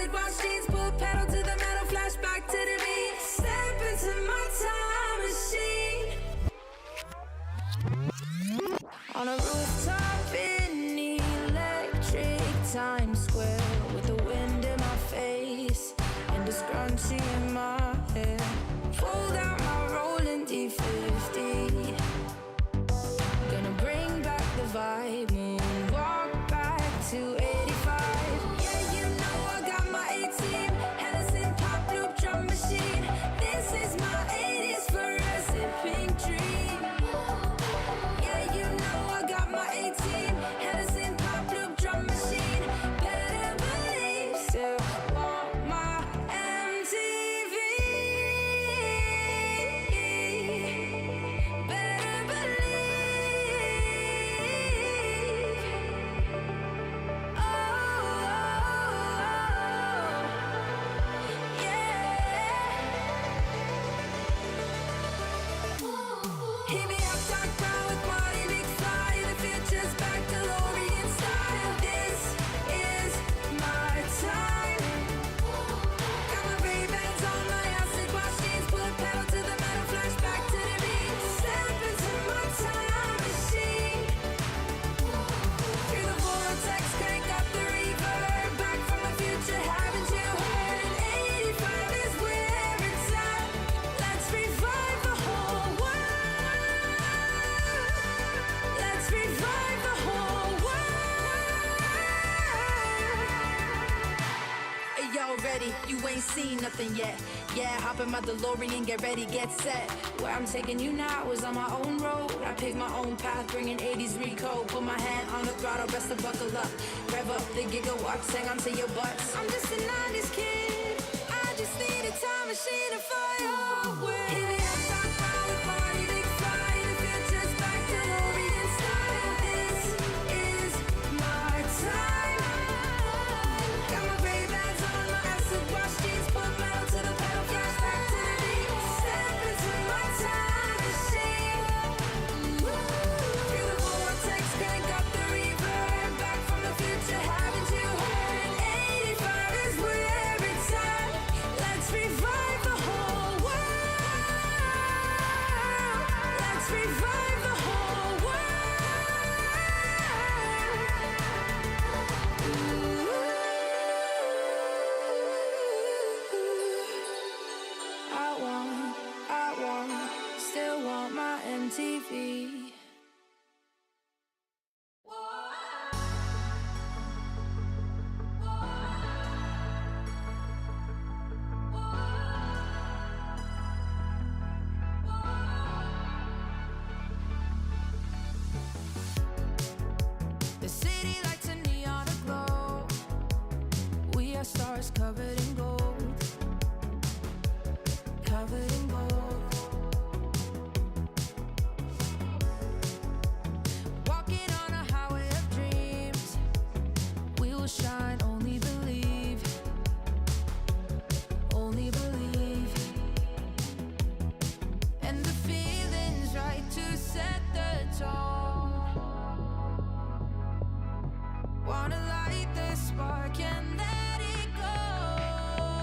acid wash jeans, put pedal to the metal, flashback to the beat. Step into my time machine. On a rooftop in electric Times Square, with the wind in my face and a scrunchie in my hair. Fold out my rolling D50. Gonna bring back the vibe, moonwalk back to 85. Yeah, you know I got my A-team, Hennessy pop loop drum machine. This is my 80s fluorescent pink dream. Yeah, you know I got my A-team, Hennessy pop loop drum machine. Better believe, still want my MTV. Better believe. Oh, yeah. Hit me up, talk brown with Marty McFly. The future's back, DeLorean style. This is my time. Got my Ray-Bans on, my acid wash jeans, put pedal to the metal, flashback to the beat. Step into my time machine. Through the vortex, crank up the reverb. Back from the future, haven't you heard? 85 is where it's at. Let's revive the whole world. Let's revive the whole world. Hey, y'all ready? You ain't seen nothing yet. Yeah, hop in my DeLorean, get ready, get set. Where I'm taking you now is on my own road. I pick my own path, bringing 80s recode. Put my hand on the throttle, best to buckle up. Rev up the gigawatts, hang on to your butts. I'm just a 90s kid. I just need a time machine to fly away. Hit me up, talk brown with Marty McFly. The future's back, DeLorean style. This is my time. Got my Ray-Bans on, my acid wash jeans, put metal to the pedal, flashback to the beat. Step into my time machine. Through the vortex, crank up the reverb. Back from the future, haven't you heard? 85 is where it's at. Let's revive the whole world. Let's revive the whole world. Still want my MTV. The city lights a neon aglow. We are stars covered in gold. Covered in gold. Walking on a highway of dreams. We will shine, only believe. Only believe. And the feeling's right to set the tone. Wanna light the spark and let it go.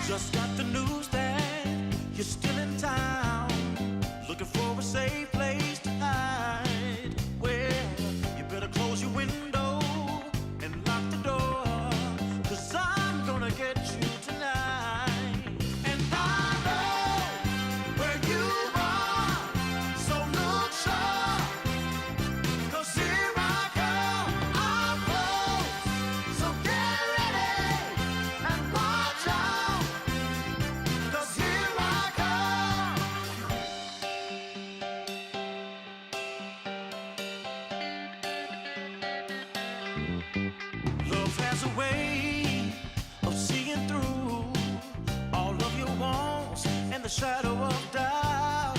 Just got the news that you're still in town, looking for a safe place to hide. Well, you better close your window and lock the door, 'cause I'm gonna get you tonight. And I know where you are, so look sharp, 'cause here I come, I'm close. So get ready and watch out, 'cause here I come. Love has a way of seeing through all of your wants and the shadow of doubt.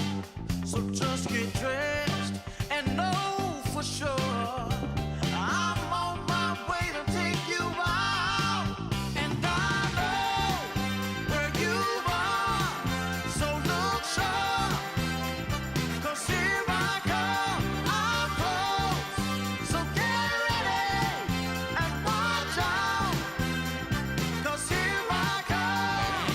So just get dressed and know for sure I'm on my way to take you out. And I know where you are, so look sharp, 'cause here I come, I'm close. So get ready and watch out, 'cause here I come.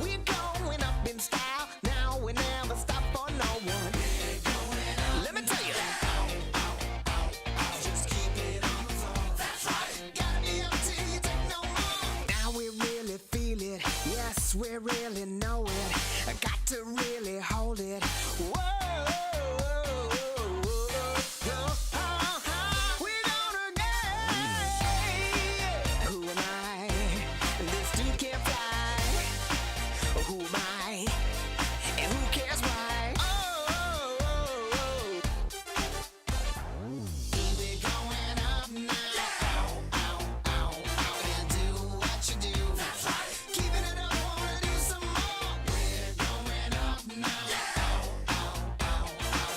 We're going up in style. Now we never stop for no one. Let me tell you. Just keep it on the floor. That's right. Gotta be up till you take no more. Now we really feel it. Yes, we really know it. I got to really hold it. Whoa. We're gonna get. Who am I? This dude can't fly. Who am I? And who cares why? We're going up now. And do what you do. That's right. Keeping it up, wanna do some more. We're going up now.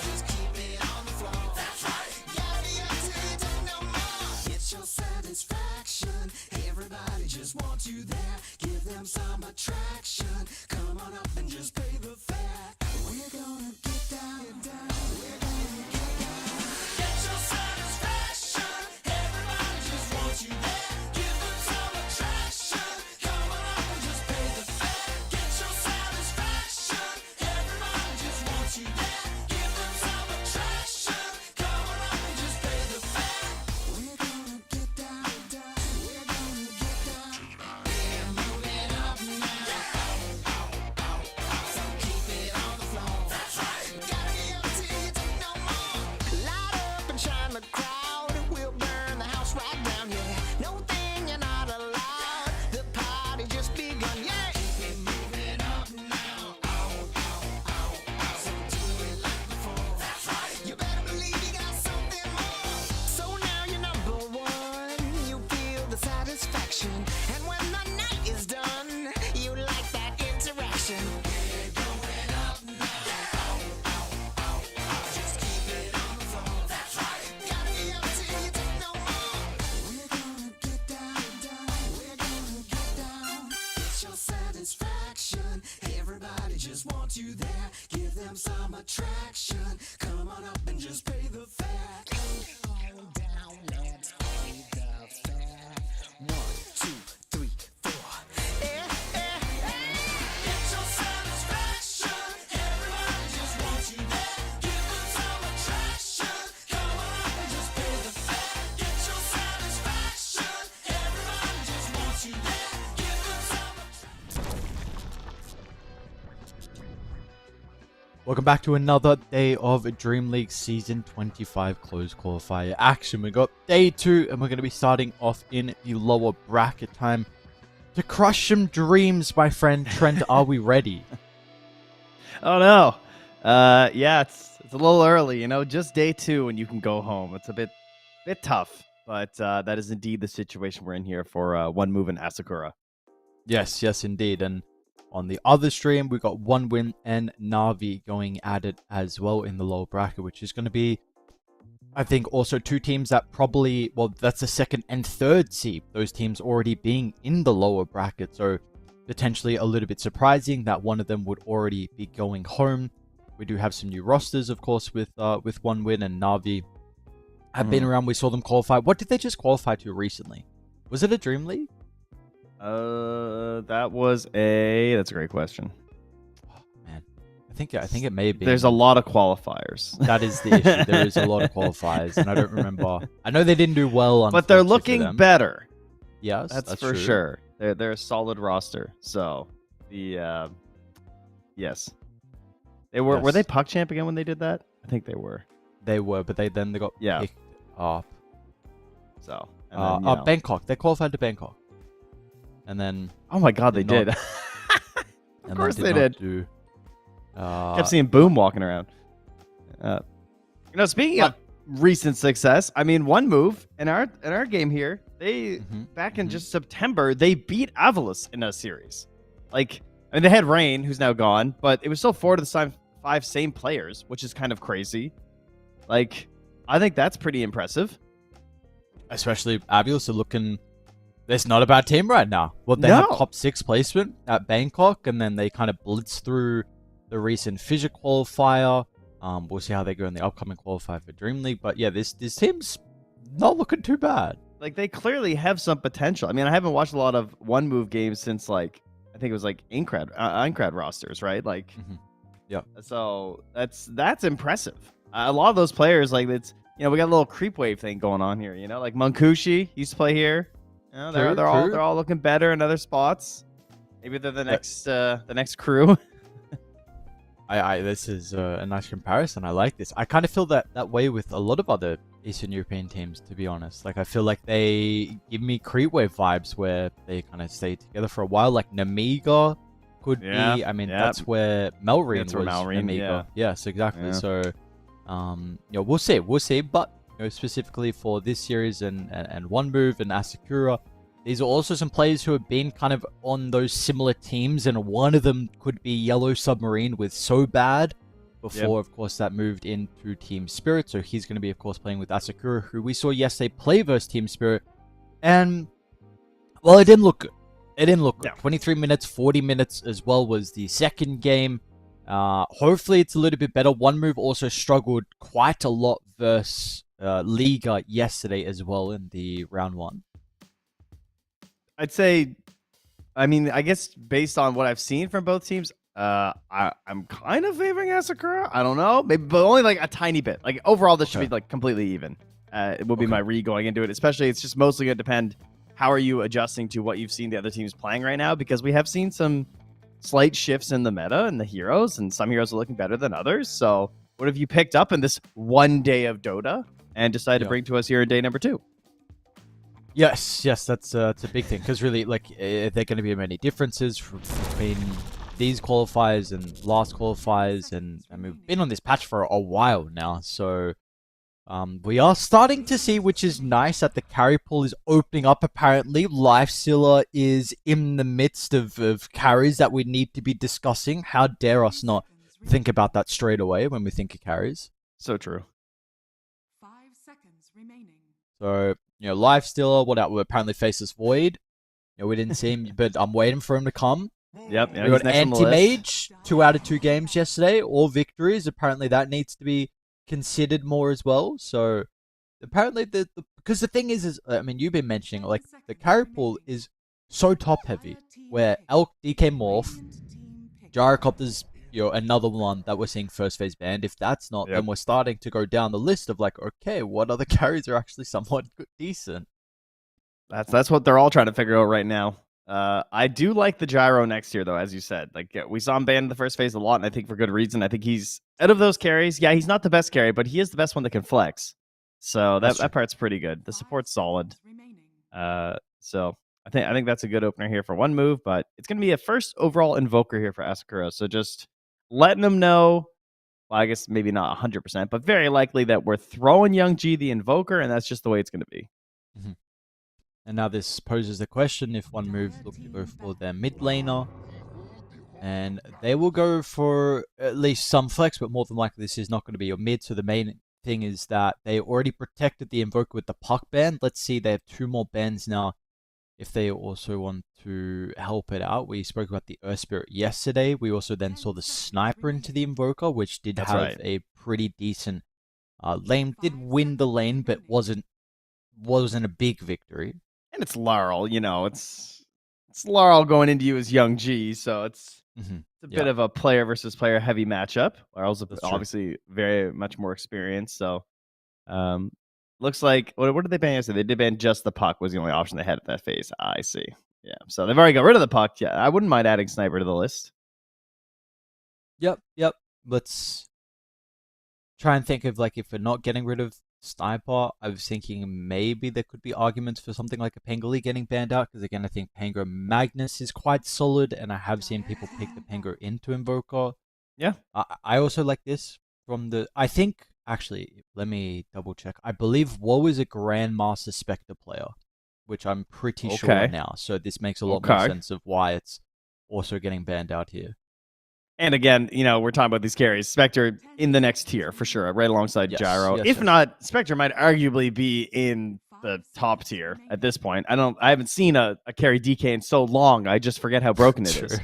Just keep it on the floor. That's right. Gotta be up till you take no more. It's your satisfaction. Everybody just wants you there. Give them some attraction. Come on up and just pay the fare. We're gonna get down. We're gonna get down. Get your satisfaction. Everybody just wants you there. Give them some attraction. Come on up and just pay the fare. Get your satisfaction. Everybody just wants you there. Give them some attraction. Come on up and just pay the fare. We're gonna get down. We're gonna get down. We're moving up now. So keep it on the floor. That's right. Gotta be up till you take no more. Light up and shine the crowd. We'll burn the house right down, yeah. No thing you're not allowed. The party just begun, yeah. Keep it moving up now. So do it like before. That's right. You better believe you got something more. So now you're number one. You feel the satisfaction. And when the night is done, you like that interaction. We're going up now. Just keep it on the floor. That's right. Gotta be up till you take no more. We're gonna get down. We're gonna get down. It's your satisfaction. Everybody just wants you there. Give them some attraction. Come on up and just pay the fare. Come on down, let's pay the fare. 1, 2, 3, 4. Get your satisfaction. Everybody just wants you there. Give them some attraction. Come on up and just pay the fare. Get your satisfaction. Everybody just wants you there. Give them some Welcome back to another day of DreamLeague Season 25 Closed Qualifier action. We got day 2, and we're going to be starting off in the lower bracket. Time to crush some dreams, my friend. Trent, are we ready? Oh no. Yeah, it's a little early, just day 2 and you can go home. It's a bit tough, but that is indeed the situation we're in here for One Move and Asakura. Yes, indeed. And on the other stream, we got One Win and Navi going at it as well in the lower bracket, which is going to be, I think, also two teams that probably, well, that's the second and third seed. Those teams already being in the lower bracket. So potentially a little bit surprising that one of them would already be going home. We do have some new rosters, of course, with One Win and Navi. Have been around. We saw them qualify. What did they just qualify to recently? Was it a Dream League? That's a great question. Oh, man, I think it may be. There's a lot of qualifiers. That is the issue. There is a lot of qualifiers, and I don't remember. I know they didn't do well, but they're looking better. Yes, that's for true. Sure. They're a solid roster. So the yes, they were. Yes. Were they puck champ again when they did that? I think they were. They were, but they got picked up. So and then, Bangkok. They qualified to Bangkok, and then oh my god, they did. Of course they did. Kept seeing Boom walking around. Speaking of recent success, I mean, One Move in our game here, they back in just September, they beat Avalos in a series. Like, I mean, they had Rain, who's now gone, but it was still 4 to the 5 same players, which is kind of crazy. Like, I think that's pretty impressive. Especially Avalos are looking. It's not a bad team right now. Well, they have top 6 placement at Bangkok, and then they kind of blitz through the recent Fissure qualifier. We'll see how they go in the upcoming qualifier for Dream League. But yeah, this team's not looking too bad. Like, they clearly have some potential. I mean, I haven't watched a lot of One Move games since, like, I think it was like Aincrad rosters, right? Like, Yeah. so that's impressive. A lot of those players, like, it's, we got a little creep wave thing going on here. Like Munkushi used to play here. They're all looking better in other spots. Maybe they're the next crew. This is a nice comparison. I like this. I kind of feel that way with a lot of other Eastern European teams, to be honest. Like, I feel like they give me creep wave vibes where they kind of stay together for a while. Like Namiga could be. I mean, that's where Melrine was. Namiga. Yes, exactly. Yeah. So, we'll see. But specifically for this series and One Move and Asakura, these are also some players who have been kind of on those similar teams, and one of them could be Yellow Submarine with So Bad before, of course, that moved into Team Spirit. So he's going to be, of course, playing with Asakura, who we saw yesterday play versus Team Spirit. And, well, it didn't look good. It didn't look good. 23 minutes, 40 minutes as well was the second game. Hopefully it's a little bit better. One Move also struggled quite a lot versus Liga yesterday as well in the round 1. I'd say, I mean, I guess based on what I've seen from both teams, I'm kind of favoring Asakura. I don't know, maybe, but only like a tiny bit. Like overall, this should be like completely even. It will be my read going into it. Especially, it's just mostly going to depend. How are you adjusting to what you've seen the other teams playing right now? Because we have seen some slight shifts in the meta and the heroes, and some heroes are looking better than others. So, what have you picked up in this one day of Dota and decided to bring to us here in day number 2? Yes, that's a big thing, because really, like, there are going to be many differences between these qualifiers and last qualifiers, and we've been on this patch for a while now, so we are starting to see, which is nice, that the carry pool is opening up. Apparently, Lifestealer is in the midst of carries that we need to be discussing. How dare us not think about that straight away when we think of carries? So true. 5 seconds remaining. So, Lifestealer, what apparently faces Void. We didn't see him, but I'm waiting for him to come. Yep. We got Anti-Mage, 2 out of 2 games yesterday, all victories. Apparently that needs to be considered more as well. So, apparently, because the thing is, I mean, you've been mentioning, like, the carry pool is so top-heavy, where Elk, DK Morph, Gyrocopter's, another one that we're seeing first phase banned. If that's not, then we're starting to go down the list of like, okay, what other carries are actually somewhat decent? That's what they're all trying to figure out right now. I do like the Gyro next year, though, as you said. Like, we saw him banned in the first phase a lot, and I think for good reason. I think he's, out of those carries, he's not the best carry, but he is the best one that can flex. So that part's pretty good. The support's solid. So I think that's a good opener here for One Move, but it's going to be a first overall Invoker here for Asakura. So just letting them know, well, I guess maybe not 100%, but very likely that we're throwing Young G the Invoker, and that's just the way it's going to be. Mm-hmm. And now this poses the question, if One Move look to go for their mid laner, and they will go for at least some flex, but more than likely this is not going to be your mid. So the main thing is that they already protected the Invoker with the Puck ban. Let's see, they have 2 more bans now. If they also want to help it out, we spoke about the Earth Spirit yesterday. We also then saw the Sniper into the Invoker, which did have a pretty decent lane. Did win the lane, but wasn't a big victory. And it's Laurel, it's Laurel going into you as Young G, so it's a bit of a player versus player heavy matchup. Laurel's obviously very much more experienced, so looks like, what did they ban yesterday? They did ban just the Puck was the only option they had at that phase. I see. Yeah, so they've already got rid of the Puck. Yeah, I wouldn't mind adding Sniper to the list. Yep. Let's try and think of, like, if we're not getting rid of Sniper, I was thinking maybe there could be arguments for something like a Pengoli getting banned out, because again, I think Pango Magnus is quite solid, and I have seen people pick the Pango into Invoker. Yeah. I also like this from I think, actually, let me double check. I believe Woe is a Grandmaster Spectre player, which I'm pretty sure now. So this makes a lot more sense of why it's also getting banned out here. And again, we're talking about these carries. Spectre in the next tier for sure, right alongside Gyro. If not, Spectre might arguably be in the top tier at this point. I haven't seen a carry DK in so long. I just forget how broken it is.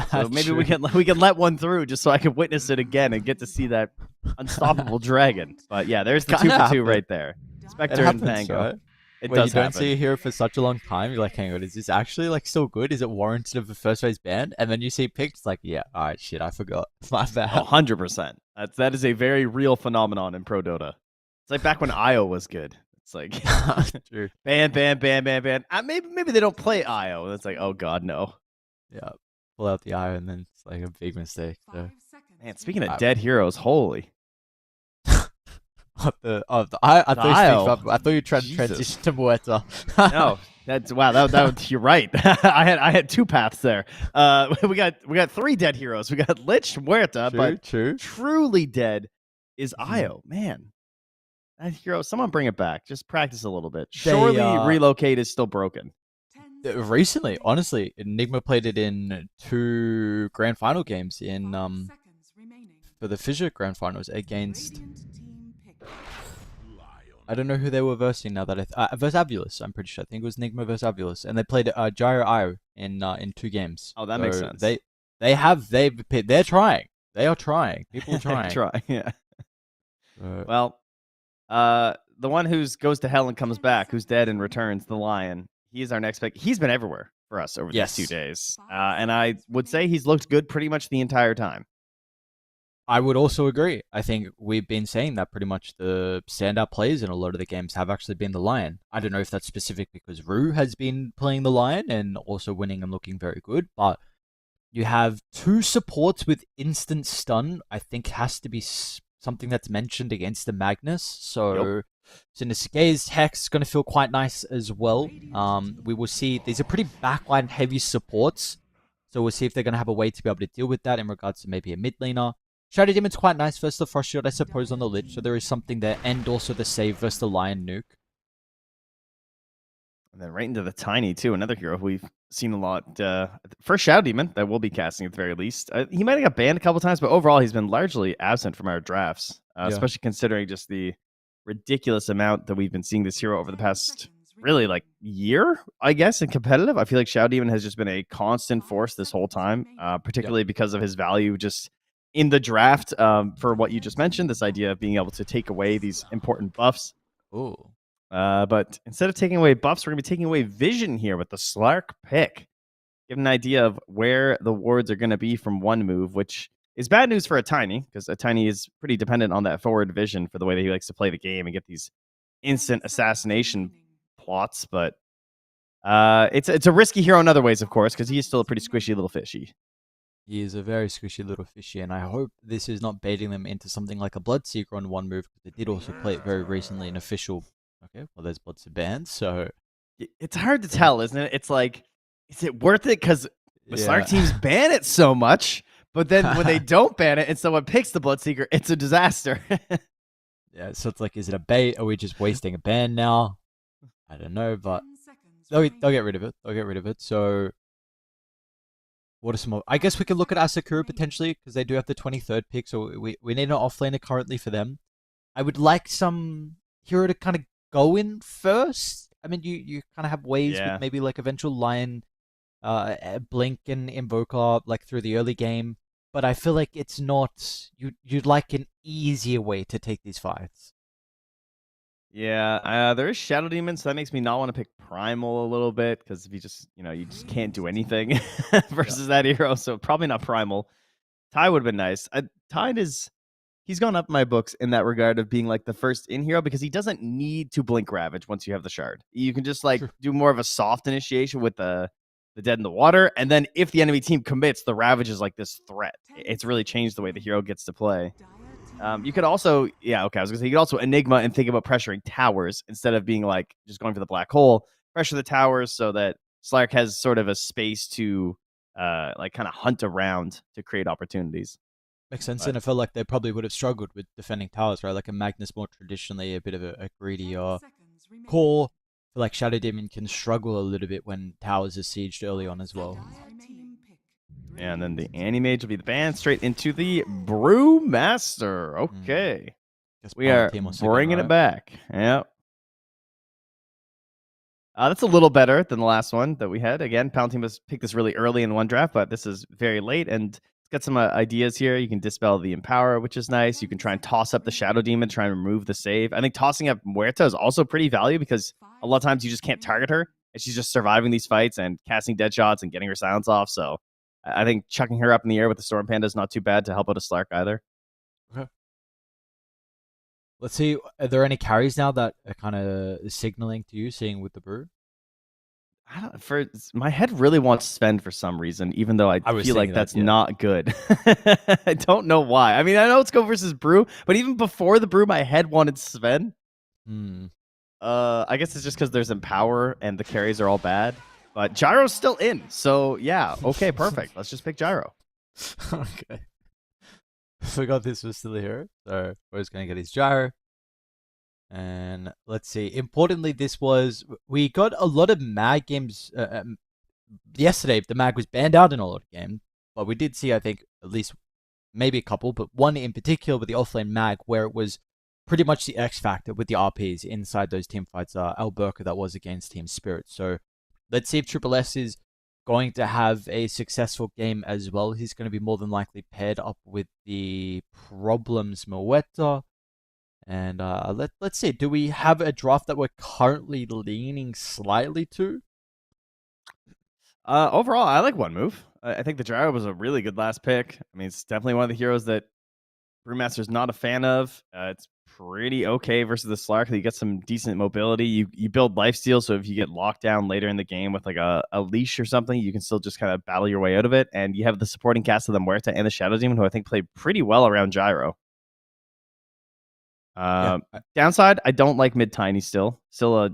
So maybe we can let one through just so I can witness it again and get to see that unstoppable dragon. But yeah, there's the 2 for 2 right there. Spectre and Pango. Right? It when you does don't happen. see a hero for such a long time, you're like, hang on, is this actually like still good? Is it warranted of a first phase ban? And then you see picked, it's like, yeah, all right, shit, I forgot. My bad. 100%. That is a very real phenomenon in Pro Dota. It's like back when IO was good. It's like True. ban. Maybe they don't play IO. It's like, oh god, no. Yeah. Pull out the eye and then it's like a big mistake. So. 5 seconds. Man, speaking of I- dead heroes, holy. I thought IO. I thought you tried to Jesus. transition to Muerta. No, that's wow. That you're right. I had two paths there. We got 3 dead heroes. We got Lich, Muerta, but true. truly dead is Mhm. IO. Man, that hero. Someone bring it back. Just practice a little bit. They, Surely relocate is still broken. 10 Recently, seconds honestly, Enigma played it in 2 grand final games in remaining. 5 seconds remaining. for the Fissure grand finals against Radiant team pick. I don't know who they were versing now that versus Avulus. I'm pretty sure. I think it was Enigma versus Avulus, and they played Gyro Io in 2 games. Oh, that makes So sense. They're trying. They are trying. People are trying. Try. Yeah. So, Well, the one who's goes to hell and comes back, who's dead and returns, the Lion. He is our next pick. He's been everywhere for us over Yes. these 2 days, and I would say he's looked good pretty much the entire time. I would also agree. I think we've been saying that pretty much the standout players in a lot of the games have actually been the Lion. I don't know if that's specific because Rue has been playing the Lion and also winning and looking very good, but you have 2 supports with instant stun. I think has to be something that's mentioned against the Magnus. So Sinistaga's Hex is going to feel quite nice as well. We will see. These are pretty backline heavy supports. So we'll see if they're going to have a way to be able to deal with that in regards to maybe a mid laner. Shadow Demon's quite nice versus the Frost Shield, I suppose, on the Lich. So there is something there. And also the save versus the Lion Nuke. And then right into the Tiny, too. Another hero we've seen a lot. First Shadow Demon that we'll be casting at the very least. He might have got banned a couple times, but overall he's been largely absent from our drafts, especially considering just the ridiculous amount that we've been seeing this hero over the past, really, like, year, I guess, in competitive. I feel like Shadow Demon has just been a constant force this whole time, particularly because of his value just in the draft for what you just mentioned, this idea of being able to take away these important buffs. Ooh. But instead of taking away buffs, we're going to be taking away vision here with the Slark pick. Give an idea of where the wards are going to be from one move, which is bad news for a Tiny, because a Tiny is pretty dependent on that forward vision for the way that he likes to play the game and get these instant assassination plots. But it's a risky hero in other ways, of course, because he is still a pretty squishy little fishy. He is a very squishy little fishy, and I hope this is not baiting them into something like a Bloodseeker on one move, because they did also play it very recently in official. Okay, well, there's Bloodseeker banned, so It's hard to tell, isn't it? It's like, is it worth it? Because the Yeah. Slark teams ban it so much, but then when they don't ban it and someone picks the Bloodseeker, it's a disaster. yeah. So it's like, is it a bait? Are we just wasting a ban now? I don't know, but 10 seconds they'll remaining. get rid of it. They'll get rid of it. So what are some more? I guess we could look at Asakura potentially, because they do have the 23rd pick, so we need an offlaner currently for them. I would like some hero to kind of go in first. I mean, you kind of have ways Yeah. with maybe like eventual Lion, Blink and Invoker like through the early game, but I feel like it's not. You'd like an easier way to take these fights. Yeah, there is Shadow Demon, so that makes me not want to pick Primal a little bit, because if you just can't do anything versus that hero, so probably not Primal. Ty would have been nice. Tide he's gone up in my books in that regard of being like the first in hero, because he doesn't need to blink Ravage once you have the shard. You can just like Sure. do more of a soft initiation with the dead in the water, and then if the enemy team commits, the Ravage is like this threat. It's really changed the way the hero gets to play. You could also, I was gonna say, you could also Enigma and think about pressuring towers instead of being like just going for the black hole. Pressure the towers so that Slark has sort of a space to like kind of hunt around to create opportunities. Makes sense, But- and I feel like they probably would have struggled with defending towers, right? Like a Magnus more traditionally a bit of a greedy core. I feel like Shadow Demon can struggle a little bit when towers are sieged early on as well. And then the Anti-Mage will be the band straight into the Brewmaster. Okay. Guess We Palm are Team also bringing gonna, it back. Yep. That's a little better than the last one that we had. Again, Pound Team was picked this really early in one draft, but this is very late, and it's got some ideas here. You can dispel the Empower, which is nice. You can try and toss up the Shadow Demon, try and remove the save. I think tossing up Muerta is also pretty valuable because a lot of times you just can't target her, and she's just surviving these fights and casting dead shots and getting her silence off. So I think chucking her up in the air with the Storm Panda is not too bad to help out a Slark either. Okay. Let's see. Are there any carries now that are kind of signaling to you, seeing with the brew? My head really wants Sven for some reason, even though I feel like that's not good. I don't know why. I mean, I know it's Go versus Brew, but even before the Brew, my head wanted Sven. I guess it's just because there's Empower and the carries are all bad. But Gyro's still in, so yeah, okay, perfect. Let's just pick Gyro. Okay. Forgot this was still here, so we're just gonna get his Gyro. And let's see. Importantly, we got a lot of mag games. Yesterday, the mag was banned out in a lot of games, but we did see, I think, at least maybe a couple, but one in particular with the offlane mag, where it was pretty much the X factor with the RPs inside those team fights. Alberca that was against Team Spirit. So let's see if Triple S is going to have a successful game as well. He's going to be more than likely paired up with the Problems Moeta. And let's see, do we have a draft that we're currently leaning slightly to? Overall, I like One Move. I think the Gyro was a really good last pick. I mean, it's definitely one of the heroes that Brewmaster's not a fan of. It's pretty okay versus the Slark. You get some decent mobility. You build lifesteal, so if you get locked down later in the game with like a leash or something, you can still just kind of battle your way out of it. And you have the supporting cast of the Muerta and the Shadow Demon, who I think played pretty well around Gyro. Downside, I don't like Mid Tiny still a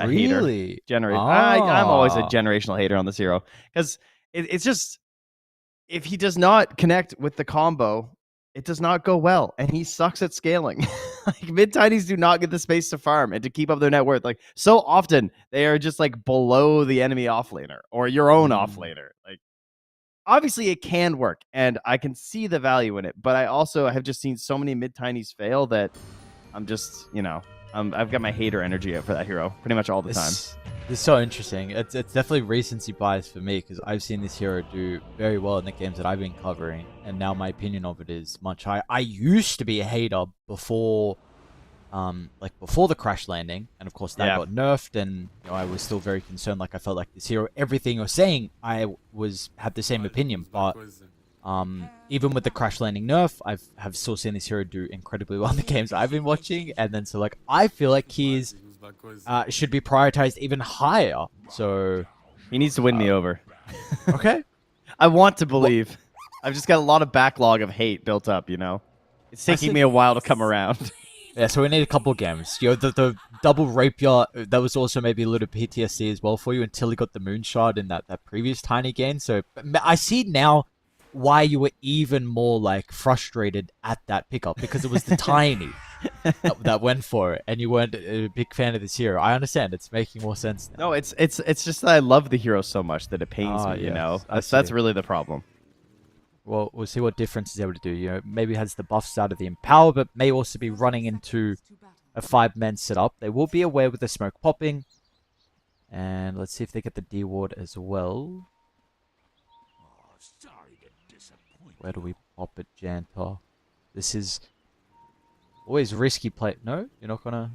really? hater. I'm always a generational hater on this hero because it's just, if he does not connect with the combo, it does not go well, and he sucks at scaling. Like, Mid Tinies do not get the space to farm and to keep up their net worth. Like, so often they are just like below the enemy offlaner or your own offlaner. Like, obviously it can work, and I can see the value in it, but I also have just seen so many Mid Tinies fail that I'm just, I've got my hater energy out for that hero pretty much all the time. It's so interesting. It's definitely recency bias for me because I've seen this hero do very well in the games that I've been covering, and now my opinion of it is much higher. I used to be a hater before the crash landing, and of course that got nerfed, and I was still very concerned. Like, I felt like this hero, everything you're saying, I had the same opinion, but even with the crash landing nerf, have still seen this hero do incredibly well in the games I've been watching, and then so like I feel like he's should be prioritized even higher. So he needs to win me over. Okay. I want to believe. I've just got a lot of backlog of hate built up, It's taking me a while to come around. Yeah, so we need a couple of games. The double rapier, that was also maybe a little PTSD as well for you until he got the moonshot in that previous tiny game. So I see now why you were even more like frustrated at that pickup, because it was the tiny that went for it, and you weren't a big fan of this hero. I understand; it's making more sense now. No, it's just that I love the hero so much that it pains me. That's really the problem. Well, we'll see what difference he's able to do. Maybe has the buffs out of the Empower, but may also be running into a 5-man setup. They will be aware with the smoke popping, and let's see if they get the D ward as well. Where do we pop it, Jantar? This is always risky play. No? You're not gonna?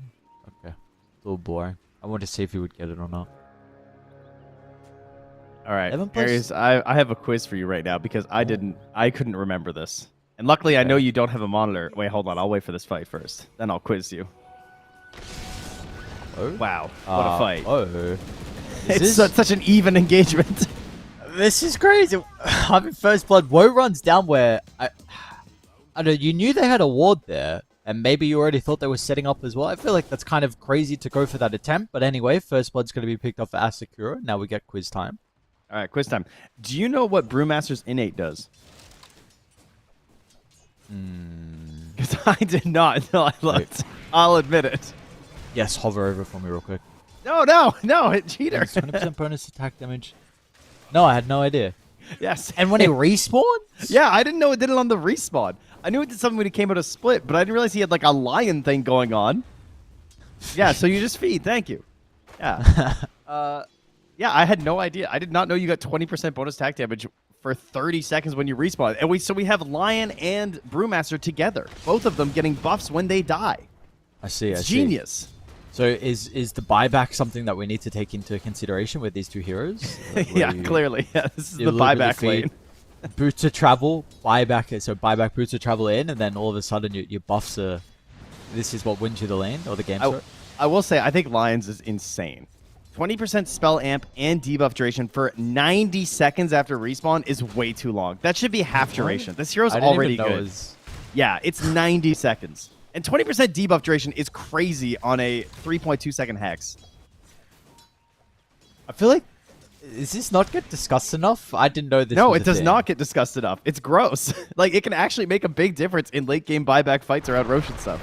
Okay. A little boring. I want to see if he would get it or not. All right, Aries, I have a quiz for you right now because I couldn't remember this. And luckily, I know you don't have a monitor. Wait, hold on. I'll wait for this fight first. Then I'll quiz you. Oh? Wow, what a fight. Oh. It's such an even engagement. This is crazy. I'm in First Blood. Woe runs down where I don't know, you knew they had a ward there, and maybe you already thought they were setting up as well. I feel like that's kind of crazy to go for that attempt. But anyway, First Blood's going to be picked up for Asakura. Now we get quiz time. All right, quiz time. Do you know what Brewmaster's Innate does? Because I did not until I looked. Wait. I'll admit it. Yes, hover over for me real quick. No, it cheater. 20% bonus attack damage. No, I had no idea. Yes. And when it respawns? Yeah, I didn't know it did it on the respawn. I knew it did something when he came out of split, but I didn't realize he had like a lion thing going on. Yeah, so you just feed. Thank you. Yeah. Yeah, I had no idea. I did not know you got 20% bonus attack damage for 30 seconds when you respawn. And we have Lion and Brewmaster together. Both of them getting buffs when they die. I see. It's genius. So is the buyback something that we need to take into consideration with these two heroes? Like, Yeah, you- clearly. Yeah, this is you the deliberately buyback lane. feed Boots of travel, buyback. So buyback boots of travel in, and then all of a sudden your buffs are. This is what wins you the lane or the game. Sorry. I will say, I think Lions is insane. 20% spell amp and debuff duration for 90 seconds after respawn is way too long. That should be half duration. This hero's I didn't already even know good. it was- Yeah, it's 90 seconds. And 20% debuff duration is crazy on a 3.2 second hex. I feel like is this not get discussed enough? I didn't know this. No, was it a does thing. not get discussed enough. It's gross. Like, it can actually make a big difference in late game buyback fights around Roche and stuff.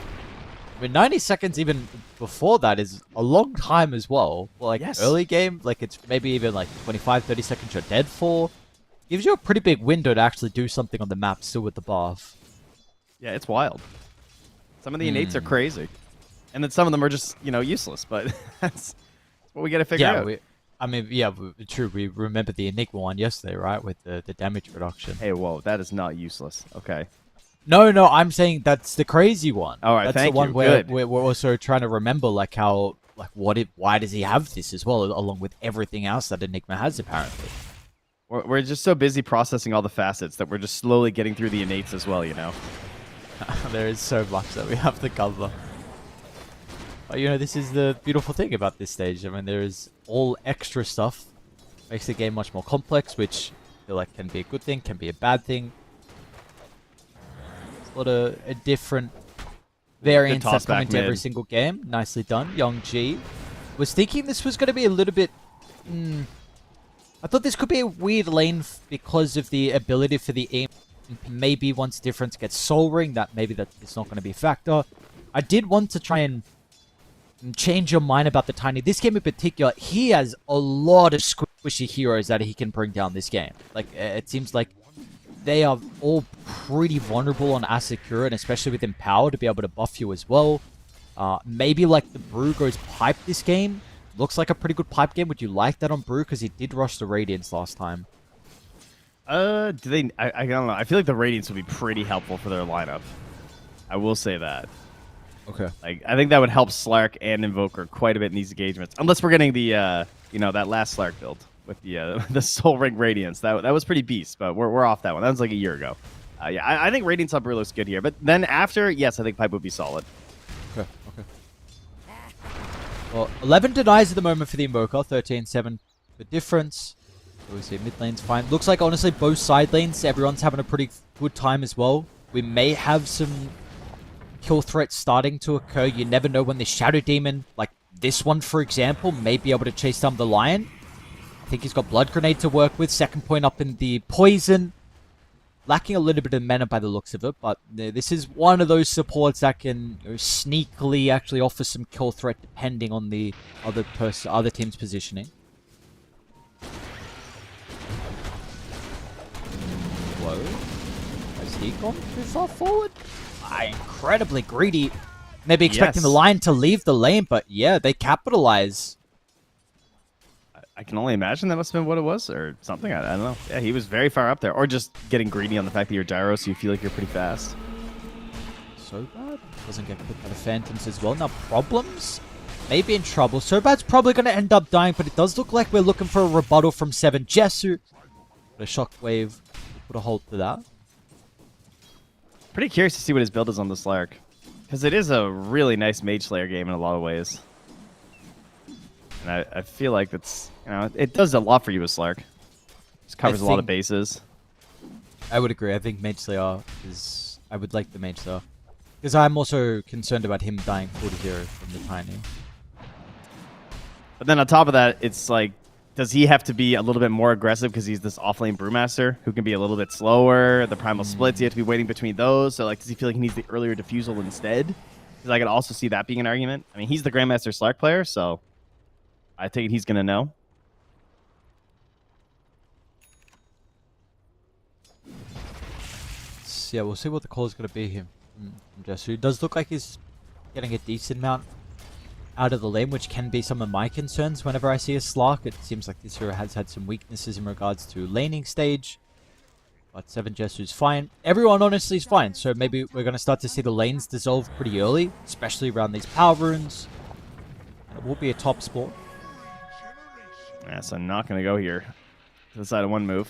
I mean, 90 seconds even before that is a long time as well. Like Yes. early game, like it's maybe even like 25, 30 seconds you're dead for. Gives you a pretty big window to actually do something on the map still with the buff. Yeah, it's wild. Some of the innates are crazy. And then some of them are just, useless. But that's what we got to figure out. True. We remember the Enigma one yesterday, right? With the damage reduction. Hey, whoa, that is not useless. Okay. No, I'm saying that's the crazy one. All right, that's thank the one you. where Good. we're also trying to remember like how why does he have this as well, along with everything else that Enigma has apparently. We're just so busy processing all the facets that we're just slowly getting through the innates as well, There is so much that we have to cover. But this is the beautiful thing about this stage. I mean, there is all extra stuff. Makes the game much more complex, which I feel like can be a good thing, can be a bad thing. There's a lot of different variants that toss come back into every mid. single game. Nicely done, Young G. Was thinking this was going to be a little bit... I thought this could be a weird lane because of the ability for the aim. Maybe once difference gets Soul Ring, it's not going to be a factor. I did want to try and change your mind about the Tiny. This game in particular, he has a lot of squishy heroes that he can bring down this game. Like, it seems like they are all pretty vulnerable on Asakura, and especially with Empower to be able to buff you as well. Maybe like the Brew goes pipe this game. Looks like a pretty good pipe game. Would you like that on Brew? Because he did rush the Radiance last time. Do they? I don't know. I feel like the Radiance would be pretty helpful for their lineup. I will say that. Okay. Like, I think that would help Slark and Invoker quite a bit in these engagements. Unless we're getting the, that last Slark build with the the Soul Ring Radiance. That was pretty beast, but we're off that one. That was like a year ago. I think Radiance on Brew looks good here. But then after, yes, I think Pipe would be solid. Okay. Well, 11 denies at the moment for the Invoker. 13-7 the difference. We see mid lane's fine. Looks like, honestly, both side lanes, everyone's having a pretty good time as well. We may have some kill threats starting to occur. You never know when the Shadow Demon, like this one, for example, may be able to chase down the Lion. I think he's got Blood Grenade to work with. Second point up in the Poison. Lacking a little bit of mana by the looks of it, but this is one of those supports that can sneakily actually offer some kill threat depending on the other team's positioning. Whoa. Has he gone too far forward? Incredibly greedy. Maybe expecting the Lion to leave the lane, but yeah, they capitalize. I can only imagine that must have been what it was, or something. I don't know. Yeah, he was very far up there, or just getting greedy on the fact that you're gyro, so you feel like you're pretty fast. So bad. Doesn't get put by the Phantoms as well. Now, Problems may be in trouble. So bad's probably going to end up dying, but it does look like we're looking for a rebuttal from 7. Jessu. But a Shockwave will put a halt to that. Pretty curious to see what his build is on the Slark, because it is a really nice Mage Slayer game in a lot of ways. And I feel like that's, it does a lot for you with Slark. Just covers a lot of bases. I would agree. I think Mage Slayer is... I would like the Mage Slayer. Because I'm also concerned about him dying 4-0 from the Tiny. But then on top of that, it's like, does he have to be a little bit more aggressive because he's this offlane Brewmaster who can be a little bit slower? The Primal Splits, you have to be waiting between those. So, like, does he feel like he needs the earlier Diffusal instead? Because I could also see that being an argument. I mean, he's the Grandmaster Slark player, so I think he's going to know. Yeah, we'll see what the call is going to be here from Jessu. It does look like he's getting a decent amount out of the lane, which can be some of my concerns whenever I see a Slark. It seems like this hero has had some weaknesses in regards to laning stage. But 7 Jesu's fine. Everyone honestly is fine. So maybe we're going to start to see the lanes dissolve pretty early, especially around these power runes. And it will be a top sport. Yeah, so I'm not going to go here. To the side of one move.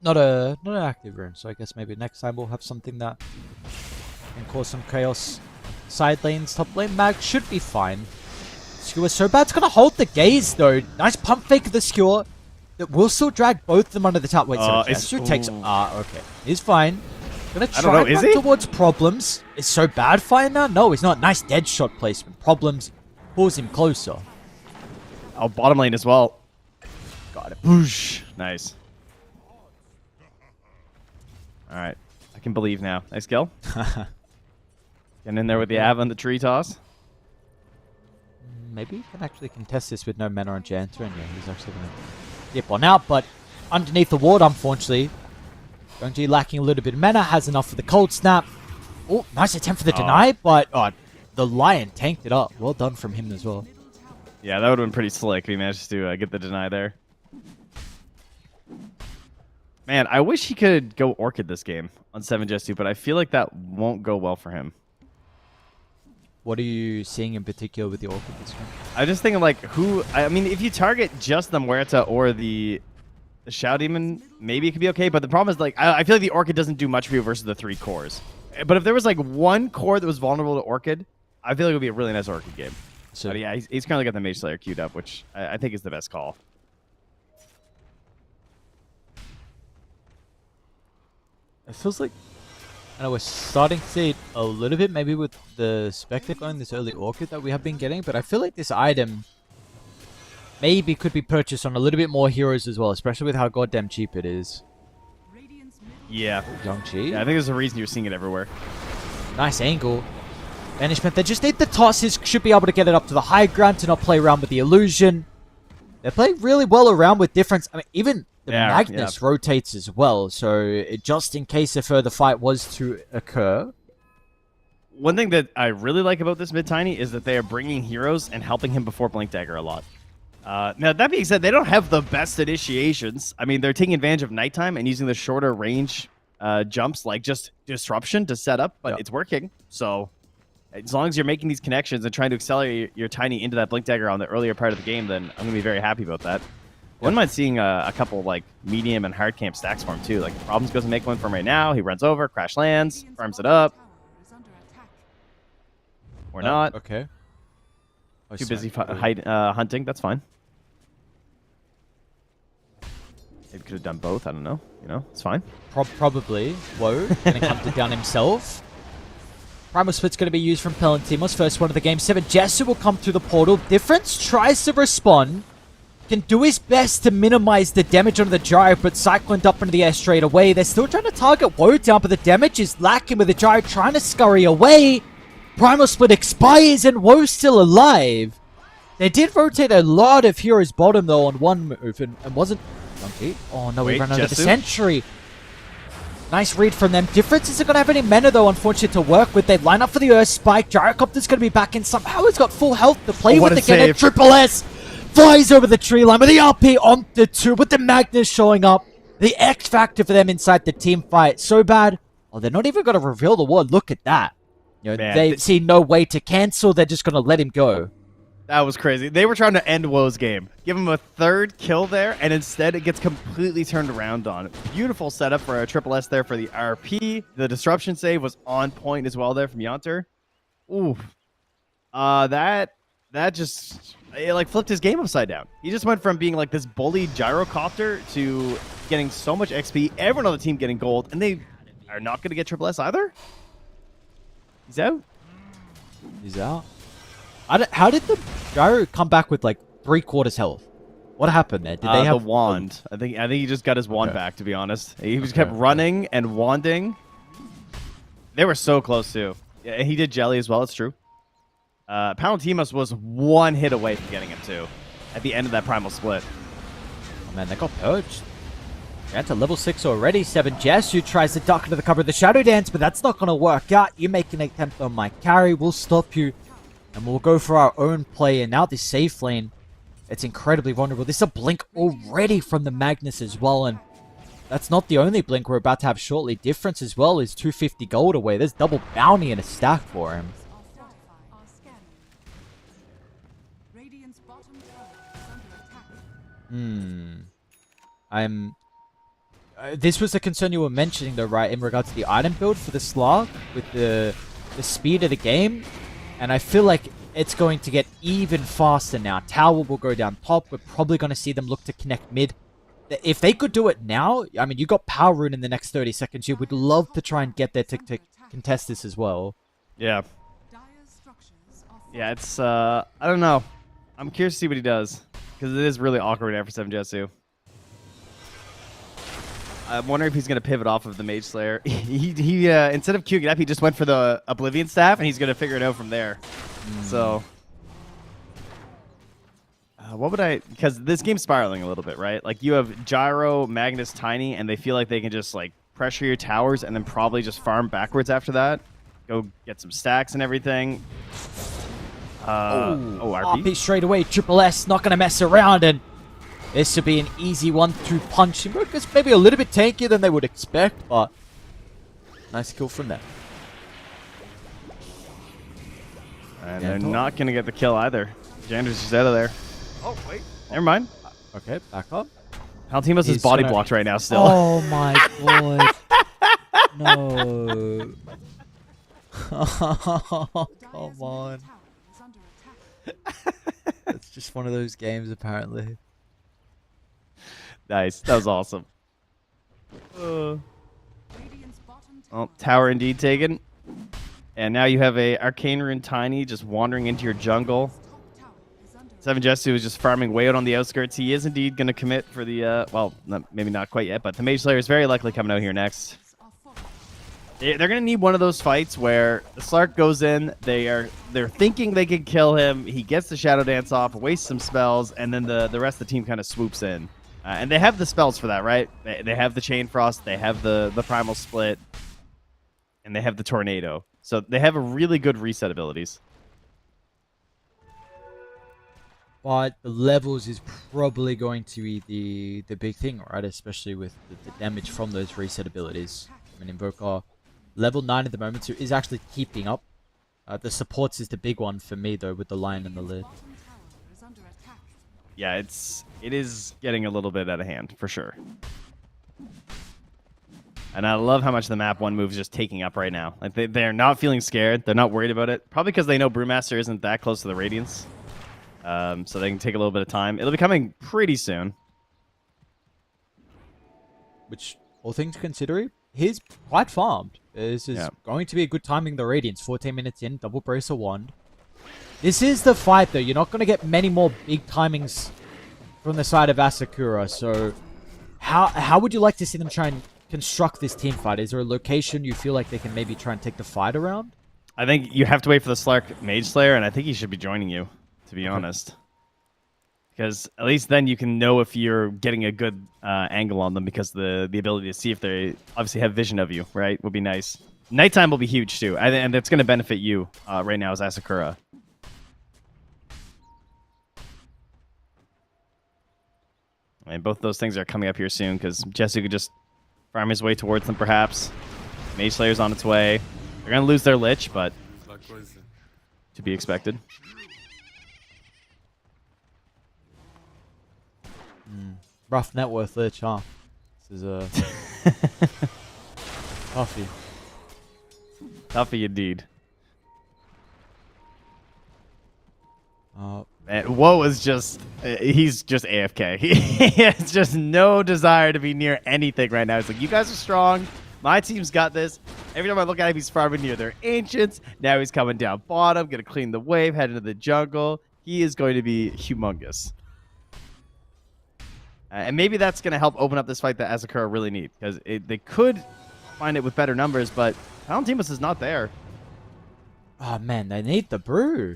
Not an active rune, so I guess maybe next time we'll have something that can cause some chaos. Side lanes, top lane, mag should be fine. Skewer so bad, it's gonna hold the gaze though. Nice pump fake of the skewer that will still drag both of them under the top. Wait, so Jester takes okay. He's fine. Gonna try and run towards problems. Is so bad fine now? No, he's not. Nice dead shot placement. Problems pulls him closer. Oh, bottom lane as well. Got it. Boosh. Nice. Alright. I can believe now. Nice kill. Getting in there with the Av on the tree toss. Maybe he can actually contest this with no mana on Janter, and yeah, he's actually going to dip on out, but underneath the ward, unfortunately, going to be lacking a little bit of mana, has enough for the cold snap. Oh, nice attempt for the deny, but the Lion tanked it up. Well done from him as well. Yeah, that would have been pretty slick if he managed to get the deny there. Man, I wish he could go Orchid this game on 7 Jesu, but I feel like that won't go well for him. What are you seeing in particular with the Orchid this game? I'm just thinking, like, I mean, if you target just the Muerta or the Shadow Demon, maybe it could be okay. But the problem is, like, I feel like the Orchid doesn't do much for you versus the 3 cores. But if there was, like, one core that was vulnerable to Orchid, I feel like it would be a really nice Orchid game. So yeah, he's currently got the Mage Slayer queued up, which I think is the best call. It feels like, I know we're starting to see it a little bit, maybe with the Spectre going, this early Orchid that we have been getting, but I feel like this item maybe could be purchased on a little bit more heroes as well, especially with how goddamn cheap it is. Yeah. Young Chi. Yeah, I think there's a reason you're seeing it everywhere. Nice angle. Banishment, they just need the tosses, should be able to get it up to the high ground to not play around with the illusion. They're playing really well around with difference. I mean, even the Magnus rotates as well, so just in case a further fight was to occur. One thing that I really like about this mid-tiny is that they are bringing heroes and helping him before Blink Dagger a lot. Now, that being said, they don't have the best initiations. I mean, they're taking advantage of nighttime and using the shorter range jumps, like just Disruption to set up, but it's working. So as long as you're making these connections and trying to accelerate your Tiny into that Blink Dagger on the earlier part of the game, then I'm going to be very happy about that. Wouldn't mind seeing a couple like medium and hard camp stacks for him too. Like Problems goes to make one for him right now. He runs over, crash lands, farms it up. Or not. Okay. Too busy hunting. That's fine. Maybe could have done both. I don't know. You know, it's fine. Probably. Whoa. Getting hunted down himself. Primal Split's going to be used from Pelantimos. First one of the game. 7 Jesu will come through the portal. Difference tries to respond. Can do his best to minimize the damage on the Gyro, but Cycloned up into the air straight away. They're still trying to target Woe down, but the damage is lacking with the Gyro trying to scurry away. Primal Split expires and Woe's still alive. They did rotate a lot of heroes bottom though on one move and wasn't... Oh no, we ran under the Sentry. Nice read from them. Difference isn't going to have any mana though, unfortunately, to work with. They line up for the Earth Spike. Gyrocopter's going to be back in somehow. He's got full health to play with again. Triple S flies over the tree line with the RP on the 2 with the Magnus showing up. The X factor for them inside the team fight. So bad. Oh, they're not even going to reveal the ward. Look at that. You know, they see no way to cancel. They're just going to let him go. That was crazy. They were trying to end Woe's game. Give him a 3rd kill there, and instead it gets completely turned around on. Beautiful setup for a Triple S there for the RP. The Disruption save was on point as well there from Yonter. Ooh. That just... It like flipped his game upside down. He just went from being like this bully gyrocopter to getting so much XP, everyone on the team getting gold, and they are not going to get Triple S either? He's out? He's out. How did the Gyro come back with like 3/4 health? What happened there? Did they have the wand? I think he just got his wand back, to be honest. He just kept running and wanding. They were so close too. Yeah, he did jelly as well, it's true. Palantimos was 1 hit away from getting him too at the end of that Primal Split. Oh man, they got purged. They're at level 6 already. 7 Jesu tries to duck into the cover of the Shadow Dance, but that's not going to work out. You make an attempt on my carry, we'll stop you. And we'll go for our own play. And now this safe lane, it's incredibly vulnerable. This is a blink already from the Magnus as well. And that's not the only blink we're about to have shortly. Difference as well is 250 gold away. There's double bounty in a stack for him. Are scanning. Radiant's bottom tower is under attack. This was a concern you were mentioning though, right, in regards to the item build for the Slark with the speed of the game. And I feel like it's going to get even faster now. Tower will go down top. We're probably going to see them look to connect mid. If they could do it now, I mean, you got Power Rune in the next 30 seconds. You would love to try and get there to contest this as well. Yeah. Dire's structures are Yeah, it's, I don't know. I'm curious to see what he does. Because it is really awkward after 7 Jetsu. I'm wondering if he's going to pivot off of the Mage Slayer. he instead of queuing it up, he just went for the Oblivion Staff, and he's going to figure it out from there. So, what would I... Because this game's spiraling a little bit, right? Like, you have Gyro, Magnus, Tiny, and they feel like they can just, like, pressure your towers and then probably just farm backwards after that. Go get some stacks and everything. RP? RP straight away. Triple S not going to mess around, and this should be an easy one to punch him. It's maybe a little bit tankier than they would expect, but nice kill from them. And they're not going to get the kill either. Jander's just out of there. Oh, wait. Never mind. Okay, back up. Haltimos is He's body gonna- blocked right now still. Oh my god. No. Oh, come on. tower is under attack. It's just one of those games, apparently. Nice. That was awesome. Radiant's bottom tower Oh, tower indeed taken. And now you have a Arcane Rune Tiny just wandering into your jungle. top tower is under 7 Jetsu is just farming way out on the outskirts. He is indeed going to commit for the, well, maybe not quite yet, but the Mage Slayer is very likely coming out here next. are full. They're going to need one of those fights where the Slark goes in, they're thinking they can kill him, he gets the Shadow Dance off, wastes some spells, and then the rest of the team kind of swoops in. And they have the spells for that, right? They have the Chain Frost, they have the Primal Split, and they have the Tornado. So they have a really good reset abilities. But the levels is probably going to be the big thing, right? Especially with the damage from those reset abilities. I mean, Invoker, level 9 at the moment, so is actually keeping up. The supports is the big one for me, though, with the Lion and the Lid. Bottom tower is under attack. Yeah, it is getting a little bit out of hand, for sure. And I love how much the map 1 move is just taking up right now. Like they're not feeling scared. They're not worried about it. Probably because they know Brewmaster isn't that close to the Radiance. So they can take a little bit of time. It'll be coming pretty soon. Which, all things considering, he's quite farmed. This is going to be a good timing, the Radiance. 14 minutes in, double bracer wand. This is the fight, though. You're not going to get many more big timings from the side of Asakura. So, how would you like to see them try and construct this team fight? Is there a location you feel like they can maybe try and take the fight around? I think you have to wait for the Slark Mage Slayer, and I think he should be joining you, to be honest. Because at least then you can know if you're getting a good angle on them, because the ability to see if they obviously have vision of you, right, would be nice. Nighttime will be huge, too, and it's going to benefit you right now as Asakura. And both those things are coming up here soon, because Jetsu could just farm his way towards them, perhaps. Mage Slayer's on its way. They're going to lose their Lich, but to be expected. Rough net worth Lich, huh? This is a... Toughy. Toughy indeed. Uh, And Woe is just, he's just AFK. He has just no desire to be near anything right now. He's like, you guys are strong. My team's got this. Every time I look at him, he's farming near their ancients. Now he's coming down bottom, going to clean the wave, head into the jungle. He is going to be humongous. And maybe that's going to help open up this fight that Asakura really need. Because they could find it with better numbers, but Haltimos is not there. oh, man, they need the brew.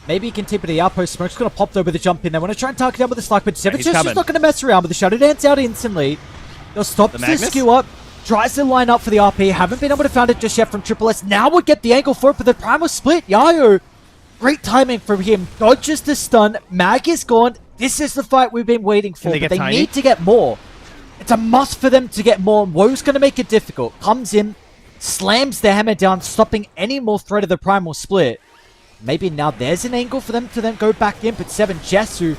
Maybe he can tip it to the outpost. Smoke's going to pop over the jump in. They want to try and target down with the Slark, but Seven's just not going to mess around with the Shadow Dance out instantly. They'll stop the Magnus? skew up. Tries to line up for the RP. Haven't been able to find it just yet from Triple S. Now we'll get the angle for it, but the Primal Split. Yayo Great timing from him. Dodges the stun. Mag is gone. This is the fight we've been waiting for. they But get they tiny? need to get more. It's a must for them to get more. Woe's going to make it difficult. Comes in, slams the hammer down, stopping any more threat of the primal split. Maybe now there's an angle for them to then go back in. But 7 Jesu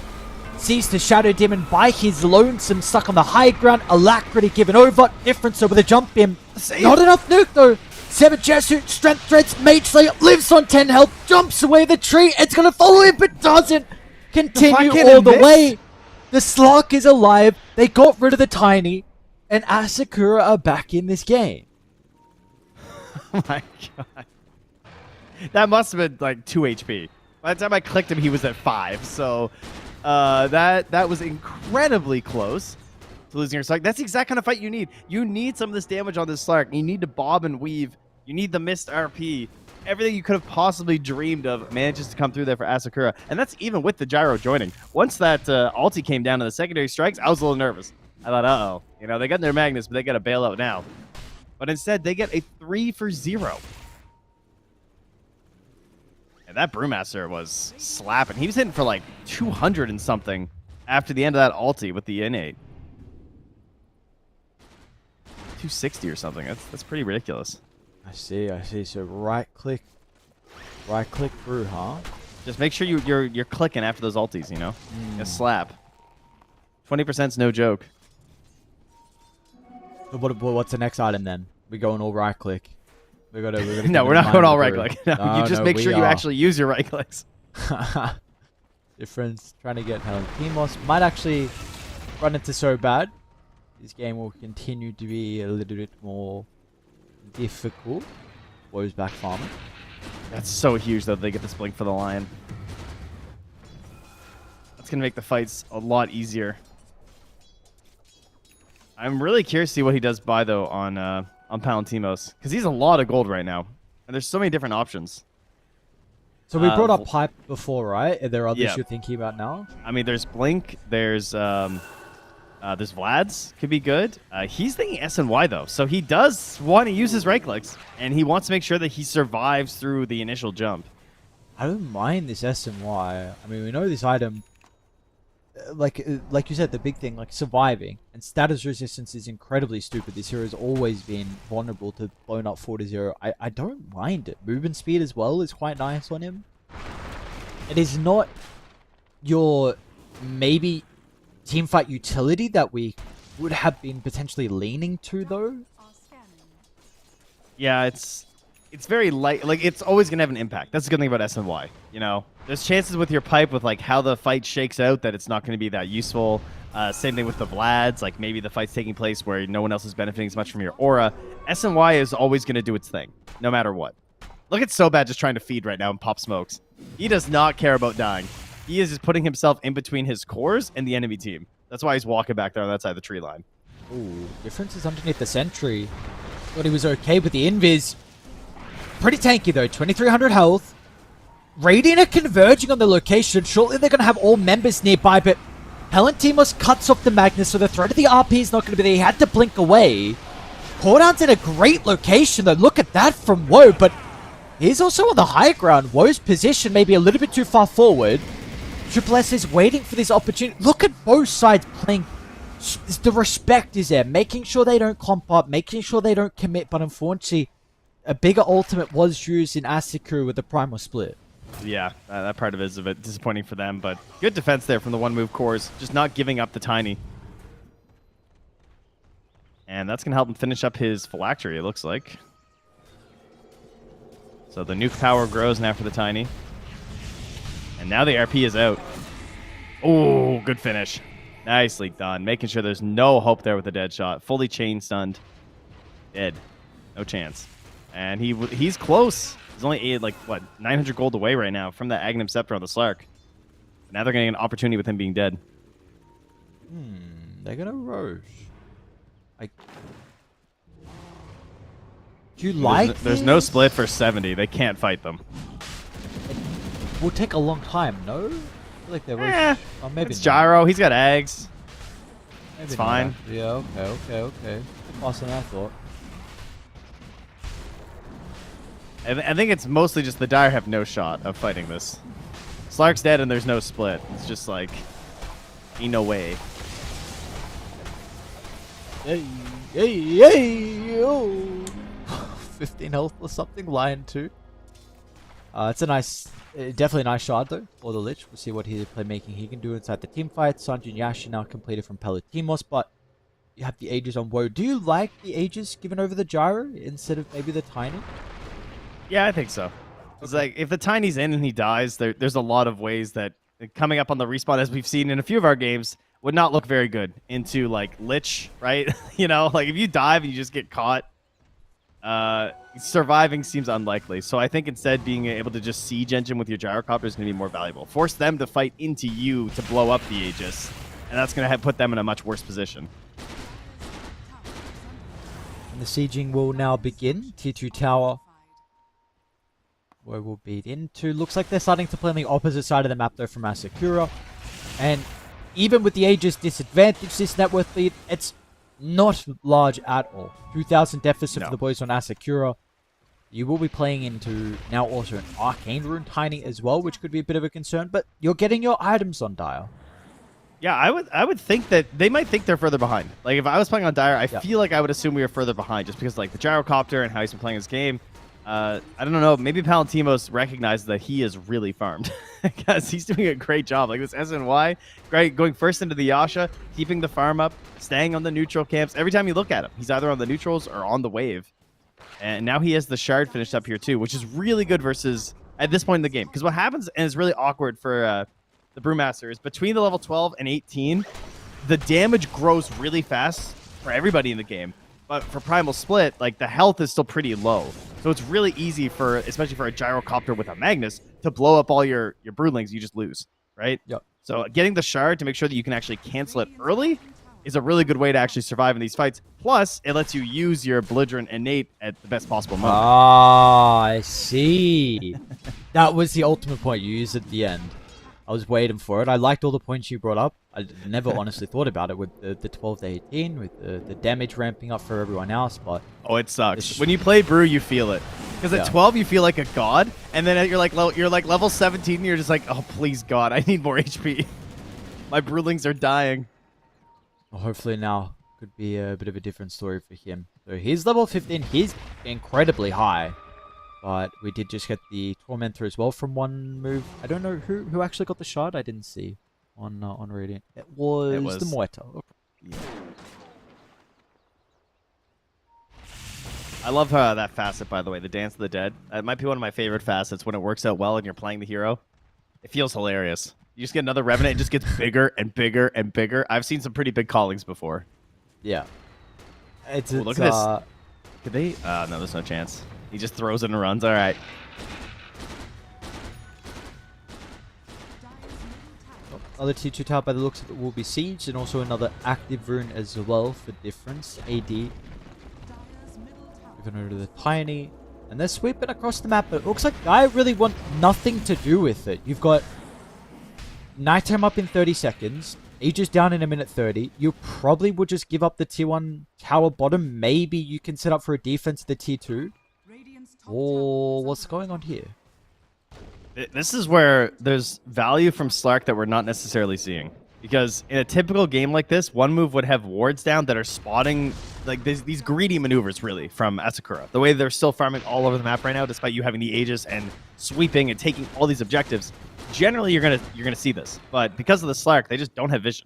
sees the Shadow Demon by his lonesome, stuck on the high ground. Alacrity given over. Difference over the jump in. Not enough nuke though. 7 Jesu, strength threads, Mage Slayer, lives on 10 health, jumps away the tree. It's going to follow him, but doesn't continue fucking all the miss? way. The Slark is alive. They got rid of the Tiny. And Asakura are back in this game. Oh my god. That must have been like 2 HP. By the time I clicked him, he was at 5. So that was incredibly close to losing your Slark. That's the exact kind of fight you need. You need some of this damage on this Slark. You need to bob and weave. You need the missed RP. Everything you could have possibly dreamed of manages to come through there for Asakura. And that's even with the gyro joining. Once that ulti came down to the secondary strikes, I was a little nervous. I thought, uh-oh. You know, they got their Magnus, but they got to bail out now. But instead, they get a 3 for 0. And that Brewmaster was slapping. He was hitting for like 200 and something after the end of that ulti with the innate. 260 or something. That's pretty ridiculous. I see. So right click Brew, huh? Just make sure you're clicking after those ultis, you know? A slap. 20%'s no joke. So what's the next item then? We're going all right click. We're gonna No, we're not going all right click. No, you just make sure you actually use your right clicks. Difference. Trying to get Helen Timos. Might actually run into so bad. This game will continue to be a little bit more difficult. Woe's back farming. That's so huge, though, they get this blink for the Lion. That's going to make the fights a lot easier. I'm really curious to see what he does buy, though, on Palantimos. Because he's a lot of gold right now. And there's so many different options. So we brought up Pipe before, right? Are there others yeah. you're thinking about now? I mean, there's Blink. There's Vlad's. Could be good. He's thinking SNY, though. So he does want to use his right clicks. And he wants to make sure that he survives through the initial jump. I don't mind this SNY. I mean, we know this item... Like you said, the big thing, like surviving and status resistance is incredibly stupid. This hero has always been vulnerable to blown up 4-0. I don't mind it. Movement speed as well is quite nice on him. It is not your maybe teamfight utility that we would have been potentially leaning to though. Yeah, it's very light. Like, it's always going to have an impact. That's the good thing about SNY, you know? There's chances with your pipe with, like, how the fight shakes out that it's not going to be that useful. Same thing with the Vlads. Like, maybe the fight's taking place where no one else is benefiting as much from your aura. SNY is always going to do its thing, no matter what. Look at Sobad just trying to feed right now and pop smokes. He does not care about dying. He is just putting himself in between his cores and the enemy team. That's why he's walking back there on that side of the tree line. Ooh, difference is underneath the sentry. Thought he was okay with the invis. Pretty tanky though, 2300 health. Radiant are converging on the location. Shortly they're going to have all members nearby, but Palantimos cuts off the Magnus, so the threat of the RP is not going to be there. He had to blink away. Cordown's in a great location though. Look at that from Woe, but he's also on the high ground. Woe's position may be a little bit too far forward. Triple S is waiting for this opportunity. Look at both sides playing. The respect is there, making sure they don't comp up, making sure they don't commit, but unfortunately, a bigger ultimate was used in Asakura with the primal split. Yeah, that part of it is a bit disappointing for them, but good defense there from the one-move cores, just not giving up the Tiny. And that's going to help him finish up his phylactery, it looks like. So the nuke power grows now for the Tiny. And now the RP is out. Oh, good finish. Nicely done. Making sure there's no hope there with the dead shot. Fully chain stunned. Dead. No chance. And he's close. He's only, 900 gold away right now from that Aghanim Scepter on the Slark. Now they're getting an opportunity with him being dead. They're going to Roche. Do you like There's no split for 70. They can't fight them. It will take a long time, no? I feel like they're Roche. Oh, maybe It's not. Gyro. He's got eggs. Maybe It's not. fine. Yeah, okay. Faster than I thought. I think it's mostly just the Dire have no shot of fighting this. Slark's dead and there's no split. It's just like, ain't no way. Hey, yo. 15 health or something, Lion 2. It's a nice, definitely a nice shot though for the Lich. We'll see what his playmaking he can do inside the team fight. Sanjin Yashi now completed from Palatimos, but you have the Aegis on Woe. Do you like the Aegis given over the Gyro instead of maybe the Tiny? Yeah, I think so. It's like, if the Tiny's in and he dies, there's a lot of ways that coming up on the respawn, as we've seen in a few of our games, would not look very good into, like, Lich, right? You know, like, if you dive and you just get caught, surviving seems unlikely. So I think instead being able to just siege engine with your gyrocopter is going to be more valuable. Force them to fight into you to blow up the Aegis, and that's going to put them in a much worse position. And the sieging will now begin. Tier 2 tower. Where we'll beat into. Looks like they're starting to play on the opposite side of the map though from Asakura. And even with the Aegis disadvantage, this net worth lead, it's not large at all. 2,000 deficit for the boys on Asakura. You will be playing into now also an Arcane Rune Tiny as well, which could be a bit of a concern, but you're getting your items on Dire. Yeah, I would think that they might think they're further behind. Like, if I was playing on Dire, I feel like I would assume we were further behind just because, like, the gyrocopter and how he's been playing his game. I don't know. Maybe Palatimos recognizes that he is really farmed because he's doing a great job. Like, this SNY, great, going first into the Yasha, keeping the farm up, staying on the neutral camps. Every time you look at him, he's either on the neutrals or on the wave. And now he has the shard finished up here too, which is really good versus at this point in the game. Because what happens, and it's really awkward for the Brewmaster, is between the level 12 and 18, the damage grows really fast for everybody in the game. But for Primal Split, like, the health is still pretty low. So it's really easy for, especially for a gyrocopter with a Magnus, to blow up all your broodlings. You just lose, right? Yep. So getting the shard to make sure that you can actually cancel it early is a really good way to actually survive in these fights. Plus, it lets you use your belligerent innate at the best possible moment. Ah, I see. That was the ultimate point you used at the end. I was waiting for it. I liked all the points you brought up. I never honestly thought about it with the 12 to 18, with the damage ramping up for everyone else, but... Oh, it sucks. When you play Brew, you feel it. Because at 12, you feel like a god, and then you're like level 17, and you're just like, oh, please, God, I need more HP. My broodlings are dying. Well, hopefully now could be a bit of a different story for him. So he's level 15. He's incredibly high. But we did just get the Tormentor as well from one move. I don't know who actually got the shard. I didn't see on Radiant. It was the Moita. Yeah. I love that facet, by the way, the Dance of the Dead. It might be one of my favorite facets when it works out well and you're playing the hero. It feels hilarious. You just get another Revenant, it just gets bigger and bigger and bigger. I've seen some pretty big callings before. Yeah. Look at this. Could they? No, there's no chance. He just throws it and runs. All right. Other tier 2 tower by the looks of it will be sieged, and also another active rune as well for difference. AD. Moving over to the Tiny. And they're sweeping across the map, but it looks like I really want nothing to do with it. You've got Nighttime up in 30 seconds. Aegis down in a minute 30. You probably would just give up the tier 1 tower bottom. Maybe you can set up for a defense of the tier 2. Oh, what's going on here? This is where there's value from Slark that we're not necessarily seeing. Because in a typical game like this, one move would have wards down that are spotting like these greedy maneuvers, really, from Asakura. The way they're still farming all over the map right now, despite you having the Aegis and sweeping and taking all these objectives. Generally, you're gonna see this. But because of the Slark, they just don't have vision.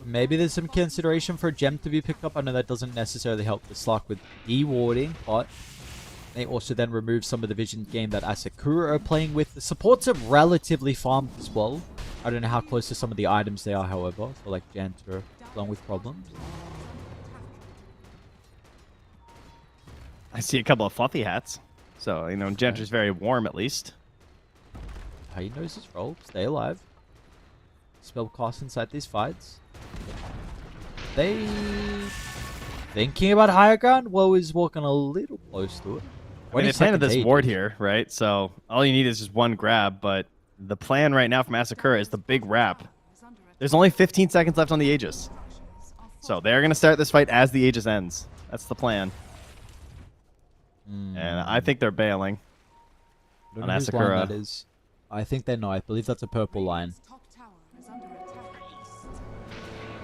Maybe there's some consideration for a gem to be picked up. I know that doesn't necessarily help the Slark with de-warding, but they also then remove some of the vision game that Asakura are playing with. The supports are relatively farmed as well. I don't know how close to some of the items they are, however, for like Jantor, along with problems. I see a couple of fluffy hats. So, you know, Jantor's very warm at least. How he knows his role. Stay alive. Spell cast inside these fights. They thinking about higher ground? Woe is walking a little close to it. I mean, they planted this ward here, right? So all you need is just one grab, but the plan right now from Asakura is the big wrap. There's only 15 seconds left on the Aegis. So they're going to start this fight as the Aegis ends. That's the plan. And I think they're bailing. I don't on know whose line Asakura. that is. I think they know. I believe that's a purple line. Radiant's top tower is under attack.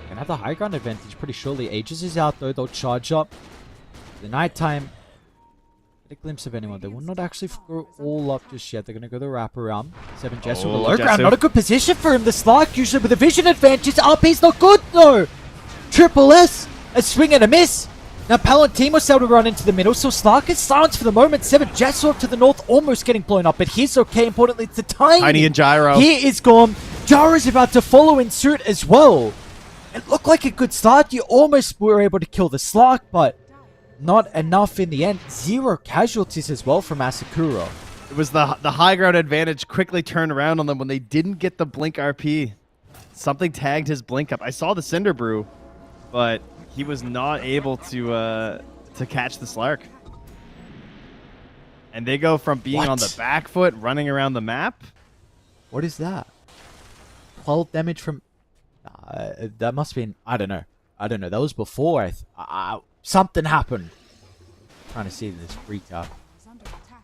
Gonna have the high ground advantage pretty surely. Aegis is out though. They'll charge up. The nighttime. Get a glimpse of anyone. They will not actually go all up just yet. They're gonna go the wraparound. 7 Jess with the Oh, low ground. Jessu. Not a good position for him. The Slark usually with a vision advantage. RP's not good though. Triple S. A swing and a miss. Now Palantimos able to run into the middle, so Slark is silenced for the moment. 7 Jets off to the north, almost getting blown up, but he's okay. Importantly, it's a Tiny and Gyro. He is gone. Gyro's about to follow in suit as well. It looked like a good start. You almost were able to kill the Slark, but not enough in the end. 0 casualties as well from Asakura. It was the high ground advantage quickly turned around on them when they didn't get the Blink RP. Something tagged his Blink up. I saw the Cinder Brew, but he was not able to catch the Slark. And they go from being on the back foot, running around the map. What is that? 12 damage from... that must have been... I don't know. That was before. Something happened. Trying to see this recap. Is under attack.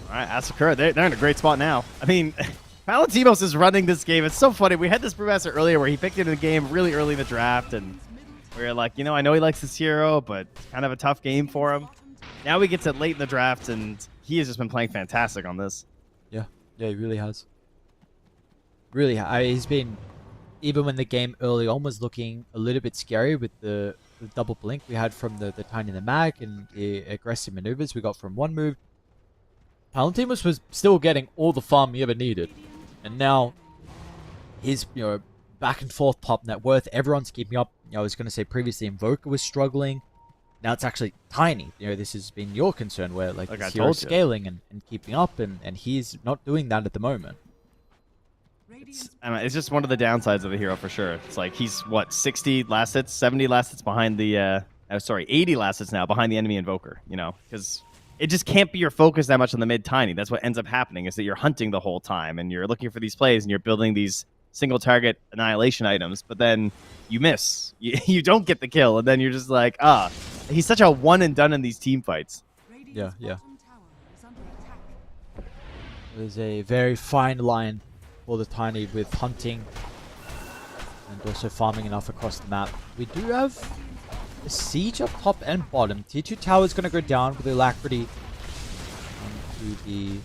All right, Asakura, they're in a great spot now. I mean, Palantimos is running this game. It's so funny. We had this Brewmaster earlier where he picked into the game really early in the draft, and we were like, I know he likes this hero, but it's kind of a tough game for him. Now we get to late in the draft, and he has just been playing fantastic on this. Yeah, he really has. He's been... Even when the game early on was looking a little bit scary with the double blink we had from the Tiny and the Mag and the aggressive maneuvers we got from one move, Palantimos was still getting all the farm he ever needed. And now his back and forth pop net worth, everyone's keeping up. I was going to say previously Invoker was struggling. Now it's actually Tiny. This has been your concern where like I his told hero's you. scaling and keeping up, and he's not doing that at the moment. It's just one of the downsides of the hero for sure. It's like he's, 60 last hits, 70 last hits behind the... 80 last hits now behind the enemy Invoker, because... It just can't be your focus that much on the mid Tiny. That's what ends up happening, is that you're hunting the whole time and you're looking for these plays and you're building these single target annihilation items, but then you miss. You don't get the kill, and then you're just like, he's such a one and done in these team fights. Yeah. Bottom tower is under attack. There's a very fine line for the Tiny with hunting and also farming enough across the map. We do have a siege up top and bottom. Tier 2 tower is going to go down with alacrity onto the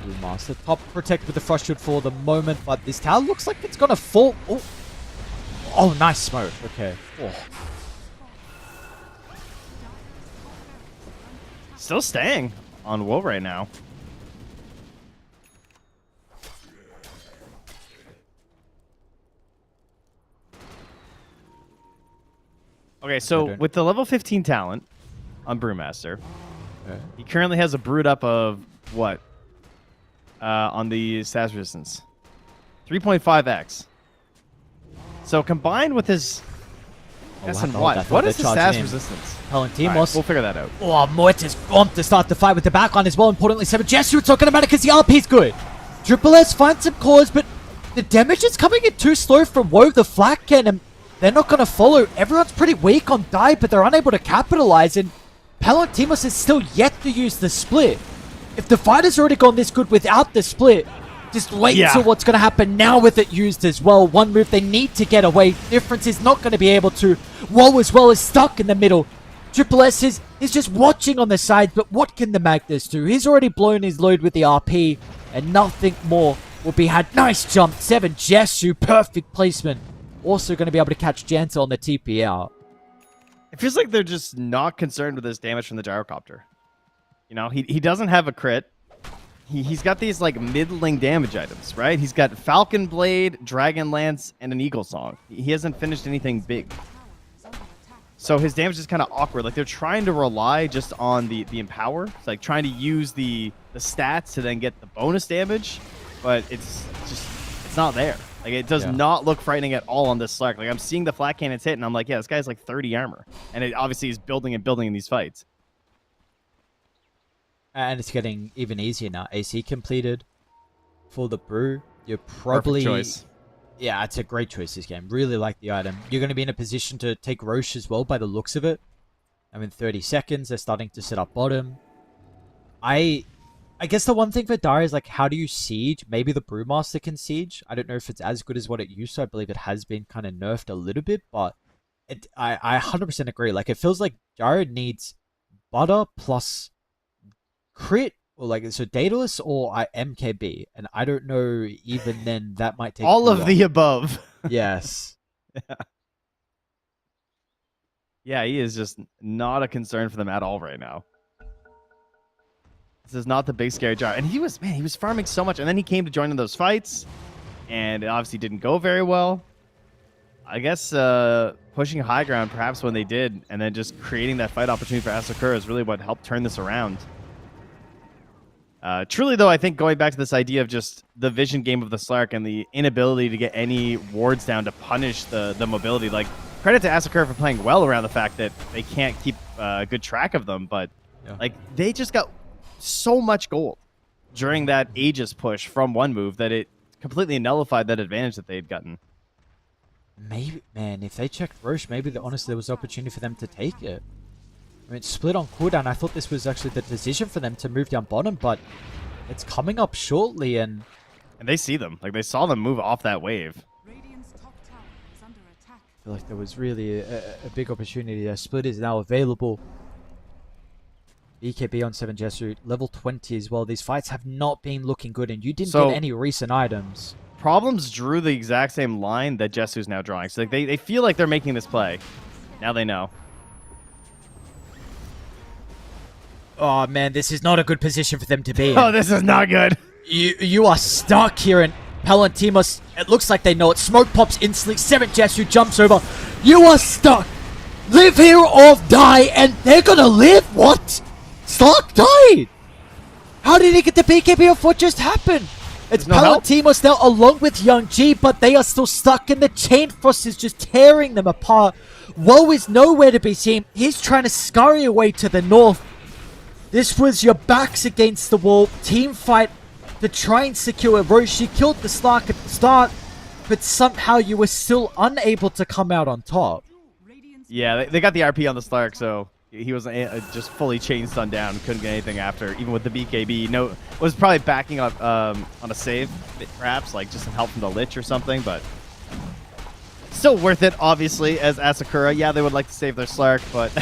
Blue Master. Top protect with the frost shield for the moment, but this tower looks like it's going to fall. Oh, nice smoke. Okay. Still staying on Woe right now. Okay, so with the level 15 talent on Brewmaster, he currently has a brood up of what? On the stats resistance. 3.5x. So combined with his what is his stats resistance? Palantimos. Right, we'll figure that out. Oh, Moita's gone to start the fight with the backline as well. Importantly, 7 Jesu talking about it because the RP's good. Triple S finds some cores, but the damage is coming in too slow from Woe, the flak cannon. They're not going to follow. Everyone's pretty weak on die, but they're unable to capitalize, and Palantimos is still yet to use the split. If the fight has already gone this good without the split, just wait till what's going to happen now with it used as well. One move they need to get away. Difference is not going to be able to. Woe as well is stuck in the middle. Triple S is just watching on the side, but what can the Magnus do? He's already blown his load with the RP, and nothing more will be had. Nice jump. 7 Jesu, perfect placement. Also going to be able to catch Jansa on the TP out. It feels like they're just not concerned with his damage from the gyrocopter. He doesn't have a crit. He's got these like middling damage items, right? He's got Falcon Blade, Dragon Lance, and an Eagle Song. He hasn't finished anything big. So his damage is kind of awkward. Like they're trying to rely just on the Empower. It's like trying to use the stats to then get the bonus damage, but it's not there. Like it does not look frightening at all on this Slark. Like I'm seeing the flat cannons hit, and I'm like, yeah, this guy's like 30 armor, and it obviously is building and building in these fights. And it's getting even easier now. AC completed for the brew. You're probably... Perfect choice. Yeah, it's a great choice this game. Really like the item. You're going to be in a position to take Roche as well by the looks of it. I mean, 30 seconds. They're starting to set up bottom. I guess the one thing for Dire is, like, how do you siege? Maybe the Brewmaster can siege. I don't know if it's as good as what it used to. I believe it has been kind of nerfed a little bit, but I 100% agree. Like, it feels like Dire needs butter plus crit, or like, so Daedalus or MKB, and I don't know, even then that might take all too of long. the above. Yes. Yeah, he is just not a concern for them at all right now. This is not the big scary jar. And he was farming so much. And then he came to join in those fights. And it obviously didn't go very well. I guess pushing high ground perhaps when they did. And then just creating that fight opportunity for Asakura is really what helped turn this around. Truly, though, I think going back to this idea of just the vision game of the Slark and the inability to get any wards down to punish the mobility. Like, credit to Asakura for playing well around the fact that they can't keep good track of them. But, like, they just got so much gold during that Aegis push from one move that it completely nullified that advantage that they had gotten. Maybe, man, if they checked Roche, maybe honestly there was opportunity for them to take it. I mean, split on cooldown. I thought this was actually the decision for them to move down bottom, but it's coming up shortly, and they see them. Like, they saw them move off that wave. Radiant's top tower is under attack. I feel like there was really a big opportunity there. Split is now available. BKB on 7 Jesu, level 20 as well. These fights have not been looking good, and you didn't get any recent items. Problems drew the exact same line that Jesu's now drawing. So like, they feel like they're making this play. Now they know. Oh man, this is not a good position for them to be in. Oh, this is not good. You are stuck here, and Palantimos, it looks like they know it. Smoke pops instantly. 7 Jesu jumps over. You are stuck. Live here or die, and they're gonna live? What? Stark died! How did he get the BKB off? What just happened? It's no help. Palantimos now along with Young G, but they are still stuck, and the Chain Frost is just tearing them apart. Woe is nowhere to be seen. He's trying to scurry away to the north. This was your backs against the wall team fight to try and secure Roche. You killed the Slark at the start, but somehow you were still unable to come out on top. Radiant's Yeah, they got the RP on the Slark, so he was just fully chain stun down. Couldn't get anything after, even with the BKB. No, was probably backing up on a save, perhaps, like just some help from the Lich or something, but still worth it, obviously, as Asakura. Yeah, they would like to save their Slark, but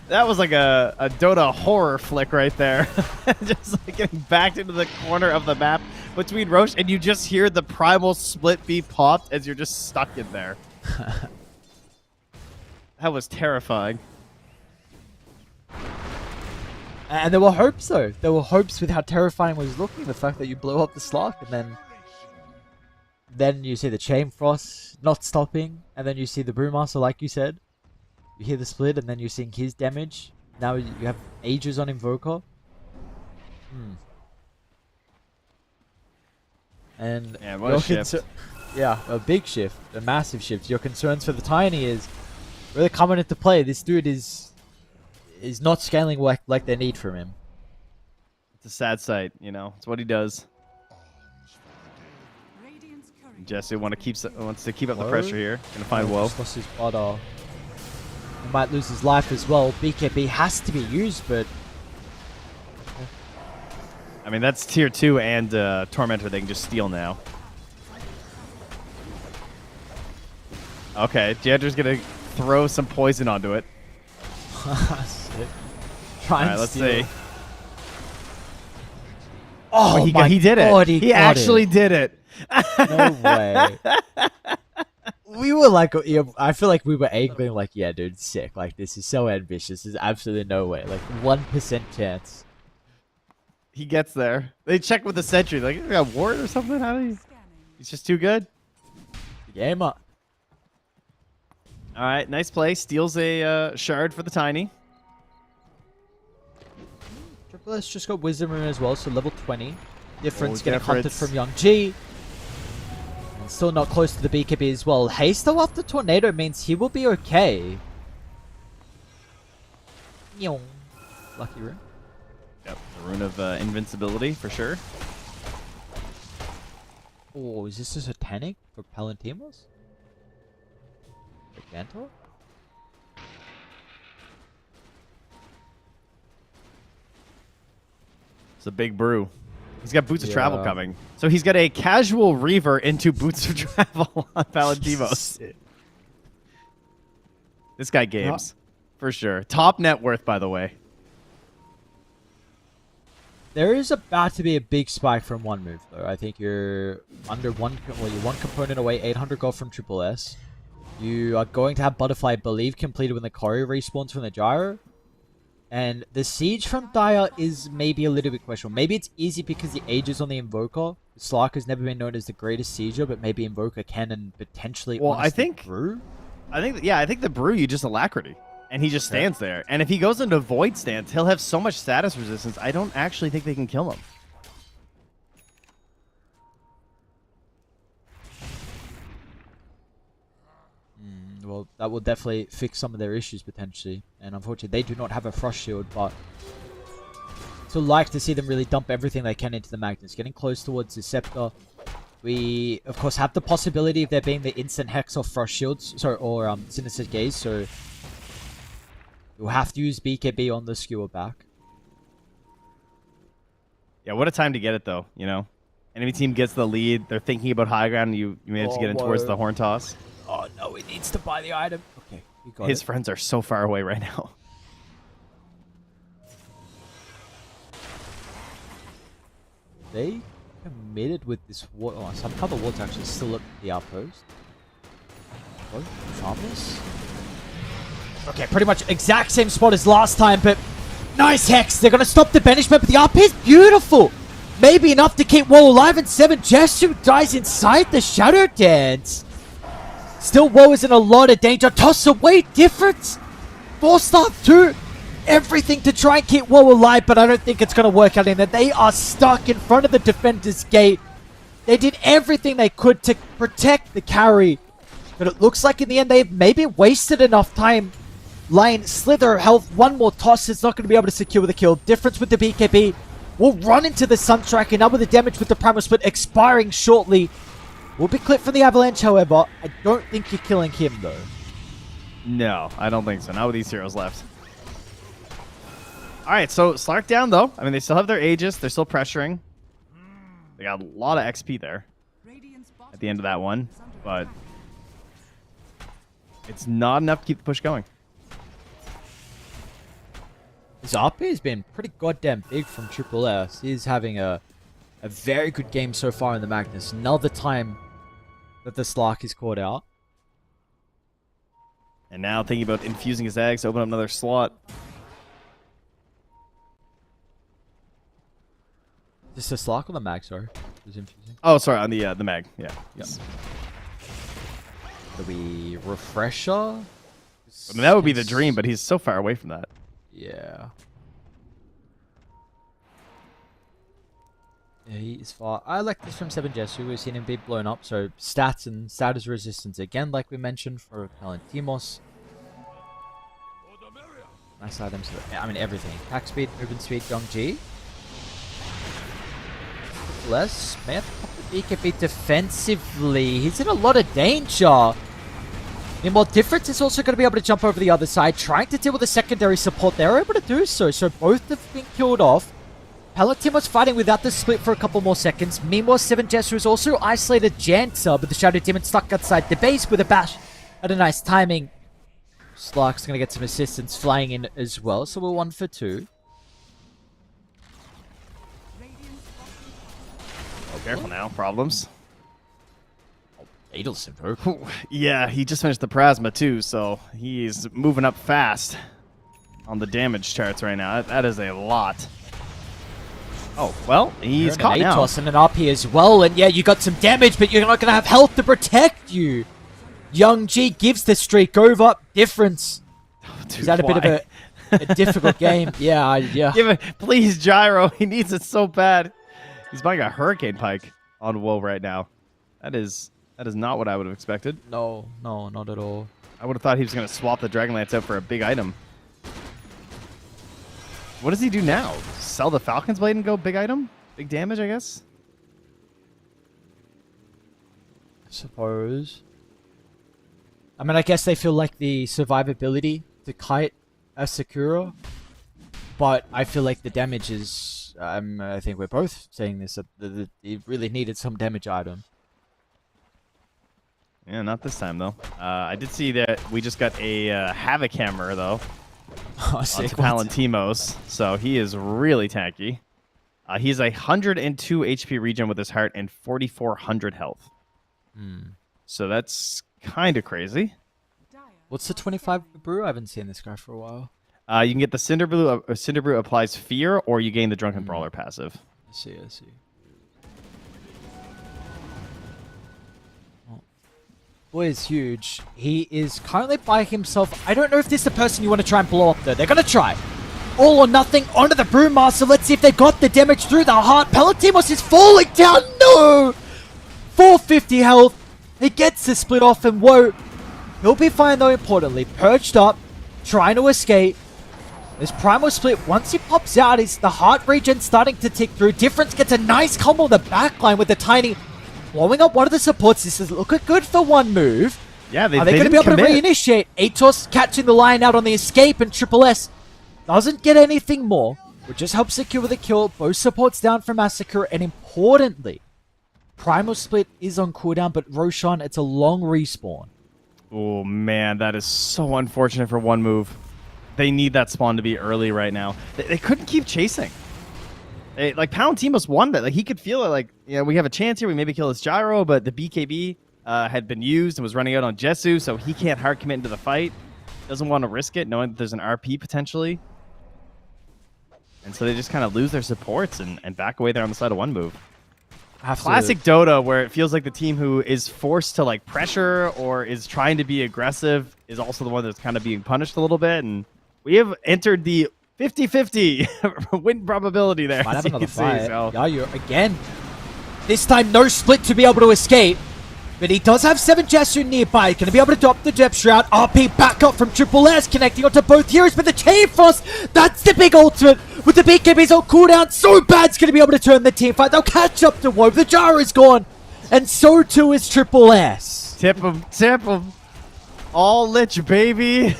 that was like a Dota horror flick right there. Just like getting backed into the corner of the map between Roche, and you just hear the primal split be popped as you're just stuck in there. That was terrifying. And there were hopes, though. There were hopes with how terrifying it was looking. The fact that you blew up the Slark, and then you see the Chain Frost not stopping, and then you see the Brewmaster, like you said. You hear the split, and then you're seeing his damage. Now you have Aegis on Invoker. And Yeah, what a shift. Yeah, a big shift, a massive shift. Your concerns for the Tiny is really coming into play. This dude is not scaling like they need from him. It's a sad sight, you know. It's what he does. Radiant's courage. Jesse wants to keep up the Woe? pressure here. Gonna find Woe. Just lost his butter. He might lose his life as well. BKB has to be used, but I mean, that's tier 2 and Tormentor they can just steal now. Okay, Jander's gonna throw some poison onto it. Sick. Try and Alright, let's steal. see. Oh, he did it. God, He got actually it. did it. No way. We were like, I feel like we were angling like, yeah, dude, sick. Like, this is so ambitious. There's absolutely no way. Like, 1% chance. He gets there. They check with the sentry. Like, you got ward or something? How do you? Scanning. He's just too good. Game up. All right, nice play. Steals a shard for the Tiny. Triple S just got Wisdom Rune as well, so level 20. Difference Oh, getting hunted difference. from Young G. And still not close to the BKB as well. Haste though after Tornado means he will be okay. Nyong. lucky rune. Yep, the rune of invincibility for sure. Oh, is this a satanic for Palantimos? Gantor? It's a big brew. He's got Boots of Travel Yeah. coming. So he's got a casual Reaver into Boots of Travel on Palantimos. This guy games. For sure. Top net worth, by the way. There is about to be a big spike from one move, though. I think you're under one. Well, you're one component away. 800 gold from Triple S. You are going to have Butterfly, I believe, completed when the Choreo respawns from the Gyro. And the Siege from Dire is maybe a little bit questionable. Maybe it's easy because the age is on the Invoker. Slark has never been known as the greatest Sieger, but maybe Invoker can and potentially. Well, I think. Brew? I think the brew you just alacrity. And he just stands there. And if he goes into void stance, he'll have so much status resistance. I don't actually think they can kill him. Well, that will definitely fix some of their issues potentially. And unfortunately, they do not have a Frost Shield, but still like to see them really dump everything they can into the Magnus. Getting close towards the Scepter. We, of course, have the possibility of there being the instant Hex or Frost Shields, sorry, or Sinister Gaze, so you'll have to use BKB on the Skewer back. Yeah, what a time to get it, though, you know? Enemy team gets the lead. They're thinking about high ground, and you manage to get in towards the Horn Toss. Oh, no, he needs to buy the item. Okay, we got His it. friends are so far away right now. They committed with this ward. Oh, some cover wards actually still at the outpost. What? Farmers? Okay, pretty much exact same spot as last time, but nice Hex. They're going to stop the banishment, but the RP is beautiful. Maybe enough to keep Woe alive, and 7 Jesu dies inside the Shadow Dance. Still, Woe is in a lot of danger. Toss away, difference. 4-star 2. Everything to try and keep Woe alive, but I don't think it's going to work out in that. They are stuck in front of the defender's gate. They did everything they could to protect the carry, but it looks like in the end they've maybe wasted enough time. Lane, Slither, health, one more toss is not going to be able to secure the kill. Difference with the BKB. Will run into the Sunstrike and double the damage with the Primal Split expiring shortly. Will be clipped from the Avalanche, however. I don't think you're killing him, though. No, I don't think so. Not with these heroes left. All right, so Slark down, though. I mean, they still have their Aegis. They're still pressuring. They got a lot of XP there at the end of that one, but it's not enough to keep the push going. His RP has been pretty goddamn big from Triple S. He's having a very good game so far in the Magnus. Another time that the Slark is caught out. And now thinking about infusing his eggs, open up another slot. Is this the Slark or the Mag, sorry? Who's infusing? Oh, sorry, on the mag. Yeah. Yes. Do we refresher? I mean, that would be the dream, but he's so far away from that. Yeah. Yeah, he is far. I like this from 7 Jesu. We've seen him be blown up, so stats and status resistance again, like we mentioned, for Palantimos. Nice items. I mean, everything. Attack speed, movement speed, Young G. Less. May have to pop the BKB defensively. He's in a lot of danger. Meanwhile, Difference is also going to be able to jump over the other side, trying to deal with the secondary support. They're able to do so, so both have been killed off. Palantimos fighting without the split for a couple more seconds. Meanwhile, 7 Jesu has also isolated Janta, but the Shadow Demon stuck outside the base with a bash at a nice timing. Slark's going to get some assistance flying in as well, so we're 1 for 2. Oh, careful now. Problems. Fatal Simper. Yeah, he just finished the Plasma, too, so he's moving up fast on the damage charts right now. That is a lot. Oh, well, he's caught now. Toss and an RP as well, and yeah, you got some damage, but you're not going to have health to protect you. Young G gives the streak over. Difference. Is that a bit of a difficult game? Yeah, yeah. Give it, please, Gyro. He needs it so bad. He's buying a Hurricane Pike on Woe right now. That is not what I would have expected. No, not at all. I would have thought he was going to swap the Dragonlance out for a big item. What does he do now? Sell the Falcon's Blade and go big item? Big damage, I guess? I suppose. I mean, I guess they feel like the survivability to kite a Sakura, but I feel like the damage is. I think we're both saying this that it really needed some damage item. Yeah, not this time though. I did see that we just got a Havoc Hammer though Oh, onto sick. Palantimos, so he is really tanky. He's 102 HP regen with his heart and 4,400 health. So that's kind of crazy. What's the 25 brew? I haven't seen this guy for a while. You can get the Cinder Brew. Cinder Brew applies fear, or you gain the Drunken Brawler passive. I see. Oh. Boy is huge. He is currently by himself. I don't know if this is the person you want to try and blow up though. They're going to try. All or nothing onto the Brewmaster. Let's see if they got the damage through the heart. Palantimos is falling down. No! 450 health. He gets the split off and whoa. He'll be fine though, importantly. Perched up. Trying to escape. This Primal Split, once he pops out, is the heart regen starting to tick through. Difference gets a nice combo on the backline with the Tiny blowing up one of the supports. This is looking good for one move. Yeah, Are they going to be able to reinitiate? Atos catching the line out on the escape, and Triple S doesn't get anything more, which just helps secure the kill. Both supports down from Massacre, and importantly, Primal Split is on cooldown, but Roshan, it's a long respawn. Oh man, that is so unfortunate for one move. They need that spawn to be early right now. They couldn't keep chasing. Like Palantimos won that. Like he could feel it. Like we have a chance here. We maybe kill this Gyro, but the BKB had been used and was running out on Jessu, so he can't hard commit into the fight. Doesn't want to risk it, knowing that there's an RP potentially. And so they just kind of lose their supports and back away there on the side of one move. Classic Dota, where it feels like the team who is forced to like pressure or is trying to be aggressive is also the one that's kind of being punished a little bit. And we have entered the 50-50 win probability there. Might have as you another can see, fight. so. Yayu again. This time no split to be able to escape. But he does have 7 Jessu nearby. Going to be able to drop the Depth Shroud. RP back up from Triple S, connecting onto both heroes. But the Chain Frost, that's the big ultimate. With the BKBs on cooldown, So Bad's going to be able to turn the team fight. They'll catch up to Woe. The Jar is gone. And so too is Triple S. Tip him. All Lich, baby.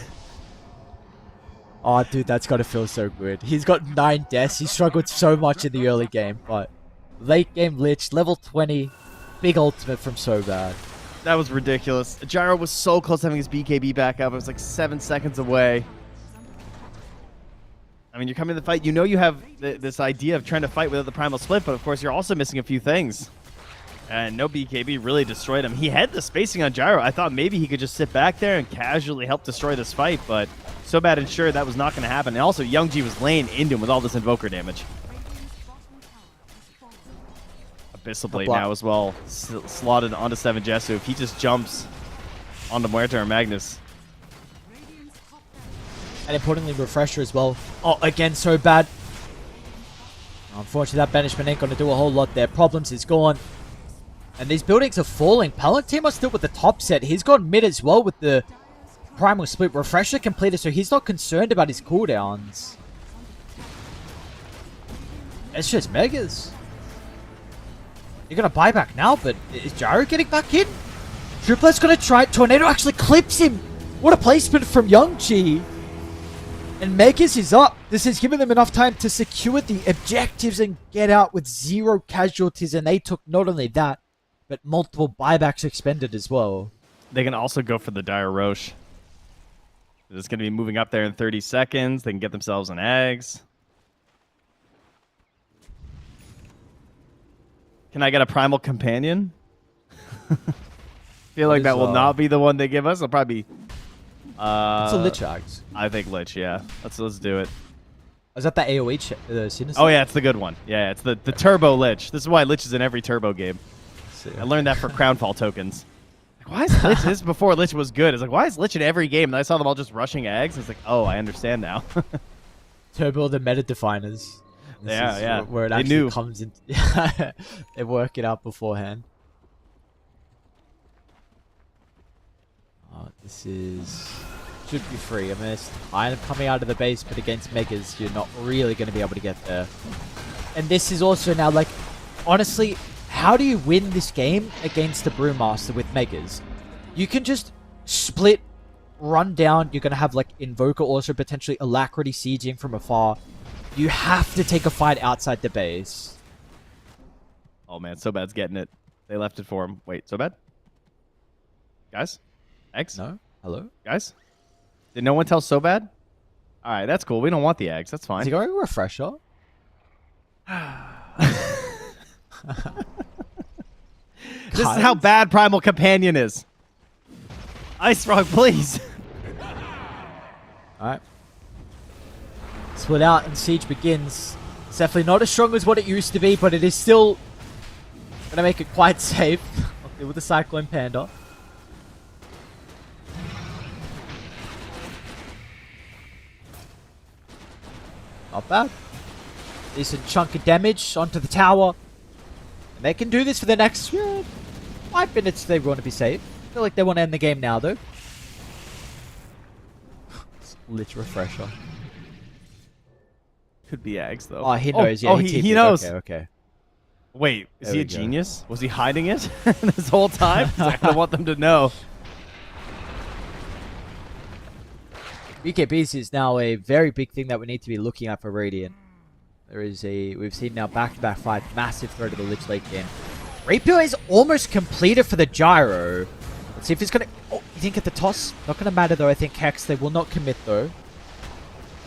Oh, dude, that's got to feel so good. He's got 9 deaths. He struggled so much in the early game. But late game Lich, level 20. Big ultimate from So Bad. That was ridiculous. Gyro was so close to having his BKB back up. It was like 7 seconds away. I mean, you're coming to the fight. You know you have this idea of trying to fight without the Primal Split, but of course you're also missing a few things. And no BKB really destroyed him. He had the spacing on Gyro. I thought maybe he could just sit back there and casually help destroy this fight, but So Bad ensured that was not going to happen. And also, Youngji was laying into him with all this Invoker damage. Abyssal Blade now as well, slotted onto 7 Jessu. If he just jumps onto Muerta or Magnus. And importantly, Refresher as well. Oh, again, So Bad. Unfortunately, that banishment ain't going to do a whole lot there. Problems is gone. And these buildings are falling. Palantimos still with the top set. He's gone mid as well with the Primal Split. Refresher completed, so he's not concerned about his cooldowns. It's just Megas. You're going to buy back now, but is Gyro getting back in? Triplet's going to try it. Tornado actually clips him. What a placement from Youngji. And Megas is up. This has given them enough time to secure the objectives and get out with 0 casualties. And they took not only that, but multiple buybacks expended as well. They can also go for the Dire Roche. It's going to be moving up there in 30 seconds. They can get themselves an eggs. Can I get a Primal Companion? Feel like that will not be the one they give us. It'll probably be... it's a Lich Axe. I think Lich, yeah. Let's do it. Is that the AoE Sinister? Oh, yeah, it's the good one. Yeah, it's the Turbo Lich. This is why Lich is in every Turbo game. I learned that for Crownfall tokens. Like, why is Lich? This is before Lich was good. It's like, why is Lich in every game? And I saw them all just rushing eggs. It's like, oh, I understand now. Turbo the meta definers. Yeah. Where it They actually knew. comes in. They work it out beforehand. Oh, this is should be free. I mean, it's kind of coming out of the base, but against Megas, you're not really going to be able to get there. And this is also now, like, honestly, how do you win this game against the Brewmaster with Megas? You can just split, run down. You're going to have, like, Invoker also potentially Alacrity sieging from afar. You have to take a fight outside the base. Oh, man. So bad's getting it. They left it for him. Wait, so bad? Guys? Eggs? No? Hello? Guys? Did no one tell so bad? All right, that's cool. We don't want the eggs. That's Is fine. he going refresher? This is how bad Primal Companion is. Ice Frog, please. Alright. Split out and siege begins. It's definitely not as strong as what it used to be, but it is still going to make it quite safe. Okay, with the Cyclone Panda. Not bad. Decent chunk of damage onto the tower. And they can do this for the next 5 minutes if they want to be safe. I feel like they want to end the game now, though. It's lit refresher. Could be eggs, though. Oh, he knows. Oh, Yeah, he knows. Okay. Wait, is There he we a go. genius? Was he hiding it this whole time? 'Cause I don't want them to know. BKBs is now a very big thing that we need to be looking at for Radiant. We've seen now back-to-back fights, massive threat of the Lich late game. Rapier is almost completed for the gyro. Let's see if he's gonna, oh, he didn't get the toss. Not gonna matter though, I think Hex, they will not commit though.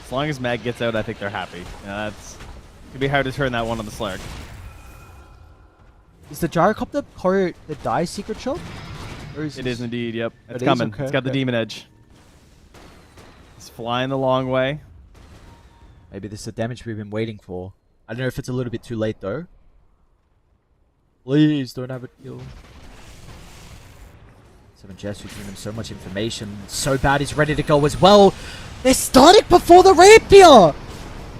As long as Mag gets out, I think they're happy. That's could be hard to turn that one on the Slark. Is the gyrocopter choreo the die secret shot? Or is It is indeed, yep. It's It is? coming. Okay, It's got the okay. demon edge. It's flying the long way. Maybe this is the damage we've been waiting for. I don't know if it's a little bit too late though. Please don't have it kill. Seven Jess giving them so much information. So bad is ready to go as well. They're starting before the rapier!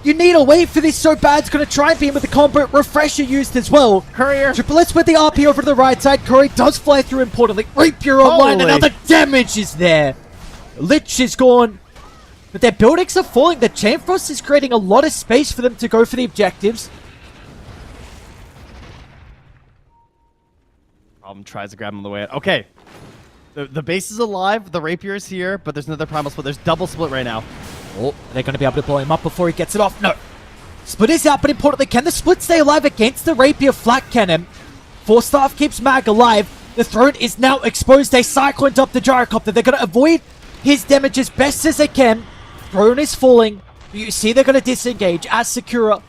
You need to wait for this. So bad's gonna try and beam with the combo. Refresher used as well. Courier. Triple S with the RP over to the right side. Curry does fly through importantly. Rapier online. Holy. Another damage is there. Lich is gone. But their buildings are falling. The Chain Frost is creating a lot of space for them to go for the objectives. Problem tries to grab him on the way out. Okay. The base is alive. The rapier is here, but there's another primal split. There's double split right now. Oh, they're going to be able to blow him up before he gets it off. No. Split is out, but importantly, can the split stay alive against the rapier flat cannon? Force Staff keeps Mag alive. The throne is now exposed. They cycloned up the gyrocopter. They're going to avoid his damage as best as they can. Throne is falling. You see they're going to disengage as Sakura,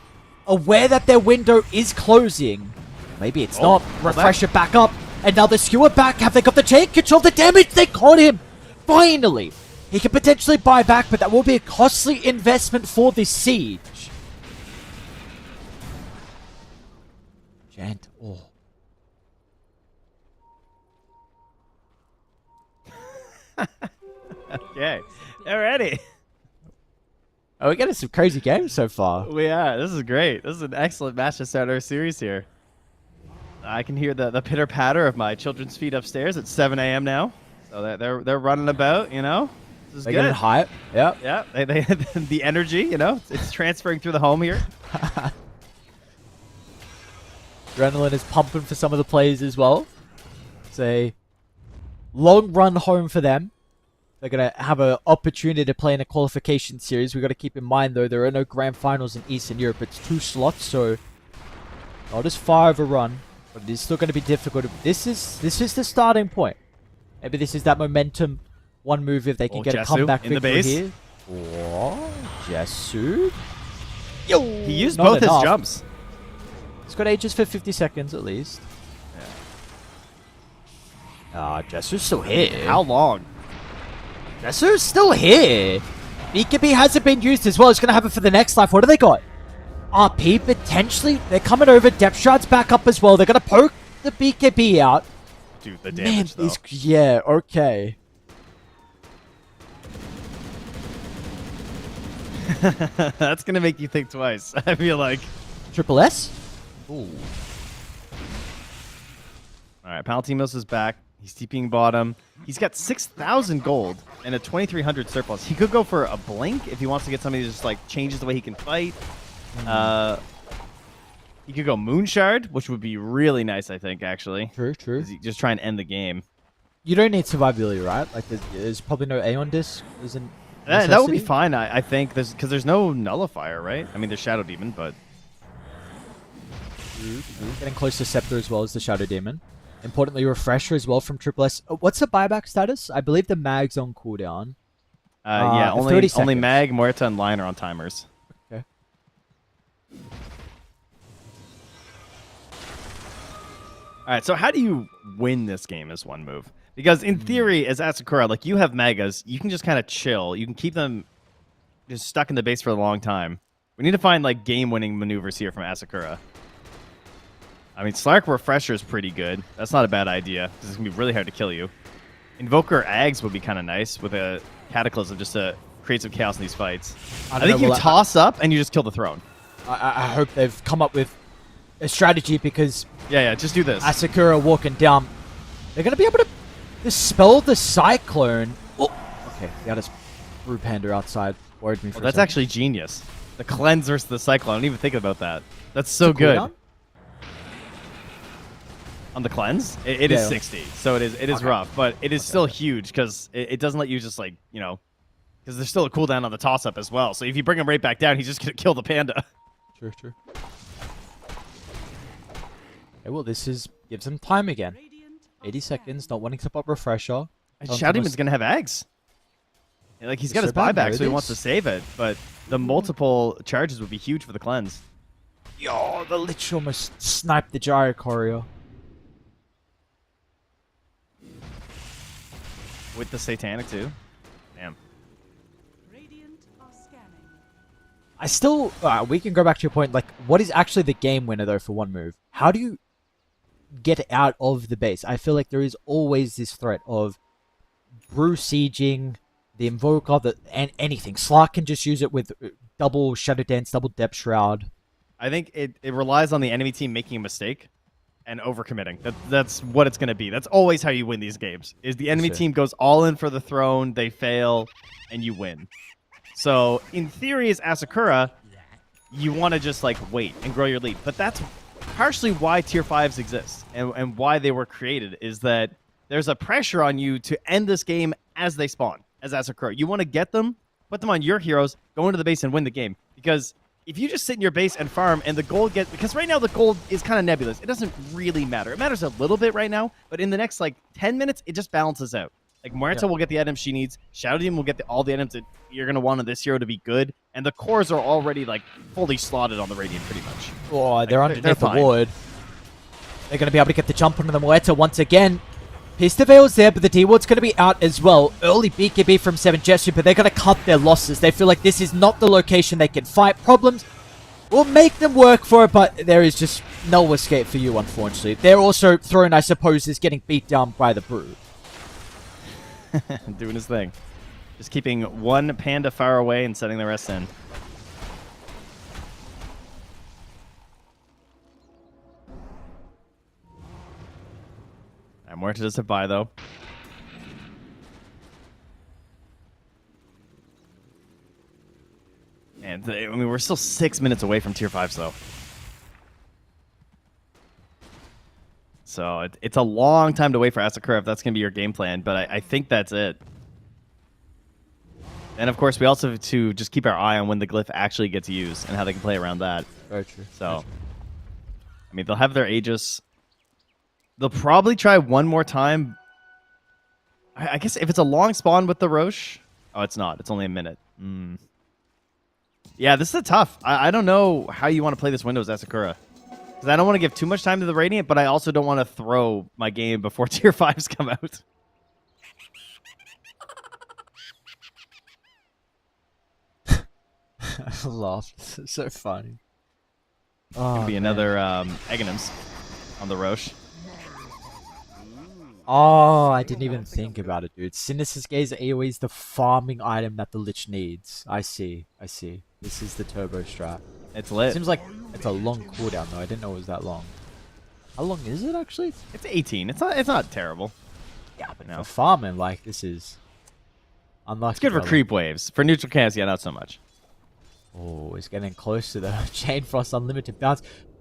aware that their window is closing. Maybe it's not. Refresher back up. And now the skewer back. Have they got the chain control? The damage, they caught him. Finally. He can potentially buy back, but that will be a costly investment for this siege. Jant. Oh. Okay. Alrighty. Oh, we're getting some crazy games so far. We are. This is great. This is an excellent match to start our series here. I can hear the pitter patter of my children's feet upstairs at 7 a.m. now. So they're running about, you know. This is They're good. getting hype. Yep. Yeah, they the energy, you know, it's transferring through the home here. Adrenaline is pumping for some of the players as well. It's a long run home for them. They're going to have an opportunity to play in a qualification series. We've got to keep in mind, though, there are no grand finals in Eastern Europe. It's 2 slots, so not as far of a run, but it is still going to be difficult. This is the starting point. Maybe this is that momentum. One move if they can get a Jesu comeback in the victory base. here. Oh, Jesu. Yo, He used not both enough. his jumps. He's got ages for 50 seconds at least. Ah, Jesu's still here. How long? Jesu's still here. BKB hasn't been used as well. He's going to have it for the next life. What do they got? RP potentially. They're coming over. Depth Shard's back up as well. They're going to poke the BKB out. Dude, the Man, damage though. yeah, okay. That's gonna make you think twice. I feel like. Triple S? Ooh. All right, Palatimos is back. He's TPing bottom. He's got 6,000 gold and a 2,300 surplus. He could go for a blink if he wants to get somebody that just like changes the way he can fight. He could go Moonshard, which would be really nice, I think, actually. True, true. Just try and end the game. You don't need survivability, right? Like, there's probably no Aeon disc. Isn't That would be necessity? fine, I think, because there's no nullifier, right? I mean, there's Shadow Demon, but Getting close to Scepter as well as the Shadow Demon. Importantly, Refresher as well from Triple S. What's the buyback status? I believe the mag's on cooldown. yeah, 30 only seconds. Mag, Muerta, and Lion are on timers. Okay. All right, so how do you win this game as one move? Because in theory, as Asakura, like you have Magas, you can just kind of chill. You can keep them just stuck in the base for a long time. We need to find like game-winning maneuvers here from Asakura. I mean, Slark Refresher is pretty good. That's not a bad idea, because it's going to be really hard to kill you. Invoker Ags would be kind of nice with a Cataclysm just to create some chaos in these fights. I think you toss up and you just kill the throne. I hope they've come up with a strategy because Yeah, just do this. Asakura walking down. They're going to be able to dispel the Cyclone. Oh, okay. They got his Brew Panda outside. Worried me for a That's second. actually genius. The cleanse versus the Cyclone. I didn't even think about that. That's so The good. cooldown? On the cleanse, it is Yeah. 60, so it is Okay. rough, but it is still huge because it doesn't let you just like, you know, because there's still a cooldown on the toss-up as well. So if you bring him right back down, he's just going to kill the panda. True, true. Okay, well, gives them time again. Radiant 80 are seconds, not wanting to pop Refresher. And Don't Shadow Demon's almost- going to have eggs. Like, he's got So his bad buyback, so he nowadays. wants to save it, but the multiple charges would be huge for the cleanse. Yo, the Lich almost sniped the Gyro Courier. With the Satanic, too. Damn. Radiant are scanning. I still, we can go back to your point, like, what is actually the game winner, though, for one move? How do you get out of the base? I feel like there is always this threat of Brew sieging, the Invoker, and anything. Slark can just use it with double Shadow Dance, double Depth Shroud. I think it relies on the enemy team making a mistake and overcommitting. That's what it's going to be. That's always how you win these games. Is the enemy Sure. team goes all in for the throne, they fail, and you win. So in theory, as Asakura, you want to just like wait and grow your lead. But that's partially why tier 5s exist and why they were created, is that there's a pressure on you to end this game as they spawn, as Asakura. You want to get them, put them on your heroes, go into the base and win the game. Because if you just sit in your base and farm and the gold because right now the gold is kind of nebulous. It doesn't really matter. It matters a little bit right now, but in the next like 10 minutes, it just balances out. Like Muerta will get the items she needs. Shadow Demon will get all the items that you're going to want on this hero to be good. And the cores are already like fully slotted on the Radiant pretty much. Oh, they're they're underneath the fine. ward. They're going to be able to get the jump onto the Muerta once again. Pista Veil's there, but the D-Ward's going to be out as well. Early BKB from 7 Gesture, but they're going to cut their losses. They feel like this is not the location they can fight. Problems will make them work for it, but there is just no escape for you, unfortunately. They're also thrown, I suppose, is getting beat down by the Brew. Doing his thing. Just keeping one panda far away and setting the rest in. Alright, Muerta does have buy though. And I mean, we're still 6 minutes away from tier 5s though. So it's a long time to wait for Asakura if that's going to be your game plan, but I think that's it. And of course, we also have to just keep our eye on when the glyph actually gets used and how they can play around that. Very true. So, I mean, they'll have their Aegis. They'll probably try one more time. I guess if it's a long spawn with the Roche. Oh, it's not. It's only a minute. Yeah, this is a tough. I don't know how you want to play this Windows Asakura. Because I don't want to give too much time to the Radiant, but I also don't want to throw my game before tier 5s come out. I laughed. It's so funny. Could be another Aghanims on the Roche. Oh, I didn't even think about it, dude. Sinister's Gaze AoE is the farming item that the Lich needs. I see. This is the turbo strat. It's lit. Seems like it's a long cooldown, though. I didn't know it was that long. How long is it, actually? It's 18. It's not terrible. Yeah, but No. for farming, like, this is unlucky. It's good for brother. creep waves. For neutral camps, yeah, not so much. Oh, it's getting close to the Chain Frost Unlimited bounce.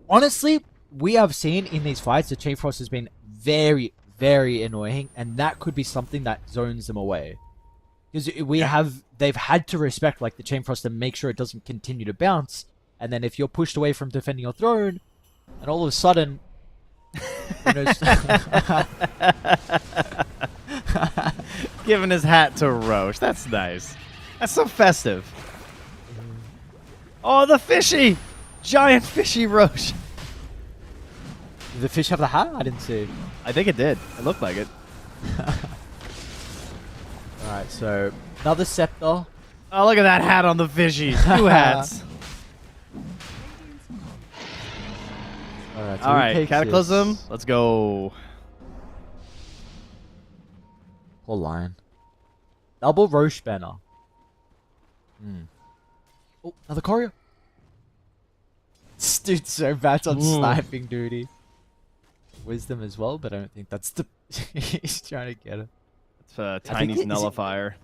Honestly, we have seen in these fights the Chain Frost has been very, very annoying, and that could be something that zones them away. Because they've had to respect like the Chain Frost and make sure it doesn't continue to bounce. And then if you're pushed away from defending your throne, and all of a sudden, who knows? Giving his hat to Roche. That's nice. That's so festive. Oh, the fishy! Giant fishy Roche. Did the fish have the hat? I didn't see. I think it did. It looked like it. Alright, so another scepter. Oh, look at that hat on the fishy. 2 hats. Alright, All right, Cataclysm. Let's go. Poor lion. Double Roche banner. Oh, another courier. This dude's so bad on sniping duty. Wisdom as well, but I don't think that's the... He's trying to get it. It's Tiny's nullifier.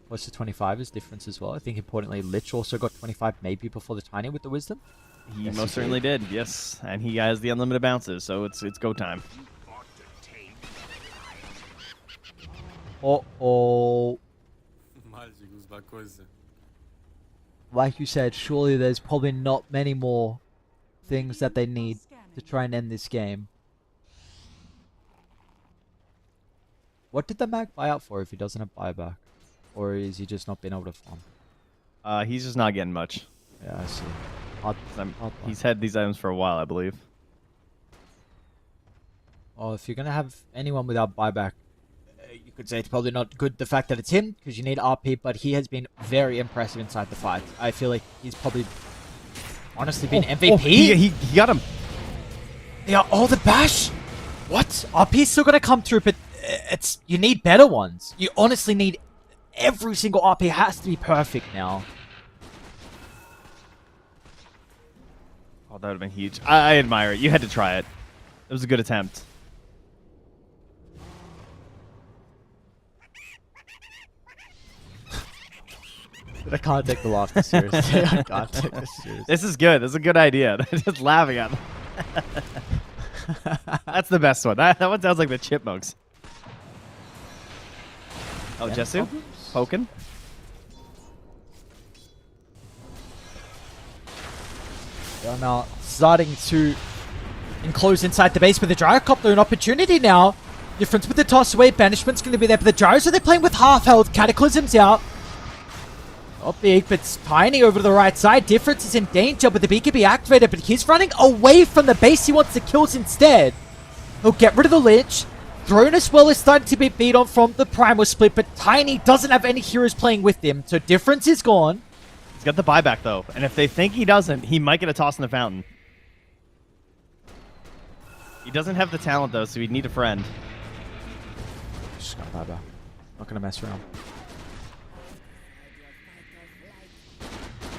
What's the 25 is difference as well. I think importantly, Lich also got 25 maybe before the Tiny with the Wisdom. He Yes, most he certainly did. Yes, and he has the unlimited bounces, so it's go time. Uh-oh. Mágicos da coisa. Like you said, surely there's probably not many more things that they need to try and end this game. What did the Mag buy out for if he doesn't have buyback? Or is he just not being able to farm? He's just not getting much. Yeah, I see. He's had these items for a while, I believe. Oh, if you're going to have anyone without buyback, you could say it's probably not good the fact that it's him, because you need RP, but he has been very impressive inside the fight. I feel like he's probably honestly been MVP. Oh, he got him. Yeah, the bash? What? RP's still going to come through, but you need better ones. You honestly need every single RP has to be perfect now. Oh, that would have been huge. I admire it. You had to try it. It was a good attempt. I can't take the laughter seriously. I can't take this seriously. This is good. This is a good idea. They're just laughing at him. That's the best one. That one sounds like the Chipmunks. Oh, Jesu? Poking? They are now starting to enclose inside the base with the Gyrocopter. An opportunity now. Difference with the toss away. Banishment's going to be there. But the Gyros, so they're playing with half health. Cataclysm's out. Not big, but it's Tiny over to the right side. Difference is in danger, but the BKB activated. But he's running away from the base. He wants the kills instead. He'll get rid of the Lich. Throne as well is starting to be beat on from the Primal Split, but Tiny doesn't have any heroes playing with him. So Difference is gone. He's got the buyback, though. And if they think he doesn't, he might get a toss in the fountain. He doesn't have the talent, though, so he'd need a friend. Just got buyback. Not going to mess around.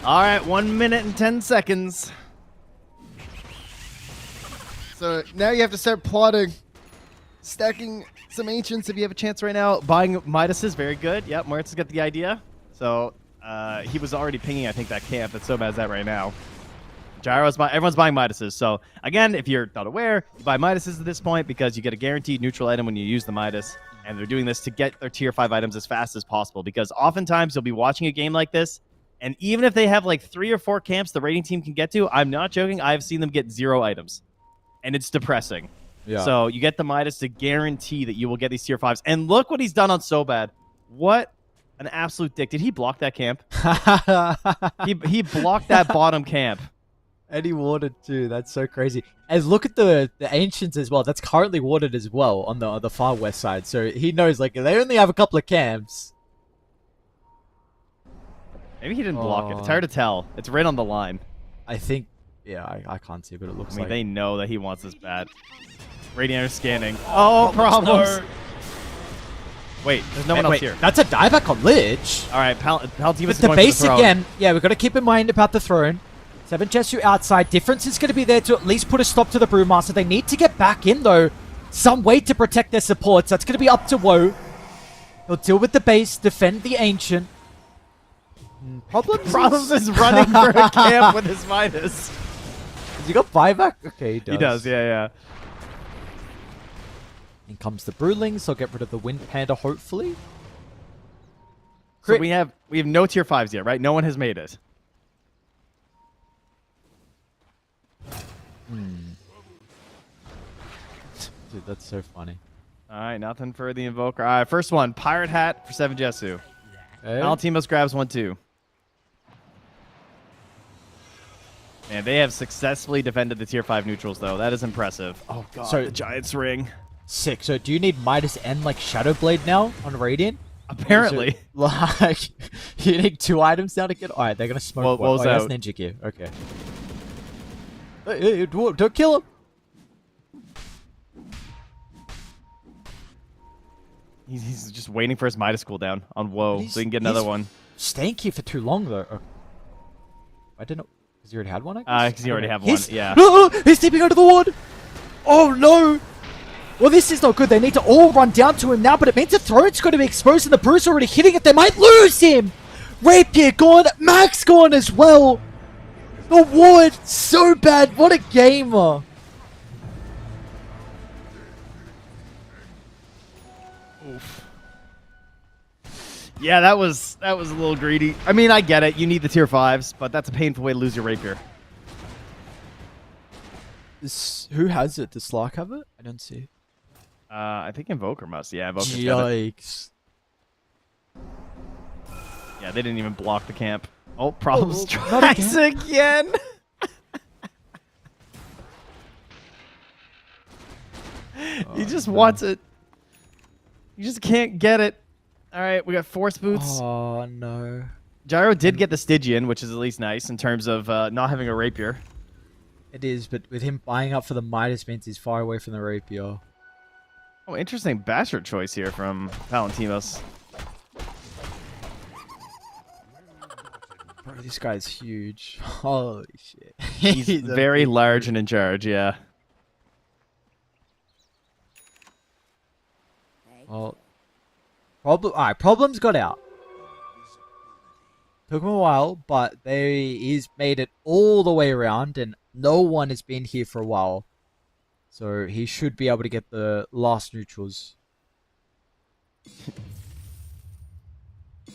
All right, 1 minute and 10 seconds. So now you have to start plotting. Stacking some Ancients if you have a chance right now. Buying Midas is very good. Yep, Moritz has got the idea. So he was already pinging, I think, that camp. It's so bad as that right now. Everyone's buying Midases. So again, if you're not aware, you buy Midases at this point because you get a guaranteed neutral item when you use the Midas. And they're doing this to get their tier 5 items as fast as possible. Because oftentimes you'll be watching a game like this, and even if they have like 3 or 4 camps the rating team can get to, I'm not joking, I've seen them get 0 items. And it's depressing. Yeah. So you get the Midas to guarantee that you will get these tier 5s. And look what he's done on So Bad. What an absolute dick. Did he block that camp? he blocked that bottom camp. And he warded too. That's so crazy. And look at the Ancients as well. That's currently warded as well on the far west side. So he knows like they only have a couple of camps. Maybe he didn't block it. It's hard to tell. It's right on the line. I think, yeah, I can't see, but it looks like... they know that he wants this bad. Radiator scanning. Oh, problems. Wait, there's no one else here. That's a dieback on Lich. All right, Palatimus is the going base for the throne. again. Yeah, we've got to keep in mind about the throne. Seven Jesu outside. Difference is going to be there to at least put a stop to the Brewmaster. They need to get back in, though. Some way to protect their supports. That's going to be up to Woe. He'll deal with the base, defend the Ancient. Problems is running for a camp with his Midas. Has he got buyback? Okay, he does. He does, yeah. In comes the Brewlings. They'll get rid of the Wind Panda, hopefully. So we have no tier 5s yet, right? No one has made it. Dude, that's so funny. All right, nothing for the Invoker. All right, first one, Pirate Hat for 7 Jesu. Okay. Valentimos grabs one, too. Man, they have successfully defended the tier 5 neutrals, though. That is impressive. Oh, God, So- the Giants ring. Sick. So do you need Midas and like Shadow Blade now on Radiant? Apparently. Like, you need 2 items now to get... Alright, they're going to smoke Well, one. Woe's That's out. Ninja Gear. Okay. Hey, don't kill him! He's just waiting for his Midas cooldown on Woe so he can get another one. Staying here for too long, though. Oh. I didn't know... Because he already had one, I guess? Because he already have one, He's... yeah. He's stepping under the ward! Oh, no! Well, this is not good. They need to all run down to him now, but it means the throat's going to be exposed and the Bruce already hitting it. They might lose him! Rapier gone! Max gone as well! The ward! So bad! What a gamer! Yeah, that was a little greedy. I mean, I get it. You need the tier 5s, but that's a painful way to lose your Rapier. Who has it? Does Slark have it? I don't see. I think Invoker must. Yeah, Invoker's got it. Yikes. Yeah, they didn't even block the camp. Oh, problems not tracks again. He just wants it. You just can't get it. All right, we got Force Boots. Oh, no. Gyro did get the Stygian, which is at least nice in terms of not having a Rapier. It is, but with him buying up for the Midas means he's far away from the Rapier. Oh, interesting Bastard choice here from Valentimos. Bro, this guy's huge. Holy shit. He's a very big large dude. and in charge, yeah. Well, problems got out. Took him a while, but he's made it all the way around, and no one has been here for a while. So he should be able to get the last neutrals.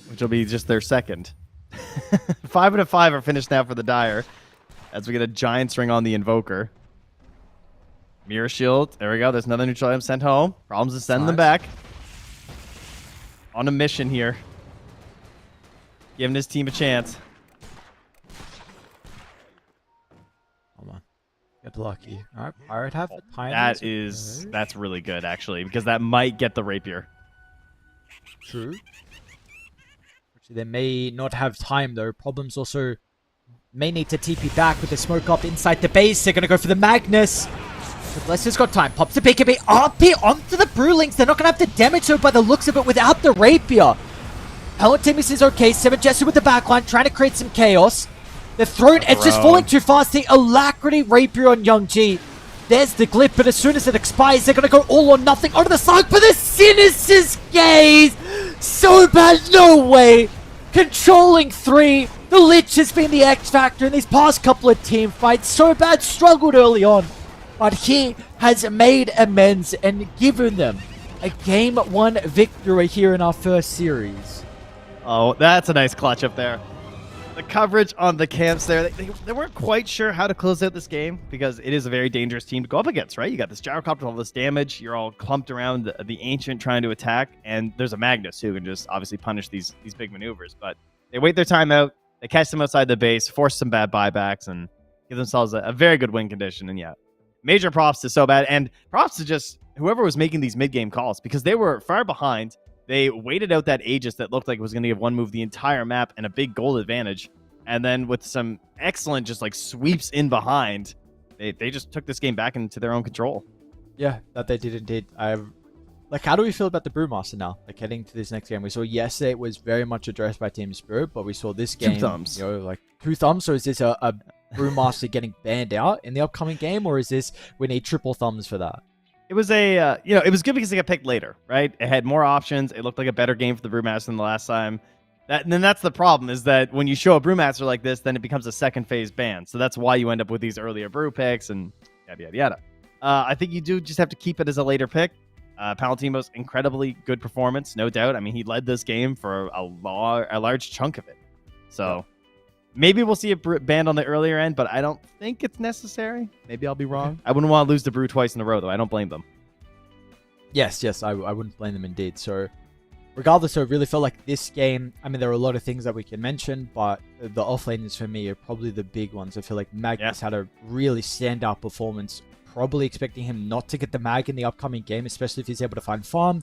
Which will be just their second. 5 out of 5 are finished now for the Dire. As we get a Giant's Ring on the Invoker. Mirror Shield. There we go. There's another neutral item sent home. Problems is sending them back. On a mission here. Giving his team a chance. Hold on. Get lucky. Alright, Pirate have the Pioneers. That's really good, actually, because that might get the Rapier. True. Actually, they may not have time, though. Problems also may need to TP back with the smoke up inside the base. They're going to go for the Magnus. But Lester's got time. Pops the BKB. RP onto the Brewlings. They're not going to have to damage her by the looks of it without the Rapier. Palantimus is okay. 7 Jesse with the backline, trying to create some chaos. The throne, it's just falling too fast. The Alacrity Rapier on Young G. There's the glitch, but as soon as it expires, they're going to go all or nothing onto the side for the Sinister's Gaze. So bad, no way. Controlling 3. The Lich has been the X factor in these past couple of team fights. So bad, struggled early on. But he has made amends and given them a Game 1 victory here in our first series. Oh, that's a nice clutch up there. The coverage on the camps there, they weren't quite sure how to close out this game because it is a very dangerous team to go up against, right? You got this Gyrocopter with all this damage. You're all clumped around the Ancient trying to attack, and there's a Magnus who can just obviously punish these big maneuvers. But they wait their time out, they catch them outside the base, force some bad buybacks, and give themselves a very good win condition. And yeah, major props to So Bad, and props to just whoever was making these mid-game calls because they were far behind. They waited out that Aegis that looked like it was going to give one move the entire map and a big gold advantage. And then with some excellent just like sweeps in behind, they just took this game back into their own control. Yeah, that they did indeed. How do we feel about the Brewmaster now? Like heading to this next game, we saw yesterday it was very much addressed by Team Spirit, but we saw this game. 2 thumbs. You know, like 2 thumbs. So is this a Brewmaster getting banned out in the upcoming game, or is this we need triple thumbs for that? It was it was good because it got picked later, right? It had more options. It looked like a better game for the Brewmaster than the last time. And then that's the problem, is that when you show a Brewmaster like this, then it becomes a second phase ban. So that's why you end up with these earlier brew picks and yada, yada, yada. I think you do just have to keep it as a later pick. Palatino's incredibly good performance, no doubt. I mean, he led this game for a large chunk of it. So maybe we'll see it banned on the earlier end, but I don't think it's necessary. Maybe I'll be wrong. I wouldn't want to lose the brew twice in a row, though. I don't blame them. Yes, I wouldn't blame them indeed. So regardless, I really felt like this game, I mean, there are a lot of things that we can mention, but the offlaners for me are probably the big ones. I feel like Magnus had a really standout performance, probably expecting him not to get the mag in the upcoming game, especially if he's able to find farm.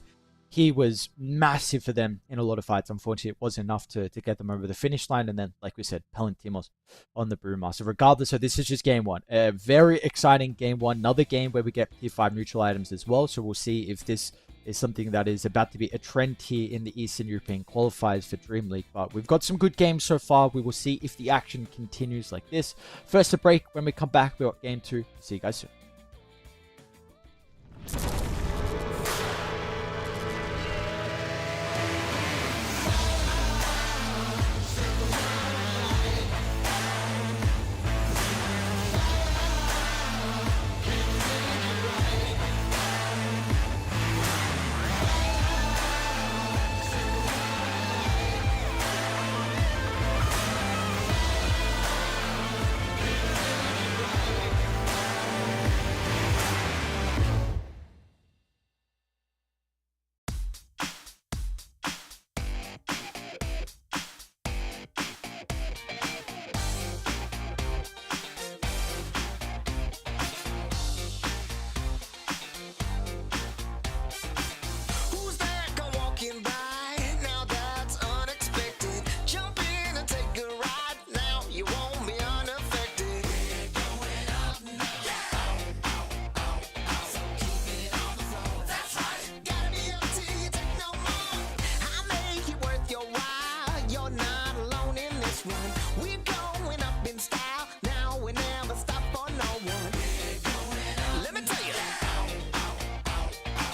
He was massive for them in a lot of fights. Unfortunately, it wasn't enough to get them over the finish line. And then, like we said, Palantimos on the Brewmaster. Regardless, so this is just game one. A very exciting game one. Another game where we get tier 5 neutral items as well. So we'll see if this is something that is about to be a trend here in the Eastern European qualifiers for DreamLeague. But we've got some good games so far. We will see if the action continues like this. First, a break. When we come back, we've got game 2. See you guys soon. Who's that come walking by? Now that's unexpected. Jump in and take a ride. Now you won't be unaffected. We're going up now. So keep it on the floor. That's right. Gotta be up till you take no more. I make it worth your while. You're not alone in this run. We're going up in style. Now we never stop for no one. We're going up. Let me tell you.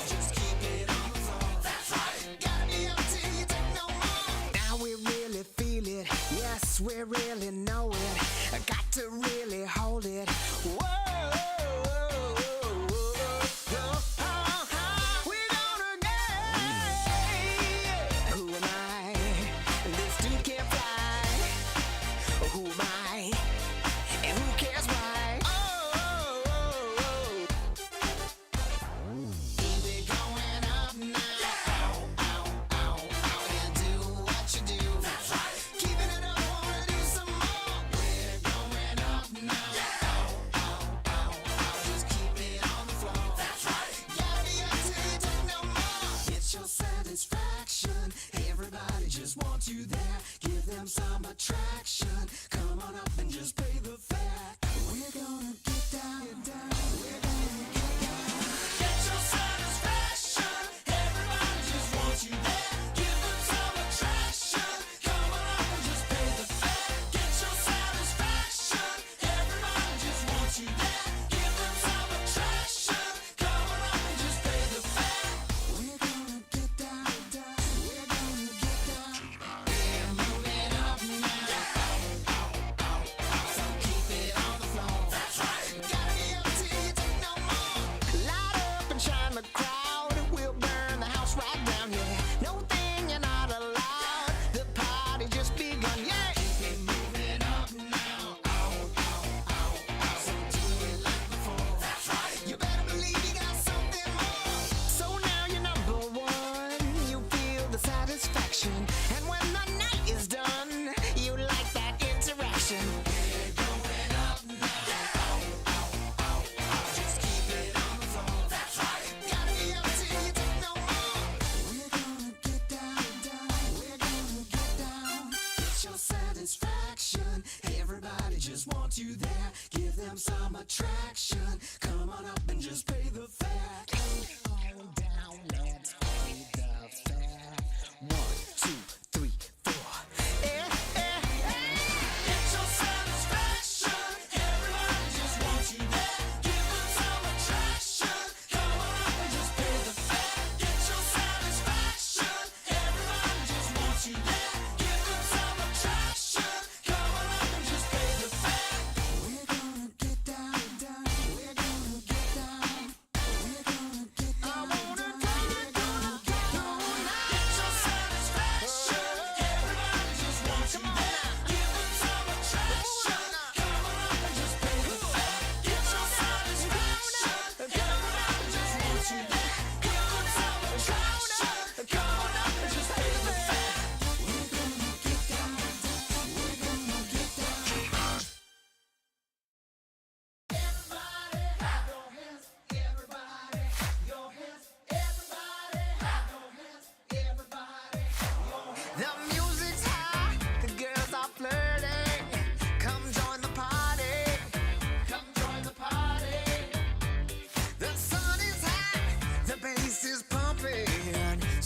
Just keep it on the floor. That's right. Gotta be up till you take no more. Now we really feel it. Yes, we really know it. I got to really hold it. Whoa. We're gonna get. Who am I? This dude can't fly. Who am I? And who cares why? Keep it going up now. And do what you do. That's right. Keeping it up, wanna do some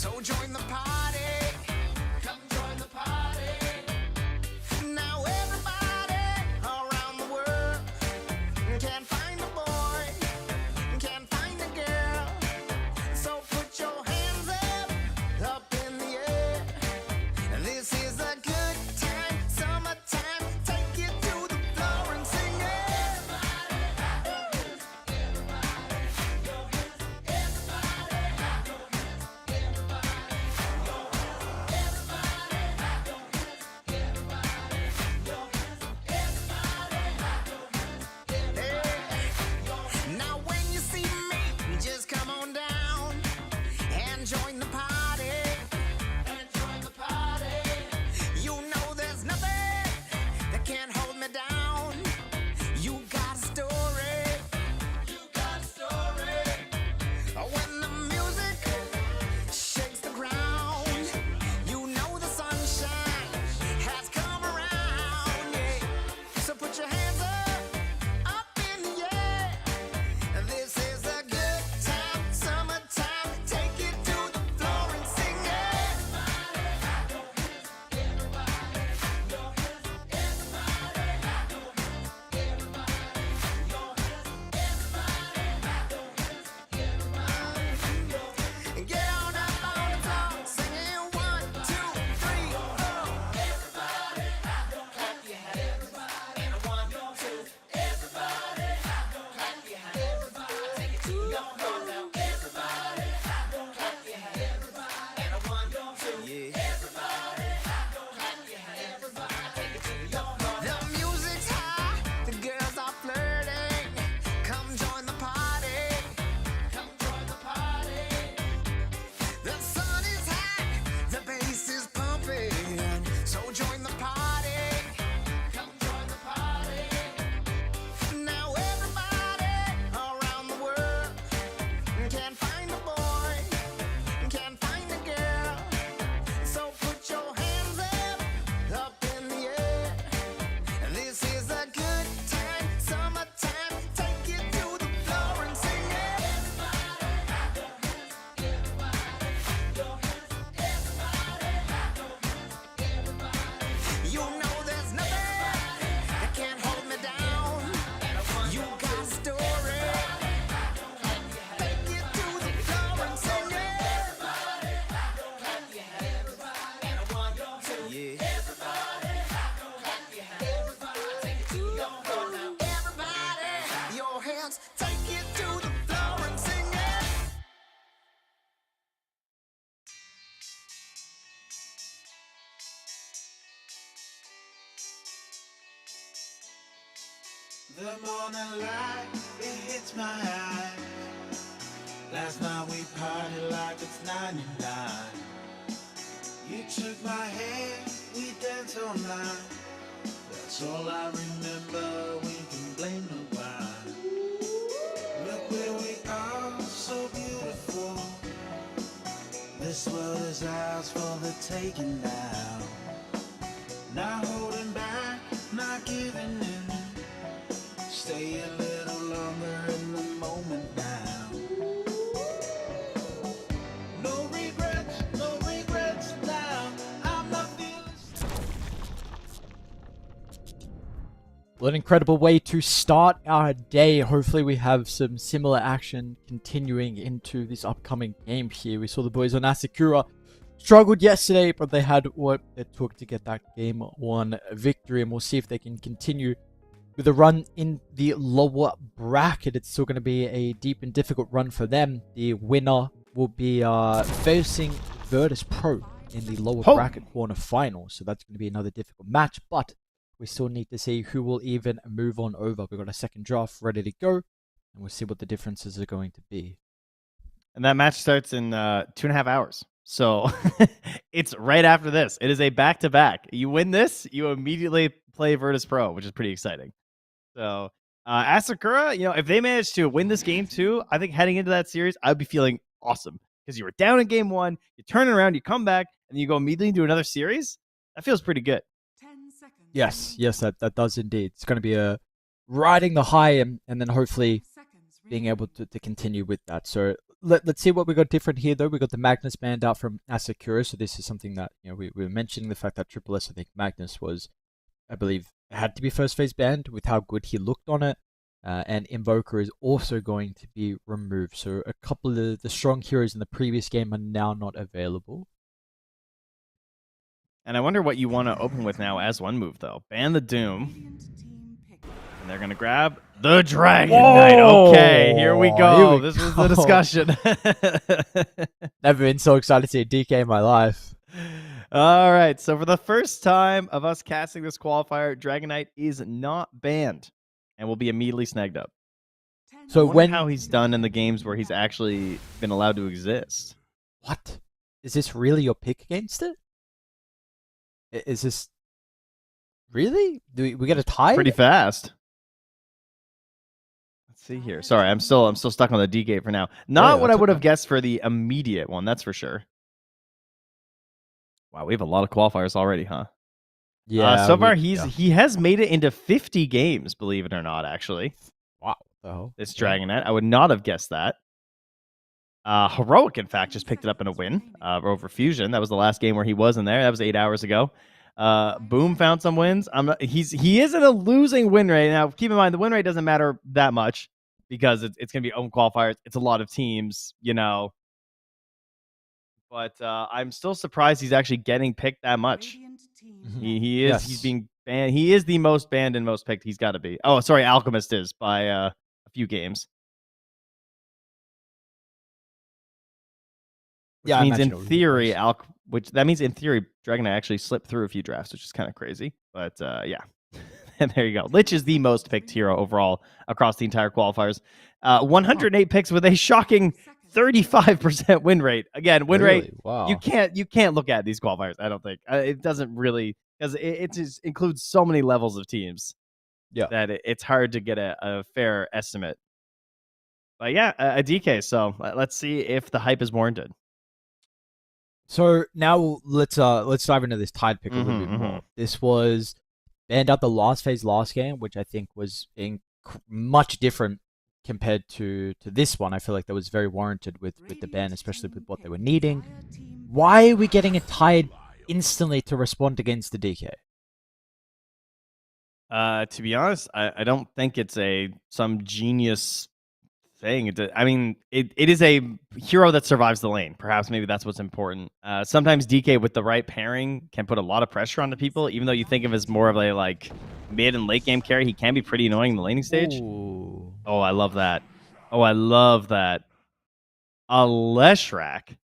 So join the party. Come join the party. Now everybody around the world can't find a boy, can't find a girl. So put your hands up in the air. This is a good time, summertime. Take it to the floor and sing it. Now when you see me, just come on down and join the party. And join the party. You know there's nothing that can hold me down. You got a story. You got a story. When the music shakes the ground, you know the sunshine has come around. Yeah. So put your hands up in the air. This is a good time, summertime. Take it to the floor and sing it. Get on up on the floor, singing 1, 2, 3, 4. Everybody, clap your hands. And 1, 2, everybody, clap your hands. Everybody, take it to your floor now. Everybody, clap your hands. And 1, 2, everybody, clap your hands. Everybody, take it to your floor. The music's high, the girls are flirting. Come join the party. Come join the party. The sun is hot, the bass is pumping. So join the party. Come join the party. Now everybody around the world can't find a boy, can't find a girl. So put your hands up in the air. This is a good time, summertime. Take it to the floor and sing it. You know there's nothing that can hold me down. You got a story. Take it to the floor and sing it. Everybody, your hands, take it to the floor and sing it. The morning light, it hits my eye. Last night we partied like it's 99. You took my hand, we danced all night. That's all I remember, we can blame no wine. Look where we are, so beautiful. This world is ours for the taking now. Not holding back, not giving in. Stay a little longer in the moment now. No regrets now. I'm not feeling. Well, an incredible way to start our day. Hopefully we have some similar action continuing into this upcoming game here. We saw the boys on Asakura struggled yesterday, but they had what it took to get that game 1 victory, and we'll see if they can continue with a run in the lower bracket. It's still going to be a deep and difficult run for them. The winner will be facing Virtus Pro in the lower bracket quarterfinal, so that's going to be another difficult match, but we still need to see who will even move on over. We've got a second draft ready to go, and we'll see what the differences are going to be. And that match starts in 2.5 hours. So it's right after this. It is a back-to-back. You win this, you immediately play Virtus Pro, which is pretty exciting. So Asakura, if they manage to win this game too, I think heading into that series, I'd be feeling awesome. Because you were down in game 1, you turn it around, you come back, and you go immediately into another series. That feels pretty good. 10 seconds. Yes, that does indeed. It's going to be a riding the high and then hopefully being able to continue with that. So let's see what we got different here, though. We got the Magnus banned out from Asakura, so this is something that, we were mentioning the fact that Triple S, I think Magnus was, I believe, had to be first phase banned with how good he looked on it. And Invoker is also going to be removed. So a couple of the strong heroes in the previous game are now not available. And I wonder what you want to open with now as one move, though. Ban the Doom. Radiant team pick. And they're going to grab the Dragon Knight. Okay, here we go. This was the discussion. Never been so excited to see a DK in my life. All right, so for the first time of us casting this qualifier, Dragon Knight is not banned and will be immediately snagged up. So I wonder how he's done in the games where he's actually been allowed to exist. What? Is this really your pick against it? Is this really? Do we get a tie? Pretty fast. Let's see here. Sorry, I'm still stuck on the D gate for now. Not what I would have guessed for the immediate one, that's for sure. Wow, we have a lot of qualifiers already, huh? Yeah. So far he has made it into 50 games, believe it or not, actually. Wow. What the hell? This Dragon Knight. I would not have guessed that. Heroic, in fact, just picked it up in a win over Fusion. That was the last game where he was in there. That was 8 hours ago. Boom found some wins. He is in a losing win rate. Now, keep in mind, the win rate doesn't matter that much because it's going to be own qualifiers. It's a lot of teams, But I'm still surprised he's actually getting picked that much. Radiant team He is. Yes. He's being banned. He is the most banned and most picked. He's got to be. Oh, sorry, Alchemist is by a few games. Which I means imagine in it would be theory, close. that means in theory, Dragon Knight actually slipped through a few drafts, which is kind of crazy. But yeah, and there you go. Lich is the most picked hero overall across the entire qualifiers. 108 picks with a shocking 35% win rate. Again, win rate. Really? Wow. You can't look at these qualifiers. I don't think it doesn't really, because it just includes so many levels of teams. Yeah. That it's hard to get a fair estimate. But yeah, a DK. So let's see if the hype is warranted. So now let's dive into this Tide pick a little bit more. This was banned out the last phase last game, which I think was much different compared to this one. I feel like that was very warranted with the ban, especially with what they were needing. Why are we getting a Tide instantly to respond against the DK? To be honest, I don't think it's some genius thing. It is a hero that survives the lane. Perhaps maybe that's what's important. Sometimes DK with the right pairing can put a lot of pressure onto people, even though you think of him as more of a mid and late game carry. He can be pretty annoying in the laning stage. Ooh. Oh, I love that. A Leshrac.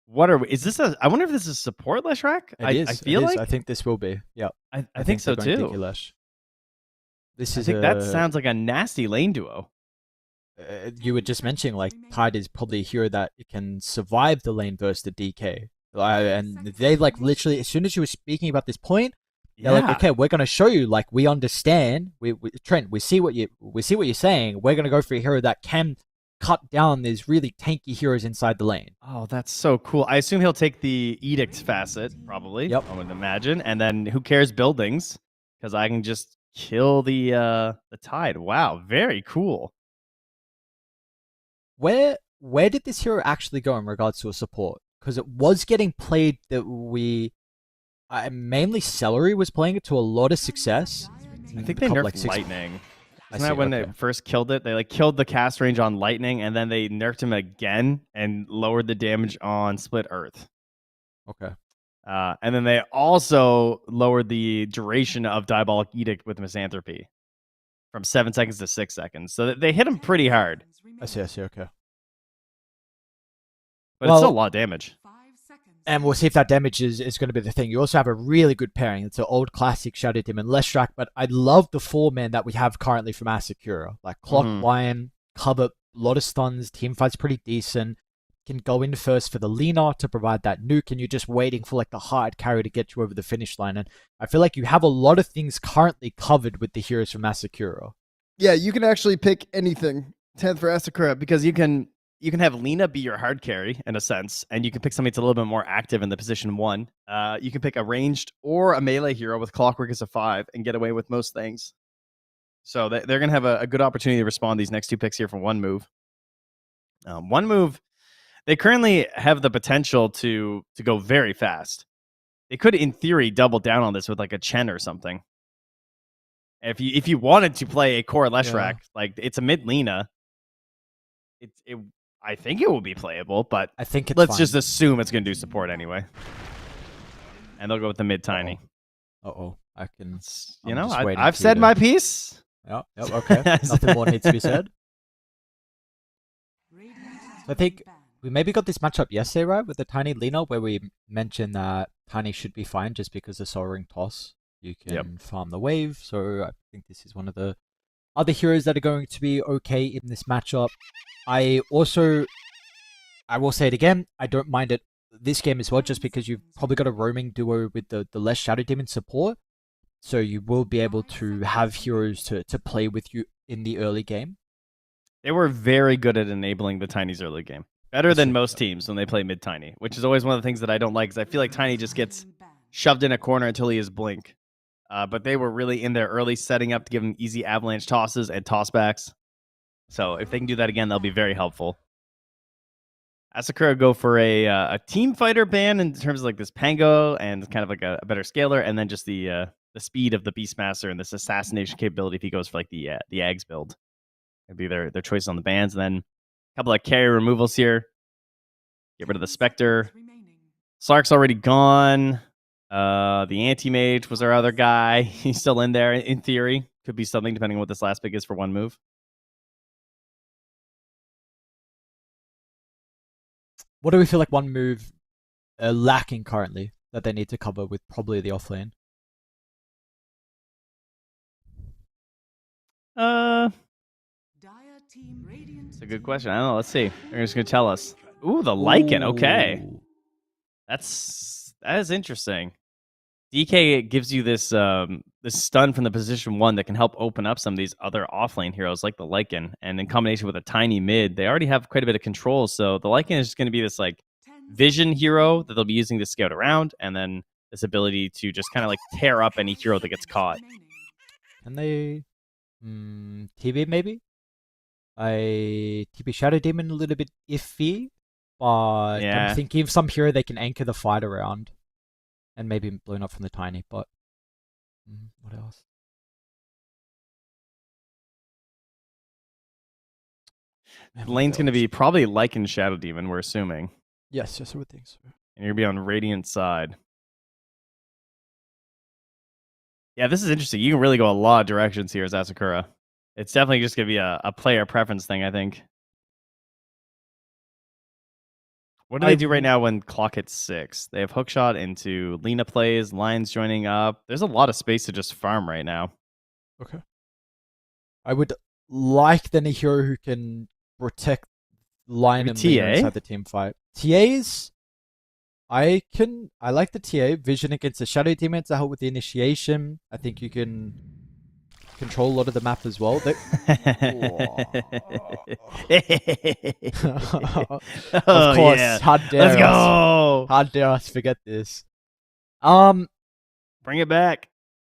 What are we? Is this I wonder if this is support Leshrac? I feel like I think this will be. Yeah. I think so they're going too. DK Lesh. This I is think that sounds like a nasty lane duo. You were just mentioning Tide is probably a hero that can survive the lane versus the DK. And they literally, as soon as you were speaking about this point, they're okay, we're gonna show you, we understand. Trent, we see what you're saying. We're gonna go for a hero that can cut down these really tanky heroes inside the lane. Oh, that's so cool. I assume he'll take the Edict facet, probably. Yep. I would imagine. And then who cares buildings? Because I can just kill the Tide. Wow, very cool. Where did this hero actually go in regards to a support? Because it was getting played that mainly Celery was playing it to a lot of success. I think they nerfed Lightning. Isn't that when they first killed it? They killed the cast range on Lightning, and then they nerfed him again and lowered the damage on Split Earth. Okay. And then they also lowered the duration of Diabolic Edict with Misanthropy from 7 seconds to 6 seconds. So they hit him pretty hard. I see, okay. But it's still a lot of damage. And we'll see if that damage is going to be the thing. You also have a really good pairing. It's an old classic Shadow Demon Leshrac, but I love the 4-man that we have currently from Asakura. Clock Lion, cover, a lot of stuns, team fight's pretty decent. Can go in first for the Lina to provide that nuke, and you're just waiting for the hard carry to get you over the finish line. And I feel like you have a lot of things currently covered with the heroes from Asakura. Yeah, you can actually pick anything 10th for Asakura because you can have Lina be your hard carry in a sense, and you can pick something that's a little bit more active in the position 1. You can pick a ranged or a melee hero with Clockwork as a 5 and get away with most things. So they're going to have a good opportunity to respond these next 2 picks here from one move. One move, they currently have the potential to go very fast. They could, in theory, double down on this with like a Chen or something. If you wanted to play a core Leshrac, like it's a mid Lina, I think it will be playable, but I think it's let's fine. just assume it's going to do support anyway. And they'll go with the mid Tiny. I can. You I'm know, just waiting I've for you said to- my piece. Yep. Okay. Nothing more needs to be said. So I think we maybe got this matchup yesterday, right, with the Tiny Lina, where we mentioned that Tiny should be fine just because the Soul Ring toss. You can farm the wave, so I think this is one of the other heroes that are going to be okay in this matchup. I will say it again, I don't mind it this game as well, just because you've probably got a roaming duo with the less Shadow Demon support, so you will be able to have heroes to play with you in the early game. They were very good at enabling the Tiny's early game. Better than most teams when they play mid Tiny, which is always one of the things that I don't like, because I feel like Tiny just gets shoved in a corner until he is blink. But they were really in there early, setting up to give him easy avalanche tosses and tossbacks. So if they can do that again, they'll be very helpful. Asakura go for a team fighter ban in terms of like this Pango and kind of like a better scaler, and then just the speed of the Beastmaster and this assassination capability if he goes for like the Ags build. It'd be their choice on the bans, and then a couple of carry removals here. Get rid of the Spectre. Slark's already gone. The Anti-Mage was our other guy. He's still in there in theory. Could be something depending on what this last pick is for one move. What do we feel like one move lacking currently that they need to cover with probably the offlane? It's a good question. I don't know. Let's see. They're just gonna tell us. Ooh, the Lycan. Okay, Ooh. that is interesting. DK gives you this this stun from the position 1 that can help open up some of these other offlane heroes like the Lycan, and in combination with a tiny mid, they already have quite a bit of control. So the Lycan is just going to be this like vision hero that they'll be using to scout around, and then this ability to just kind of like tear up any hero that gets caught. Can they TB maybe? TB Shadow Demon a little bit iffy, but Yeah. I'm thinking of some hero they can anchor the fight around. And maybe blown up from the Tiny, but what else? The lane's going to be probably Lycan Shadow Demon, we're assuming. Yes, I would think so. And you're going to be on Radiant side. Yeah, this is interesting. You can really go a lot of directions here as Asakura. It's definitely just going to be a player preference thing, I think. What do they do right now when clock hits 6? They have hookshot into Lina plays, Lions joining up. There's a lot of space to just farm right now. Okay. I would like then a hero who can protect Lion and Lina TA? inside the team fight. TAs, I like the TA. Vision against the Shadow Demon to help with the initiation. I think you can control a lot of the map as well. Of course, yeah. how dare Let's us. go. How dare us forget this? Bring it back.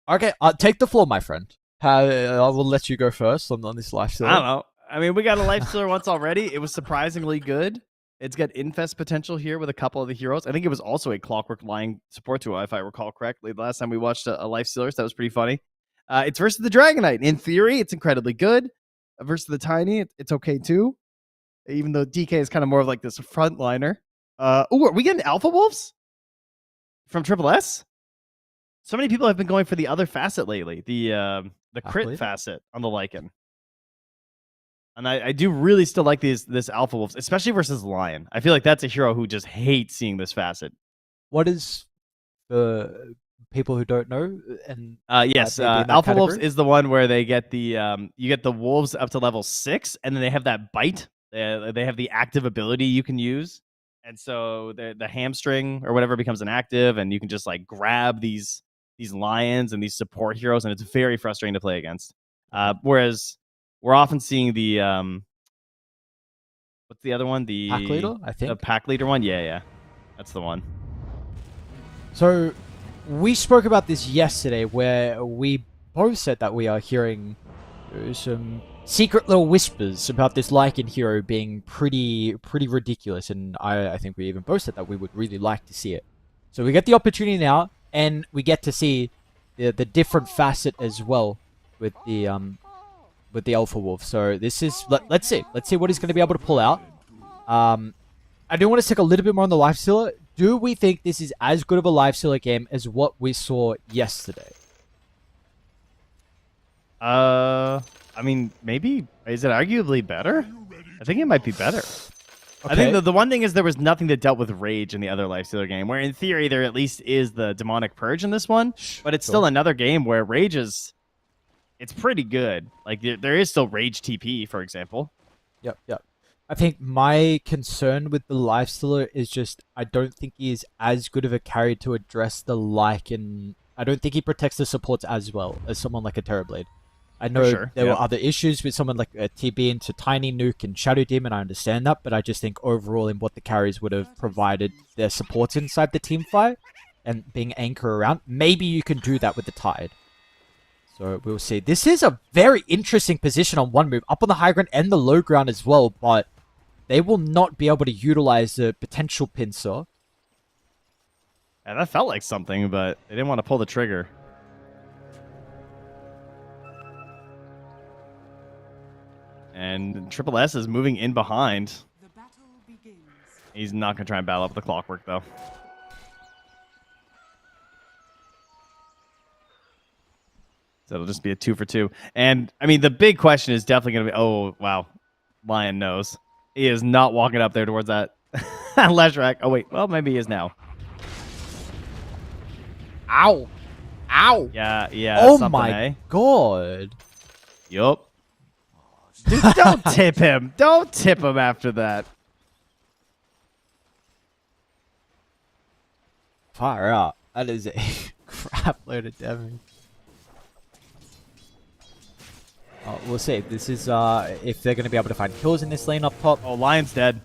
Okay, take the floor, my friend. I will let you go first on this live stream. I don't know. I mean, we got a life stealer once already. It was surprisingly good. It's got infest potential here with a couple of the heroes. I think it was also a Clockwork Lion support duo, if I recall correctly. The last time we watched a life stealer, so that was pretty funny. It's versus the Dragonite. In theory, it's incredibly good. Versus the Tiny, it's okay too. Even though DK is kind of more of like this frontliner. Are we getting Alpha Wolves from Triple S? So many people have been going for the other facet lately, the crit facet on the Lycan. And I do really still like this Alpha Wolves, especially versus Lion. I feel like that's a hero who just hates seeing this facet. What is the people who don't know? And yes, Alpha Wolves is the one where they get the you get the wolves up to level 6, and then they have that bite. They have the active ability you can use, and so the hamstring or whatever becomes an active, and you can just like grab these lions and these support heroes, and it's very frustrating to play against. Whereas we're often seeing the what's the other one? The pack leader, I think. The pack leader one, yeah, that's the one. So we spoke about this yesterday, where we both said that we are hearing some secret little whispers about this Lycan hero being pretty ridiculous, and I think we even boasted that we would really like to see it. So we get the opportunity now, and we get to see the different facet as well with the Alpha Wolf. So this is let's see what he's going to be able to pull out. I do want to take a little bit more on the Lifestealer. Do we think this is as good of a Lifestealer game as what we saw yesterday? I mean, maybe. Is it arguably better? I think it might be better. Okay. I think the one thing is there was nothing that dealt with rage in the other Lifestealer game, where in theory there at least is the Demonic Purge in this one, but it's still another game where rage is... It's pretty good. Like, there is still rage TP, for example. Yep. I think my concern with the Lifestealer is just I don't think he is as good of a carry to address the Lycan. I don't think he protects the supports as well as someone like a Terrorblade. I know there were other issues with someone like a TB into Tiny Nuke and Shadow Demon. I understand that, but I just think overall in what the carries would have provided their supports inside the team fight and being anchor around, maybe you can do that with the Tide. So we'll see. This is a very interesting position on one move, up on the high ground and the low ground as well, but they will not be able to utilize the potential pincer. Yeah, that felt like something, but they didn't want to pull the trigger. And Triple S is moving in behind. The battle begins. He's not going to try and battle up the clockwork, though. So it'll just be a 2 for 2. And, I mean, the big question is definitely going to be... Oh, wow. Lion knows. He is not walking up there towards that Leshrac. Oh, wait. Well, maybe he is now. Ow! Ow! Yeah. Oh my god! Yup. Dude, don't tip him. Don't tip him after that. Fire out. That is a crap load of damage. We'll see. This is if they're going to be able to find kills in this lane up top. Oh, Lion's dead.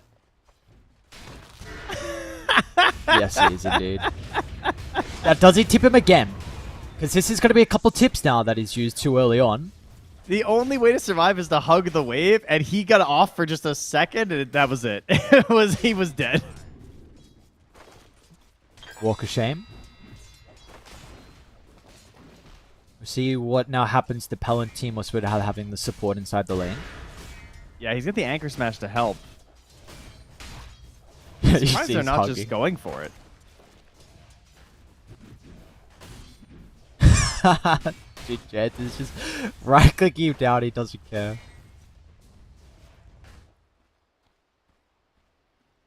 Yes, he is indeed. Now, does he tip him again? Because this is going to be a couple tips now that he's used too early on. The only way to survive is to hug the wave, and he got off for just a second, and that was it. He was dead. Walk of shame. We'll see what now happens to Pellant team with having the support inside the lane. Yeah, he's got the anchor smash to help. He's Surprised they're not hugging. just going for it. Jet is just right-clicking him down. He doesn't care.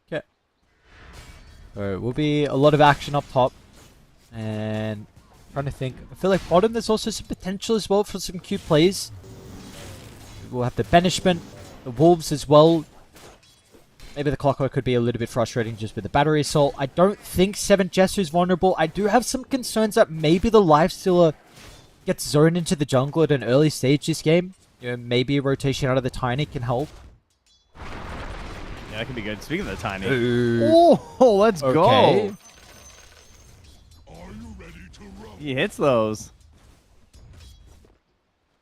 Okay. So will be a lot of action up top, and trying to think. I feel like bottom there's also some potential as well for some cute plays. We'll have the banishment, the wolves as well. Maybe the clockwork could be a little bit frustrating just with the battery assault. I don't think 7 Jester is vulnerable. I do have some concerns that maybe the Lifestealer gets zoned into the jungle at an early stage this game. You know, maybe a rotation out of the Tiny can help. Yeah, that could be good. Speaking of the Tiny. Ooh. Oh, let's Okay. go. He hits those.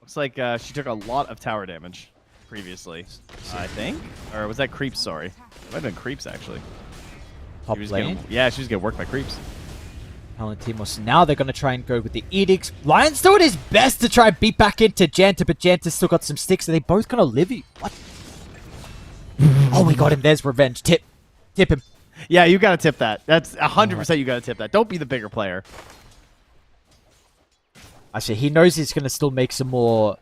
Looks like she took a lot of tower damage previously, I think. Or was that creeps, sorry. It might have been creeps, actually. Top She was lane. yeah, she was getting worked by creeps. Palantimos. Now they're going to try and go with the edicts. Lion's doing his best to try and beat back into Janta, but Janta's still got some sticks. Are they both going to live? What? Oh, we got him. There's revenge. Tip him. Yeah, you got to tip that. That's 100% you got to tip that. Don't be the bigger player. Actually, he knows he's going to still make some more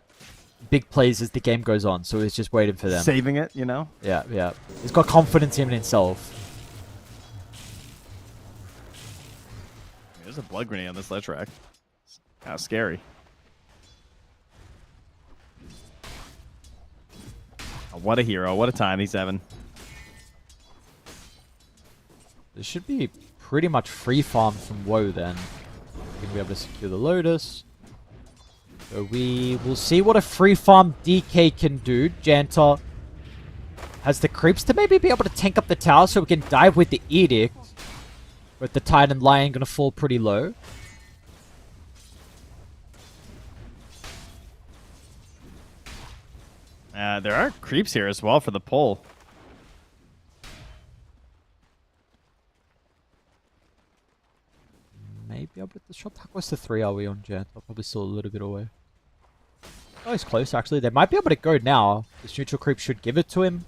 big plays as the game goes on, so he's just waiting for them. Saving it, you know? Yeah. He's got confidence in himself. There's a blood grenade on this ledge rack. It's kind of scary. Oh, what a hero. What a time he's having. This should be pretty much free farm from Woe then. We're going to be able to secure the Lotus. So we will see what a free farm DK can do. Janta has the creeps to maybe be able to tank up the tower so we can dive with the Edict. But the Titan Lion going to fall pretty low. There are creeps here as well for the pull. Maybe I'll put the shot. How close to 3 are we on Gent? I'm probably still a little bit away. Oh, he's close actually. They might be able to go now. This neutral creep should give it to him.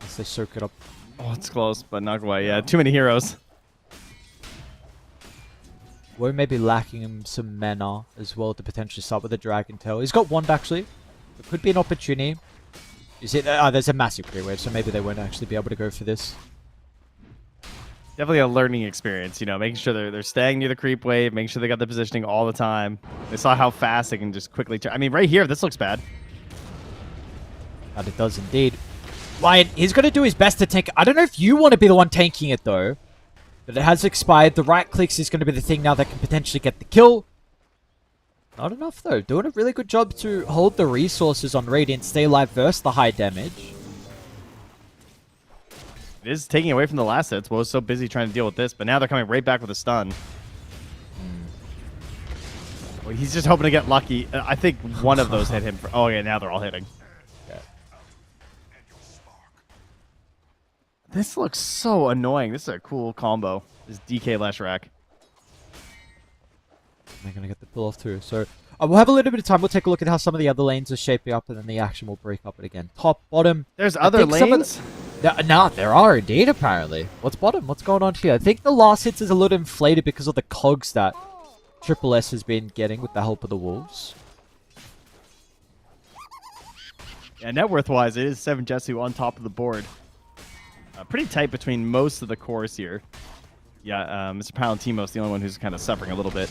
Unless they soak it up. Oh, it's close, but not quite. Yeah, too many heroes. We're maybe lacking him some mana as well to potentially start with a Dragon Tail. He's got wand actually. It could be an opportunity. You see, there's a massive creep wave, so maybe they won't actually be able to go for this. Definitely a learning experience, you know, making sure they're staying near the creep wave, making sure they got the positioning all the time. They saw how fast they can just quickly turn. I mean, right here, this looks bad. And it does indeed. Lion, he's going to do his best to tank. I don't know if you want to be the one tanking it though. But it has expired. The right clicks is going to be the thing now that can potentially get the kill. Not enough though. Doing a really good job to hold the resources on Radiant, stay alive versus the high damage. It is taking away from the last hits. Well, was so busy trying to deal with this, but now they're coming right back with a stun. Well, he's just hoping to get lucky. I think one of those hit him. Oh yeah, now they're all hitting. This looks so annoying. This is a cool combo. This DK Leshrac. They're going to get the pull off too. So we'll have a little bit of time. We'll take a look at how some of the other lanes are shaping up, and then the action will break up it again. Top, bottom. There's other lanes? No, there are indeed, apparently. What's bottom? What's going on here? I think the last hits is a little inflated because of the cogs that Triple S has been getting with the help of the Wolves. Yeah, net worth-wise, it is 7 Jesu on top of the board. Pretty tight between most of the cores here. Yeah, Mr. Palantimo's the only one who's kind of suffering a little bit.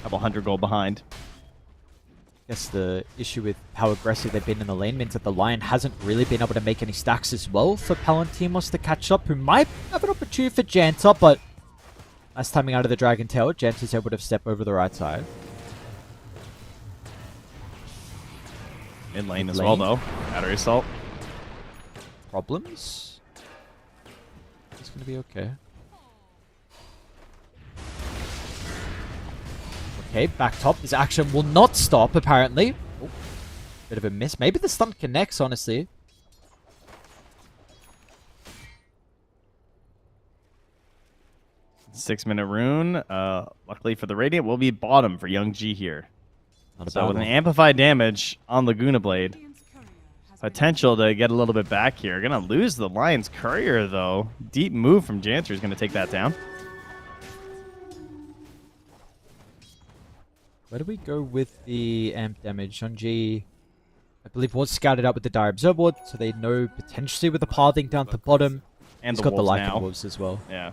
Couple 100 gold behind. I guess the issue with how aggressive they've been in the lane means that the Lion hasn't really been able to make any stacks as well for Palantimos to catch up, who might have an opportunity for Janta, but nice timing out of the Dragon Tail. Janta's able to step over the right side. Mid lane as well, though. Battery assault. Problems? It's going to be okay. Okay, back top. This action will not stop, apparently. Oh, bit of a miss. Maybe the stun connects, honestly. Six-minute rune. Luckily for the Radiant, will be bottom for Young G here. So with an amplified damage on Laguna Blade, potential to get a little bit back here. Gonna lose the Lion's Courier, though. Deep move from Janter is gonna take that down. Where do we go with the amp damage? Shunji, I believe, was scouted out with the Dire Observer Ward, so they know potentially with the pathing down to bottom. And He's the got the Wolves Lycan now. Wolves as well. Yeah.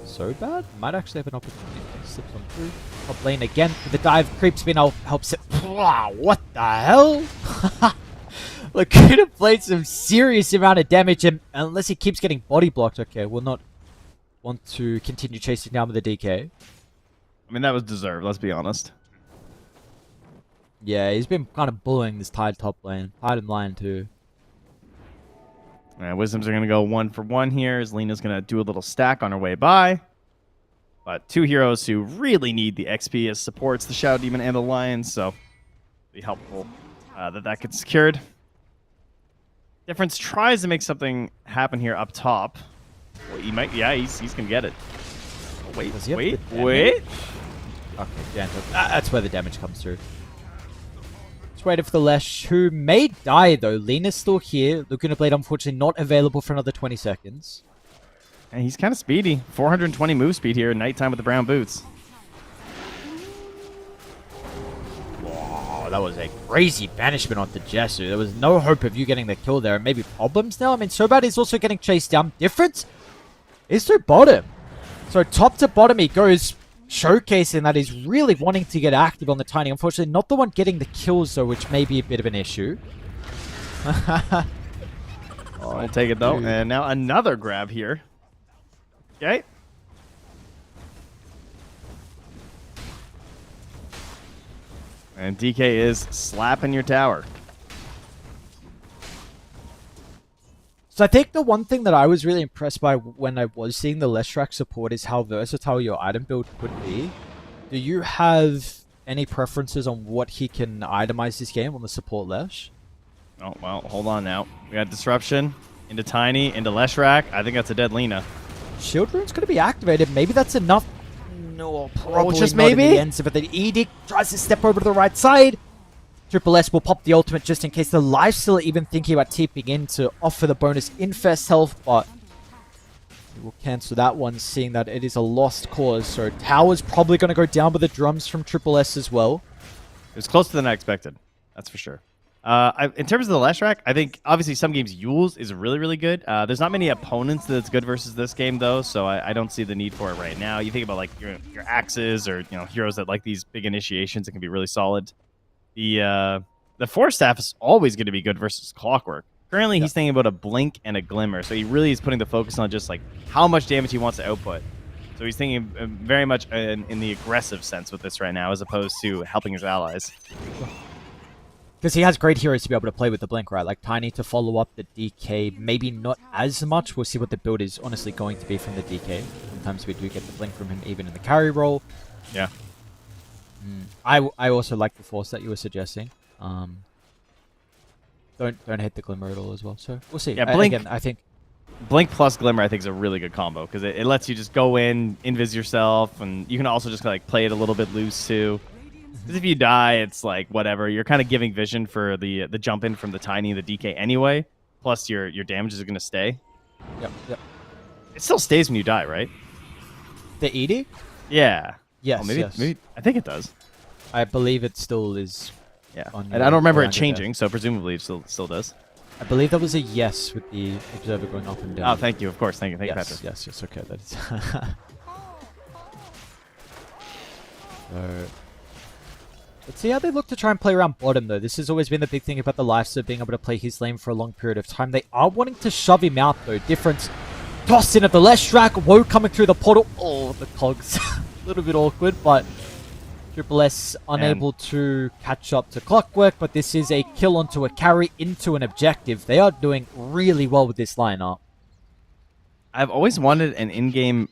So bad? Might actually have an opportunity to slip on through. Top lane again. The dive creeps been helps it. Wow, what the hell? Look, could have played some serious amount of damage, and unless he keeps getting body blocked, okay, we'll not want to continue chasing down with the DK. I mean, that was deserved, let's be honest. Yeah, he's been kind of bullying this Tide top lane. Tide and Lion too. Wisdoms are going to go 1 for 1 here, as Lena's going to do a little stack on her way by. But 2 heroes who really need the XP as supports the Shadow Demon and the Lion, so it'll be helpful that gets secured. Difference tries to make something happen here up top. Well, he might, yeah, he's going to get it. Oh, wait. Okay, yeah, that's where the damage comes through. Just waiting for the Lesh, who may die though. Lena's still here. Laguna Blade, unfortunately, not available for another 20 seconds. And he's kind of speedy. 420 move speed here, nighttime with the brown boots. Wow, that was a crazy banishment onto Jesu. There was no hope of you getting the kill there. Maybe problems now? I mean, Sobat is also getting chased down. Difference is to bottom. So top to bottom he goes, showcasing that he's really wanting to get active on the Tiny. Unfortunately, not the one getting the kills though, which may be a bit of an issue. I'll take it though. And now another grab here. Okay. And DK is slapping your tower. So I think the one thing that I was really impressed by when I was seeing the Leshrac support is how versatile your item build could be. Do you have any preferences on what he can itemize this game on the support Lesh? Oh, well, hold on now. We got Disruption into Tiny, into Leshrac. I think that's a dead Lina. Shield Rune's going to be activated. Maybe that's enough. No, probably just not in maybe? the end. But the Edict tries to step over to the right side. Triple S will pop the ultimate just in case the Lifesteal are even thinking about TPing in to offer the bonus Infest health, but we will cancel that one, seeing that it is a lost cause. So Tower's probably going to go down with the drums from Triple S as well. It was closer than I expected. That's for sure. In terms of the Leshrac, I think obviously some games Yules is really, really good. There's not many opponents that's good versus this game though, so I don't see the need for it right now. You think about like your axes or heroes that like these big initiations, it can be really solid. The Force Staff is always going to be good versus Clockwork. Currently, he's thinking about a Blink and a Glimmer, so he really is putting the focus on just like how much damage he wants to output. So he's thinking very much in the aggressive sense with this right now, as opposed to helping his allies. Because he has great heroes to be able to play with the Blink, right? Like Tiny to follow up the DK, maybe not as much. We'll see what the build is honestly going to be from the DK. Sometimes we do get the Blink from him even in the carry role. Yeah. I also like the Force that you were suggesting. Don't hit the Glimmer at all as well. So we'll see. Yeah, Blink. Again, I think Blink plus Glimmer, I think, is a really good combo because it lets you just go in, invis yourself, and you can also just like play it a little bit loose too. Because if you die, it's like whatever. You're kind of giving vision for the jump in from the Tiny and the DK anyway. Plus your damages are going to stay. Yep. It still stays when you die, right? The Edict? Yeah. Yes. Oh, maybe Yes. I think it does. I believe it still is. Yeah. On And I don't remember it your changing, so presumably it still does. I believe that was a yes with the observer going up and down. Oh, thank you. Of course. Thank you, Patrick. Yes. Okay, that is. Let's see how they look to try and play around bottom, though. This has always been the big thing about the Lifesteal being able to play his lane for a long period of time. They are wanting to shove him out, though. Difference. Toss in of the Leshrac. Woe coming through the portal. Oh, the cogs. A little bit awkward, but Triple S unable to catch up to Clockwork, but this is a kill onto a carry into an objective. They are doing really well with this lineup. I've always wanted an in-game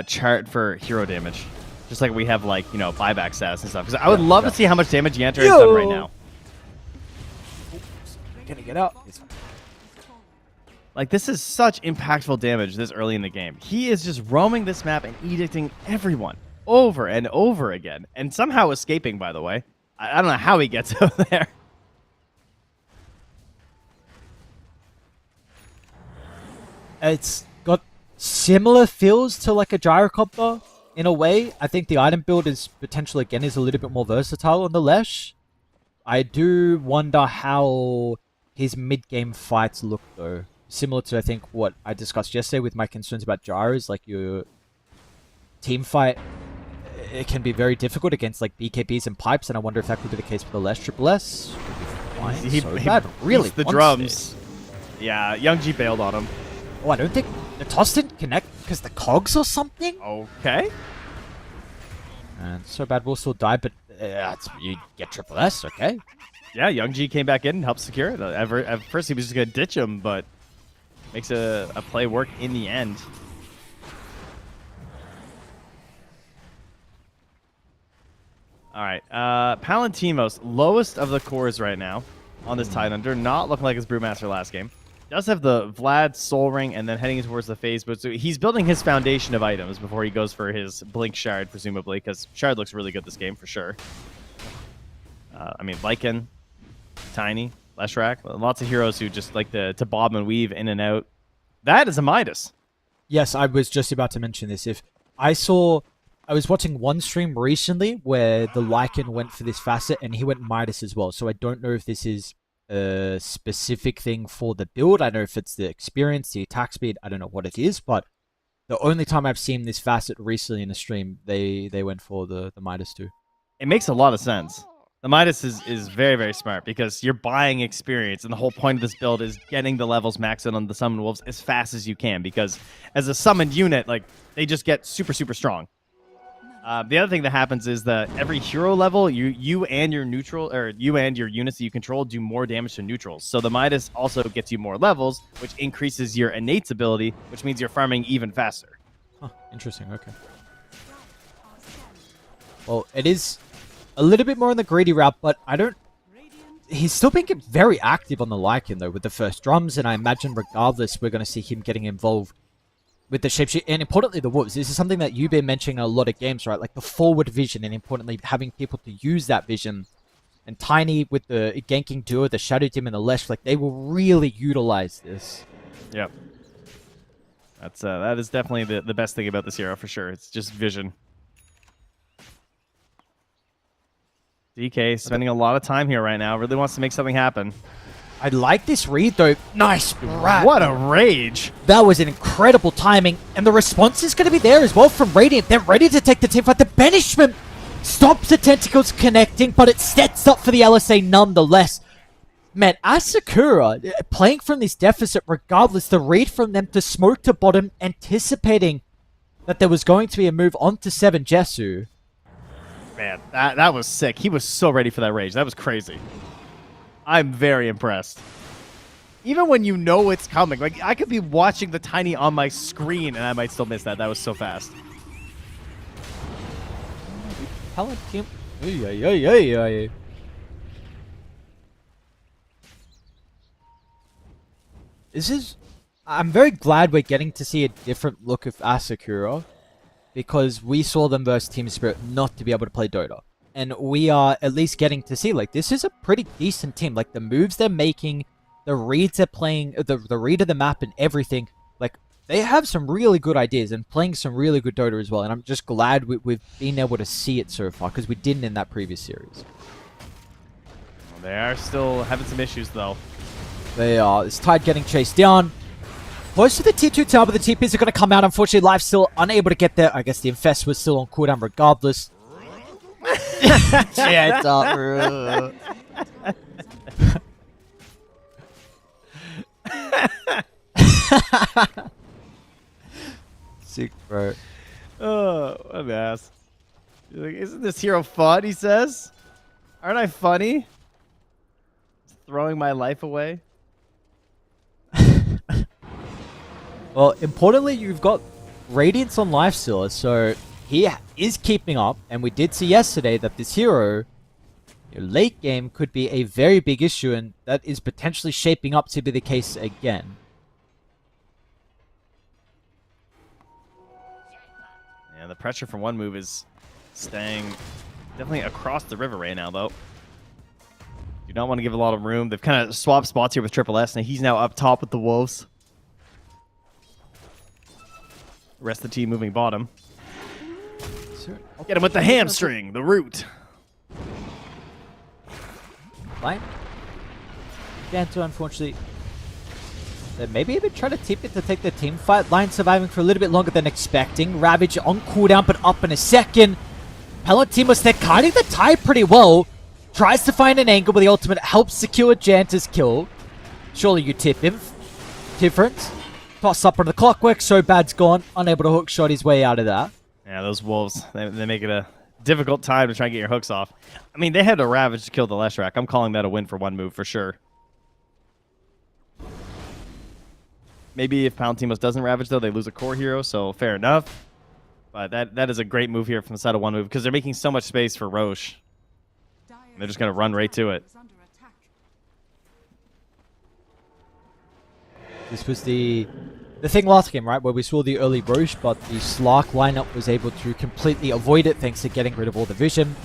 chart for hero damage. Just like we have, like, buyback status and stuff. Because I would love to see how much damage Yanter has done right now. Can he get out? Like, this is such impactful damage this early in the game. He is just roaming this map and edicting everyone over and over again. And somehow escaping, by the way. I don't know how he gets out there. It's got similar feels to like a gyrocopter in a way. I think the item build is potentially again is a little bit more versatile on the Lesh. I do wonder how his mid-game fights look though. Similar to I think what I discussed yesterday with my concerns about gyros, like your team fight, it can be very difficult against like BKBs and pipes, and I wonder if that could be the case for the Lesh. Triple S. He really the wants drums. it. Yeah, Young G bailed on him. Oh, I don't think the toss didn't connect because the cogs or something. Okay. And so bad will still die, but you get Triple S, okay? Yeah, Young G came back in and helped secure it. At first he was just going to ditch him, but makes a play work in the end. All right. Palantimos, lowest of the cores right now on this Tidehunter. Not looking like his Brewmaster last game. Does have the Vlad Soul Ring and then heading towards the phase, but so he's building his foundation of items before he goes for his Blink Shard, presumably, because Shard looks really good this game for sure. I mean, Lycan, Tiny, Leshrac, lots of heroes who just like to bob and weave in and out. That is a Midas. Yes, I was just about to mention this. If I was watching one stream recently where the Lycan went for this facet and he went Midas as well. So I don't know if this is a specific thing for the build. I don't know if it's the experience, the attack speed. I don't know what it is, but the only time I've seen this facet recently in a stream, they went for the Midas too. It makes a lot of sense. The Midas is very, very smart because you're buying experience, and the whole point of this build is getting the levels maxed out on the Summoned Wolves as fast as you can, because as a summoned unit, like, they just get super, super strong. The other thing that happens is that every hero level, you and your neutral, or you and your units that you control do more damage to neutrals. So the Midas also gets you more levels, which increases your innate ability, which means you're farming even faster. Huh, interesting, okay. Well, it is a little bit more on the greedy route, but I don't... He's still being very active on the Lycan, though, with the first drums, and I imagine regardless, we're going to see him getting involved with the shapeshift, and importantly, the wolves. This is something that you've been mentioning in a lot of games, right? Like the forward vision, and importantly, having people to use that vision. And Tiny with the ganking duo, the Shadow Team and the Lesh, like they will really utilize this. Yep. That is definitely the best thing about this hero for sure. It's just vision. DK spending a lot of time here right now. Really wants to make something happen. I like this read though. Nice rat. What a rage. That was an incredible timing. And the response is going to be there as well from Radiant. They're ready to take the team fight. The banishment stops the tentacles connecting, but it sets up for the LSA nonetheless. Man, Asakura playing from this deficit regardless, the read from them to smoke to bottom, anticipating that there was going to be a move onto 7 Jesu. Man, that was sick. He was so ready for that rage. That was crazy. I'm very impressed. Even when you know it's coming. Like, I could be watching the Tiny on my screen and I might still miss that. That was so fast. Team. I'm very glad we're getting to see a different look of Asakura, because we saw them versus Team Spirit not to be able to play Dota. And we are at least getting to see, like, this is a pretty decent team. Like, the moves they're making, the reads they're playing, the read of the map and everything. Like, they have some really good ideas and playing some really good Dota as well. And I'm just glad we've been able to see it so far, because we didn't in that previous series. Well, they are still having some issues, though. They are. It's Tide getting chased down. Close to the T2 tower, but the TPs are going to come out. Unfortunately, Life still unable to get there. I guess the Infest was still on cooldown regardless. Yeah, it's Sick, bro. Oh, what an ass. He's like, isn't this hero fun, he says? Aren't I funny? Just throwing my life away? Well, importantly, you've got Radiance on life still, so he is keeping up, and we did see yesterday that this hero, your late game, could be a very big issue, and that is potentially shaping up to be the case again. Yeah, the pressure from one move is staying definitely across the river right now, though. You don't want to give a lot of room. They've kind of swapped spots here with Triple S, and he's now up top with the Wolves. The rest of the team moving bottom. Get him with the hamstring, the root. Fine. Danto, unfortunately, they maybe even try to tip it to take the team fight. Lion surviving for a little bit longer than expecting. Ravage on cooldown, but up in a second. Palutimo's there guiding the tide pretty well. Tries to find an angle, but the ultimate helps secure Janta's kill. Surely you tip him. Different. Toss up on the clockwork, so bad's gone. Unable to hook shot his way out of that. Yeah, those Wolves, they make it a difficult time to try and get your hooks off. I mean, they had a Ravage to kill the Leshrac. I'm calling that a win for one move for sure. Maybe if Palantimos doesn't Ravage, though, they lose a core hero, so fair enough. But that is a great move here from the side of one move, because they're making so much space for Roche. They're just going to run right to it. This was the thing last game, right, where we saw the early Roche, but the Slark lineup was able to completely avoid it thanks to getting rid of all the vision.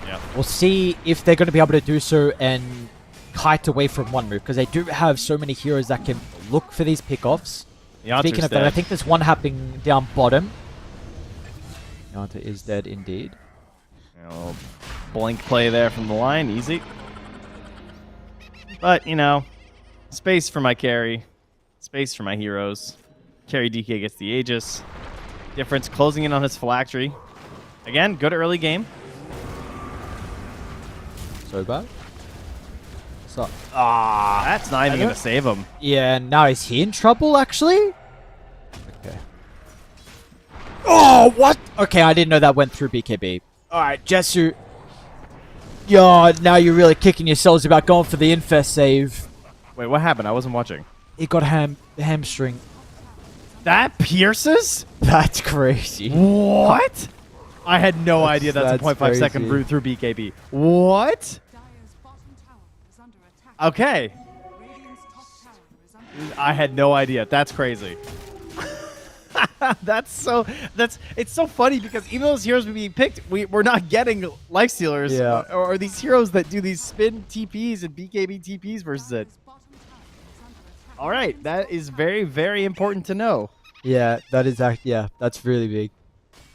Yeah. We'll see if they're going to be able to do so and kite away from one move, because they do have so many heroes that can look for these pickoffs. Speaking of that, I think there's one happening down bottom. Yanta is dead indeed. A little blink play there from the line, easy. But, you know, space for my carry. Space for my heroes. Carry DK gets the Aegis. Difference closing in on his phylactery. Again, good early game. So bad. So, That's not even going to save him. yeah, now is he in trouble, actually? Okay. Oh, what? Okay, I didn't know that went through BKB. Alright, Jesu. Yo, now you're really kicking yourselves about going for the Infest save. Wait, what happened? I wasn't watching. He got hamstring. That pierces? That's crazy. What? I had no idea that's a that's 0.5 second crazy. route through BKB. What? Dire's bottom tower is under attack. Okay. Radiant's top tower is under I had no idea. That's crazy. It's so funny because even those heroes being picked, we're not getting life stealers Yeah. or these heroes that do these spin TPs and BKB TPs versus it. Dire's bottom tower is under attack. All right, that is very, very important to know. Yeah, that is that's really big.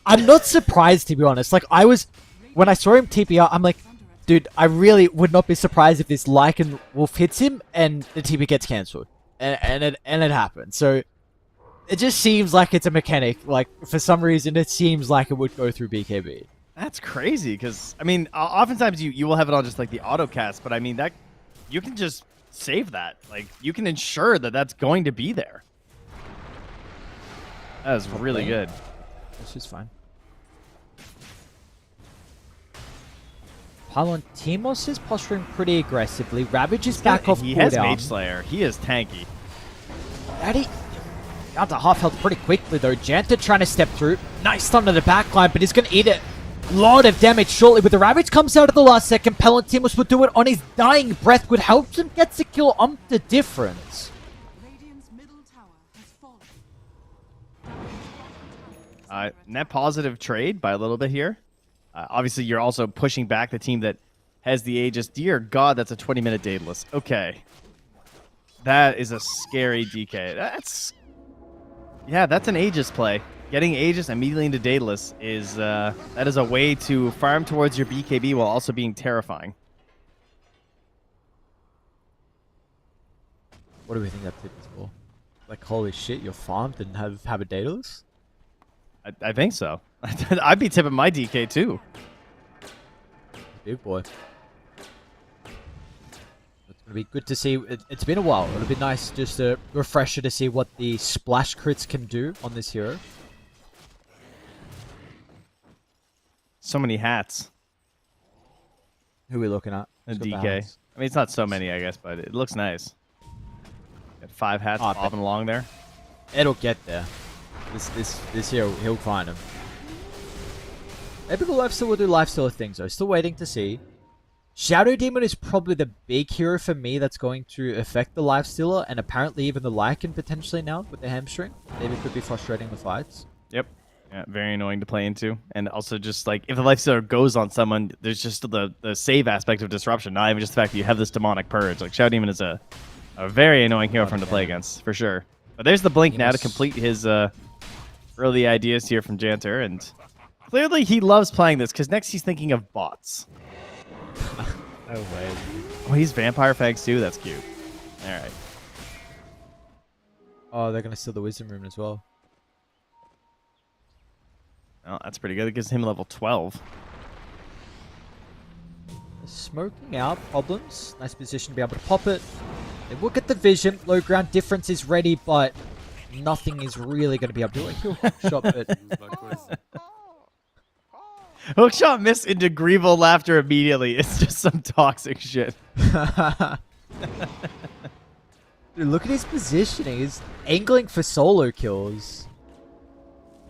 I'm not surprised, to be honest. Like, when I saw him TP out, I'm like, dude, I really would not be surprised if this Lycan Wolf hits him and the TP gets cancelled. And it happened. So, it just seems like it's a mechanic. Like, for some reason, it seems like it would go through BKB. That's crazy because, I mean, oftentimes you will have it on just like the auto cast, but I mean, that you can just save that. Like, you can ensure that that's going to be there. That is really good. That's just fine. Palantimos is posturing pretty aggressively. Ravage is back off He has cooldown. Mage Slayer. He is tanky. Daddy down to half health pretty quickly though. Janta trying to step through. Nice stun to the backline, but he's going to eat a lot of damage shortly. But the Ravage comes out at the last second. Palantimos would do it on his dying breath, would help him get the kill on the difference. Radiant's middle tower has fallen. Net positive trade by a little bit here. Obviously, you're also pushing back the team that has the Aegis. Dear God, that's a 20-minute Daedalus. Okay. That is a scary DK. That's an Aegis play. Getting Aegis immediately into Daedalus is that is a way to farm towards your BKB while also being terrifying. What do we think that tip is for? Like, holy shit, you're farmed and have a Daedalus? I think so. I'd be tipping my DK too. Big boy. It's going to be good to see. It's been a while. It'll be nice just a refresher to see what the splash crits can do on this hero. So many hats. Who are we looking at? A Let's go DK. balance. I mean, it's not so many, I guess, but it looks nice. Got 5 hats Oh, bobbing along there. It'll get there. This hero, he'll find him. Maybe the lifesteal will do lifesteal things though. Still waiting to see. Shadow Demon is probably the big hero for me that's going to affect the lifestealer, and apparently even the Lycan potentially now with the hamstring. Maybe it could be frustrating the fights. Yep. Yeah, very annoying to play into. And also just like if the lifestealer goes on someone, there's just the save aspect of disruption, not even just the fact that you have this demonic purge. Like Shadow Demon is a very annoying hero for him to play against, for sure. But there's the blink now to complete his early ideas here from Janter, and clearly he loves playing this because next he's thinking of bots. No way. Oh, he's Vampire Fangs too? That's cute. Alright. Oh, they're going to steal the Wisdom Rune as well. Oh, that's pretty good. It gives him level 12. Smoking out problems. Nice position to be able to pop it. They will get the vision. Low ground difference is ready, but nothing is really going to be able to do it. Shot, but Uma coisa. Hookshot miss into Grievous laughter immediately. It's just some toxic shit. dude, look at his positioning. He's angling for solo kills.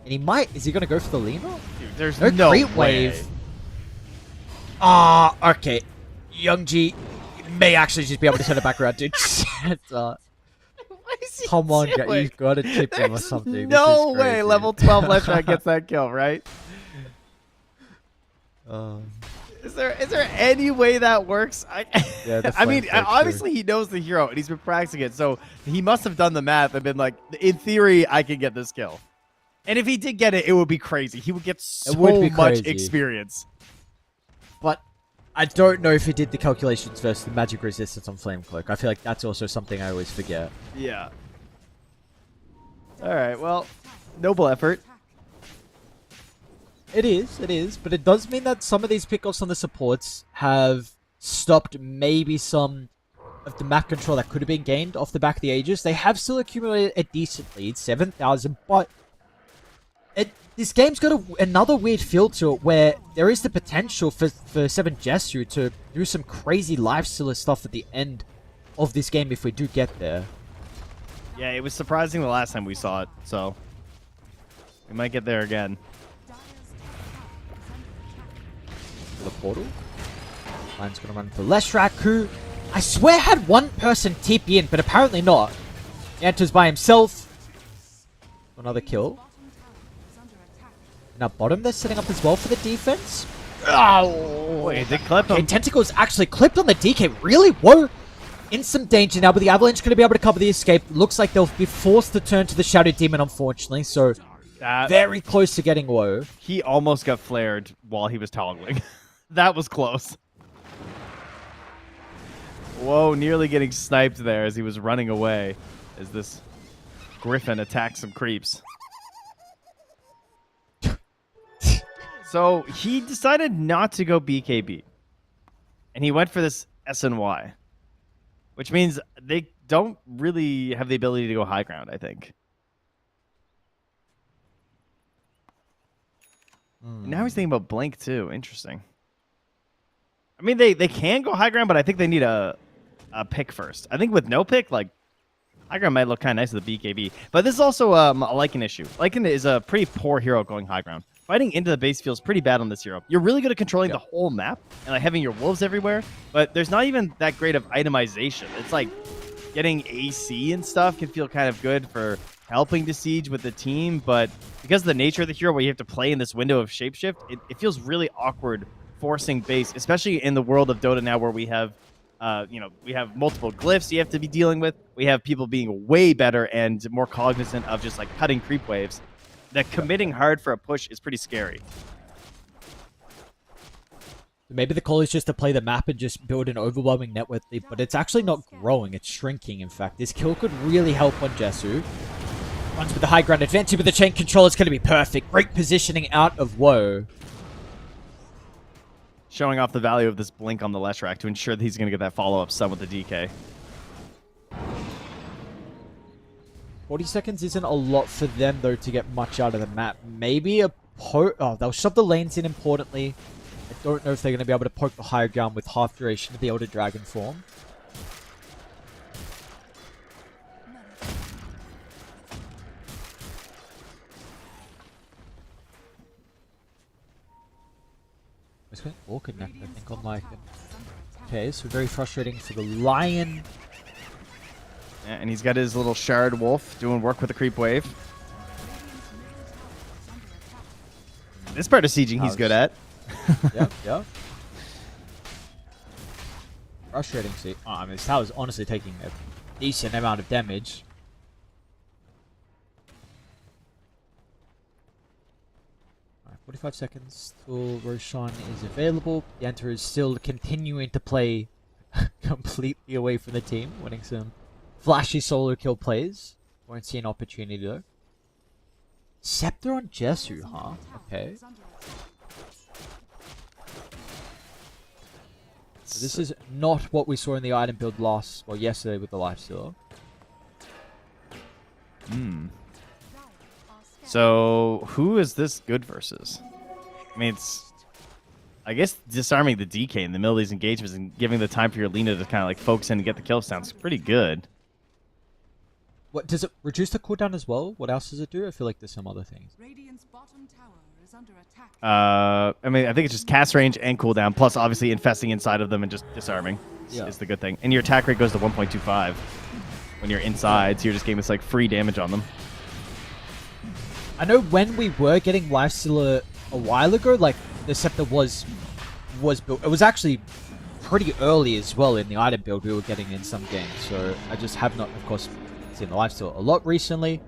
And he might... Is he going to go for the Lena? Dude, there's No no creep way. wave. Ah, okay. Young G may actually just be able to turn it back around, dude. Shit, What is he come on, doing? you've got to tip him or There's something. No This is way crazy. level 12 left shot gets that kill, right? Is there any way that works? Yeah, the I mean, flame flake's obviously he knows the hero and he's been practicing it, so he must have done the math and been like, in theory, I can get this kill. And if he did get it, it would be crazy. He would get so would be much crazy. experience. But I don't know if he did the calculations versus the magic resistance on Flame Cloak. I feel like that's also something I always forget. Yeah. All right, well, noble effort. It is, but it does mean that some of these pickoffs on the supports have stopped maybe some of the map control that could have been gained off the back of the Aegis. They have still accumulated a decent lead, 7,000, but this game's got another weird feel to it where there is the potential for 7 Jesu to do some crazy lifestealer stuff at the end of this game if we do get there. Yeah, it was surprising the last time we saw it, so we might get there again. the portal. Line's gonna run for Leshrac, who I swear had one person TP in, but apparently not. He enters by himself. Another kill. Now bottom, they're setting up as well for the defense. Oh! Wait, they clip Okay, him. Tentacles actually clipped on the DK. Really? Whoa! In some danger now, but the Avalanche going to be able to cover the escape. Looks like they'll be forced to turn to the Shadow Demon, unfortunately. So, very close to getting low. He almost got flared while he was toggling. That was close. Whoa, nearly getting sniped there as he was running away as this Griffin attacked some creeps. So he decided not to go BKB. And he went for this SNY. Which means they don't really have the ability to go high ground, I think. And now he's thinking about Blink too. Interesting. I mean, they can go high ground, but I think they need a pick first. I think with no pick, like, high ground might look kind of nice with the BKB. But this is also a Lycan issue. Lycan is a pretty poor hero going high ground. Fighting into the base feels pretty bad on this hero. You're really good at controlling the whole map and like having your wolves everywhere, but there's not even that great of itemization. It's like getting AC and stuff can feel kind of good for helping to siege with the team, but because of the nature of the hero where you have to play in this window of shapeshift, it feels really awkward forcing base, especially in the world of Dota now where we have we have multiple glyphs you have to be dealing with. We have people being way better and more cognizant of just like cutting creep waves. That committing hard for a push is pretty scary. Maybe the call is just to play the map and just build an overwhelming network, but it's actually not growing. It's shrinking, in fact. This kill could really help on Jesu. Runs with the high ground advantage with the chain control. It's going to be perfect. Great positioning out of Woe. Showing off the value of this blink on the Leshrac to ensure that he's going to get that follow-up stun with the DK. 40 seconds isn't a lot for them, though, to get much out of the map. Maybe a poke... Oh, they'll shove the lanes in importantly. I don't know if they're going to be able to poke the higher ground with half duration of the Elder Dragon form. It's going all connect, I think, on Lycan. Okay, so very frustrating for the Lion. Yeah, and he's got his little shard wolf doing work with the creep wave. This part of sieging he's good at. Yeah. Frustrating. See, I mean, this tower's honestly taking a decent amount of damage. Alright, 45 seconds till Roshan is available. The Enter is still continuing to play completely away from the team, winning some flashy solo kill plays. Won't see an opportunity though. Scepter on Jesu, huh? Okay. So this is not what we saw in the item build yesterday with the Lifestealer. So, who is this good versus? I mean, I guess disarming the DK in the middle of these engagements and giving the time for your Lina to kind of like focus in and get the kill sounds pretty good. What does it reduce the cooldown as well? What else does it do? I feel like there's some other things. Radiant's bottom tower is under attack. I mean, I think it's just cast range and cooldown, plus obviously infesting inside of them and just disarming is the good thing. And your attack rate goes to 1.25 when you're inside, so you're just getting this like free damage on them. I know when we were getting Lifestealer a while ago, like the Scepter was built. It was actually pretty early as well in the item build we were getting in some games. So I just have not, of course, seen the Lifestealer a lot recently.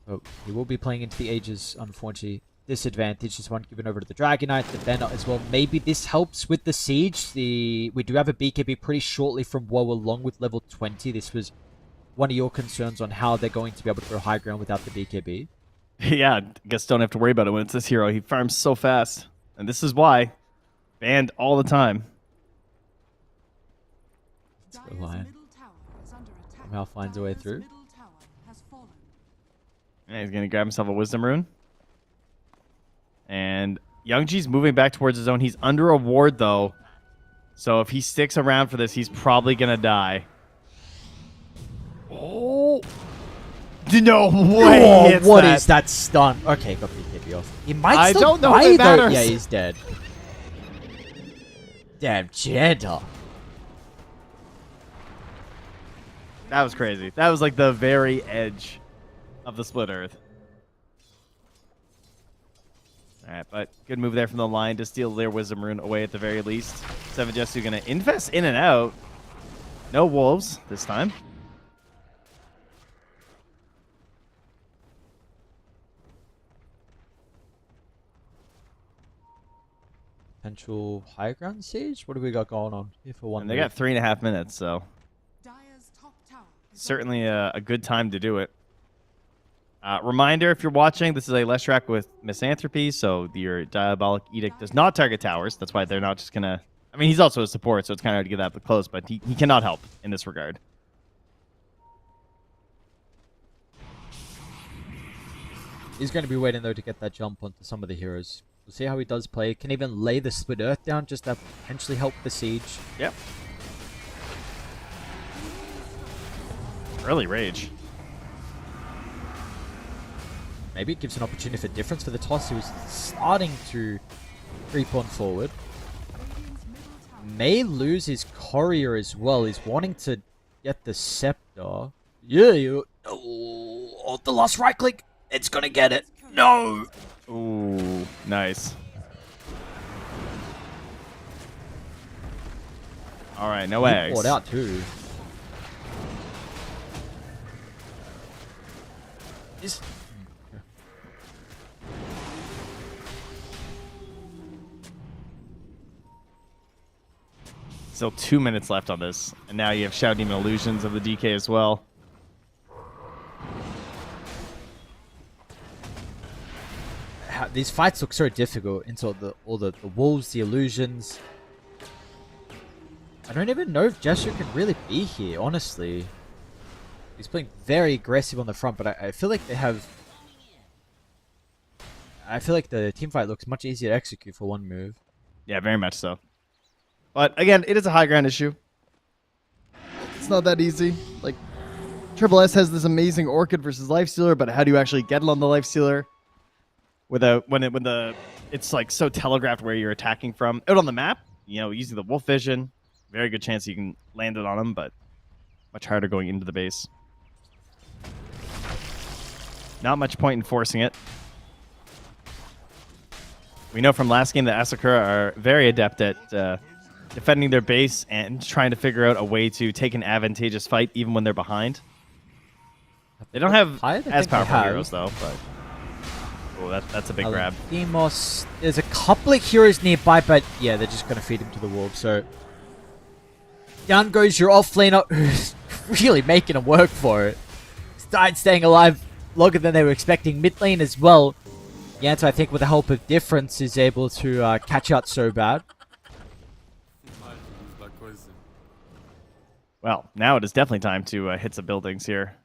Oh, he will be playing into the Aegis, unfortunately. Disadvantage is one given over to the Dragon Knight, the Banner as well. Maybe this helps with the siege. We do have a BKB pretty shortly from Woe along with level 20. This was one of your concerns on how they're going to be able to go high ground without the BKB. Yeah, I guess don't have to worry about it when it's this hero. He farms so fast. And this is why. Banned all the time. Let's go Lion. Somehow finds a way through. Yeah, he's going to grab himself a Wisdom Rune. And Youngji's moving back towards his own. He's under a ward, though. So if he sticks around for this, he's probably going to die. Oh! No Oh, way! it's what that. is that stun? Okay, got BKB off. He might I still don't know if die, it though. matters. Yeah, he's dead. Damn, Jetta. That was crazy. That was like the very edge of the split earth. All right, but good move there from the line to steal their Wisdom Rune away at the very least. Seven Jesu going to invest in and out. No wolves this time. Potential high ground siege? What do we got going on here for one? And they got 3.5 minutes, so Dire's top tower is certainly a good time to do it. Reminder, if you're watching, this is a Let's Track with Misanthropy, so your Diabolic Edict does not target towers. That's why they're not just going to... I mean, he's also a support, so it's kind of hard to get that close, but he cannot help in this regard. He's going to be waiting, though, to get that jump onto some of the heroes. We'll see how he does play. Can even lay the Split Earth down just to potentially help the siege. Yep. Early rage. Maybe it gives an opportunity for difference for the toss. He was starting to creep on forward. Radiant's middle tower. May lose his courier as well. He's wanting to get the scepter. Yeah, you. Oh, the last right click. It's gonna get it. No. Ooh, nice. All right, no He eggs. poured out too. Is Still 2 minutes left on this, and now you have Shadow Demon Illusions of the DK as well. these fights look so difficult into all the wolves, the illusions. I don't even know if Jesu can really be here, honestly. He's playing very aggressive on the front, but I feel like they have... I feel like the team fight looks much easier to execute for one move. Yeah, very much so. But again, it is a high ground issue. It's not that easy. Like, Triple S has this amazing Orchid versus Lifestealer, but how do you actually get it on the Lifestealer? Without when it's like so telegraphed where you're attacking from out on the map, you know, using the wolf vision, very good chance you can land it on them, but much harder going into the base. Not much point in forcing it. We know from last game that Asakura are very adept at defending their base and trying to figure out a way to take an advantageous fight even when they're behind. They don't have as powerful heroes though, but oh, that's a big grab. Demos, there's a couple of heroes nearby, but yeah, they're just going to feed him to the wolves. So down goes your off laner, who's really making him work for it. Started staying alive longer than they were expecting. Mid lane as well. Yanto, I think with the help of difference, is able to catch out so bad. Well, now it is definitely time to hit some buildings here.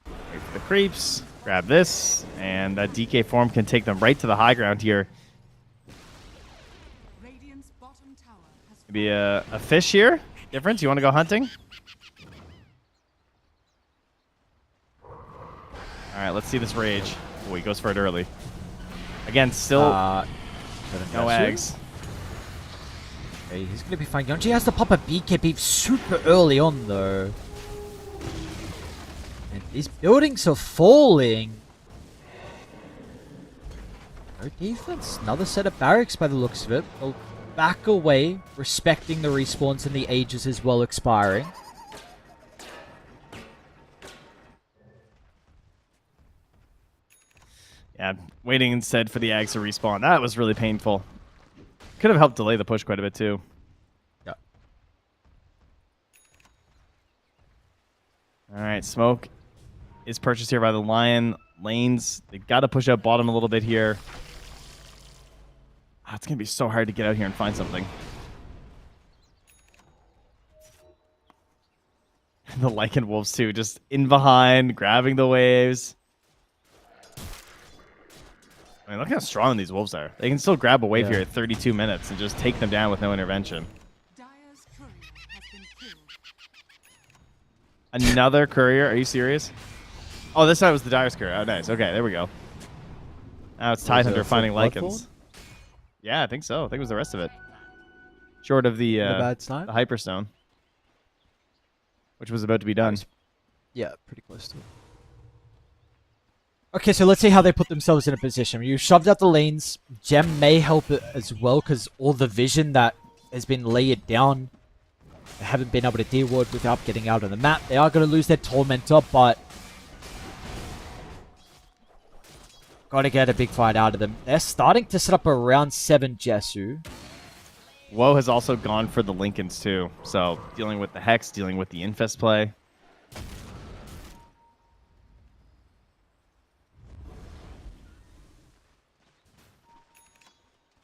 Wait for the creeps, grab this, and that DK form can take them right to the high ground here. Radiant's bottom tower has Maybe a fish here. Difference? You want to go hunting? All right, let's see this rage. Oh, he goes for it early. Again, still no eggs. Okay, he's going to be fine. Yonji has to pop a BKB super early on, though. And these buildings are falling. No defense. Another set of barracks by the looks of it. They'll back away, respecting the respawns and the ages as well expiring. Yeah, waiting instead for the Ags to respawn. That was really painful. Could have helped delay the push quite a bit, too. Yeah. All right, smoke is purchased here by the Lion. Lanes, they got to push out bottom a little bit here. Ah, it's going to be so hard to get out here and find something. The Lycan Wolves, too, just in behind, grabbing the waves. I mean, look how strong these wolves are. They can still grab a wave here at 32 minutes and just take them down with no intervention. Dire's courier has been killed. Another courier? Are you serious? Oh, this time it was the Dyer's courier. Oh, nice. Okay, there we go. Now it's Tidehunter finding Lycans. Yeah, I think so. I think it was the rest of it. Short of the Hyperstone, which was about to be done. Yeah, pretty close to it. Okay, so let's see how they put themselves in a position. You shoved out the lanes. Gem may help it as well because all the vision that has been layered down, they haven't been able to deal with without getting out of the map. They are going to lose their Tormentor, but got to get a big fight out of them. They're starting to set up around 7 Jesu. Woe has also gone for the Lincolns too. So dealing with the Hex, dealing with the Infest play.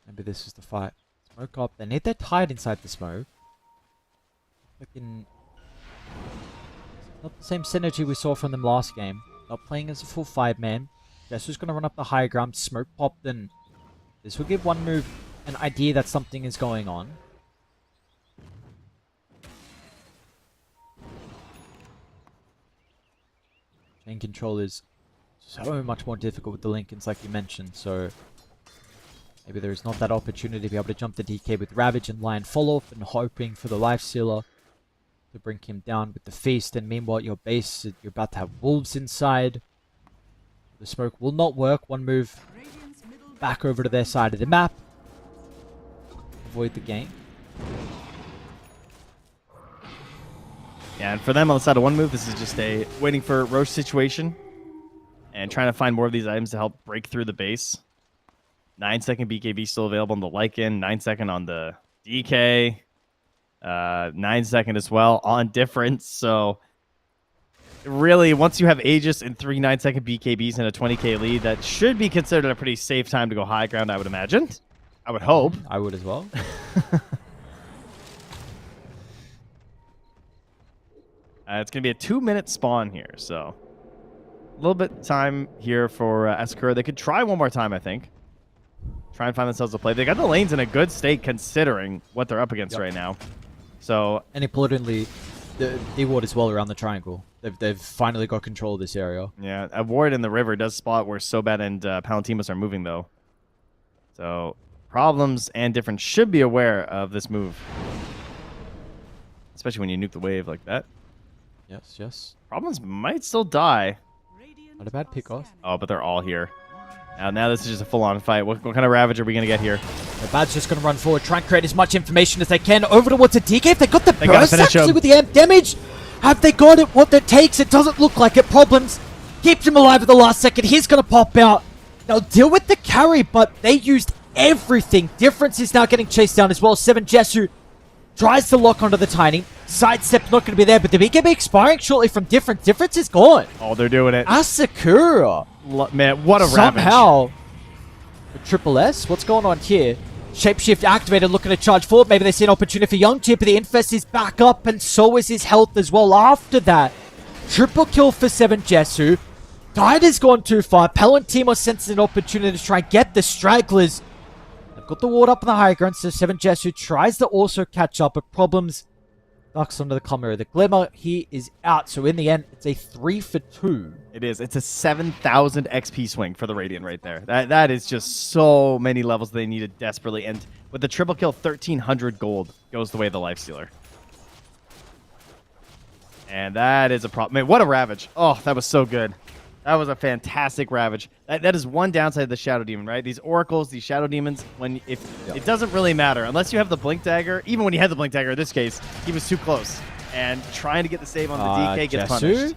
Maybe this is the fight. Smoke up. They need their Tide inside the smoke. Looking... Not the same synergy we saw from them last game. Not playing as a full 5-man. Jesu's going to run up the high ground. Smoke pop, then this will give one move an idea that something is going on. Chain control is so much more difficult with the Lincolns, like you mentioned, so maybe there is not that opportunity to be able to jump the DK with Ravage and Lion follow up and hoping for the Life Stealer to bring him down with the Feast. And meanwhile, your base, you're about to have Wolves inside. The smoke will not work. One move back over to their side of the map. Avoid the game. Yeah, and for them on the side of one move, this is just a waiting for Roche situation and trying to find more of these items to help break through the base. 9-second BKB still available on the Lycan, 9-second on the DK, 9-second as well on Difference. So really, once you have Aegis and 3 9-second BKBs and a 20k lead, that should be considered a pretty safe time to go high ground, I would imagine. I would hope. I would as well. It's going to be a 2-minute spawn here, so a little bit of time here for Asakura. They could try one more time, I think. Try and find themselves a play. They got the lanes in a good state considering what they're up against right now. So, and importantly, the ward as well around the triangle. They've finally got control of this area. Yeah, a ward in the river does spot where Sobat and Palantimus are moving, though. So, Problems and Difference should be aware of this move. Especially when you nuke the wave like that. Yes, yes. Problems might still die. Not a bad pick off. Oh, but they're all here. Now this is just a full-on fight. What kind of Ravage are we going to get here? The Bad's just going to run forward, try and create as much information as they can over towards a DK. If they got the They gotta burst finish actually him. with the amp damage, have they got it? What it takes? It doesn't look like it. Problems keeps him alive at the last second. He's going to pop out. They'll deal with the carry, but they used everything. Difference is now getting chased down as well. 7 Jesu tries to lock onto the Tiny. Sidestep not going to be there, but the BKB expiring shortly from Difference. Difference is gone. Oh, they're doing it. Asakura. Man, what a Ravage. Somehow, the Triple S, what's going on here? Shapeshift activated, looking to charge forward. Maybe they see an opportunity for Young Chip, but the Infest is back up, and so is his health as well after that. Triple kill for 7 Jesu. Tide has gone too far. Palantimo senses an opportunity to try and get the stragglers. They've got the ward up on the high ground, so 7 Jesu tries to also catch up, but Problems ducks onto the Chimera. The Glimmer, he is out, so in the end, it's a 3 for 2. It is. It's a 7,000 XP swing for the Radiant right there. That is just so many levels they needed desperately. And with the triple kill, 1,300 gold goes the way of the Lifestealer. And that is a problem. Man, what a Ravage. Oh, that was so good. That was a fantastic Ravage. That is one downside of the Shadow Demon, right? These Oracles, these Shadow Demons, it doesn't really matter. Unless you have the Blink Dagger. Even when you had the Blink Dagger in this case, he was too close. And trying to get the save on the DK gets punished.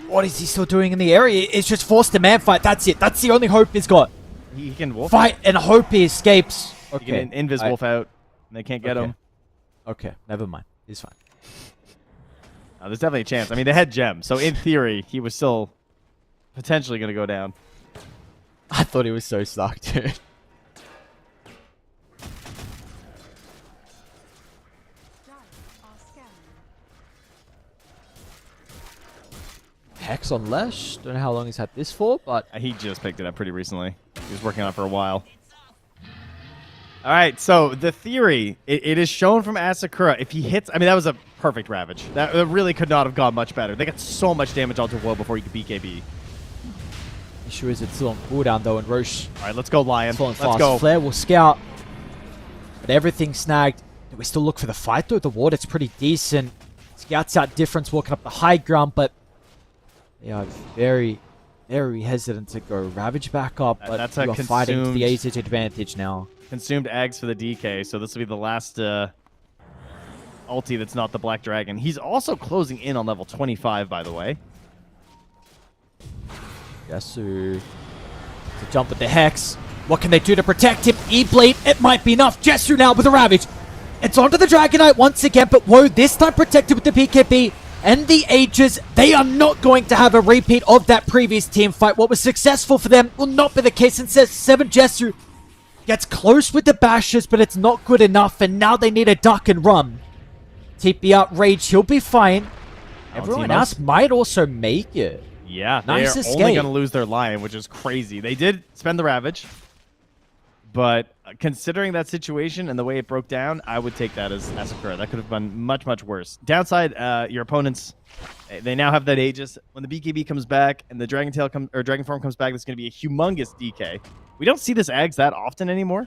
What is he still doing in the area? It's just forced a man fight. That's it. That's the only hope he's got. He can wolf. Fight and hope he escapes. Okay. He can invis wolf out. And they can't get him. Okay, never mind. He's fine. There's definitely a chance. I mean, they had Gem. So in theory, he was still potentially going to go down. I thought he was so stuck, dude. Hex on Lesh. Don't know how long he's had this for, but He just picked it up pretty recently. He was working on it for a while. All right, so the theory, it is shown from Asakura. If he hits, I mean, that was a perfect Ravage. That really could not have gone much better. They got so much damage onto Woe before you could BKB. Issue is it's still on cooldown though, and Roche All right, let's go, Lion. falling Let's fast. go. Flare will scout, but everything's snagged. Do we still look for the fight though? The ward, it's pretty decent. Scouts out difference, walking up the high ground, but they are very, very hesitant to go Ravage back up. But That's a you are fighting to the consumed- AZ's advantage now. Consumed Ags for the DK, so this will be the last ulti that's not the Black Dragon. He's also closing in on level 25, by the way. Yasu to jump with the Hex. What can they do to protect him? E-Blade, it might be enough. Jesu now with the Ravage. It's onto the Dragonite once again, but Woe this time protected with the PKB and the Aegis. They are not going to have a repeat of that previous team fight. What was successful for them will not be the case. And says 7 Jesu gets close with the bashes, but it's not good enough, and now they need a duck and run. TP out Rage, he'll be fine. Everyone Timos. else might also make it. Yeah, Nice they're escape. only going to lose their Lion, which is crazy. They did spend the Ravage, but considering that situation and the way it broke down, I would take that as Asakura. That could have been much, much worse. Downside, your opponents, they now have that Aegis. When the BKB comes back and the Dragon Form comes back, that's going to be a humongous DK. We don't see this Ags that often anymore,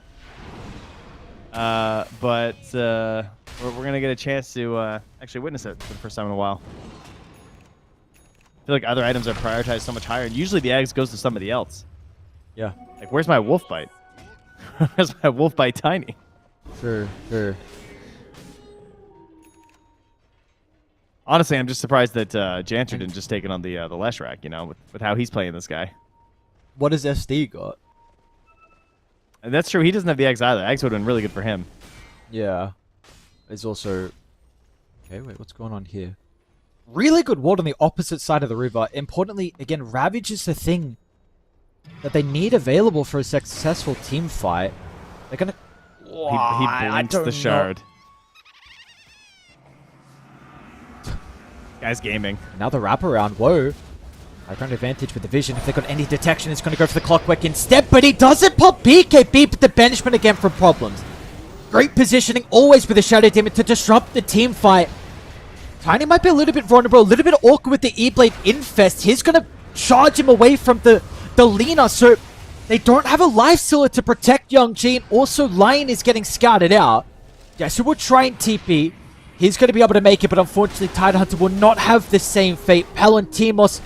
but we're going to get a chance to actually witness it for the first time in a while. I feel like other items are prioritized so much higher, and usually the Ags goes to somebody else. Yeah, Like, where's my Wolf Bite? Where's my Wolf Bite Tiny? sure. Honestly, I'm just surprised that Janter didn't just take it on the Leshrac, you know, with how he's playing this guy. What has SD got? And that's true. He doesn't have the Ags either. Ags would have been really good for him. Yeah. There's also... Okay, wait, what's going on here? Really good ward on the opposite side of the river. Importantly, again, Ravage is the thing that they need available for a successful team fight. They're gonna... He blinks the shard. Guy's gaming. Another wraparound. Whoa. High ground advantage with the vision. If they've got any detection, it's going to go for the clockwork instead, but he doesn't pop BKB, but the banishment again from problems. Great positioning, always with the Shadow Demon to disrupt the team fight. Tiny might be a little bit vulnerable, a little bit awkward with the E-Blade Infest. He's going to charge him away from the Lina, so they don't have a life stealer to protect Young G, and also Lion is getting scouted out. Yeah, so we'll try and TP. He's going to be able to make it, but unfortunately Tidehunter will not have the same fate. Palantimos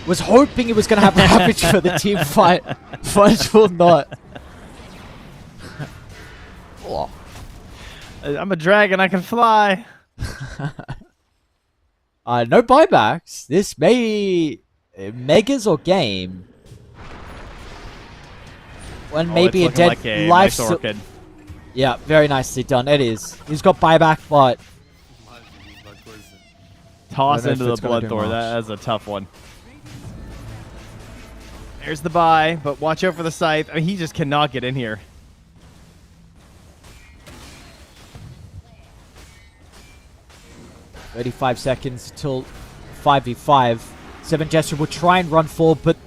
was hoping he was going to have Ravage for the team fight, but will not. Oh. I'm a dragon. I can fly. No buybacks. This may Megas or game. When maybe a it's dead looking like a life. nice orchid. Yeah, very nicely done. It is. He's got buyback, but Mágico, uma coisa. Toss I don't know into if the it's gonna do Bloodthorn. much. That's a tough one. There's the buy, but watch out for the Scythe. I mean, he just cannot get in here. $35 seconds till 5v5. 7 Jester will try and run forward, but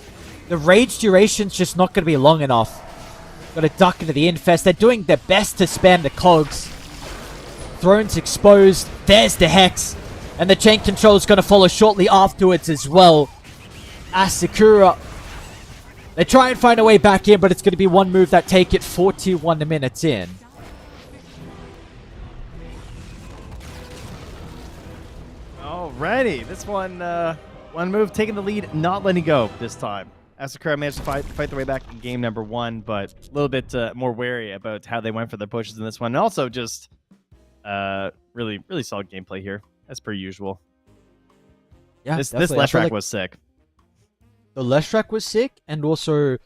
the rage duration's just not going to be long enough. Got to duck into the Infest. They're doing their best to spam the cogs. Throne's exposed. There's the Hex. And the chain control is going to follow shortly afterwards as well. Asakura. They try and find a way back in, but it's going to be one move that take it 41 minutes in. Alrighty, this one move taking the lead, not letting go this time. Asakura managed to fight their way back in game number 1, but a little bit more wary about how they went for their pushes in this one. And also just really solid gameplay here, as per usual. Yeah, This definitely. I feel Leshrac like was sick. the Leshrac was sick, and also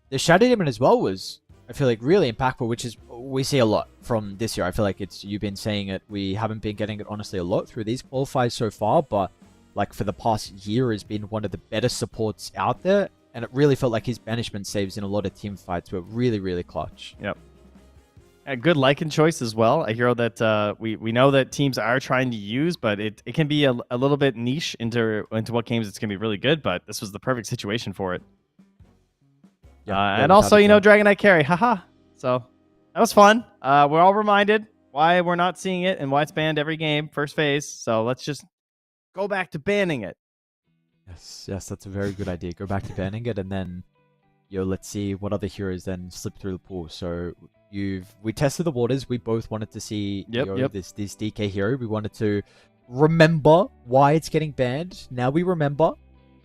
the Shadow Demon as well was, I feel like, really impactful, which is we see a lot from this year. I feel like you've been saying it. We haven't been getting it honestly a lot through these qualifiers so far, but like for the past year has been one of the better supports out there, and it really felt like his banishment saves in a lot of team fights were really clutch. Yep. A good Lycan choice as well. A hero that we know that teams are trying to use, but it can be a little bit niche into what games it's going to be really good, but this was the perfect situation for it. Yeah, And also, Dragon Knight carry. Haha. So that was fun. We're all reminded why we're not seeing it and why it's banned every game, first phase. So let's just go back to banning it. Yes, that's a very good idea. Go back to banning it, and then, let's see what other heroes then slip through the pool. So we tested the waters. We both wanted to see this DK hero. We wanted to remember why it's getting banned. Now we remember.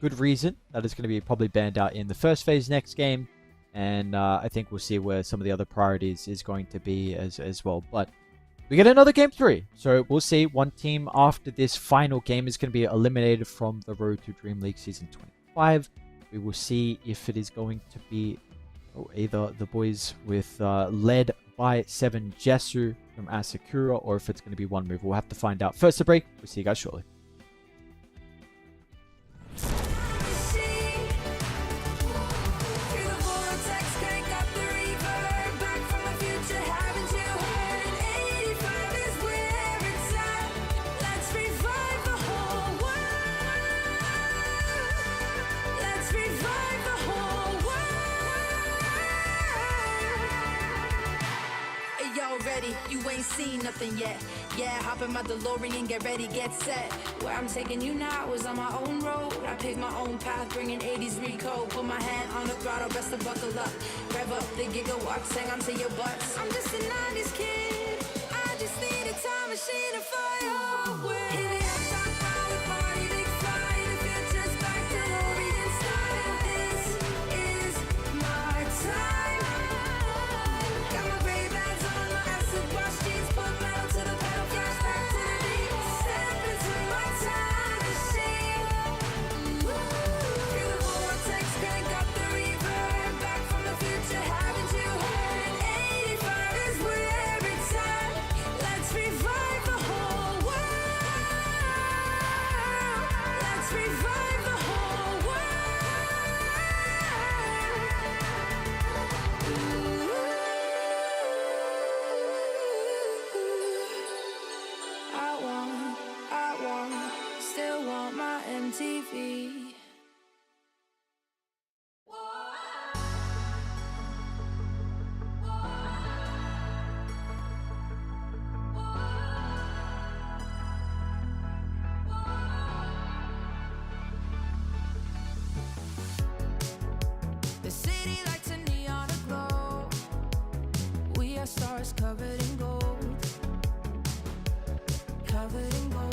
Good reason that it's going to be probably banned out in the first phase next game, and I think we'll see where some of the other priorities is going to be as well. But we get another game 3, so we'll see. One team after this final game is going to be eliminated from the road to DreamLeague Season 25. We will see if it is going to be either the boys with led by 7 Jesu from Asakura, or if it's going to be one move. We'll have to find out. First a break. We'll see you guys shortly. You ain't seen nothing yet. Yeah, hop in my DeLorean, get ready, get set. Where I'm taking you now is on my own road. I pick my own path, bringing 80s recode. Put my hand on the throttle, best to buckle up. Rev up the gigawatts, hang on to your butts. I'm just a 90s kid. I just need a time machine to fly away. Hit it up, top power, party, big fly. The future's back, DeLorean style. This is my time. Got my Ray-Bans on, my acid wash jeans, put metal to the pedal, flash back to the beat. Step into my time machine. Feel the vortex, crank up the reverb. Back from the future, haven't you heard? 85 is where it's at. Let's revive the whole world. Let's revive the whole world. Still want my MTV. The city lights a neon aglow. We are stars covered in gold. Covered in gold.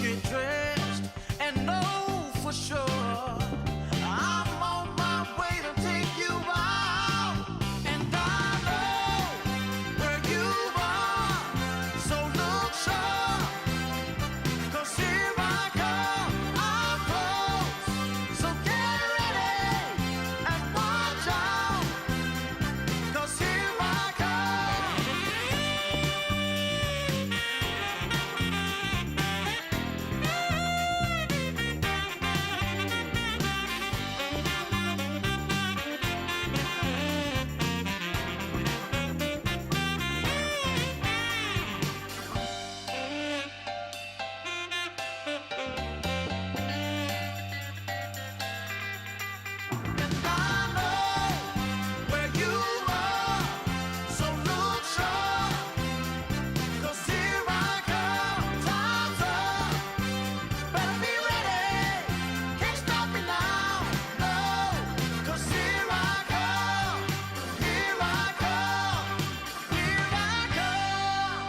get dressed and know for sure I'm on my way to take you out. And I know where you are, so look sharp, 'cause here I come, I'm close. So get ready and watch out, 'cause here I come. And I know where you are, so look sharp, 'cause here I come, time's up. Better be ready, can't stop me now, no, 'cause here I come, here I come, here I come.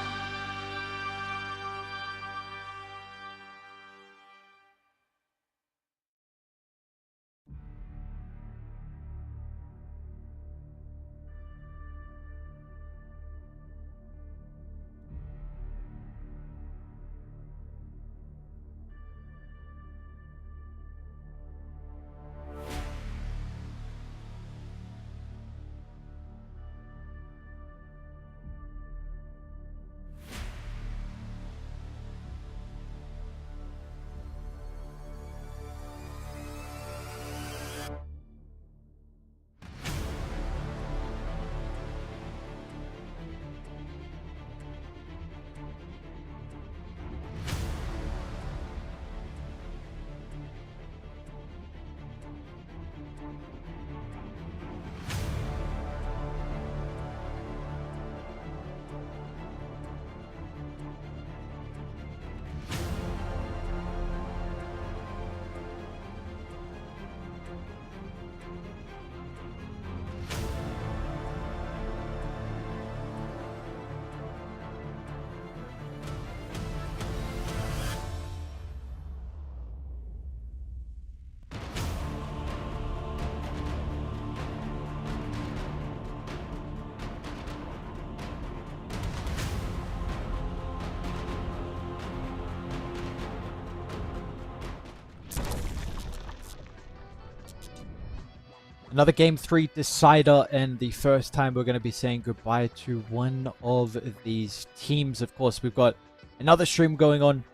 Another Game 3 decider, and the first time we're going to be saying goodbye to one of these teams. Of course, we've got another stream going on,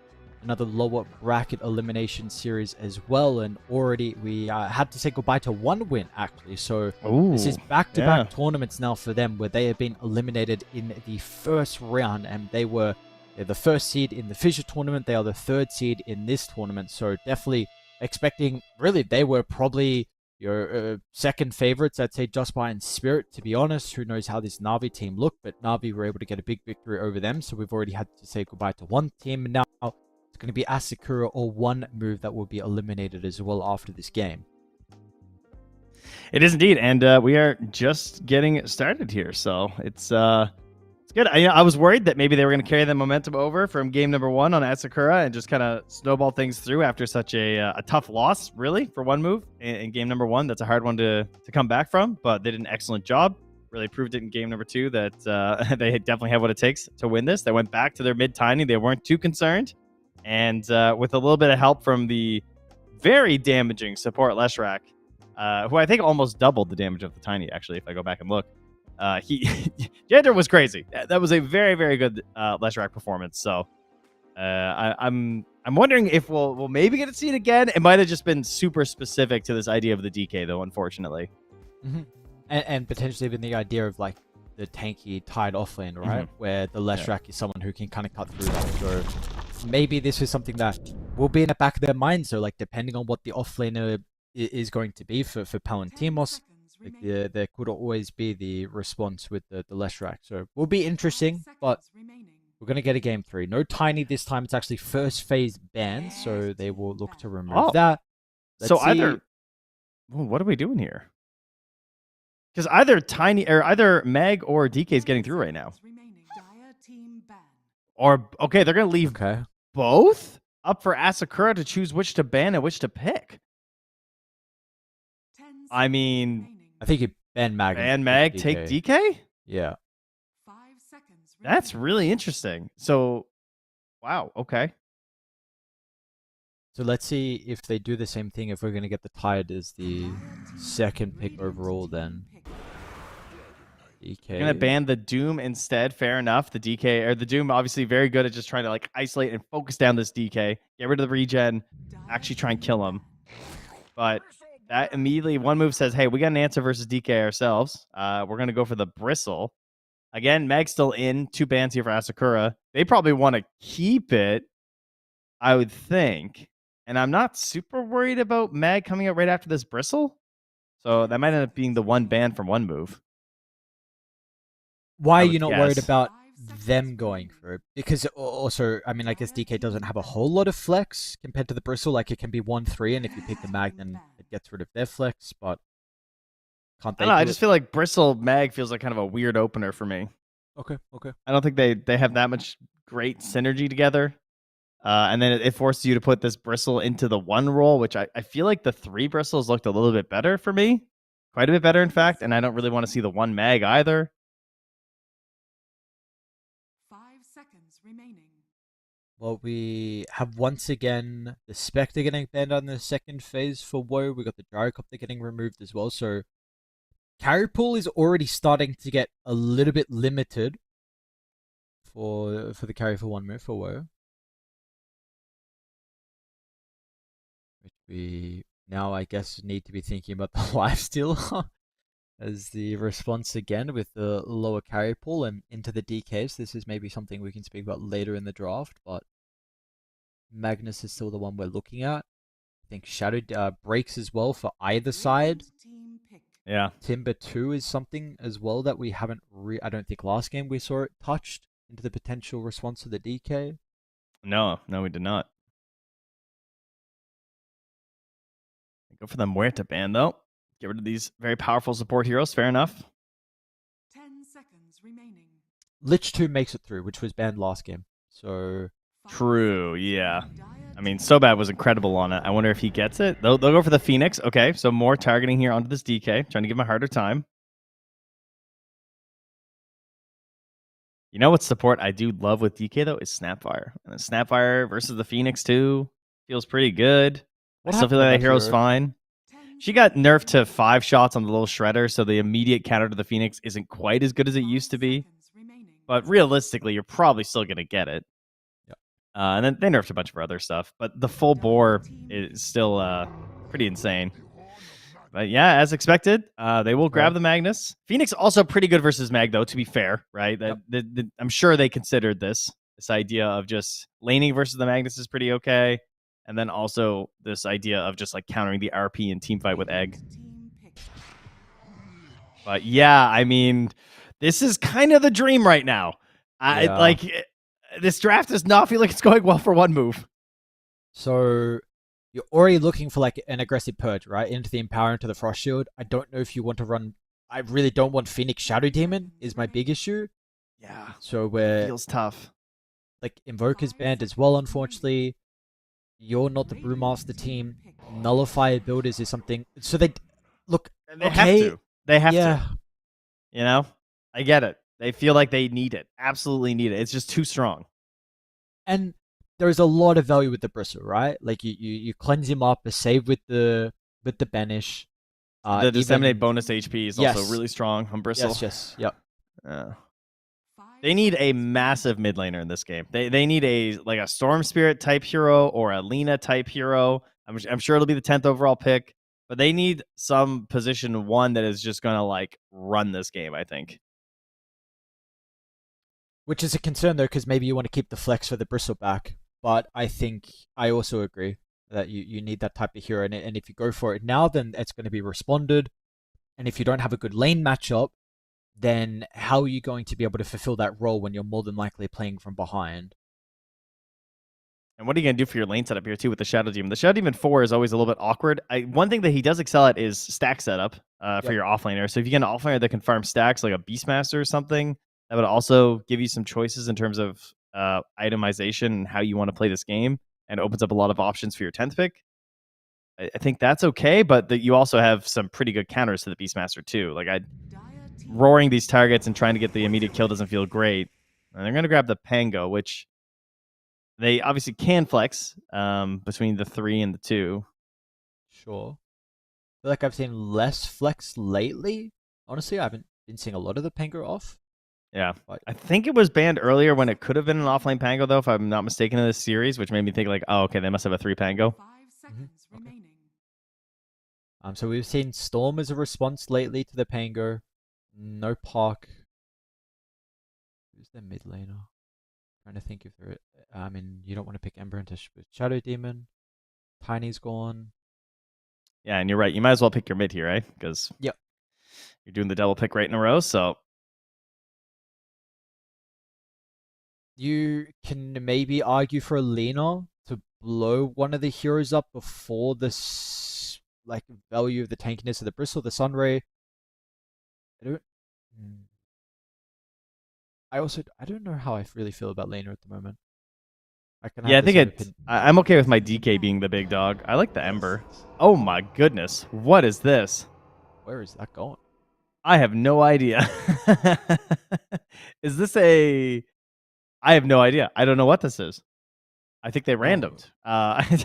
another lower bracket elimination series as well, and already we had to say goodbye to one win, actually. So this is back-to-back tournaments now for them, where they have been eliminated in the first round, and they're the first seed in the Fissure tournament. They are the third seed in this tournament, so definitely expecting, really, they were probably your second favorites, I'd say, just behind Spirit, to be honest. Who knows how this Na'Vi team looked, but Na'Vi were able to get a big victory over them, so we've already had to say goodbye to one team. Now it's going to be Asakura or one move that will be eliminated as well after this game. It is indeed, and we are just getting started here, so it's good. I was worried that maybe they were going to carry the momentum over from game number 1 on Asakura and just kind of snowball things through after such a tough loss, really, for one move in game number 1. That's a hard one to come back from, but they did an excellent job. Really proved it in game number 2 that they definitely have what it takes to win this. They went back to their mid-tiny. They weren't too concerned, and with a little bit of help from the very damaging support Leshrac, who I think almost doubled the damage of the tiny, actually, if I go back and look. Jander was crazy. That was a very, very good Leshrac performance. So I'm wondering if we'll maybe get to see it again. It might have just been super specific to this idea of the DK, though, unfortunately. Mm-hmm. And potentially even the idea of like the tanky tied offlane, right? Mm-hmm. Where the Leshrac is someone who can kind of cut through that. So maybe this is something that will be in the back of their minds. So like depending on what the offlaner is going to be for Palantimos, like there could always be the response with the Leshrac. So it will be interesting, but we're going to get a game 3. No tiny this time. It's actually first phase ban, so they will look to remove that. Let's see. Either... Well, what are we doing here? Because either tiny or either Meg or DK is getting through right now. Or, okay, they're going to leave both? up for Asakura to choose which to ban and which to pick. 10 I seconds mean, remaining. I think you ban Mag. ban and Mag, DK. take DK? Yeah. 5 seconds That's remaining. really interesting. So, wow, okay. So let's see if they do the same thing. If we're going to get the Tide as the second pick overall, then DK. You're gonna ban the Doom instead. Fair enough. The DK or the Doom, obviously very good at just trying to like isolate and focus down this DK. Get rid of the regen. Actually try and kill him. But that immediately one move says, "Hey, we got an answer versus DK ourselves. We're gonna go for the Bristle." Again, Mag's still in. 2 bans here for Asakura. They probably want to keep it, I would think. And I'm not super worried about Mag coming out right after this Bristle. So that might end up being the 1 ban from 1 move. Why I are would you not worried guess. about them going for it? Because also, I mean, I guess DK doesn't have a whole lot of flex compared to the Bristle. Like, it can be 1-3, and if you pick the Mag, then it gets rid of their flex, but can't I they don't know. I do just it? feel like Bristle Mag feels like kind of a weird opener for me. Okay. I don't think they have that much great synergy together. And then it forces you to put this Bristle into the 1 role, which I feel like the 3 Bristles looked a little bit better for me. Quite a bit better, in fact. And I don't really want to see the 1 Mag either. 5 seconds remaining. Well, we have once again the Spectre getting banned on the second phase for WoW. We got the Gyrocopter getting removed as well. So carry pool is already starting to get a little bit limited for the carry for 1 move for WoW. Which we now, I guess, need to be thinking about the lifesteal as the response again with the lower carry pool and into the DKs. This is maybe something we can speak about later in the draft, but Magnus is still the one we're looking at. I think Shadow breaks as well for either side. Radiant team pick. Yeah. Timber 2 is something as well that we haven't I don't think last game we saw it touched into the potential response to the DK. No, we did not. Go for the Muerta ban, though. Get rid of these very powerful support heroes. Fair enough. 10 seconds remaining. Lich 2 makes it through, which was banned last game. So 5 True, seconds yeah. remaining. Dire I mean, team Sobad was incredible on it. I wonder if he gets it. They'll go for the Phoenix. Okay, so more targeting here onto this DK. Trying to give him a harder time. You know what support I do love with DK, though, is Snapfire. And the Snapfire versus the Phoenix, too, feels pretty good. I still feel happened to like that that hero's hero? fine. 10 She got nerfed to 5 shots on the little shredder, so the immediate counter to the Phoenix isn't quite as good as it used to be. seconds remaining. But realistically, you're probably still going to get it. Yep. And then they nerfed a bunch of other stuff. But the full bore is still pretty insane. But yeah, as expected, they will grab the Magnus. Phoenix also pretty good versus Mag, though, to be fair, right? I'm sure they considered this idea of just laning versus the Magnus is pretty okay. And then also this idea of just like countering the RP and team fight with Egg. Team pick. But yeah, I mean, this is kind of the dream right now. Yeah. This draft does not feel like it's going well for 1 move. So you're already looking for like an aggressive purge, right? Into the Empower, into the Frost Shield. I don't know if you want to run. I really don't want Phoenix Shadow Demon is my big issue. Yeah, So we're feels tough. like Invoker's banned as well, unfortunately. You're not the Brewmaster team. Nullifier builders is something. So they look. They okay, have to. They have yeah. to. You know, I get it. They feel like they need it. Absolutely need it. It's just too strong. And there's a lot of value with the Bristle, right? Like you cleanse him up, a save with the banish. The disseminate even- bonus HP is Yes. also really strong on Bristle. Yes, yep. They need a massive mid laner in this game. They need a Storm Spirit type hero or a Lina type hero. I'm sure it'll be the 10th overall pick, but they need some position 1 that is just gonna like run this game, I think. Which is a concern though, because maybe you want to keep the flex for the Bristle back. But I think I also agree that you need that type of hero, and if you go for it now, then it's going to be responded. And if you don't have a good lane matchup, then how are you going to be able to fulfill that role when you're more than likely playing from behind? And what are you going to do for your lane setup here, too, with the Shadow Demon? The Shadow Demon 4 is always a little bit awkward. One thing that he does excel at is stack setup for your offlaner. So if you get an offlaner that can farm stacks, like a Beastmaster or something, that would also give you some choices in terms of itemization and how you want to play this game. and opens up a lot of options for your 10th pick. I think that's okay, but you also have some pretty good counters to the Beastmaster too. Like roaring these targets and trying to get the immediate kill doesn't feel great. And they're going to grab the Pango, which they obviously can flex between the 3 and the 2. Sure. I feel like I've seen less flex lately. Honestly, I haven't been seeing a lot of the Pango off. Yeah. But I think it was banned earlier when it could have been an offlane Pango, though, if I'm not mistaken, in this series, which made me think like, oh, okay, they must have a 3 Pango. 5 seconds remaining. So we've seen Storm as a response lately to the Pango. No Park. Who's their mid laner? Trying to think if they're. I mean, you don't want to pick Ember into Shadow Demon. Tiny's gone. Yeah, and you're right. You might as well pick your mid here, right? Because Yep. You're doing the double pick right in a row, so You can maybe argue for a Lena to blow one of the heroes up before this like value of the tankiness of the Bristle, the Sunray. I don't know how I really feel about Lena at the moment. yeah, I think I'm okay with my DK being the big dog. I like the Ember. Oh my goodness, what is this? Where is that going? I have no idea. Is this a? I have no idea. I don't know what this is. I think they randomed. Right.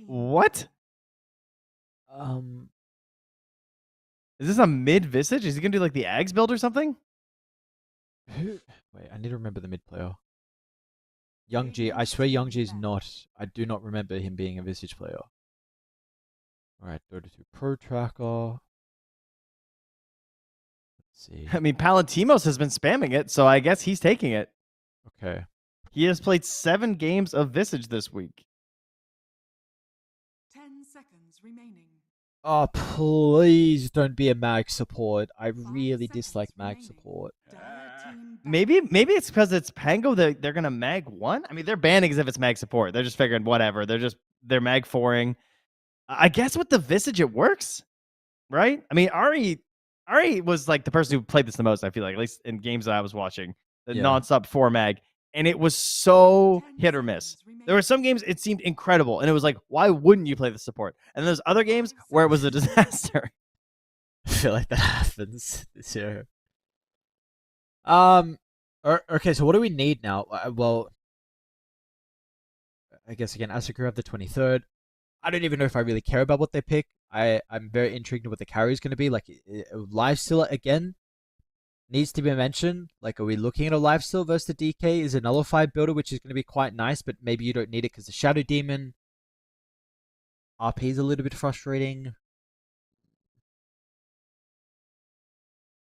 What? Is this a mid Visage? Is he gonna do like the Ags build or something? Wait, I need to remember the mid player. Young G. I swear Young G is not. I do not remember him being a Visage player. Alright, Dota 2 Pro Tracker. Let's see. I mean, Palantimos has been spamming it, so I guess he's taking it. Okay. He has played 7 games of Visage this week. 10 seconds remaining. Oh, please don't be a mag support. I really dislike mag support. Maybe it's because it's Pango that they're gonna mag 1. I mean, they're banning as if it's mag support. They're just figuring whatever. They're mag 4ing. I guess with the Visage it works, right? I mean, Ari was like the person who played this the most. I feel like, at least in games that I was watching, the nonstop 4 mag, and it was so hit or miss. There were some games it seemed incredible, and it was like, why wouldn't you play the support? And there's other games where it was a disaster. I feel like that happens this year. Okay, so what do we need now? Well, I guess again, Asakura have the 23rd. I don't even know if I really care about what they pick. I'm very intrigued in what the carry is going to be. Like, Lifesteal again needs to be mentioned. Like, are we looking at a Lifesteal versus the DK? Is a Nullified builder, which is going to be quite nice, but maybe you don't need it because the Shadow Demon RP is a little bit frustrating.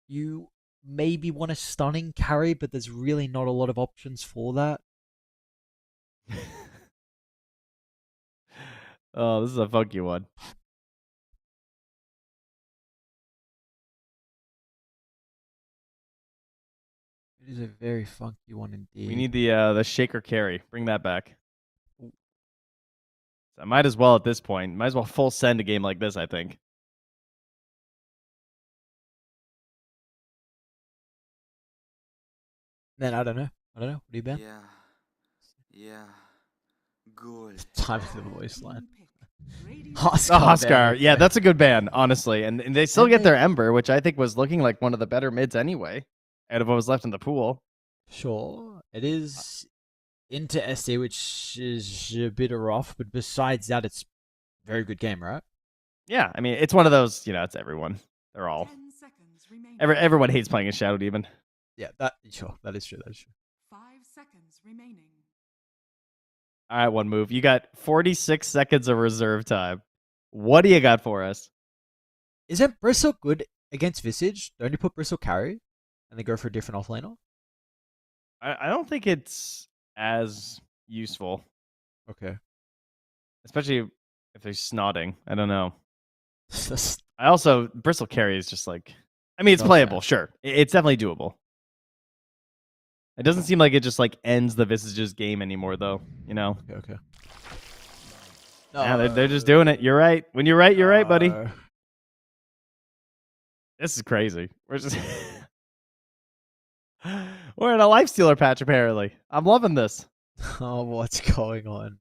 You maybe want a stunning carry, but there's really not a lot of options for that. Oh, this is a funky one. It is a very funky one indeed. We need the shaker carry. Bring that back. So I might as well at this point. Might as well full send a game like this, I think. Then I don't know. What do you ban? Yeah. Good. Time for the voice line. Huskar. Yeah, that's a good ban, honestly. And they still get their Ember, which I think was looking like one of the better mids anyway, out of what was left in the pool. Sure. It is into SD, which is a bit rough, but besides that, it's a very good game, right? Yeah, I mean, it's one of those, it's everyone. They're all. Everyone hates playing a Shadow Demon. Yeah, that is true. 5 seconds remaining. All right, one move. You got 46 seconds of reserve time. What do you got for us? Isn't Bristle good against Visage? Don't you put Bristle carry and then go for a different offlaner? I don't think it's as useful. Okay. Especially if they're snotting. I don't know. I also, Bristle carry is just like, I mean, it's playable, sure. It's definitely doable. It doesn't seem like it just like ends the Visage's game anymore, though. Okay. Yeah, they're just doing it. You're right. When you're right, buddy. This is crazy. We're just We're in a life stealer patch apparently. I'm loving this. Oh, what's going on?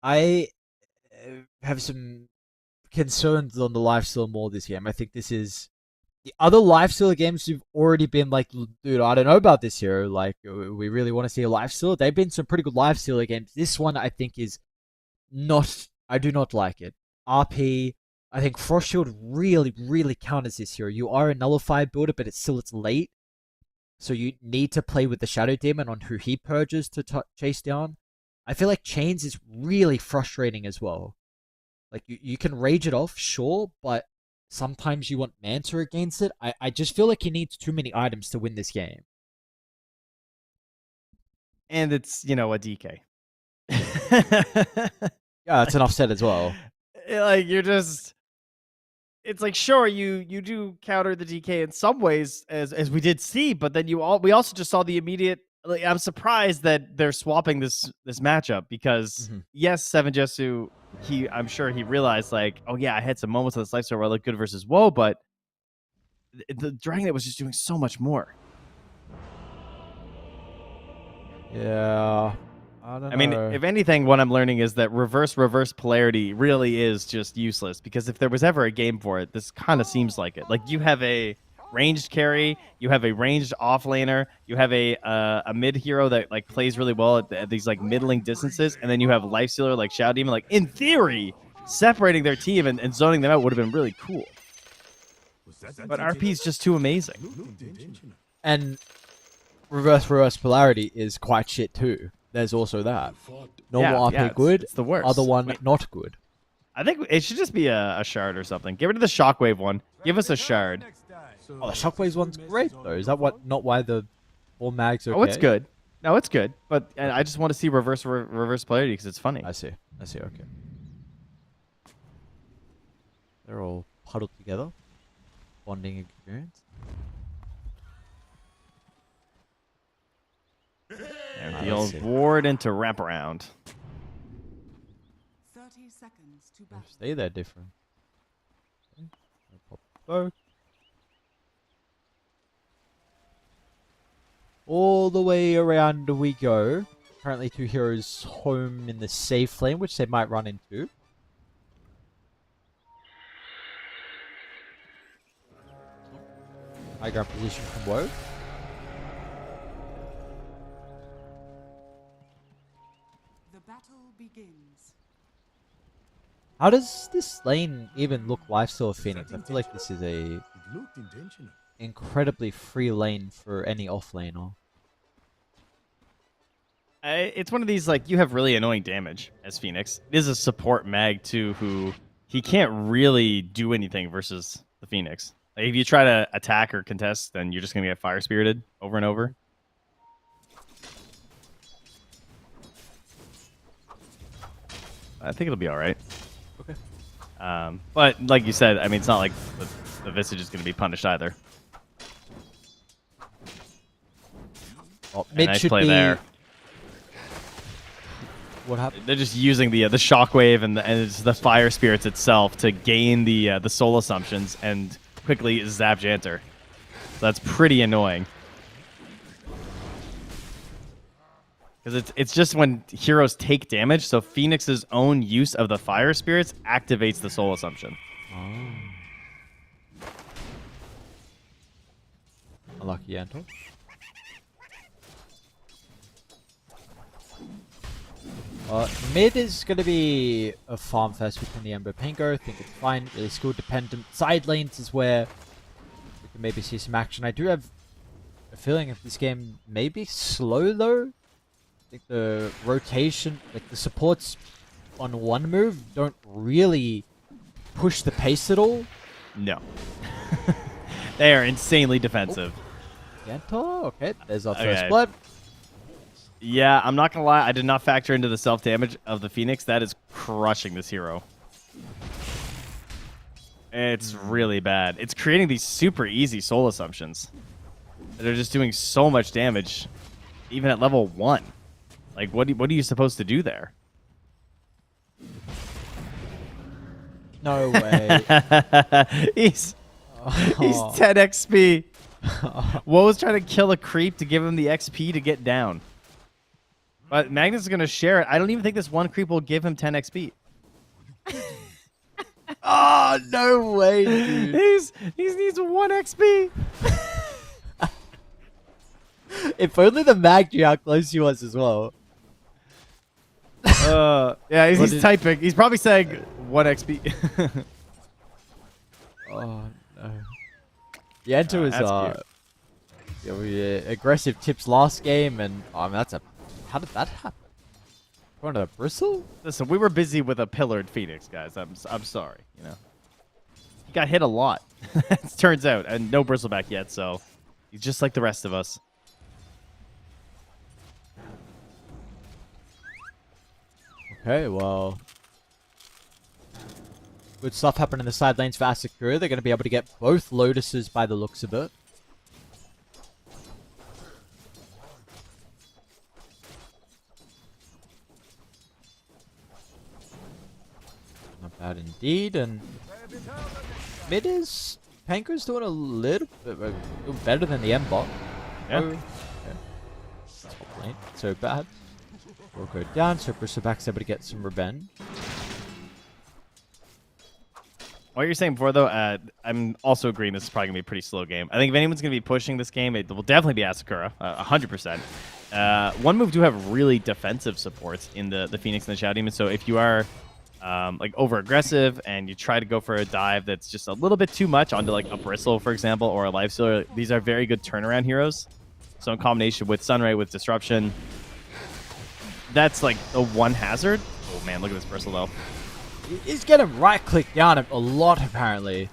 I have some concerns on the lifesteal more this game. I think this is the other lifesteal games we've already been like, dude, I don't know about this hero. Like, we really want to see a lifesteal. They've been some pretty good lifesteal games. This one, I think, is not. I do not like it. RP. I think Frost Shield really, really counters this hero. You are a nullifier builder, but it's late. So you need to play with the Shadow Demon on who he purges to chase down. I feel like Chains is really frustrating as well. Like, you can rage it off, sure, but sometimes you want Manta against it. I just feel like he needs too many items to win this game. And it's, a DK. Yeah, it's an offset as well. Like, you're just... It's like, sure, you do counter the DK in some ways, as we did see, but then we also just saw the immediate... Like, I'm surprised that they're swapping this matchup because, yes, Seven Jesu, I'm sure he realized, like, oh yeah, I had some moments on this lifestyle where I looked good versus Woe, but the Dragon was just doing so much more. Yeah. I mean, if anything, what I'm learning is that reverse polarity really is just useless, because if there was ever a game for it, this kind of seems like it. Like, you have a ranged carry, you have a ranged offlaner, you have a mid hero that like plays really well at these like middling distances, and then you have lifestealer like Shadow Demon. Like, in theory, separating their team and zoning them out would have been really cool. But RP is just too amazing. And reverse polarity is quite shit too. There's also that. Normal RP good, it's the worst. other one not good. I think it should just be a shard or something. Get rid of the shockwave one. Give us a shard. Oh, the Shockwaves one's great though. Is that not why the 4 mags are okay? Oh, it's good. No, it's good. But I just want to see reverse polarity because it's funny. I see. Okay. They're all huddled together. Bonding experience. And the old ward into wraparound. 30 seconds to battle. Stay there different. Okay. Pop bow. All the way around we go. Currently 2 heroes home in the safe lane, which they might run into. High ground position from Woe. The battle begins. How does this lane even look lifesteal of Phoenix? I feel like this is a incredibly free lane for any offlaner. It's one of these, like, you have really annoying damage as Phoenix. It is a support mag, too, who he can't really do anything versus the Phoenix. Like, if you try to attack or contest, then you're just going to get fire spirited over and over. I think it'll be all right. Okay. But like you said, I mean, it's not like the Visage is going to be punished either. Well, mid nice should play be... there. What happened? They're just using the shockwave and it's the fire spirits itself to gain the soul assumptions and quickly zap Janter. So that's pretty annoying. Because it's just when heroes take damage, so Phoenix's own use of the fire spirits activates the soul assumption. Oh. Unlucky Yanto. Mid is going to be a farm fest between the Ember Pango. I think it's fine, really skill dependent. Side lanes is where we can maybe see some action. I do have a feeling if this game may be slow though. I think the rotation, like the supports on one move don't really push the pace at all. No. They are insanely defensive. Yanto? Okay, there's our first blood. Yeah, I'm not going to lie. I did not factor into the self-damage of the Phoenix. That is crushing this hero. It's really bad. It's creating these super easy soul assumptions that are just doing so much damage, even at level 1. Like, what are you supposed to do there? No way. He's 10 XP. Woe was trying to kill a creep to give him the XP to get down. But Magnus is going to share it. I don't even think this one creep will give him 10 XP. Oh, no way, dude. He needs 1 XP. If only the mag knew how close he was as well. Yeah, he's typing. He's probably saying 1 XP. Oh, no. The enter was aggressive tips last game, and how did that happen? Going to the bristle? Listen, we were busy with a pillared Phoenix, guys. I'm sorry, you know. He got hit a lot, it turns out, and no bristleback yet, so he's just like the rest of us. Okay, well, good stuff happening in the side lanes for Asakura. They're going to be able to get both Lotuses by the looks of it. Not bad indeed, and mid is Panko's doing a little bit better than the M-bot. Yeah. Okay. Top lane, so bad. We'll go down, so Bristleback's able to get some revenge. What you're saying before, though, I'm also agreeing this is probably going to be a pretty slow game. I think if anyone's going to be pushing this game, it will definitely be Asakura, 100%. One move do have really defensive supports in the Phoenix and the Shadow Demon, so if you are like over-aggressive and you try to go for a dive that's just a little bit too much onto like a Bristle, for example, or a Lifestealer, these are very good turnaround heroes. So in combination with Sunray, with Disruption, that's like the one hazard. Oh man, look at this Bristle though. He's getting right-clicked down a lot, apparently.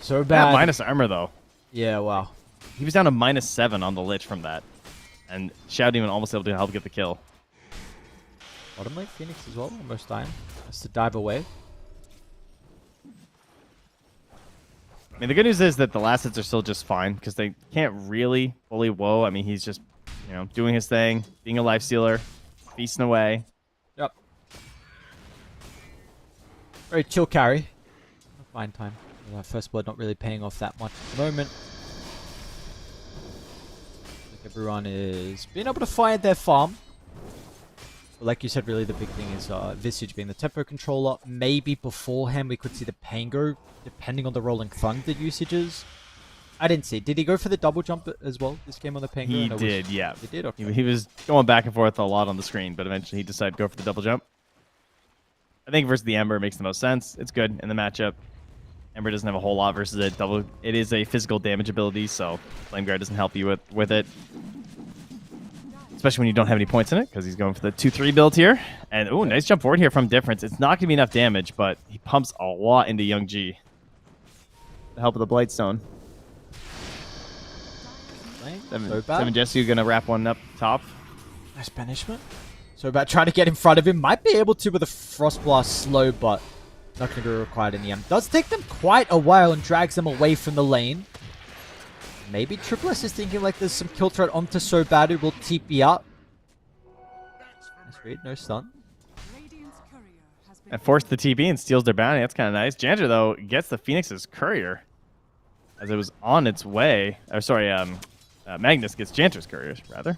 So bad. That minus armor, though. Yeah, wow. He was down to -7 on the Lich from that. And Shadow Demon almost able to help get the kill. Bottom lane, Phoenix as well, almost dying. Has to dive away. I mean, the good news is that the last hits are still just fine, because they can't really bully Woe. I mean, he's just, you know, doing his thing, being a life stealer, feasting away. Yep. Very chill carry. Fine time. First blood not really paying off that much at the moment. Like everyone is being able to find their farm. But like you said, really the big thing is Visage being the tempo controller. Maybe beforehand we could see the Pango, depending on the Rolling Thunder usages. I didn't see. Did he go for the double jump as well this game on the Pango? He did, yeah. He did? Okay. He was going back and forth a lot on the screen, but eventually he decided to go for the double jump. I think versus the Ember makes the most sense. It's good in the matchup. Ember doesn't have a whole lot versus a double. It is a physical damage ability, so Flame Guard doesn't help you with it. Especially when you don't have any points in it, because he's going for the 2-3 build here. And, ooh, nice jump forward here from Difference. It's not going to be enough damage, but he pumps a lot into Young G. The help of the Blightstone. Seven Jesse going to wrap one up top. Nice banishment. So about trying to get in front of him. Might be able to with a Frost Blast slow, but not going to be required in the end. Does take them quite a while and drags them away from the lane. Maybe Triple S is thinking like there's some kill threat onto Sobadu. Will TP up. Nice read, no stun. Radiant's courier has been And forced the TP and steals their bounty. That's kind of nice. Janter, though, gets the Phoenix's courier as it was on its way. Or sorry, Magnus gets Janter's courier, rather.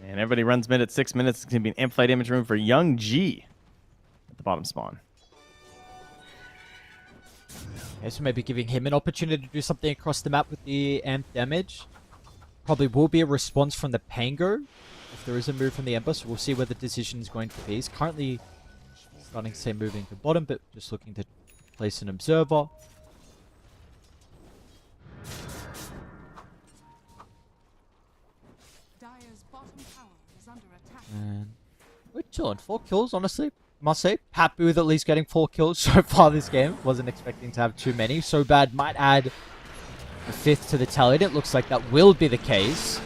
And everybody runs mid at 6 minutes. It's going to be an amplified damage room for Young G at the bottom spawn. Okay, so maybe giving him an opportunity to do something across the map with the amp damage. Probably will be a response from the Pango if there is a move from the Ember, so we'll see where the decision is going to be. He's currently starting to say moving to bottom, but just looking to place an observer. Dire's bottom tower is under attack. And we're chilling. 4 kills, honestly. Must say, happy with at least getting 4 kills so far this game. Wasn't expecting to have too many. So bad might add the 5th to the tally. It looks like that will be the case.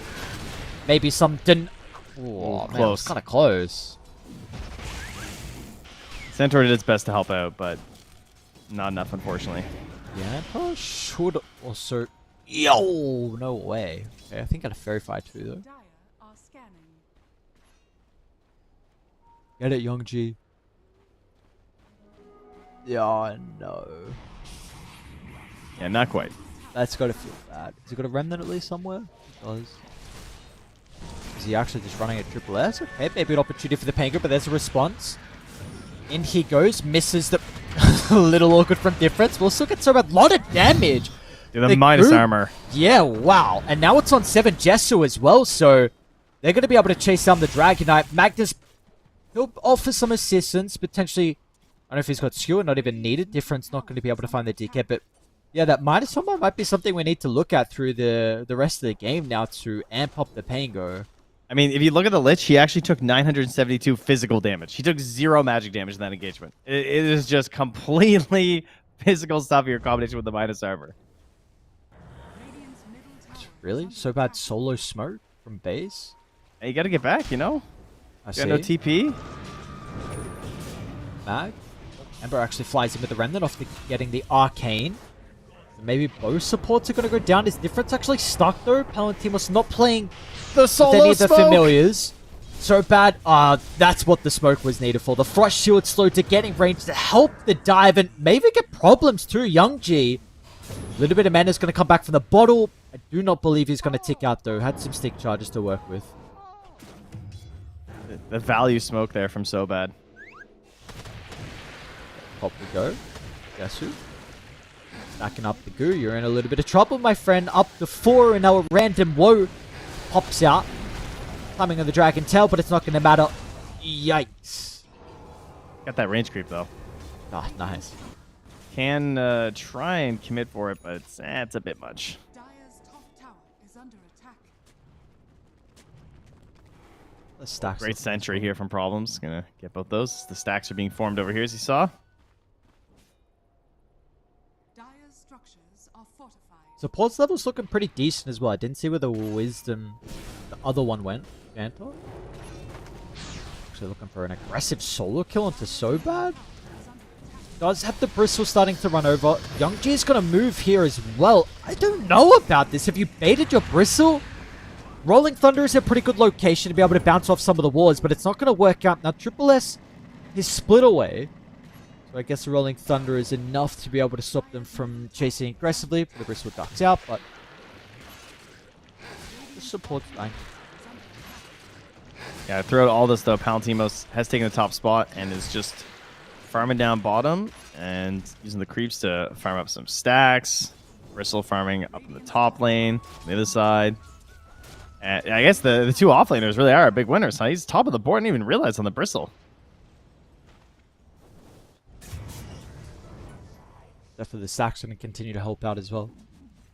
Maybe some didn't. Oh, close. Kind of close. Centaur did its best to help out, but not enough, unfortunately. Yeah, should also. Yo, no way. Okay, I think I had a Fairy Fire too, though. Dire are scanning. Get it, Young G. Yeah, no. Yeah, not quite. That's got to feel bad. Has he got a remnant at least somewhere? He does. Is he actually just running a triple S? Okay, maybe an opportunity for the Pango, but there's a response. In he goes, misses the a little awkward from difference. We'll still get so bad. Lot of damage. Yeah, the minus armor. Yeah, wow. And now it's on 7 Jesu as well, so they're going to be able to chase down the Dragonite. Magnus, he'll offer some assistance, potentially. I don't know if he's got skewer, not even needed. Difference, not going to be able to find the DK, but yeah, that minus armor might be something we need to look at through the rest of the game now to amp up the Pango. I mean, if you look at the Lich, he actually took 972 physical damage. He took 0 magic damage in that engagement. It is just completely physical stuff in your combination with the minus armor. Radiant's middle tower Really? So bad solo smoke from base? Hey, you got to get back, you know? I You see. got no TP. Mag? Ember actually flies in with the Remnant off getting the Arcane. Maybe both supports are going to go down. His difference actually stuck though. Palantimos not playing The with solo any of the smoke! familiars. So bad. That's what the smoke was needed for. The frost shield slow to getting range to help the dive and maybe get problems too. Young G. A little bit of mana is going to come back from the bottle. I do not believe he's going to tick out though. Had some stick charges to work with. The value smoke there from So Bad. Pop we go. Guess who? Backing up the goo. You're in a little bit of trouble, my friend. Up the 4 and now a random woe pops out. Climbing on the dragon tail, but it's not going to matter. Yikes. Got that range creep, though. Ah, nice. Can try and commit for it, but it's a bit much. Dire's top tower is under attack. The stacks. Great sentry here from Problems. Gonna get both those. The stacks are being formed over here, as you saw. Dire's structures are fortified. Supports level's looking pretty decent as well. I didn't see where the wisdom, the other one went. Phantom. Actually looking for an aggressive solo kill onto So Bad. Does have the bristle starting to run over. Young G is going to move here as well. I don't know about this. Have you baited your bristle? Rolling Thunder is a pretty good location to be able to bounce off some of the walls, but it's not going to work out. Now, Triple S is split away. So I guess the Rolling Thunder is enough to be able to stop them from chasing aggressively. The bristle ducks out, but the support's fine. Yeah, throughout all this, though, Palantimos has taken the top spot and is just farming down bottom and using the creeps to farm up some stacks. Bristle farming up in the top lane, on the other side. And I guess the two offlaners really are big winners, huh? He's top of the board and didn't even realize on the Bristle. Definitely the stacks going to continue to help out as well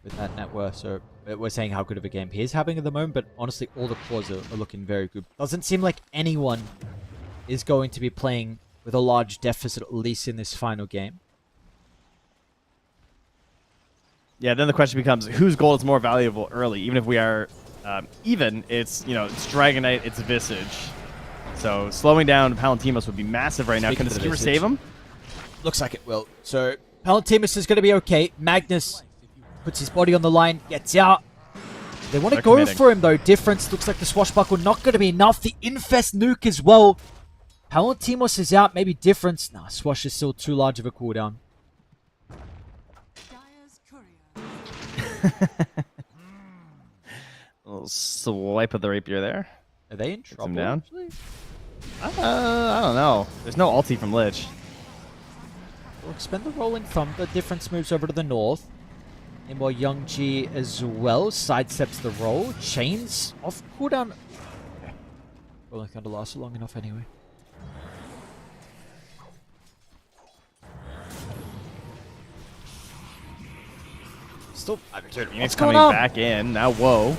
with that net worth. So we're saying how good of a game he is having at the moment, but honestly, all the claws are looking very good. Doesn't seem like anyone is going to be playing with a large deficit, at least in this final game. Yeah, then the question becomes, whose gold is more valuable early? Even if we are even, it's, you know, it's Dragonite, it's Visage. So slowing down Palantimos would be massive right now. Speaking Can the of the Skewer Visage. save him? Looks like it will. So Palantimos is going to be okay. Magnus puts his body on the line, gets out. They want to Not go committing. for him though. Difference looks like the swashbuckle not going to be enough. The Infest nuke as well. Palantimos is out. Maybe Difference. Nah, Swash is still too large of a cooldown. Dire's courier. A little swipe of the rapier there. Are they in him trouble? down. Actually? I don't know. There's no ulti from Lich. We'll expend the Rolling Thunder. Difference moves over to the north. And while Young G as well sidesteps the roll. Chains off cooldown. Okay. Rolling Thunder lasts long enough anyway. Still, Phoenix what's going coming on? back in. Now, whoa.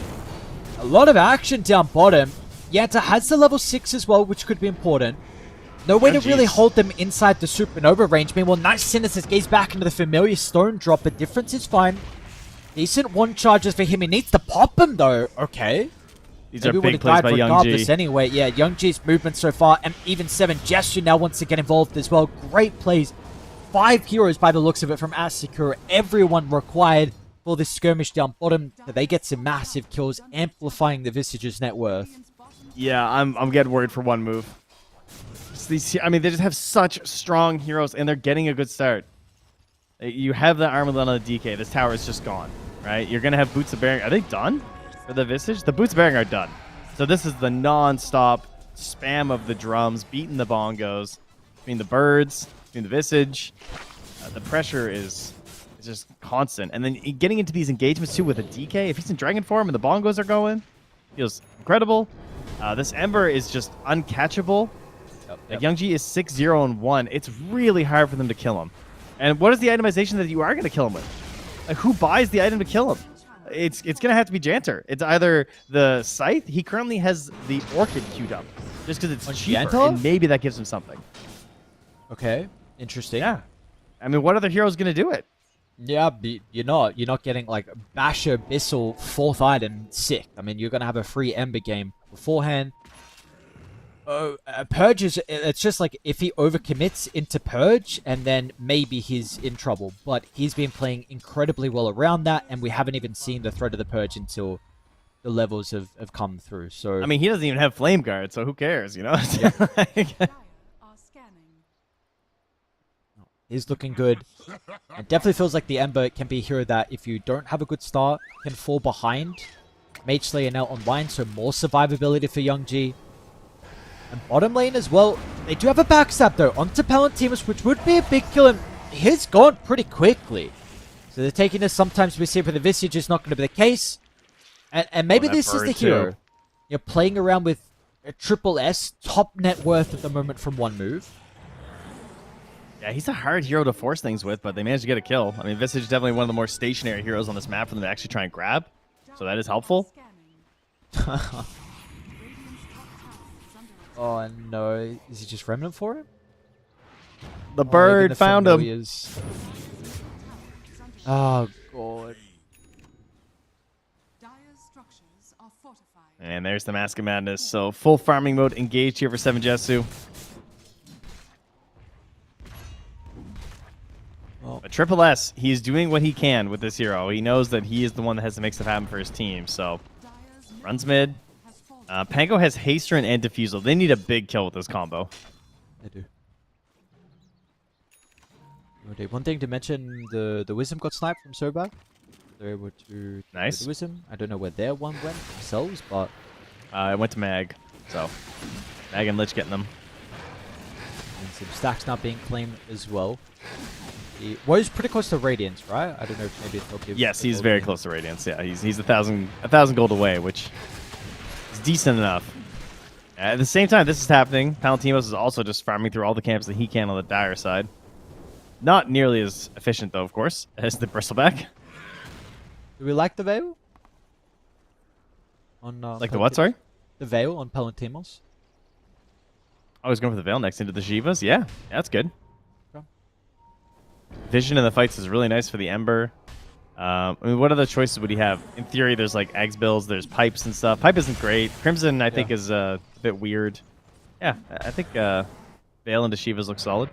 A lot of action down bottom. Yanta has the level 6 as well, which could be important. No way Oh, to really jeez. hold them inside the supernova range. Meanwhile, nice Sinister's gaze back into the familiar stone drop, but Difference is fine. Decent one charges for him. He needs to pop him though. Okay. These Maybe are big would've plays died by Young regardless G. anyway. Yeah, Young G's movement so far, and even 7 Gesture now wants to get involved as well. Great plays. 5 heroes by the looks of it from Asakura. Everyone required for this skirmish down bottom. They get some massive kills, amplifying the Visage's net worth. Radiant's bottom Yeah, I'm getting worried for one move. I mean, they just have such strong heroes, and they're getting a good start. You have the Armadillo on the DK. This tower is just gone, right? You're going to have Boots of Bearing. Are they done for the Visage? The Boots of Bearing are done. So this is the non-stop spam of the drums, beating the bongos, between the birds, between the Visage. The pressure is just constant. And then getting into these engagements, too, with a DK. If he's in Dragon form and the bongos are going, feels incredible. This Ember is just uncatchable. Youngji is 6-0-1. It's really hard for them to kill him. And what is the itemization that you are going to kill him with? Like, who buys the item to kill him? It's going to have to be Janter. It's either the Scythe. He currently has the Orchid queued up just because it's cheaper, Janter? and maybe that gives him something. Okay, interesting. Yeah. I mean, what other hero is going to do it? Yeah, you're not getting like Basher, Bissell, 4th item, sick. I mean, you're gonna have a free Ember game beforehand. Purge is, it's just like if he overcommits into Purge, and then maybe he's in trouble. But he's been playing incredibly well around that, and we haven't even seen the threat of the Purge until the levels have come through. So I mean, he doesn't even have Flame Guard, so who cares, you know? Yeah. Dire are scanning. he's looking good. It definitely feels like the Ember can be a hero that if you don't have a good start, can fall behind. Mage Slayer now online, so more survivability for Young G. And bottom lane as well, they do have a backstab though onto Palutimus, which would be a big kill, and he's gone pretty quickly. So they're taking this. Sometimes we see for the Visage is not going to be the case. And maybe this is the hero. too. You're playing around with a triple S, top net worth at the moment from one move. Yeah, he's a hard hero to force things with, but they managed to get a kill. I mean, Visage is definitely one of the more stationary heroes on this map for them to actually try and grab. So that is helpful. Scanning. Oh no, is he just Remnant for him? The bird even the found him. familiars. Oh god. Dire's structures are fortified. And there's the Mask of Madness. So full farming mode engaged here for 7 Jesu. Well, But Triple S, he's doing what he can with this hero. He knows that he is the one that has to make stuff happen for his team. So Dire's runs mid. has fallen. Pango has Hasterin and Diffusal. They need a big kill with this combo. I do. Okay, one thing to mention, the Wisdom got sniped from Sobak. They're able to Nice. the Wisdom. I don't know where their one went themselves, but It went to Mag. So Mag and Lich getting them. and some stacks not being claimed as well. He was pretty close to Radiance, right? I don't know if maybe they'll give Yes, the he's gold very thing. close to Radiance. Yeah, he's 1,000 gold away, which is decent enough. At the same time this is happening, Palantimos is also just farming through all the camps that he can on the Dire side. Not nearly as efficient, though, of course, as the Bristleback. Do we like the Veil? On Like the what, sorry? The Veil on Palantimos. Oh, he's going for the Veil next into the Shivas? Yeah, that's good. Okay. Vision in the fights is really nice for the Ember. I mean, what other choices would he have? In theory, there's like Eggs Bills, there's Pipes and stuff. Pipe isn't great. Crimson, I think, is a bit weird. Yeah, I think Veil into Shivas looks solid.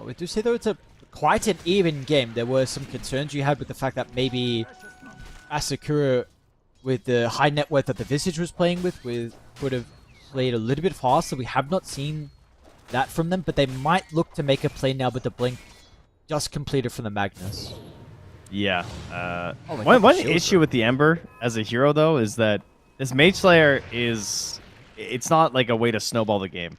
Oh, we do see though it's quite an even game. There were some concerns you had with the fact that maybe Asakura, with the high net worth that the Visage was playing with, could have played a little bit faster. We have not seen that from them, but they might look to make a play now with the Blink just completed from the Magnus. Yeah. Oh my One God, shield issue throw. with the Ember as a hero, though, is that this Mage Slayer is... It's not like a way to snowball the game.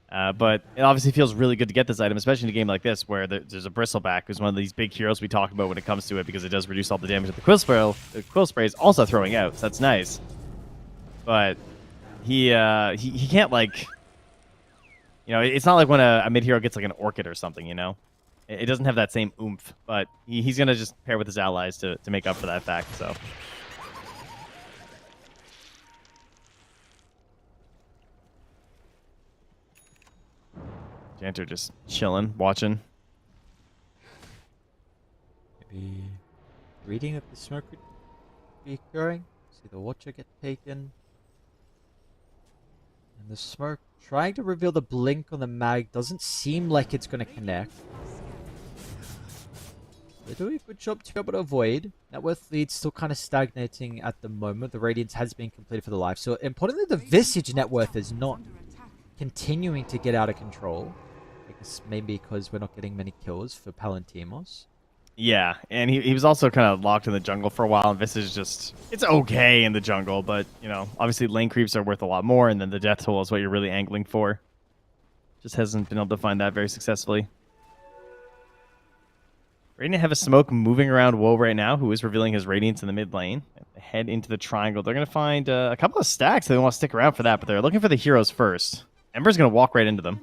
But it obviously feels really good to get this item, especially in a game like this, where there's a Bristleback, who's one of these big heroes we talk about when it comes to it, because it does reduce all the damage that the Quill Spray is also throwing out, so that's nice. But he can't, like... You know, it's not like when a mid-hero gets, like, an Orchid or something, you know? It doesn't have that same oomph, but he's going to just pair with his allies to make up for that fact, so... Janter just chilling, watching. Maybe reading of the smoke would be occurring. See the Watcher get taken. And the smoke trying to reveal the blink on the mag doesn't seem like it's going to connect. They're doing a good job to be able to avoid. Net worth lead still kind of stagnating at the moment. The Radiance has been completed for the life. So importantly, the Visage net worth is not continuing to get out of control. I guess maybe because we're not getting many kills for Palantimos. Yeah, and he was also kind of locked in the jungle for a while, and Visage just, it's okay in the jungle, but, you know, obviously lane creeps are worth a lot more, and then the death toll is what you're really angling for. Just hasn't been able to find that very successfully. We're going to have a smoke moving around Woe right now, who is revealing his Radiance in the mid lane. They head into the triangle. They're going to find a couple of stacks. They want to stick around for that, but they're looking for the heroes first. Ember's going to walk right into them.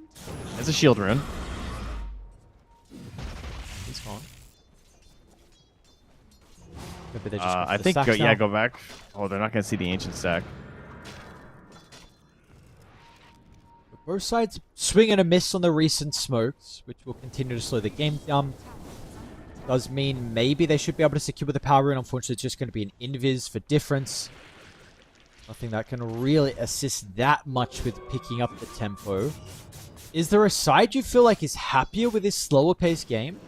There's a shield rune. He's gone. Maybe they just I think, go back. Oh, they're not going to see the ancient stack. Both sides swing and a miss on the recent smokes, which will continue to slow the game down. Does mean maybe they should be able to secure the power rune. Unfortunately, it's just going to be an invis for difference. Nothing that can really assist that much with picking up the tempo. Is there a side you feel like is happier with this slower paced game?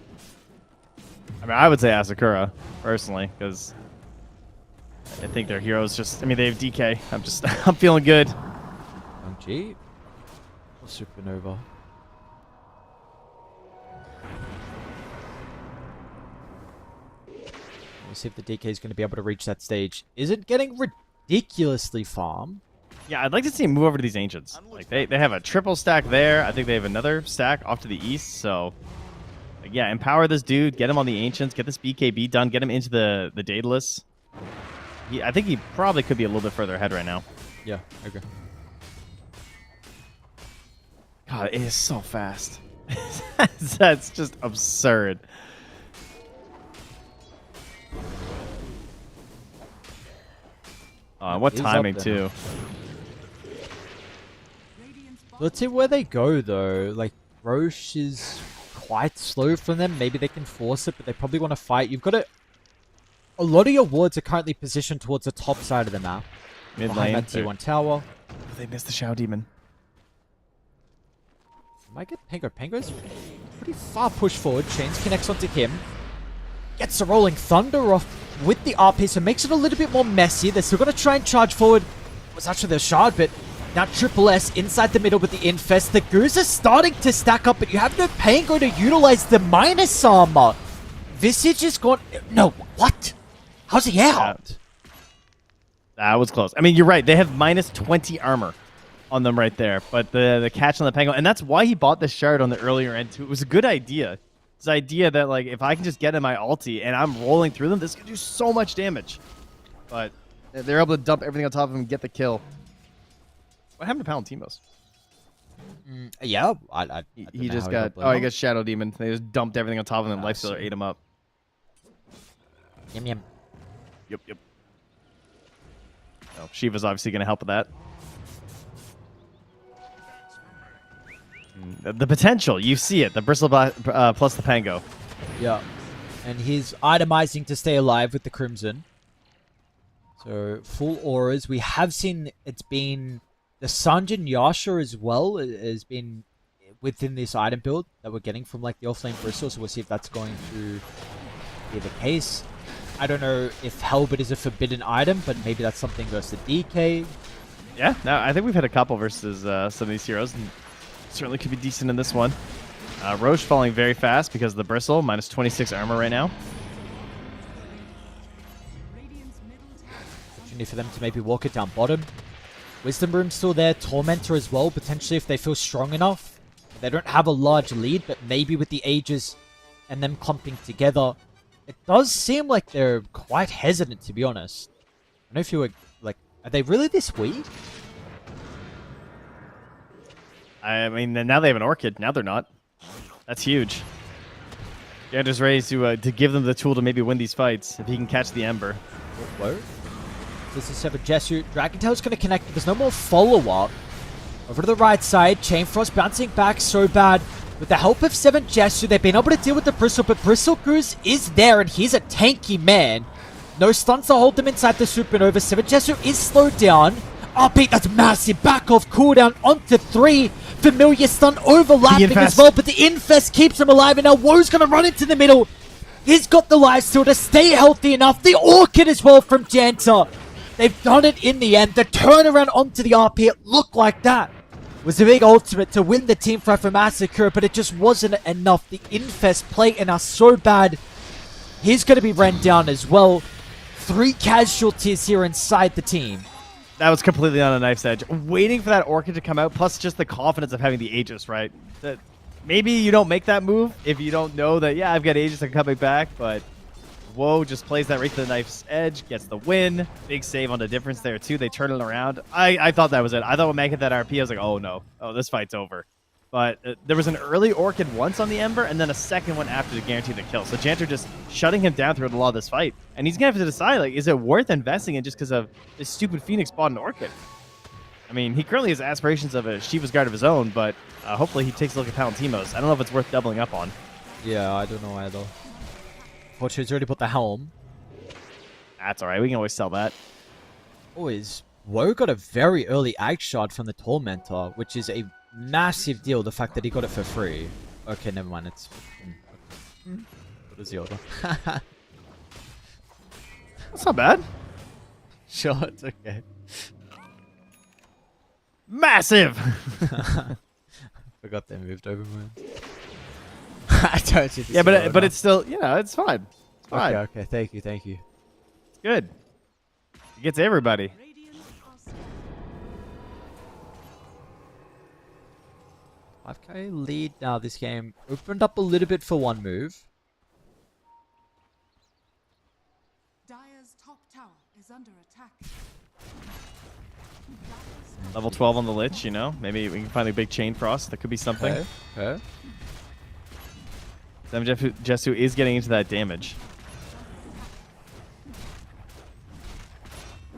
I mean, I would say Asakura, personally, because I think their heroes just, I mean, they have DK. I'm feeling good. G or Supernova? We'll see if the DK is going to be able to reach that stage. Is it getting ridiculously farm? Yeah, I'd like to see him move over to these ancients. Like they have a triple stack there. I think they have another stack off to the east. So, like, yeah, empower this dude. Get him on the ancients. Get this BKB done. Get him into the Daedalus. I think he probably could be a little bit further ahead right now. Yeah, okay. God, it is so fast. That's just absurd. What He's timing up there. too. Let's see where they go though. Like Roche is quite slow from them. Maybe they can force it, but they probably want to fight. You've got to. A lot of your wards are currently positioned towards the top side of the map. Mid Behind lane. that T1 tower. They missed the Shao Demon. Might get Pango. Pango's pretty far pushed forward. Chains connects onto him. Gets the Rolling Thunder off with the RP, so makes it a little bit more messy. They're still going to try and charge forward. It was actually the shard, but now Triple S inside the middle with the Infest. The Goose is starting to stack up, but you have no Pango to utilize the minus armor. Visage is gone. No, what? How's he out? That was close. I mean, you're right. They have minus 20 armor on them right there. But the catch on the Pango, and that's why he bought the shard on the earlier end too. It was a good idea. This idea that, like, if I can just get in my ulti and I'm rolling through them, this can do so much damage. But They're able to dump everything on top of him and get the kill. what happened to Palantimos? Yeah, He just got... Oh, he got Shadow Demon. They just dumped everything on top of him and Lifestealer ate him up. Yum yum. Yep. Oh, Shiva's obviously going to help with that. The potential, you see it. The Bristle plus the Pango. Yeah. And he's itemizing to stay alive with the Crimson. So, full auras. We have seen it's been... The Sanjin Yasha as well has been within this item build that we're getting from, like, the offlane Bristle. So we'll see if that's going to be the case. I don't know if Helbert is a forbidden item, but maybe that's something versus the DK. Yeah, no, I think we've had a couple versus some of these heroes. And certainly could be decent in this one. Roche falling very fast because of the Bristle. Minus 26 armor right now. Opportunity for them to maybe walk it down bottom. Wisdom Room's still there. Tormentor as well, potentially if they feel strong enough. They don't have a large lead, but maybe with the Aegis and them clumping together, it does seem like they're quite hesitant, to be honest. I don't know if you were, like, are they really this weak? I mean, now they have an Orchid. Now they're not. That's huge. Gander's ready to give them the tool to maybe win these fights if he can catch the Ember. Whoa. This is Seven Jesu. Dragon Tail's going to connect. There's no more follow-up. Over to the right side. Chain Frost bouncing back so bad. With the help of Seven Jesu, they've been able to deal with the Bristle, but Bristle Goose is there, and he's a tanky man. No stuns to hold them inside the Supernova. Seven Jesu is slowed down. RP, that's massive. Back off cooldown onto 3. Familiar stun overlapping as well, but the Infest keeps him alive, and now Woe's going to run into the middle. He's got the lifesteal to stay healthy enough. The Orchid as well from Janta. They've done it in the end. The turnaround onto the RP, it looked like that. Was a big ultimate to win the team fight for Massacre, but it just wasn't enough. The Infest plating us so bad. He's going to be run down as well. 3 casualties here inside the team. That was completely on a knife's edge. Waiting for that Orchid to come out, plus just the confidence of having the Aegis, right? That maybe you don't make that move if you don't know that, yeah, I've got Aegis, I'm coming back, but Woe just plays that right to the knife's edge, gets the win. Big save on the difference there, too. They turn it around. I thought that was it. I thought when Mag hit that RP, I was like, oh, no. Oh, this fight's over. But there was an early Orchid once on the Ember, and then a second one after to guarantee the kill. So Janter just shutting him down throughout a lot of this fight. And he's going to have to decide, like, is it worth investing in just because of this stupid Phoenix bought an Orchid? I mean, he currently has aspirations of a Shiva's Guard of his own, but hopefully he takes a look at Palantimos. I don't know if it's worth doubling up on. Yeah, I don't know either. Fortunately, he's already put the helm. That's all right. We can always sell that. Always. Woe got a very early Ag Shard from the Tormentor, which is a massive deal, the fact that he got it for free. Okay, never mind. It's... What is the order? That's not bad. Sure, it's okay. Massive! Forgot they moved over, man. I told you this. Yeah, but it's still, you know, it's fine. It's fine. Okay, thank you. It's good. It gets everybody. Radiant are scanning. 5k lead now. This game opened up a little bit for one move. Dire's top tower is under attack. Level 12 on the Lich, you know. Maybe we can find a big Chain Frost. That could be something. Okay. Jesu is getting into that damage.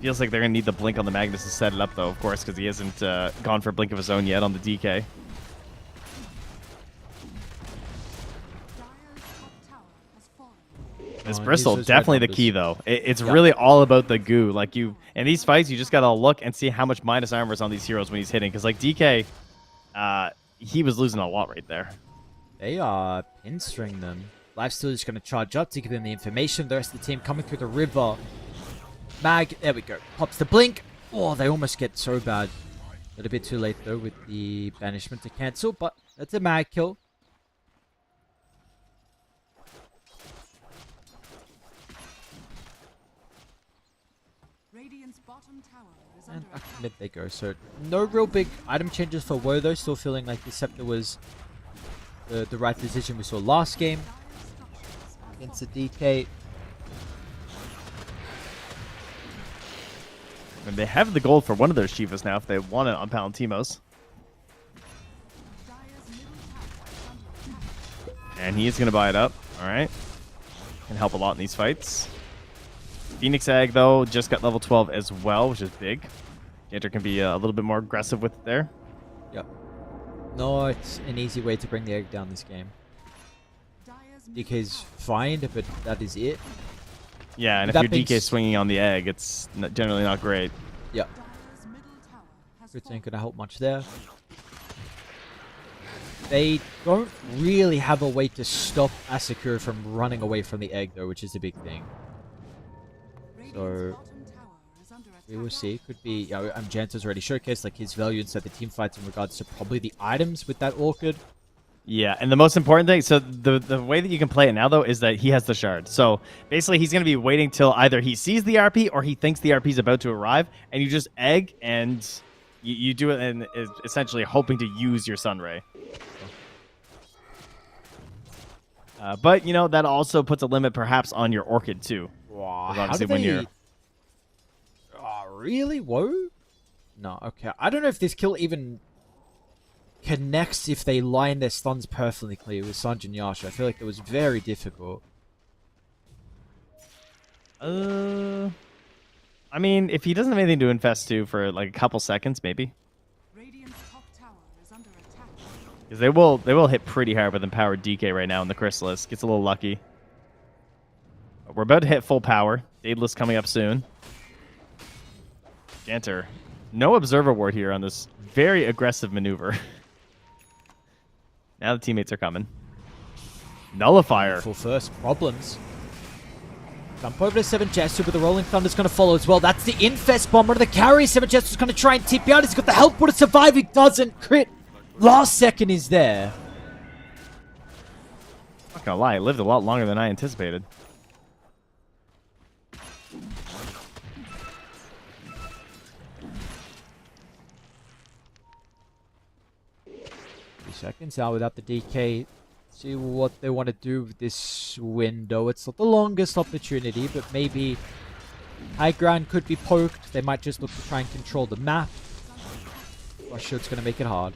Feels like they're going to need the Blink on the Magnus to set it up, though, of course, because he hasn't gone for a Blink of his own yet on the DK. Dire's top tower has fallen. This Oh, Bristle, these are definitely the numbers. key, though. It's really all about the goo. Like, in these fights, you just got to look and see how much minus armor is on these heroes when he's hitting. Because, like, DK, he was losing a lot right there. They are pinstring them. Lifesteal is going to charge up to give them the information. The rest of the team coming through the river. Mag, there we go. Pops the blink. Oh, they almost get so bad. A little bit too late, though, with the banishment to cancel. But that's a Mag kill. Radiant's bottom tower is And under attack. mid they go. So no real big item changes for Woe, though. Still feeling like the Scepter was the right decision we saw last game against the DK. And they have the gold for one of their Shivas now if they want it on Palantimos. Dire's middle tower is under attack. And he is going to buy it up. All right. Can help a lot in these fights. Phoenix Egg, though, just got level 12 as well, which is big. Gator can be a little bit more aggressive with it there. Yep. No, it's an easy way to bring the egg down this game. Dire's middle DK's fine, but that is it. Yeah, and if That your being DK swinging on the egg, it's generally not great. Yep. Dire's middle tower has Which fallen. ain't gonna help much there. They don't really have a way to stop Asakura from running away from the egg, though, which is a big thing. Radiant's So bottom tower is under attack. we will see. Could be. Janta's already showcased like his value inside the team fights in regards to probably the items with that Orchid. Yeah, and the most important thing, so the way that you can play it now, though, is that he has the shard. So basically, he's going to be waiting till either he sees the RP or he thinks the RP is about to arrive, and you just egg, and you do it, and is essentially hoping to use your Sunray. But, you know, that also puts a limit, perhaps, on your Orchid, too. Wow, 'Cause how obviously do when they... you're... Really? Whoa? No, okay. I don't know if this kill even connects if they line their stuns perfectly with Sanj and Yasha. I feel like it was very difficult. I mean, if he doesn't have anything to infest to for, like, a couple seconds, maybe. Radiant's top tower is under attack. Because they will hit pretty hard with empowered DK right now in the Chrysalis. Gets a little lucky. But we're about to hit full power. Daedalus coming up soon. Janter. No Observer Ward here on this very aggressive maneuver. Now the teammates are coming. Nullifier. Full first. Problems. Jump over to 7 Jester, but the Rolling Thunder's going to follow as well. That's the Infest Bomb. One of the carries. 7 Jester's going to try and TP out. He's got the health, but it's surviving. Doesn't crit. Last second is there. Not gonna lie, it lived a lot longer than I anticipated. Seconds now without the DK. See what they want to do with this window. It's not the longest opportunity, but maybe high ground could be poked. They might just look to try and control the map. Rushshot's going to make it hard.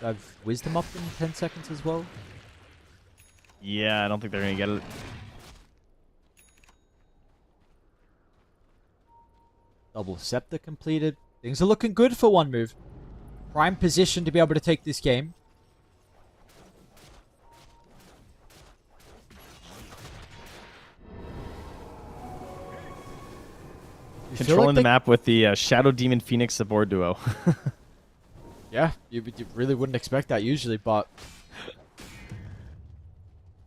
Do I have Wisdom up in 10 seconds as well? Yeah, I don't think they're gonna get it. Double Scepter completed. Things are looking good for one move. Prime position to be able to take this game. Controlling the map with the Shadow Demon Phoenix support duo. Yeah, you really wouldn't expect that usually, but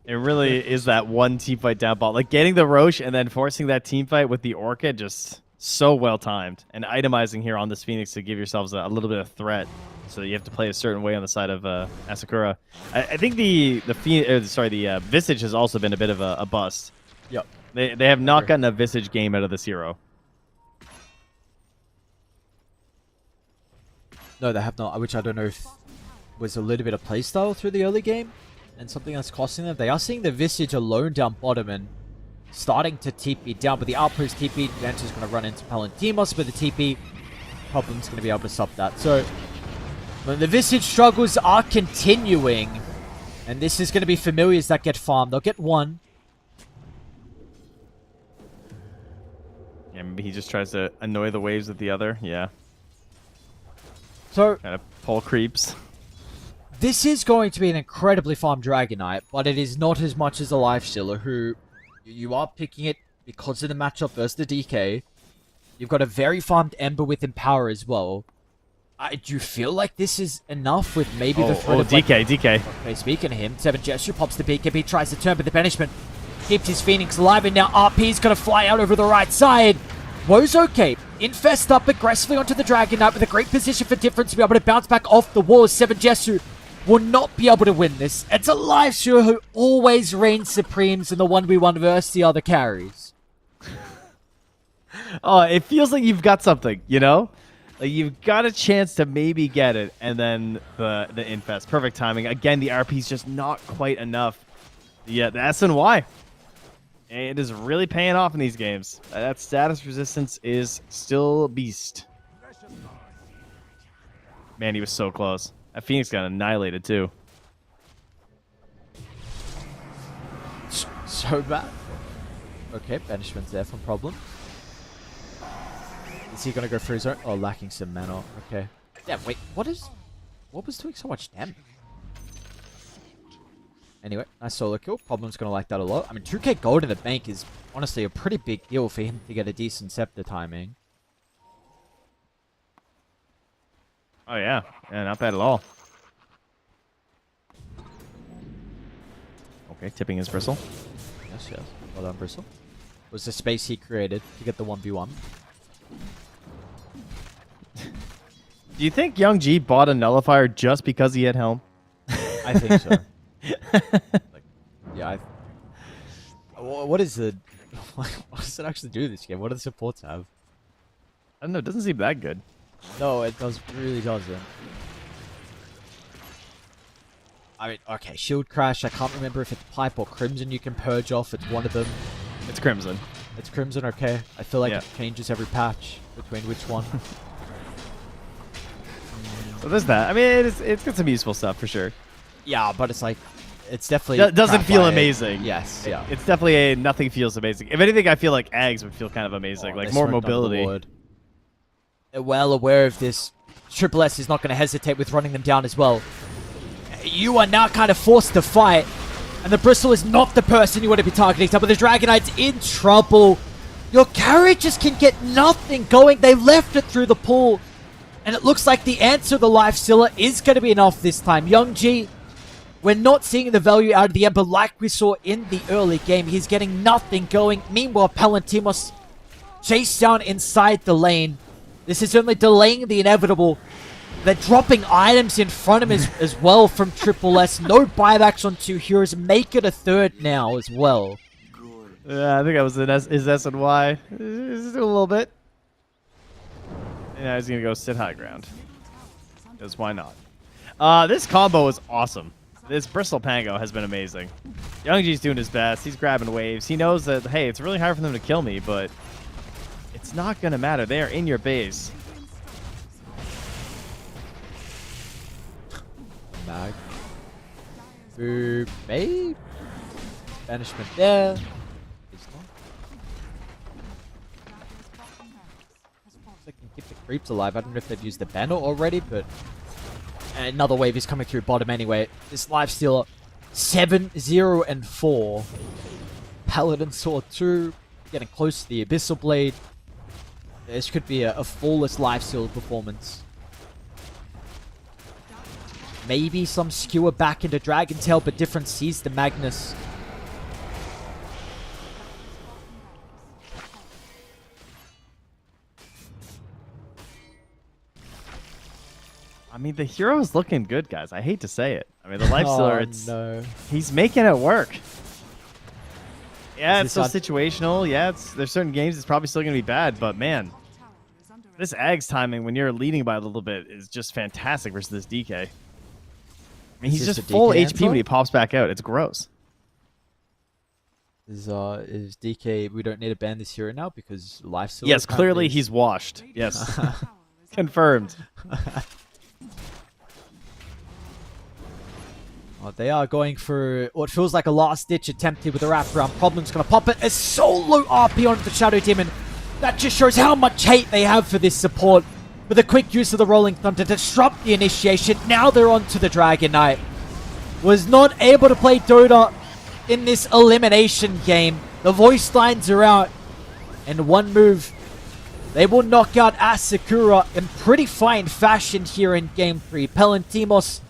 it really is that one team fight down ball. Like getting the Roche and then forcing that team fight with the Orchid, just so well timed. And itemizing here on this Phoenix to give yourselves a little bit of threat. So you have to play a certain way on the side of Asakura. I think the Visage has also been a bit of a bust. Yep. They have not gotten a Visage game out of this hero. No, they have not, which I don't know if was a little bit of playstyle through the early game and something that's costing them. They are seeing the Visage alone down bottom and starting to TP down, but the outpost TP, Venture's going to run into Palantimos, but the TP problem's going to be able to stop that. So, the Visage struggles are continuing, and this is going to be Familiars that get farmed. They'll get one. Yeah, maybe he just tries to annoy the waves with the other. Yeah. So, kind of pull creeps. This is going to be an incredibly farmed Dragonite, but it is not as much as a Lifestealer, who you are picking it because of the matchup versus the DK. You've got a very farmed Ember with Empower as well. Do you feel like this is enough with maybe the threat of DK, DK. Okay, speaking of him, 7 Gesture pops the BKB, tries to turn, but the banishment keeps his Phoenix alive, and now RP's going to fly out over the right side. Woe's okay. Infest up aggressively onto the Dragonite with a great position for difference to be able to bounce back off the walls. 7 Jesu will not be able to win this. It's a Lifestealer who always reigns supremes in the 1v1 versus the other carries. Oh, it feels like you've got something, you know? Like you've got a chance to maybe get it, and then the Infest. Perfect timing. Again, the RP's just not quite enough. Yeah, the SNY. It is really paying off in these games. That status resistance is still beast. Man, he was so close. That Phoenix got annihilated too. So bad. Okay, banishment's there from problem. Is he gonna go for his own? Oh, lacking some mana. Okay. Yeah, wait, what was doing so much damage? Anyway, nice solo kill. Problem's gonna like that a lot. I mean, 2k gold in the bank is honestly a pretty big deal for him to get a decent scepter timing. Oh yeah, not bad at all. Okay, tipping his Bristle. Yes. Well done, Bristle. Was the space he created to get the 1v1. Do you think Young G bought a Nullifier just because he had Helm? I think so. Yeah, what is the... What does it actually do this game? What do the supports have? I don't know, it doesn't seem that good. No, it really doesn't. I mean, okay, Shield Crash, I can't remember if it's Pipe or Crimson you can purge off. It's one of them. It's Crimson. It's Crimson, okay. I feel like Yeah. it changes every patch between which one. So there's that. I mean, it's got some useful stuff for sure. Yeah, but it's like, it's definitely... Doesn't feel crap by amazing. Yes, yeah. It's definitely a nothing feels amazing. If anything, I feel like Ags would feel kind of amazing. Oh, like they more smoked under the mobility. ward. They're well aware of this. Triple S is not going to hesitate with running them down as well. You are now kind of forced to fight. And the Bristle is not the person you want to be targeting. But the Dragonite's in trouble. Your carriages can get nothing going. They left it through the pool. And it looks like the answer, the Life Stealer, is going to be enough this time. Young G, we're not seeing the value out of the Ember like we saw in the early game. He's getting nothing going. Meanwhile, Palantimos chased down inside the lane. This is only delaying the inevitable. They're dropping items in front of him as well from Triple S. No buybacks on 2 heroes. Make it a third now as well. Yeah, I think that was his S and Y. Just a little bit. Yeah, he's gonna go sit high ground. Because why not? This combo is awesome. This Bristle Pango has been amazing. Youngji's doing his best. He's grabbing waves. He knows that, hey, it's really hard for them to kill me, but it's not gonna matter. They are in your base. Mag. Boo, babe. Banishment there. They can keep the creeps alive. I don't know if they've used the banner already, but another wave is coming through bottom anyway. This Lifestealer 7-0-4. Paladin Sword 2 getting close to the Abyssal Blade. This could be a flawless Lifestealer performance. Maybe some skewer back into Dragon Tail, but different sees the Magnus. I mean, the hero is looking good, guys. I hate to say it. I mean, the Lifestealer, no. He's making it work. Yeah, Is it's so this situational. Yeah, there's certain games it's probably still going to be bad, but man, this Ags timing when you're leading by a little bit is just fantastic versus this DK. I mean, he's Is this just a full DK HP when he pops back out. It's gross. Is DK, we don't need to ban this hero now because Lifestealer... Yes, clearly apparently is- he's washed. Yes. Confirmed. Oh, they are going for what feels like a last-ditch attempt here with a wraparound. Problem's going to pop it. A solo RP onto the Shadow Demon. That just shows how much hate they have for this support. With a quick use of the Rolling Thunder to disrupt the initiation. Now they're on to the Dragon Knight. Was not able to play Dota in this elimination game. The voice lines are out. And one move, they will knock out Asakura in pretty fine fashion here in Game 3. Palantimos,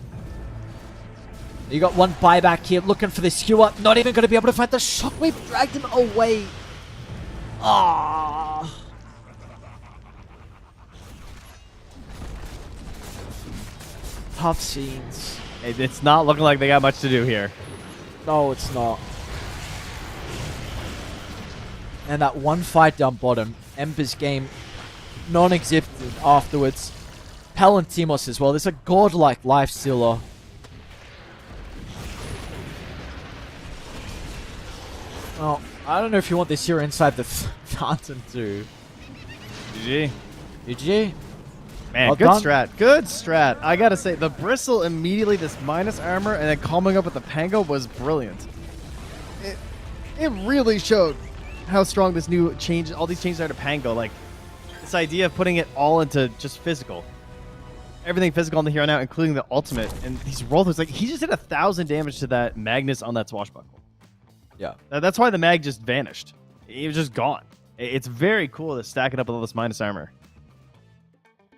you got one buyback here, looking for the skewer. Not even going to be able to find the shockwave. Dragged him away. Ah. Tough scenes. It's not looking like they got much to do here. No, it's not. And that one fight down bottom, Ember's game, non-existent afterwards. Palantimos as well. There's a godlike Lifestealer. Well, I don't know if you want this hero inside the fountain too. GG. GG. Man, Well good done. strat. Good strat. I gotta say, the Bristle immediately, this minus armor, and then coming up with the Pango was brilliant. It really showed how strong this new change, all these changes are to Pango. Like, this idea of putting it all into just physical. Everything physical on the hero now, including the ultimate. And these rollers, like, he just did 1,000 damage to that Magnus on that Swashbuckle. Yeah. That's why the mag just vanished. He was just gone. It's very cool to stack it up with all this minus armor.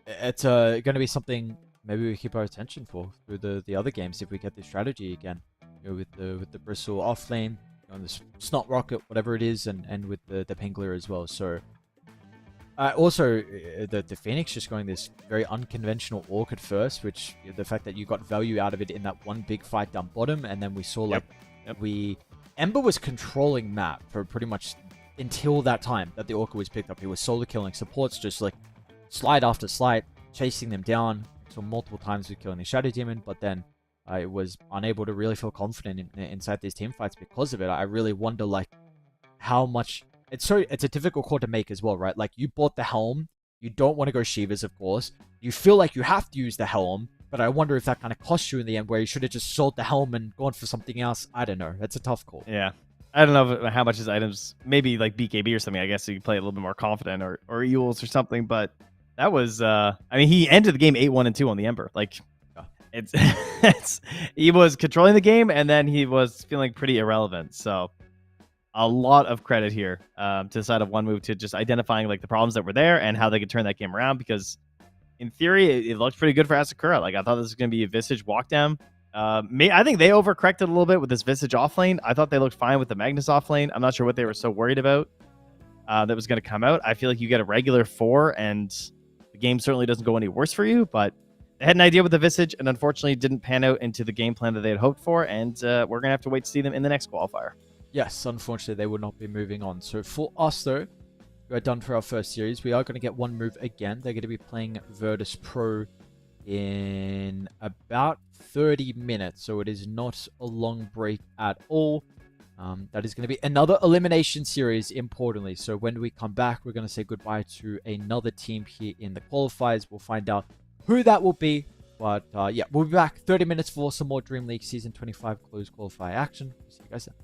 It's going to be something maybe we keep our attention for through the other games if we get this strategy again. You know, with the Bristle off lane, on this Snot Rocket, whatever it is, and with the Pingler as well. So also the Phoenix just going this very unconventional Orc at first, which the fact that you got value out of it in that one big fight down bottom, and then we saw like Ember was controlling map for pretty much until that time that the Orca was picked up. He was solo killing supports, just like slide after slide, chasing them down until multiple times with killing the Shadow Demon, but then I was unable to really feel confident inside these team fights because of it. I really wonder like how much it's a difficult call to make as well, right? Like you bought the helm, you don't want to go Shivas, of course. You feel like you have to use the helm, but I wonder if that kind of cost you in the end, where you should have just sold the helm and gone for something else. I don't know. That's a tough call. Yeah. I don't know how much his items, maybe like BKB or something, I guess so you can play a little bit more confident, or Eul's or something, but that was, I mean, he ended the game 8-1 and 2 on the Ember. Like, he was controlling the game, and then he was feeling pretty irrelevant. So, a lot of credit here to the side of One Move to just identifying like the problems that were there and how they could turn that game around. Because in theory, it looked pretty good for Asakura. Like I thought this was going to be a Visage walk down. I think they overcorrected a little bit with this Visage off lane. I thought they looked fine with the Magnus off lane. I'm not sure what they were so worried about that was going to come out. I feel like you get a regular 4 and the game certainly doesn't go any worse for you, but they had an idea with the Visage and unfortunately didn't pan out into the game plan that they had hoped for, and we're going to have to wait to see them in the next qualifier. Yes, unfortunately, they will not be moving on. So for us, though, we are done for our first series. We are going to get One Move again. They're going to be playing Virtus Pro in about 30 minutes, so it is not a long break at all. That is going to be another elimination series, importantly. So when we come back, we're going to say goodbye to another team here in the qualifiers. We'll find out who that will be. But yeah, we'll be back 30 minutes for some more Dream League Season 25 closed qualifier action. See you guys then.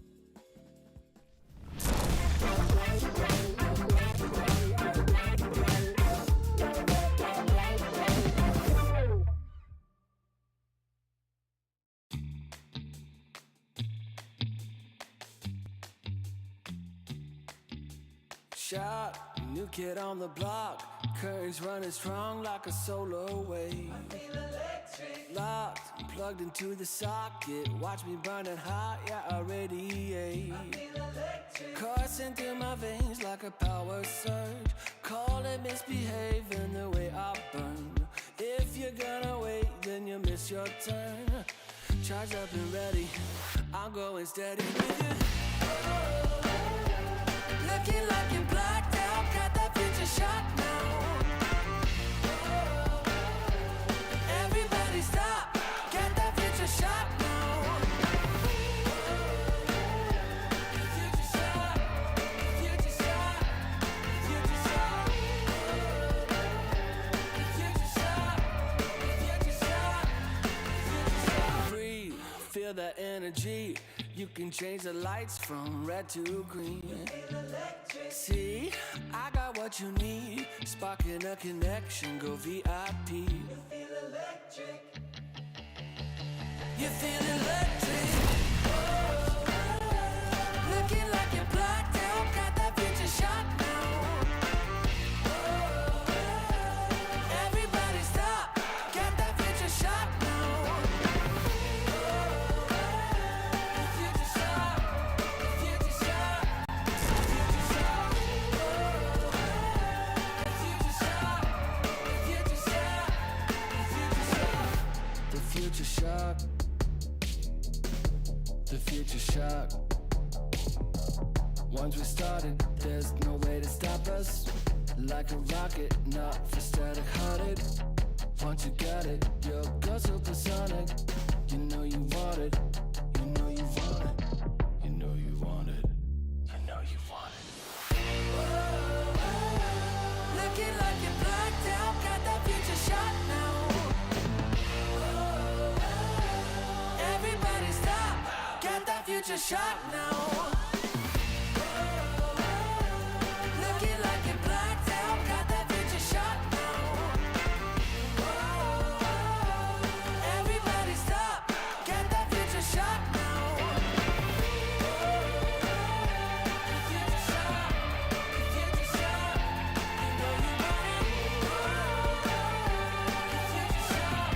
Shot, new kid on the block. Currents running strong like a solar wave. Locked, plugged into the socket. Watch me burning hot, yeah, I radiate. Coursing through my veins like a power surge. Call it misbehaving the way I burn. If you're gonna wait, then you miss your turn. Charged up and ready, I'm going steady with you. Looking like you're blacked out, got that future shot now. Everybody stop, get that future shot now. Future shot, future shot, future shot. Future shot, future shot, future shot. Breathe, feel that energy. You can change the lights from red to green. See, I got what you need. Sparking a connection, go VIP. You feel electric. You feel electric. Looking like you're blacked out, got that future shot now. Everybody stop, get that future shot now. Future shock, the future shock. Once we started, there's no way to stop us. Like a rocket, not for static hearted. Once you got it, you'll go supersonic. You know you want it, you know you want it, you know you want it, you know you want it. Looking like you're blacked out, got that future shot now. Everybody stop, get that future shot now. Looking like you're blacked out, got that future shot now. Everybody stop, get that future shot now. Future shot, future shot, you know you want it. Future shot,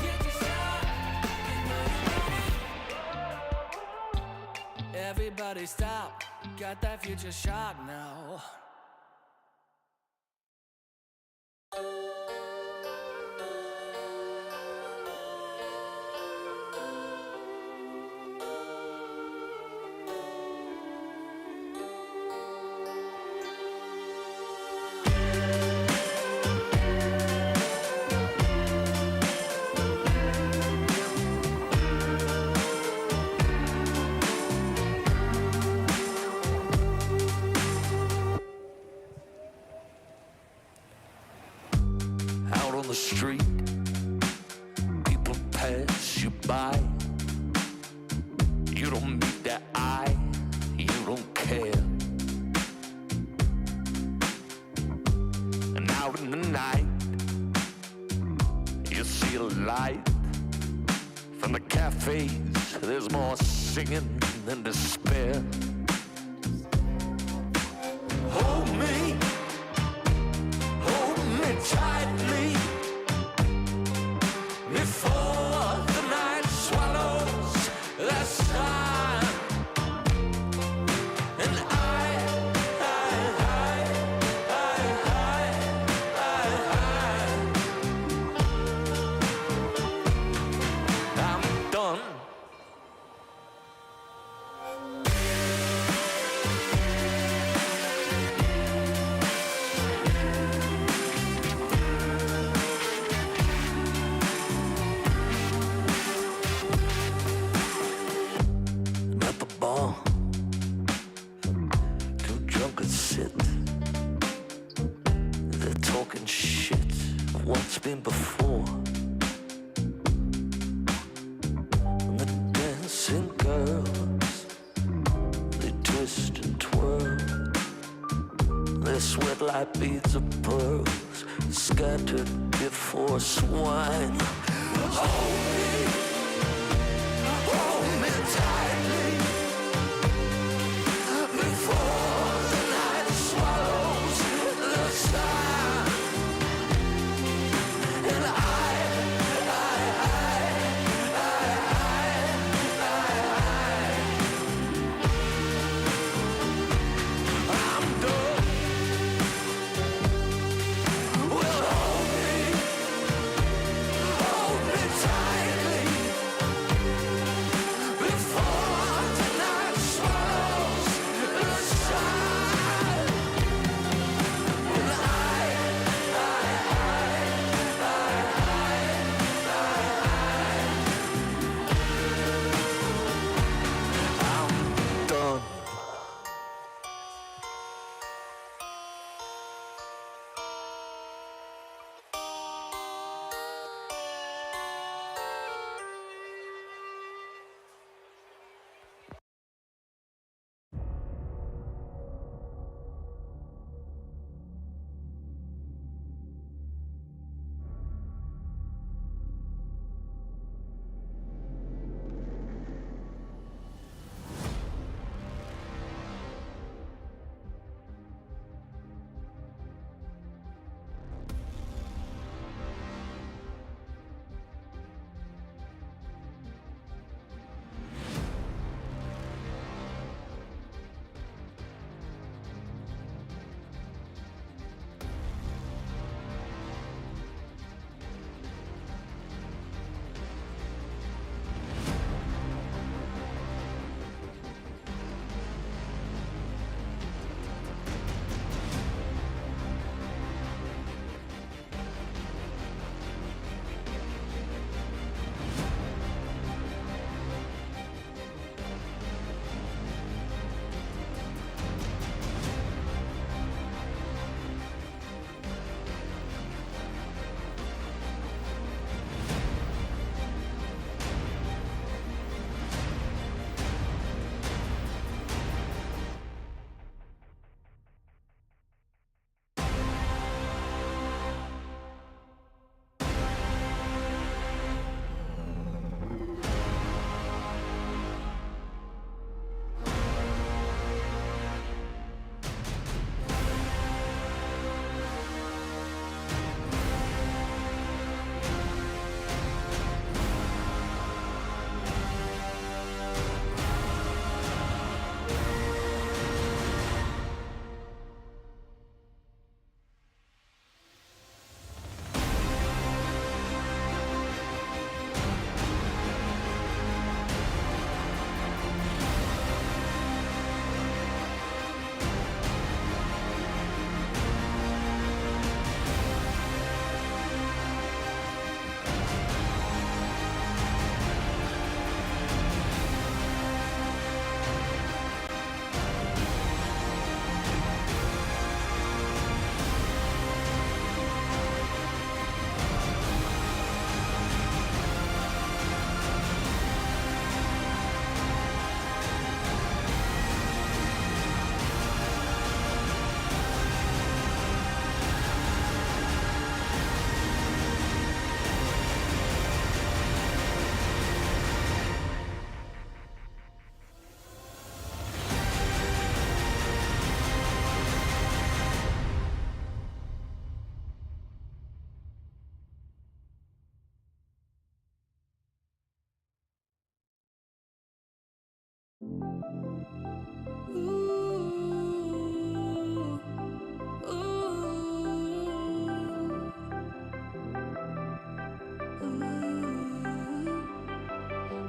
future shot, you know you want it. Everybody stop, got that future shot now. Out on the street, people pass you by. You don't meet their eye, you don't care. And out in the night, you see a light. From the cafes, there's more singing than despair. talking shit of what's been before. And the dancing girls, they twist and twirl. They sweat like beads of pearls, scattered before swine. Hold me tightly before the night swallows the sun. And I'm done. Well, hold me tightly before the night swallows the sun. And I'm done.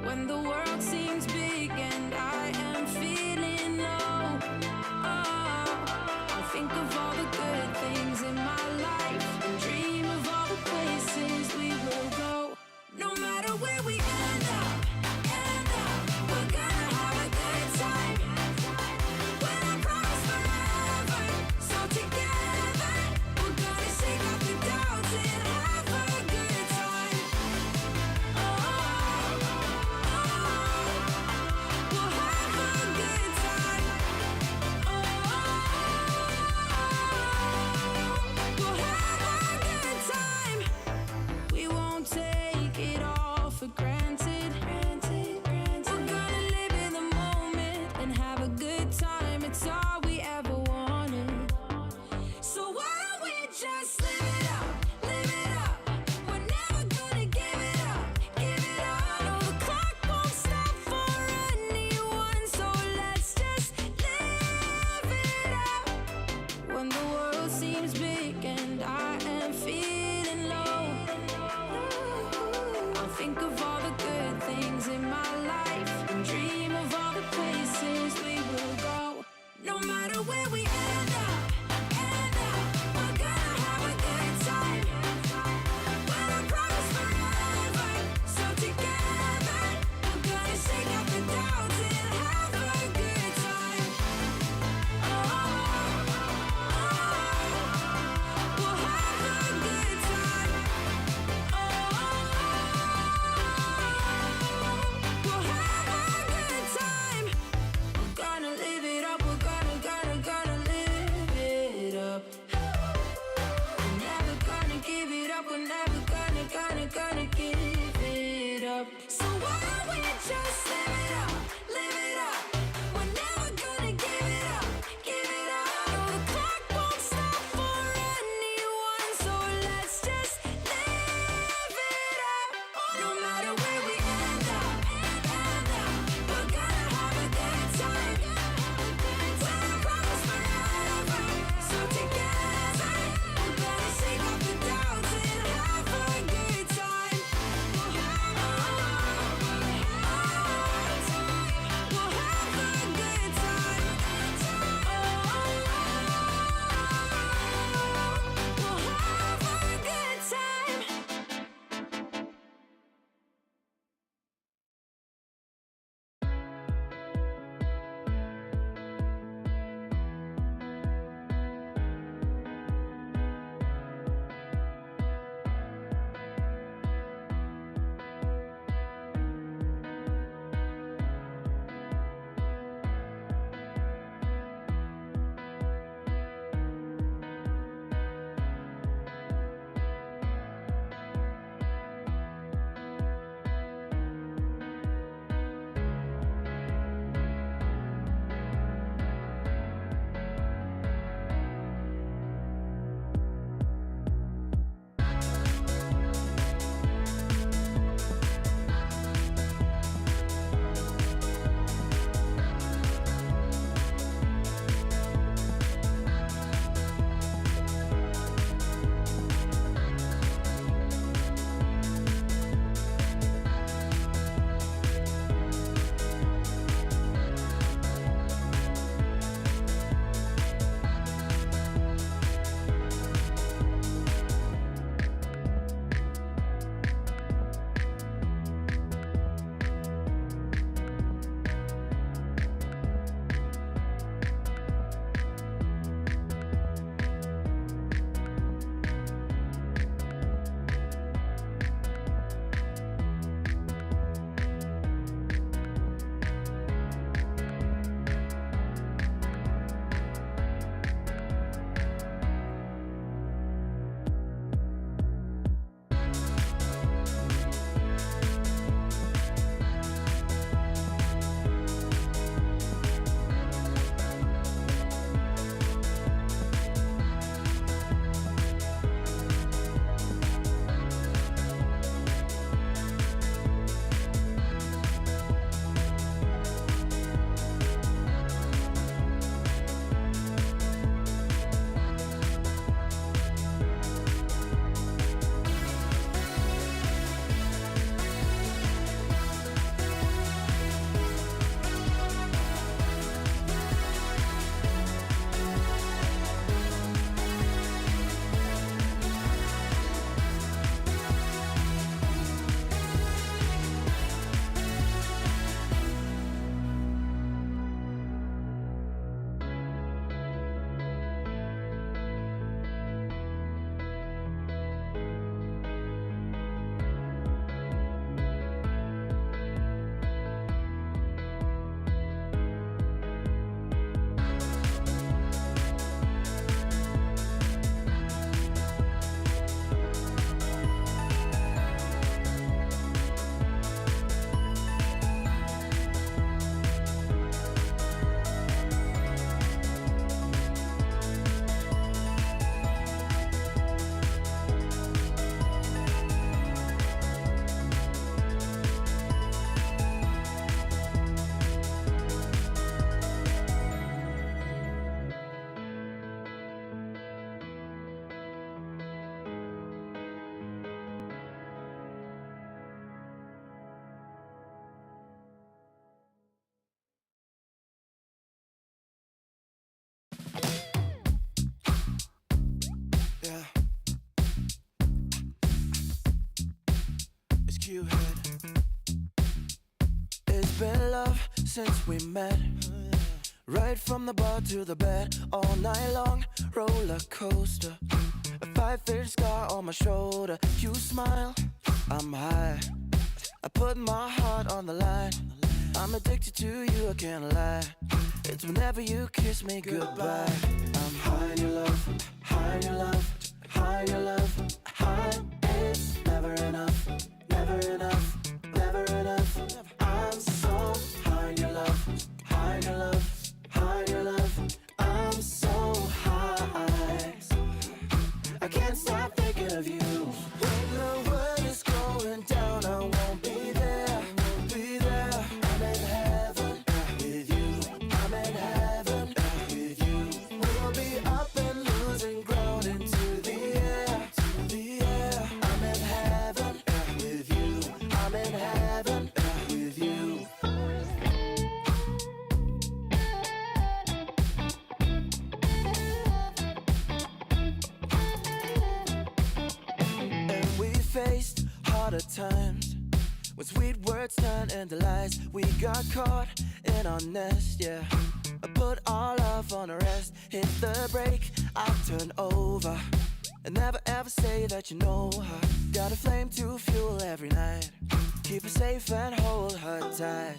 When the world seems big and I am feeling low, I think of all the good things in my life and dream of all the places we will go. No matter where we end up, we're gonna have a good time. When I promise forever, so together we're gonna sing. Think of all the good things in my life and dream of all the places we will go. No matter where we end up, we're gonna have a good time. When I promise forever, so together we're gonna shake out the doubts and have a good time. We'll have a good time. We'll have a good time. We're gonna live it up. We're gonna live it up. We're never gonna give it up. We're never gonna give it up. So why don't we just live it up? Live it up. We're never gonna give it up. Give it up. No, the clock won't stop for anyone. So let's just live it up. No matter where we end up, we're gonna have a good time. When I promise forever, so together we're gonna shake off the doubts and have a good time. We'll have a good time. you had. It's been love since we met. Right from the bar to the bed, all night long, roller coaster. A 5-inch scar on my shoulder. You smile, I'm high. I put my heart on the line. I'm addicted to you, I can't lie. It's whenever you kiss me goodbye. I'm high in your love, high in your love, high in your love, high. It's never enough, never enough, never enough. I'm so high in your love, high in your love, high in your love. I'm so high, I can't stop thinking of you. When the world is going down, I won't be there, won't be there. I'm in heaven with you, I'm in heaven with you. We'll be up and losing ground into the air, to the air. I'm in heaven with you, I'm in heaven with you. And we faced harder times when sweet words turn into lies. We got caught in our nest, yeah. I put our love on a rest. Hit the brake, I turn over. And never ever say that you know her. Got a flame to fuel every night. Keep her safe and hold her tight.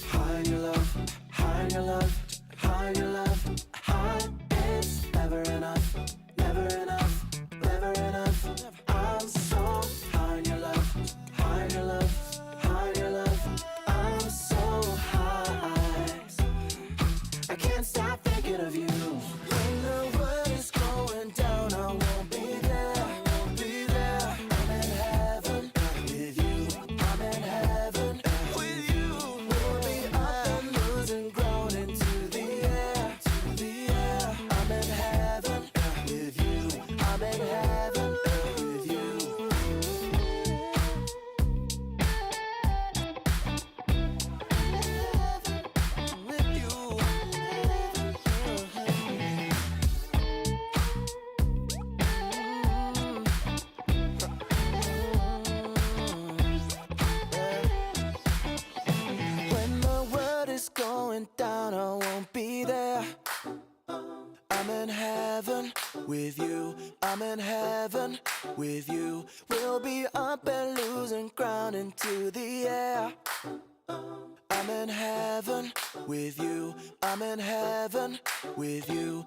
High in your love, high in your love, high in your love, high. It's never enough, never enough, never enough. I'm so high in your love, high in your love, high in your love. I'm so high, I can't stop thinking of you. When the world is going down, I won't be there, I won't be there. I'm in heaven with you, I'm in heaven with you. We'll be up and losing ground into the air, to the air. I'm in heaven with you, I'm in heaven with you. With you. When the world is going down, I won't be there. I'm in heaven with you, I'm in heaven with you. We'll be up and losing ground into the air. I'm in heaven with you, I'm in heaven with you.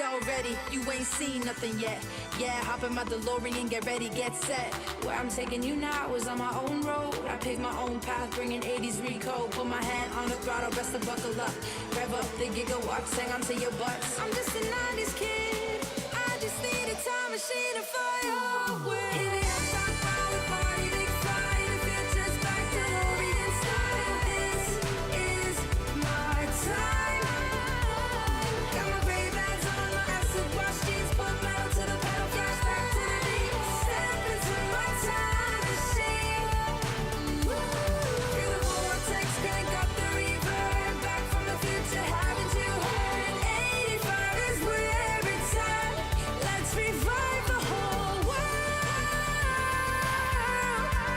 yo, ready, you ain't seen nothing yet. Yeah, hop in my DeLorean, get ready, get set. Where I'm taking you now is on my own road. I pick my own path, bringing 80s recode. Put my hand on the throttle, best to buckle up. Rev up the gigawatts, hang on to your butts. I'm just a 90s kid. I just need a time machine to fly away. Hit it up, top power, party, big fly. The future's back, DeLorean style. This is my time. Got my Ray-Bans on, my acid wash jeans, put metal to the pedal, flash back to the beat. Step into my time machine. Through the vortex, crank up the reverb. Back from the future, haven't you heard? 85 is where it's at. Let's revive the whole world.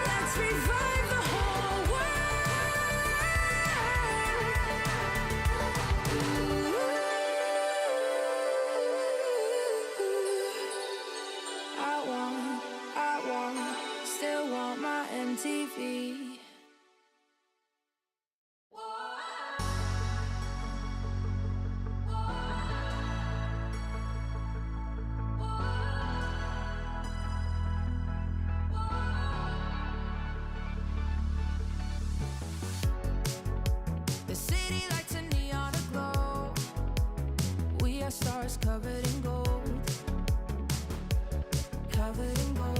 Let's revive the whole world. Still want my MTV. The city lights a neon aglow. We are stars covered in gold. Covered in gold.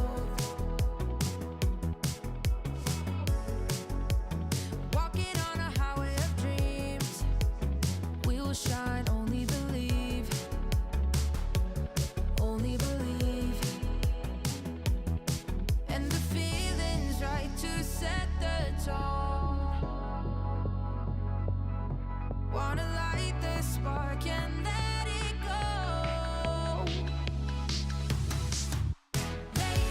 Walking on a highway of dreams. We will shine, only believe. Only believe. And the feeling's right to set the tone. Wanna light the spark and let it go. Lay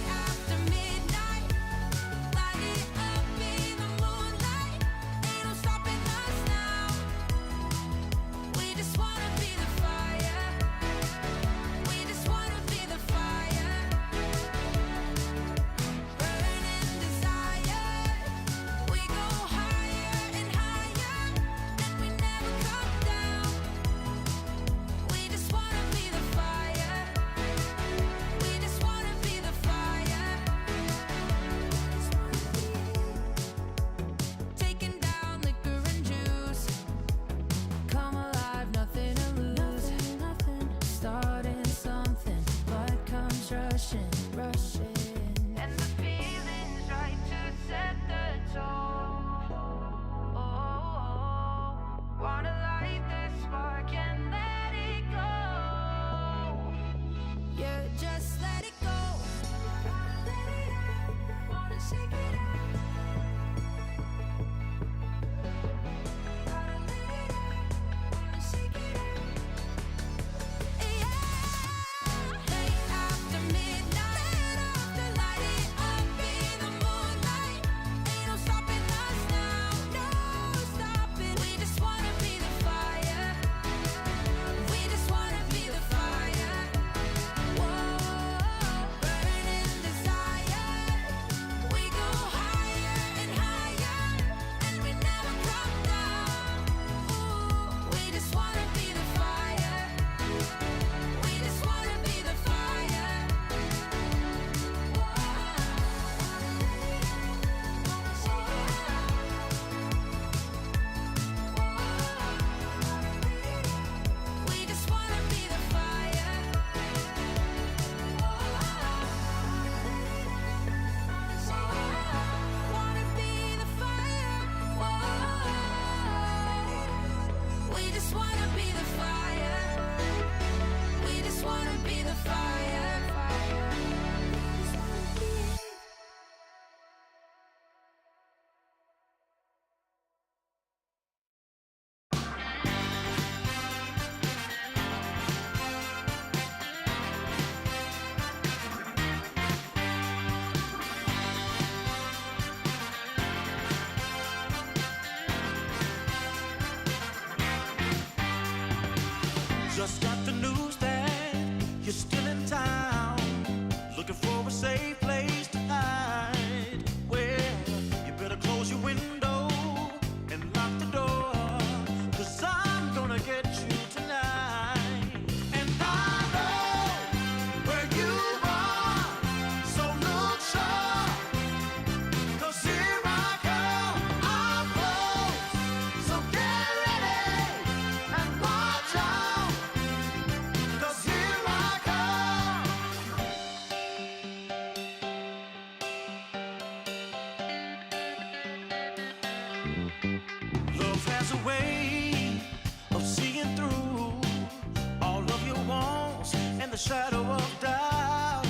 the shadow of doubt.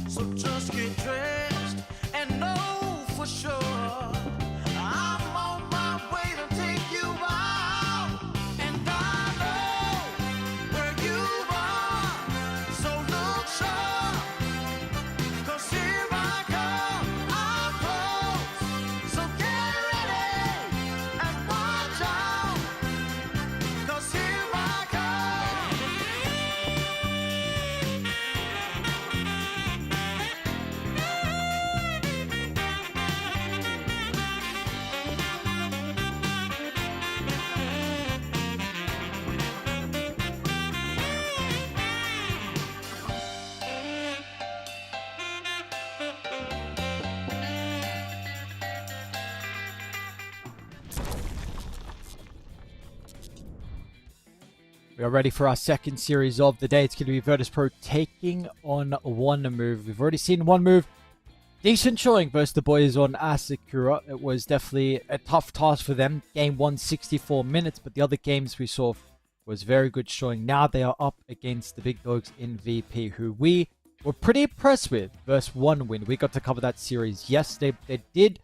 So just get dressed and know for sure I'm on my way to take you out. And I know where you are, so look sharp. 'Cause here I come, I'm close. So get ready and watch out. 'Cause here I come. We are ready for our second series of the day. It's going to be Virtus.pro taking on One Move. We've already seen One Move. Decent showing versus the boys on Asakura. It was definitely a tough task for them. Game 1, 64 minutes, but the other games we saw was very good showing. Now they are up against the big dogs in VP, who we were pretty impressed with versus one win. We got to cover that series yesterday. They did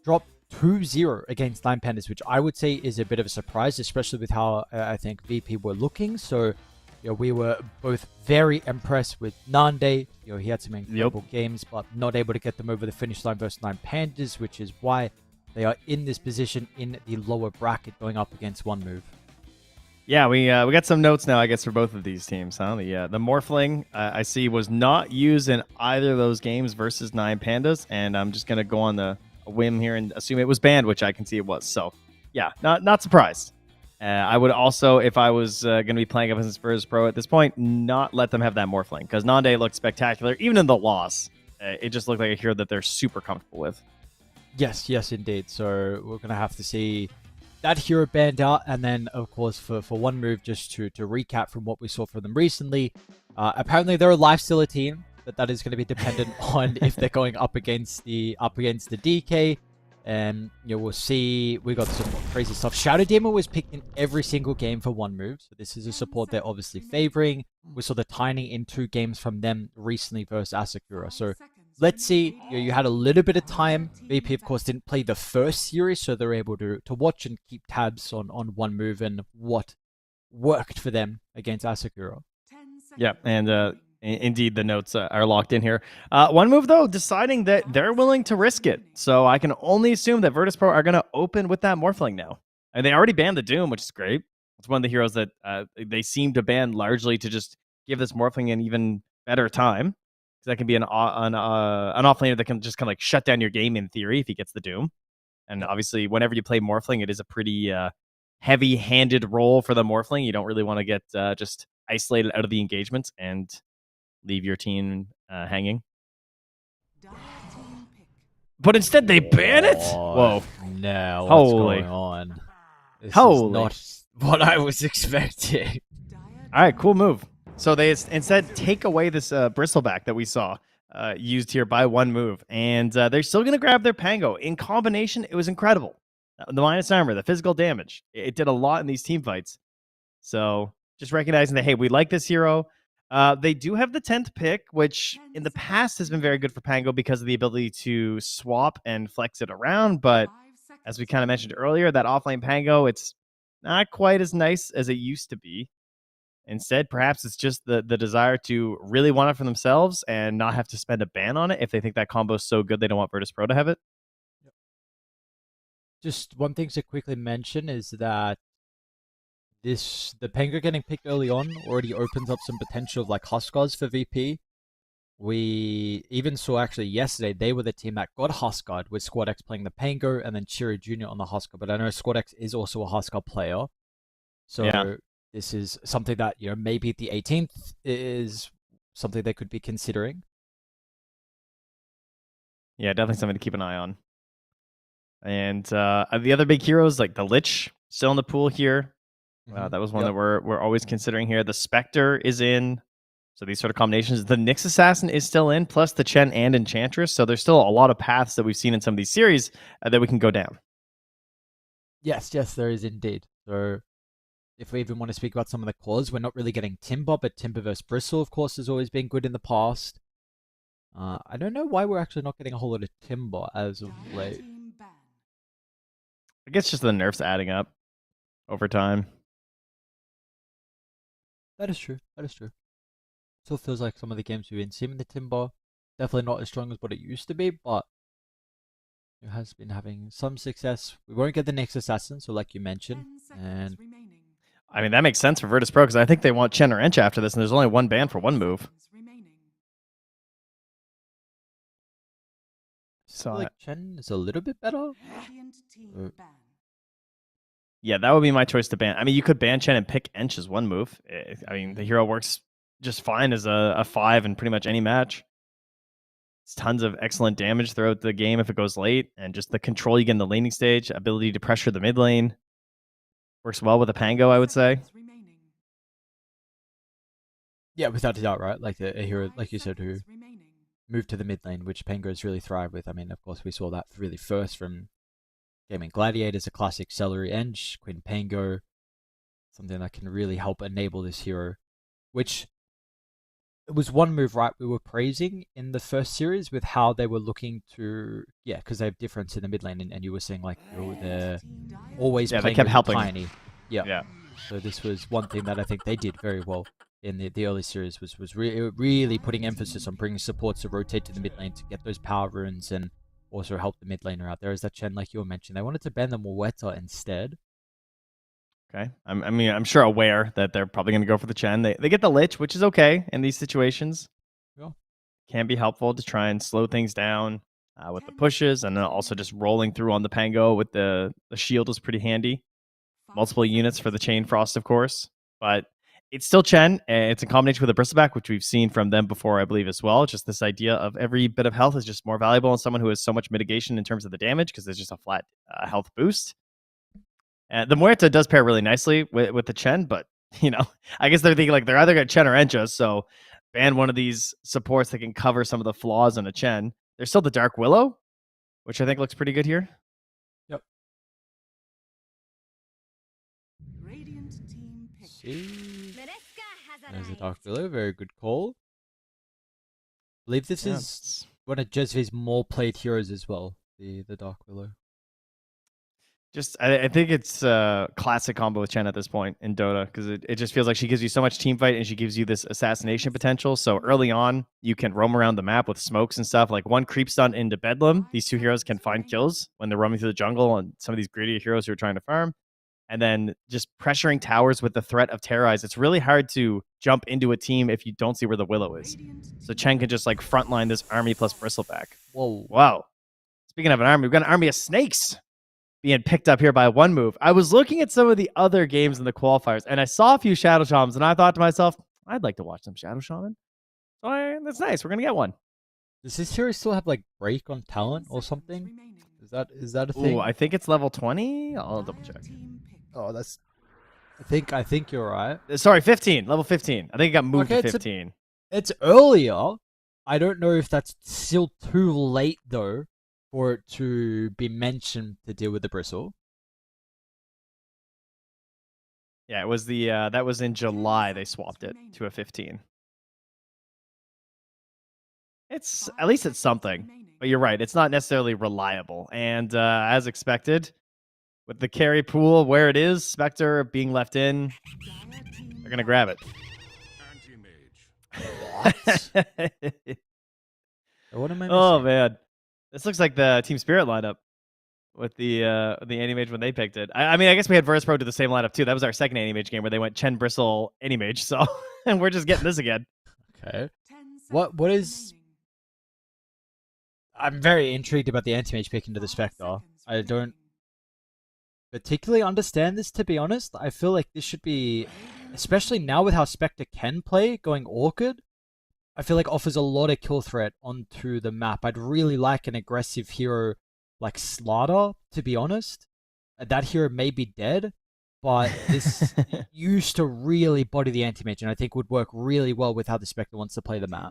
drop 2-0 against Nine Pandas, which I would say is a bit of a surprise, especially with how I think VP were looking. So, we were both very impressed with Nande. He had some incredible games, but not able to get them over the finish line versus Nine Pandas, which is why they are in this position in the lower bracket going up against One Move. Yeah, we got some notes now, I guess, for both of these teams. Huh? The Morphling I see was not used in either of those games versus Nine Pandas, and I'm just gonna go on a whim here and assume it was banned, which I can see it was. So, yeah, not surprised. I would also, if I was going to be playing up against Virtus.pro at this point, not let them have that Morphling, because Nande looked spectacular. Even in the loss, it just looked like a hero that they're super comfortable with. Yes, indeed. So we're going to have to see that hero banned out. And then, of course, for One Move, just to recap from what we saw from them recently, apparently they're a lifestealer team, but that is going to be dependent on if they're going up against the DK. And we'll see. We got some crazy stuff. Shadow Demon was picked in every single game for One Move, so this is a support they're obviously favoring. We saw the Tiny in 2 games from them recently versus Asakura. So let's see. You had a little bit of time. VP, of course, didn't play the first series, so they're able to watch and keep tabs on One Move and what worked for them against Asakura. Yeah, and indeed, the notes are locked in here. One Move, though, deciding that they're willing to risk it. So I can only assume that Virtus.pro are going to open with that Morphling now. And they already banned the Doom, which is great. It's one of the heroes that they seem to ban largely to just give this Morphling an even better time. Because that can be an offlaner that can just kind of like shut down your game in theory if he gets the Doom. And obviously, whenever you play Morphling, it is a pretty heavy-handed role for the Morphling. You don't really want to get just isolated out of the engagement and leave your team hanging. But instead they ban it? Whoa. No, what's Holy. going on? This Holy. is not what I was expecting. All right, cool move. So they instead take away this bristleback that we saw used here by One Move. And they're still going to grab their Pango. In combination, it was incredible. The minus armor, the physical damage. It did a lot in these team fights. So just recognizing that, hey, we like this hero. They do have the 10th pick, which in the past has been very good for Pango because of the ability to swap and flex it around. But as we kind of mentioned earlier, that offlane Pango, it's not quite as nice as it used to be. Instead, perhaps it's just the desire to really want it for themselves and not have to spend a ban on it if they think that combo is so good they don't want Virtus.pro to have it. Just one thing to quickly mention is that the Pango getting picked early on already opens up some potential of like Huskars for VP. We even saw actually yesterday, they were the team that got Huskard with Squad X playing the Pango and then Chiri Jr. on the Huskar. But I know Squad X is also a Huskar player. So this is something that, maybe the 18th is something they could be considering. Yeah, definitely something to keep an eye on. And the other big heroes, like the Lich, still in the pool here. That was one that we're always considering here. The Spectre is in. So these sort of combinations. The Nyx Assassin is still in, plus the Chen and Enchantress. So there's still a lot of paths that we've seen in some of these series that we can go down. Yes, there is indeed. So if we even want to speak about some of the cores, we're not really getting Timber, but Timber versus Bristle, of course, has always been good in the past. I don't know why we're actually not getting a whole lot of Timber as of Dire late. team ban. I guess just the nerfs adding up over time. That is true. That is true. Still feels like some of the games we've been seeing the Timber, definitely not as strong as what it used to be, but it has been having some success. We won't get the next assassin, so like you mentioned, 10 seconds and remaining. I mean, that makes sense for Virtus Pro because I think they want Chen or Ench after this, and there's only one ban for one move. Seconds remaining. I So feel like Chen is a little bit better. Radiant team ban. yeah, that would be my choice to ban. I mean, you could ban Chen and pick Ench as one move. I mean, the hero works just fine as a 5 in pretty much any match. It's tons of excellent damage throughout the game if it goes late, and just the control you get in the laning stage, ability to pressure the mid lane. Works well with a Pango, I would say. Seconds remaining. Yeah, without a doubt, right? Like a hero, 5 like you said, who seconds remaining. moved to the mid lane, which Pangos really thrive with. I mean, of course, we saw that really first from Gaming Gladiators, a classic Celery Eng, Queen Pango, something that can really help enable this hero, which it was one move, right, we were praising in the first series with how they were looking to, yeah, because they have difference in the mid lane, and you were saying, like, they're always Yeah, they playing kept really helping. tiny. Yeah. Yeah. So this was one thing that I think they did very well in the early series was really putting emphasis on bringing supports to rotate to the mid lane to get those power runes and also help the mid laner out. There is that Chen, like you were mentioning. They wanted to ban the Moeta instead. Okay. I mean, I'm sure aware that they're probably going to go for the Chen. They get the Lich, which is okay in these situations. Yeah. Can be helpful to try and slow things down with the pushes, and then also just rolling through on the Pango with the shield is pretty handy. Multiple units for the Chain Frost, of course. But it's still Chen. It's in combination with a Bristleback, which we've seen from them before, I believe, as well. Just this idea of every bit of health is just more valuable in someone who has so much mitigation in terms of the damage because there's just a flat health boost. The Muerta does pair really nicely with the Chen, but, you know, I guess they're thinking like they're either going to Chen or Encha, so ban one of these supports that can cover some of the flaws in a Chen. There's still the Dark Willow, which I think looks pretty good here. Yep. Radiant team pick. See, there's a Dark Willow, very good call. I believe this Yeah, is one of Jesvi's more played heroes as well, the Dark Willow. Just, I think it's a classic combo with Chen at this point in Dota because it just feels like she gives you so much team fight and she gives you this assassination potential. So early on, you can roam around the map with smokes and stuff. Like one creep stun into Bedlam, these two heroes can find kills when they're roaming through the jungle and some of these greedy heroes who are trying to farm. And then just pressuring towers with the threat of Terrorize. It's really hard to jump into a team if you don't see where the Willow is. So Chen can just like frontline this army plus Bristleback. Whoa. Wow. Speaking of an army, we've got an army of snakes being picked up here by one move. I was looking at some of the other games in the qualifiers, and I saw a few Shadow Shamans, and I thought to myself, I'd like to watch some Shadow Shaman. So that's nice. We're going to get one. Does this hero still have like break on talent or something? Is that a thing? Oh, I think it's level 20. I'll double check. Oh, that's. I think you're right. Sorry, 15. Level 15. I think it got moved Okay, to 15. It's earlier. I don't know if that's still too late though for it to be mentioned to deal with the bristle. Yeah, it was the that was in July they swapped it to a 15. It's at least it's something. But you're right, it's not necessarily reliable. And as expected, with the carry pool where it is, Spectre being left in, they're gonna grab it. What am I missing? Oh man, this looks like the Team Spirit lineup with the Anti-Mage when they picked it. I mean, I guess we had Virtus Pro do the same lineup too. That was our second Anti-Mage game where they went Chen Bristle Anti-Mage. So and we're just getting this again. Okay. What is? I'm very intrigued about the anti-mage pick into the Spectre. I don't particularly understand this, to be honest. I feel like this should be, especially now with how Spectre can play, going Orchid, I feel like offers a lot of kill threat onto the map. I'd really like an aggressive hero like Slaughter, to be honest. That hero may be dead, but this used to really body the anti-mage, and I think would work really well with how the Spectre wants to play the map.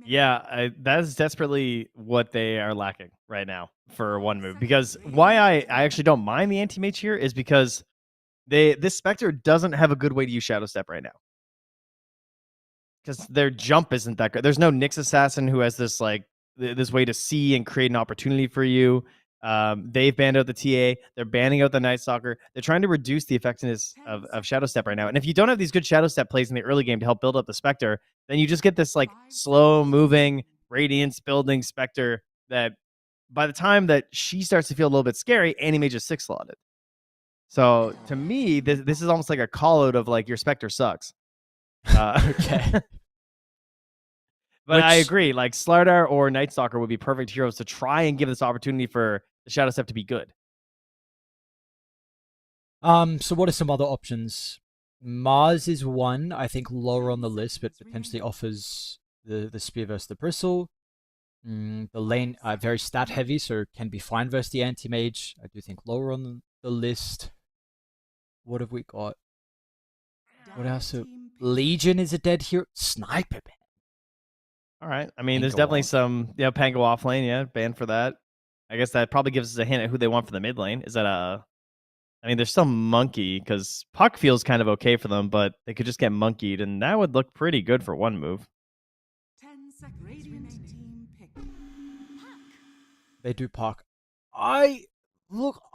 Yeah, that is desperately what they are lacking right now for one move. Because why I actually don't mind the anti-mage here is because this Spectre doesn't have a good way to use Shadow Step right now. Because their jump isn't that good. There's no Nyx Assassin who has this like this way to see and create an opportunity for you. They've banned out the TA. They're banning out the Night Stalker. They're trying to reduce the effectiveness of Shadow Step right now. And if you don't have these good Shadow Step plays in the early game to help build up the Spectre, then you just get this like slow moving, radiance building Spectre that by the time that she starts to feel a little bit scary, Anti-Mage is 6-slotted. So to me, this is almost like a call out of like your Spectre sucks. Okay. But I agree, like Slardar or Night Stalker would be perfect heroes to try and give this opportunity for the Shadow Step to be good. So what are some other options? Mars is one, I think lower on the list, but potentially offers the spear versus the bristle. The lane very stat heavy, so can be fine versus the anti-mage. I do think lower on the list. What have we got? What else? Legion is a dead hero. Sniper ban. All right. I mean, there's Pango definitely off. some Pango off lane, banned for that. I guess that probably gives us a hint at who they want for the mid lane. Is that I mean, there's still Monkey, because Puck feels kind of okay for them, but they could just get monkeyed, and that would look pretty good for one move. 10 seconds remaining. Team pick. They do Puck. I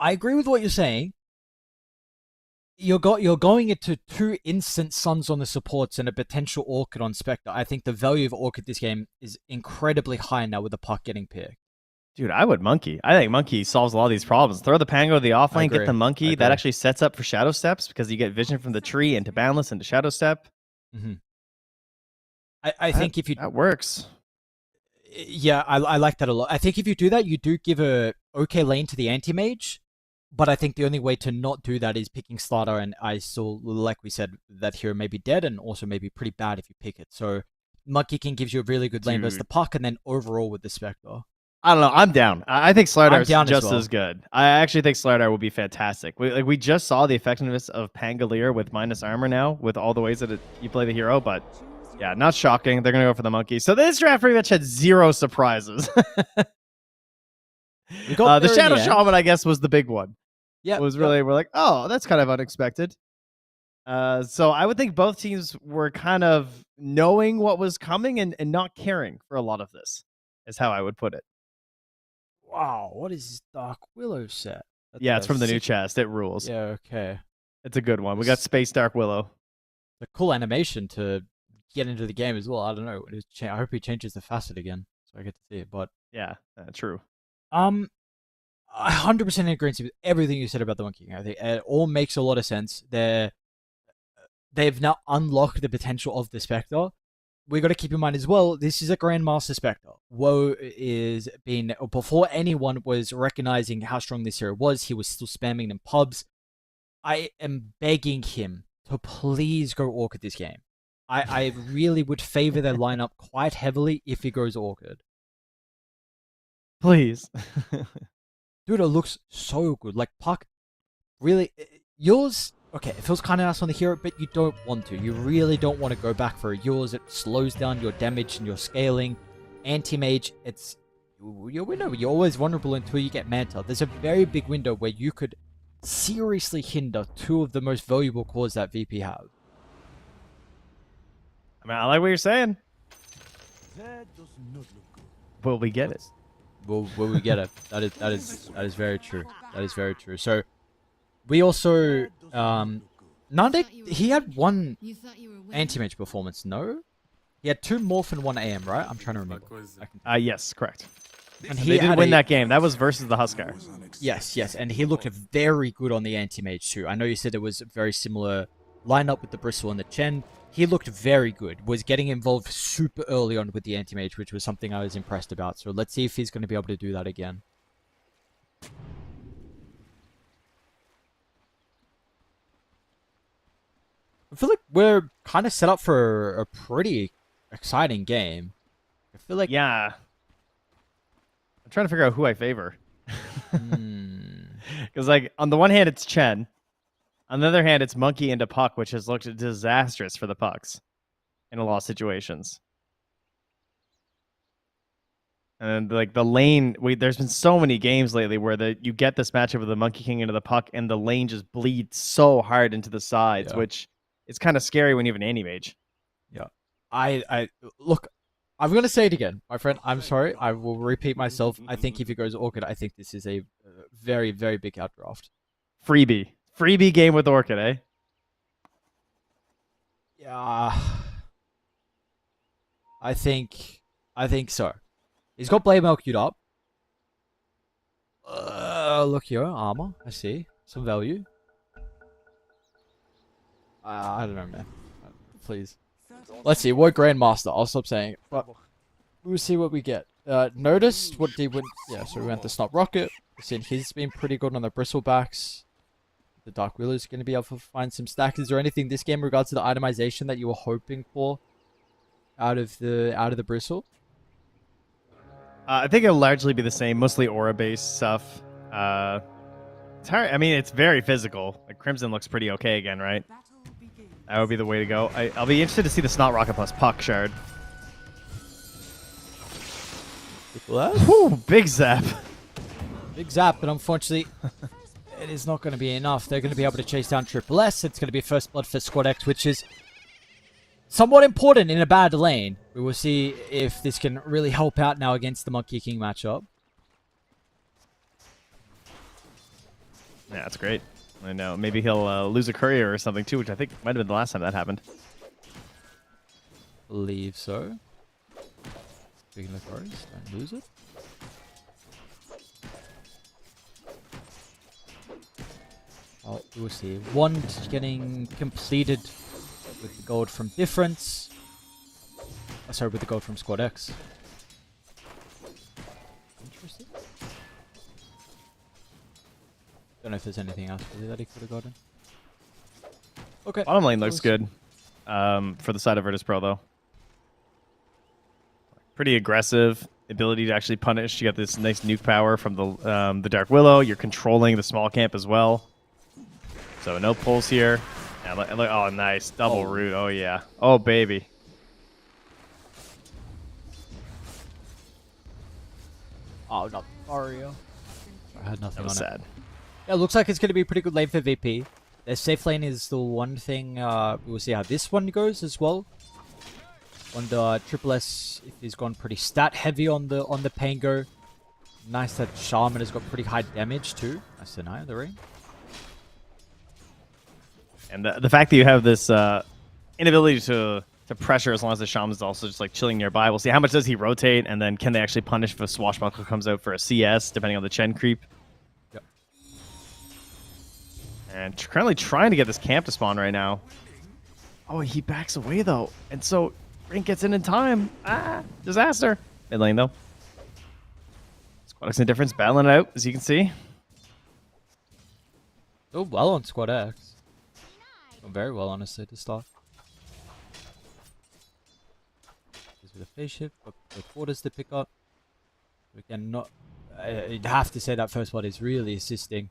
agree with what you're saying. You're going into 2 instant suns on the supports and a potential Orchid on Spectre. I think the value of Orchid this game is incredibly high now with the Puck getting picked. Dude, I would Monkey. I think Monkey solves a lot of these problems. Throw the Pango, the offlane, get the Monkey. That actually sets up for Shadow Steps because you get vision from the tree into Boundless into Shadow Step. Mm-hmm. I think if you... That works. Yeah, I like that a lot. I think if you do that, you do give a okay lane to the anti-mage, but I think the only way to not do that is picking Slardar, and I still, like we said, that hero may be dead and also may be pretty bad if you pick it. So Monkey King gives you a really good lane versus the Puck, and then overall with the Spectre. I don't know. I'm down. I think Slardar is just well. as good. I actually think Slardar will be fantastic. We just saw the effectiveness of Pangolier with minus armor now, with all the ways that you play the hero, but yeah, not shocking. They're going to go for the Monkey. So this draft pretty much had 0 surprises. The Shadow Shaman, I guess, was the big one. Yeah, it was really, we're like, oh, that's kind of unexpected. So I would think both teams were kind of knowing what was coming and not caring for a lot of this, is how I would put it. Wow, what is this Dark Willow set? Yeah, it's from the new chest. It rules. Yeah, okay. It's a good one. We got Space Dark Willow. A cool animation to get into the game as well. I don't know. I hope he changes the facet again so I get to see it. But yeah, true. I 100% in agreement with everything you said about the Monkey King. I think it all makes a lot of sense. They've now unlocked the potential of the Spectre. We got to keep in mind as well, this is a Grandmaster Spectre. Woe is before anyone was recognizing how strong this hero was, he was still spamming in pubs. I am begging him to please go Orchid this game. I really would favor their lineup quite heavily if he goes Orchid. Please. Dude, it looks so good. Like, Puck, really, yours... Okay, it feels kind of nice on the hero, but you don't want to. You really don't want to go back for yours. It slows down your damage and your scaling. Anti-mage, it's your window. You're always vulnerable until you get Manta. There's a very big window where you could seriously hinder 2 of the most valuable cores that VP have. I mean, I like what you're saying. Will we get it? Will we get it? That is very true. That is very true. So we also Nande, he had 1 anti-mage performance, no? He had 2 morph and 1 AM, right? I'm trying to remember. Yes, correct. And they did win that game. That was versus the Huskar. Yes, and he looked very good on the anti-mage too. I know you said it was a very similar lineup with the Bristle and the Chen. He looked very good. Was getting involved super early on with the anti-mage, which was something I was impressed about. So let's see if he's going to be able to do that again. I feel like we're kind of set up for a pretty exciting game. I feel like... Yeah. I'm trying to figure out who I favor. Because, like, on the one hand, it's Chen. On the other hand, it's Monkey into Puck, which has looked disastrous for the Pucks in a lot of situations. And like the lane, there's been so many games lately where you get this matchup with the Monkey King into the puck, and the lane just bleeds so hard into the sides, which is kind of scary when you have an anti-mage. Yeah. I look, I'm going to say it again, my friend. I'm sorry. I will repeat myself. I think if it goes Orchid, I think this is a very, very big outdraft. Freebie game with Orchid, eh? Yeah. I think so. He's got Blade Mail queued up. Look here, armor. I see. Some value. I don't know, man. Please. Let's see. What Grandmaster? I'll stop saying it. But we'll see what we get. Noticed what they went. Yeah, so we went the Snot Rocket. We've seen he's been pretty good on the Bristlebacks. The Dark Willow's going to be able to find some stacks. Is there anything this game in regards to the itemization that you were hoping for out of the Bristle? I think it'll largely be the same, mostly aura-based stuff. It's hard. I mean, it's very physical. Like Crimson looks pretty okay again, right? That would be the way to go. I'll be interested to see the Snot Rocket plus Puck Shard. Whew, big zap. Big zap, but unfortunately, it is not going to be enough. They're going to be able to chase down Triple S. It's going to be First Blood for Squad X, which is somewhat important in a bad lane. We will see if this can really help out now against the Monkey King matchup. Yeah, that's great. I know. Maybe he'll lose a courier or something too, which I think might have been the last time that happened. Believe so. Speaking of couriers, don't lose it. Oh, we'll see. One getting completed with the gold from Difference. Oh, sorry, with the gold from Squad X. Interesting. Don't know if there's anything else really that he could have gotten. Okay. Bottom lane looks good for the side of Virtus Pro, though. Pretty aggressive. Ability to actually punish. You got this nice nuke power from the Dark Willow. You're controlling the small camp as well. So no pulls here. Yeah, oh, nice. Double root. Oh, yeah. Oh, baby. Oh, not Mario. I had nothing That was on sad. it. Yeah, it looks like it's going to be a pretty good lane for VP. Their safe lane is the one thing. We'll see how this one goes as well. On Triple S, if he's gone pretty stat heavy on the Pango. Nice that Shaman has got pretty high damage too. Nice deny the ring. And the fact that you have this inability to pressure as long as the Shaman's also just like chilling nearby. We'll see how much does he rotate, and then can they actually punish if a Swashbuckler comes out for a CS, depending on the Chen creep. Yep. And currently trying to get this camp to spawn right now. Oh, he backs away though. And so Rink gets in time. Ah, disaster. Mid lane though. Squad X Indifference battling it out, as you can see. Oh, well on Squad X. Oh, very well, honestly, to start. With a phase shift, but with quarters to pick up. Again, not. I'd have to say that first one is really assisting.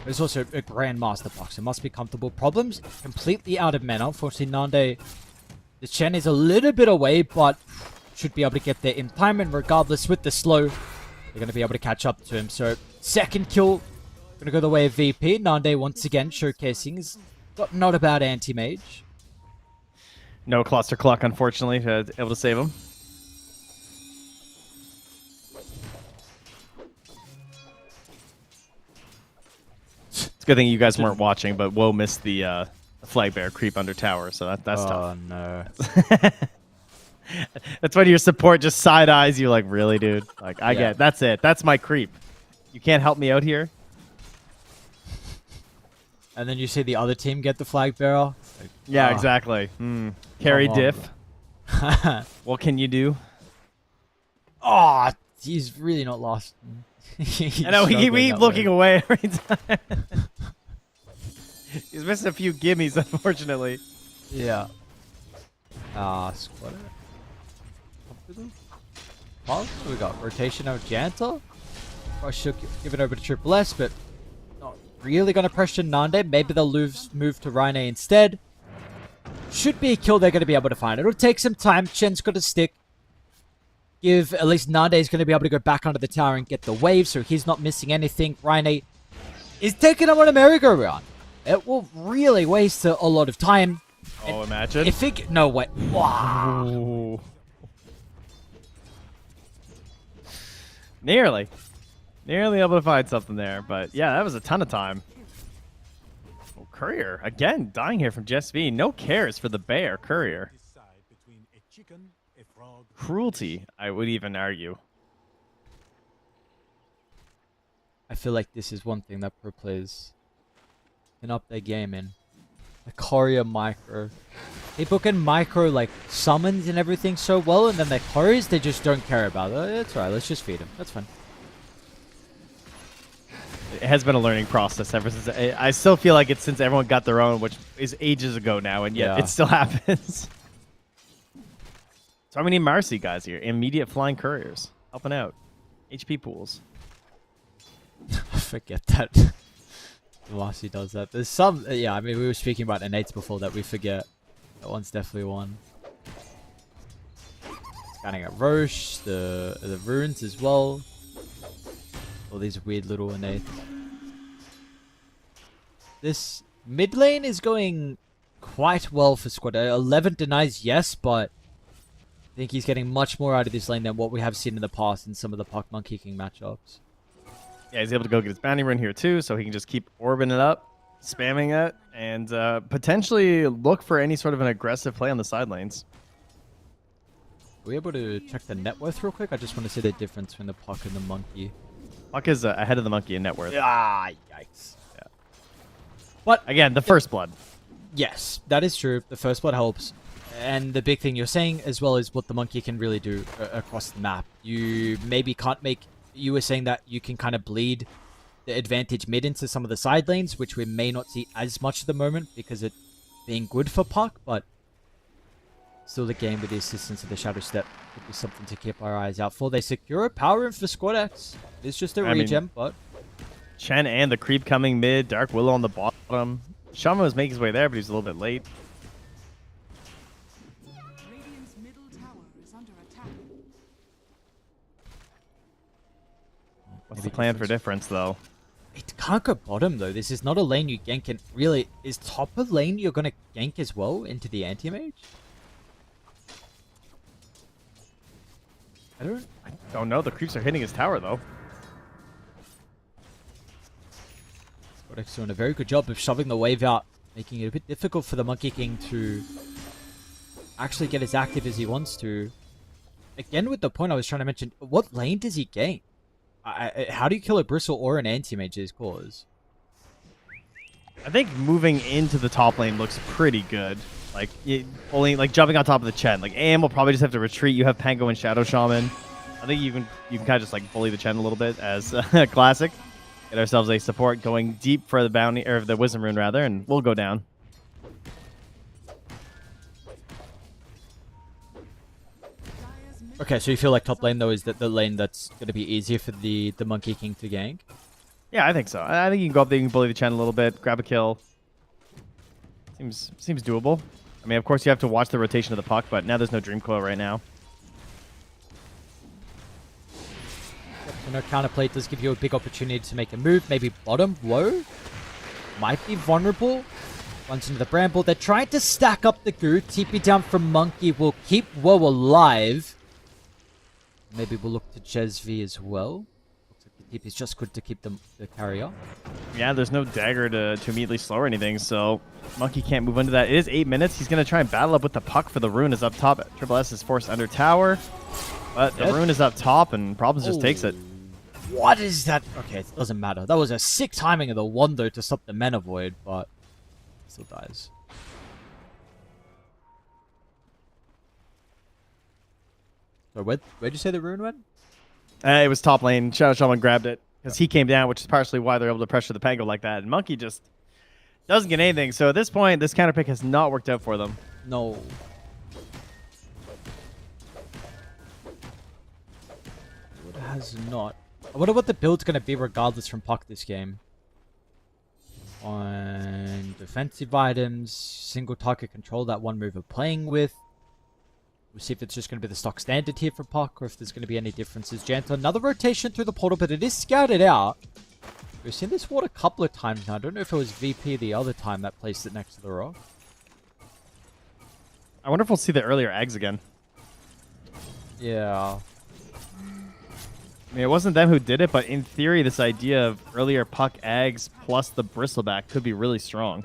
There's also a Grandmaster box. It must be comfortable. Problems completely out of mana. Unfortunately, Nande, the Chen is a little bit away, but should be able to get there in time. And regardless, with the slow, they're going to be able to catch up to him. So, second kill, going to go the way of VP. Nande once again showcasing he's got not a bad anti-mage. No cluster clock, unfortunately, able to save him. It's a good thing you guys weren't watching, but Woe missed the flag bear creep under tower, so that's tough. Oh, no. That's when your support just side eyes you like, really, dude? Like, I get it. That's it. That's my creep. You can't help me out here? And then you see the other team get the flag bearer. Like, Yeah, exactly. Carry diff. On. What can you do? Oh, he's really not lost. I know, he keeps looking away every time. He's missing a few gimmies, unfortunately. Yeah. Squad. Pause. We got rotation of Janta. I should give it over to Triple S, but not really going to pressure Nande. Maybe they'll move to Rhine instead. Should be a kill they're going to be able to find. It'll take some time. Chen's got to stick. give at least Nade is going to be able to go back under the tower and get the wave, so he's not missing anything. Rhine is taking him on a merry-go-round. It will really waste a lot of time. Oh, imagine. If it... No, wait. Wow. Ooh. Nearly able to find something there, but yeah, that was a ton of time. Oh, Courier again dying here from Jess V. No cares for the bear. Courier. Cruelty, I would even argue. I feel like this is one thing that pro players can up their game in. The courier micro. People can micro like summons and everything so well, and then their couriers they just don't care about it. It's alright, let's just feed him. That's fine. It has been a learning process ever since. I still feel like it's since everyone got their own, which is ages ago now, and yet it still happens. So we need Marcy guys here. Immediate flying couriers. Helping out. HP pools. I forget that. Marcy does that. There's some... Yeah, I mean, we were speaking about innates before that we forget. That one's definitely one. Scanning at Roche. The runes as well. All these weird little innates. This mid lane is going quite well for squad. 11 denies, yes, but I think he's getting much more out of this lane than what we have seen in the past in some of the Puck Monkey King matchups. Yeah, he's able to go get his bounty run here too, so he can just keep orbing it up, spamming it, and potentially look for any sort of an aggressive play on the side lanes. Are we able to check the net worth real quick? I just want to see the difference between the Puck and the Monkey. Puck is ahead of the Monkey in net worth. Ah, yikes. Yeah. But again, the first blood. Yes, that is true. The first blood helps. And the big thing you're saying as well is what the Monkey can really do across the map. You maybe can't make... You were saying that you can kind of bleed the advantage mid into some of the side lanes, which we may not see as much at the moment because it being good for Puck, but still the game with the assistance of the Shadow Step could be something to keep our eyes out for. They secure a power in for Squad X. It's just a regen, but... Chen and the creep coming mid, Dark Willow on the bottom. Shaman was making his way there, but he's a little bit late. Radiant's middle tower is under attack. What's the plan for difference, though? It can't go bottom, though. This is not a lane you gank, and really, is top of lane you're going to gank as well into the anti-mage? I don't know. The creeps are hitting his tower, though. Squadx doing a very good job of shoving the wave out, making it a bit difficult for the Monkey King to actually get as active as he wants to. Again, with the point I was trying to mention, what lane does he gank? How do you kill a Bristle or an anti-mage's cause? I think moving into the top lane looks pretty good. Like jumping on top of the Chen. Like AM will probably just have to retreat. You have Pango and Shadow Shaman. I think you can kind of just like bully the Chen a little bit as classic. Get ourselves a support going deep for the bounty or the Wisdom Rune rather, and we'll go down. Okay, so you feel like top lane though is that the lane that's going to be easier for the Monkey King to gank? Yeah, I think so. I think you can go up there, you can bully the Chen a little bit, grab a kill. Seems doable. I mean, of course you have to watch the rotation of the Puck, but now there's no Dream Coil right now. So no counterplay does give you a big opportunity to make a move. Maybe bottom low might be vulnerable. Runs into the Bramble. They're trying to stack up the goo. TP down from Monkey will keep Woe alive. Maybe we'll look to Jesv as well. Looks like the TP is just good to keep the carrier. Yeah, there's no dagger to immediately slow or anything, so Monkey can't move into that. It is 8 minutes. He's going to try and battle up with the Puck for the rune is up top. Triple S is forced under tower, but the rune is up top and Problems just takes it. What is that? Okay, it doesn't matter. That was a sick timing of the Wonder to stop the Mana Void, but still dies. So where'd you say the rune went? It was top lane. Shadow Shaman grabbed it because he came down, which is partially why they're able to pressure the Pango like that. And Monkey just doesn't get anything. So at this point, this counter pick has not worked out for them. No. It has not. I wonder what the build's going to be regardless from Puck this game. On defensive items, single target control, that one move of playing with. We'll see if it's just going to be the stock standard here for Puck, or if there's going to be any differences. Janto, another rotation through the portal, but it is scouted out. We've seen this ward a couple of times now. I don't know if it was VP the other time that placed it next to the rock. I wonder if we'll see the earlier eggs again. Yeah. I mean, it wasn't them who did it, but in theory, this idea of earlier Puck eggs plus the bristleback could be really strong.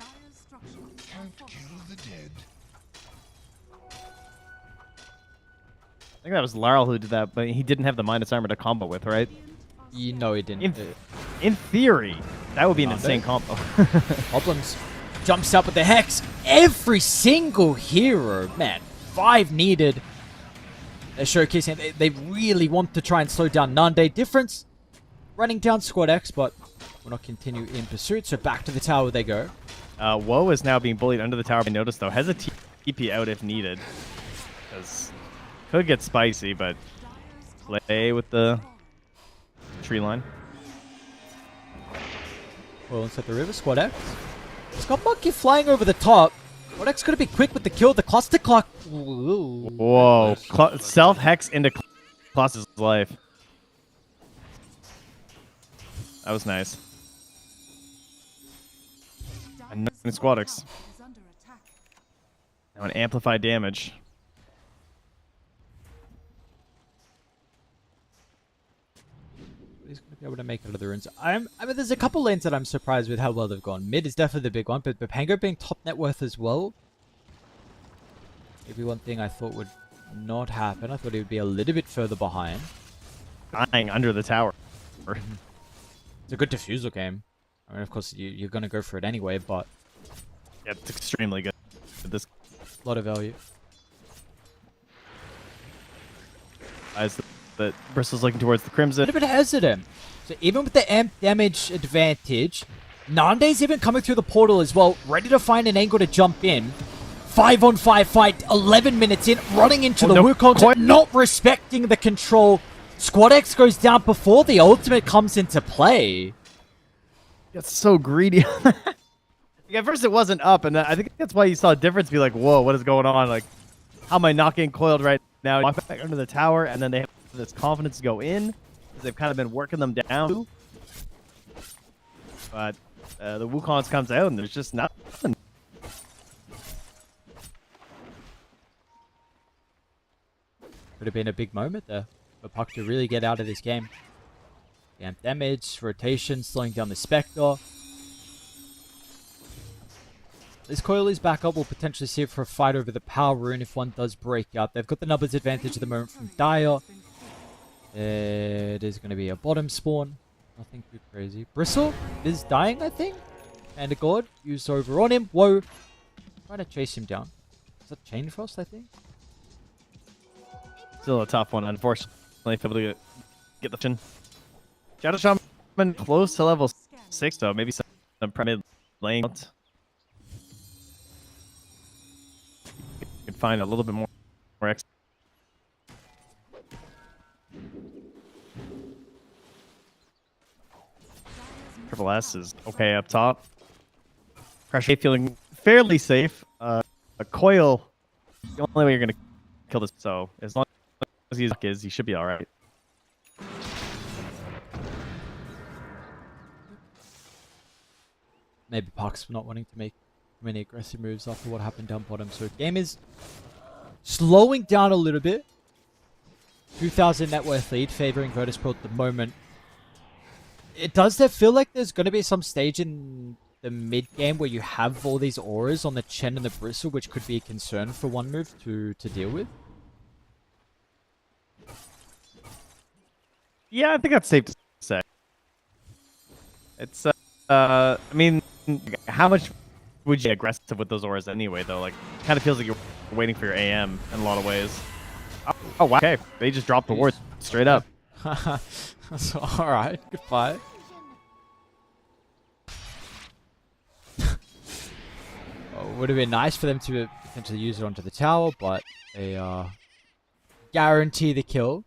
I think that was Larl who did that, but he didn't have the minus armor to combo with, right? You know he didn't. In theory, that would be an insane combo. Problems. Jumps up with the Hex. Every single hero. Man, 5 needed. They're showcasing they really want to try and slow down Nande. Difference. Running down Squad X, but will not continue in pursuit. So back to the tower they go. Woe is now being bullied under the tower. I noticed, though, has a TP out if needed. Because could get spicy, but play with the tree line. Well, inside the river, Squad X. It's got Monkey flying over the top. Squad X gonna be quick with the kill. The cluster clock. Ooh. Whoa. Self-hex into Klaus's life. That was nice. And Squad X. Is under attack. Now an amplified damage. He's going to be able to make it out of the runes. I mean, there's a couple lanes that I'm surprised with how well they've gone. Mid is definitely the big one, but Pango being top net worth as well. Maybe one thing I thought would not happen. I thought he would be a little bit further behind. Dying under the tower. It's a good defusal game. I mean, of course, you're going to go for it anyway, but... Yeah, it's extremely good. This a lot of value. as the Bristol's looking towards the Crimson. A little bit hesitant. So even with the amp damage advantage, Nande's even coming through the portal as well, ready to find an angle to jump in. 5-on-5 fight, 11 minutes in, running into the Wukong, not respecting the control. Squad X goes down before the ultimate comes into play. It's so greedy. At first it wasn't up, and I think that's why you saw a difference. Be like, whoa, what is going on? Like, how am I not getting coiled right now? Walk back under the tower, and then they have this confidence to go in, because they've kind of been working them down. But the Wukong comes out, and there's just nothing. Could have been a big moment there for Puck to really get out of this game. Amp damage, rotation, slowing down the Spectre. This coil is back up. We'll potentially see it for a fight over the power rune if one does break out. They've got the numbers advantage at the moment from Dire. It is going to be a bottom spawn. Nothing too crazy. Bristle is dying, I think. And a god used over on him. Whoa. Trying to chase him down. Is that Chain Frost, I think? Still a tough one, unfortunately. Able to get the chin. Shadow Shaman close to level 6, though. Maybe some mid lane. Could find a little bit more X. Triple S is okay up top. Pressure feeling fairly safe. A coil, the only way you're gonna kill this. So as long as he should be all right. Maybe Puck's not wanting to make many aggressive moves after what happened down bottom. So game is slowing down a little bit. 2,000 net worth lead favoring Virtus Pro at the moment. It does feel like there's going to be some stage in the mid game where you have all these auras on the Chen and the Bristle, which could be a concern for one move to deal with. Yeah, I think that's safe to say. It's I mean, how much would you be aggressive with those auras anyway, though? Like, kind of feels like you're waiting for your AM in a lot of ways. Oh wow. Okay, they just dropped the ward straight up. So, alright, goodbye. Would have been nice for them to potentially use it onto the tower, but they guarantee the kill.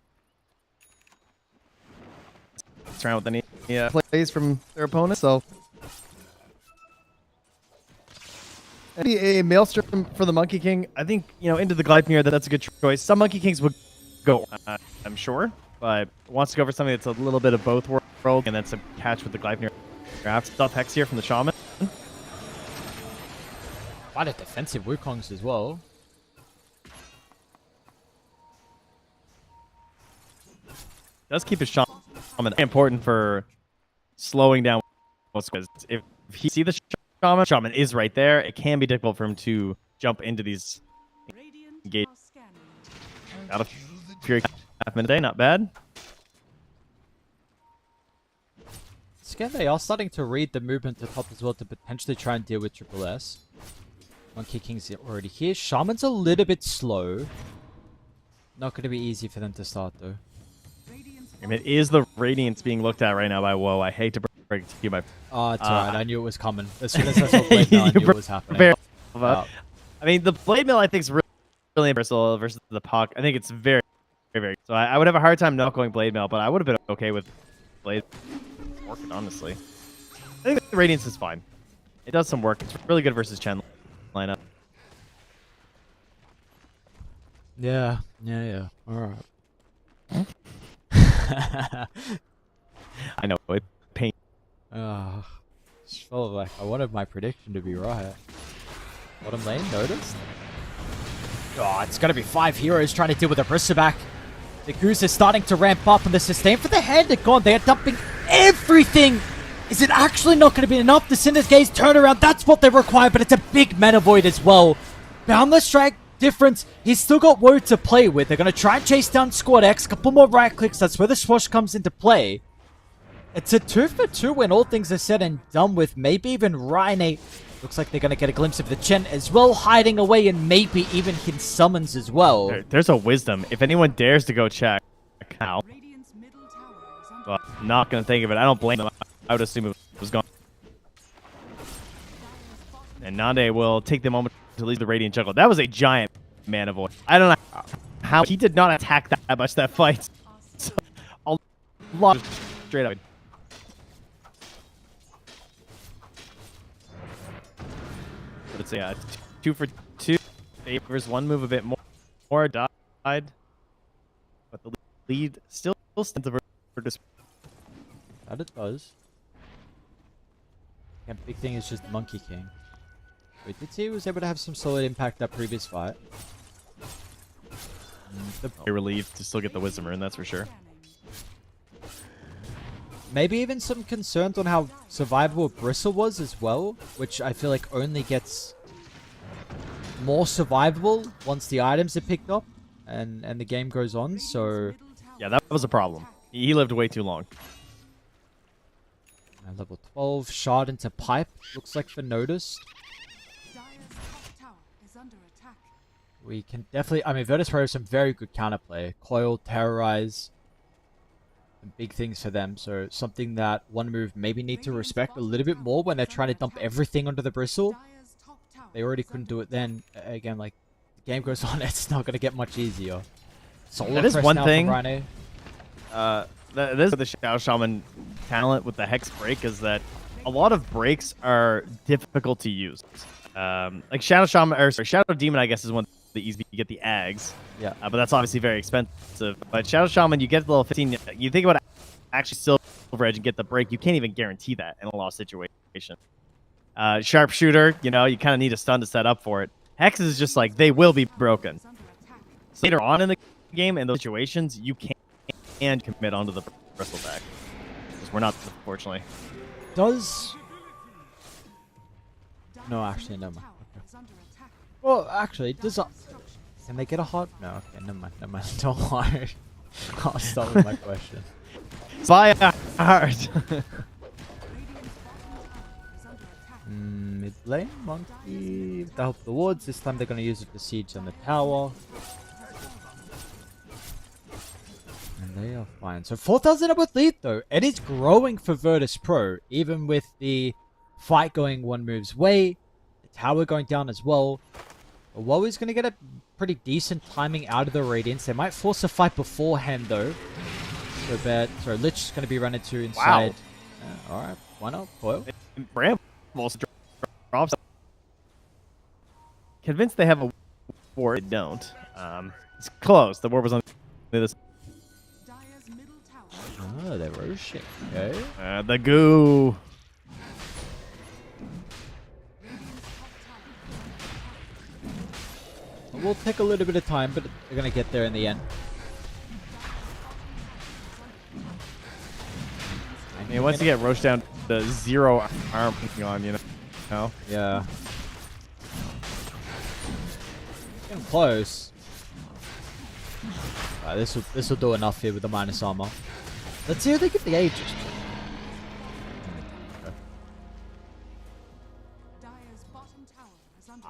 It's around with any plays from their opponent, so A Maelstrom for the Monkey King. I think, into the Gleipnir, that's a good choice. Some Monkey Kings would go, I'm sure, but wants to go for something that's a little bit of both worlds, and that's a catch with the Gleipnir. Stuff Hex here from the Shaman. Quite a defensive Wukongs as well. Does keep his Shaman important for slowing down. Because if he see the Shaman is right there, it can be difficult for him to jump into these engage. Out of Fury half minute day, not bad. Again, they are starting to read the movement to top as well to potentially try and deal with Triple S. Monkey King's already here. Shaman's a little bit slow. Not going to be easy for them to start though. I mean, it is the Radiance being looked at right now by Woe. I hate to break it to you, my. Oh, it's alright. I knew it was coming. As soon as I saw Blade Mill, I knew it was happening. I mean, the Blade Mill I think is really versatile versus the Puck. I think it's very, very, very. So I would have a hard time not going Blade Mill, but I would have been okay with Blade. Working honestly. I think the Radiance is fine. It does some work. It's really good versus Chen lineup. Yeah. Alright. I know, it pain. Just felt like I wanted my prediction to be right. Bottom lane, noticed? Oh, it's gonna be 5 heroes trying to deal with a Bristleback. The Goose is starting to ramp up, and the sustain for the hand are gone. They are dumping everything. Is it actually not going to be enough? The Cinder's Gaze turnaround, that's what they require, but it's a big Mana Void as well. Boundless Strike, difference. He's still got Woe to play with. They're going to try and chase down Squad X. Couple more right clicks. That's where the Swash comes into play. It's a 2 for 2 when all things are said and done with. Maybe even Rhine. Looks like they're going to get a glimpse of the Chen as well, hiding away, and maybe even his summons as well. There's a Wisdom. If anyone dares to go check, how? Well, not going to think of it. I don't blame them. I would assume it was gone. And Nande will take the moment to leave the Radiant Jungle. That was a giant Mana Void. I don't know how he did not attack that much that fight. So, a lot straight up. But it's a 2 for 2. Favors one move a bit more. Died. But the lead still stands for this. That it does. Yeah, big thing is just Monkey King. We did see he was able to have some solid impact that previous fight. Very relieved to still get the Wisdom Rune, that's for sure. Maybe even some concerns on how survivable Bristle was as well, which I feel like only gets more survivable once the items are picked up and the game goes on, so... Yeah, that was a problem. He lived way too long. Level 12, shard into pipe, looks like for Notice. We can definitely... I mean, Virtus Pro has some very good counterplay. Coil, Terrorize, big things for them, so something that one move maybe need to respect a little bit more when they're trying to dump everything onto the Bristle. They already couldn't do it then. Again, like, the game goes on, it's not going to get much easier. That is one thing. This is the Shadow Shaman talent with the Hex Break is that a lot of breaks are difficult to use. Like Shadow Shaman, or sorry, Shadow Demon, I guess, is one of the easy. You get the Ags, yeah, but that's obviously very expensive. But Shadow Shaman, you get the level 15. You think about actually Silver Edge and get the break. You can't even guarantee that in a lost situation. Sharpshooter, you kind of need a stun to set up for it. Hex is just like they will be broken. So later on in the game, in those situations, you can commit onto the Bristleback. Because we're not, unfortunately. Does... No, actually, never mind. Okay. Well, actually, does... Can they get a hot... No, okay, never mind. Don't worry. I'll start with my question. Fire hard! Mid lane, Monkey... With the help of the wards, this time they're going to use it to siege on the tower. And they are fine. So 4,000 up with lead though. It is growing for Virtus Pro. Even with the fight going one move's way. The tower going down as well. But Woe is going to get a pretty decent timing out of the Radiance. They might force a fight beforehand though. So Lich is going to be run into inside. Wow. Alright, why not? Coil. Brambles drops. convinced they have a ward. They don't. It's close. The ward was on this. Dire's middle tower. Oh, they're roshing. Okay. The goo. We'll take a little bit of time, but they're gonna get there in the end. I mean, once you get roached down to 0 arm on, you know. Yeah. Getting close. Alright, this will do enough here with the minus armor. Let's see how they get the ages. Dire's bottom tower is under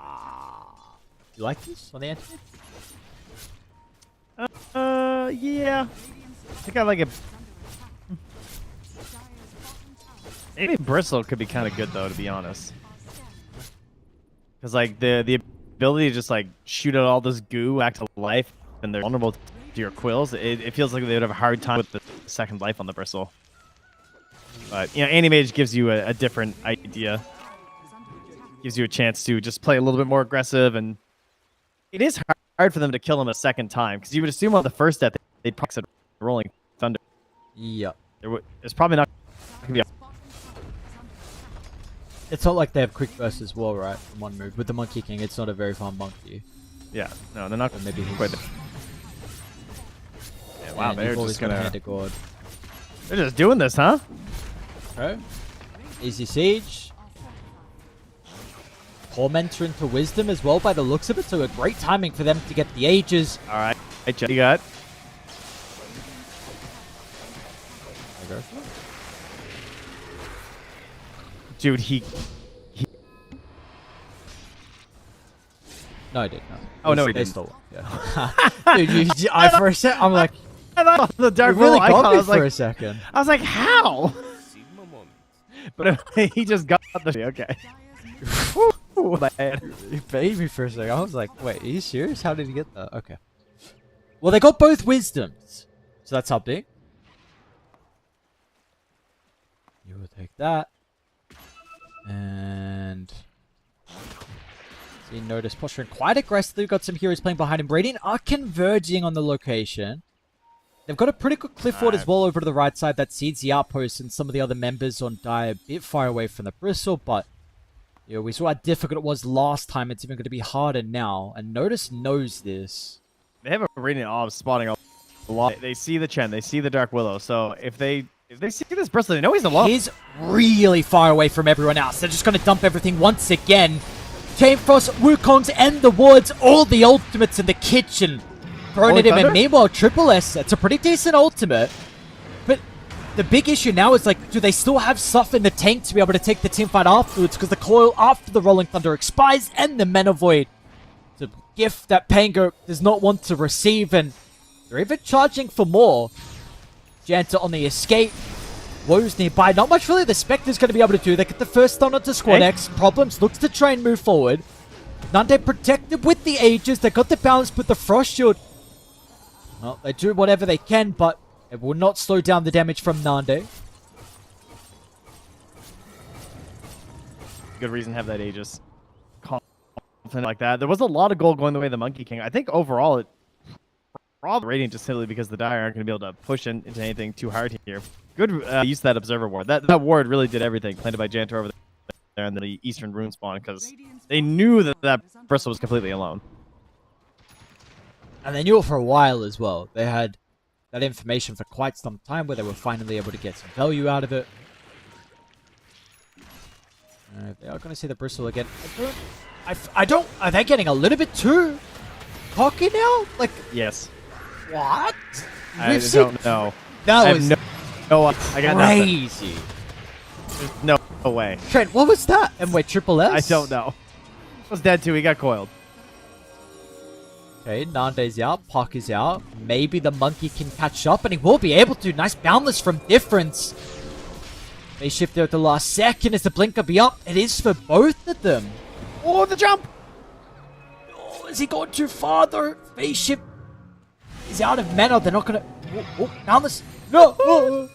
You like this on the anti? Yeah. I think I like it. Maybe Bristle could be kind of good though, to be honest. Because like the ability to just like shoot out all this goo back to life, and they're vulnerable to your quills. It feels like they would have a hard time with the second life on the Bristle. But you know, Anti-Mage gives you a different idea. Gives you a chance to just play a little bit more aggressive, and it is hard for them to kill him a second time because you would assume on the first death they'd proxy Rolling Thunder. Yeah. There's probably not gonna be a It's not like they have quick burst as well, right? In one move. With the Monkey King, it's not a very fun monkey. yeah, no, they're not. Or maybe he's... quite. Yeah, wow, and they're you've always just got a gonna. hand to God. They're just doing this, huh? Okay. Easy siege. Tormentor into Wisdom as well by the looks of it, so a great timing for them to get the ages. All right, you got. Dude, he. No, I did not. Oh, no, he They didn't. stole it. Yeah. Dude, I for a sec, I'm like, I thought the it dark really roll icon. got I me was for a like, second. how? But he just got the. Okay. Ooh, my head. You paid me for a second. I was like, wait, are you serious? How did he get that? Okay. Well, they got both wisdoms. So that's something. You will take that. And... See, notice posturing quite aggressively. We've got some heroes playing behind him. Radiant are converging on the location. They've got a pretty good cliff ward as well over to the right side that seeds the outpost, and some of the other members on Dire a bit far away from the bristle, but you know, we saw how difficult it was last time. It's even going to be harder now, and Notice knows this. They have a Radiant Orb spawning a lot. They see the Chen, they see the Dark Willow, so if they see this bristle, they know he's alone. He's really far away from everyone else. They're just going to dump everything once again. Chain Frost, Wukongs, and the Wards, all the ultimates in the kitchen. Thrown at him, and meanwhile, Triple S, it's a pretty decent ultimate. But the big issue now is, like, do they still have stuff in the tank to be able to take the teamfight afterwards? Because the coil after the Rolling Thunder expires, and the Mana Void. It's a gift that Pango does not want to receive, and they're even charging for more. Janta on the escape. Woes nearby. Not much really the Spectre's going to be able to do. They get the first stun onto Squad X. Problems looks to try and move forward. Nande protected with the Aegis. They got the balance with the Frost Shield. Well, they do whatever they can, but it will not slow down the damage from Nande. Good reason to have that Aegis. Confident like that. There was a lot of gold going the way of the Monkey King. I think overall it probably Radiant just simply because the Dire aren't going to be able to push into anything too hard here. Good use of that Observer Ward. That ward really did everything. Planted by Jantor over there in the Eastern Rune spawn because they knew that Bristle was completely alone. And they knew it for a while as well. They had that information for quite some time where they were finally able to get some value out of it. They are going to see the Bristle again. I don't... Are they getting a little bit too cocky now? Like... Yes. What? I don't know. That I was have no, I got crazy. There's no way. Trent, what was that? And wait, Triple S? I don't know. He was dead too. He got coiled. Okay, Nande's out. Puck is out. Maybe the Monkey can catch up, and he will be able to. Nice boundless from Difference. They shift there at the last second as the Blinker be up. It is for both of them. Oh, the jump! Oh, has he gone too far though? Phase shift is out of mana. They're not gonna... Oh, boundless. No! Oh.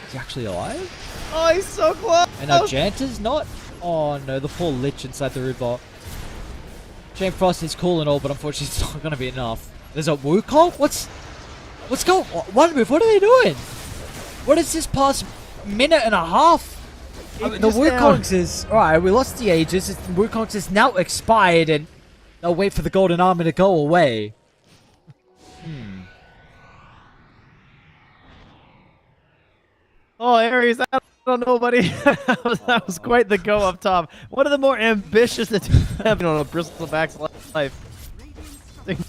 Is he actually alive? Oh, he's so close! And now Janta's not. Oh no, the poor Lich inside the river. Jane Frost is cool and all, but unfortunately it's not going to be enough. There's a Wukong? What's going on? What are they doing? What is this past minute and a half? I mean, the Wukong's is... Alright, we lost the Aegis. The Wukong's is now expired, and they'll wait for the golden armor to go away. Oh, Ares, I don't know, buddy. that was quite the go up top. One of the more ambitious attempts on a Bristleback's life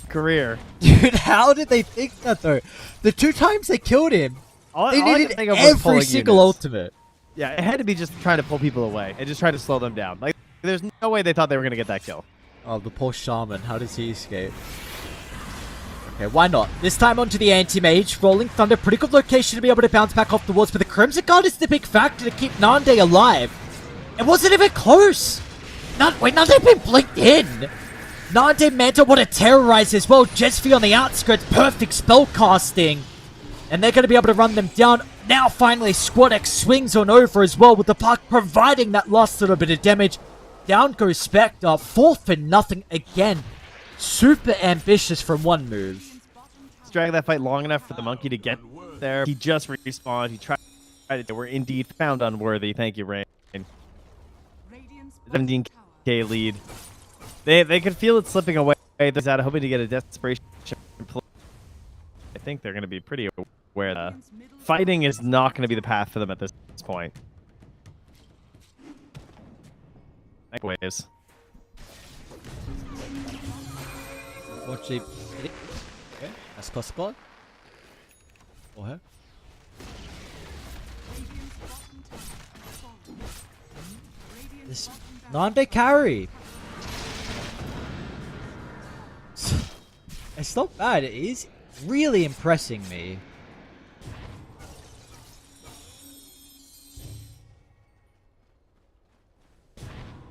career. Dude, how did they think that, though? The 2 times they killed him, they needed every single ultimate. Yeah, it had to be just trying to pull people away and just try to slow them down. Like, there's no way they thought they were going to get that kill. Oh, the poor Shaman. How does he escape? Okay, why not? This time onto the Anti-Mage. Rolling Thunder, pretty good location to be able to bounce back off the walls, but the Crimson Guard is the big factor to keep Nande alive. It wasn't even close! Nande been blinked in! Nande Manta want to terrorize as well. Jesfi on the outskirts, perfect spell casting. And they're going to be able to run them down. Now finally Squad X swings on over as well, with the Puck providing that last little bit of damage. Down goes Spectre, 4-0 again. Super ambitious from one move. He's dragged that fight long enough for the monkey to get there. He just respawned. He tried to. We're indeed found unworthy. Thank you, Rain. 17k lead. They could feel it slipping away. They're out hoping to get a desperation play. I think they're going to be pretty aware that fighting is not going to be the path for them at this point. Waves. Watch it. Okay, that's possible. Or her. This Nande carry. It's not bad. It is really impressing me.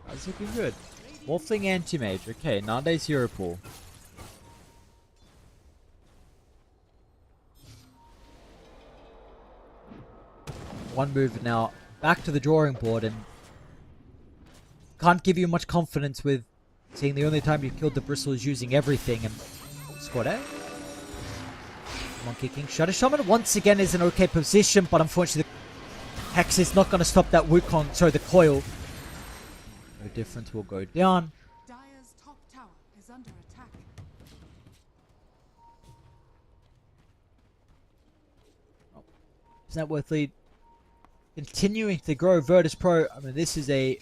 That's looking good. Wolfling Anti-Mage. Okay, Nande's hero pool. One move now. Back to the drawing board, and can't give you much confidence with seeing the only time you killed the Bristle is using everything. And Squad A. Monkey King. Shadow Shaman once again is in okay position, but unfortunately the Hex is not going to stop that Wukong. Sorry, the coil. No difference will go down. Dire's top tower is under attack. Is that worth lead? Continuing to grow Virtus Pro. I mean, this is a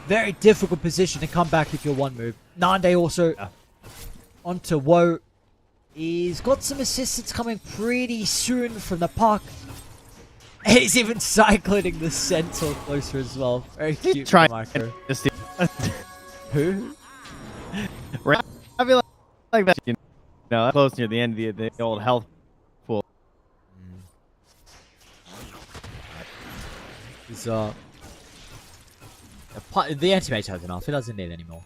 very difficult position to come back if you're one move. Nande also onto Woe. He's got some assistance coming pretty soon from the Puck. He's even cycling the Centaur closer as well. Very cute micro. Who? I feel like that, you know, close near the end of the old health pool. He's, the Anti-Mage has enough. He doesn't need any more.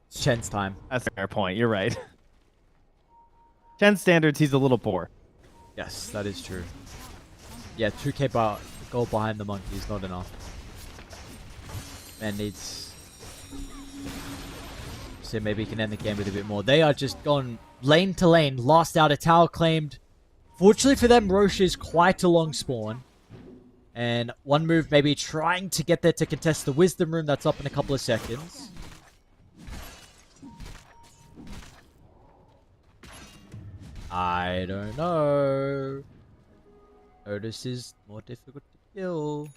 It's Chen's time. That's a fair point. You're right. Chen standards, he's a little poor. Yes, that is true. Yeah, 2k gold behind the monkey is not enough. Man needs... So maybe he can end the game with a bit more. They are just gone lane to lane. Last out, a tower claimed. Fortunately for them, Roche is quite a long spawn. And one move maybe trying to get there to contest the Wisdom Room. That's up in a couple of seconds. I don't know. Otis is more difficult to kill.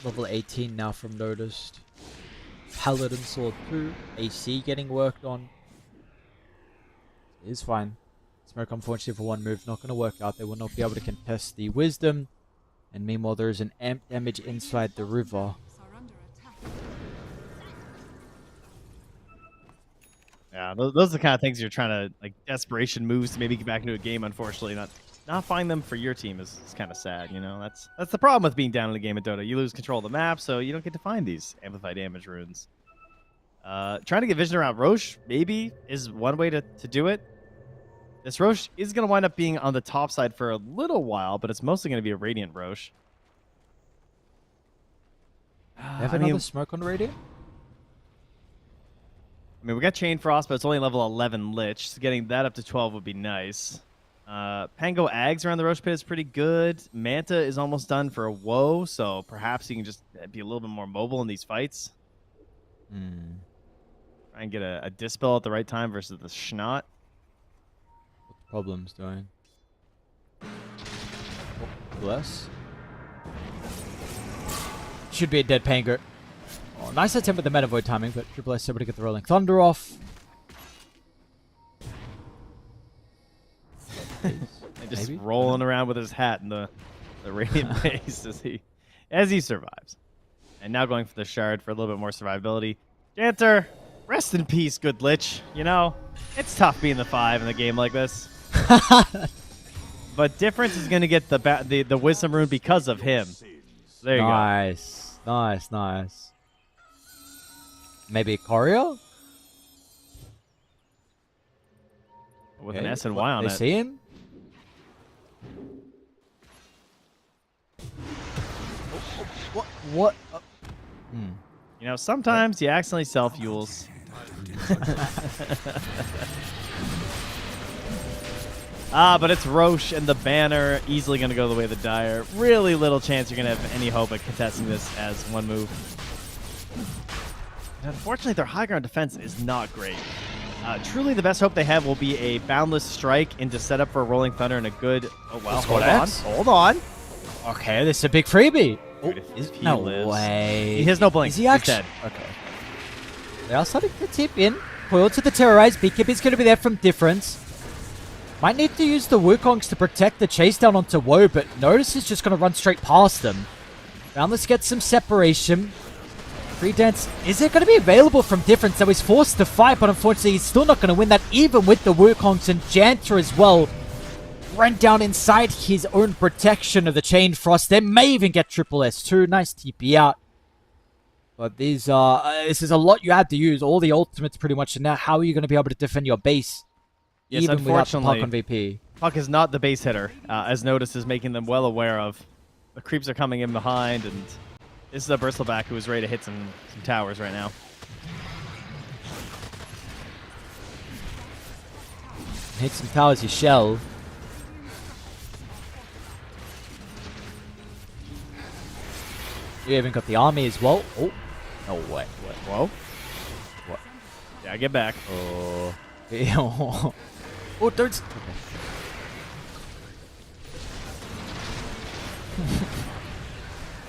Level 18 now from Noticed. Paladin Sword 2. AC getting worked on. It is fine. Smoke unfortunately for one move. Not going to work out. They will not be able to contest the Wisdom. And meanwhile there is an amp damage inside the river. Are under attack. Yeah, those are the kind of things you're trying to, like, desperation moves to maybe get back into a game. Unfortunately, not find them for your team is kind of sad. You know, that's the problem with being down in a game of Dota. You lose control of the map, so you don't get to find these amplified damage runes. Trying to get vision around Roche maybe is one way to do it. This Roche is going to wind up being on the top side for a little while, but it's mostly going to be a Radiant Roche. They have another smoke on the radio? I mean, we got Chain Frost, but it's only level 11 Lich, so getting that up to 12 would be nice. Pango Ags around the Roche Pit is pretty good. Manta is almost done for a Woe, so perhaps he can just be a little bit more mobile in these fights. Try and get a Dispel at the right time versus the Schnot. What the problem's doing? Oh, bless. Should be a dead Pango. Oh, nice attempt with the Meta Void timing, but Triple S able to get the Rolling Thunder off. And just rolling around with his hat in the Radiant base as he survives. And now going for the Shard for a little bit more survivability. Janter, rest in peace, good Lich. You know, it's tough being the 5 in a game like this. But Difference is going to get the Wisdom Rune because of him. There you go. Nice. Nice, nice. Maybe a Courier? With an S and Y on They it. see him? What? You know, sometimes you accidentally self-fuels. But it's Roche and the banner easily going to go the way of the Dire. Really little chance you're going to have any hope at contesting this as one move. And unfortunately, their high ground defense is not great. Truly, the best hope they have will be a Boundless Strike into setup for a Rolling Thunder and a good... Oh, well, hold on. Hold on. Okay, this is a big freebie. Dude, if he No lives. way. He has no blink. Is he He's actually? dead. Okay. They are starting to tip in. Coil to the Terrorize. Beekeep is going to be there from Difference. Might need to use the Wukongs to protect the chase down onto Woe, but Notice is just going to run straight past them. Boundless gets some separation. Free Dance, is it going to be available from Difference? So he's forced to fight, but unfortunately he's still not going to win that, even with the Wukongs and Janter as well. Run down inside his own protection of the Chain Frost. They may even get Triple S2. Nice TP out. But these this is a lot you had to use. All the ultimates pretty much. And now how are you going to be able to defend your base? Yes, even without the unfortunately, Puck on VP. Puck is not the base hitter, as Notice is making them well aware of. The creeps are coming in behind, and this is a Bristleback who is ready to hit some towers right now. Hit some towers, you shell. You even got the army as well. Oh, no way. Whoa. What? Yeah, get back. Oh, oh, don't.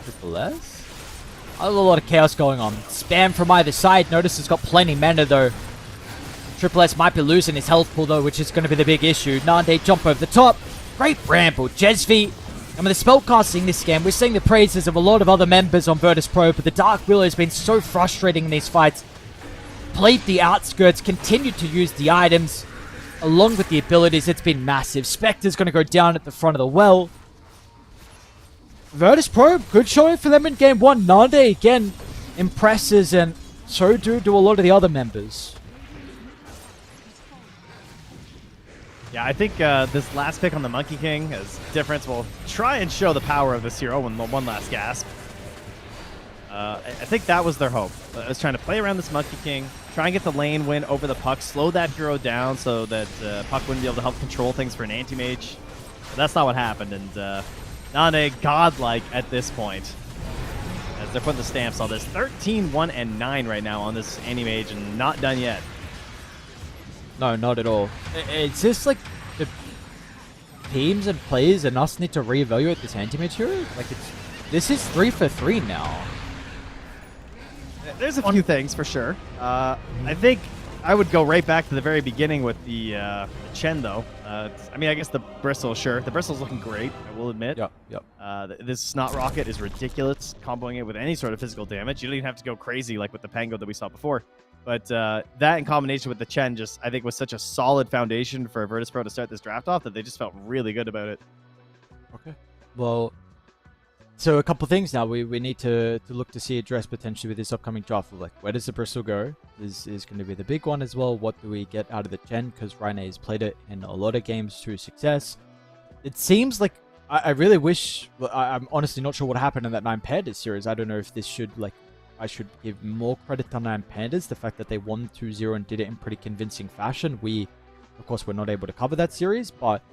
Triple S? A lot of chaos going on. Spam from either side. Notice has got plenty mana though. Triple S might be losing his health pool though, which is going to be the big issue. Nande jump over the top. Great Bramble. Jesvi. And with the spellcasting this game, we're seeing the praises of a lot of other members on Virtus Pro, but the Dark Willow has been so frustrating in these fights. Played the outskirts, continued to use the items, along with the abilities. It's been massive. Spectre's going to go down at the front of the well. Virtus Pro, good showing for them in game one. Nande again impresses, and so do a lot of the other members. Yeah, I think this last pick on the Monkey King as Difference will try and show the power of this hero in one last gasp. I think that was their hope. I was trying to play around this Monkey King, try and get the lane win over the Puck, slow that hero down so that Puck wouldn't be able to help control things for an anti-mage. But that's not what happened, and Nane godlike at this point. As they're putting the stamps on this. 13, 1, and 9 right now on this anti-mage, and not done yet. No, not at all. It's just like the teams and players and us need to reevaluate this anti-mage hero. Like this is 3 for 3 now. There's a few things for sure. I think I would go right back to the very beginning with the Chen though. I mean, I guess the Bristle, sure. The Bristle's looking great, I will admit. Yep. This Snot Rocket is ridiculous, comboing it with any sort of physical damage. You don't even have to go crazy like with the Pango that we saw before. But that in combination with the Chen just, I think, was such a solid foundation for Virtus Pro to start this draft off that they just felt really good about it. Okay. Well, So a couple things now we need to look to see addressed potentially with this upcoming draft. Like, where does the Bristle go? Is going to be the big one as well. What do we get out of the gen? Because Ryan has played it in a lot of games to success. It seems like I really wish. I'm honestly not sure what happened in that 9 Pandas series. I don't know if this should I should give more credit to 9 Pandas, the fact that they won 2-0 and did it in pretty convincing fashion. We, of course, were not able to cover that series, but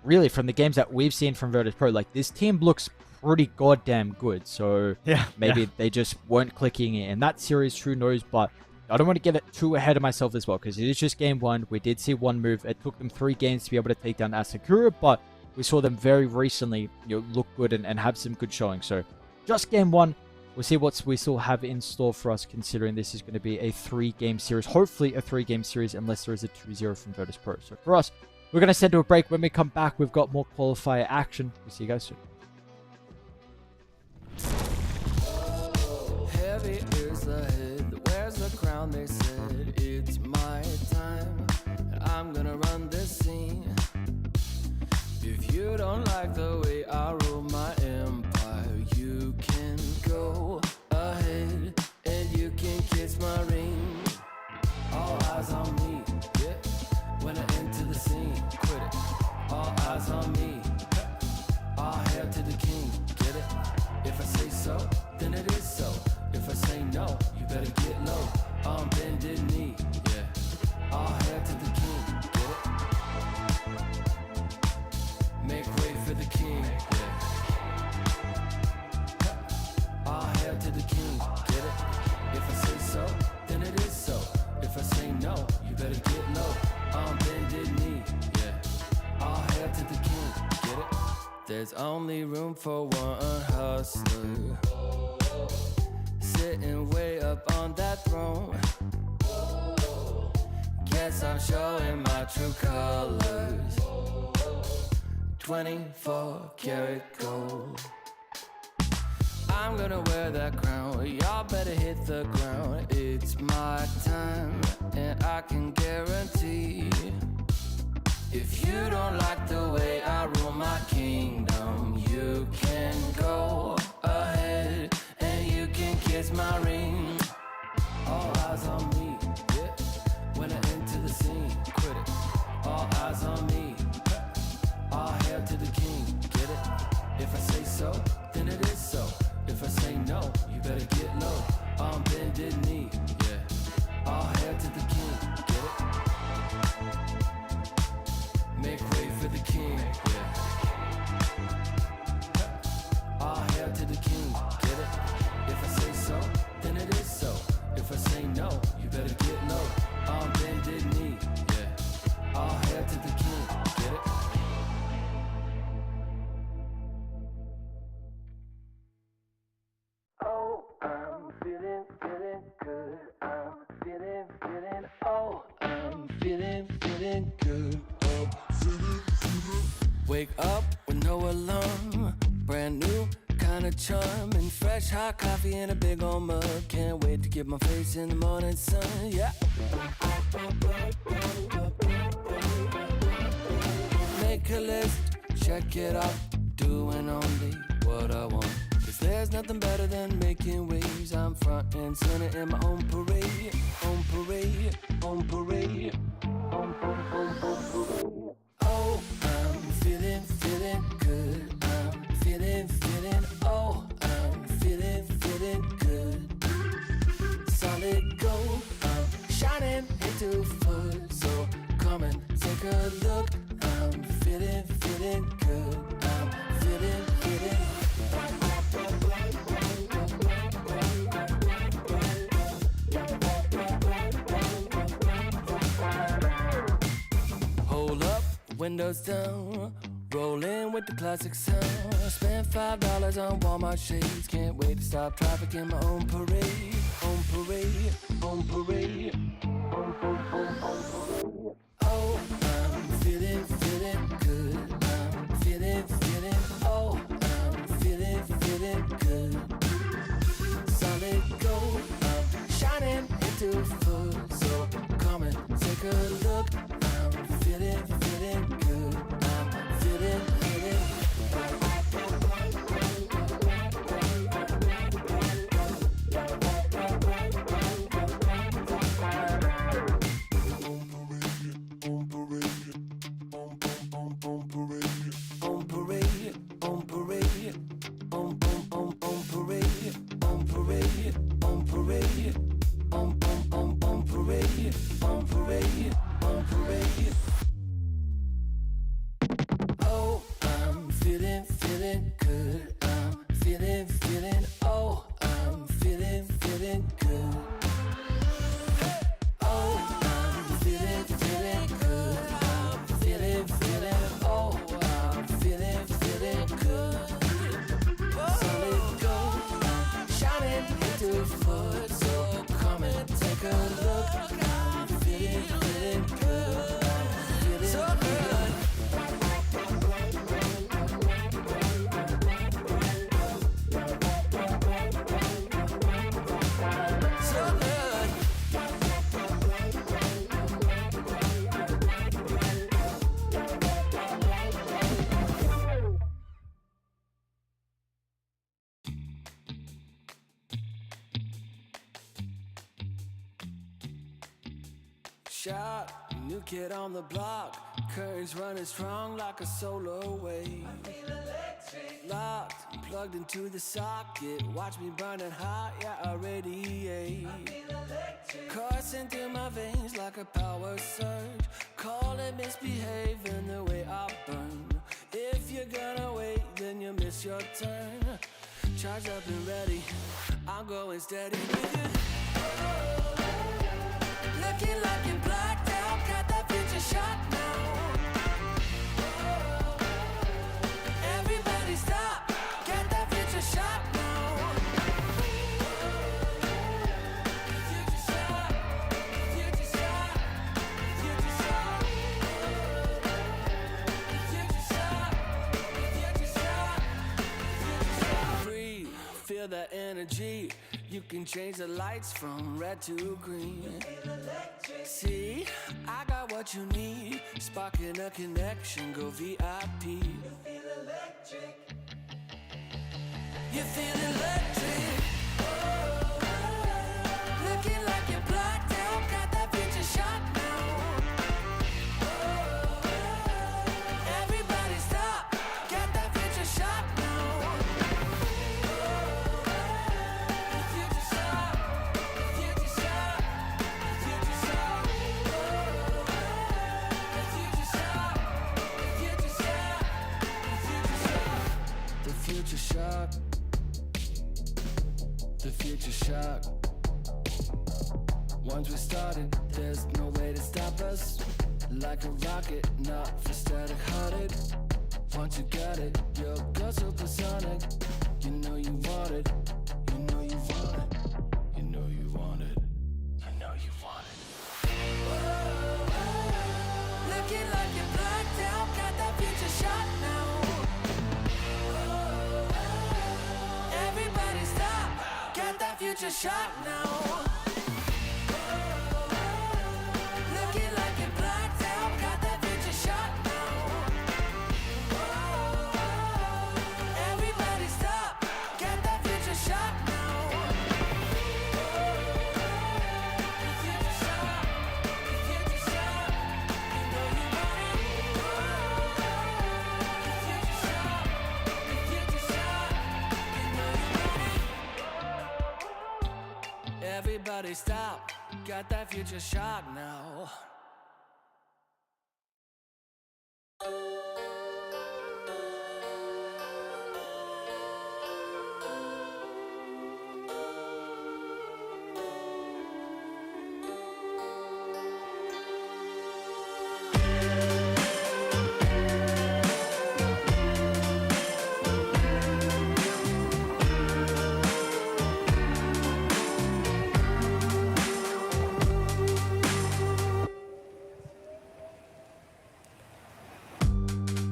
really from the games that we've seen from Virtus Pro, like, this team looks pretty goddamn good. So maybe they just weren't clicking in that series, who knows. But I don't want to get it too ahead of myself as well, because it is just game 1. We did see one move. It took them 3 games to be able to take down Asakura, but we saw them very recently, look good and have some good showing. So just game 1. We'll see what we still have in store for us, considering this is going to be a 3-game series. Hopefully a 3-game series, unless there is a 2-0 from Virtus Pro. So for us, we're going to send to a break. When we come back, we've got more qualifier action. We'll see you guys soon. Heavy is the head, where's the crown? They said it's my time, and I'm gonna run this scene. If you don't like the way I rule my empire, you can go ahead and you can kiss my ring. All eyes on me, yeah. When I enter the scene, quit it. All eyes on me. All hail to the king, get it? If I say so, then it is so. If I say no, you better get low. On bended knee, yeah. All hail to the king, get it? Make way for the king, yeah. All hail to the king, get it? If I say so, then it is so. If I say no, you better get low. On bended knee, yeah. All hail to the king, get it? There's only room for one hustler, sitting way up on that throne. Guess I'm showing my true colors. 24 karat gold. I'm gonna wear that crown. Y'all better hit the ground. It's my time, and I can guarantee, if you don't like the way I rule my kingdom, you can go ahead and you can kiss my ring. All eyes on me, yeah. When I enter the scene, quit it. All eyes on me. All hail to the king, get it? If I say so, then it is so. If I say no, you better get low. On bended knee, yeah. All hail to the king, get it? Make way for the king, yeah. All hail to the king, get it? If I say so, then it is so. If I say no, you better get low. On bended knee, yeah. All hail to the king, get it? Oh, I'm feeling good. I'm feeling, oh, I'm feeling good. Wake up with no alarm, brand new kind of charm, and fresh hot coffee in a big old mug. Can't wait to get my face in the morning sun, yeah. Make a list, check it off, doing only what I want. Cause there's nothing better than making waves. I'm front and center in my own parade, on parade, on parade, on parade. Oh, I'm feeling good. I'm feeling, oh, I'm feeling good. Solid gold, I'm shining into full. So come and take a look. I'm feeling good. I'm feeling. Hold up, windows down, rolling with the classic sound. Spent $5 on Walmart shades. Can't wait to stop traffic in my own parade. On parade, on parade, on parade. Oh, I'm feeling good. I'm feeling, oh, I'm feeling good. Solid gold, I'm shining into full. So come and take a look. I'm feeling good. I'm feeling. shot, new kid on the block. Currents running strong like a solar wave. I feel electric. Locked, plugged into the socket. Watch me burning hot, yeah, I radiate. I feel electric. Coursing through my veins like a power surge. Call it misbehaving the way I burn. If you're gonna wait, then you miss your turn. Charged up and ready, I'm going steady with you. Looking like you're blacked out, got that future shot now. Everybody stop, get that future shot now. Future shot, future shot, future shot. Future shot, future shot, future shot. Breathe, feel that energy. You can change the lights from red to green. See, I got what you need. Sparking a connection, go VIP. You feel electric. You feel electric. Looking like you're blacked out, got that future shot now. Everybody stop, get that future shot now. Future shock, the future shock. Once we started, there's no way to stop us. Like a rocket, not for static hearted. Once you got it, you'll go supersonic. You know you want it, you know you want it, you know you want it, you know you want it. Looking like you're blacked out, got that future shot now. Everybody stop, get that future shot now. Looking like you're blacked out, got that future shot now. Everybody stop, get that future shot now. Future shot, future shot, you know you want it. Future shot, future shot, you know you want it. Everybody stop, got that future shot now.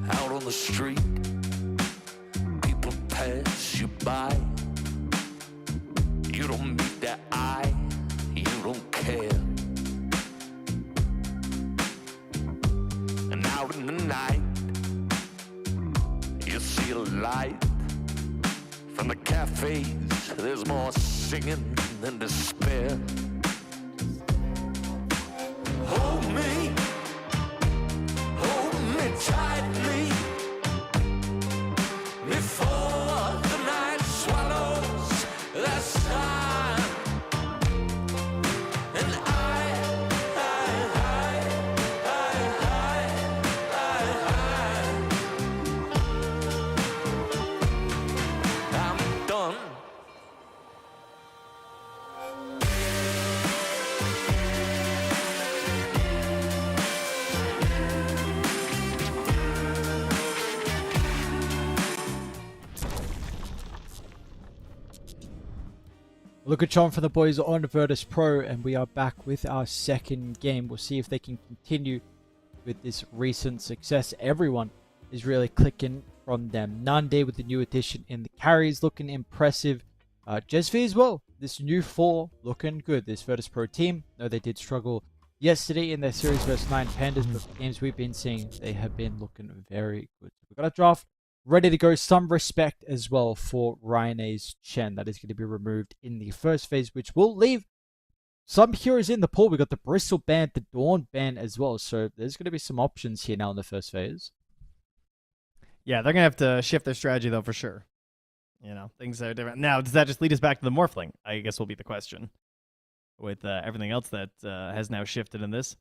Out on the street, people pass you by. You don't meet their eye, you don't care. And out in the night, you see a light. From the cafes, there's more singing than despair. Hold me tightly before the night swallows the sun. And I'm done. Look at John for the boys on Virtus Pro, and we are back with our second game. We'll see if they can continue with this recent success. Everyone is really clicking from them. Nande with the new addition in the carries, looking impressive. Jesvi as well. This new 4 looking good. This Virtus Pro team, though they did struggle yesterday in their series versus 9 Pandas, but the games we've been seeing, they have been looking very good. We've got a draft ready to go. Some respect as well for Ryane's Chen. That is going to be removed in the first phase, which will leave some heroes in the pool. We got the Bristle ban, the Dawn ban as well. So there's going to be some options here now in the first phase. Yeah, they're gonna have to shift their strategy though for sure. You know, things are different. Now, does that just lead us back to the Morphling? I guess will be the question. With everything else that has now shifted in this.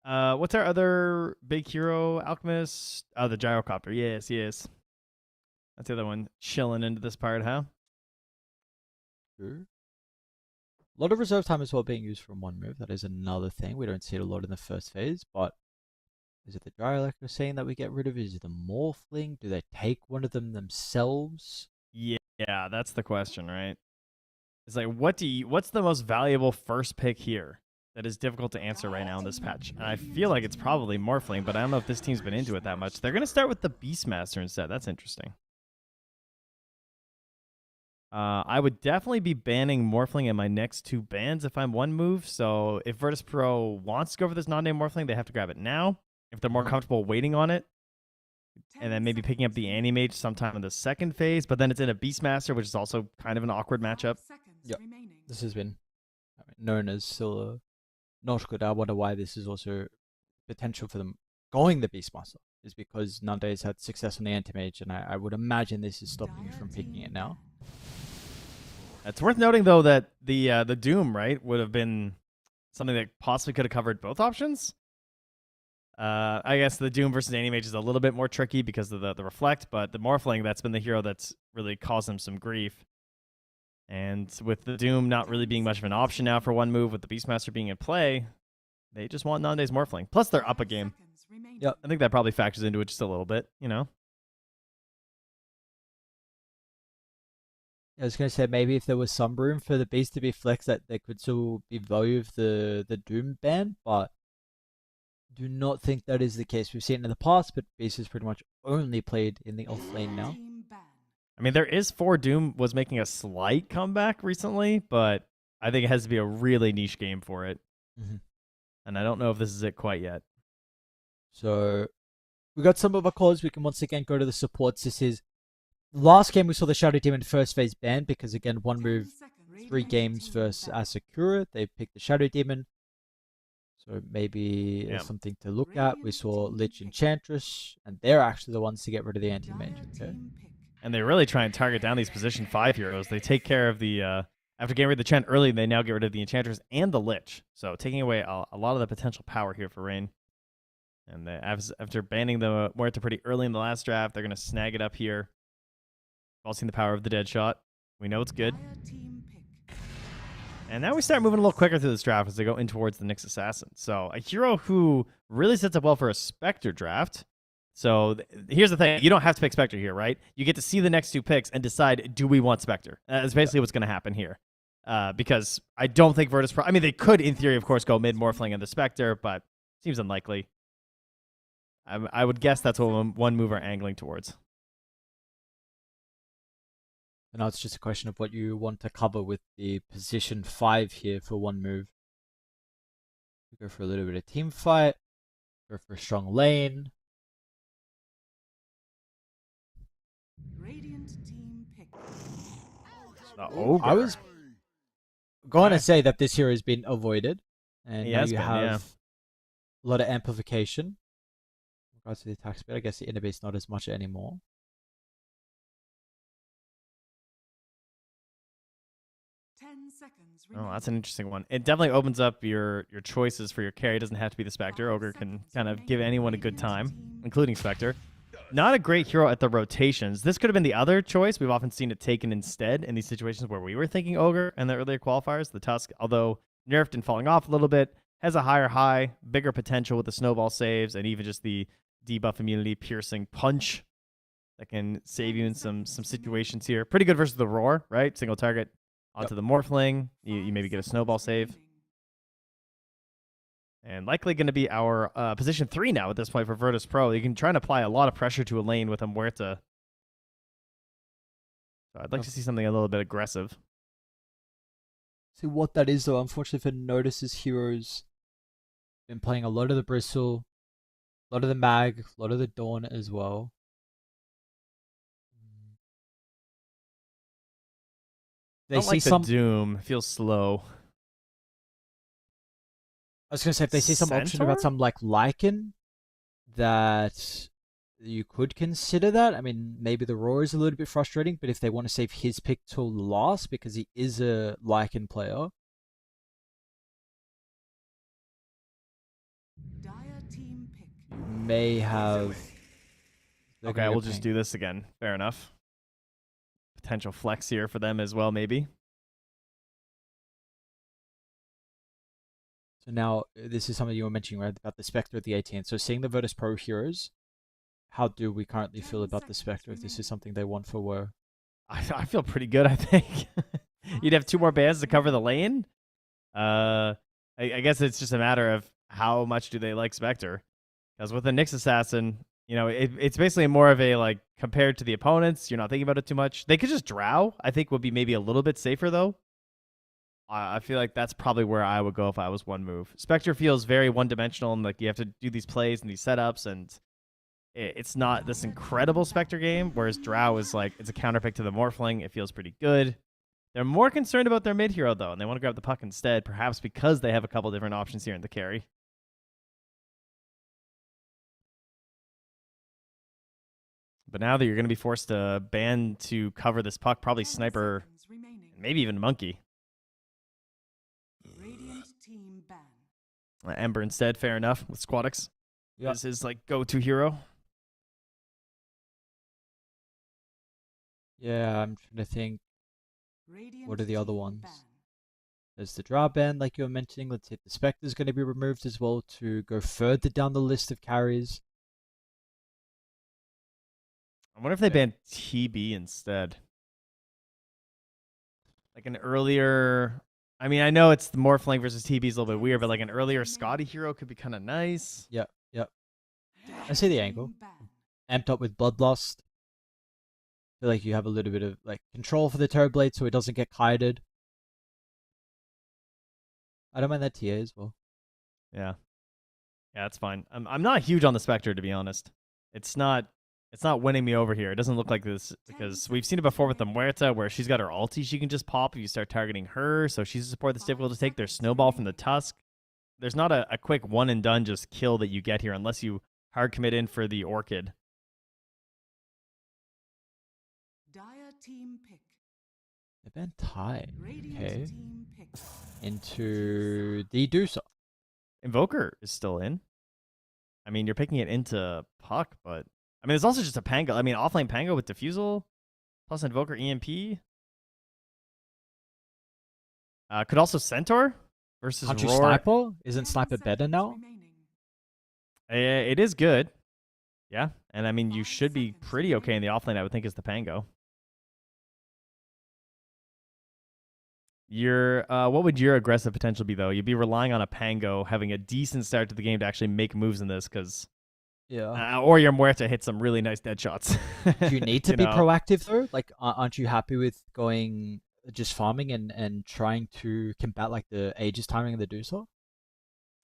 What's our other big hero? Alchemist? Oh, the Gyrocopter. Yes, yes. That's the other one chilling into this part, huh? True. A lot of reserve time as well being used from one move. That is another thing. We don't see it a lot in the first phase, but is it the Gyro like we're saying that we get rid of? Is it the Morphling? Do they take one of them themselves? Yeah, that's the question, right? It's like, what's the most valuable first pick here that is difficult to answer right now in this patch? And I feel like it's probably Morphling, but I don't know if this team's been into it that much. They're going to start with the Beastmaster instead. That's interesting. I would definitely be banning Morphling in my next 2 bans if I'm one move. So if Virtus Pro wants to go for this non-name Morphling, they have to grab it now. If they're more comfortable waiting on it, and then maybe picking up the Anti-Mage sometime in the second phase, but then it's in a Beastmaster, which is also kind of an awkward matchup. Yep. This has been known as still not good. I wonder why this is also potential for them going the Beastmaster, is because Nande has had success on the Anti-Mage, and I would imagine this is stopping you from picking it now. It's worth noting, though, that the Doom, right, would have been something that possibly could have covered both options. I guess the Doom versus Anti-Mage is a little bit more tricky because of the Reflect, but the Morphling, that's been the hero that's really caused them some grief. And with the Doom not really being much of an option now for one move, with the Beastmaster being in play, they just want Nande's Morphling. Plus, they're up a game. Yep. I think that probably factors into it just a little bit, you know? I was going to say, maybe if there was some room for the Beast to be flexed, that there could still be value of the Doom ban, but do not think that is the case. We've seen it in the past, but Beast is pretty much only played in the off lane now. I mean, there is 4 Doom was making a slight comeback recently, but I think it has to be a really niche game for it. And I don't know if this is it quite yet. So we got some of our calls. We can once again go to the supports. This is last game we saw the Shadow Demon first phase banned because, again, one move, 3 games versus Asakura. They picked the Shadow Demon. So maybe something to look at. We saw Lich Enchantress, and they're actually the ones to get rid of the Anti-Mage. Okay. And they really try and target down these position 5 heroes. They take care of the, after getting rid of the Chant early, they now get rid of the Enchantress and the Lich. So taking away a lot of the potential power here for Rain. And after banning the Muerta pretty early in the last draft, they're going to snag it up here. We've all seen the power of the Dead Shot. We know it's good. And now we start moving a little quicker through this draft as they go in towards the Nyx Assassin. So a hero who really sets up well for a Spectre draft. So here's the thing. You don't have to pick Spectre here, right? You get to see the next 2 picks and decide, do we want Spectre? That's basically what's going to happen here. Because I don't think Virtus Pro... I mean, they could, in theory, of course, go mid-Morphling and the Spectre, but seems unlikely. I would guess that's what one move are angling towards. And now it's just a question of what you want to cover with the position 5 here for one move. We go for a little bit of team fight. Go for a strong lane. I was going to say that this hero has been avoided. And now you have a lot of amplification. In regards to the attack speed, I guess the inner base not as much anymore. Oh, that's an interesting one. It definitely opens up your choices for your carry. It doesn't have to be the Spectre. Ogre can kind of give anyone a good time, including Spectre. Not a great hero at the rotations. This could have been the other choice. We've often seen it taken instead in these situations where we were thinking Ogre in the earlier qualifiers. The Tusk, although nerfed and falling off a little bit, has a higher high, bigger potential with the snowball saves, and even just the debuff immunity piercing punch that can save you in some situations here. Pretty good versus the Roar, right? Single target onto the Morphling. You maybe get a snowball save. And likely going to be our position 3 now at this point for Virtus Pro. You can try and apply a lot of pressure to a lane with a Muerta. So I'd like to see something a little bit aggressive. See what that is, though. Unfortunately for Notice's heroes, been playing a lot of the Bristle, a lot of the Mag, a lot of the Dawn as well. They see like some Doom. Feels slow. I was gonna say if they see some option about Centaur? some like Lycan, that you could consider that. I mean, maybe the Roar is a little bit frustrating, but if they want to save his pick till last because he is a Lycan player, Dire team pick. you may have. they're Okay, gonna go we'll just pink. do this again. Fair enough. Potential flex here for them as well, maybe. So now this is something you were mentioning, right, about the Spectre at the 18th. So seeing the Virtus Pro heroes, how do we currently feel about the Spectre if this is something they want for Woe? I feel pretty good, I think. You'd have 2 more bans to cover the lane. I guess it's just a matter of how much do they like Spectre. Because with the Nyx Assassin, you know, it's basically more of a, like, compared to the opponents, you're not thinking about it too much. They could just drow, I think would be maybe a little bit safer, though. I feel like that's probably where I would go if I was one move. Spectre feels very one-dimensional, and like you have to do these plays and these setups, and it's not this incredible Spectre game, whereas Drow is like, it's a counterpick to the Morphling. It feels pretty good. They're more concerned about their mid hero, though, and they want to grab the puck instead, perhaps because they have a couple different options here in the carry. But now that you're going to be forced to ban to cover this puck, probably 10 Sniper, seconds remaining. maybe even Monkey. Radiant team ban. Ember instead, fair enough, with Squadix. Yep. Is his like go-to hero. Yeah, I'm trying to think. Radiant What are the other team ones? ban. There's the Drow ban, like you were mentioning. Let's say the Spectre is going to be removed as well to go further down the list of carries. I wonder if they ban TB instead. Like an earlier... I mean, I know it's the Morphling versus TB is a little bit weird, but like an earlier Scotty hero could be kind of nice. Yep. I see the angle. Team ban. Amped up with Bloodlust. Feel like you have a little bit of like control for the Terrorblade so it doesn't get kited. I don't mind that TA as well. Yeah. Yeah, that's fine. I'm not huge on the Spectre, to be honest. It's not winning me over here. It doesn't look like this because we've seen it before with the Muerta where she's got her ulti she can just pop if you start targeting her. So she's a support that's difficult to take. There's Snowball from the Tusk. There's not a quick one and done just kill that you get here unless you hard commit in for the Orchid. Dire team pick. They banned Tai. Radiant Okay. team pick. Into the Dusa. Invoker is still in. I mean, you're picking it into Puck, but I mean, it's also just a Pango. I mean, offlane Pango with Diffusal plus Invoker EMP. Could also Centaur versus Can't you Roar. Sniper? Isn't 10 Sniper better seconds now? remaining. It is good. Yeah, and I mean, you should be pretty okay in the offlane, I would think, as the Pango. What would your aggressive potential be, though? You'd be relying on a Pango having a decent start to the game to actually make moves in this, because Yeah. or your Muerta hit some really nice dead shots. Do you need to You be know? proactive though? Like, aren't you happy with going just farming and trying to combat like the Aegis timing of the Dusa?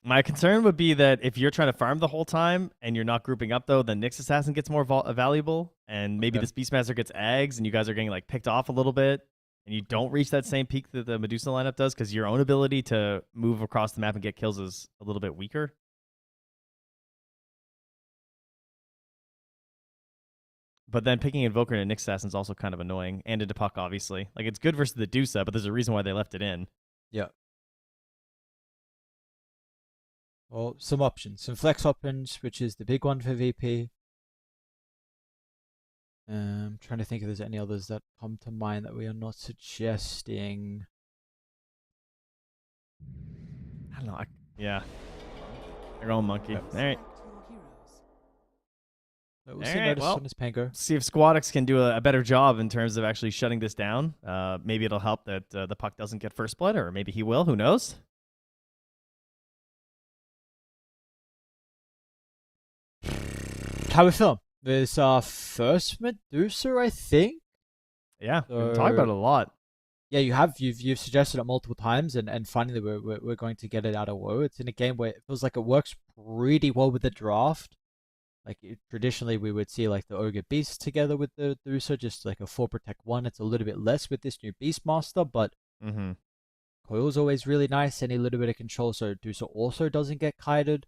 My concern would be that if you're trying to farm the whole time and you're not grouping up, though, the Nyx Assassin gets more valuable, and maybe Okay. this Beastmaster gets eggs, and you guys are getting like picked off a little bit, and you don't reach that same peak that the Medusa lineup does because your own ability to move across the map and get kills is a little bit weaker. But then picking Invoker and a Nyx Assassin is also kind of annoying, and into Puck, obviously. Like, it's good versus the Dusa, but there's a reason why they left it in. Yeah. Well, some options. Some flex options, which is the big one for VP. Trying to think if there's any others that come to mind that we are not suggesting. I don't know. Yeah. They're going Monkey. Yep. All right. Select your heroes. So we'll see Alright, notice well. on this Pango. See if Squadix can do a better job in terms of actually shutting this down. Maybe it'll help that the Puck doesn't get first blood, or maybe he will. Who knows? How we film? This first Medusa, I think. Yeah, we've talked about it a lot. Yeah, you've suggested it multiple times, and finally we're going to get it out of Woe. It's in a game where it feels like it works pretty well with the draft. Like traditionally, we would see like the Ogre Beast together with the Medusa, just like a 4 protect 1. It's a little bit less with this new Beastmaster, but Mm-hmm. recoil's always really nice. Any little bit of control, so Dusa also doesn't get kited.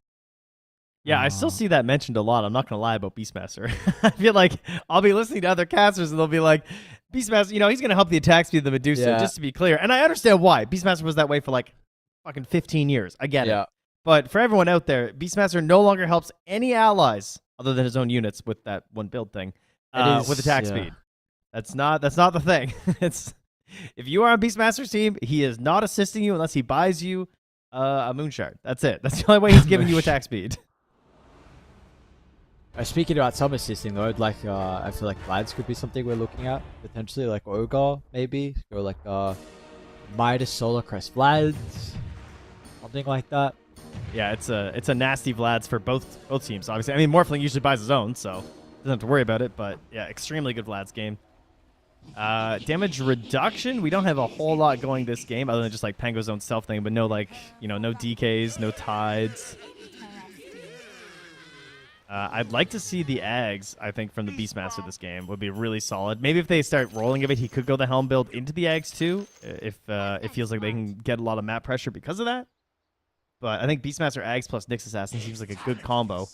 Yeah, I still see that mentioned a lot. I'm not going to lie about Beastmaster. I feel like I'll be listening to other casters and they'll be like, Beastmaster, you know, he's going to help the attack speed of the Medusa, Yeah. just to be clear. And I understand why. Beastmaster was that way for like fucking 15 years. I get Yeah. it. But for everyone out there, Beastmaster no longer helps any allies other than his own units with that one build thing with attack speed. That's not the thing. It's if you are on Beastmaster's team, he is not assisting you unless he buys you a Moonshard. That's it. That's the only way he's giving you attack speed. Speaking about some assisting though, like I feel like Vlad's could be something we're looking at potentially, like Ogre maybe, or like Midas Solar Crest Vlads, something like that. Yeah, it's a nasty Vlad's for both teams. Obviously, I mean Morphling usually buys his own, so doesn't have to worry about it. But yeah, extremely good Vlad's game. Damage reduction, we don't have a whole lot going this game other than just like Pango's own self thing, but no like no DKs, no tides. I'd like to see the Ags, I think, from the Beastmaster this game. Would be really solid. Maybe if they start rolling a bit, he could go the Helm build into the Ags too, if it feels like they can get a lot of map pressure because of that. But I think Beastmaster Ags plus Nyx Assassin seems like a good combo.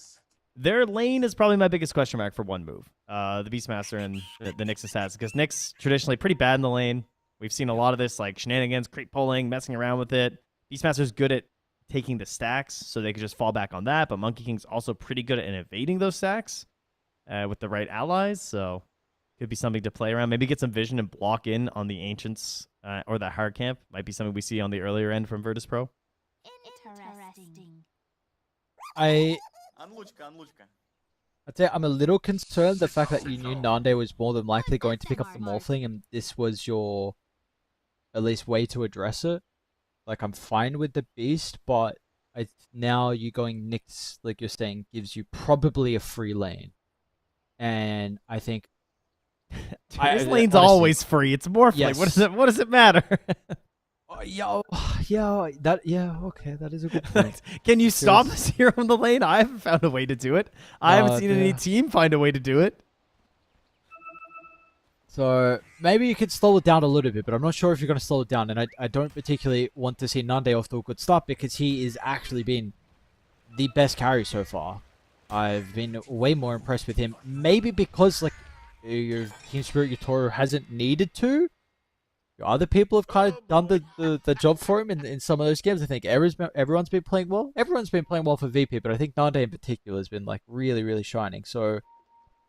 Their lane is probably my biggest question mark for one move. The Beastmaster and the Nyx Assassin, because Nyx traditionally pretty bad in the lane. We've seen a lot of this like shenanigans, creep pulling, messing around with it. Beastmaster's good at taking the stacks, so they could just fall back on that. But Monkey King's also pretty good at evading those stacks with the right allies. So could be something to play around. Maybe get some vision and block in on the Ancients or that hard camp. Might be something we see on the earlier end from Virtus Pro. Interesting. I'd Anluchka. say I'm a little concerned the fact that you knew Nande was more than likely going to pick up the Morphling, and this was your at least way to address it. Like, I'm fine with the Beast, but now you going Nyx, like you're saying, gives you probably a free lane. And I think... His lane's always free. It's Morphling. Yes. What does it matter? Okay, that is a good point. Can you stop this hero in the lane? I haven't found a way to do it. I haven't seen any team find a way to do it. So maybe you could slow it down a little bit, but I'm not sure if you're going to slow it down. And I don't particularly want to see Nande off to a good start because he is actually been the best carry so far. I've been way more impressed with him. Maybe because like your Team Spirit, your Toro hasn't needed to. Your other people have kind of done the job for him in some of those games. I think everyone's been playing well. Everyone's been playing well for VP, but I think Nande in particular has been like really, really shining. So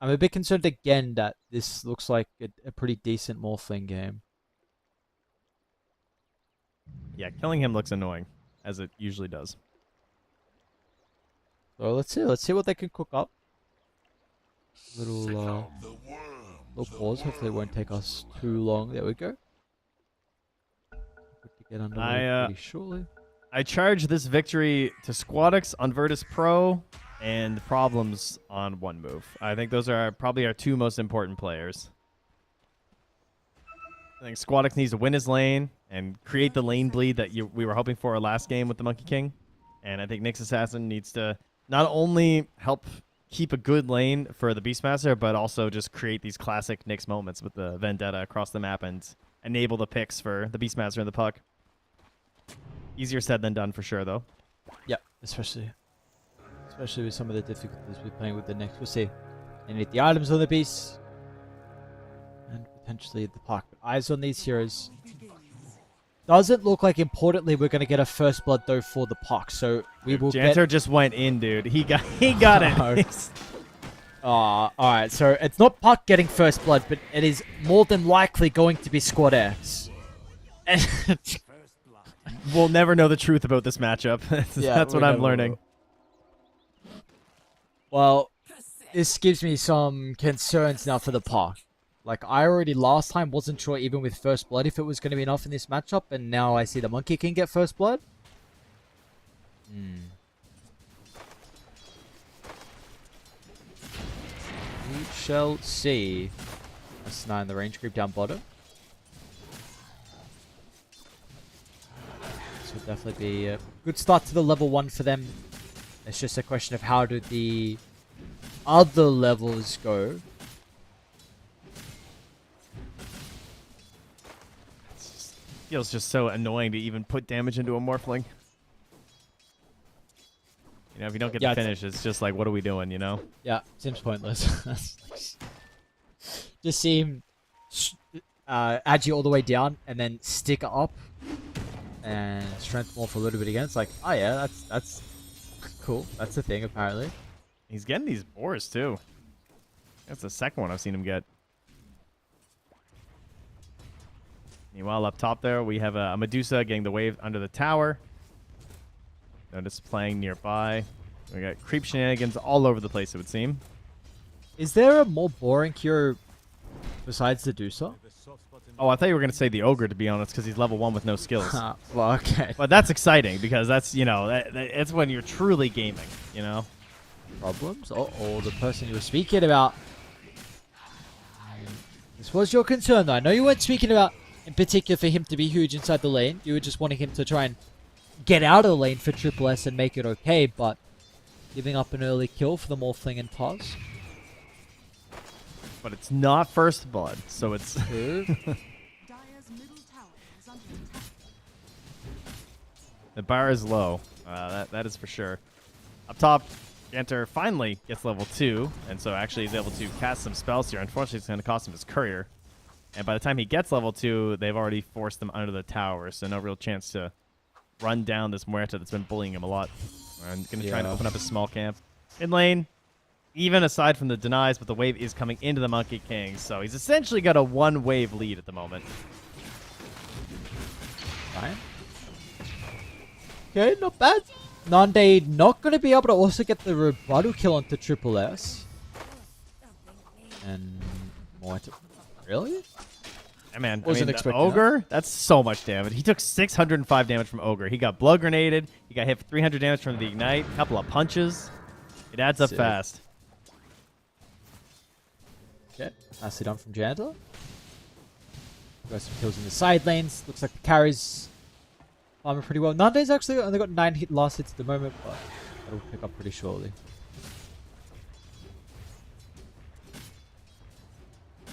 I'm a bit concerned again that this looks like a pretty decent Morphling game. Yeah, killing him looks annoying, as it usually does. So let's see what they can cook up. Little pause. Hopefully it won't take us too long. There we go. To get underway pretty shortly. I charge this victory to Squadix on Virtus Pro and Problems on One Move. I think those are probably our two most important players. I think Squadix needs to win his lane and create the lane bleed that we were hoping for our last game with the Monkey King. And I think Nyx Assassin needs to not only help keep a good lane for the Beastmaster, but also just create these classic Nyx moments with the Vendetta across the map and enable the picks for the Beastmaster and the Puck. Easier said than done for sure, though. Yeah, especially with some of the difficulties we're playing with the Nyx. We'll see. They need the items on the Beast. And potentially the Puck. But eyes on these heroes. Doesn't look like, importantly, we're going to get a first blood, though, for the Puck. So we will Janter just went in, dude. He got it. Alright. So it's not Puck getting first blood, but it is more than likely going to be Squad X. We'll never know the truth about this matchup. That's what I'm learning. Well, this gives me some concerns now for the Puck. Like, I already last time wasn't sure even with first blood if it was going to be enough in this matchup, and now I see the Monkey King get first blood. We shall see. S9 the range creep down bottom. This will definitely be a good start to the level 1 for them. It's just a question of how do the other levels go. feels just so annoying to even put damage into a Morphling. You know, if you don't get the finish, it's just like, what are we doing, you know? Yeah, seems pointless. Just see him agi all the way down and then stick up and strength morph a little bit again. It's like, oh yeah, that's cool. That's the thing, apparently. He's getting these boars, too. That's the second one I've seen him get. Meanwhile, up top there, we have a Medusa getting the wave under the tower. Notice playing nearby. We got creep shenanigans all over the place, it would seem. Is there a more boring cure besides the Medusa? Oh, I thought you were going to say the Ogre, to be honest, because he's level 1 with no skills. Well, okay. But that's exciting, because that's, you know, it's when you're truly gaming, you know? Problems? Uh-oh, the person you were speaking about. This was your concern, though. I know you weren't speaking about, in particular, for him to be huge inside the lane. You were just wanting him to try and get out of the lane for Triple S and make it okay, but giving up an early kill for the Morphling and Toss. But it's not first blood, so it's... Dire's middle tower is under attack. The bar is low. That is for sure. Up top, Ganter finally gets level 2, and so actually he's able to cast some spells here. Unfortunately, it's going to cost him his courier. And by the time he gets level 2, they've already forced him under the tower, so no real chance to run down this Muerta that's been bullying him a lot. I'm going to try and open up a small camp. In lane, even aside from the denies, but the wave is coming into the Monkey King, so he's essentially got a one-wave lead at the moment. Fine. Okay, not bad. Nande not going to be able to also get the rebuttal kill onto Triple S. And Morta. Really? Yeah, man. Wasn't the expecting Ogre, that's so much damage. He took 605 damage from Ogre. He got blood grenaded. He got hit for 300 damage from the Ignite. A couple of punches. It adds up fast. Okay, nicely done from Janta. Got some kills in the side lanes. Looks like the carries farming pretty well. Nande's actually only got 9 last hits at the moment, but that'll pick up pretty shortly.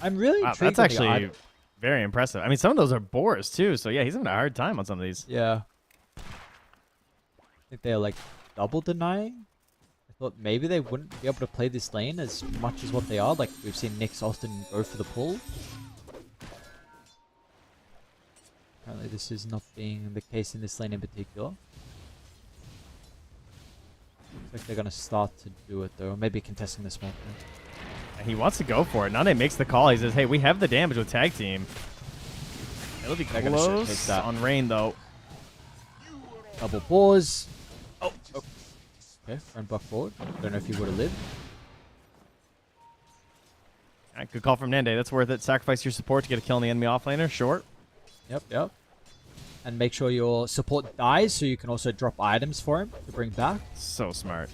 I'm really intrigued. That's actually very impressive. I mean, some of those are boars too, so yeah, he's having a hard time on some of these. Yeah. I think they're like double denying. I thought maybe they wouldn't be able to play this lane as much as what they are. Like we've seen Nyx often go for the pull. Apparently this is not being the case in this lane in particular. Looks like they're going to start to do it though. Maybe contesting the smoke. He wants to go for it. Nane makes the call. He says, hey, we have the damage with tag team. It'll be close on Rain, though. Double pause. Oh. Okay, front buck forward. Don't know if he would have lived. Good call from Nande. That's worth it. Sacrifice your support to get a kill on the enemy offlaner. Short. Yep. And make sure your support dies so you can also drop items for him to bring back. So smart.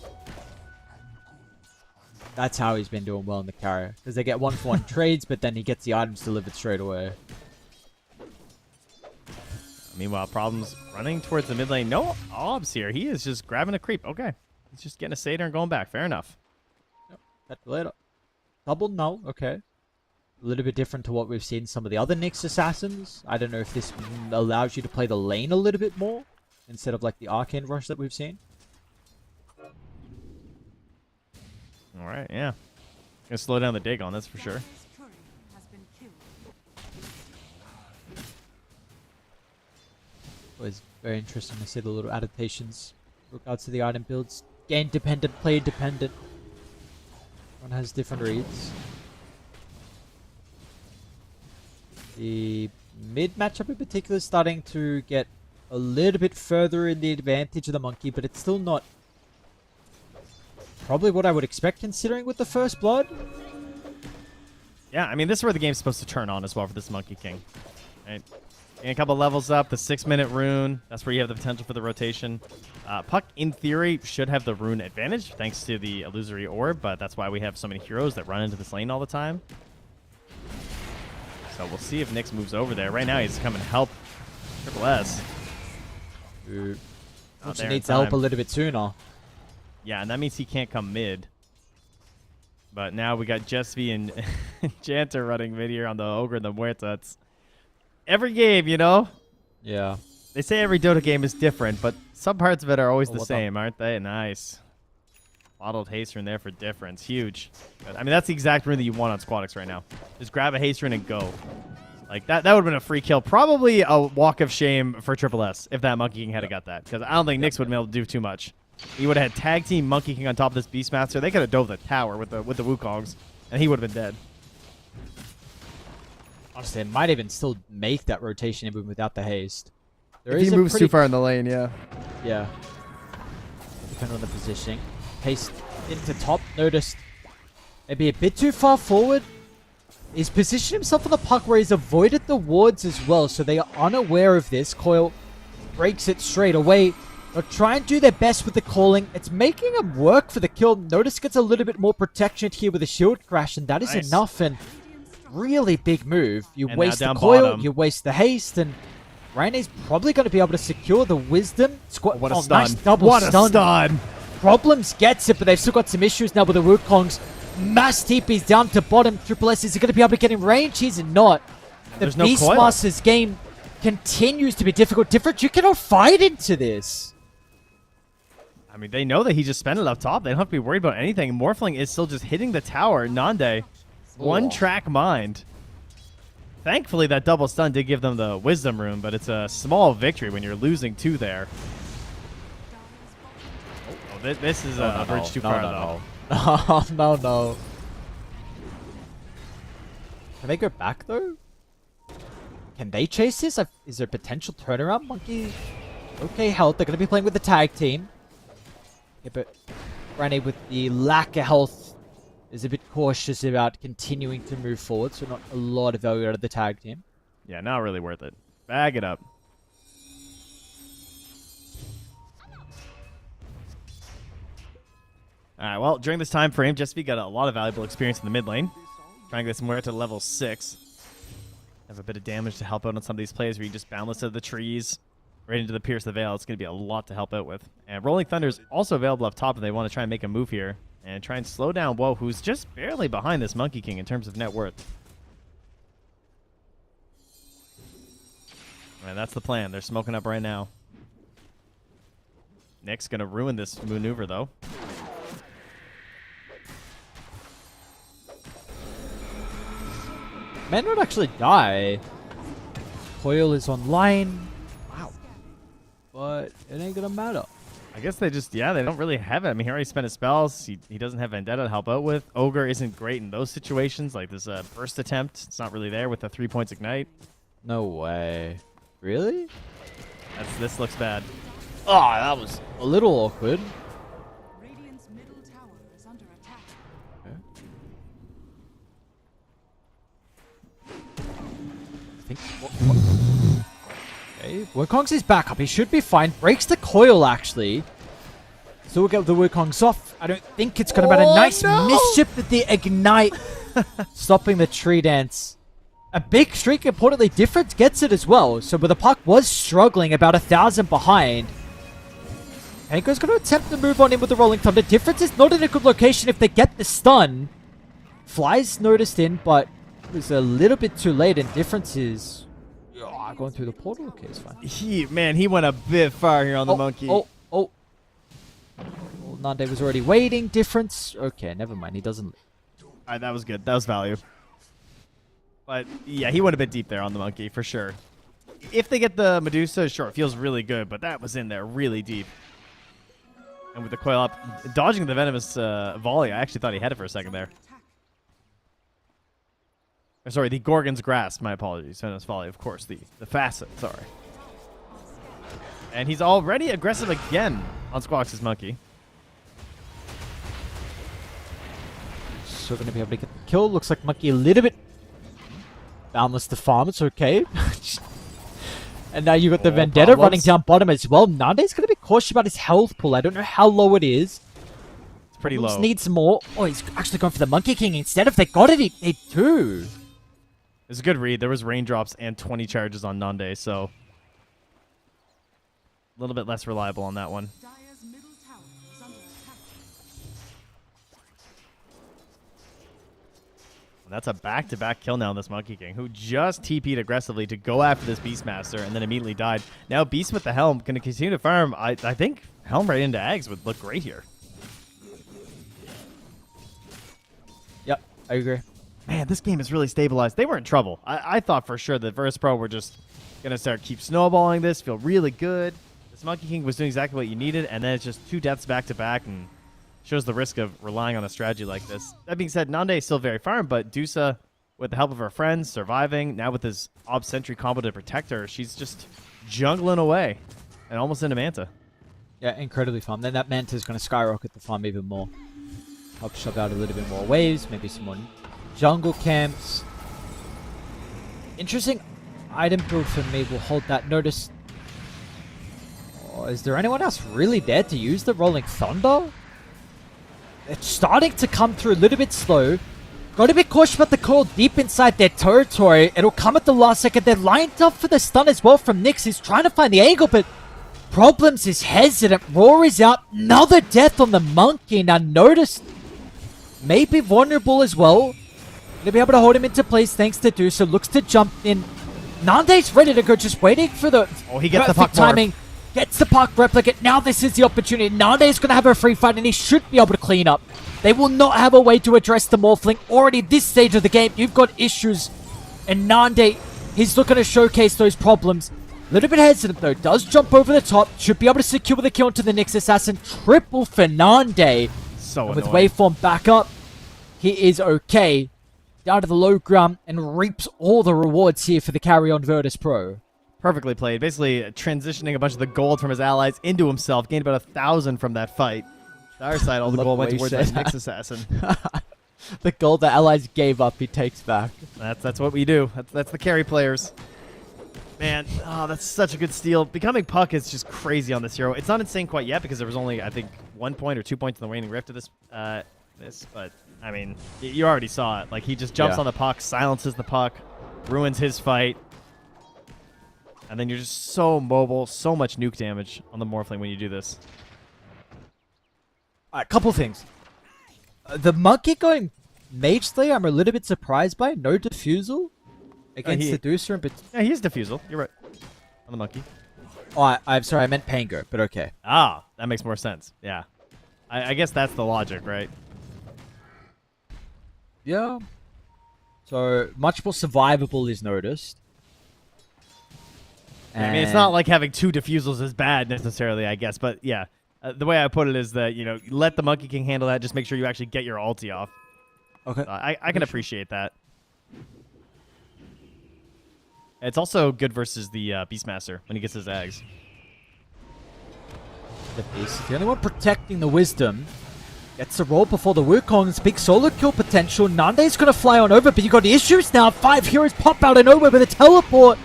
That's how he's been doing well in the carrier. Because they get 1-for-1 trades, but then he gets the items delivered straight away. Meanwhile, Problems running towards the mid lane. No obs here. He is just grabbing a creep. Okay. He's just getting a Satyr and going back. Fair enough. Yep. Catch you later. Double null. Okay. A little bit different to what we've seen some of the other Nyx assassins. I don't know if this allows you to play the lane a little bit more instead of like the Arcane Rush that we've seen. All right, yeah. Gonna slow down the Dagon, that's for sure. Courier has been killed. Always very interesting to see the little adaptations with regards to the item builds. Game dependent, play dependent. One has different reads. The mid matchup in particular is starting to get a little bit further in the advantage of the Monkey, but it's still not probably what I would expect considering with the first blood. Yeah, I mean, this is where the game's supposed to turn on as well for this Monkey King. Right? And a couple levels up, the 6-minute rune. That's where you have the potential for the rotation. Puck, in theory, should have the rune advantage thanks to the illusory orb, but that's why we have so many heroes that run into this lane all the time. So we'll see if Nyx moves over there. Right now, he's coming to help Triple S. Who needs help a little bit sooner. Yeah, and that means he can't come mid. But now we got Jesvi and Janter running mid here on the Ogre and the Muerta. It's every game, you know? Yeah. They say every Dota game is different, but some parts of it are always the what same, aren't they? Nice. Bottled haste rune there for difference. Huge. I mean, that's the exact rune that you want on Squadix right now. Just grab a haste rune and go. Like, that would have been a free kill. Probably a walk of shame for Triple S if that Monkey King had got that. Because I don't think Nyx would have been able to do too much. He would have had tag team Monkey King on top of this Beastmaster. They could have dove the tower with the Wukongs, and he would have been dead. Honestly, it might even still make that rotation even without the haste. If he moves too far in the lane, yeah. Yeah. Depending on the positioning. Haste into top. Noticed maybe a bit too far forward. He's positioned himself on the puck where he's avoided the wards as well, so they are unaware of this. Coil breaks it straight away. They'll try and do their best with the calling. It's making him work for the kill. Notice gets a little bit more protection here with a shield crash, and that is enough. And really big move. You And waste now the down coil, bottom. you waste the haste, and Raine's probably going to be able to secure the wisdom. What a oh, stun. Nice double What stun. a stun. Problems gets it, but they've still got some issues now with the Wukongs. Mass TP's down to bottom. Triple S, is he going to be able to get in range? He's not. The There's no coil. Beastmaster's game continues to be difficult. Different, you cannot fight into this. I mean, they know that he just spent it up top. They don't have to be worried about anything. Morphling is still just hitting the tower. Nande, one-track mind. Thankfully, that double stun did give them the wisdom rune, but it's a small victory when you're losing 2 there. Oh, this is a bridge too far, though. No. Can they go back, though? Can they chase this? Is there potential turnaround? Monkey. Okay, health. They're going to be playing with the tag team. Yeah, but Raine, with the lack of health, is a bit cautious about continuing to move forward, so not a lot of value out of the tag team. Yeah, not really worth it. Bag it up. Alright, well, during this time frame, Jesse got a lot of valuable experience in the mid lane. Trying to get somewhere to level 6. Have a bit of damage to help out on some of these plays where you just boundless to the trees, right into the Pierce the Veil. It's going to be a lot to help out with. And Rolling Thunder is also available up top if they want to try and make a move here. And try and slow down Woe, who's just barely behind this Monkey King in terms of net worth. And that's the plan. They're smoking up right now. Nick's going to ruin this maneuver, though. May not actually die. Coil is online. Wow. But it ain't gonna matter. I guess they just, yeah, they don't really have it. I mean, he already spent his spells. He doesn't have Vendetta to help out with. Ogre isn't great in those situations. Like this burst attempt, it's not really there with the 3 points ignite. No way. Really? This looks bad. Oh, that was a little awkward. Radiant's middle tower is under attack. I think. Okay, Wukongs is back up. He should be fine. Breaks the coil, actually. So we'll get the Wukongs off. I don't think it's going to be a nice mischief with the ignite. Stopping the tree dance. A big streak, importantly, Difference gets it as well. So where the puck was struggling, about 1,000 behind. Panko's going to attempt to move on in with the Rolling Thunder. Difference is not in a good location if they get the stun. Fly's noticed in, but it was a little bit too late, and Difference is going through the portal. Okay, it's fine. He went a bit far here on the Monkey. Well, Nande was already waiting. Difference. Okay, never mind. He doesn't. All right, that was good. That was value. But yeah, he went a bit deep there on the Monkey for sure. If they get the Medusa, sure, it feels really good, but that was in there really deep. And with the coil up, dodging the venomous volley, I actually thought he had it for a second there. Or, sorry, the Gorgon's Grasp. My apologies. Venomous volley, of course. The facet. Sorry. And he's already aggressive again on Squawks' Monkey. So going to be able to get the kill. Looks like Monkey a little bit boundless to farm. It's okay. And now you got the Vendetta running down bottom as well. Nande's going to be cautious about his health pool. I don't know how low it is. It's pretty low. Needs more. Oh, he's actually going for the Monkey King instead. If they got it, they do. It was a good read. There was raindrops and 20 charges on Nande, so a little bit less reliable on that one. Dire's middle tower is under attack. And that's a back-to-back kill now on this Monkey King, who just TP'd aggressively to go after this Beastmaster and then immediately died. Now Beast with the Helm going to continue to farm. I think Helm right into Ags would look great here. Yep, I agree. Man, this game is really stabilized. They were in trouble. I thought for sure that Virtus Pro were just going to keep snowballing this, feel really good. This Monkey King was doing exactly what you needed, and then it's just 2 deaths back-to-back, and shows the risk of relying on a strategy like this. That being said, Nande is still very farm, but Dusa, with the help of her friends, surviving. Now with his Ob Sentry combo to protect her, she's just jungling away and almost into Manta. Yeah, incredibly farm. Then that Manta is going to skyrocket the farm even more. Help shove out a little bit more waves, maybe some more jungle camps. Interesting item build for me. We'll hold that. Notice. Oh, is there anyone else really there to use the Rolling Thunder? It's starting to come through a little bit slow. Got to be cautious about the call deep inside their territory. It'll come at the last second. They're lined up for the stun as well from Nyx. He's trying to find the angle, but Problems is hesitant. Roar is out. Another death on the Monkey. Now notice, may be vulnerable as well. Gonna be able to hold him into place thanks to Dusa. Looks to jump in. Nande's ready to go, just waiting for the he gets the puck timing. Gets the puck replicate. Now this is the opportunity. Nande's going to have a free fight and he should be able to clean up. They will not have a way to address the Morphling. Already this stage of the game, you've got issues. And Nande, he's looking to showcase those problems. A little bit hesitant though. Does jump over the top. Should be able to secure the kill into the Nyx Assassin. Triple for Nande. So and with annoying. Waveform back up, he is okay. Down to the low ground and reaps all the rewards here for the carry on Virtus Pro. Perfectly played. Basically transitioning a bunch of the gold from his allies into himself. Gained about 1,000 from that fight. The other side, all the gold went towards that Nyx Assassin. The gold the allies gave up, he takes back. That's what we do. That's the carry players. Man, oh, that's such a good steal. Becoming Puck is just crazy on this hero. It's not insane quite yet because there was only, I think, 1 point or 2 points in the waning rift of this. But I mean, you already saw it. Like he just jumps on the Puck, silences the Puck, ruins his fight. And then you're just so mobile, so much nuke damage on the Morphling when you do this. Alright, couple things. The Monkey going Mage Slayer, I'm a little bit surprised by. No Diffusal against the Deucer. But yeah, he is Diffusal. You're right. On the Monkey. Oh, I'm sorry, I meant Pango, but okay. Ah, that makes more sense. Yeah. I guess that's the logic, right? Yeah. So, much more survivable is noticed. I mean, it's not like having 2 Diffusals is bad necessarily, I guess. But yeah, the way I put it is that, you know, let the Monkey King handle that. Just make sure you actually get your ulti off. Okay. I can appreciate that. It's also good versus the Beastmaster when he gets his Ags. The Beast, the only one protecting the Wisdom. Gets the roll before the Wukong's big solo kill potential. Nande's going to fly on over, but you got issues now. 5 heroes pop out of nowhere with a teleport.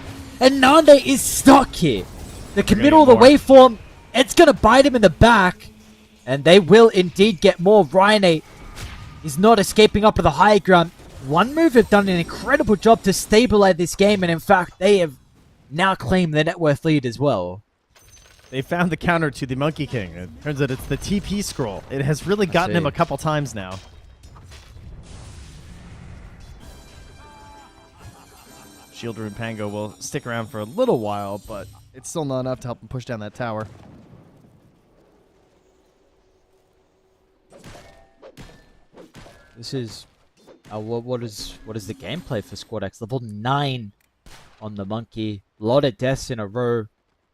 And Nande is stuck here. The committal, the waveform, it's going to bite him in the back. And they will indeed get more. Ryan is not escaping up to the high ground. One Move have done an incredible job to stabilize this game. And in fact, they have now claimed the net worth lead as well. They found the counter to the Monkey King. It turns out it's the TP scroll. It has really gotten him a couple times now. Shield Rune Pango will stick around for a little while, but It's still not enough to help him push down that tower. This is what is the gameplay for Squad X? Level 9 on the Monkey. A lot of deaths in a row.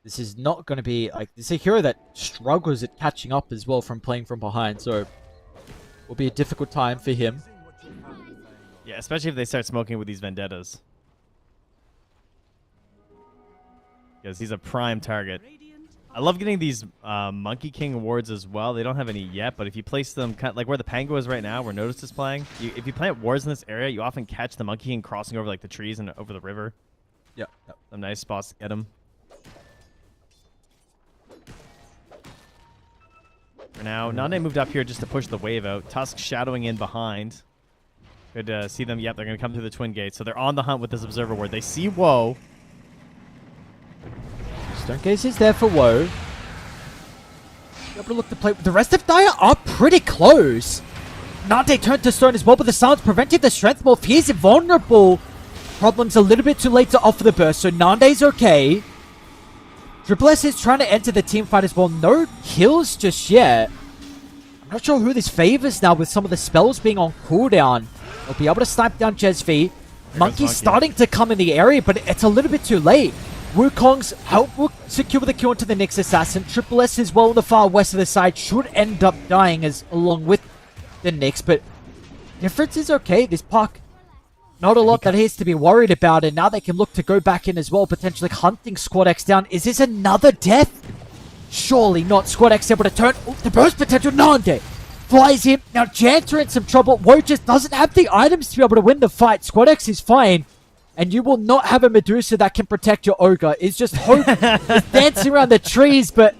This is not going to be like this is a hero that struggles at catching up as well from playing from behind, so it will be a difficult time for him. yeah, especially if they start smoking with these vendettas. Because he's a prime target. I love getting these Monkey King awards as well. They don't have any yet, but if you place them kind of like where the Pango is right now, where Notice is playing, if you plant wards in this area, you often catch the Monkey King crossing over like the trees and over the river. Yep. Some nice spots to get him. For now, Nande moved up here just to push the wave out. Tusk shadowing in behind. Good to see them. Yep, they're going to come through the Twin Gates. So they're on the hunt with this Observer Ward. They see Woe. Stonegaze is there for Woe. Be able to look to play. The rest of Dire are pretty close. Nande turned to stone as well, but the silence preventing the strength morph. He's invulnerable. Problem's a little bit too late to offer the burst, so Nande's okay. Triple S is trying to enter the team fight as well. No kills just yet. I'm not sure who this favors now with some of the spells being on cooldown. They'll be able to snipe down Jesvi. Monkey's starting to come in the area, but it's a little bit too late. Wukong's help will secure the kill into the Nyx Assassin. Triple S as well on the far west of the side should end up dying as along with the Nyx, but difference is okay. This puck, not a lot that he has to be worried about, and now they can look to go back in as well, potentially hunting Squad X down. Is this another death? Surely not. Squad X able to turn the burst potential. Nande flies in. Now Janter in some trouble. Woe just doesn't have the items to be able to win the fight. Squad X is fine. And you will not have a Medusa that can protect your Ogre. It's just hope is dancing around the trees, but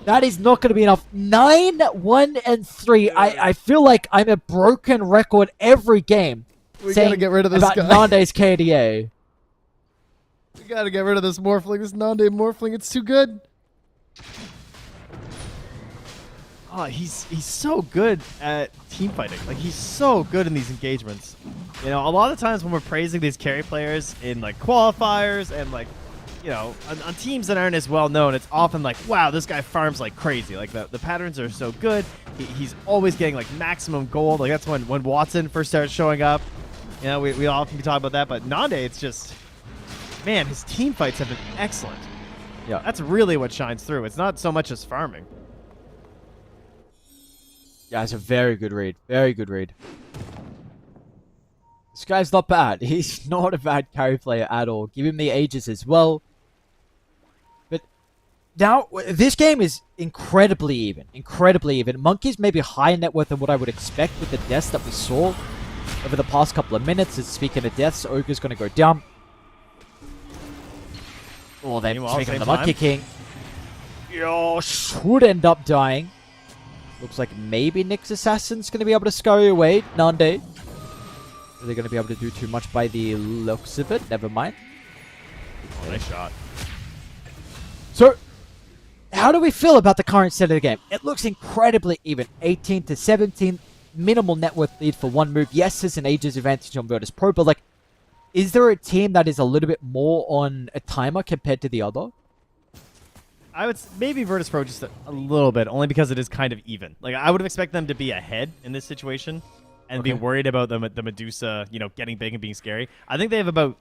that is not going to be enough. 9, 1, and 3. I feel like I'm a broken record every game. We gotta get rid of this about guy. Nande's KDA. We gotta get rid of this Morphling. This Nande Morphling. It's too good. Oh, he's so good at team fighting. Like, he's so good in these engagements. You know, a lot of times when we're praising these carry players in like qualifiers and like, you know, on teams that aren't as well known, it's often like, wow, this guy farms like crazy. Like the patterns are so good. He's always getting like maximum gold. Like that's when Watson first started showing up. You know, we often be talking about that. But Nande, it's just, man, his team fights have been excellent. Yeah, That's really what shines through. It's not so much as farming. yeah, it's a very good read. Very good read. This guy's not bad. He's not a bad carry player at all. Give him the ages as well. But now, this game is incredibly even. Incredibly even. Monkey's maybe higher net worth than what I would expect with the deaths that we saw over the past couple of minutes. And speaking of deaths, Ogre's going to go down. Oh, they're Meanwhile, taking same the Monkey time. King. Yo, should end up dying. Looks like maybe Nyx Assassin's going to be able to scurry away. Nande. Are they going to be able to do too much by the looks of it? Never mind. Oh, nice shot. So, how do we feel about the current state of the game? It looks incredibly even. 18 to 17. Minimal net worth lead for one move. Yes, there's an ages advantage on Virtus Pro, but like, is there a team that is a little bit more on a timer compared to the other? I would maybe Virtus Pro just a little bit, only because it is kind of even. Like I would have expected them to be ahead in this situation and be worried about the Medusa, you know, getting big and being scary. I think they have about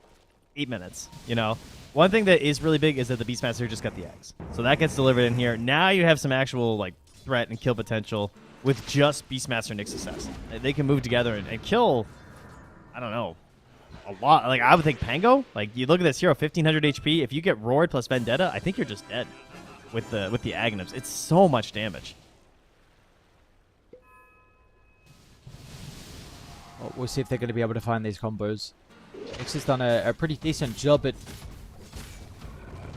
8 minutes. You know, one thing that is really big is that the Beastmaster just got the X, so that gets delivered in here. Now you have some actual like threat and kill potential with just Beastmaster Nyx Assassin. They can move together and kill. I don't know. A lot. Like I would think Pango. Like you look at this hero, 1500 HP. If you get roared plus Vendetta, I think you're just dead with the Aghanims. It's so much damage. Well, we'll see if they're going to be able to find these combos. Nyx has done a pretty decent job at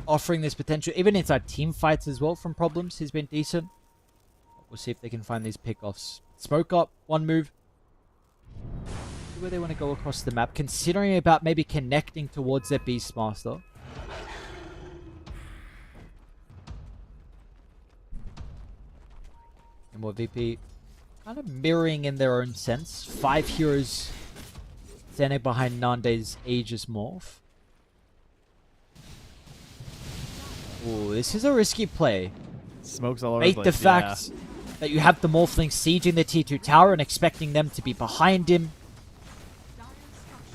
offering this potential, even inside team fights as well from problems. He's been decent. We'll see if they can find these pickoffs. Smoke up, one move. See where they want to go across the map, considering about maybe connecting towards their Beastmaster. And more VP kind of mirroring in their own sense. 5 heroes standing behind Nande's Aegis Morph. Ooh, this is a risky play. Smokes all over Make the the place. fact that you have the Morphling sieging the T2 tower and expecting them to be behind him.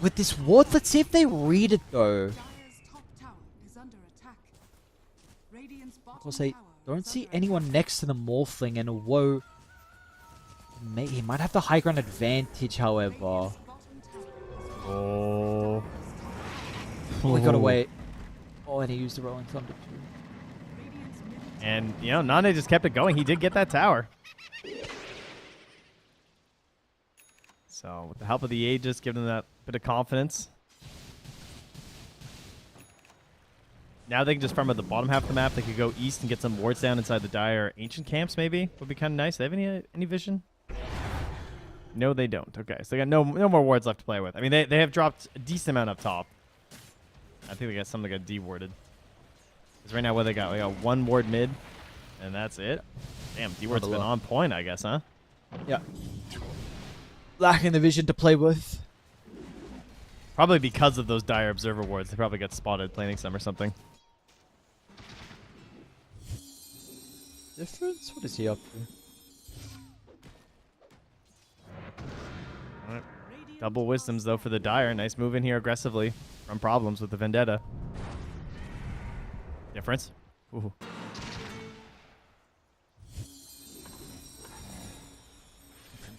With this ward, let's see if they read it though. Dire's top tower is under attack. Radiant's bottom Of course, I tower don't is see under anyone attack. next to the Morphling, and Woe, he might have the high ground advantage, however. Radiant's bottom tower is Oh. We gotta wait. Oh, and he used the Rolling Thunder too. Radiant's middle And you know, Nande just kept it going. He did get that tower. So with the help of the Aegis, giving them that bit of confidence. Now they can just farm at the bottom half of the map. They could go east and get some wards down inside the Dire ancient camps. Maybe would be kind of nice. They have any vision? No, they don't. Okay, so they got no more wards left to play with. I mean, they have dropped a decent amount up top. I think they got some that got dewarded. Because right now, what they got? They got one ward mid, and that's it. Damn, deward's been on point, I guess, huh? Yeah. lacking the vision to play with. Probably because of those dire observer wards. They probably got spotted planting some or something. Difference? What is he up to? All right. Double wisdoms, though, for the dire. Nice move in here aggressively from problems with the Vendetta. Difference? Ooh.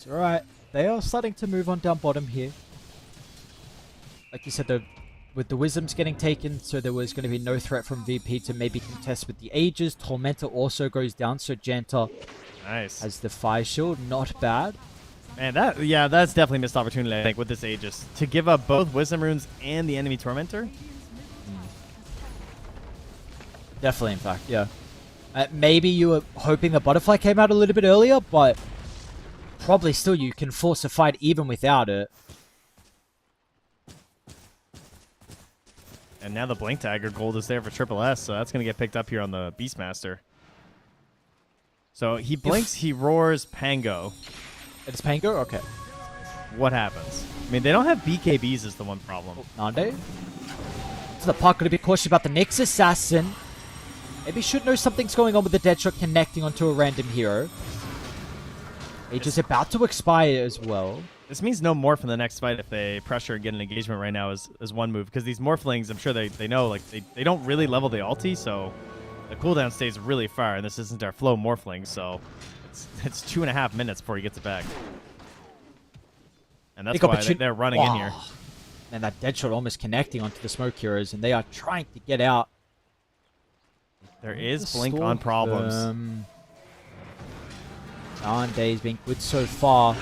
Alright, they are starting to move on down bottom here. Like you said, though, with the Wisdoms getting taken, so there was going to be no threat from VP to maybe contest with the Aegis. Tormentor also goes down, so Janta has the Fire Shield. Not bad. Man, that's definitely a missed opportunity, I think, with this Aegis. To give up both Wisdom Runes and the enemy Tormentor? Definitely, in fact, yeah. Maybe you were hoping the Butterfly came out a little bit earlier, but probably still you can force a fight even without it. And now the Blink Dagger gold is there for Triple S, so that's going to get picked up here on the Beastmaster. So he blinks, he roars Pango. It's Pango? Okay. What happens? I mean, they don't have BKBs is the one problem. Nande? So the Puck going to be cautious about the Nyx Assassin. Maybe should know something's going on with the Deadshot connecting onto a random hero. Aegis about to expire as well. This means no morph in the next fight if they pressure and get an engagement right now is one move. Because these morphlings, I'm sure they know, like they don't really level the ulti, so the cooldown stays really far, and this isn't our flow morphling, so it's 2.5 minutes before he gets it back. And that's why they're running in here. And that Deadshot almost connecting onto the smoke heroes, and they are trying to get out. There is blink on problems. Nande's been good so far.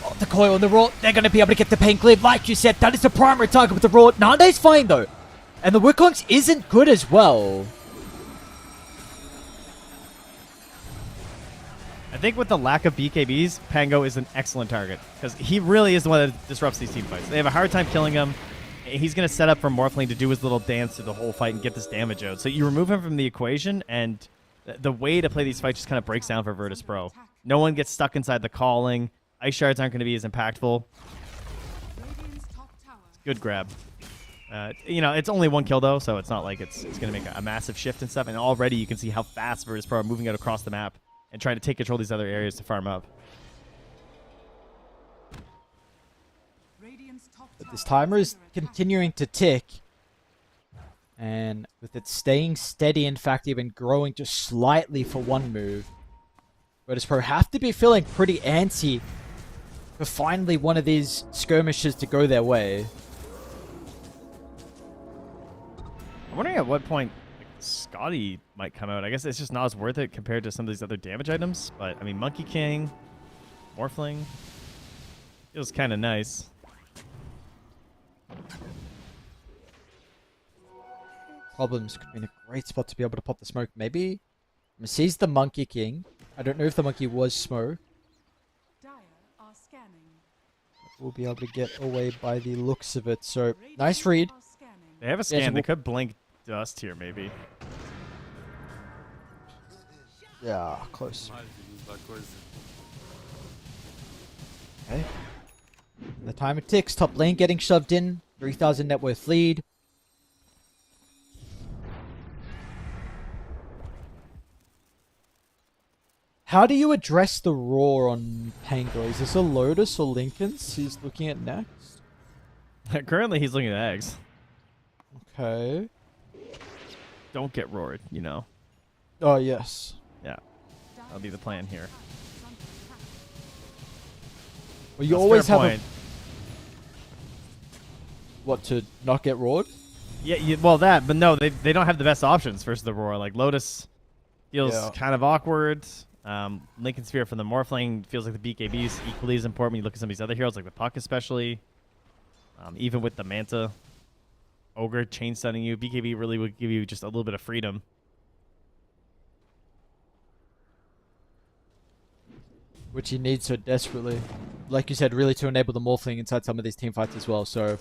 Oh, the coil on the Raw, they're going to be able to get the pain cleared. Like you said, that is the primary target with the Raw. Nande's fine though. And the Wikongs isn't good as well. I think with the lack of BKBs, Pango is an excellent target. Because he really is the one that disrupts these team fights. They have a hard time killing him. He's going to set up for Morphling to do his little dance through the whole fight and get this damage out. So you remove him from the equation, and the way to play these fights just kind of breaks down for Virtus Pro. No one gets stuck inside the calling. Ice Shards aren't going to be as impactful. Good grab. You know, it's only one kill, though, so it's not like it's going to make a massive shift and stuff. And already you can see how fast Virtus Pro are moving out across the map and trying to take control of these other areas to farm up. But this timer is continuing to tick. And with it staying steady, in fact, even growing just slightly for one move. Virtus Pro have to be feeling pretty antsy for finally one of these skirmishes to go their way. I'm wondering at what point Scotty might come out. I guess it's just not as worth it compared to some of these other damage items. But, I mean, Monkey King, Morphling, feels kind of nice. Problems could be in a great spot to be able to pop the smoke. Maybe sees the Monkey King. I don't know if the monkey was smoke. We'll be able to get away by the looks of it. So, nice read. They have a scan. They could blink dust here, maybe. Yeah, close. Okay. The timer ticks. Top lane getting shoved in. 3,000 net worth lead. How do you address the roar on Pango? Is this a Lotus or Lincoln's he's looking at next? Currently, he's looking at eggs. Okay. Don't get roared, you know. Oh, yes. Yeah. That'll be the plan here. Well, you always have a... What, to not get roared? Yeah, well, that, but no, they don't have the best options versus the roar. Like, Lotus feels kind of awkward. Lincoln Sphere from the Morphling feels like the BKB is equally as important when you look at some of these other heroes, like the Puck especially. Even with the Manta, Ogre chain stunning you, BKB really would give you just a little bit of freedom. Which he needs so desperately. Like you said, really to enable the Morphling inside some of these team fights as well, so...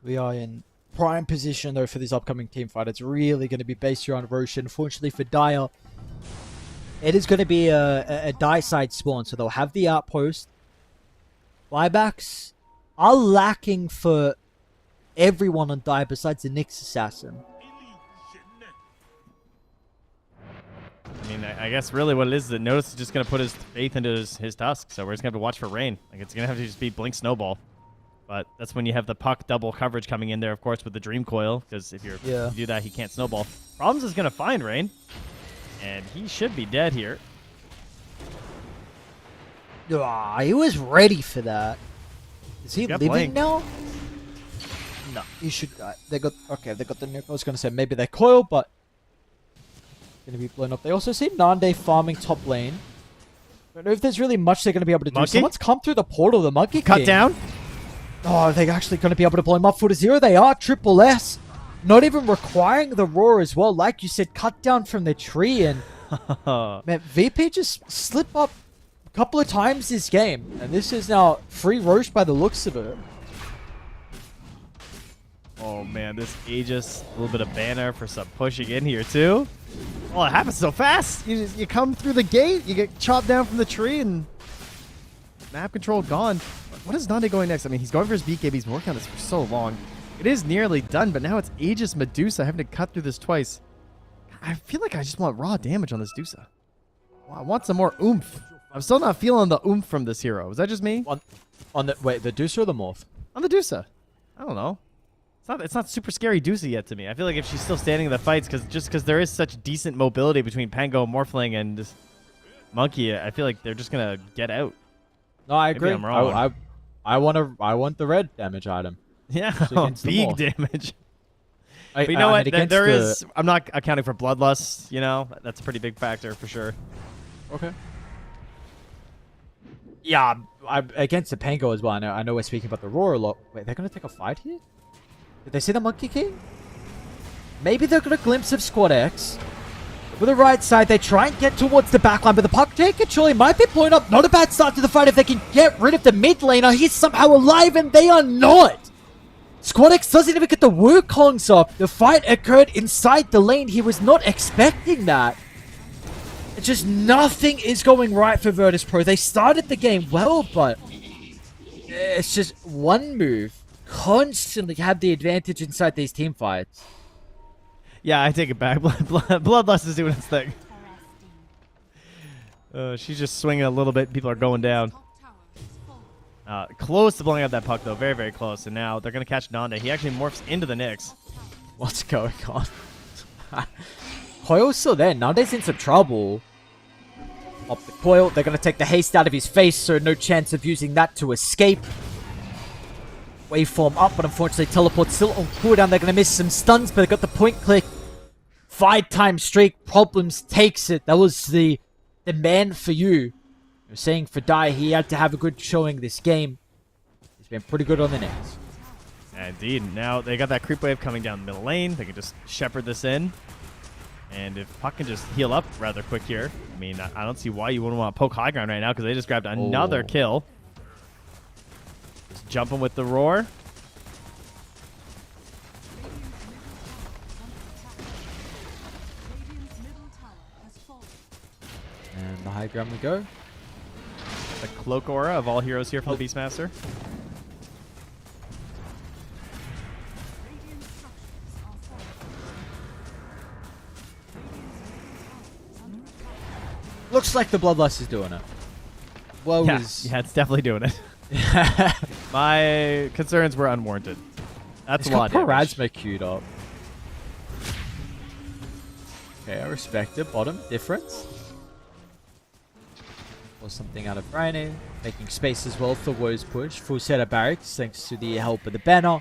We are in prime position though for this upcoming team fight. It's really going to be based here on Roche. Unfortunately for Dire, It is going to be a die side spawn, so they'll have the outpost. Buybacks are lacking for everyone on die besides the Nyx assassin. I mean, I guess really what it is that Notice is just going to put his faith into his tusk, so we're just going to have to watch for rain. Like, it's going to have to just be Blink Snowball. But that's when you have the puck double coverage coming in there, of course, with the Dream Coil, because if you do that, he can't snowball. Problems is going to find Rain, and he should be dead here. Ah, he was ready for that. Is he got living Blink. now? No, he should die. They got the nuke. I was going to say maybe they coil, but going to be blown up. They also see Nande farming top lane. I don't know if there's really much they're going to be able to do. Monkey? Someone's come through the portal. The Monkey Cut King. down. Oh, are they actually going to be able to blow him up 4-0? They are. Triple S. Not even requiring the roar as well. Like you said, cut down from the tree. And man, VP just slip up a couple of times this game. And this is now free roast by the looks of it. Oh, man, this Aegis, a little bit of banner for some pushing in here, too. Oh, it happens so fast. You come through the gate, you get chopped down from the tree, and map control gone. What is Nande going next? I mean, he's going for his BKB. He's been working on this for so long. It is nearly done, but now it's Aegis Medusa having to cut through this twice. I feel like I just want raw damage on this Dusa. I want some more oomph. I'm still not feeling the oomph from this hero. Is that just me? On the wait, the Deucer or the Morph? On the Dusa. I don't know. It's not super scary Deucey yet to me. I feel like if she's still standing in the fights, because there is such decent mobility between Pango, Morphling, and this Monkey, I feel like they're just going to get out. No, I Maybe agree. I'm wrong. I want the red damage item. Yeah, against the big Morph. damage. I, But you know what? against There the- is. I'm not accounting for Bloodlust, you know? That's a pretty big factor for sure. Okay. Yeah, against the Pango as well. I know we're speaking about the Roar a lot. Wait, they're going to take a fight here? Did they see the Monkey King? Maybe they've got a glimpse of Squad X. With the right side, they try and get towards the backline, but the puck take actually might be blown up. Not a bad start to the fight if they can get rid of the mid laner. He's somehow alive, and they are not. Squad X doesn't even get the Wukongs off. The fight occurred inside the lane. He was not expecting that. It's just nothing is going right for Virtus Pro. They started the game well, but it's just one move. Constantly have the advantage inside these team fights. Yeah, I take it back. Bloodlust is doing its thing. She's just swinging a little bit. People are going down. Close to blowing up that puck, though. Very, very close. And now they're going to catch Nande. He actually morphs into the Nyx. What's going on? Coil's still there. Nande's in some trouble. Up the coil. They're going to take the haste out of his face, so no chance of using that to escape. Waveform up, but unfortunately teleport still on cooldown. They're going to miss some stuns, but they got the point click. 5-time streak. Problems takes it. That was the man for you. You're saying for Dai, he had to have a good showing this game. He's been pretty good on the nets. Indeed. Now they got that creep wave coming down the middle lane. They can just shepherd this in. And if Puck can just heal up rather quick here, I mean, I don't see why you wouldn't want to poke high ground right now because they just grabbed another kill. Just jumping with the roar. And the high ground we go. The cloak aura of all heroes here from the Beastmaster. Looks like the Bloodlust is doing it. Well, Yeah, it's definitely doing it. My concerns were unwarranted. That's It's a lot got of damage. Paradzma queued up. Okay, I respect it. Bottom difference. Or something out of Briny. Making space as well for Woe's push. Full set of barracks thanks to the help of the banner.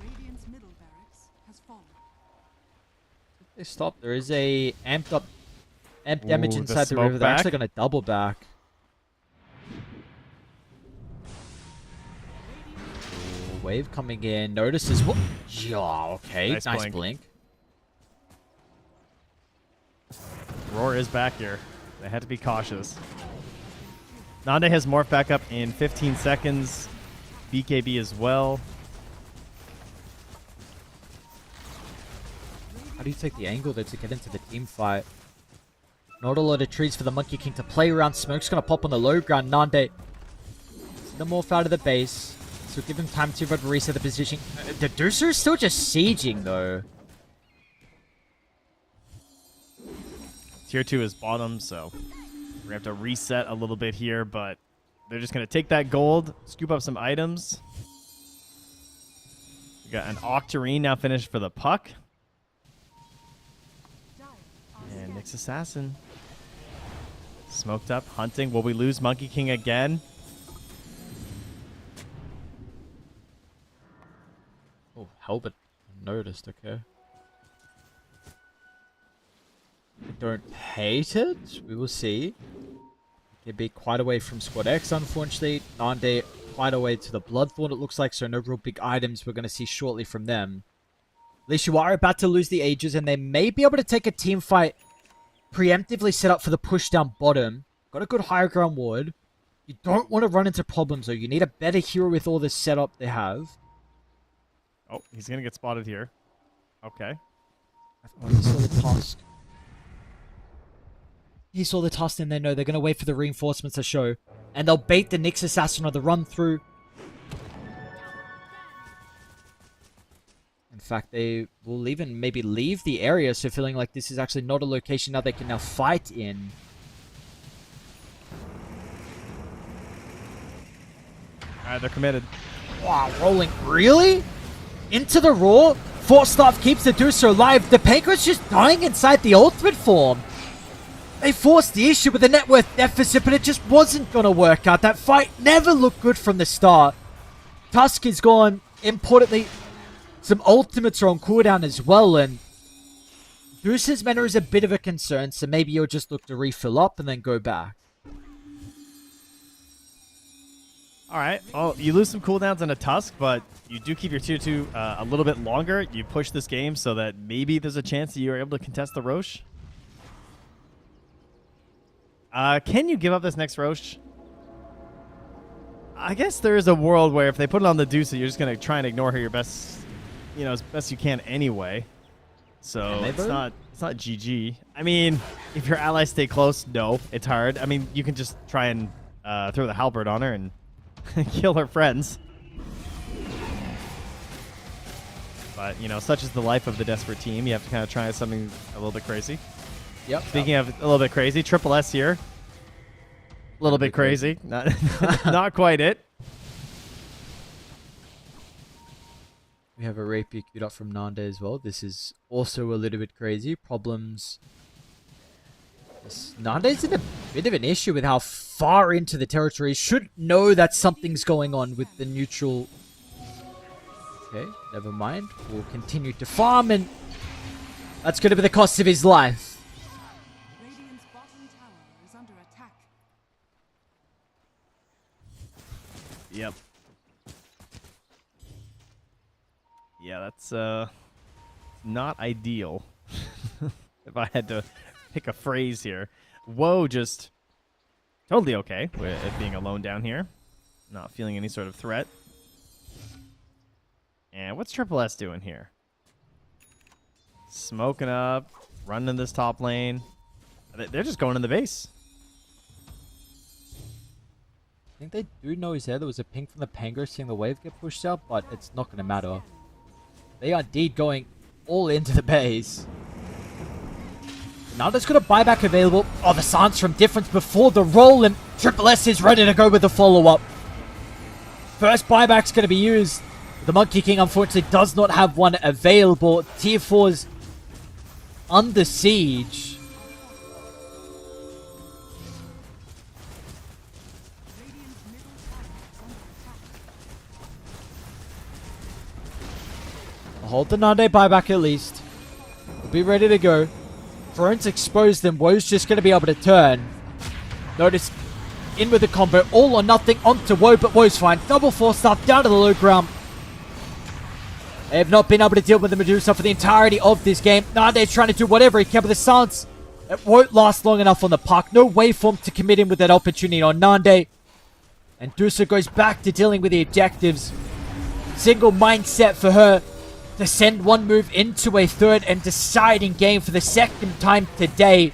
Radiant's middle barracks has fallen. They stop. There is a amp damage Ooh, the inside the smoke river. They're back. actually going to double back. Ooh, wave coming in. Notices what? Yeah, okay. Nice Nice blink. blink. Roar is back here. They had to be cautious. Nande has morph back up in 15 seconds. BKB as well. How do you take the angle though to get into the team fight? Not a lot of trees for the Monkey King to play around. Smoke's gonna pop on the low ground. Nande. The morph out of the base. So give him time to reset the position. The Deucer is still just sieging though. Tier 2 is bottom, so we're gonna have to reset a little bit here, but they're just gonna take that gold, scoop up some items. We got an Octarine now finished for the puck. And Nyx Assassin. Smoked up, hunting. Will we lose Monkey King again? Oh, Halbert noticed, okay. I don't hate it. We will see. They'd be quite away from Squad X, unfortunately. Nande quite away to the Bloodthorn, it looks like, so no real big items we're going to see shortly from them. At least you are about to lose the Ages, and they may be able to take a team fight preemptively set up for the push down bottom. Got a good higher ground ward. You don't want to run into problems, though. You need a better hero with all this setup they have. Oh, he's going to get spotted here. Okay. He saw the task. He saw the task and they know they're going to wait for the reinforcements to show. And they'll bait the Nyx Assassin on the run through. In fact, they will even maybe leave the area, so feeling like this is actually not a location now they can now fight in. Alright, they're committed. Wow, rolling. Really? Into the Raw? Force Staff keeps the Deucer alive. The Panko's just dying inside the ultimate form. They forced the issue with the net worth deficit, but it just wasn't going to work out. That fight never looked good from the start. Tusk is gone. Importantly, some ultimates are on cooldown as well, and Deuce's mana is a bit of a concern, so maybe you'll just look to refill up and then go back. Alright, well, you lose some cooldowns on a Tusk, but you do keep your tier 2 a little bit longer. You push this game so that maybe there's a chance that you're able to contest the Roche. Can you give up this next Roche? I guess there is a world where if they put it on the Deuce, you're just going to try and ignore her your best, you know, as best you can anyway. So it's not GG. I mean, if your allies stay close, no, it's hard. I mean, you can just try and throw the halberd on her and kill her friends. But, you know, such is the life of the desperate team. You have to kind of try something a little bit crazy. Yep. Speaking of a little bit crazy, Triple S here. A little bit crazy. Not, not quite it. We have a rapier queued up from Nande as well. This is also a little bit crazy. Problems. Nande's in a bit of an issue with how far into the territory. Should know that something's going on with the neutral. Okay, never mind. We'll continue to farm, and that's going to be the cost of his life. Radiant's bottom tower is under attack. Yep. Yeah, that's not ideal. If I had to pick a phrase here. Whoa, just totally okay with it being alone down here. Not feeling any sort of threat. And what's Triple S doing here? Smoking up, running in this top lane. They're just going in the base. I think they do know he's there. There was a ping from the Pango seeing the wave get pushed out, but it's not going to matter. They are indeed going all into the base. Now there's got a buyback available. Oh, the silence from difference before the roll, and Triple S is ready to go with the follow-up. First buyback's going to be used. The Monkey King, unfortunately, does not have one available. Tier 4's under siege. Hold the Nande buyback at least. We'll be ready to go. Drones exposed them. Woe's just going to be able to turn. Notice in with the combo. All or nothing onto Woe, but Woe's fine. Double force stuff down to the low ground. They have not been able to deal with the Medusa for the entirety of this game. Nande's trying to do whatever he can, but the silence, it won't last long enough on the puck. No waveform to commit him with that opportunity on Nande. And Dusa goes back to dealing with the objectives. Single mindset for her. to send one move into a third and deciding game for the second time today.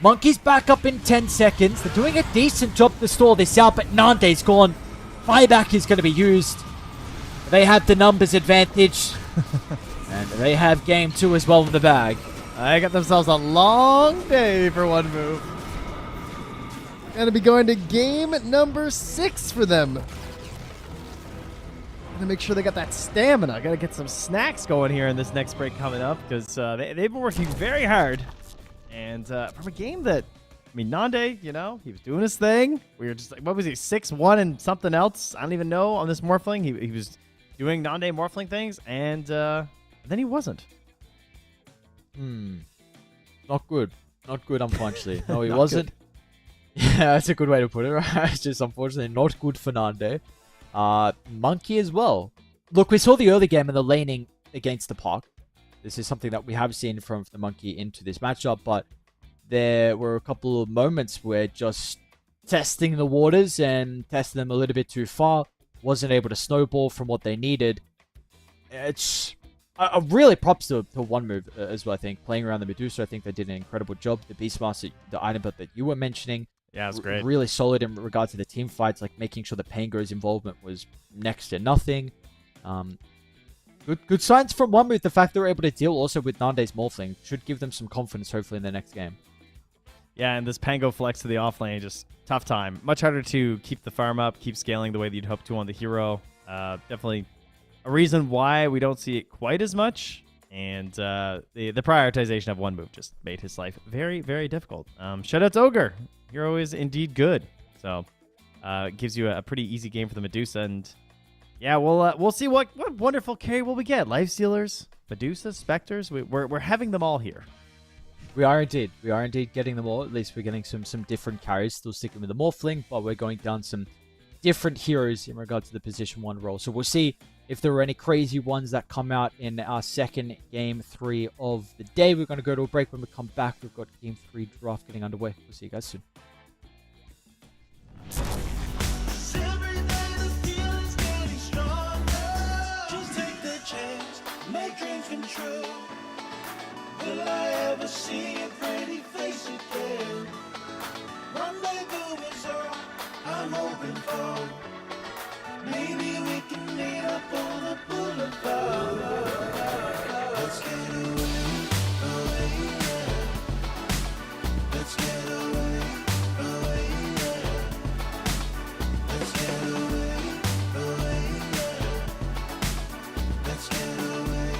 Monkey's back up in 10 seconds. They're doing a decent job to stall this out, but Nande's gone. Buyback is going to be used. They have the numbers advantage. And they have game 2 as well in the bag. They got themselves a long day for one move. Gonna be going to game number 6 for them. Gonna make sure they got that stamina. Gotta get some snacks going here in this next break coming up, because they've been working very hard. And from a game that, I mean, Nande, you know, he was doing his thing. We were just like, what was he, 6-1 and something else? I don't even know on this Morphling. He was doing Nande Morphling things, and then he wasn't. Not good. Not good, unfortunately. No, he Not wasn't. good. Yeah, that's a good way to put it, right? It's just unfortunately not good for Nande. Monkey as well. Look, we saw the early game in the laning against the Park. This is something that we have seen from the Monkey into this matchup, but there were a couple of moments where just testing the waters and testing them a little bit too far, wasn't able to snowball from what they needed. It's really props to one move as well, I think. Playing around the Medusa, I think they did an incredible job. The Beastmaster, the item build that you were mentioning, Yeah, it's great. Really solid in regard to the team fights, like making sure that Pango's involvement was next to nothing. Good signs from one move. The fact they were able to deal also with Nande's Morphling should give them some confidence, hopefully, in the next game. Yeah, and this Pango flex to the offlane, just tough time. Much harder to keep the farm up, keep scaling the way that you'd hope to on the hero. Definitely a reason why we don't see it quite as much. And the prioritization of one move just made his life very, very difficult. Shout out to Ogre. Hero is indeed good. So it gives you a pretty easy game for the Medusa. And yeah, we'll see what wonderful carry will we get. Lifestealers, Medusa, Spectres. We're having them all here. We are indeed. We are indeed getting them all. At least we're getting some different carries. Still sticking with the Morphling, but we're going down some different heroes in regard to the position 1 role. So we'll see if there are any crazy ones that come out in our second game 3 of the day. We're going to go to a break. When we come back, we've got game 3 draft getting underway. We'll see you guys soon. Every day the feeling's getting stronger. Just take the chance, make dreams come true. Will I ever see a pretty face again? Rendezvous is all I'm hoping for. Maybe we can meet up on a boulevard. Let's get away, yeah. Let's get away, yeah. Let's get away, yeah. Let's get away, yeah.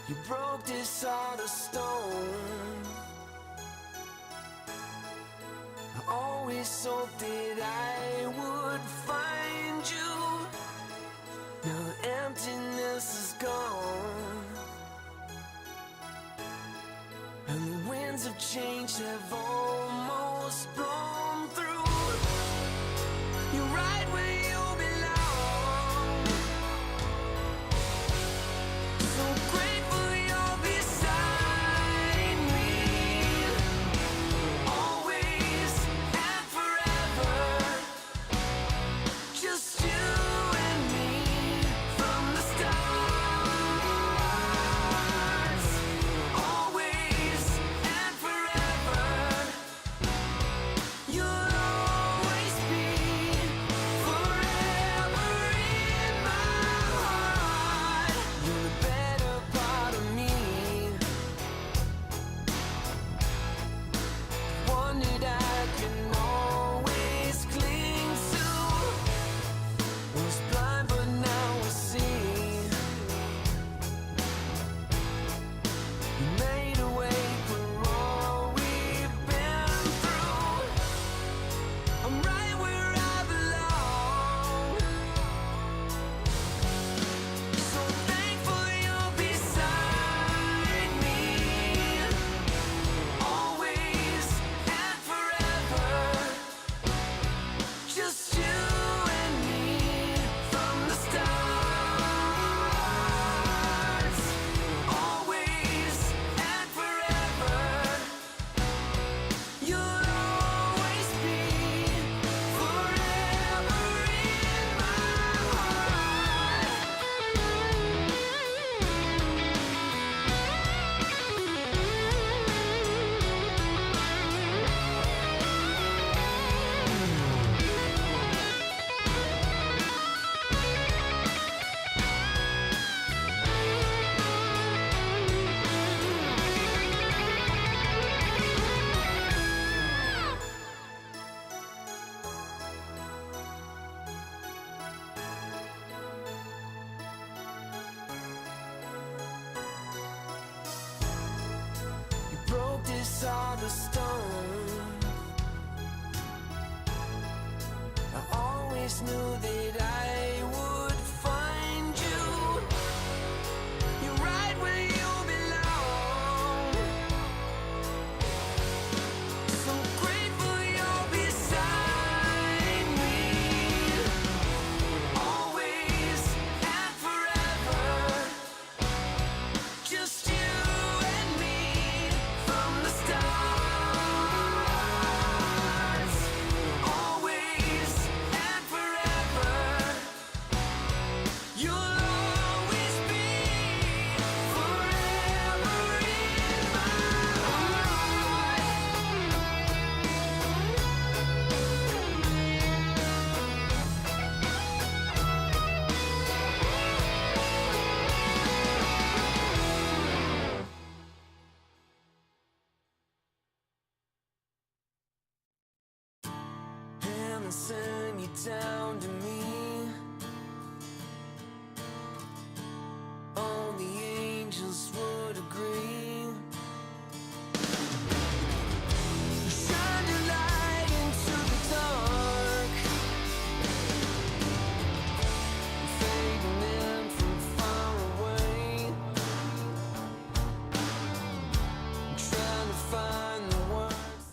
You broke this heart of stone. I always hoped that I would find you. Now the emptiness is gone, and the winds of change have almost blown through. You're right where you belong. So grateful you're beside me, always and forever. Just you and me from the start. Always and forever. You'll always be forever in my heart. You're the better part of me. One that I can always cling to. Was blind but now I see. You made a way for all we've been through. I'm right where I belong. So thankful you're beside me, always and forever. Just you and me from the start. Always and forever. You'll always be forever in my heart. You broke this heart of stone. I always knew that I would find you. You're right where you belong. So grateful you're beside me, always and forever. Just you and me from the start. Always and forever. You'll always be forever in my heart. Heaven sent you down to me. All the angels would agree. You shine your light into the dark, fading in from far away. Trying to find the words.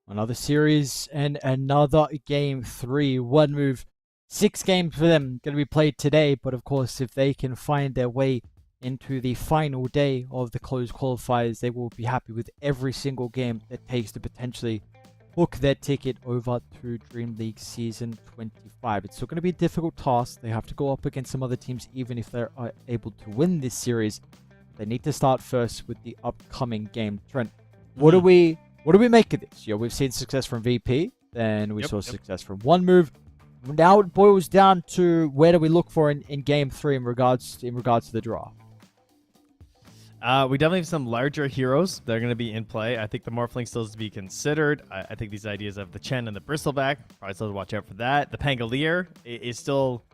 Another series and another game 3. One move. 6 games for them going to be played today. But of course, if they can find their way into the final day of the closed qualifiers, they will be happy with every single game that takes to potentially book their ticket over to DreamLeague Season 25. It's still going to be a difficult task. They have to go up against some other teams even if they're able to win this series. They need to start first with the upcoming game. Trent, what do we make of this? We've seen success from VP, then we saw success from One Move. Now it boils down to where do we look for in game 3 in regards to the draw. We definitely have some larger heroes that are going to be in play. I think the Morphling still is to be considered. I think these ideas of the Chen and the Bristleback, probably still to watch out for that. The Pangolier is still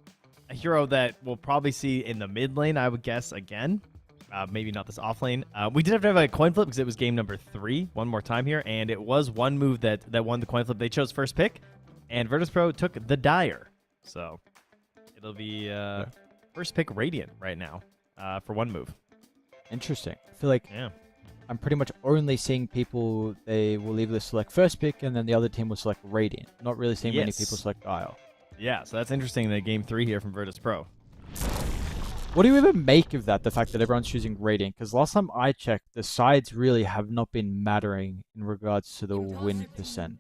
a hero that we'll probably see in the mid lane, I would guess, again. Maybe not this off lane. We did have to have a coin flip because it was game number 3 one more time here, and it was one move that won the coin flip. They chose first pick, and Virtus.pro took the Dire. So it'll be first pick Radiant right now for one move. Interesting. I feel like I'm pretty much only seeing people, they will either select first pick and then the other team will select Radiant. Not really seeing many people select Dire. Yeah, so that's interesting in game 3 here from Virtus.pro. What do you even make of that, the fact that everyone's choosing Radiant? Because last time I checked, the sides really have not been mattering in regards to the win percent.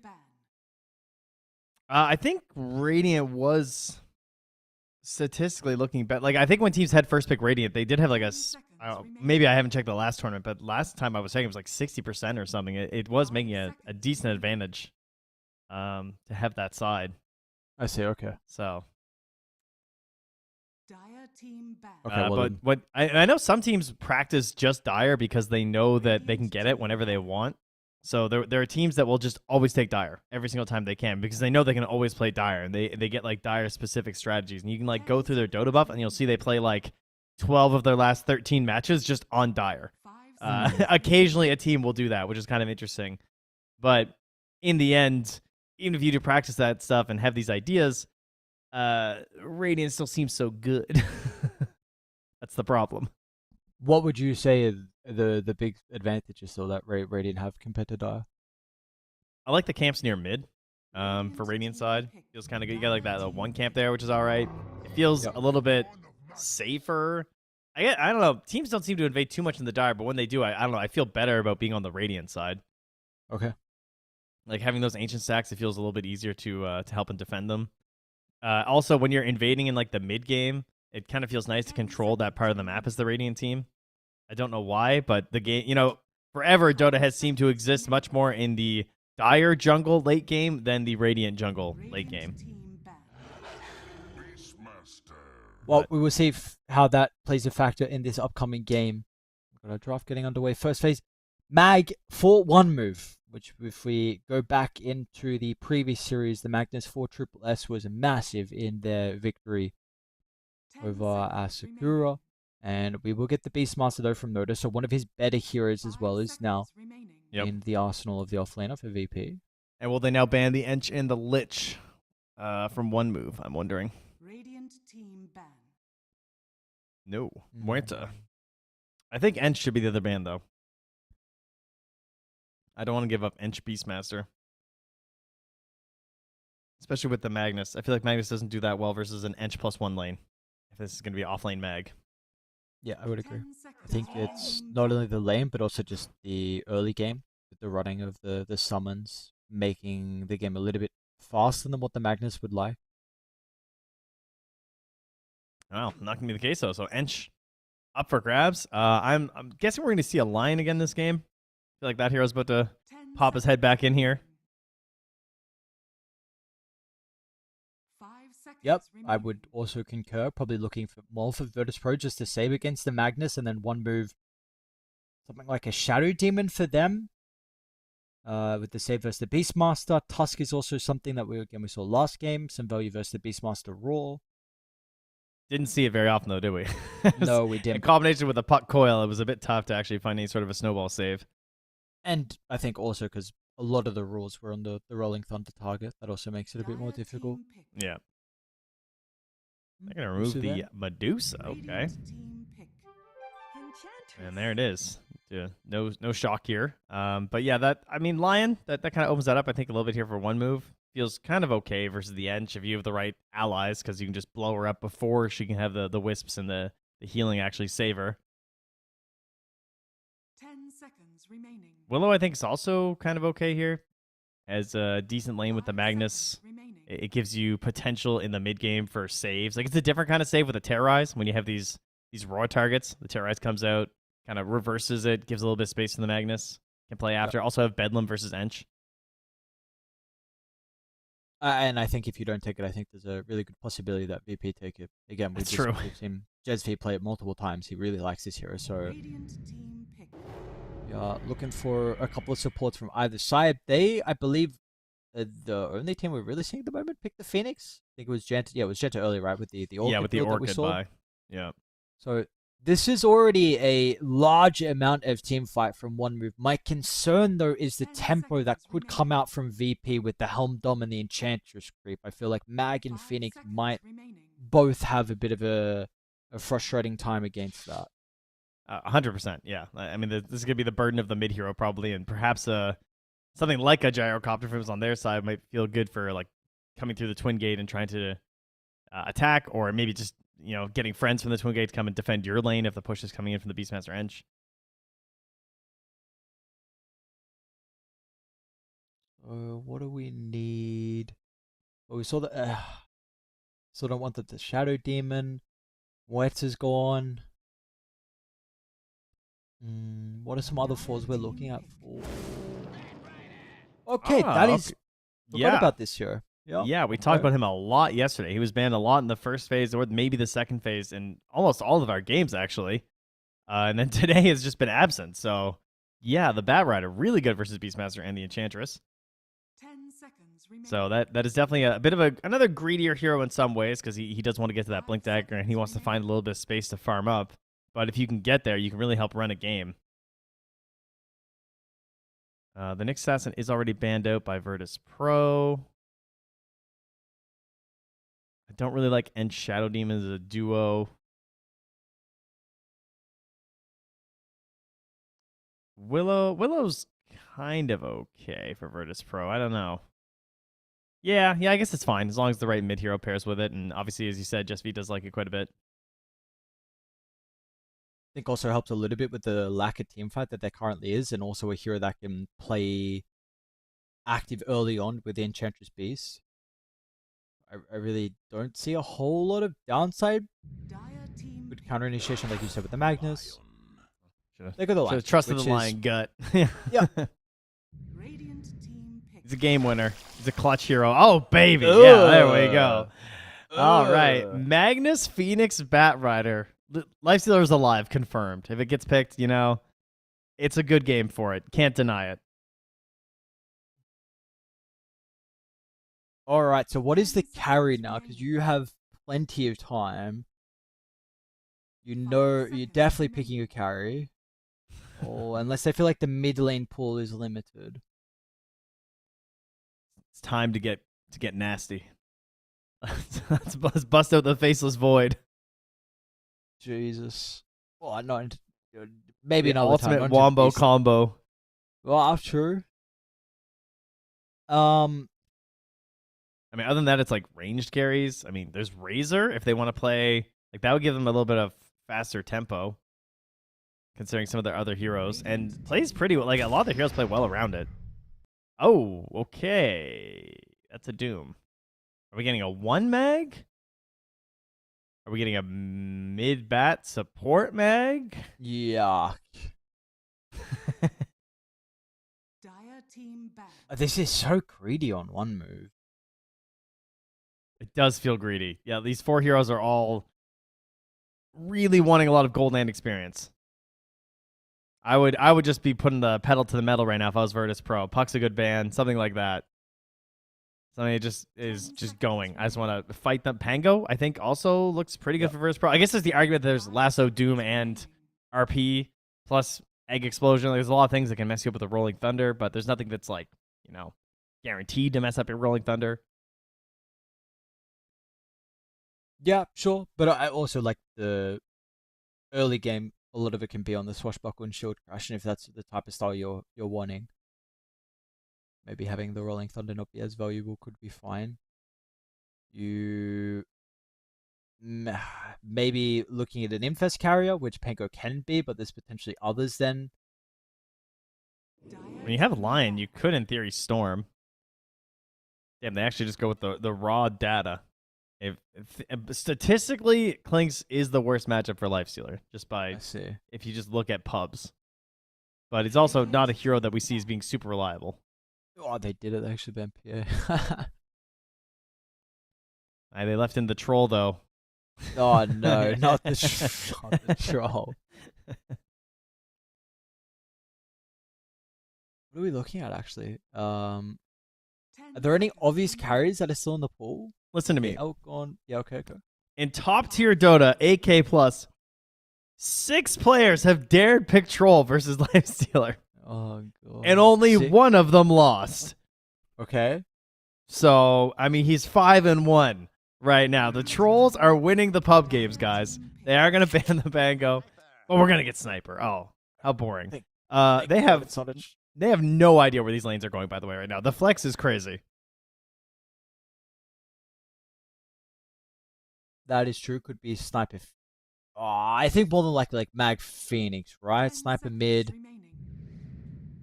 I think Radiant was statistically looking better. Like, I think when teams had first pick Radiant, they did have like maybe I haven't checked the last tournament, but last time I was checking it was like 60% or something. It was making a decent advantage to have that side. I see, okay. So... Dire team ban. Okay, well but what I know some teams practice just Dire because they know that they can get it whenever they want. So there are teams that will just always take Dire every single time they can because they know they can always play Dire, and they get like Dire specific strategies, and you can like go through their Dota buff and you'll see they play like 12 of their last 13 matches just on Dire. Occasionally a team will do that, which is kind of interesting. But in the end, even if you do practice that stuff and have these ideas, Radiant still seems so good. That's the problem. What would you say are the big advantages though that Radiant have compared to Dire? I like the camps near mid. For Radiant side, feels kind of good. You got like that one camp there, which is all right. It feels a little bit safer. I don't know. Teams don't seem to invade too much in the Dire, but when they do, I don't know. I feel better about being on the Radiant side. Okay. Like having those ancient stacks, it feels a little bit easier to help and defend them. Also, when you're invading in like the mid game, it kind of feels nice to control that part of the map as the Radiant team. I don't know why, but the game, forever Dota has seemed to exist much more in the Dire jungle late game than the Radiant jungle late game. Well, we will see how that plays a factor in this upcoming game. We've got our draft getting underway. First phase, Mag for one move, which if we go back into the previous series, the Magnus 4 Triple S was massive in their victory over Asakura. And we will get the Beastmaster though from Noda, so one of his better heroes as well is now in the arsenal of the offlaner for VP. And will they now ban the Ench and the Lich from one move, I'm wondering? Radiant team ban. No. Muerta. I think Ench should be the other ban though. I don't want to give up Ench Beastmaster. Especially with the Magnus. I feel like Magnus doesn't do that well versus an Ench +1 lane. If this is going to be offlane Mag. Yeah, I would agree. I think it's not only the lane, but also just the early game, with the running of the summons, making the game a little bit faster than what the Magnus would like. Well, not going to be the case though. So Ench up for grabs. I'm guessing we're going to see a Lion again this game. I feel like that hero's about to pop his head back in here. Yep, I would also concur. Probably looking for more for Virtus.pro just to save against the Magnus, and then one move, something like a Shadow Demon for them. With the save versus the Beastmaster. Tusk is also something that we saw last game. Some value versus the Beastmaster Raw. Didn't see it very often though, did we? No, we didn't. In combination with the puck coil, it was a bit tough to actually find any sort of a snowball save. And I think also because a lot of the rules were on the Rolling Thunder target. That also makes it a bit more difficult. Yeah. They're going to remove the Medusa. Okay. And there it is. Yeah, no shock here. But yeah, Lion, that kind of opens that up, I think, a little bit here for one move. Feels kind of okay versus the Ench if you have the right allies, because you can just blow her up before she can have the wisps and the healing actually save her. 10 seconds remaining. Willow, I think, is also kind of okay here. As a decent lane with the Magnus. It gives you potential in the mid game for saves. Like, it's a different kind of save with a Terrorize. When you have these raw targets, the Terrorize comes out, kind of reverses it, gives a little bit of space to the Magnus. Can play after. Yep. Also have Bedlam versus Ench. And I think if you don't take it, I think there's a really good possibility that VP take it. Again, we've seen JezV play it multiple times. He really likes this hero, so we are looking for a couple of supports from either side. They, I believe, the only team we're really seeing at the moment pick the Phoenix. I think it was Genta. Yeah, it was Genta earlier, right? With the Orchid Yeah, with the build that we Orchid saw. buy. Yeah. So this is already a large amount of team fight from one move. My concern though is the 10 tempo that seconds could remaining. come out from VP with the Helm Dom and the Enchantress creep. I feel like Mag and 5 Phoenix seconds might remaining. both have a bit of a frustrating time against that. 100%. Yeah. I mean, this is gonna be the burden of the mid hero probably, and perhaps something like a gyrocopter if it was on their side might feel good for like coming through the twin gate and trying to attack, or maybe just getting friends from the twin gate to come and defend your lane if the push is coming in from the Beastmaster Ench. What do we need? Well, we saw the. Still don't want the Shadow Demon. Wet is gone. What are some other fours we're looking at for? Okay, that is. Okay. Forgot about this here. Yeah, we talked about him a lot yesterday. He was banned a lot in the first phase, or maybe the second phase, in almost all of our games, actually. And then today has just been absent. So, yeah, the Bat Rider, really good versus Beastmaster and the Enchantress. 10 seconds remaining. So that is definitely a bit of another greedier hero in some ways, because he does want to get to that Blink Dagger, and he wants to find a little bit of space to farm up. But if you can get there, you can really help run a game. The Nyx Assassin is already banned out by Virtus Pro. I don't really like End Shadow Demon as a duo. Willow's kind of okay for Virtus Pro. I don't know. Yeah, I guess it's fine as long as the right mid hero pairs with it, and obviously, as you said, Just V does like it quite a bit. I think also helps a little bit with the lack of team fight that there currently is, and also a hero that can play active early on with the Enchantress Beast. I really don't see a whole lot of downside Dire team with counter initiation, like you said, with the Magnus. They got the Should line, have trusted which the is- Lion Gut. Yeah. Radiant team pick. He's a game winner. He's a clutch hero. Oh, baby. Yeah, there we go. All right. Magnus Phoenix Bat Rider. Lifestealer is alive, confirmed. If it gets picked, it's a good game for it. Can't deny it. All right, so what is the carry now? Because you have plenty of time. You're definitely picking a carry. Oh, unless I feel like the mid lane pool is limited. It's time to get nasty. Let's bust out the faceless void. Jesus. Well, no, maybe The another time. ultimate not just wombo beast. combo. Well, true. I mean, other than that, it's like ranged carries. I mean, there's Razor if they want to play. Like, that would give them a little bit of faster tempo, considering some of their other heroes. And plays pretty well. Like, a lot of the heroes play well around it. Oh, okay. That's a Doom. Are we getting a 1 mag? Are we getting a mid-bat support mag? Yeah. Dire team back. This is so greedy on one move. It does feel greedy. Yeah, these 4 heroes are all really wanting a lot of gold land experience. I would just be putting the pedal to the metal right now if I was Virtus Pro. Puck's a good ban, something like that. Something that just is just going. I just want to fight them. Pango, I think, also looks pretty good for Virtus Pro. I guess there's the argument that there's Lasso, Doom, and RP plus Egg Explosion. There's a lot of things that can mess you up with the Rolling Thunder, but there's nothing that's like, guaranteed to mess up your Rolling Thunder. Yeah, sure. But I also like the early game. A lot of it can be on the swashbuckle and shield crash, and if that's the type of style you're wanting, maybe having the Rolling Thunder not be as valuable could be fine. You maybe looking at an Infest carrier, which Panko can be, but there's potentially others then. When you have Lion, you could, in theory, Storm. Damn, they actually just go with the raw data. If statistically, Clinks is the worst matchup for Lifestealer, just by I see. if you just look at pubs. But he's also not a hero that we see as being super reliable. Oh, they did it. They actually banned PA. They left in the troll though. Oh no, not the troll. What are we looking at actually? Are there any obvious carries that are still in the pool? Listen to me. Elk yeah, okay. In top tier Dota, 8K plus, 6 players have dared pick Troll versus Lifestealer, Oh god. and only one of them lost. Okay. So, I mean, he's 5-1 right now. The Trolls are winning the pub games, guys. They are going to ban the Bango, but we're going to get Sniper. Oh, how boring. They have no idea where these lanes are going, by the way, right now. The flex is crazy. That is true. Could be Sniper. I think more than likely like Mag Phoenix, right? Sniper mid.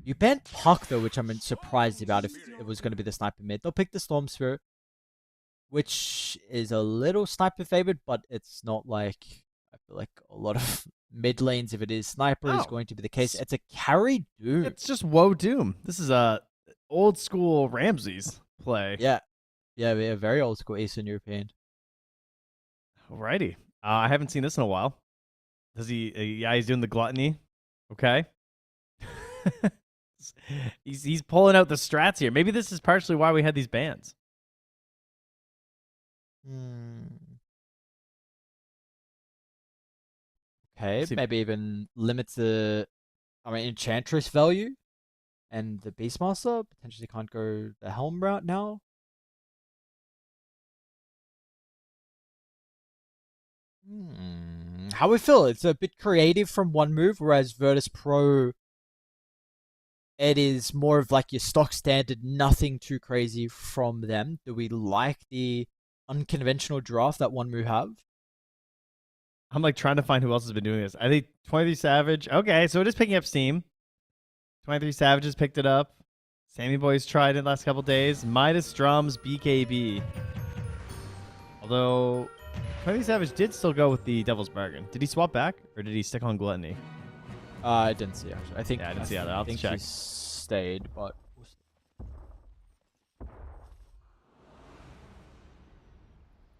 You banned Puck though, which I'm surprised about if it was going to be the Sniper mid. They'll pick the Storm Spirit, which is a little Sniper favored, but it's not like, I feel like a lot of mid lanes, if it is Sniper, is going to be the case. It's a carry Doom. It's just Woe Doom. This is a old school Ramses play. Yeah, very old school Eastern European. Alrighty. I haven't seen this in a while. Does he? Yeah, he's doing the gluttony. Okay. he's pulling out the strats here. Maybe this is partially why we had these bans. Okay, maybe even limits the, Enchantress value, and the Beastmaster potentially can't go the Helm route now. How we feel? It's a bit creative from one move, whereas Virtus Pro, it is more of like your stock standard, nothing too crazy from them. Do we like the unconventional draft that one move have? I'm like trying to find who else has been doing this. I think 23 Savage. Okay, so it is picking up steam. 23 Savages picked it up. Sammy Boy's tried it last couple days. Midas Drums, BKB. Although 23 Savage did still go with the Devil's Bargain. Did he swap back or did he stick on Gluttony? I didn't see actually. I think I didn't see either. I'll have to think check. he stayed, but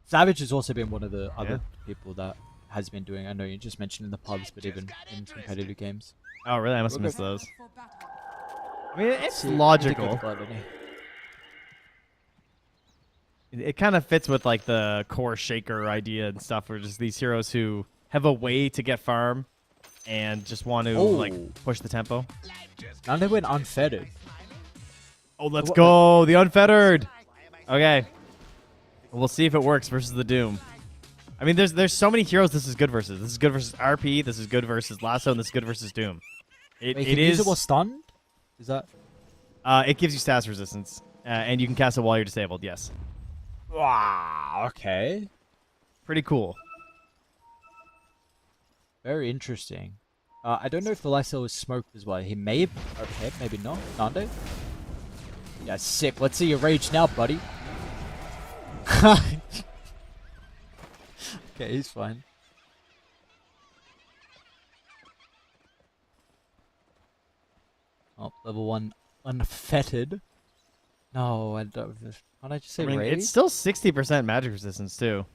Savage has also been one of the other people that has been doing. I know you just mentioned in the pubs, but even in competitive games. Oh, really? I must have missed those. For battle. I mean, it's logical. It kind of fits with like the core shaker idea and stuff, where just these heroes who have a way to get farm and just want to like push the tempo. Now they went unfettered. Oh, let's go the unfettered. Okay, we'll see if it works versus the Doom. I mean, there's so many heroes this is good versus. This is good versus RP. This is good versus Lasso, and this is good versus Doom. Wait, can you use it while stunned? Is that? It gives you stats resistance, and you can cast it while you're disabled. Yes. Wow. Okay. Pretty cool. Very interesting. I don't know if the Lasso was smoked as well. He may have. Okay, maybe not. Nande? Yeah, sick. Let's see your rage now, buddy. Okay, he's fine. Oh, level 1 unfettered. No, I don't. Can't I just say rage? It's still 60% magic resistance too.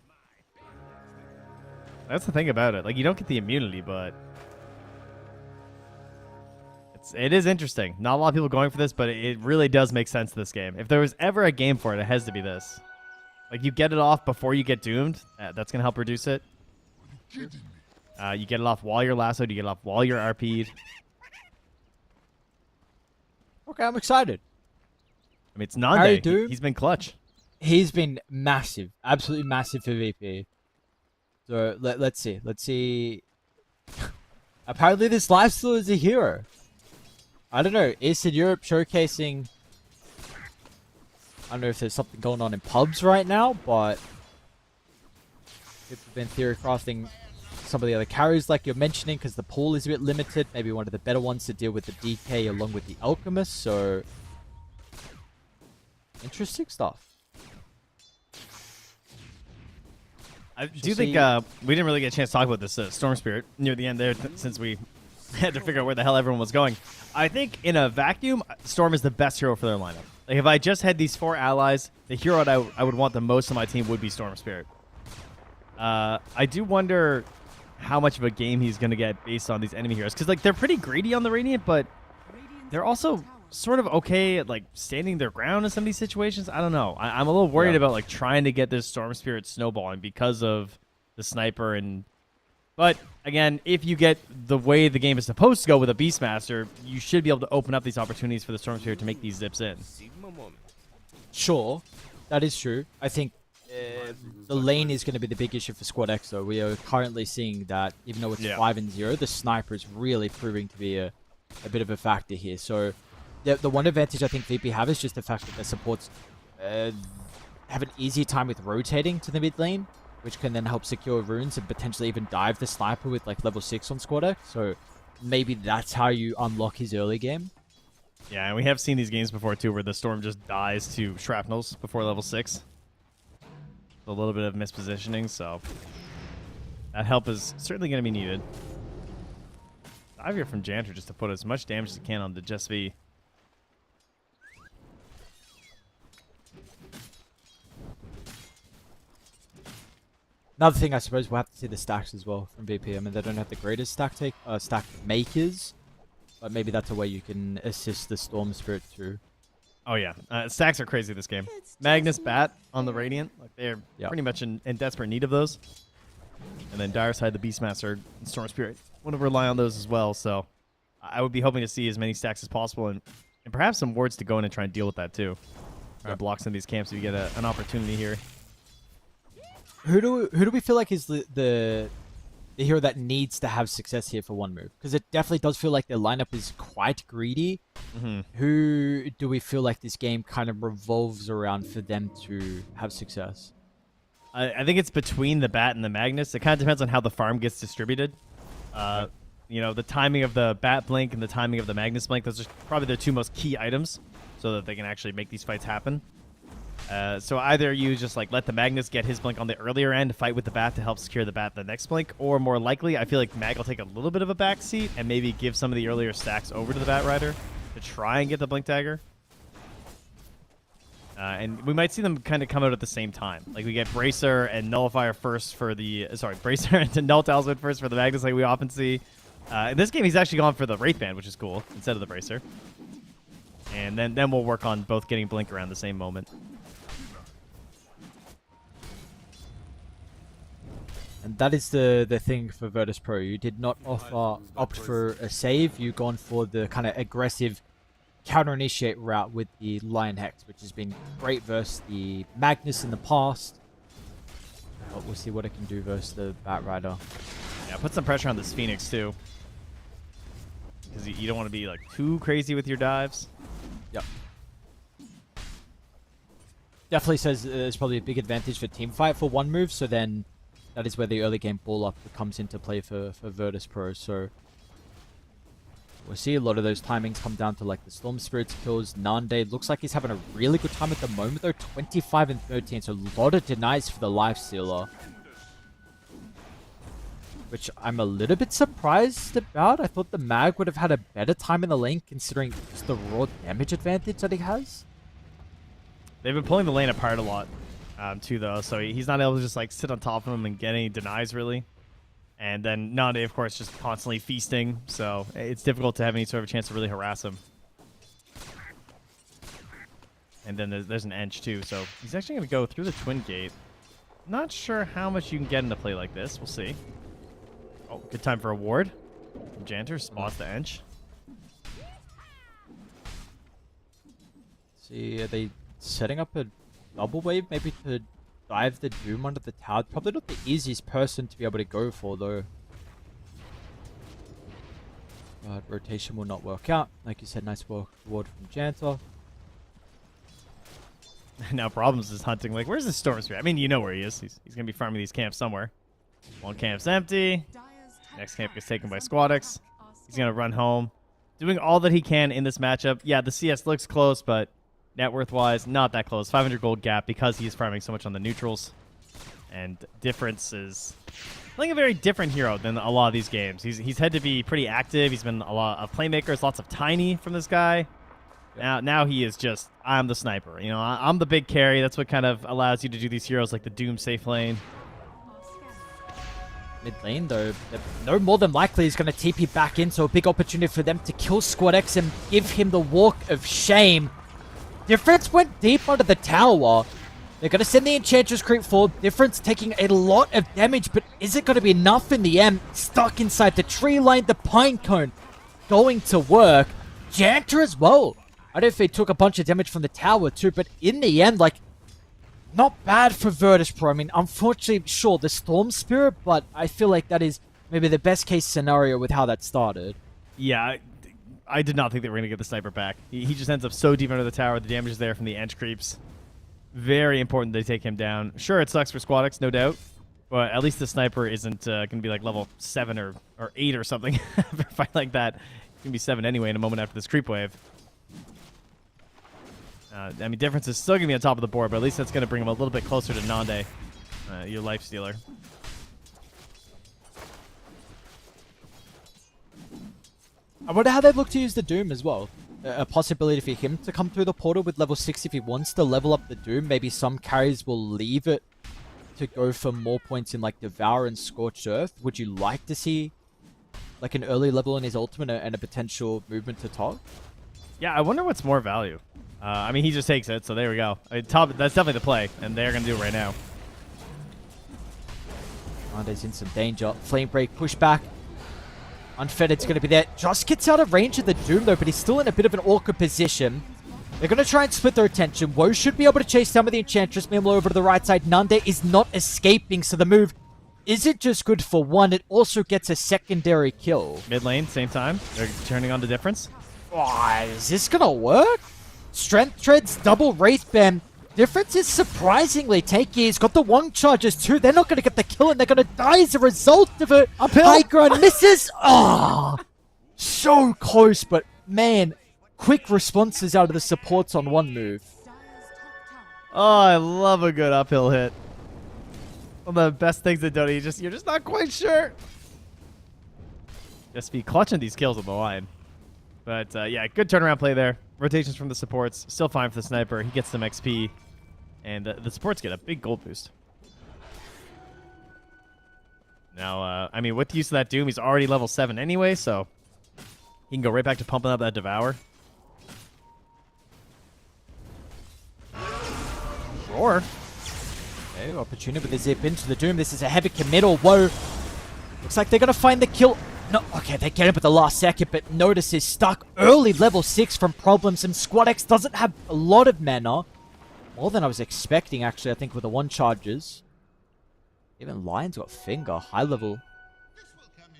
That's the thing about it. Like, you don't get the immunity, but it is interesting. Not a lot of people going for this, but it really does make sense this game. If there was ever a game for it, it has to be this. Like, you get it off before you get doomed. That's going to help reduce it. You get it off while you're lassoed. You get it off while you're RP'd. Okay, I'm excited. I mean, it's Nande. He's been clutch. He's been massive. Absolutely massive for VP. So, let's see. Let's see. Apparently, this lifesteal is a hero. I don't know. Eastern Europe showcasing... I don't know if there's something going on in pubs right now, but people have been theory crafting some of the other carries like you're mentioning, because the pool is a bit limited. Maybe one of the better ones to deal with the DK along with the Alchemist. So interesting stuff. I do think we didn't really get a chance to talk about this Storm Spirit near the end there, since we had to figure out where the hell everyone was going. I think in a vacuum, Storm is the best hero for their lineup. Like, if I just had these 4 allies, the hero I would want the most on my team would be Storm Spirit. I do wonder how much of a game he's going to get based on these enemy heroes. Because, like, they're pretty greedy on the Radiant, but they're also sort of okay at like standing their ground in some of these situations. I don't know. I'm a little worried about like trying to get this Storm Spirit snowballing because of the sniper But again, if you get the way the game is supposed to go with a Beastmaster, you should be able to open up these opportunities for the Storm Spirit to make these zips in. Sure, that is true. I think the lane is going to be the big issue for Squad X, though. We are currently seeing that, even though it's 5-0, the sniper is really proving to be a bit of a factor here. So the one advantage I think VP have is just the fact that their supports have an easier time with rotating to the mid lane, which can then help secure runes and potentially even dive the sniper with like level 6 on Squad X. So maybe that's how you unlock his early game. Yeah, and we have seen these games before too, where the Storm just dies to shrapnels before level 6. A little bit of mispositioning, so that help is certainly going to be needed. Dive here from Janter just to put as much damage as he can on the Just V. Another thing, I suppose, we'll have to see the stacks as well from VP. I mean, they don't have the greatest stack makers, but maybe that's a way you can assist the Storm Spirit too. Oh yeah, stacks are crazy this game. Magnus Bat on the Radiant, like they're pretty much in desperate need of those. And then Dire Side, the Beastmaster, and Storm Spirit want to rely on those as well. So I would be hoping to see as many stacks as possible, and perhaps some wards to go in and try and deal with that too. Try to block some of these camps if you get an opportunity here. Who do we feel like is the hero that needs to have success here for one move? Because it definitely does feel like their lineup is quite greedy. Who do we feel like this game kind of revolves around for them to have success? I think it's between the Bat and the Magnus. It kind of depends on how the farm gets distributed. You know, the timing of the Bat Blink and the timing of the Magnus Blink, those are probably their two most key items so that they can actually make these fights happen. So either you just like let the Magnus get his blink on the earlier end, fight with the Bat to help secure the Bat the next blink, or more likely, I feel like Mag will take a little bit of a backseat and maybe give some of the earlier stacks over to the Bat Rider to try and get the Blink Dagger. And we might see them kind of come out at the same time. Like we get Bracer and Nullifier first for the Bracer and Null Talisman first for the Magnus, like we often see. In this game, he's actually gone for the Wraithband, which is cool, instead of the Bracer. And then we'll work on both getting Blink around the same moment. And that is the thing for Virtus Pro. You did not opt for a save. You've gone for the kind of aggressive counter-initiate route with the Lion Hex, which has been great versus the Magnus in the past. But we'll see what it can do versus the Bat Rider. Yeah, put some pressure on this Phoenix too. Because you don't want to be like too crazy with your dives. Yep. Definitely says there's probably a big advantage for teamfight for one move, so then that is where the early game ball up comes into play for Virtus Pro. So we'll see a lot of those timings come down to like the Storm Spirits kills. Nande looks like he's having a really good time at the moment though. 25 and 13, so a lot of denies for the Lifestealer, which I'm a little bit surprised about. I thought the Mag would have had a better time in the lane considering just the raw damage advantage that he has. They've been pulling the lane apart a lot too, though, so he's not able to just like sit on top of him and get any denies really. And then Nande, of course, just constantly feasting, so it's difficult to have any sort of chance to really harass him. And then there's an Ench too, so he's actually going to go through the Twin Gate. Not sure how much you can get into play like this. We'll see. Oh, good time for a ward. Janter spots the Ench. See, are they setting up a double wave maybe to dive the Doom under the tower? Probably not the easiest person to be able to go for though. But rotation will not work out. Like you said, nice ward from Janter. Now Problems is hunting. Like, where's the Storm Spirit? I mean, you know where he is. He's going to be farming these camps somewhere. One camp's empty. Next camp gets taken by Squadix. He's going to run home. Doing all that he can in this matchup. Yeah, the CS looks close, but net worth-wise, not that close. 500 gold gap because he's farming so much on the neutrals. And difference is playing a very different hero than a lot of these games. He's had to be pretty active. He's been a lot of playmakers, lots of tiny from this guy. Now he is just, I'm the sniper. You know, I'm the big carry. That's what kind of allows you to do these heroes like the Doom safe lane. Mid lane, though, no more than likely is going to TP back in, so a big opportunity for them to kill Squad X and give him the walk of shame. Difference went deep under the tower. They're going to send the Enchantress creep forward. Difference taking a lot of damage, but is it going to be enough in the end? Stuck inside the tree line, the pine cone going to work. Janta as well. I don't know if he took a bunch of damage from the tower too, but in the end, like, not bad for Virtus Pro. I mean, unfortunately, sure, the Storm Spirit, but I feel like that is maybe the best case scenario with how that started. Yeah, I did not think they were going to get the sniper back. He just ends up so deep under the tower. The damage is there from the Ench creeps. Very important they take him down. Sure, it sucks for Squad X, no doubt. But at least the sniper isn't going to be like level 7 or 8 or something. After a fight like that, it's going to be 7 anyway in a moment after this creep wave. I mean, Difference is still going to be on top of the board, but at least that's going to bring him a little bit closer to Nande, your life stealer. I wonder how they'd look to use the Doom as well. A possibility for him to come through the portal with level 6 if he wants to level up the Doom. Maybe some carries will leave it to go for more points in like Devour and Scorched Earth. Would you like to see like an early level in his ultimate and a potential movement to top? Yeah, I wonder what's more value. I mean, he just takes it, so there we go. Top, that's definitely the play, and they're going to do it right now. Nande's in some danger. Flame Break, push back. Unfetted's going to be there. Just gets out of range of the Doom, though, but he's still in a bit of an awkward position. They're going to try and split their attention. Woe should be able to chase down with the Enchantress. Meanwhile, over to the right side, Nande is not escaping, so the move isn't just good for one, it also gets a secondary kill. Mid lane, same time. They're turning on the Difference. Oh, is this going to work? Strength Treads, double Wraith Band. Difference is surprisingly tanky. He's got the Wong charges too. They're not going to get the kill and they're going to die as a result of it. Uphill. High ground misses. Oh, so close, but man, quick responses out of the supports on one move. Oh, I love a good uphill hit. One of the best things that Dota, you're just not quite sure. Just be clutching these kills on the line. But yeah, good turnaround play there. Rotations from the supports, still fine for the sniper. He gets some XP, and the supports get a big gold boost. Now, I mean, with the use of that Doom, he's already level 7 anyway, so he can go right back to pumping up that Devour. Roar. Okay, opportunity with the zip into the Doom. This is a heavy committal. Whoa. Looks like they're going to find the kill. No, okay, they get him at the last second, but Notice is stuck early level 6 from problems, and Squad X doesn't have a lot of mana. More than I was expecting, actually, I think, with the 1 charges. Even Lion's got Finger, high level.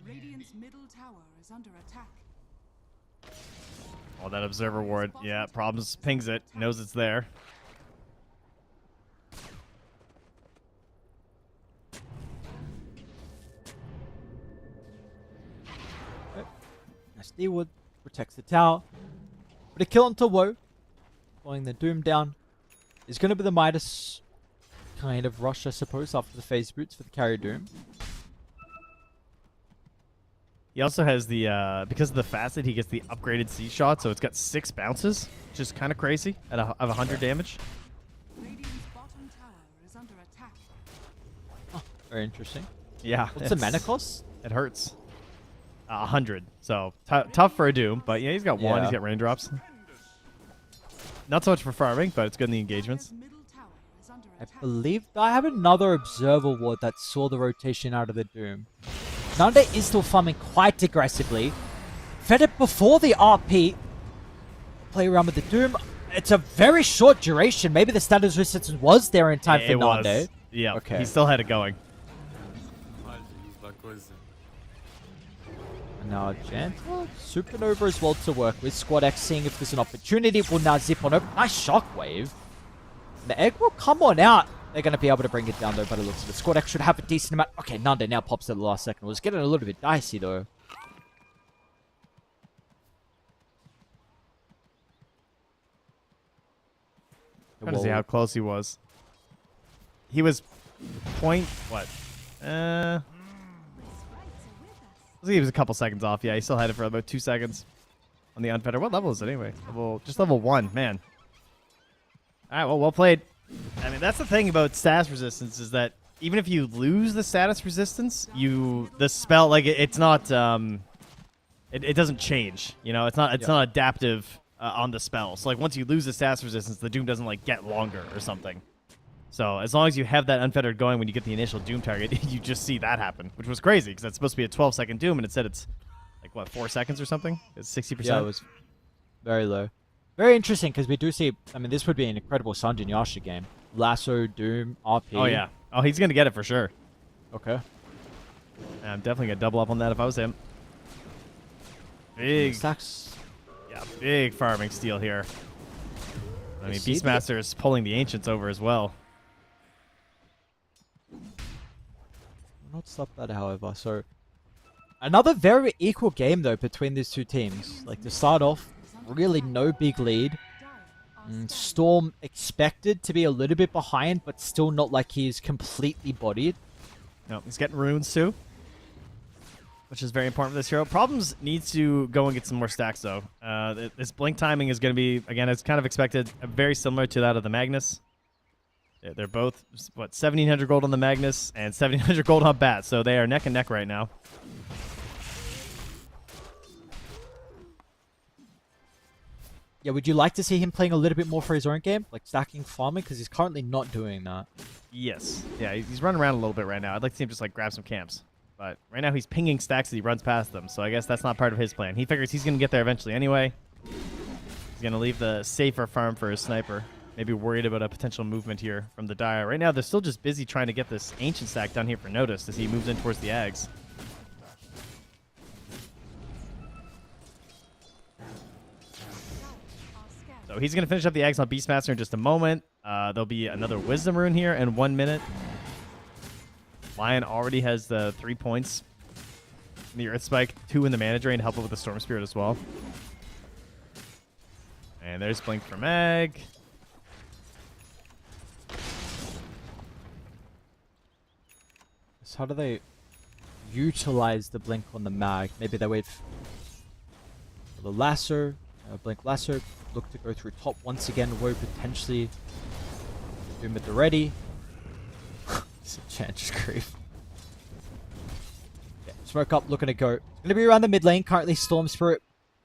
Radiant's middle tower is under attack. Oh, that Observer Ward. Yeah, problems. Pings it. Knows it's there. Steelwood protects the tower. But a kill onto Woe. Blowing the Doom down. Is going to be the Midas kind of rush, I suppose, after the phase boots for the carry Doom. He also has the, because of the facet, he gets the upgraded C shot, so it's got 6 bounces, which is kind of crazy, of 100 damage. Radiant's bottom tower is under attack. Oh, very interesting. Yeah. What's the mana cost? It hurts. 100. So, tough for a Doom, but yeah, he's got 1, he's got raindrops. Not so much for farming, but it's good in the engagements. Middle tower is under I attack. believe I have another Observer Ward that saw the rotation out of the Doom. Nande is still farming quite aggressively. Fed it before the RP. Play around with the Doom. It's a very short duration. Maybe the status resistance was there in time for Nande. Yeah, Okay. He still had it going. And now Gentle, Supernova as well to work with. Squad X seeing if there's an opportunity. Will now zip on over. Nice shockwave. The egg will come on out. They're going to be able to bring it down though, but it looks like the Squad X should have a decent amount. Okay, Nande now pops at the last second. It was getting a little bit dicey though. Trying to see how close he was. He was point, what? He was a couple seconds off. Yeah, he still had it for about 2 seconds on the unfettered. What level is it anyway? Just level 1, man. All right, well played. I mean, that's the thing about status resistance is that even if you lose the status resistance, the spell like it's not it doesn't change. You know, it's not adaptive on the spell. So like once you lose the status resistance, the Doom doesn't like get longer or something. So as long as you have that unfettered going when you get the initial Doom target, you just see that happen, which was crazy because that's supposed to be a 12-second Doom, and instead it's like what 4 seconds or something. It's 60%. Yeah, it was very low. Very interesting because we do see. I mean, this would be an incredible Sanjin Yasha game. Lasso, Doom, RP. Oh yeah. Oh, he's gonna get it for sure. Okay. Yeah, I'm definitely gonna double up on that if I was him. Big Stacks. Yeah, big farming steal here. I mean, see Beastmaster is pulling the Ancients over as well. Not stop that, however. So another very equal game though between these two teams. Like to start off, really no big lead. Storm expected to be a little bit behind, but still not like he's completely bodied. No, he's getting runes too, which is very important for this hero. Problems needs to go and get some more stacks though. This blink timing is going to be, again, as kind of expected, very similar to that of the Magnus. They're both, what, 1,700 gold on the Magnus and 1,700 gold on Bat, so they are neck and neck right now. Yeah, would you like to see him playing a little bit more for his own game? Like stacking farming? Because he's currently not doing that. Yes. Yeah, he's running around a little bit right now. I'd like to see him just like grab some camps. But right now he's pinging stacks as he runs past them, so I guess that's not part of his plan. He figures he's going to get there eventually anyway. He's going to leave the safer farm for his sniper. Maybe worried about a potential movement here from the Dire. Right now they're still just busy trying to get this Ancient stack down here for notice as he moves in towards the Ags. So he's going to finish up the Ags on Beastmaster in just a moment. There'll be another Wisdom Rune here in 1 minute. Lion already has the 3 points in the Earth Spike, 2 in the Mana Drain to help it with the Storm Spirit as well. And there's Blink for Mag. So how do they utilize the blink on the mag? Maybe they wait for the lasso, blink lasso, look to go through top once again, woe potentially Doom at the ready. It's a chance creep. Yeah, smoke up, looking to go. It's going to be around the mid lane, currently Storm Spirit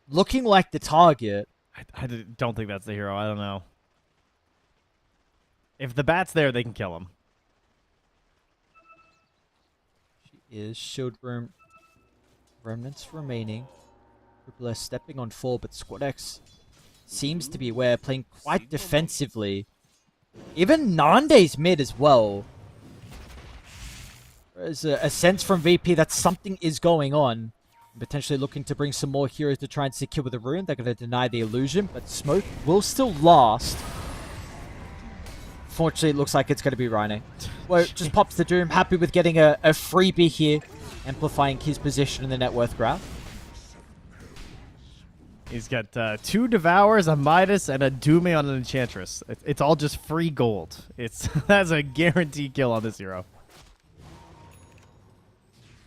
looking like the target. I don't think that's the hero. I don't know. If the Bat's there, they can kill him. Is shield room remnants remaining. Triple S stepping on 4, but Squad X seems to be aware, playing quite defensively. Even Nande's mid as well. There's a sense from VP that something is going on. Potentially looking to bring some more heroes to try and secure the rune. They're going to deny the illusion, but smoke will still last. Fortunately, it looks like it's going to be Rhino. Well, just pops the Doom, happy with getting a freebie here, amplifying his position in the net worth graph. He's got 2 Devours, a Midas, and a Dume on an Enchantress. It's all just free gold. That's a guaranteed kill on this hero.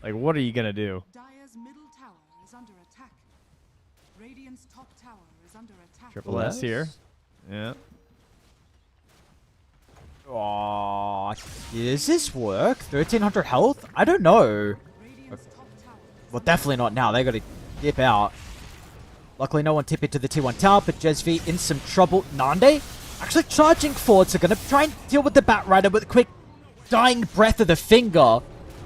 Like, what are you going to do? Dire's middle tower is under attack. Radiant's top tower is under attack. Triple S here. Yeah. Oh, does this work? 1,300 health? I don't know. Radiant's top tower is Well, definitely not now. They got to dip out. Luckily, no one tip into the T1 tower, but Jesv in some trouble. Nande actually charging forward, so going to try and deal with the Bat Rider with a quick dying breath of the finger.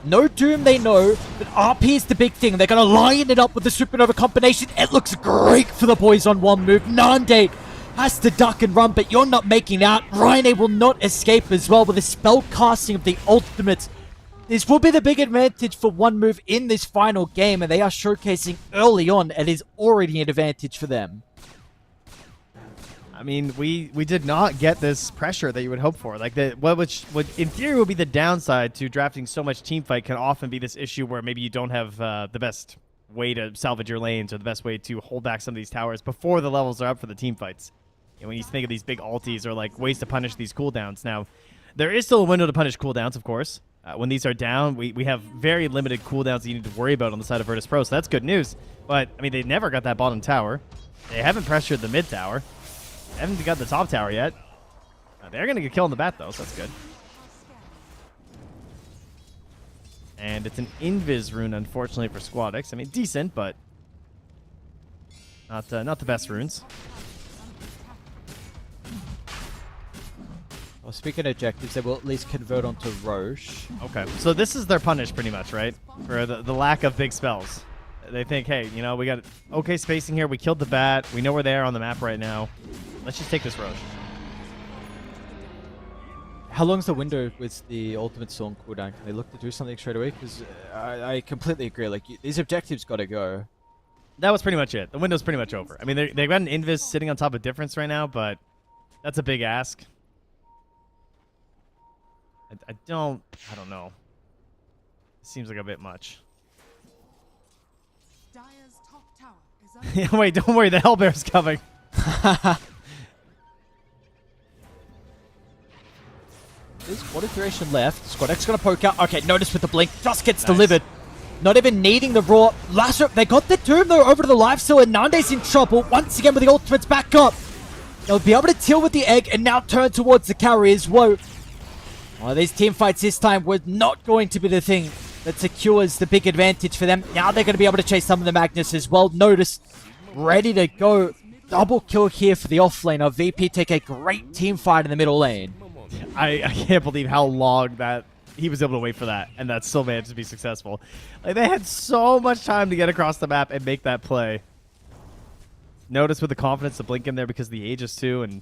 No Doom, they know, but RP is the big thing. They're going to line it up with the Supernova combination. It looks great for the boys on one move. Nande has to duck and run, but you're not making out. Rhine will not escape as well with the spell casting of the ultimates. This will be the big advantage for one move in this final game, and they are showcasing early on. It is already an advantage for them. I mean, we did not get this pressure that you would hope for. Like what in theory would be the downside to drafting so much team fight can often be this issue where maybe you don't have the best way to salvage your lanes or the best way to hold back some of these towers before the levels are up for the team fights. And when you think of these big ultis or like ways to punish these cooldowns, now there is still a window to punish cooldowns, of course. When these are down, we have very limited cooldowns that you need to worry about on the side of Virtus Pro, so that's good news. But I mean, they never got that bottom tower. They haven't pressured the mid tower. They haven't got the top tower yet. They're going to get killed in the bat, though, so that's good. And it's an Invis rune, unfortunately, for Squadix. I mean, decent, but not the best runes. Well, speaking of objectives, they will at least convert onto Roche. Okay, so this is their punish, pretty much, right? For the lack of big spells. They think, hey, you know, we got okay spacing here. We killed the bat. We know where they are on the map right now. Let's just take this Roche. How long's the window with the ultimate storm cooldown? Can they look to do something straight away? Because I completely agree. Like, these objectives got to go. That was pretty much it. The window's pretty much over. I mean, they've got an Invis sitting on top of Difference right now, but that's a big ask. I don't know. It seems like a bit much. Dire's top tower is under Wait, don't worry. The Hellbear's coming. There's quarter duration left. Squadx gonna poke out. Okay, notice with the blink. Just gets delivered. Not even needing the raw. Lasso, they got the Doom though over to the lifesteal, and Nande's in trouble. Once again with the ultimates back up. They'll be able to deal with the egg and now turn towards the carriers. Whoa. Well, these team fights this time were not going to be the thing that secures the big advantage for them. Now they're going to be able to chase some of the Magnus as well. Notice, ready to go. Double kill here for the offlaner. VP take a great team fight in the middle lane. I can't believe how long that he was able to wait for that, and that still managed to be successful. Like, they had so much time to get across the map and make that play. Notice with the confidence to blink in there because of the Aegis too, and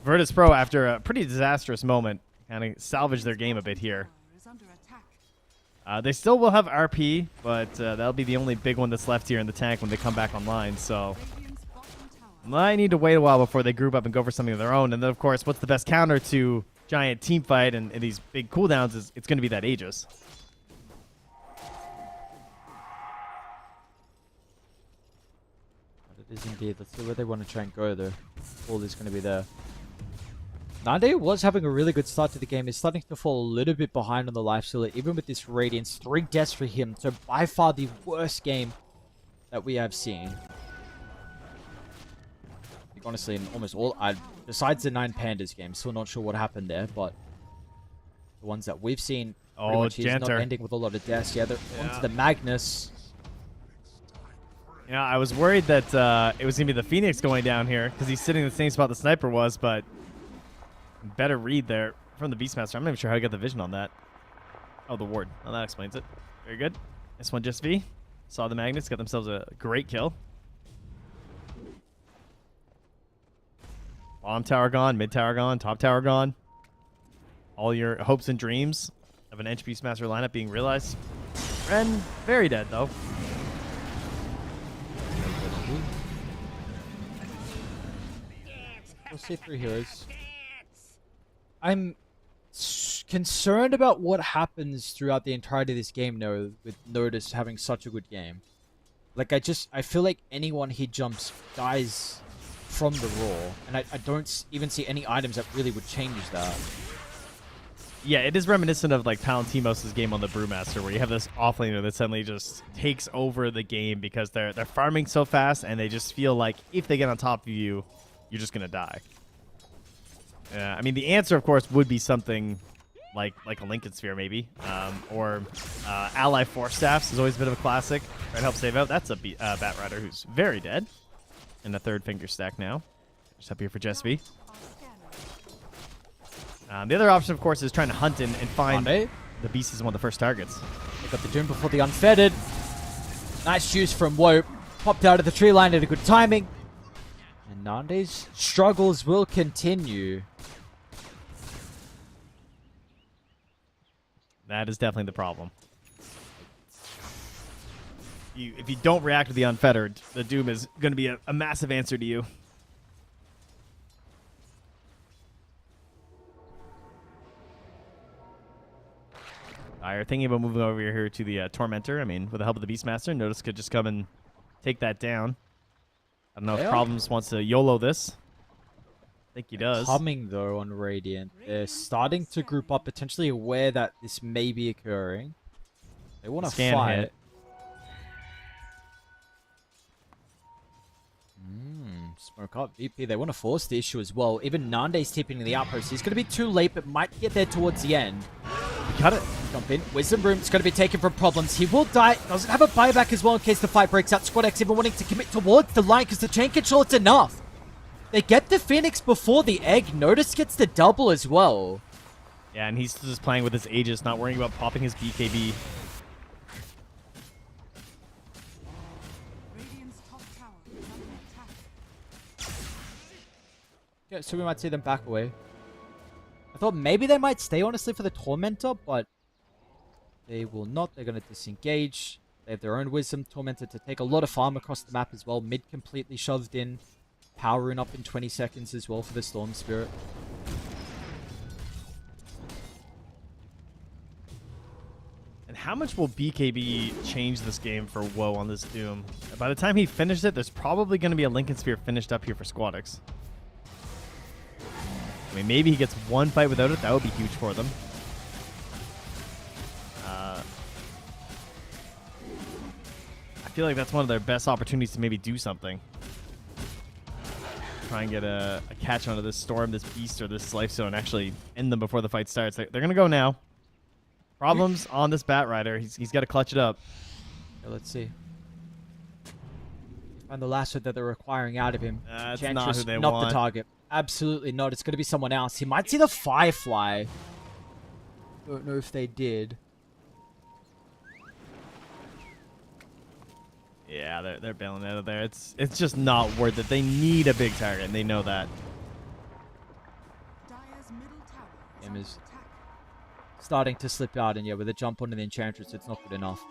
Virtus Pro, after a pretty disastrous moment, kind of salvaged their game a bit here. is under attack. They still will have RP, but that'll be the only big one that's left here in the tank when they come back online, so Radiant's bottom tower might need to wait a while before they group up and go for something of their own. And then, of course, what's the best counter to giant team fight and these big cooldowns is it's going to be that Aegis. It is indeed. Let's see where they want to try and go though. All is going to be there. Nande was having a really good start to the game. He's starting to fall a little bit behind on the lifesteal, even with this Radiance. 3 deaths for him. So by far the worst game that we have seen. Honestly, in almost all, besides the 9 Pandas game, still not sure what happened there, but the ones that we've seen, pretty much he's not Janter. ending with a lot of deaths. Yeah, they're onto the Magnus. Yeah, I was worried that it was going to be the Phoenix going down here because he's sitting in the same spot the sniper was, but better read there from the Beastmaster. I'm not even sure how to get the vision on that. Oh, the ward. Oh, that explains it. Very good. This one just V. Saw the Magnus, got themselves a great kill. Bottom tower gone, mid tower gone, top tower gone. All your hopes and dreams of an HP Beastmaster lineup being realized. Ren, very dead though. We'll see 3 heroes. I'm concerned about what happens throughout the entirety of this game now with Nodus having such a good game. Like, I feel like anyone he jumps dies from the raw, and I don't even see any items that really would change that. Yeah, it is reminiscent of like Palantimos' game on the Brewmaster, where you have this offlaner that suddenly just takes over the game because they're farming so fast, and they just feel like if they get on top of you, you're just gonna die. I mean, the answer, of course, would be something like a Lincoln Sphere, maybe, or Ally Force Staffs is always a bit of a classic. Try to help save out. That's a Bat Rider who's very dead. And a 3rd finger stack now. Just up here for Jesby. The other option, of course, is trying to hunt and find the Beast as one of the first targets. They got the Doom before the Unfettered. Nice juice from Wope. Popped out of the tree line at a good timing. And Nande's struggles will continue. That is definitely the problem. If you don't react with the Unfettered, the Doom is going to be a massive answer to you. You're thinking about moving over here to the Tormentor. I mean, with the help of the Beastmaster, Notice could just come and take that down. I don't know if Problems wants to YOLO this. I think he does. Coming, though, on Radiant. They're starting to group up, potentially aware that this may be occurring. They want to fight. Hit. Smoke up VP. They want to force the issue as well. Even Nande's tipping in the outpost. He's going to be too late, but might get there towards the end. cut it. Jump in. Wisdom Room's going to be taken from problems. He will die. Doesn't have a buyback as well in case the fight breaks out. Squad X even wanting to commit towards the line because the chain control, it's enough. They get the Phoenix before the egg. Notice gets the double as well. Yeah, and he's just playing with his Aegis, not worrying about popping his BKB. Radiant's top tower is under attack. Yeah, so we might see them back away. I thought maybe they might stay, honestly, for the Tormentor, but they will not. They're going to disengage. They have their own Wisdom Tormentor to take a lot of farm across the map as well. Mid completely shoved in. Power rune up in 20 seconds as well for the Storm Spirit. And how much will BKB change this game for WoW on this Doom? By the time he finishes it, there's probably going to be a Lincoln Sphere finished up here for Squadix. I mean, maybe he gets one fight without it. That would be huge for them. I feel like that's one of their best opportunities to maybe do something. Try and get a catch onto this Storm, this Beast, or this Life Zone, and actually end them before the fight starts. They're going to go now. Problems on this Bat Rider. He's got to clutch it up. Yeah, let's see. Find the last hit that they're requiring out of him. That's Enchantress, not who they not want. the target. Absolutely not. It's going to be someone else. He might see the Firefly. Don't know if they did. Yeah, they're bailing out of there. It's just not worth it. They need a big target, and they know that. Dire's middle tower is Him under is attack. starting to slip out, and yeah, with a jump onto the Enchantress, it's not good enough.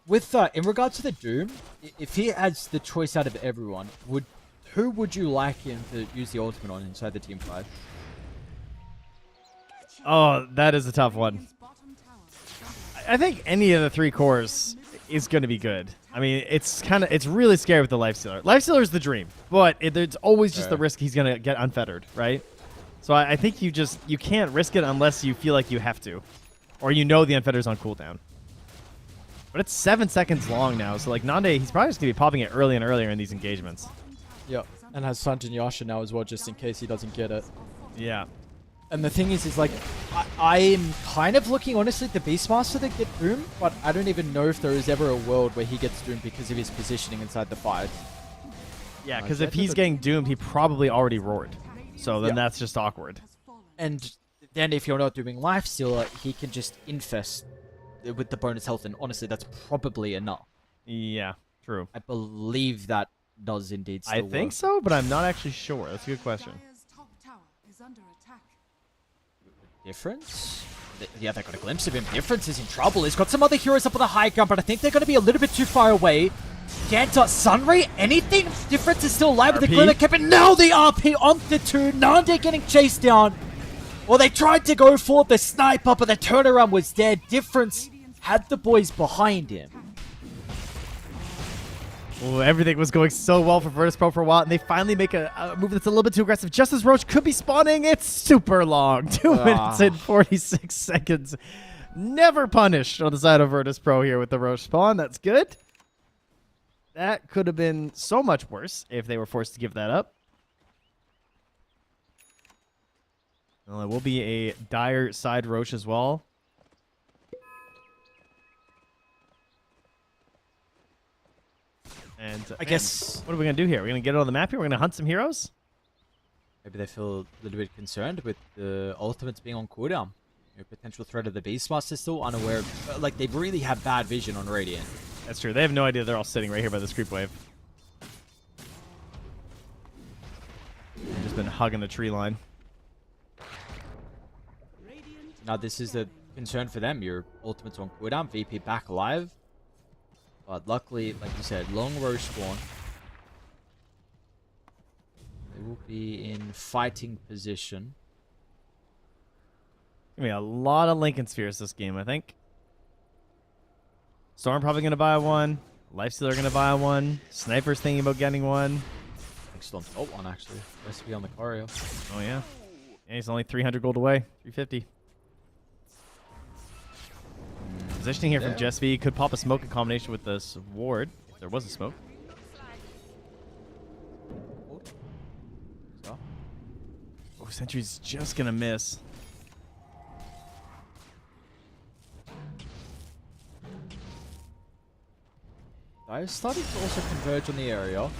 With in regards to the Doom, if he has the choice out of everyone, who would you like him to use the ultimate on inside the team fight? Oh, that is a tough one. Radiant's bottom tower is under I think any of the three cores is going to be good. I mean, it's really scary with the Life Stealer. Life Stealer is the dream, but there's always just the risk he's going to get unfettered, right? So I think you can't risk it unless you feel like you have to, or you know the unfetter's on cooldown. But it's 7 seconds long now, so like Nande, he's probably just going to be popping it early and earlier in these engagements. Yep, and has Sanjin Yasha now as well, just in case he doesn't get it. Yeah. And the thing is like, I'm kind of looking, honestly, at the Beastmaster to get Doom, but I don't even know if there is ever a world where he gets Doom because of his positioning inside the fight. Yeah, because if he's getting doomed, he probably already roared. So then that's just awkward. And then if you're not doing Lifestealer, he can just infest with the bonus health, and honestly, that's probably enough. Yeah, true. I believe that does indeed still I think work. so, but I'm not actually sure. That's a good question. Dire's top tower is under attack. Difference? Yeah, they got a glimpse of him. Difference is in trouble. He's got some other heroes up on the high ground, but I think they're going to be a little bit too far away. Ganta, Sunray, anything? Difference is still alive with the RP? Glimmer Cap, and now the RP on the two. Nande getting chased down. Well, they tried to go for the sniper, but the turnaround was dead. Difference had the boys behind him. Oh, everything was going so well for Virtus Pro for a while, and they finally make a move that's a little bit too aggressive. Just as Roach could be spawning, it's super long. 2 minutes and 46 seconds. Never punished on the side of Virtus Pro here with the Roach spawn. That's good. That could have been so much worse if they were forced to give that up. Well, it will be a dire side Roach as well. And I guess what are we going to do here? We're going to get it on the map here? We're going to hunt some heroes? maybe they feel a little bit concerned with the ultimates being on cooldown. Potential threat of the Beastmaster, still unaware of, like, they really have bad vision on Radiant. That's true. They have no idea they're all sitting right here by this creep wave. They've just been hugging the tree line. Now this is the concern for them. Your ultimate's on cooldown, VP back alive. But luckily, like you said, long row spawn. They will be in fighting position. Gonna be a lot of Lincoln Spheres this game, I think. Storm probably gonna buy one. Lifestealer gonna buy one. Sniper's thinking about getting one. I think Storm's got one, actually. Has to be on the Courier. Oh yeah. Yeah, he's only 300 gold away. 350. Positioning here from Jess V. Could pop a smoke in combination with this ward, if there was a smoke. Oh, Sentry's just gonna miss. Fire starting to also converge on the area.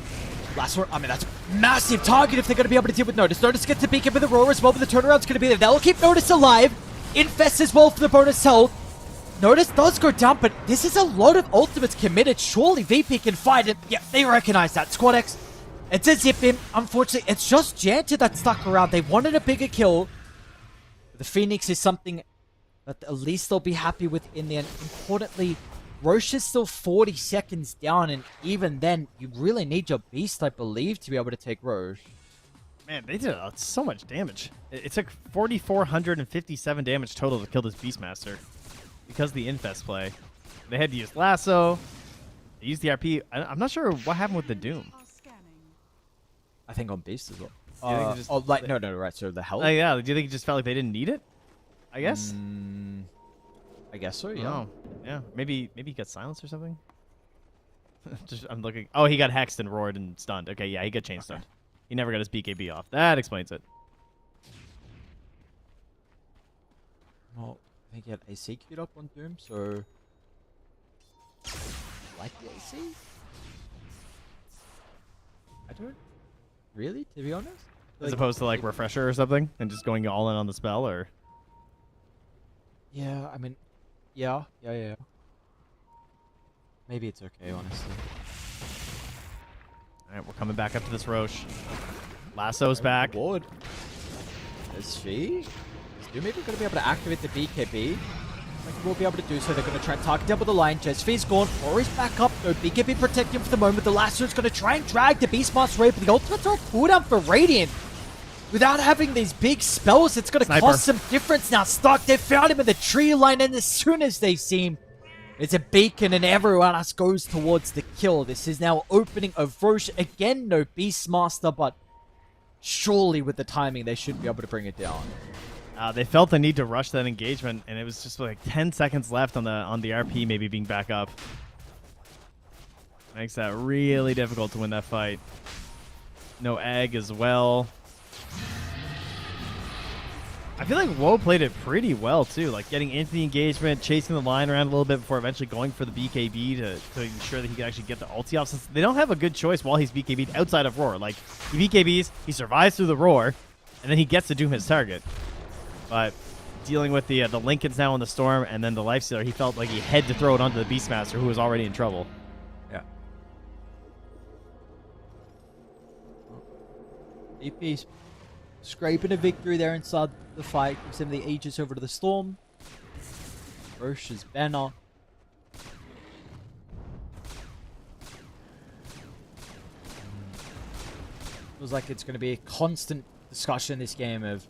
Last one, I mean, that's massive target if they're going to be able to deal with Notice. Notice gets the beacon with Aurora as well, but the turnaround's going to be there. They'll keep Notice alive. Infest as well for the bonus health. Notice does go down, but this is a lot of ultimates committed. Surely VP can fight it. Yeah, they recognize that. Squad X, it's a zip in. Unfortunately, it's just Janta that stuck around. They wanted a bigger kill. The Phoenix is something that at least they'll be happy with in the end. Importantly, Roche is still 40 seconds down, and even then, you really need your Beast, I believe, to be able to take Roche. Man, they did so much damage. It took 4,457 damage total to kill this Beastmaster because of the Infest play. They had to use Lasso. They used the RP. I'm not sure what happened with the Doom. Are scanning. I think on Beast as well. Do you think it just- oh, like, no, right, so the health? Yeah, do you think it just felt like they didn't need it? I guess. I guess so, yeah. Oh, yeah. Maybe he got silenced or something. I'm looking. Oh, he got hexed and roared and stunned. Okay, yeah, he got chain stunned. He never got his BKB off. That explains it. Well, I think he had AC queued up on Doom, so... Like the AC? I don't really, to be honest. As opposed to like Refresher or something and just going all in on the spell, or... Yeah, I mean... Yeah. Maybe it's okay, honestly. Alright, we're coming back up to this Roche. Lasso's back. Ward. Is she? Is Doom even going to be able to activate the BKB? Like, we'll be able to do so. They're going to try and target double the line. Jesfi's gone. Rory's back up. No BKB protecting for the moment. The Lasso's going to try and drag the Beastmaster away, but the ultimate's on cooldown for Radiant. Without having these big spells, it's going to cost some difference now. Stuck, they found him in the tree line, and as soon as they see him, it's a beacon, and everyone else goes towards the kill. This is now opening of Roche. Again, no Beastmaster, but surely with the timing, they should be able to bring it down. They felt the need to rush that engagement, and it was just like 10 seconds left on the RP maybe being back up. Makes that really difficult to win that fight. No egg as well. I feel like Woe played it pretty well, too. Like, getting into the engagement, chasing the line around a little bit before eventually going for the BKB to ensure that he could actually get the ulti off. Since they don't have a good choice while he's BKB'd outside of Roar. Like, he BKBs, he survives through the Roar, and then he gets to Doom his target. But dealing with the Lincolns now in the Storm and then the Lifestealer, he felt like he had to throw it onto the Beastmaster, who was already in trouble. Yeah. EP's scraping a victory there inside the fight. Gives him the Aegis over to the Storm. Roche's banner. Feels like it's going to be a constant discussion in this game of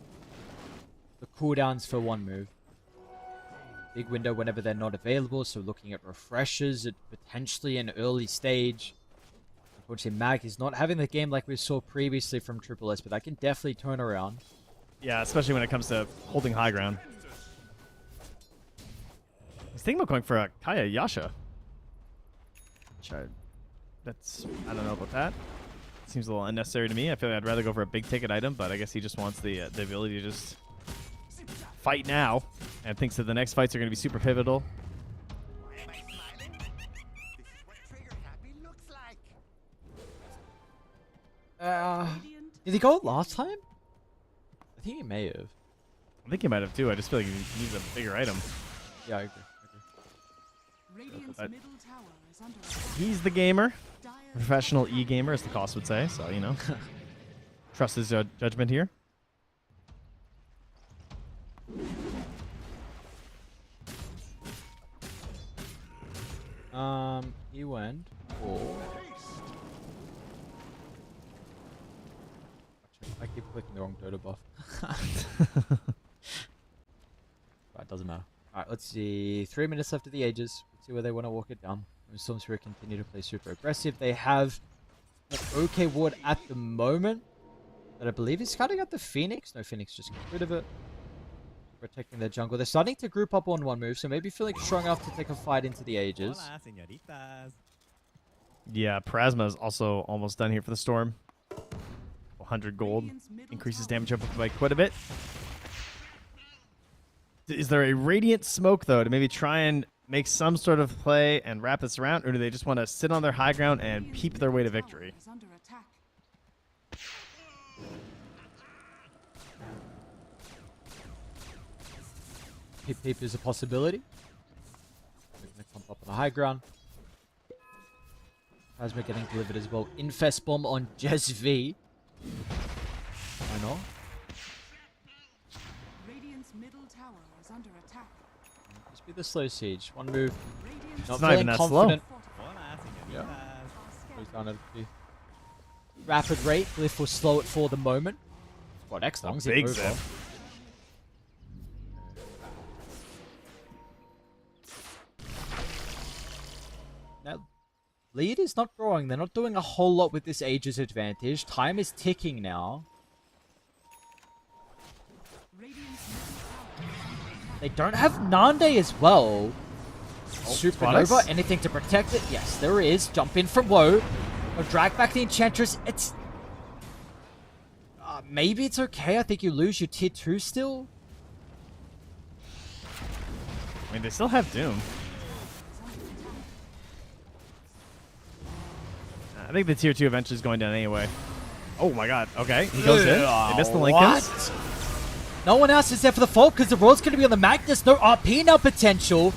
the cooldowns for one move. Big window whenever they're not available, so looking at refreshes at potentially an early stage. Unfortunately, Mag is not having the game like we saw previously from Triple S, but that can definitely turn around. Yeah, especially when it comes to holding high ground. I was thinking about going for a Kaya Yasha. Which I don't know about that. Seems a little unnecessary to me. I feel like I'd rather go for a big ticket item, but I guess he just wants the ability to just fight now, and thinks that the next fights are going to be super pivotal. Did he go last time? I think he may have. I think he might have too. I just feel like he needs a bigger item. Yeah, I agree. Radiant's But middle tower is under attack. he's the gamer. Dire Professional e-gamer, as the cost would say. So, you know, trust his judgment here. He went for... I keep clicking the wrong Dota buff. Right, doesn't matter. Alright, let's see. 3 minutes left of the Aegis. Let's see where they want to walk it down. Storm Spirit continue to play super aggressive. They have an okay ward at the moment that I believe is scouting out the Phoenix. No, Phoenix just got rid of it. Protecting their jungle. They're starting to group up on one move, so maybe feeling strong enough to take a fight into the Aegis. Yeah, Prasma is also almost done here for the Storm. 100 gold. Radiant's middle Increases tower damage up by quite a bit. Is there a Radiant Smoke, though, to maybe try and make some sort of play and wrap this around, or do they just want to sit on their high ground and peep their way to victory? Is under attack. Peep is a possibility. We're going to pump up on the high ground. Plasma getting delivered as well. Infest bomb on Jez V. Why not? Radiant's middle tower is under attack. Just be the slow siege. One move. Radiant's Not not feeling even that slow. confident. fortified. Yeah. Goes down at the rapid rate. Glyph will slow it for the moment. What X longs Big over. zip. Now, lead is not growing. They're not doing a whole lot with this Aegis advantage. Time is ticking now. Radiant's middle tower. They don't have Nande as well. Supernova, Squadix? anything to protect it? Yes, there is. Jump in from Woe. Or drag back the Enchantress. It's... maybe it's okay. I think you lose your tier 2 still. I mean, they still have Doom. I think the tier 2 eventually is going down anyway. Oh my god. Okay, he goes in. They missed the Lincolns. What? No one else is there for the fault because the roll's going to be on the Magnus. No RP now potential.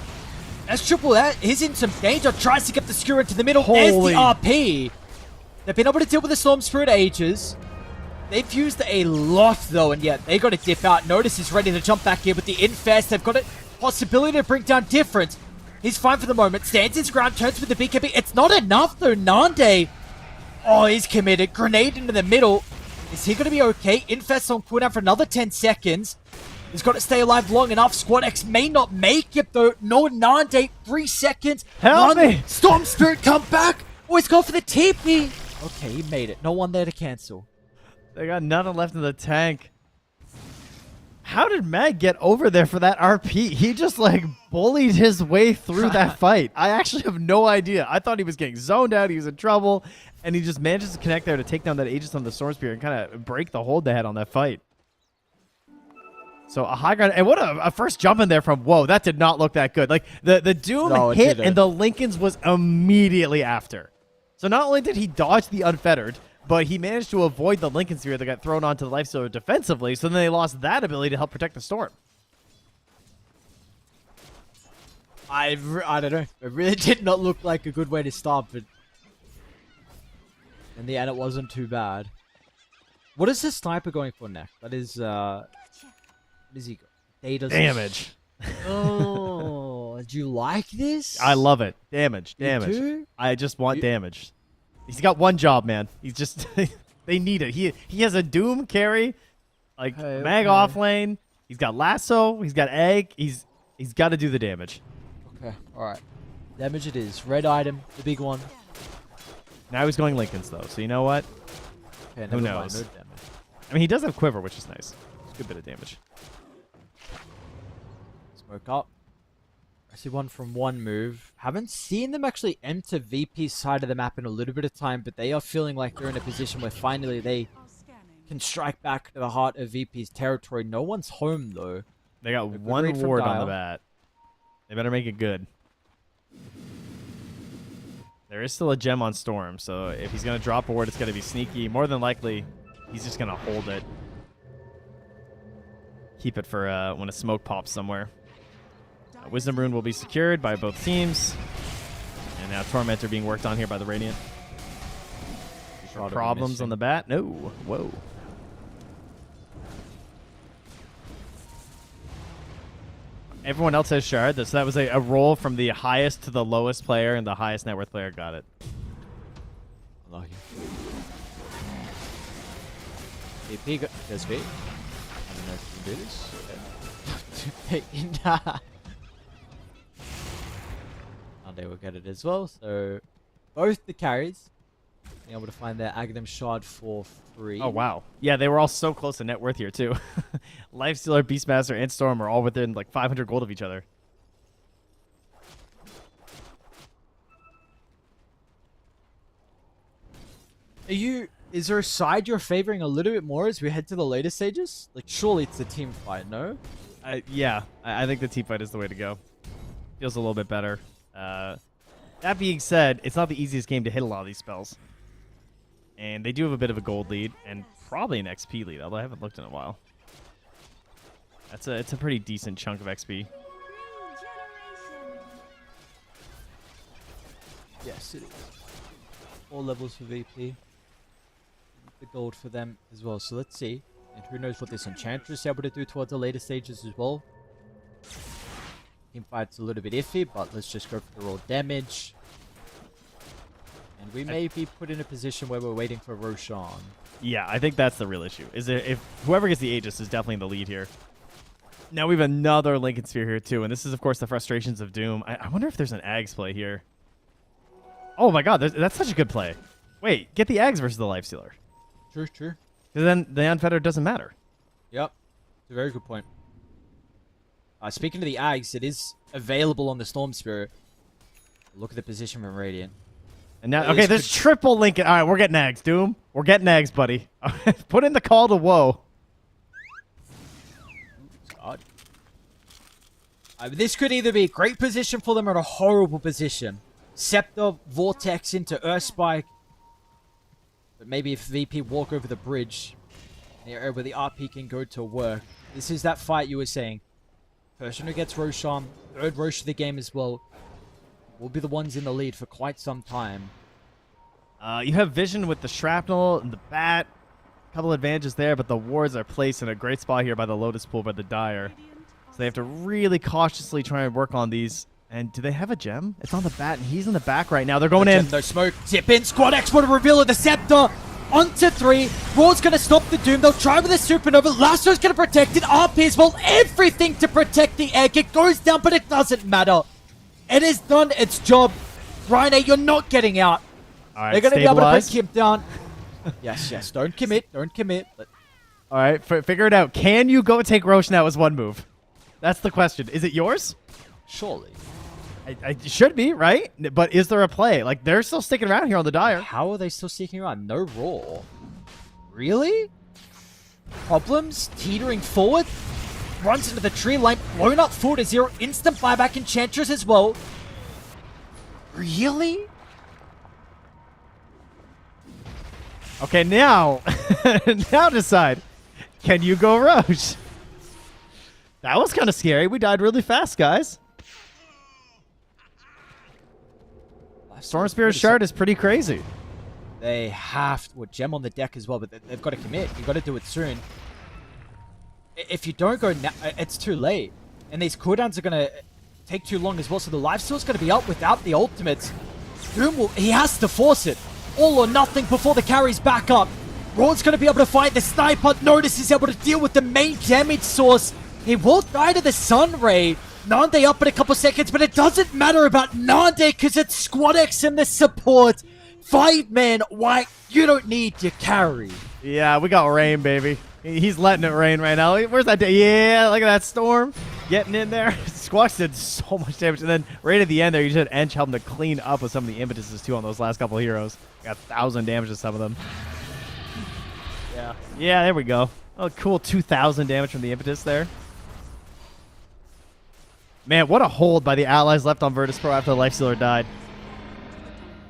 As Triple is in some danger. Tries to get the Skewer into the middle. There's Holy. the RP. They've been able to deal with the Storm Spirit Ages. They've used a lot though, and yet they got to dip out. Notice is ready to jump back in with the Infest. They've got a possibility to bring down Difference. He's fine for the moment. Stands his ground, turns with the BKB. It's not enough though. Nande. Oh, he's committed. Grenade into the middle. Is he going to be okay? Infest on cooldown for another 10 seconds. He's got to stay alive long enough. Squad X may not make it though. No Nande. 3 seconds. Help me! Storm Spirit come back. Oh, he's going for the TP. Okay, he made it. No one there to cancel. They got nothing left in the tank. How did Mag get over there for that RP? He just like bullied his way through that fight. I actually have no idea. I thought he was getting zoned out. He was in trouble. And he just manages to connect there to take down that Aegis on the Storm Spear and kind of break the hold they had on that fight. So a high ground. And what a first jump in there from, whoa, that did not look that good. Like the Doom No, it hit didn't. and the Lincolns was immediately after. So not only did he dodge the Unfettered, but he managed to avoid the Lincoln Sphere that got thrown onto the Lifestealer defensively, so then they lost that ability to help protect the Storm. I don't know. It really did not look like a good way to start, but in the end, it wasn't too bad. What is the sniper going for next? That is, what is he? Data Damage. Oh, do you like this? I love it. Damage. You Damage. do? I just want damage. He's got one job, man. He's just... they need it. He has a Doom carry, like Okay, Mag okay. off lane. He's got Lasso. He's got Egg. He's got to do the damage. Okay, alright. Damage it is. Red item, the big one. Now he's going Lincolns, though, so you know what? Okay, Who never mind, knows? no damage. I mean, he does have Quiver, which is nice. It's a good bit of damage. Smoke up. I see one from one move. Haven't seen them actually enter VP's side of the map in a little bit of time, but they are feeling like they're in a position where finally they Are scanning. can strike back to the heart of VP's territory. No one's home, though. They got good one read from ward on Dial. the bat. They better make it good. There is still a gem on Storm, so if he's going to drop a ward, it's going to be sneaky. More than likely, he's just going to hold it. Keep it for when a smoke pops somewhere. Wisdom Rune will be secured by both teams. And now Tormentor being worked on here by the Radiant. Shot Problems on the bat? No. Whoa. Everyone else has Shard. So that was a roll from the highest to the lowest player, and the highest net worth player got it. Unlucky. VP got this V. I don't know if you can do this. Nah. They will get it as well. So both the carries being able to find their Aghanim Shard for free. Oh, wow. Yeah, they were all so close to net worth here, too. Lifestealer, Beastmaster, and Storm are all within like 500 gold of each other. Is there a side you're favoring a little bit more as we head to the later stages? Like, surely it's a team fight, no? Yeah, I think the team fight is the way to go. feels a little bit better. That being said, it's not the easiest game to hit a lot of these spells. And they do have a bit of a gold lead and probably an XP lead, although I haven't looked in a while. It's a pretty decent chunk of XP. Yes, it is. All levels for VP. The gold for them as well. So let's see. And who knows what this Enchantress is able to do towards the later stages as well. Team fight's a little bit iffy, but let's just go for the raw damage. And we may be put in a position where we're waiting for Roshan. Yeah, I think that's the real issue. Is if whoever gets the Aegis is definitely in the lead here. Now we have another Lincoln Sphere here too, and this is of course the frustrations of Doom. I wonder if there's an Ags play here. Oh my god, that's such a good play. Wait, get the Ags versus the Lifestealer. True. Because then the Unfettered doesn't matter. Yep. It's a very good point. Speaking of the Ags, it is available on the Storm Spirit. Look at the position from Radiant. And now, okay, there's triple Lincoln. All right, we're getting Ags, Doom. We're getting Ags, buddy. Put in the call to woe. God. This could either be a great position for them or a horrible position. Scepter, Vortex into Earthspike. But maybe if VP walk over the bridge, the area where the RP can go to work. This is that fight you were saying. Person who gets Roshan, third Rosh of the game as well, will be the ones in the lead for quite some time. You have Vision with the Shrapnel and the Bat. A couple advantages there, but the wards are placed in a great spot here by the Lotus Pool by the Dire. So they have to really cautiously try and work on these. And do they have a gem? It's on the Bat, and he's in the back right now. They're going in. No smoke. Tip in. Squad X for the reveal of the Scepter. Onto 3. Raw's going to stop the Doom. They'll try with the Supernova. Lasso's going to protect it. RP as well. Everything to protect the egg. It goes down, but it doesn't matter. It has done its job. Ryan, you're not getting out. All right, they're going to be able to stabilize. bring him down. Yes. Don't commit. Don't commit. All right, figure it out. Can you go take Roche now as one move? That's the question. Is it yours? Surely. It should be, right? But is there a play? Like, they're still sticking around here on the Dire. How are they still sticking around? No Raw. Really? Problems? Teetering forward? Runs into the tree line. Blown up 4-0. Instant buyback Enchantress as well. Really? Okay, now, now decide. Can you go Roche? That was kind of scary. We died really fast, guys. Storm Spirit Shard is pretty crazy. They have to, gem on the deck as well, but they've got to commit. You've got to do it soon. If you don't go now, it's too late. And these cooldowns are going to take too long as well, so the lifesteal's going to be up without the ultimates. Doom he has to force it. All or nothing before the carry's back up. Raw's going to be able to fight the sniper. Notice he's able to deal with the main damage source. He will die to the Sun Ray. Nande up in a couple seconds, but it doesn't matter about Nande because it's Squad X and the support. 5-man white, you don't need your carry. Yeah, we got rain, baby. He's letting it rain right now. Where's that? Yeah, look at that storm getting in there. Squawks did so much damage, and then right at the end there, you just had Ench help him to clean up with some of the impetuses too on those last couple of heroes. Got 1,000 damage to some of them. Yeah, there we go. Oh, cool, 2,000 damage from the impetus there. Man, what a hold by the allies left on Virtus Pro after the Lifestealer died.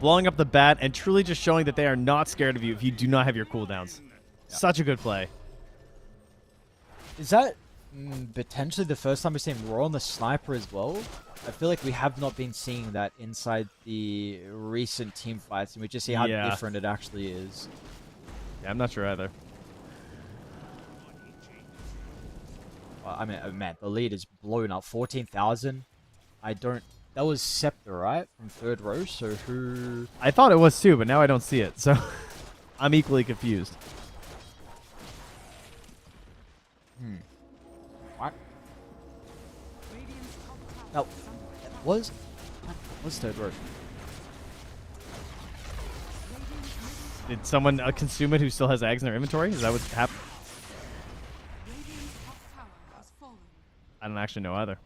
Blowing up the Bat and truly just showing that they are not scared of you if you do not have your cooldowns. Yeah. Such a good play. Is that potentially the first time we're seeing Raw on the Sniper as well? I feel like we have not been seeing that inside the recent team fights, and we just see how different it actually is. Yeah, I'm not sure either. I mean, man, the lead is blown up. 14,000. That was Scepter, right? From third row, so who... I thought it was too, but now I don't see it, so I'm equally confused. What? No, was third row. Did someone consume it who still has Ags in their inventory? Is that what's happened? I don't actually know either.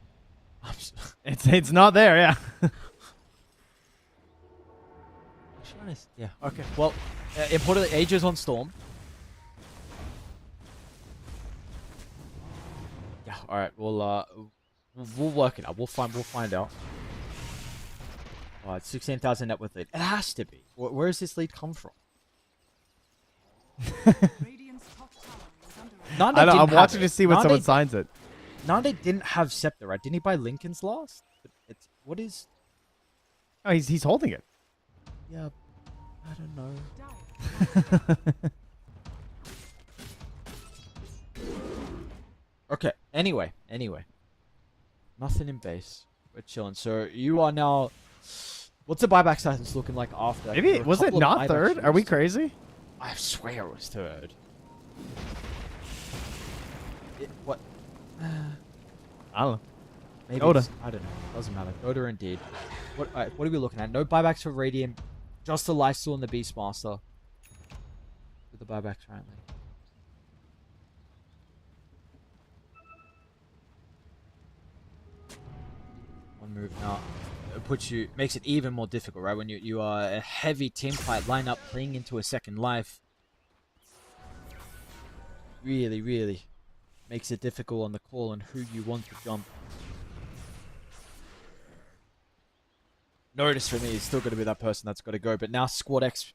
It's not there, yeah. Yeah. Okay. Well, importantly, Aegis on Storm. Yeah. All right. Well, We'll work it out. We'll find out. Oh, it's 16,000 net worth lead. It has to be. Where does this lead come from? Radiant's top tower is under attack. Nande I know, didn't I'm have watching it. to see when someone Nande- signs it. Nande didn't have Scepter, right? Didn't he buy Lincoln's last? But what is... Oh, he's holding it. Yeah, I don't know. Okay, anyway. Nothing in base. We're chilling. So you are now... What's the buyback status looking like after? Maybe There were a was it couple of not buybacks third? Are we used. crazy? I swear it was third. What? I don't know. Maybe Dota. I don't know. Doesn't matter. Dota indeed. What are we looking at? No buybacks for Radiant. Just the Lifesteal and the Beastmaster. With the buybacks currently. One move now. It makes it even more difficult, right? When you are a heavy team fight lineup playing into a second life. Really makes it difficult on the call on who you want to jump. Notice for me is still going to be that person that's got to go, but now Squad X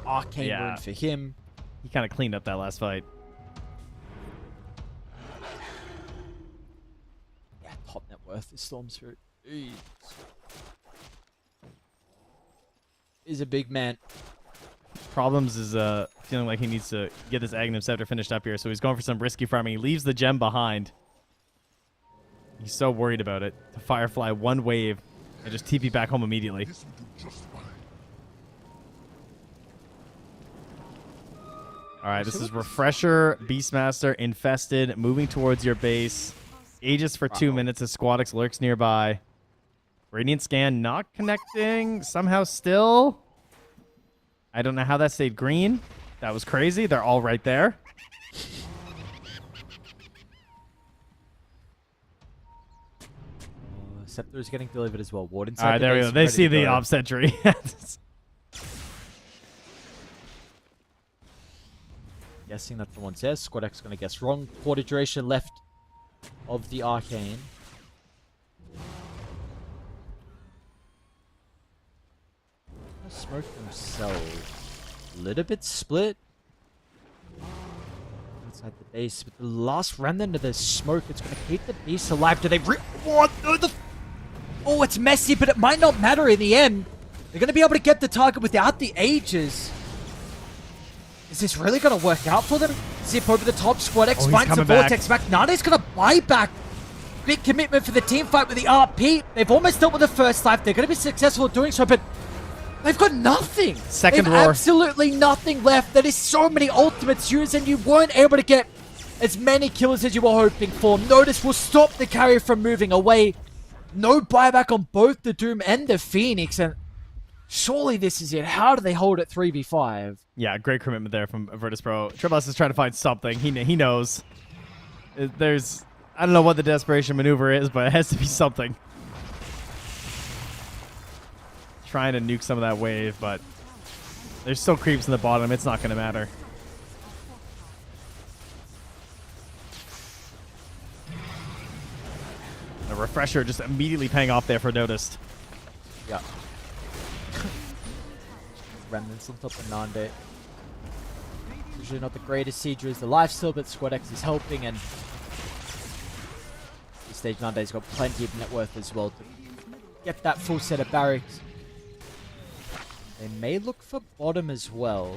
Arcane Yeah. Rune for him. He kind of cleaned up that last fight. Yeah, top net worth is Storm Spirit. Jeez. He's a big man. Problems is feeling like he needs to get this Aghanim Scepter finished up here, so he's going for some risky farming. He leaves the gem behind. He's so worried about it. To Firefly one wave and just TP back home immediately. Alright, this is Refresher, Beastmaster, Infested, moving towards your base. Aegis for 2 minutes as Squadix lurks nearby. Radiant Scan not connecting. Somehow still. I don't know how that stayed green. That was crazy. They're all right there. Scepter is getting delivered as well. Ward inside All right, the there we base, go. They ready see to the go. Ob Sentry. Guessing that someone says. Squad X going to guess wrong. Quarter duration left of the Arcane. Smoke themselves. A little bit split. Outside the base. With the last remnant of the smoke, it's going to keep the beast alive. Do they what? No, oh, it's messy, but it might not matter in the end. They're going to be able to get the target without the Aegis. Is this really going to work out for them? Zip over the top. Squad X he's finds the coming back. Vortex back. Nade's going to buy back. Big commitment for the team fight with the RP. They've almost dealt with the first life. They're going to be successful at doing so, but they've got nothing. Second They've roar. absolutely nothing left. There is so many ultimates used, and you weren't able to get as many kills as you were hoping for. Notice will stop the carry from moving away. No buyback on both the Doom and the Phoenix, and surely this is it. How do they hold it 3v5? Yeah, great commitment there from Virtus Pro. Triple S is trying to find something. He knows. There's... I don't know what the desperation maneuver is, but it has to be something. Trying to nuke some of that wave, but there's still creeps in the bottom. It's not going to matter. The Refresher just immediately paying off there for Noticed. Yeah. Remnants on top of Nande. Usually not the greatest siegers. The lifesteal, but Squad X is helping, and this stage Nande's got plenty of net worth as well to get that full set of barracks. They may look for bottom as well.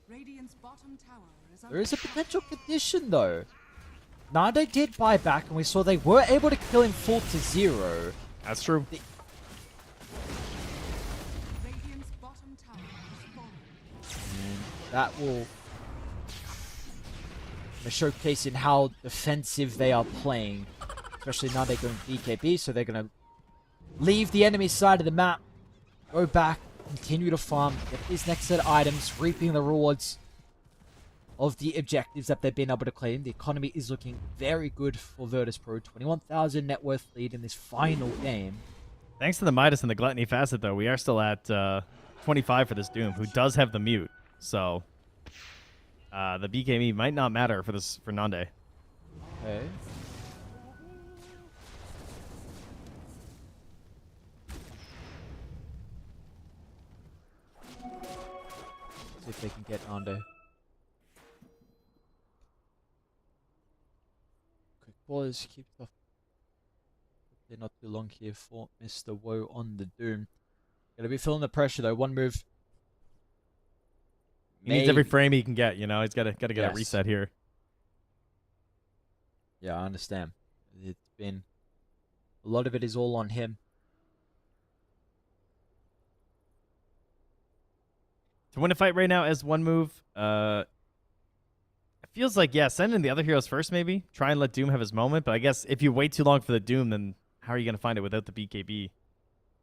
Radiant's bottom tower is There is a potential condition though. Nande did buy back, and we saw they were able to kill him full to 0. That's true. Radiant's bottom tower is falling. And that will showcase in how defensive they are playing. Especially now they're going BKB, so they're going to leave the enemy side of the map, go back, continue to farm, get these next set of items, reaping the rewards of the objectives that they've been able to claim. The economy is looking very good for Virtus Pro. 21,000 net worth lead in this final game. Thanks to the Midas and the Gluttony facet, though, we are still at 25 for this Doom, who does have the mute. So the BKB might not matter for Nande. Okay. See if they can get Nande. Quick pause, keep stuff. They're not too long here for Mr. Woe on the Doom. Gonna be feeling the pressure though. One move. He needs every frame he can get. You know, he's got to get a reset here. Yeah, I understand. It's been a lot of it is all on him. To win a fight right now as one move, it feels like, yeah, send in the other heroes first maybe. Try and let Doom have his moment. But I guess if you wait too long for the Doom, then how are you going to find it without the BKB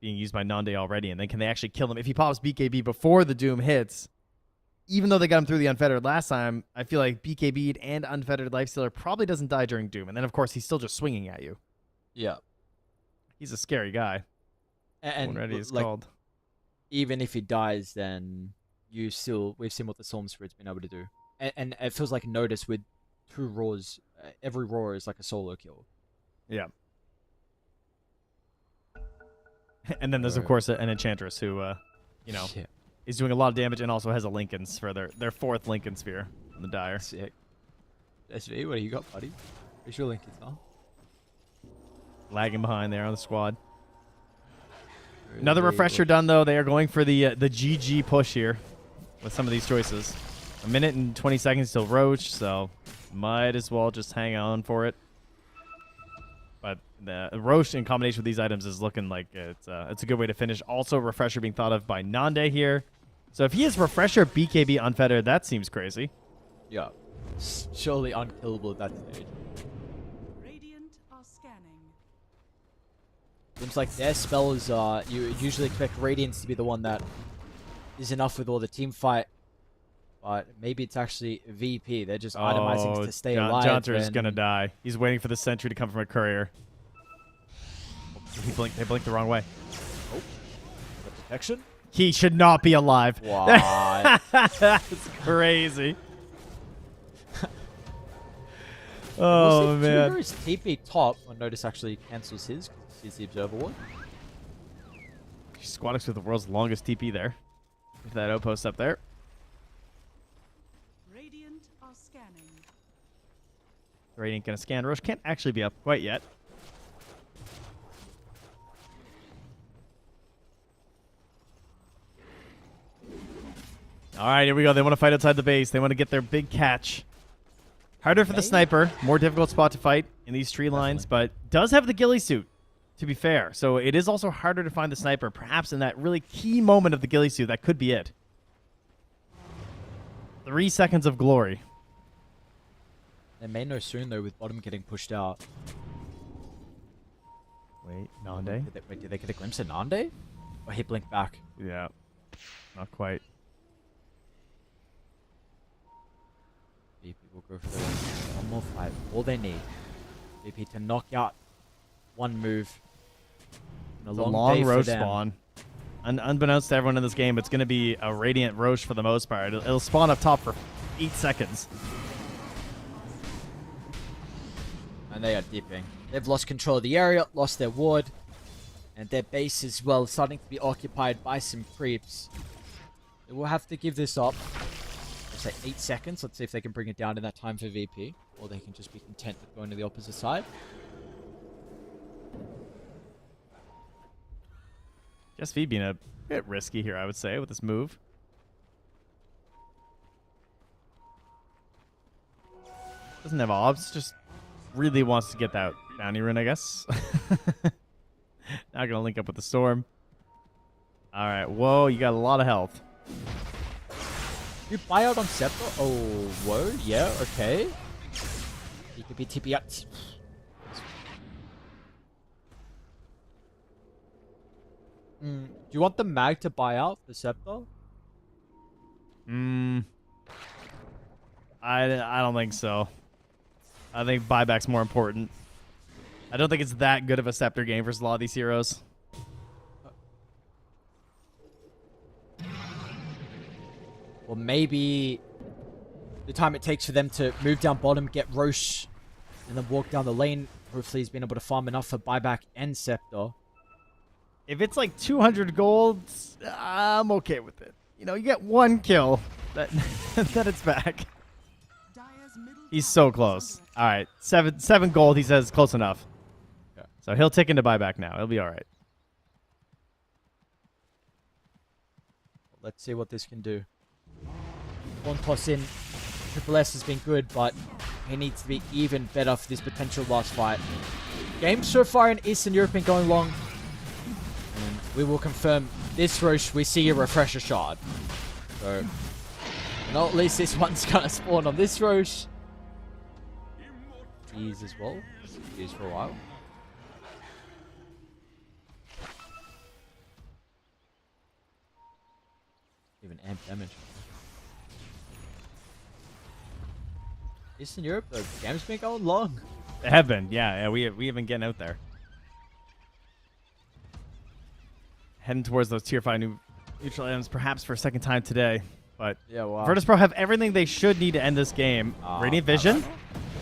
being used by Nande already? And then can they actually kill him? If he pops BKB before the Doom hits, even though they got him through the Unfettered last time, I feel like BKB and Unfettered Lifestealer probably doesn't die during Doom. And then, of course, he's still just swinging at you. Yeah. He's a scary guy. And Already is like, called. even if he dies, then we've seen what the Storm Spirit's been able to do. And it feels like Notice with 2 roars, every roar is like a solo kill. Yeah. And then there's, of course, an Enchantress who, is doing a lot of damage and also has a Linken's for their 4th Linken Sphere on the Dire. Sick. SV, what do you got, buddy? Where's your Lincoln, huh? Lagging behind there on the squad. Another refresher done, though. They are going for the GG push here with some of these choices. 1 minute and 20 seconds till Roach, so might as well just hang on for it. But the Roach in combination with these items is looking like it's a good way to finish. Also, refresher being thought of by Nande here. So if he is refresher BKB unfettered, that seems crazy. Yeah. Surely unkillable at that stage. Radiant are scanning. Seems like their spells are... You usually expect Radiance to be the one that is enough with all the team fight. But maybe it's actually VP. They're just itemizing to stay alive. Johnter is going to die. He's waiting for the sentry to come from a courier. They blinked the wrong way. Oh. Protection? He should not be alive. What? That's crazy. Oh, man. Tudor is TP top when Notice actually cancels his because he's the Observer one. Squadix with the world's longest TP there. With that outpost up there. Radiant are scanning. Radiant gonna scan. Roche can't actually be up quite yet. All right, here we go. They want to fight outside the base. They want to get their big catch. Harder for the sniper. More difficult spot to fight in these tree lines, but does have the ghillie suit, to be fair. So it is also harder to find the sniper, perhaps in that really key moment of the ghillie suit. That could be it. 3 seconds of glory. They may know soon, though, with bottom getting pushed out. Wait, Nande? Did they get a glimpse of Nande? Or he blinked back? Yeah, not quite. VP will go for one more fight. All they need. VP to knock out one move. It's a long Roche spawn. Unbeknownst to everyone in this game, it's going to be a Radiant Roche for the most part. It'll spawn up top for 8 seconds. And they are dipping. They've lost control of the area, lost their ward, and their base as well, starting to be occupied by some creeps. They will have to give this up. Let's say 8 seconds. Let's see if they can bring it down in that time for VP, or they can just be content with going to the opposite side. Just V being a bit risky here, I would say, with this move. Doesn't have obs, just really wants to get that bounty rune, I guess. Not gonna link up with the storm. All right, whoa, you got a lot of health. You buy out on Scepter? Oh, whoa, yeah, okay. He could be TP out. Do you want the mag to buy out the Scepter? I don't think so. I think buyback's more important. I don't think it's that good of a Scepter game versus a lot of these heroes. Well, maybe the time it takes for them to move down bottom, get Roche, and then walk down the lane. Hopefully he's been able to farm enough for buyback and Scepter. If it's like 200 gold, I'm okay with it. You know, you get 1 kill, then it's back. Dire's middle He's tower so is close. under All right, seven gold. He says close enough. Yeah. So he'll tick into buyback now. He'll be all right. Let's see what this can do. One toss in. Triple S has been good, but he needs to be even better for this potential last fight. Games so far in Eastern Europe been going long. And we will confirm this Roche, we see a refresher shard. So, not at least this one's gonna spawn on this Roche. Ease as well. Ease for a while. Even amp damage. Eastern Europe, the game's been going long. They have been, yeah. We have been getting out there, heading towards those tier 5 neutral items, perhaps for a second time today. But Yeah, wow. Virtus Pro have everything they should need to end this game. Radiant Vision,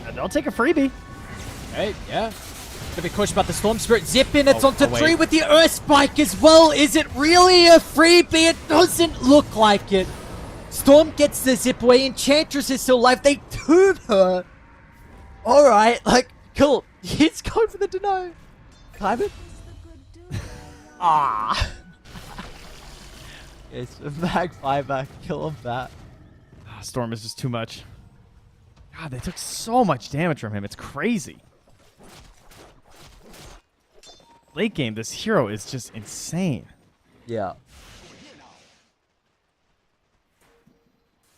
and they'll take a freebie. Hey, yeah. Gonna be cautious about the Storm Spirit. Zip in, it's onto wait. 3 with the Earth Spike as well. Is it really a freebie? It doesn't look like it. Storm gets the zip away. Enchantress is still alive. They tune her. Alright, like, cool. He's going for the deny. Climb it. Ah. It's a mag buyback. Kill him that. Storm is just too much. God, they took so much damage from him. It's crazy. Late game, this hero is just insane. Yeah.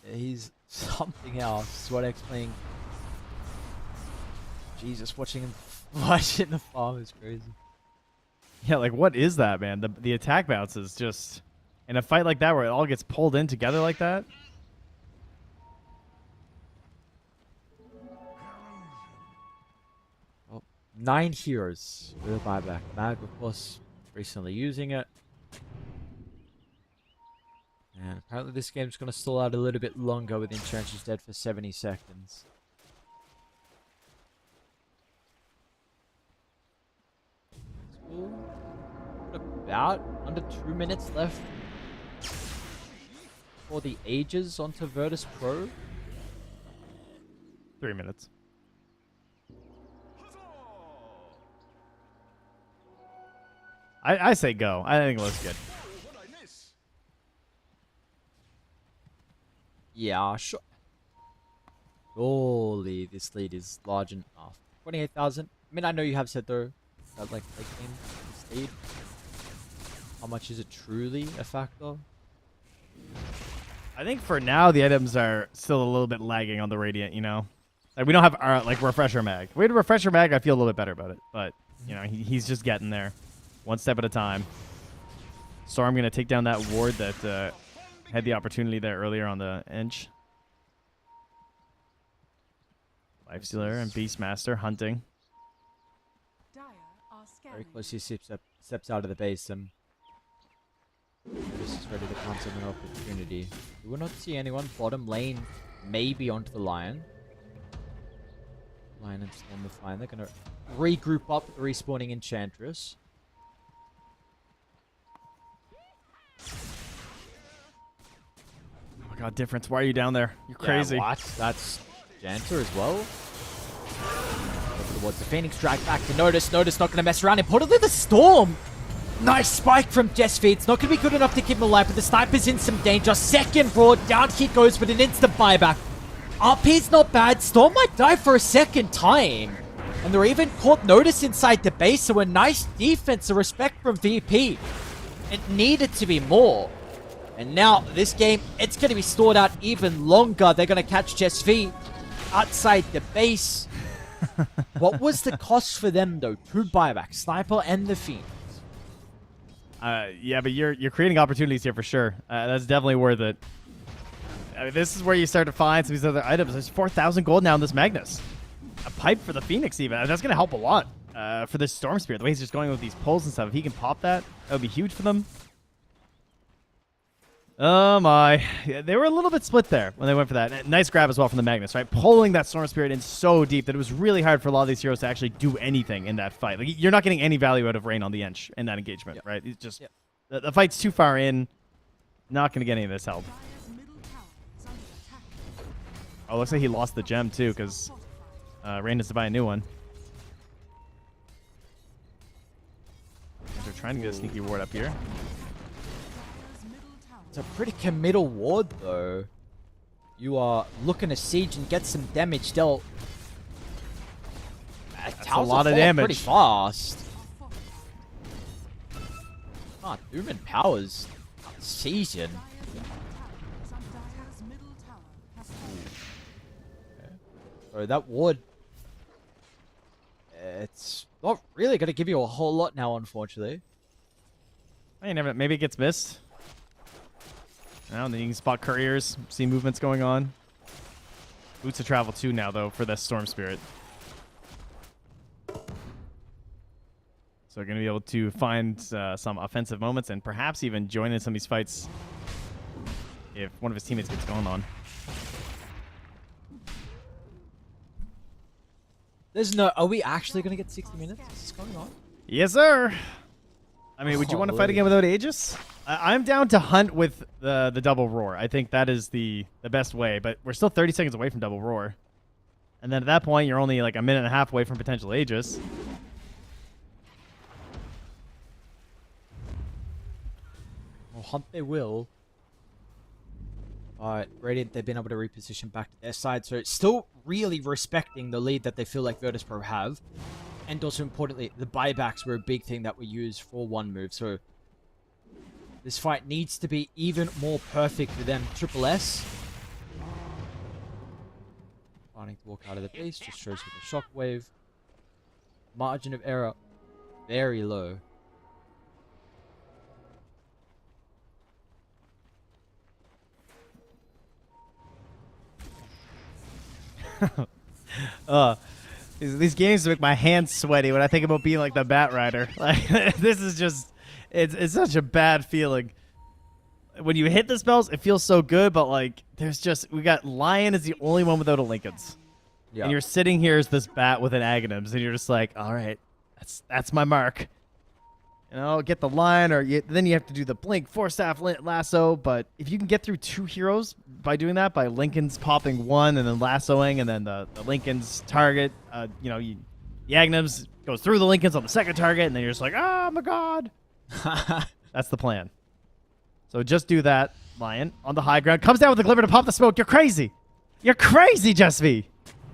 He's something else. Sweatex playing. Jesus, watching him watching the farm is crazy. Yeah, like what is that, man? The attack bounce is just in a fight like that where it all gets pulled in together like that. 9 heroes with a buyback. Mag, of course, recently using it. And apparently this game's going to stall out a little bit longer with Enchantress dead for 70 seconds. About under 2 minutes left for the ages onto Virtus Pro. 3 minutes. I say go. I think it looks good. Yeah, sure. Holy, this lead is large enough. 28,000. I mean, I know you have said though that like late game this lead. How much is it truly a factor? I think for now the items are still a little bit lagging on the Radiant, you know? Like we don't have our like refresher mag. If we had a refresher mag, I feel a little bit better about it. But you know, he's just getting there. One step at a time. Storm gonna take down that ward that had the opportunity there earlier on the edge. Lifestealer and Beastmaster hunting. Dire are Very scanning. close. He steps out of the base and this is ready to pounce on an opportunity. We will not see anyone. Bottom lane, maybe onto the Lion. Lion and Storm are fine. They're gonna regroup up with the respawning Enchantress. Oh my god, Difference. Why are you down there? You're crazy. Yeah, what? That's Janter as well. Towards the Phoenix, drag back to Notice. Notice not going to mess around. Importantly, the Storm. Nice spike from Jesfi. It's not going to be good enough to keep him alive, but the Sniper's in some danger. Second broad, down he goes with an instant buyback. RP's not bad. Storm might die for a second time. And they're even caught Notice inside the base, so a nice defense, a respect from VP. It needed to be more. And now, this game, it's going to be stored out even longer. They're going to catch Jesfi outside the base. What was the cost for them, though? 2 buybacks, Sniper and the Phoenix. Yeah, but you're creating opportunities here for sure. That's definitely worth it. I mean, this is where you start to find some of these other items. There's 4,000 gold now in this Magnus. A pipe for the Phoenix even. That's going to help a lot for this Storm Spirit. The way he's just going with these pulls and stuff. If he can pop that, that would be huge for them. Oh my. Yeah, they were a little bit split there when they went for that. Nice grab as well from the Magnus, right? Pulling that Storm Spirit in so deep that it was really hard for a lot of these heroes to actually do anything in that fight. Like, you're not getting any value out of Rain on the Ench in that engagement, right? It's just the fight's too far in. Not going to get any of this help. Dire's middle tower is under attack. Oh, looks like he lost the gem too because Rain has to buy a new one. They're trying to get a sneaky ward up here. Dire's middle tower It's a pretty committal ward, though. You are looking to siege and get some damage dealt. That's a lot of damage. Pretty fast. Ah, Doom and Powers sieging. Dire's middle tower has fallen. So that ward, it's not really going to give you a whole lot now, unfortunately. I never. Maybe it gets missed. Now then you can spot couriers, see movements going on. Boots of travel too now though for the Storm Spirit. So going to be able to find some offensive moments and perhaps even join in some of these fights if one of his teammates gets going on. There's no. Are we actually going to get 60 minutes? Is this going on? Yes, sir. I mean, would you want to fight Holy. again without Aegis? I'm down to hunt with the double roar. I think that is the best way, but we're still 30 seconds away from double roar. And then at that point, you're only like a minute and a half away from potential Aegis. Well, hunt they will. Alright, Radiant, they've been able to reposition back to their side, so it's still really respecting the lead that they feel like Virtus Pro have. And also importantly, the buybacks were a big thing that were used for one move, so this fight needs to be even more perfect for them. Triple S. Starting to walk out of the base, just shows with a shockwave. Margin of error, very low. These games make my hands sweaty when I think about being like the Bat Rider. Like this is just, it's such a bad feeling. When you hit the spells, it feels so good, but like there's just, we got Lion is the only one without a Lincolns. Yeah. And you're sitting here as this bat with an Aghanims, and you're just like, all right, that's my mark. You know, get the Lion, or then you have to do the Blink, Force Staff, Lasso. But if you can get through two heroes by doing that, by Lincoln's popping one and then lassoing, and then the Lincoln's target, the Aghanims goes through the Lincolns on the second target, and then you're just like, oh my god. That's the plan. So just do that, Lion, on the high ground. Comes down with the Glimmer to pop the smoke. You're crazy. You're crazy, Jesvi.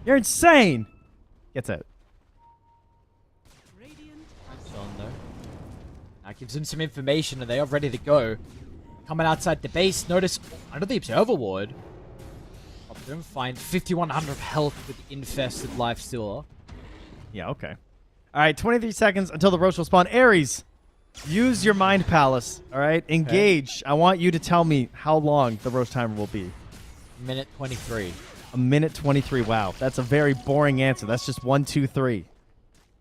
You're insane. Gets out. Radiant It's on there. That gives them some information and they are ready to go. Coming outside the base, notice under the observer ward. Up them, find 5100 health with infested lifestealer. Yeah, okay. All right, 23 seconds until the Roach will spawn. Ares, use your Mind Palace, all right? Engage. I want you to tell me how long the Roach timer will be. Minute 23. A minute 23. Wow, that's a very boring answer. That's just 1, 2, 3.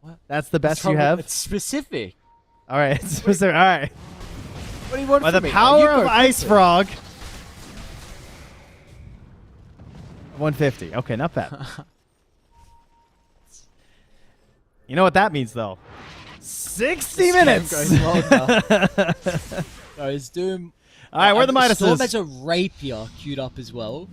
What? That's the best you have? It's specific. All right, it's specific. All right. What do you want By from the me? power You of go Ice first. Frog. 150. Okay, not bad. You know what that means, though? 60 minutes. Goes longer. Goes Doom. All right, where are the minuses? Storm has a rapier queued up as well.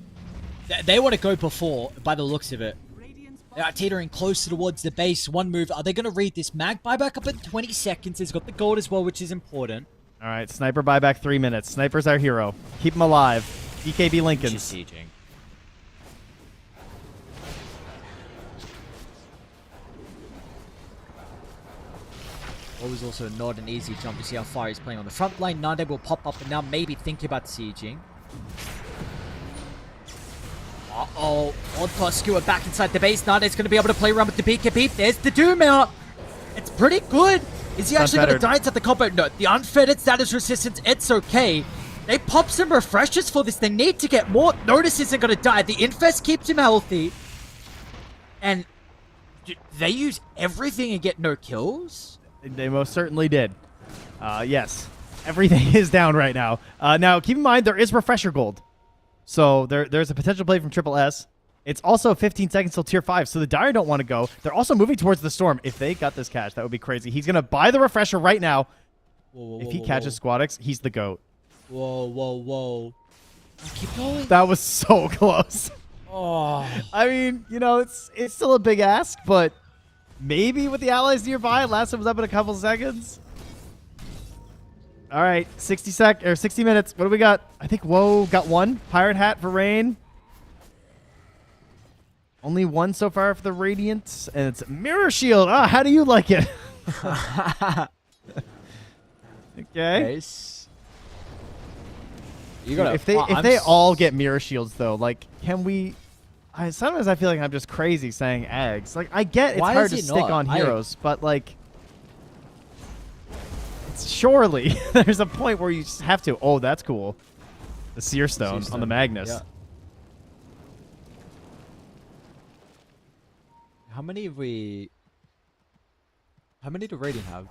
They want to go before, by the looks of it. Radiant's They are teetering closer towards the base. One move. Are they going to read this? Mag buyback up at 20 seconds. He's got the gold as well, which is important. All right, Sniper buyback 3 minutes. Sniper's our hero. Keep him alive. DKB Lincolns. Just sieging. Always also not an easy jump. You see how far he's playing on the front line. Nande will pop up and now maybe think about sieging. Uh-oh. Odd plus skewer back inside the base. Nande's going to be able to play around with the beacon beep. There's the Doom out. It's pretty good. Is he actually going to die inside the combo? No. The unfettered status resistance, it's okay. They pop some refreshers for this. They need to get more. Notice isn't going to die. The Infest keeps him healthy. And they use everything and get no kills? They most certainly did. Yes. Everything is down right now. Now, keep in mind, there is refresher gold. So there's a potential play from Triple S. It's also 15 seconds till tier 5, so the Dire don't want to go. They're also moving towards the Storm. If they got this cash, that would be crazy. He's going to buy the refresher right now. Whoa, If he catches Squadix, he's the GOAT. Whoa. Keep going. That was so close. Oh. I mean, you know, it's still a big ask, but maybe with the allies nearby, last one was up in a couple seconds. All right, 60 minutes. What do we got? I think Woe got one. Pirate Hat for Rain. Only one so far for the Radiant, and it's Mirror Shield. Ah, how do you like it? Okay. Nice. You gotta, If they all get Mirror Shields, though, like, can we? Sometimes I feel like I'm just crazy saying eggs. Like, I get it's Why hard is to it stick not? on heroes, but like, surely there's a point where you just have to. Oh, that's cool. The Seer Stone on the Magnus. Yeah. How many do Radiant have?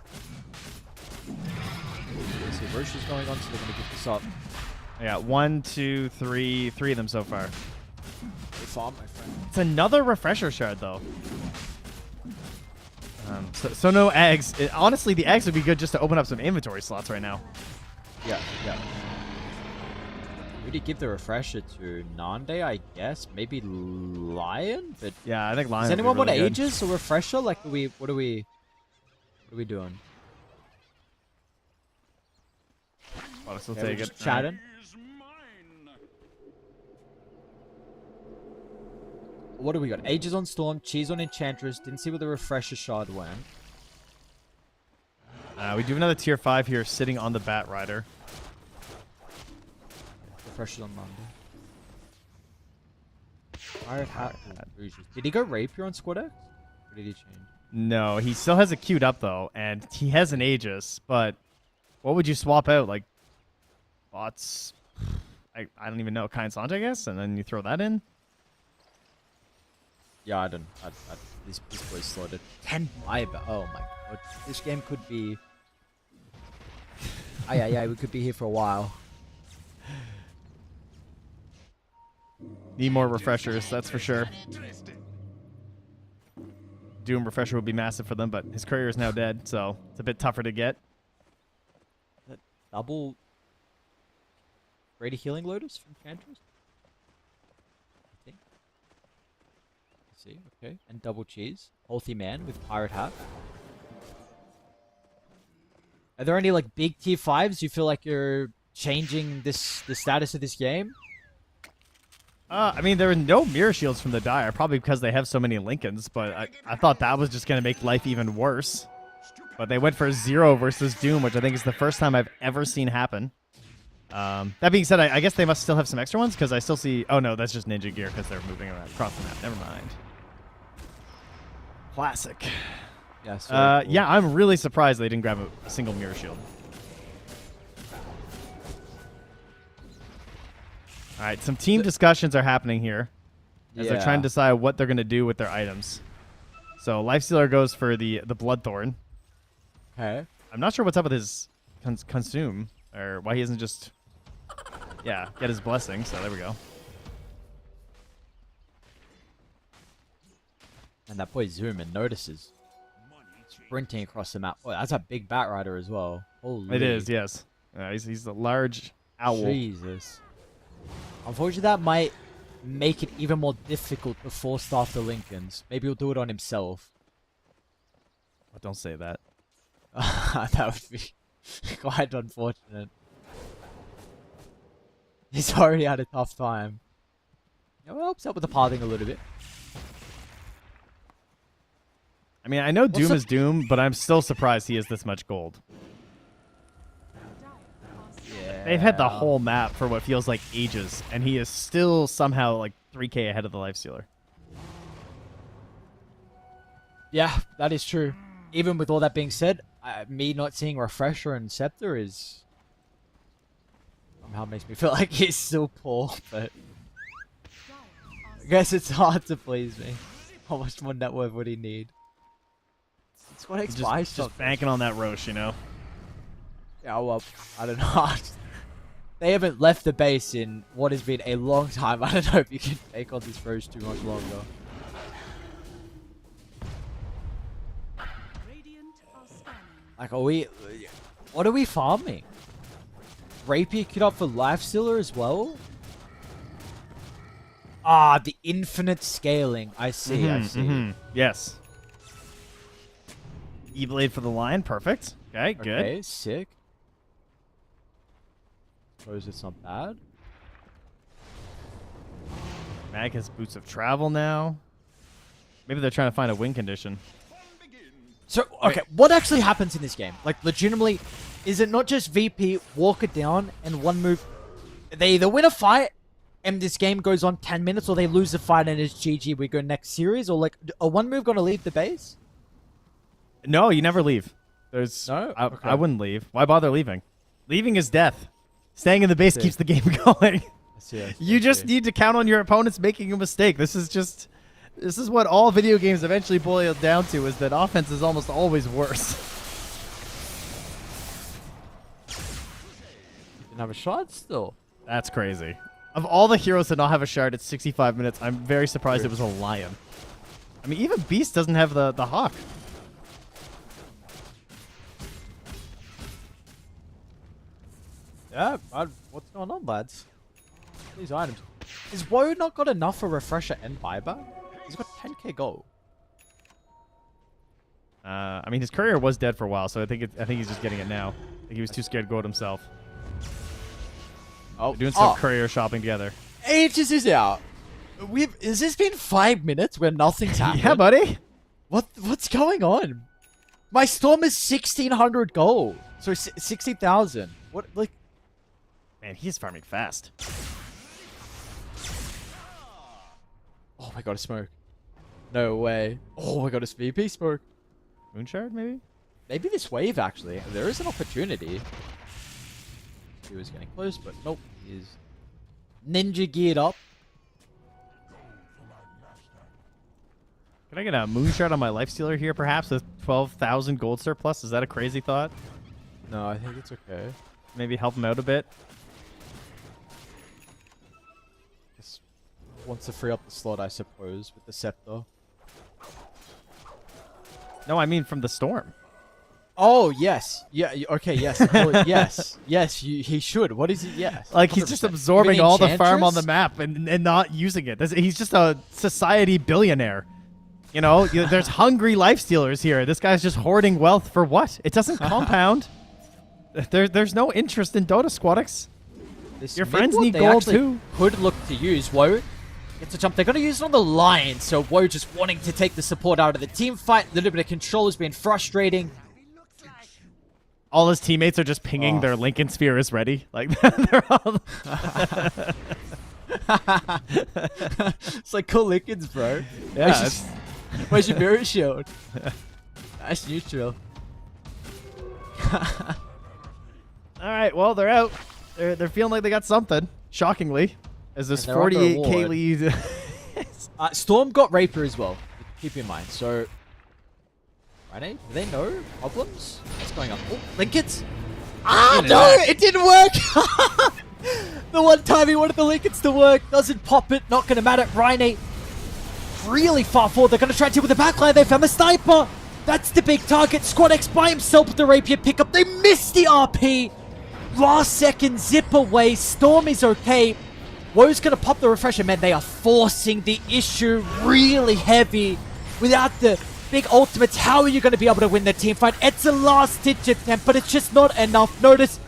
Let's see, Roche is going on, so they're gonna get this up. Yeah, 1, 2, 3, 3 of them so far. They farm, my friend. It's another refresher shard, though. So no eggs. Honestly, the eggs would be good just to open up some inventory slots right now. Yeah. Would you give the refresher to Nande, I guess? Maybe Lion? But Yeah, I think Lion. does would be anyone want really good. Aegis or refresher? Like, what are we doing? Well, we'll Okay, take we're just it. chatting. What do we got? Aegis on Storm, Cheese on Enchantress. Didn't see where the refresher shard went. We do have another tier 5 here sitting on the Bat Rider. Refresher's on Monday. Pirate Hat. Did he go Rapier on Squad X? Or did he change? No, he still has it queued up, though, and he has an Aegis, but what would you swap out? Like, bots? I don't even know. Kind Sanj, I guess, and then you throw that in? Yeah, I don't. This boy's slotted 10 buyback. Oh my god, this game could be. Yeah, we could be here for a while. Need more refreshers, that's for sure. Doom refresher would be massive for them, but his courier is now dead, so it's a bit tougher to get. That double. Brady Healing Lotus from Chantress? I think. Let's see, okay. And double cheese. Healthy man with Pirate Hat. Are there any like big tier 5s you feel like you're changing the status of this game? I mean, there were no mirror shields from the Dire, probably because they have so many Lincolns, but I thought that was just going to make life even worse. But they went for 0 versus Doom, which I think is the first time I've ever seen happen. That being said, I guess they must still have some extra ones, because I still see... Oh, no, that's just Ninja Gear, because they're moving around across the map. Never mind. Classic. Yes. Yeah, I'm really surprised they didn't grab a single mirror shield. All right, some team discussions are happening here as they're trying to decide what they're going to do with their items. So Lifestealer goes for the Bloodthorn. Okay. I'm not sure what's up with his consume, or why he isn't just, get his blessing. So there we go. And that boy zooming notices. Sprinting across the map. Oh, that's a big Bat Rider as well. Holy. It is, yes. He's a large owl. Jesus. Unfortunately, that might make it even more difficult to force after Lincolns. Maybe he'll do it on himself. Oh, don't say that. That would be quite unfortunate. He's already had a tough time. Yeah, well, helps out with the pathing a little bit. I mean, I know Doom the- is Doom, but I'm still surprised he has this much gold. Yeah. They've had the whole map for what feels like ages, and he is still somehow like 3k ahead of the Lifestealer. Yeah, that is true. Even with all that being said, me not seeing Refresher and Scepter is somehow makes me feel like he's still poor, but I guess it's hard to please me. How much more net worth would he need? It's what Just banking on that Roche, you know? Yeah, well, I don't know. They haven't left the base in what has been a long time. I don't know if you can take on this Rose too much longer. Radiant are scanning. Like, are we... What are we farming? Rapier queued up for Lifestealer as well? Ah, the infinite scaling. I see, I see. Yes. E-Blade for the line. Perfect. Okay, good. Okay, sick. Suppose it's not bad. Mag has Boots of Travel now. Maybe they're trying to find a win condition. So, okay, what actually happens in this game? Like, legitimately, is it not just VP, walk it down, and one move... They either win a fight, and this game goes on 10 minutes, or they lose the fight and it's GG, we go next series? Or, like, a one move gonna leave the base? No, you never leave. There's... No? I wouldn't leave. Why bother leaving? Leaving is death. Staying in the base keeps the game going. You just need to count on your opponents making a mistake. This is what all video games eventually boil down to, is that offense is almost always worse. Didn't have a shot still. That's crazy. Of all the heroes to not have a shard at 65 minutes, I'm very surprised it was a Lion. I mean, even Beast doesn't have the Hawk. Yeah, what's going on, lads? These items. Is Woe not got enough for Refresher and Buyback? He's got 10k gold. I mean, his courier was dead for a while, so I think he's just getting it now. I think he was too scared to go it himself. Oh, We're doing some courier shopping together. Ages is out. Has this been 5 minutes where nothing's happened? Yeah, buddy. What's going on? My Storm is 1,600 gold. So 60,000. What, like... Man, he's farming fast. Oh my god, a smoke. No way. Oh my god, it's VP smoke. Moonshard, maybe? Maybe this wave, actually. There is an opportunity. He was getting close, but nope. He's ninja geared up. Can I get a Moonshard on my Lifestealer here, perhaps, with 12,000 gold surplus? Is that a crazy thought? No, I think it's okay. Maybe help him out a bit? Just wants to free up the slot, I suppose, with the Scepter. No, I mean from the Storm. Oh, yes. Yeah, okay, yes. Oh, yes. Yes, he should. What is he? Yes. Like, he's just 100%. absorbing all the farm on the Enchantress? map and not using it. He's just a society billionaire. You know, there's hungry Lifestealers here. This guy's just hoarding wealth for what? It doesn't compound. There's no interest in Dota, Squadix. Your friends mid-ward need they gold actually too. Could look to use Woe. Gets a jump. They're going to use it on the line, so Woe just wanting to take the support out of the team fight. A little bit of control has been frustrating. All his teammates are just pinging their Lincoln Sphere is ready. Like, they're all... It's like cool Lincolns, bro. Yeah, Where's your mirror shield? Nice neutral. All right, well, they're out. They're feeling like they got something, shockingly, as this And they're under 48k award. lead. Storm got Rapier as well. Keep in mind. So, Rene, do they know problems? What's going on? Oh, Lincolns? Ah, no! It didn't work! The one time he wanted the Lincolns to work, doesn't pop it, not gonna matter. Rene, really far forward. They're gonna try to with the backline. They found the sniper. That's the big target. Squad X by himself with the Rapier pickup. They missed the RP. Last second zip away. Storm is okay. Woe's gonna pop the refresher. Man, they are forcing the issue really heavy. Without the big ultimates, how are you gonna be able to win the team fight? It's a last ditch attempt, but it's just not enough. Notice,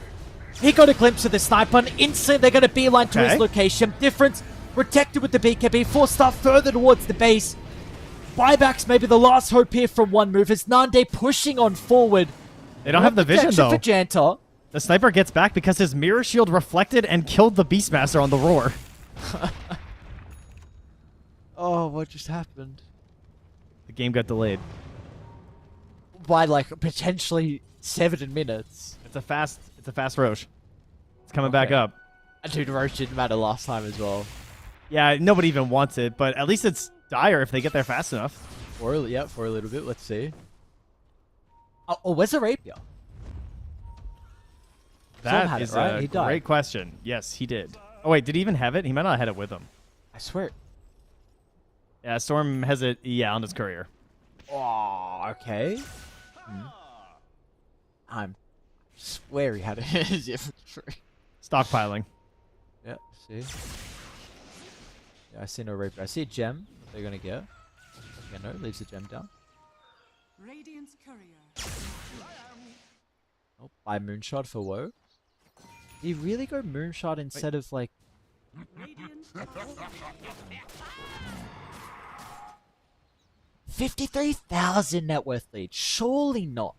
he got a glimpse of the sniper and instantly they're gonna beeline to his location. Difference, protected with the BKB, forced up further towards the base. Buybacks maybe the last hope here from one move as Nande pushing on forward. They don't have the vision, though. For Janta. The sniper gets back because his mirror shield reflected and killed the Beastmaster on the roar. Oh, what just happened? The game got delayed. By like potentially 7 minutes. It's a fast Roche. It's coming back up. Dude, Roche didn't matter last time as well. Yeah, nobody even wants it, but at least it's dire if they get there fast enough. For a little bit. Let's see. Oh, where's the Rapier? That had is it, right? a He died. great question. Yes, he did. Oh, wait, did he even have it? He might not have had it with him. I swear. Yeah, Storm has it, on his courier. Oh, okay. I'm swear he had it in his infantry. Stockpiling. Yeah, see. Yeah, I see no rapier. I see a gem that they're gonna get. Okay, no, leaves the gem down. Radiant's courier. Oh, buy Moonshot for Woe. Did he really go Moonshot instead of like... Radiant 53,000 net worth lead. Surely not.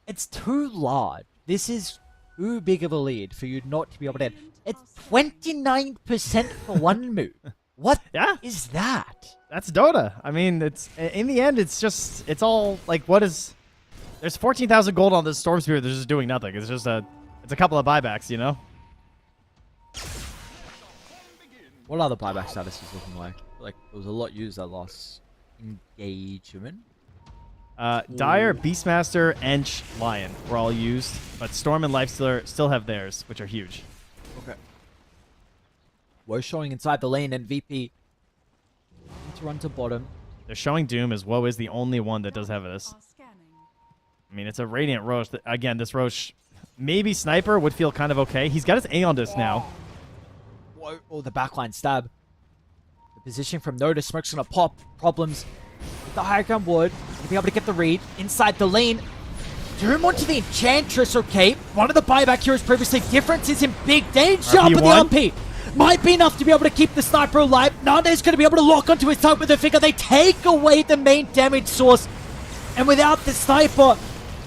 It's too large. This is too big of a lead for you not to be able to... It's 29% for one move. What is that? That's Dota. I mean, it's in the end, it's all like, what is? There's 14,000 gold on this Storm Spear. They're just doing nothing. It's just a couple of buybacks, you know. What other buyback status is looking like? Like there was a lot used that last engagement. Dire, Beastmaster, Ench, Lion were all used, but Storm and Lifestealer still have theirs, which are huge. Okay. Woe showing inside the lane, and VP need to run to bottom. They're showing Doom as Woe is the only one that does have this. are scanning. I mean, it's a Radiant Roche. Again, this Roche, maybe Sniper would feel kind of okay. He's got his Aeon Disc now. Whoa, oh, the backline stab. The position from Notice, Smoke's gonna pop. Problems with the high ground ward. To be able to get the read inside the lane. Doom onto the Enchantress, okay. One of the buyback heroes previously. Difference is in big danger up in the RP. Might be enough to be able to keep the Sniper alive. Nande's going to be able to lock onto his side with a figure. They take away the main damage source. And without the Sniper,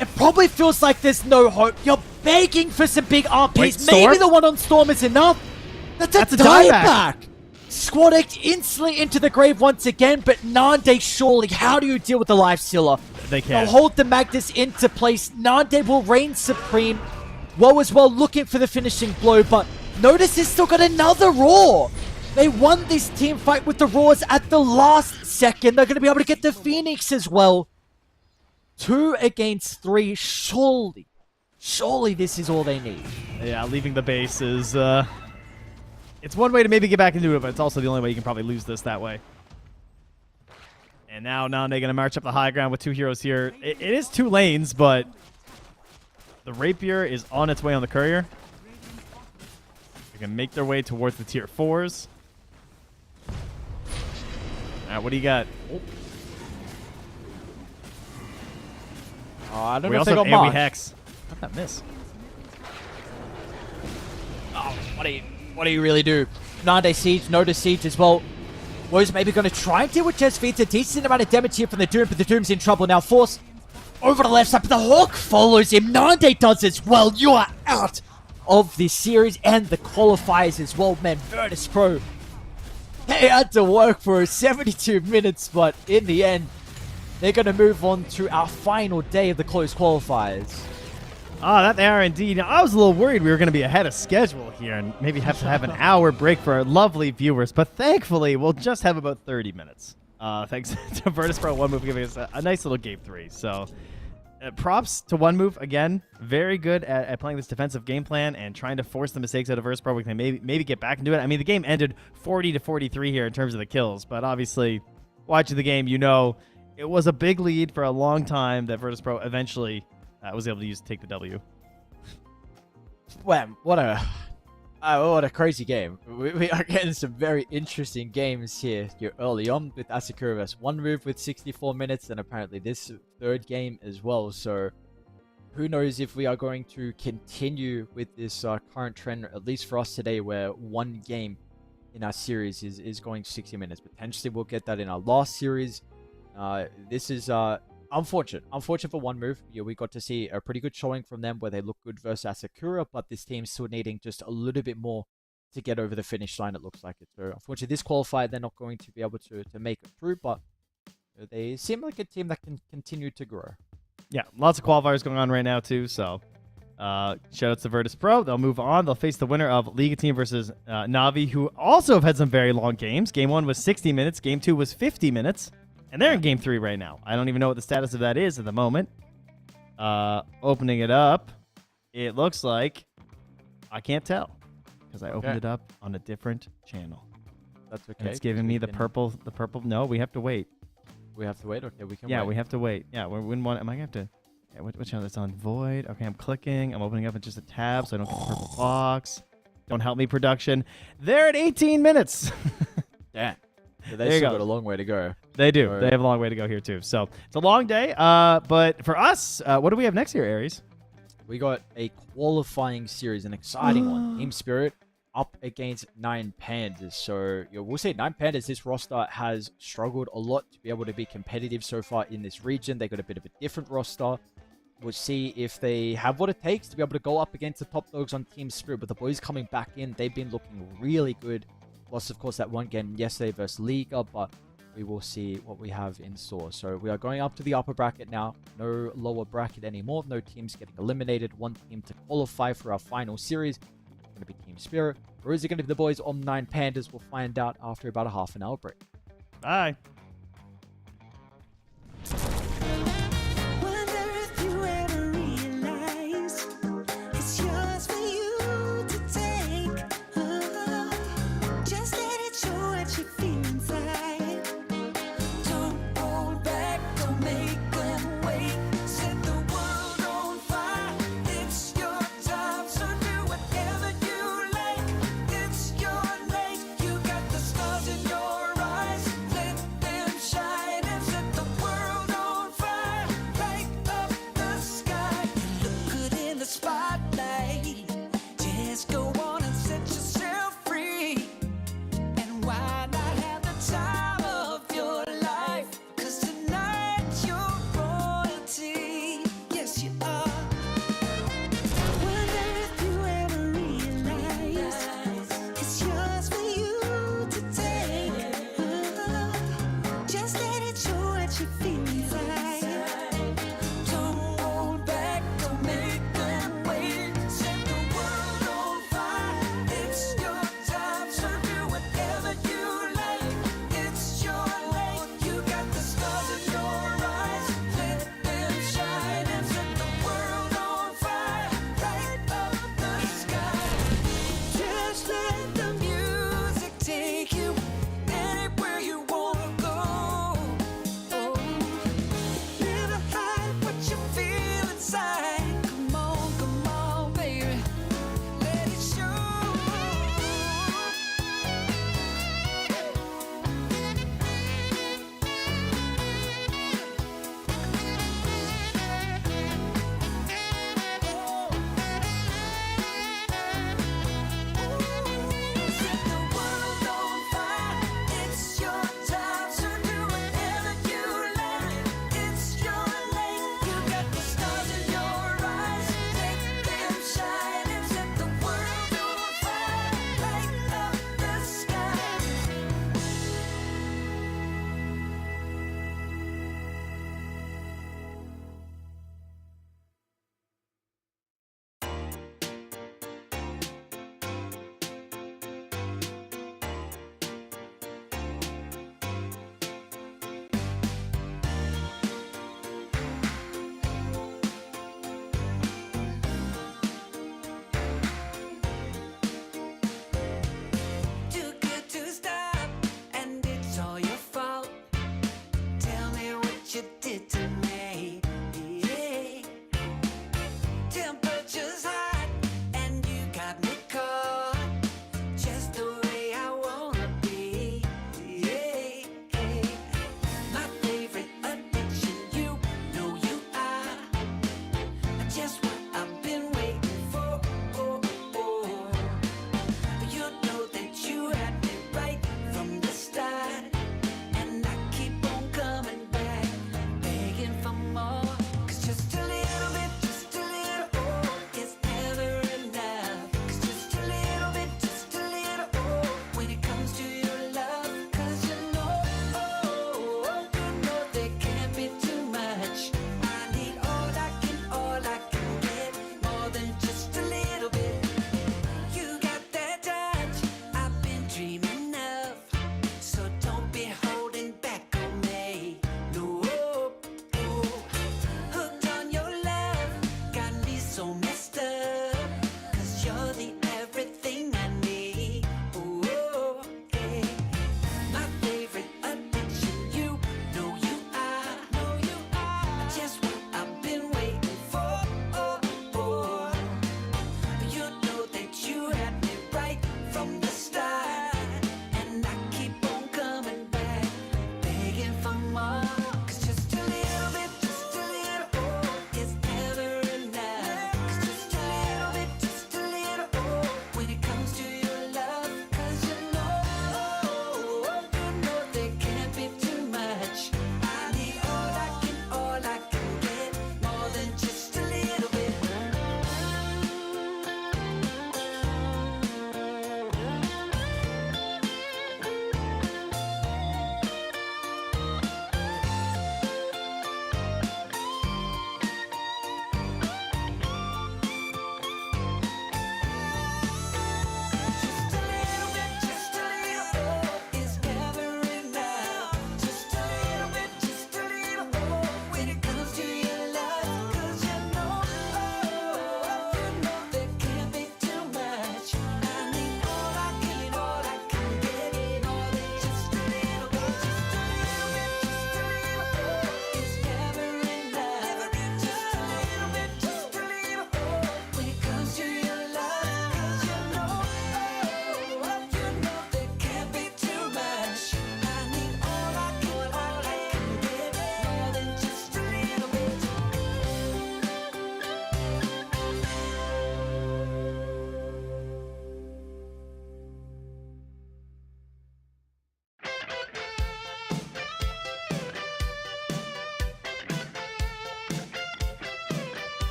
it probably feels like there's no hope. You're begging for some big RPs. Wait, Maybe Storm? the one on Storm is enough. That's a dieback. Squad X instantly into the grave once again, but Nande surely, how do you deal with the Lifestealer? They can. They'll hold the Magnus into place. Nande will reign supreme. Woe as well looking for the finishing blow, but Notice has still got another Roar. They won this team fight with the Roars at the last second. They're going to be able to get the Phoenix as well. 2 against 3. Surely this is all they need. Yeah, leaving the base is... it's one way to maybe get back into it, but it's also the only way you can probably lose this that way. And now Nande going to march up the high ground with 2 heroes here. It is 2 lanes, but the Rapier is on its way on the Courier. They can make their way towards the tier 4s. All right, what do you got? Oh, I don't We know if also they have got AoE much. Hex. How'd that miss? Oh, what do you really do? Nande Siege, Notice Siege as well. Woe's maybe going to try and deal with Jess Feeds. A decent amount of damage here from the Doom, but the Doom's in trouble now. Force over the left side, but the Hawk follows him. Nande does as well. You are out of this series and the qualifiers as well, man. Virtus Pro, they had to work for 72 minutes, but in the end, they're going to move on to our final day of the closed qualifiers. Ah, that they are indeed. Now, I was a little worried we were going to be ahead of schedule here and maybe have to have an hour break for our lovely viewers, but thankfully, we'll just have about 30 minutes. Thanks to Virtus Pro One Move giving us a nice little game 3. So, props to One Move again. Very good at playing this defensive game plan and trying to force the mistakes out of Virtus Pro. We can maybe get back into it. I mean, the game ended 40-43 here in terms of the kills, but obviously, watching the game, you know, it was a big lead for a long time that Virtus Pro eventually was able to use to take the W. Well, what a crazy game. We are getting some very interesting games here early on with Asakura vs. One Move with 64 minutes and apparently this third game as well. So who knows if we are going to continue with this current trend, at least for us today, where one game in our series is going 60 minutes. Potentially we'll get that in our last series. This is unfortunate for One Move. Yeah, we got to see a pretty good showing from them where they look good versus Asakura, but this team's still needing just a little bit more to get over the finish line, it looks like it. So unfortunately this qualifier they're not going to be able to make it through, but they seem like a team that can continue to grow. Yeah, lots of qualifiers going on right now too, so shout out to Virtus Pro. They'll move on. They'll face the winner of Liga Team versus Navi, who also have had some very long games. Game 1 was 60 minutes. Game 2 was 50 minutes. And they're in Game 3 right now. I don't even know what the status of that is at the moment. Opening it up, it looks like I can't tell because I opened it up on a different channel. That's okay. And it's giving me the purple. The purple. No, we have to wait. We have to wait. Okay, we can. Yeah, wait. we have to wait. Yeah, we wouldn't want. Am I gonna have to? Yeah, what channel? It's on Void. Okay, I'm clicking. I'm opening up in just a tab so I don't get the purple box. Don't help me, production. They're at 18 minutes. Yeah. So There they you still go. got a long way to go. They do. Or- They have a long way to go here too. So it's a long day. But for us, what do we have next here, Aries? We got a qualifying series, an exciting one. Team Spirit up against 9 Pandas. So we'll say 9 Pandas, this roster has struggled a lot to be able to be competitive so far in this region. They got a bit of a different roster. We'll see if they have what it takes to be able to go up against the top dogs on Team Spirit. But the boys coming back in, they've been looking really good. Lost, of course, that one game yesterday versus Liga, but we will see what we have in store. So we are going up to the upper bracket now. No lower bracket anymore. No teams getting eliminated. One team to qualify for our final series. It's going to be Team Spirit. Or is it going to be the boys on 9 Pandas? We'll find out after about a half an hour break. Bye. Wonder if you ever realize it's yours for you to take. Just let it show what you feel inside. Don't hold back, don't make them wait. Set the world on fire. It's your time, so do whatever you like. It's your night, you got the stars in your eyes. Let them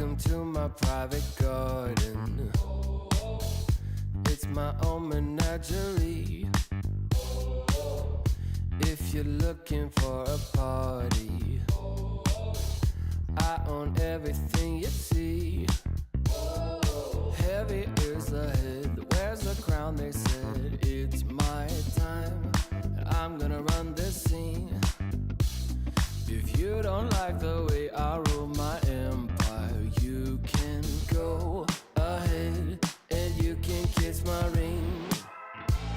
Welcome to my private garden. It's my own menagerie. If you're looking for a party, I own everything you see. Heavy is the head, where's the crown? They said it's my time, and I'm gonna run this scene. If you don't like the way I rule my empire, you can go ahead and you can kiss my ring.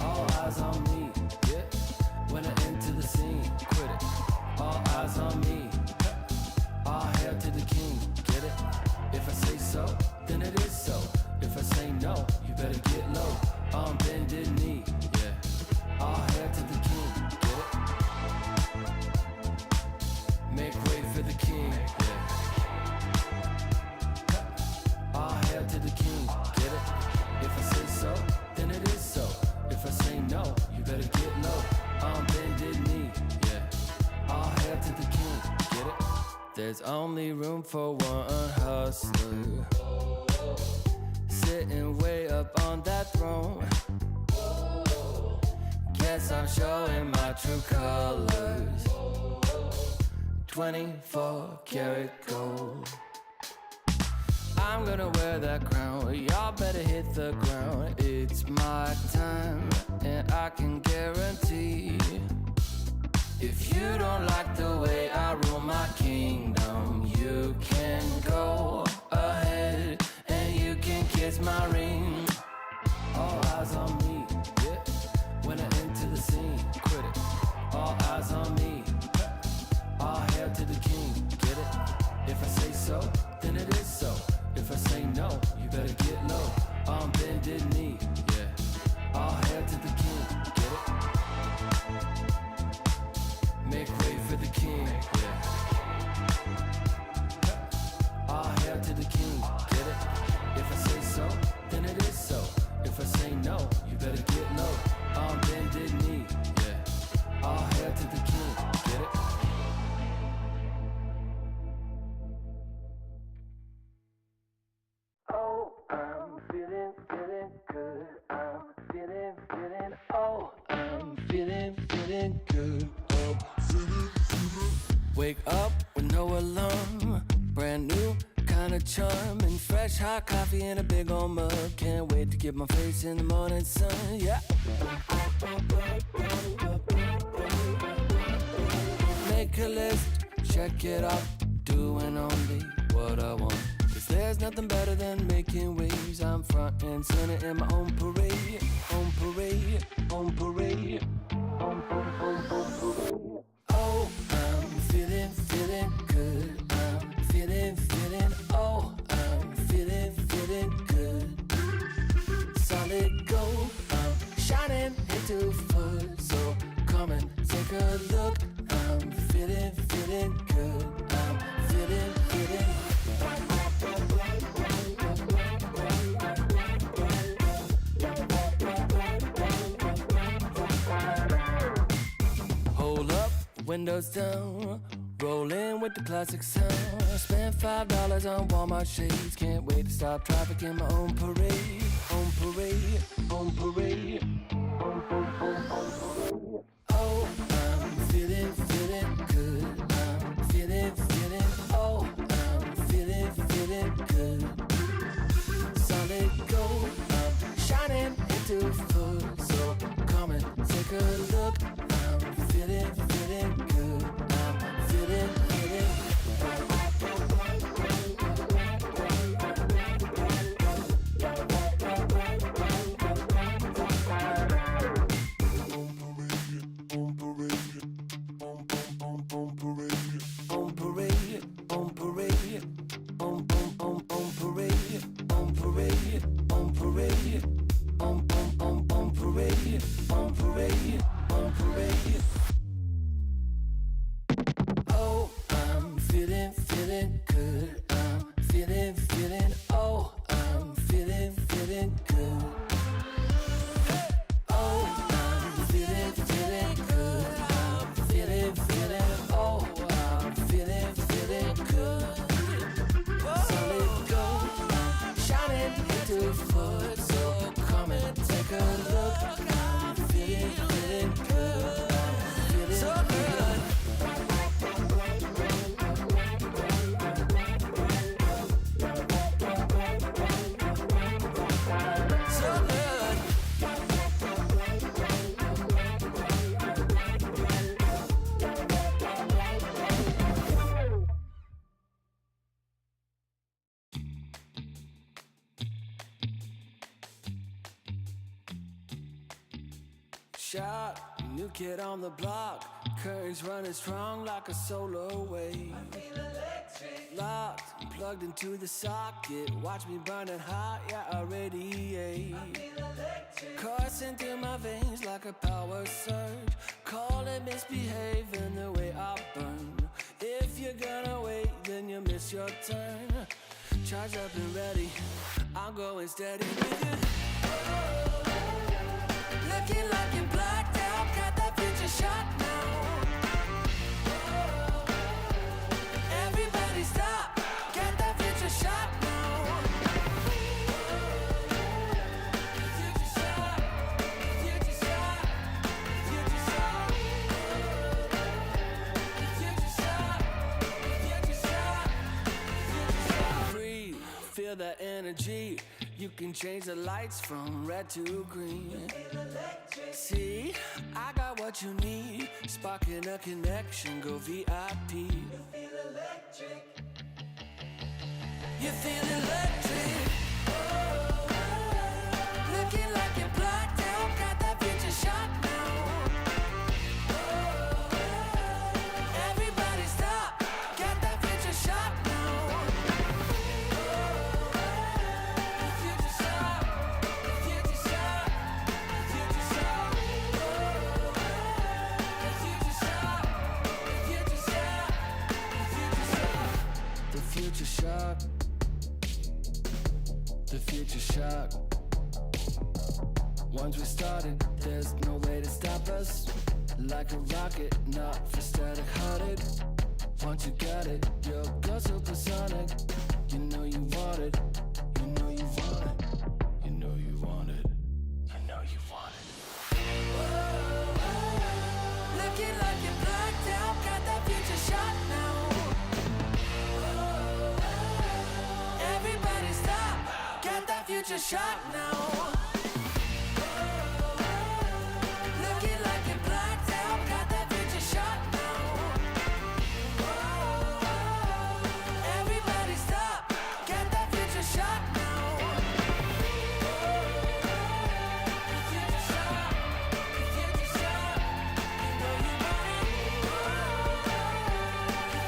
All eyes on me, yeah. When I enter the scene, quit it. All eyes on me. All hail to the king, get it? If I say so, then it is so. If I say no, you better get low. On bended knee, yeah. All hail to the king, get it? Make way for the king, yeah. All hail to the king, get it? If I say so, then it is so. If I say no, you better get low. On bended knee, yeah. All hail to the king, get it? There's only room for one hustler, sitting way up on that throne. Guess I'm showing my true colors. 24 karat gold. I'm gonna wear that crown. Y'all better hit the ground. It's my time, and I can guarantee, if you don't like the way I rule my kingdom, you can go ahead and you can kiss my ring. All eyes on me, yeah. When I enter the scene, quit it. All eyes on me. All hail to the king, get it? If I say so, then it is so. If I say no, you better get low. On bended knee, yeah. All hail to the king, get it? Make way for the king, yeah. All hail to the king, get it? If I say so, then it is so. If I say no, you better get low. On bended knee, yeah. All hail to the king, get it? Oh, I'm feeling good. I'm feeling, oh, I'm feeling good. Oh, wake up with no alarm. Brand new kind of charm. And fresh hot coffee in a big old mug. Can't wait to get my face in the morning sun, yeah. Make a list, check it off. Doing only what I want. There's nothing better than making waves. I'm front and center in my own parade. On parade, on parade, on parade. Oh, I'm feeling good. I'm feeling, oh, I'm feeling good. Solid gold, I'm shining into full. So come and take a look. I'm feeling good. I'm feeling. Windows down, rolling with the classic sound. Spent $5 on Walmart shades. Can't wait to stop traffic in my own parade. On parade, on parade, on parade. Oh, I'm feeling good. I'm feeling, oh, I'm feeling good. Solid gold, I'm shining into full. So come and take a look. I'm feeling good. I'm feeling. Solid to foot. So come and take a look. I'm feeling good. I'm feeling so good. So good. Shot, new kid on the block. Currents running strong like a solar wave. Locked, plugged into the socket. Watch me burning hot, yeah, I radiate. Coursing through my veins like a power surge. Call it misbehaving the way I burn. If you're gonna wait, then you miss your turn. Charge up and ready, I'm going steady with you. Looking like you're blacked out, got that future shot now. Everybody stop, get that future shot now. Future shot, future shot, future shot. Future shot, future shot, future shot. Breathe, feel that energy. You can change the lights from red to green. See, I got what you need. Sparking a connection, go VIP. You feel electric. You feel electric. Looking like you're blacked out, got that future shot now. Everybody stop, get that future shot now. Future shot, future shot, future shot. Future shot, future shot, future shot. The future shot. The future shot. Once we started, there's no way to stop us. Like a rocket, not for static hearted. Once you got it, you'll go supersonic. You know you want it. You know you want it. You know you want it. You know you want it. Looking like you're blacked out, got that future shot now. Everybody stop, get that future shot now. Looking like you're blacked out, got that future shot now. Everybody stop, get that future shot now. Future shot, future shot, you know you want it.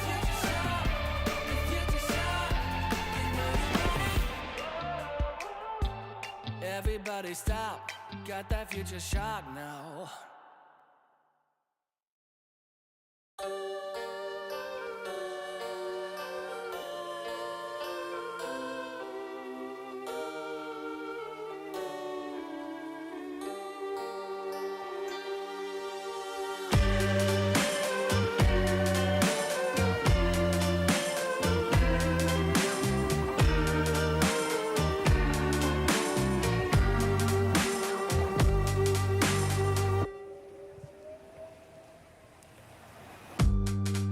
Future shot, future shot, you know you want it. Everybody stop, got that future shot now.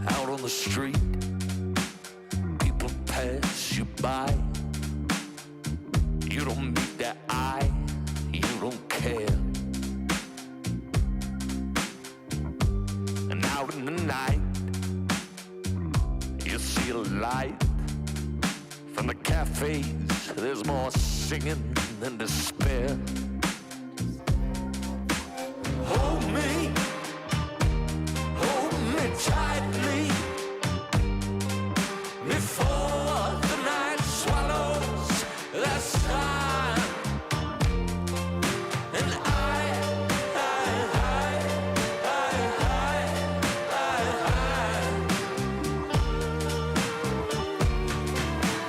Out on the street, people pass you by. You don't meet their eye, you don't care. And out in the night, you see a light. From the cafes, there's more singing than despair. Hold me tightly before the night swallows the sun. And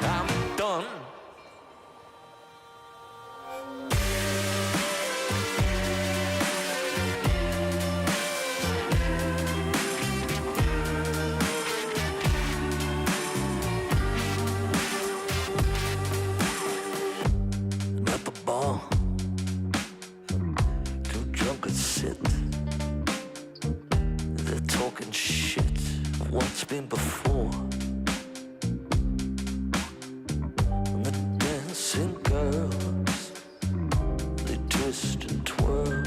I'm done. seen before. And the dancing girls, they twist and twirl.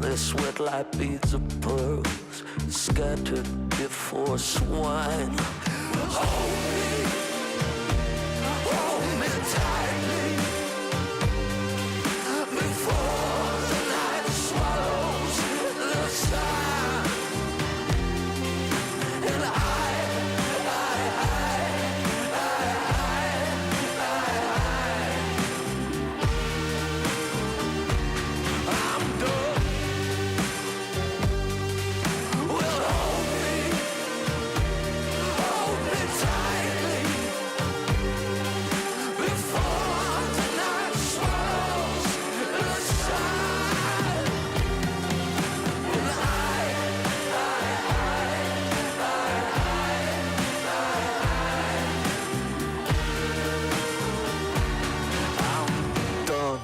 They sweat like beads of pearls, scattered before swine. Hold me tightly, before the night swallows the sun. And I'm done. Well, hold me tightly, before the night swallows the sun. And I'm done.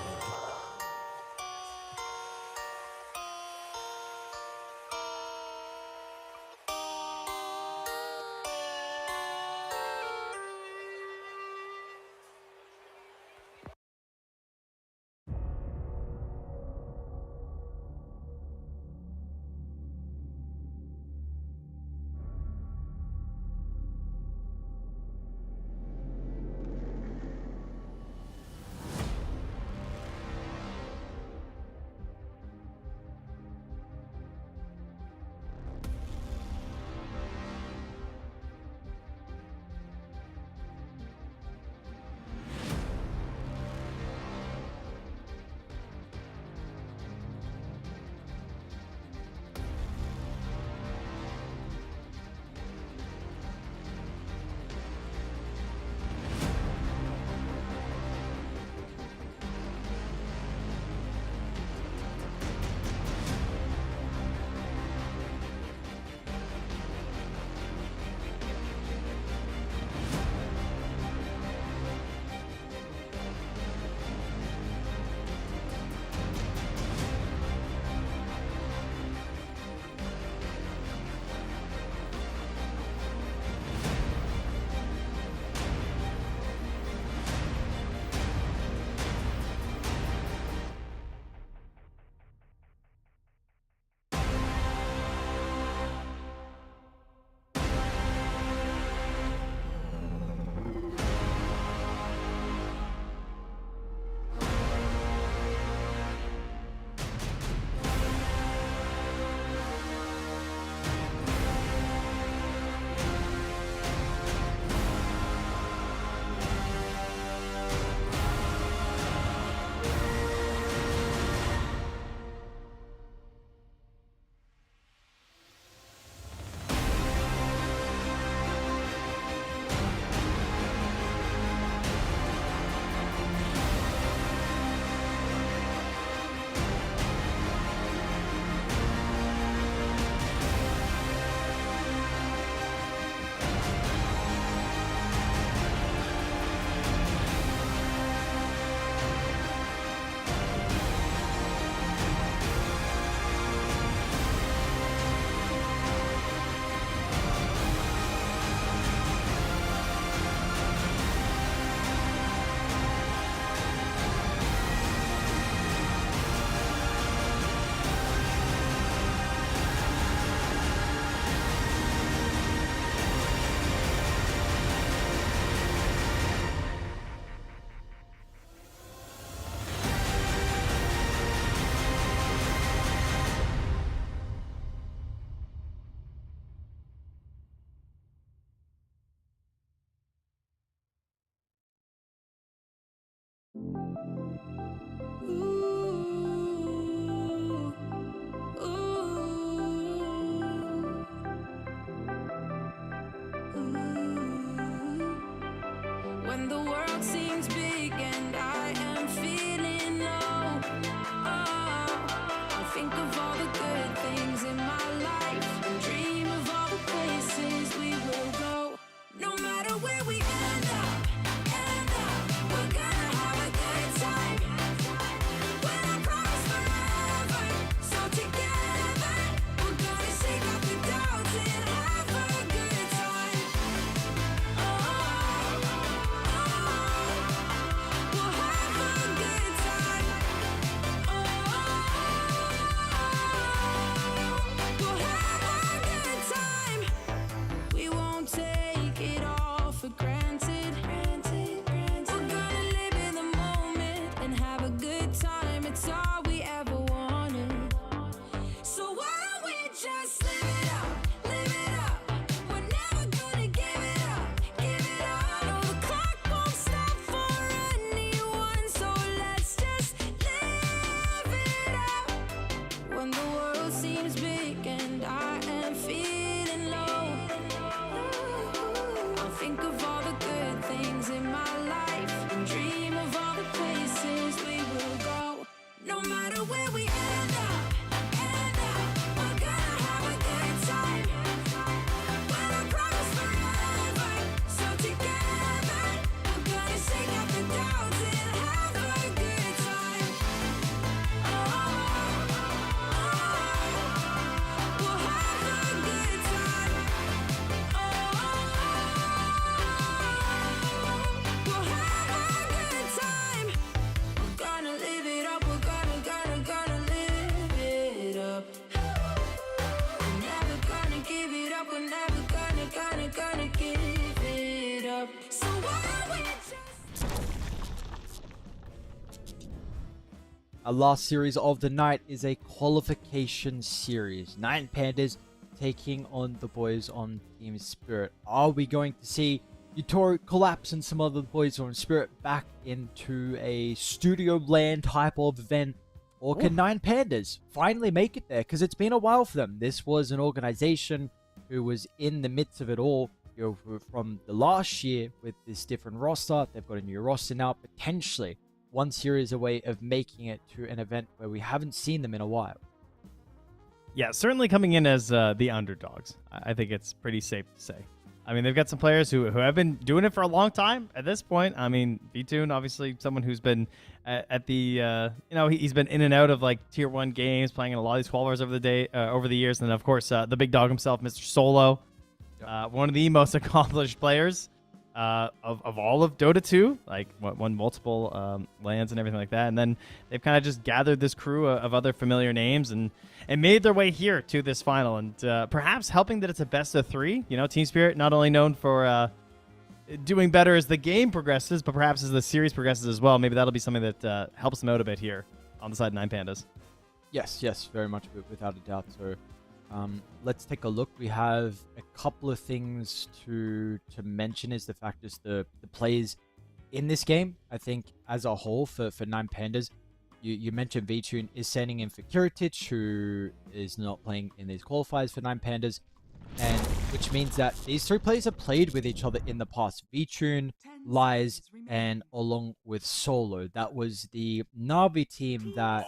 When the world seems big and I am feeling low, I think of all the good things in my life and dream of all the places we will go. No matter where we end up, we're gonna have a good time. Our last series of the night is a qualification series. 9 Pandas taking on the boys on Team Spirit. Are we going to see Utoro collapse and some other boys on Spirit back into a studio land type of event? Or can 9 Pandas finally make it there? Because it's been a while for them. This was an organization who was in the midst of it all, you know, from the last year with this different roster. They've got a new roster now, potentially one series away of making it to an event where we haven't seen them in a while. Yeah, certainly coming in as the underdogs. I think it's pretty safe to say. I mean, they've got some players who have been doing it for a long time at this point. I mean, V-Tune, obviously someone who's been at the, he's been in and out of like tier 1 games, playing in a lot of these qualifiers over the years. And then, of course, the big dog himself, Mr. Solo, one of the most accomplished players of all of Dota 2, like won multiple lands and everything like that. And then they've kind of just gathered this crew of other familiar names and made their way here to this final, and perhaps helping that it's a best of 3. You know, Team Spirit not only known for doing better as the game progresses, but perhaps as the series progresses as well. Maybe that'll be something that helps them out a bit here on the side of 9 Pandas. Yes, very much without a doubt. So let's take a look. We have a couple of things to mention. Is the fact is the plays in this game, I think as a whole for 9 Pandas. You mentioned V-Tune is sending in for Kiritich, who is not playing in these qualifiers for 9 Pandas, and which means that these 3 players have played with each other in the past. V-Tune, Lies, and along with Solo. That was the Navi team that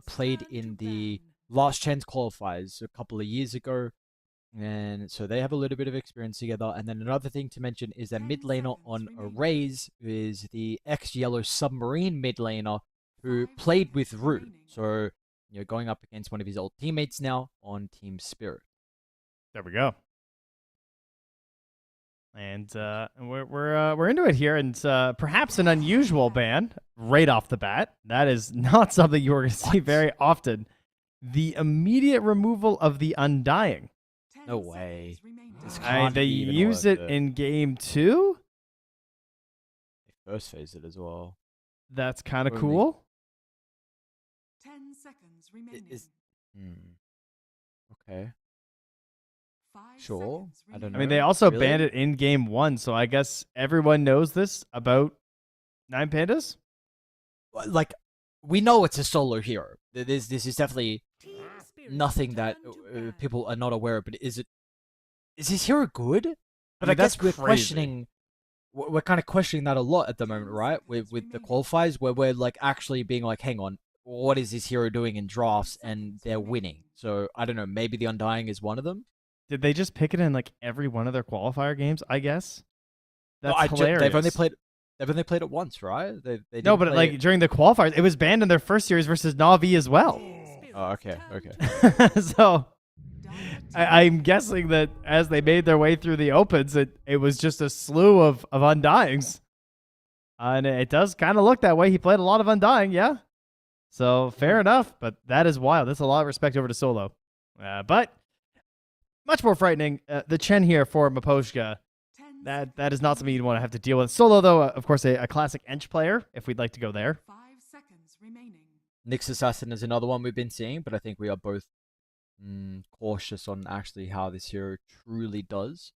played in the Last Chance qualifiers a couple of years ago, and so they have a little bit of experience together. And then another thing to mention is that mid laner on Arrays is the ex-Yellow Submarine mid laner who played with Rue. So, you know, going up against one of his old teammates now on Team Spirit. There we go. And we're into it here, and perhaps an unusual ban right off the bat. That is not something you're going to see very often. The immediate removal of the Undying. No way. They use it in game 2. They first phase it as well. That's kind of cool. 10 seconds remaining. Okay. 5 Sure. seconds I don't know. I mean, they also Really? banned it in game 1, so I guess everyone knows this about 9 Pandas. Like, we know it's a solo hero. This is definitely nothing that people are not aware of. But is this hero good? But I guess we're questioning. We're kind of questioning that a lot at the moment, right? With the qualifiers, where we're like actually being like, hang on, what is this hero doing in drafts? And they're winning. So I don't know. Maybe the Undying is one of them. Did they just pick it in like every one of their qualifier games? I guess. That's No, hilarious. They've only played it once, right? They No, didn't but play like it- during the qualifiers, it was banned in their first series versus Na'Vi as well. Oh, okay. So I'm guessing that as they made their way through the opens, it was just a slew of Undyings. And it does kind of look that way. He played a lot of Undying, yeah. So fair enough, but that is wild. That's a lot of respect over to Solo. But much more frightening, the Chen here for Maposhka. That is not something you'd want to have to deal with. Solo, though, of course, a classic Ench player, if we'd like to go there. 5 seconds remaining. Nyx Assassin is another one we've been seeing, but I think we are both cautious on actually how this hero truly does.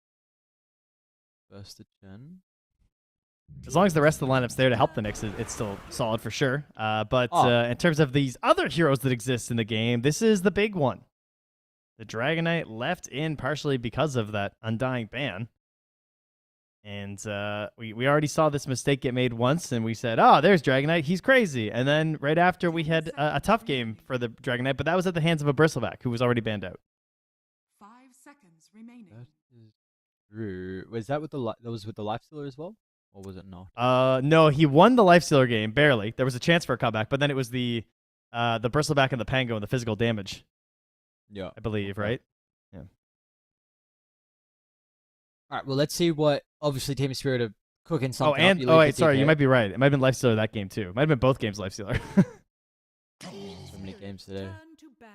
First to Chen. As long as the rest of the lineup's there to help the Knicks, it's still solid for sure. But in terms of these other heroes that exist in the game, this is the big one. The Dragon Knight left in partially because of that Undying ban. And we already saw this mistake get made once, and we said, oh, there's Dragon Knight, he's crazy. And then right after, we had a tough game for the Dragon Knight, but that was at the hands of a Bristleback, who was already banned out. 5 seconds remaining. That is true. Was that with the Lifestealer as well? Or was it not? No, he won the Lifestealer game, barely. There was a chance for a comeback, but then it was the Bristleback and the Pango and the physical damage. Yeah. I believe, right? Yeah. All right, well, let's see what, obviously, Team Spirit are cooking something up. You wait, leave the sorry, you DK. might be right. It might have been Lifestealer that game, too. It might have been both games Lifestealer. So many games today. Turn to ban.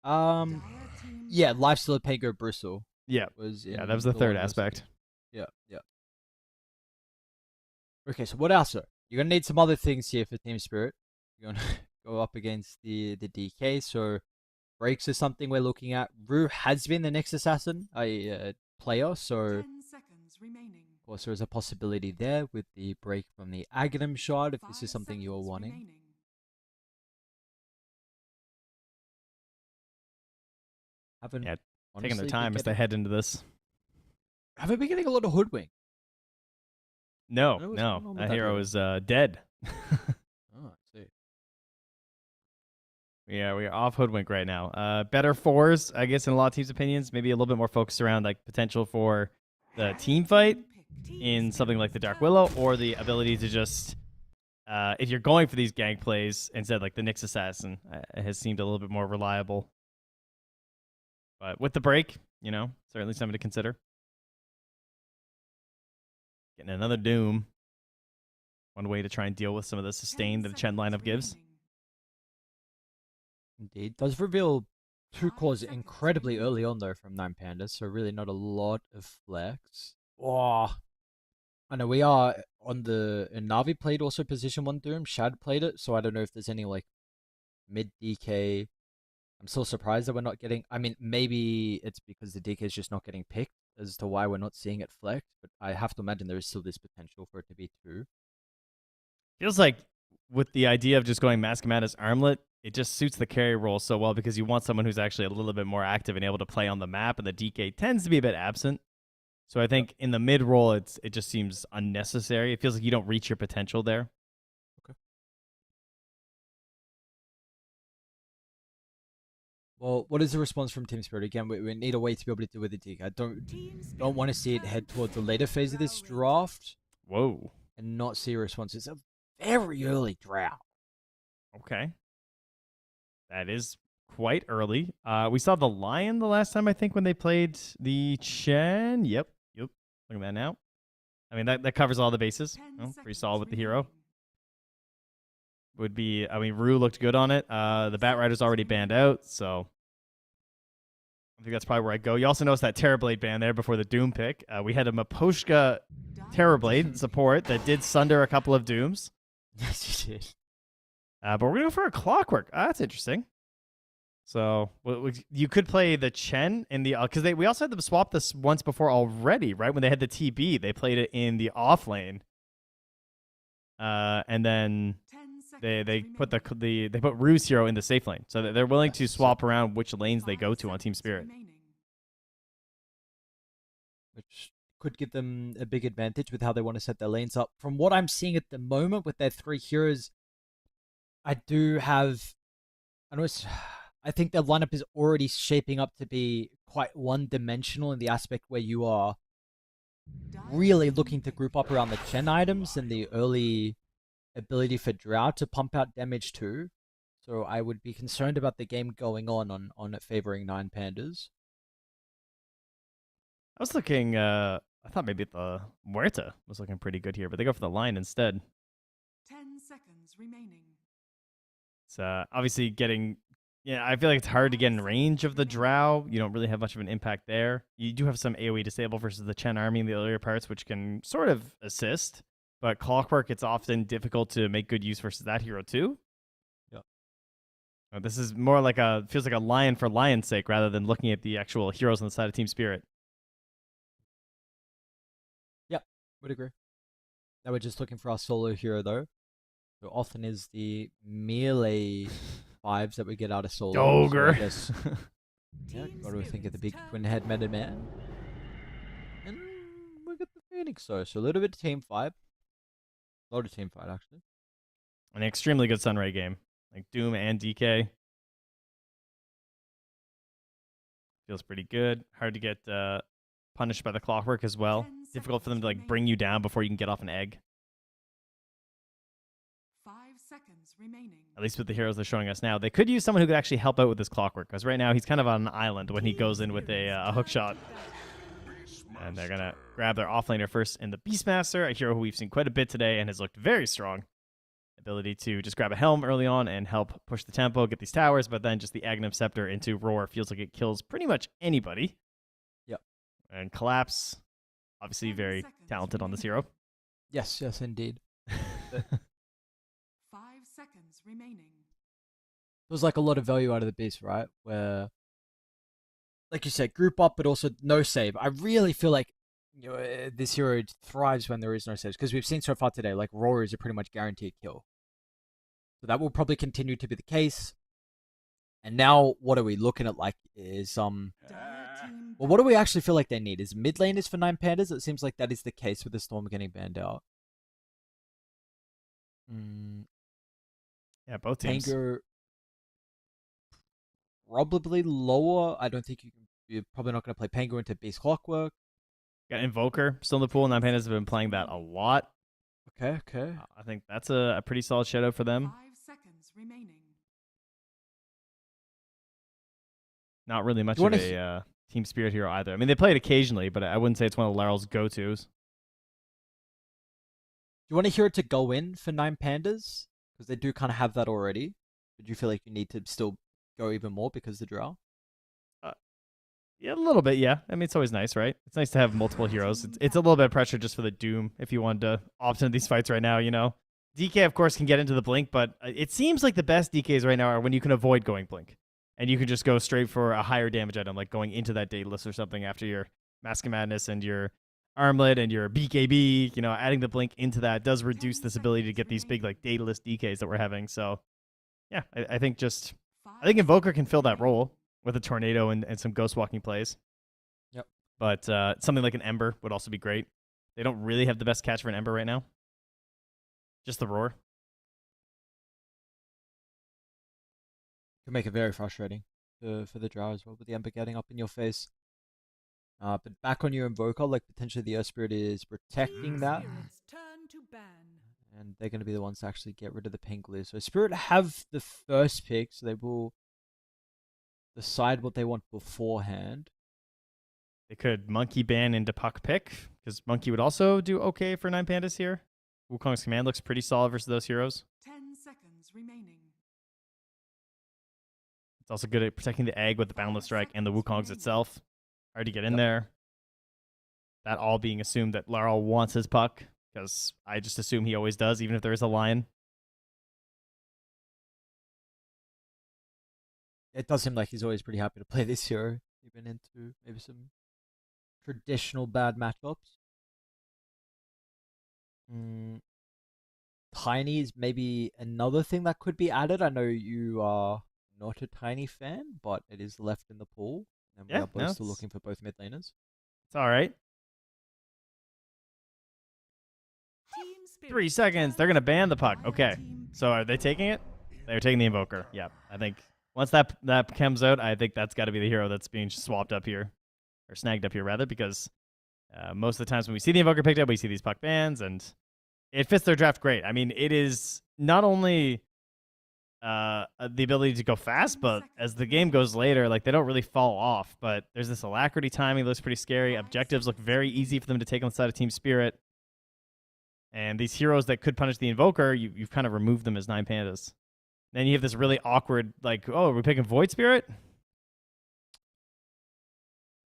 Dire team Yeah, Lifestealer, Pango, Bristle. Yeah. Was Yeah, in that was the third one of those. aspect. Yeah. Okay, so what else, sir? You're going to need some other things here for Team Spirit. You're going go up against the DK. So breaks is something we're looking at. Rue has been the next assassin player, so 10 seconds remaining. of course there is a possibility there with the break from the Aghanim shard if this is 5 something you're seconds wanting. remaining. Haven't Yeah, taking honestly their been time as they getting- head into this. Haven't been getting a lot of hoodwink. No, What's no, going on with that that hero hero? is dead. Oh, I see. Yeah, we are off hoodwink right now. Better fours, I guess, in a lot of teams' opinions. Maybe a little bit more focused around like potential for the team fight in something like the Dark Willow, or the ability to just, if you're going for these gank plays, instead like the Nyx Assassin has seemed a little bit more reliable. But with the break, you know, certainly something to consider. Getting another Doom. One way to try and deal with some of the sustain that the Chen lineup gives. Indeed. Does reveal 2 cores incredibly early on though from 9 Pandas, so really not a lot of flex. Oh, I know we are on the Navi played also position 1 Doom. Shad played it, so I don't know if there's any like mid DK. I'm still surprised that we're not getting. I mean, maybe it's because the DK is just not getting picked as to why we're not seeing it flex, but I have to imagine there is still this potential for it to be 2. Feels like with the idea of just going Masquemada's Armlet, it just suits the carry role so well because you want someone who's actually a little bit more active and able to play on the map, and the DK tends to be a bit absent. So I think in the mid role, it just seems unnecessary. It feels like you don't reach your potential there. Okay. Well, what is the response from Team Spirit? Again, we need a way to be able to deal with the DK. I don't want to see it head towards the later phase of this draft Whoa. and not see a response. It's a very early draft. Okay. That is quite early. We saw the Lion the last time, I think, when they played the Chen. Yep. Look at that now. I mean, that covers all the bases. Oh, pretty solid with the hero. Would be, I mean, Rue looked good on it. The Bat Rider's already banned out, so I think that's probably where I go. You also noticed that Terrorblade ban there before the Doom pick. We had a Maposhka Terrorblade support that did sunder a couple of Dooms. Yes, you did. But we're going to go for a Clockwork. That's interesting. So you could play the Chen in the, because we also had them swap this once before already, right? When they had the TB, they played it in the off lane. And then they put they put Rue's hero in the safe lane. So they're willing to swap around which lanes they go to on Team Spirit. Which could give them a big advantage with how they want to set their lanes up. From what I'm seeing at the moment with their 3 heroes, I think their lineup is already shaping up to be quite one-dimensional in the aspect where you are really looking to group up around the Chen items and the early ability for Drow to pump out damage too. So I would be concerned about the game going on it favoring 9 Pandas. I was looking, I thought maybe the Muerta was looking pretty good here, but they go for the Lion instead. 10 seconds remaining. It's obviously getting, I feel like it's hard to get in range of the Drow. You don't really have much of an impact there. You do have some AoE disable versus the Chen army in the earlier parts, which can sort of assist. But Clockwork, it's often difficult to make good use versus that hero too. Yeah. This is more like feels like a Lion for Lion's sake rather than looking at the actual heroes on the side of Team Spirit. Yep, would agree. Now we're just looking for our solo hero though. So often is the melee vibes that we get out of solo. Ogre. So I guess, yeah, got to think of the big twin head meta man. And we got the Phoenix so a little bit of team fight. A lot of team fight actually. An extremely good Sunray game. Like Doom and DK. Feels pretty good. Hard to get punished by the Clockwork as well. Difficult for them to like bring you down before you can get off an egg. 5 seconds remaining. At least with the heroes they're showing us now. They could use someone who could actually help out with this Clockwork, because right now he's kind of on an island when he goes in with a hook shot. And they're going to grab their offlaner first in the Beastmaster, a hero who we've seen quite a bit today and has looked very strong. Ability to just grab a helm early on and help push the tempo, get these towers, but then just the Aghanim Scepter into Roar feels like it kills pretty much anybody. Yep. And Collapse, obviously very talented on this hero. Yes, indeed. 5 seconds remaining. There's like a lot of value out of the beast, right? Where, like you said, group up, but also no save. I really feel like this hero thrives when there is no saves, because we've seen so far today, like Roar is a pretty much guaranteed kill. So that will probably continue to be the case. And now, what are we looking at? Like, is well, what do we actually feel like they need? Is mid laners for 9 pandas? It seems like that is the case with the Storm getting banned out. Yeah, both teams. Pango probably lower. I don't think you're probably not going to play Pango into Beast Clockwork. Got Invoker still in the pool. 9 pandas have been playing that a lot. Okay. I think that's a pretty solid shadow for them. 5 seconds remaining. Not really much of a team spirit hero either. I mean, they play it occasionally, but I wouldn't say it's one of Laryl's go-tos. Do you want a hero to go in for 9 pandas? Because they do kind of have that already. But do you feel like you need to still go even more because of the drow? Yeah, a little bit, yeah. I mean, it's always nice, right? It's nice to have multiple heroes. It's a little bit of pressure just for the Doom if you wanted to opt into these fights right now, you know? DK, of course, can get into the Blink, but it seems like the best DKs right now are when you can avoid going Blink. And you can just go straight for a higher damage item, like going into that Daedalus or something after your Mask of Madness and your Armlet and your BKB. You know, adding the Blink into that does reduce this ability to get these big, like, Daedalus DKs that we're having. So, yeah, I think Invoker can fill that role with a Tornado and some Ghost Walking plays. Yep. But something like an Ember would also be great. They don't really have the best catch for an Ember right now. Just the Roar. Could make it very frustrating for the drow as well, with the Ember getting up in your face. But back on your Invoker, like potentially the Earth Spirit is protecting that. Turn to ban. And they're going to be the ones to actually get rid of the Pangolier. So Spirit have the first pick, so they will decide what they want beforehand. They could Monkey ban into Puck pick, because Monkey would also do okay for 9 pandas here. Wukong's command looks pretty solid versus those heroes. 10 seconds remaining. It's also good at protecting the egg with the Boundless Strike and the Wukongs itself. Hard to get in there. That all being assumed that Laral wants his Puck, because I just assume he always does, even if there is a lion. It does seem like he's always pretty happy to play this hero, even into maybe some traditional bad matchups. Tiny is maybe another thing that could be added. I know you are not a Tiny fan, but it is left in the pool. And we are both still looking for both mid laners. It's all right. 3 seconds. They're going to ban the Puck. Okay. So are they taking it? They're taking the Invoker. Yeah. I think once that comes out, I think that's got to be the hero that's being swapped up here. Or snagged up here, rather, because most of the times when we see the Invoker picked up, we see these Puck bans, and it fits their draft great. I mean, it is not only the ability to go fast, but as the game goes later, like, they don't really fall off. But there's this Alacrity timing that looks pretty scary. Objectives look very easy for them to take on the side of Team Spirit. And these heroes that could punish the Invoker, you've kind of removed them as 9 pandas. Then you have this really awkward, like, oh, are we picking Void Spirit?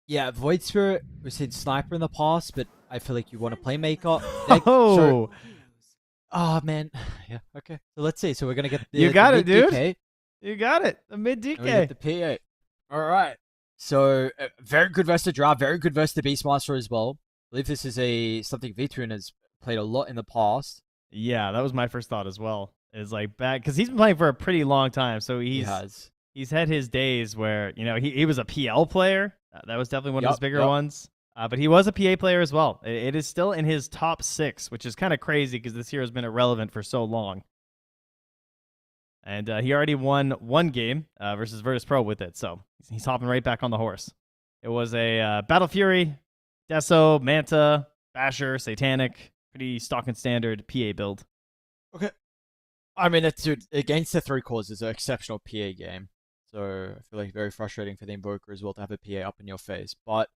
Yeah, Void Spirit, we've seen Sniper in the past, but I feel like you want to play Maker. Oh, man. Yeah, okay. So let's see. So we're going to get the You got it, dude. DK. You got it. The mid DK. And we get the P8. All right. So very good versus the Drow, very good versus the Beastmaster as well. I believe this is something Vitrun has played a lot in the past. Yeah, that was my first thought as well. Is like back, because he's been playing for a pretty long time. So he's had his days where, you know, he was a PL player. That was definitely one of his bigger ones. But he was a PA player as well. It is still in his top 6, which is kind of crazy because this hero has been irrelevant for so long. And he already won 1 game versus Virtus Pro with it. So he's hopping right back on the horse. It was a Battle Fury, Deso, Manta, Basher, Satanic, pretty stock and standard PA build. Okay. I mean, dude, against the 3 cores is an exceptional PA game. So I feel like very frustrating for the Invoker as well to have a PA up in your face. But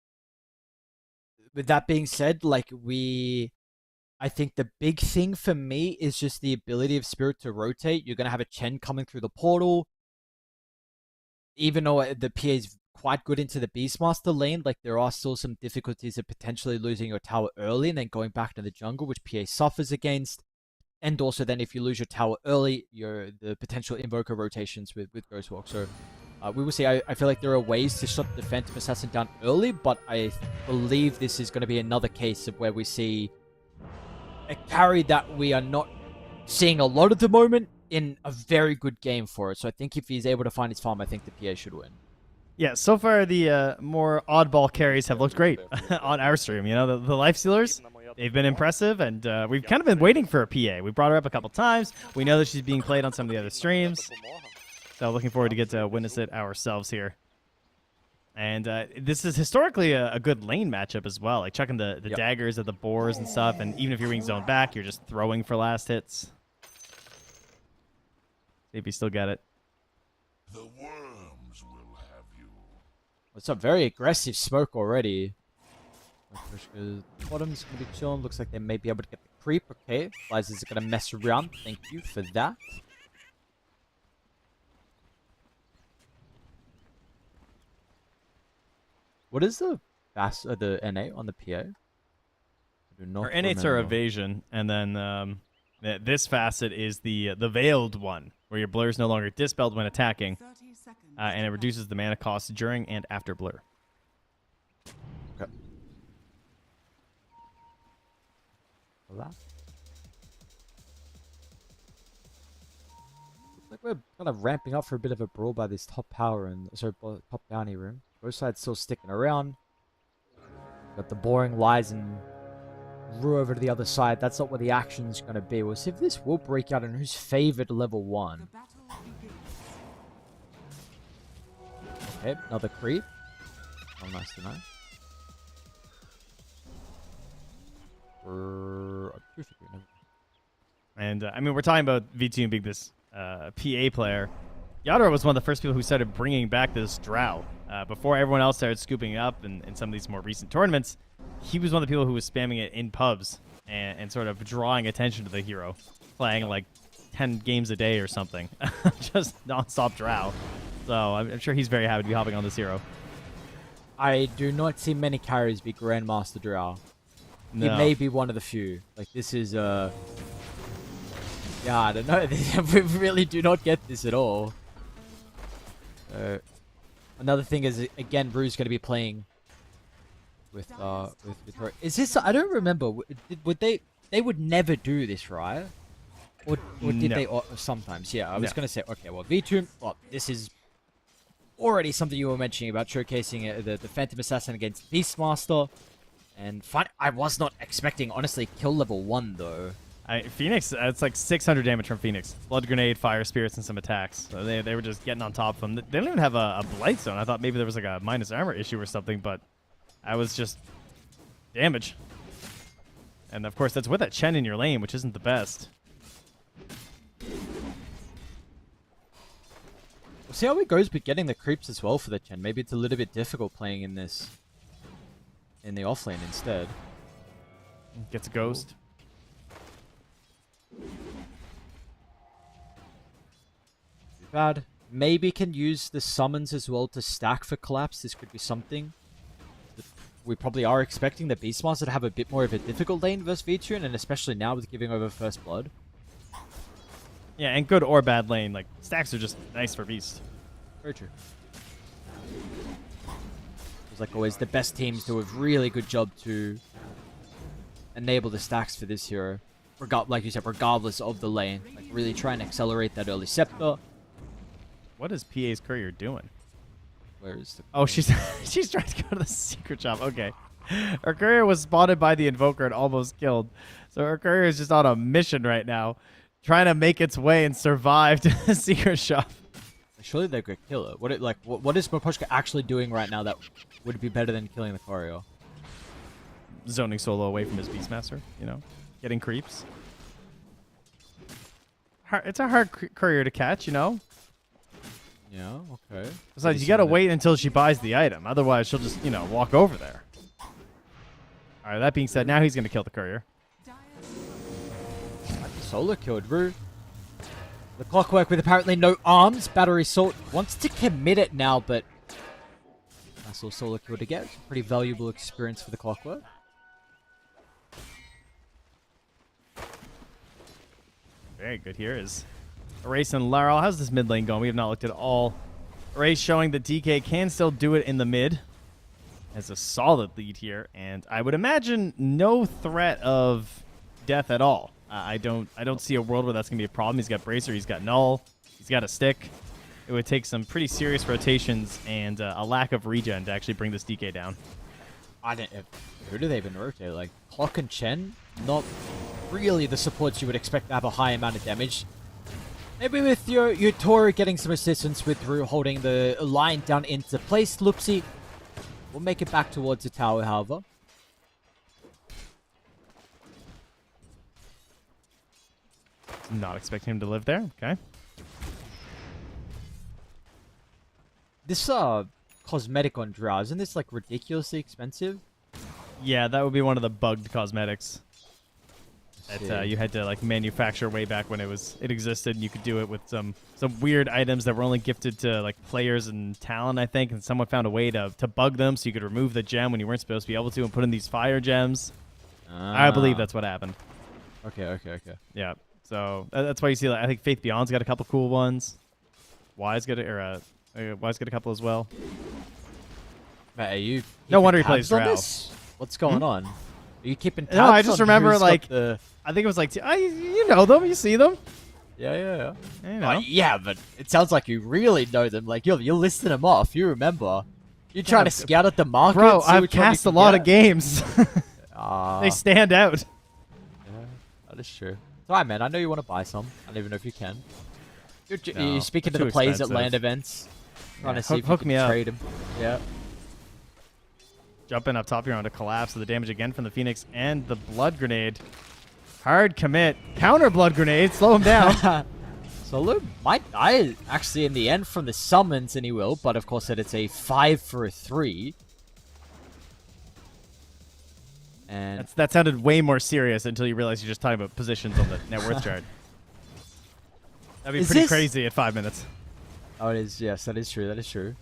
with that being said, like, I think the big thing for me is just the ability of Spirit to rotate. You're going to have a Chen coming through the portal. Even though the PA is quite good into the Beastmaster lane, like, there are still some difficulties of potentially losing your tower early and then going back to the jungle, which PA suffers against. And also then if you lose your tower early, the potential invoker rotations with Ghostwalk. So we will see. I feel like there are ways to shut the Phantom Assassin down early, but I believe this is going to be another case of where we see a carry that we are not seeing a lot at the moment in a very good game for it. So I think if he's able to find his farm, I think the PA should win. Yeah, so far the more oddball carries have looked great on our stream. You know, the life stealers, they've been impressive, and we've kind of been waiting for a PA. We brought her up a couple times. We know that she's being played on some of the other streams. So looking forward to get to witness it ourselves here. And this is historically a good lane matchup as well, like chucking the daggers at the boars and stuff, and even if you're being zoned back, you're just throwing for last hits. See if you still get it. The worms will have you. It's a very aggressive smoke already. Bottom's going to be chilling. Looks like they may be able to get the creep. Okay, Liza's going to mess around. Thank you for that. What is the the NA on the PA? Our NAs are evasion, and then this facet is the veiled one, where your blur is no longer dispelled when attacking, and it reduces the mana cost during and after blur. Okay. Looks like we're kind of ramping up for a bit of a brawl by this top power and top bounty room. Both sides still sticking around. Got the boring lies and Rue over to the other side. That's not where the action's going to be. We'll see if this will break out and who's favored level 1. Okay, another creep. Oh, nice to know. And I mean, we're talking about V2 being this PA player. Yadra was one of the first people who started bringing back this drow. Before everyone else started scooping it up in some of these more recent tournaments, he was one of the people who was spamming it in pubs and sort of drawing attention to the hero, playing like 10 games a day or something. Just non-stop drow. So I'm sure he's very happy to be hopping on this hero. I do not see many carries be Grandmaster Drow. No. He may be one of the few. Like, this is, yeah, I don't know. We really do not get this at all. Another thing is, again, Rue's going to be playing with Victoria. Is this, I don't remember, would they would never do this, right? Or did No. they sometimes? Yeah, I was No. going to say, okay, well, V2, well, this is already something you were mentioning about showcasing the Phantom Assassin against Beastmaster. And I was not expecting, honestly, kill level 1, though. Phoenix, it's like 600 damage from Phoenix. Blood Grenade, Fire Spirits, and some attacks. So they were just getting on top of them. They don't even have a Blight Zone. I thought maybe there was like a minus armor issue or something, but I was just damage. And of course, that's with that Chen in your lane, which isn't the best. We'll see how it goes with getting the creeps as well for the Chen. Maybe it's a little bit difficult playing in this, in the offlane instead. Gets a ghost. Too bad. Maybe can use the summons as well to stack for collapse. This could be something. We probably are expecting the Beastmaster to have a bit more of a difficult lane versus V2, and especially now with giving over First Blood. Yeah, and good or bad lane. Like, stacks are just nice for Beast. Very true. It's like always the best teams do a really good job to enable the stacks for this hero. Like you said, regardless of the lane. Like, really try and accelerate that early scepter. What is PA's courier doing? Where is the... Oh, she's trying to go to the secret shop. Okay. Her courier was spotted by the Invoker and almost killed. So her courier is just on a mission right now, trying to make its way and survive to the secret shop. Surely they could kill it. What is Moposhka actually doing right now that would be better than killing the courier? Zoning solo away from his Beastmaster, you know? Getting creeps. It's a hard courier to catch, you know? Yeah, okay. Besides, you gotta wait until she buys the item. Otherwise, she'll just, you know, walk over there. Alright, that being said, now he's gonna kill the courier. Solo killed Rue. The Clockwork with apparently no arms. Battery Salt wants to commit it now, but nice little solo kill to get. Pretty valuable experience for the Clockwork. Very good here is Erase and Laurel. How's this mid lane going? We have not looked at all. Erase showing that DK can still do it in the mid. Has a solid lead here, and I would imagine no threat of death at all. I don't see a world where that's gonna be a problem. He's got Bracer, he's got Null, he's got a stick. It would take some pretty serious rotations and a lack of regen to actually bring this DK down. Who do they even rotate? Like Clock and Chen, not really the supports you would expect to have a high amount of damage. Maybe with your Toru getting some assistance with Rue holding the line down into place. Loopsy will make it back towards the tower, however. Not expecting him to live there. Okay. This cosmetic on Drow, isn't this like ridiculously expensive? Yeah, that would be one of the bugged cosmetics that you had to like manufacture way back when it existed. And you could do it with some weird items that were only gifted to like players and talent, I think. And someone found a way to bug them so you could remove the gem when you weren't supposed to be able to and put in these fire gems. I believe that's what happened. Okay. Yeah. So that's why you see, like, I think Faith Beyond's got a couple cool ones. Wise got a couple as well. Mate, are you no wonder he keeping plays tabs on Drow. this? What's going on? Are you keeping tabs No, I just on remember who's got like the... I think it was like you know them, you see them. Yeah. You know. Yeah, but it sounds like you really know them. Like you're listing them off. You remember? You're trying to scout at the market. Bro, see I've which one you cast a can lot get. of games. They stand out. Yeah, that is true. It's alright, man. I know you want to buy some. I don't even know if you can. You're speaking to too the players expensive. at land events. Trying to see if hook you me can up. trade them. Yeah. Jumping up top here onto Collapse. The damage again from the Phoenix and the Blood Grenade. Hard commit. Counter Blood Grenade. Slow him down. Solo might die actually in the end from the summons, and he will. But of course, that it's a 5 for a 3. And That sounded way more serious until you realize you're just talking about positions on the net worth chart. That'd be Is pretty this- crazy at 5 minutes. oh, it is. Yes, that is true. That is true.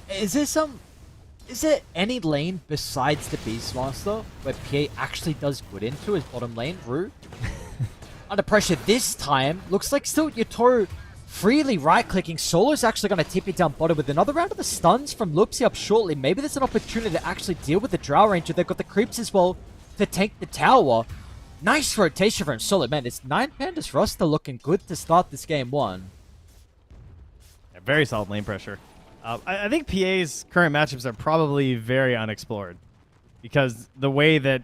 Is there any lane besides the Beastmaster where PA actually does good into his bottom lane, Rue? Under pressure this time. Looks like still Yotoru freely right-clicking. Solo's actually going to tip it down bottom with another round of the stuns from Loopsy up shortly. Maybe there's an opportunity to actually deal with the Drow Ranger. They've got the creeps as well to tank the tower. Nice rotation from Solo. Man, this 9 Pandas roster looking good to start this game 1. Yeah, very solid lane pressure. I think PA's current matchups are probably very unexplored because the way that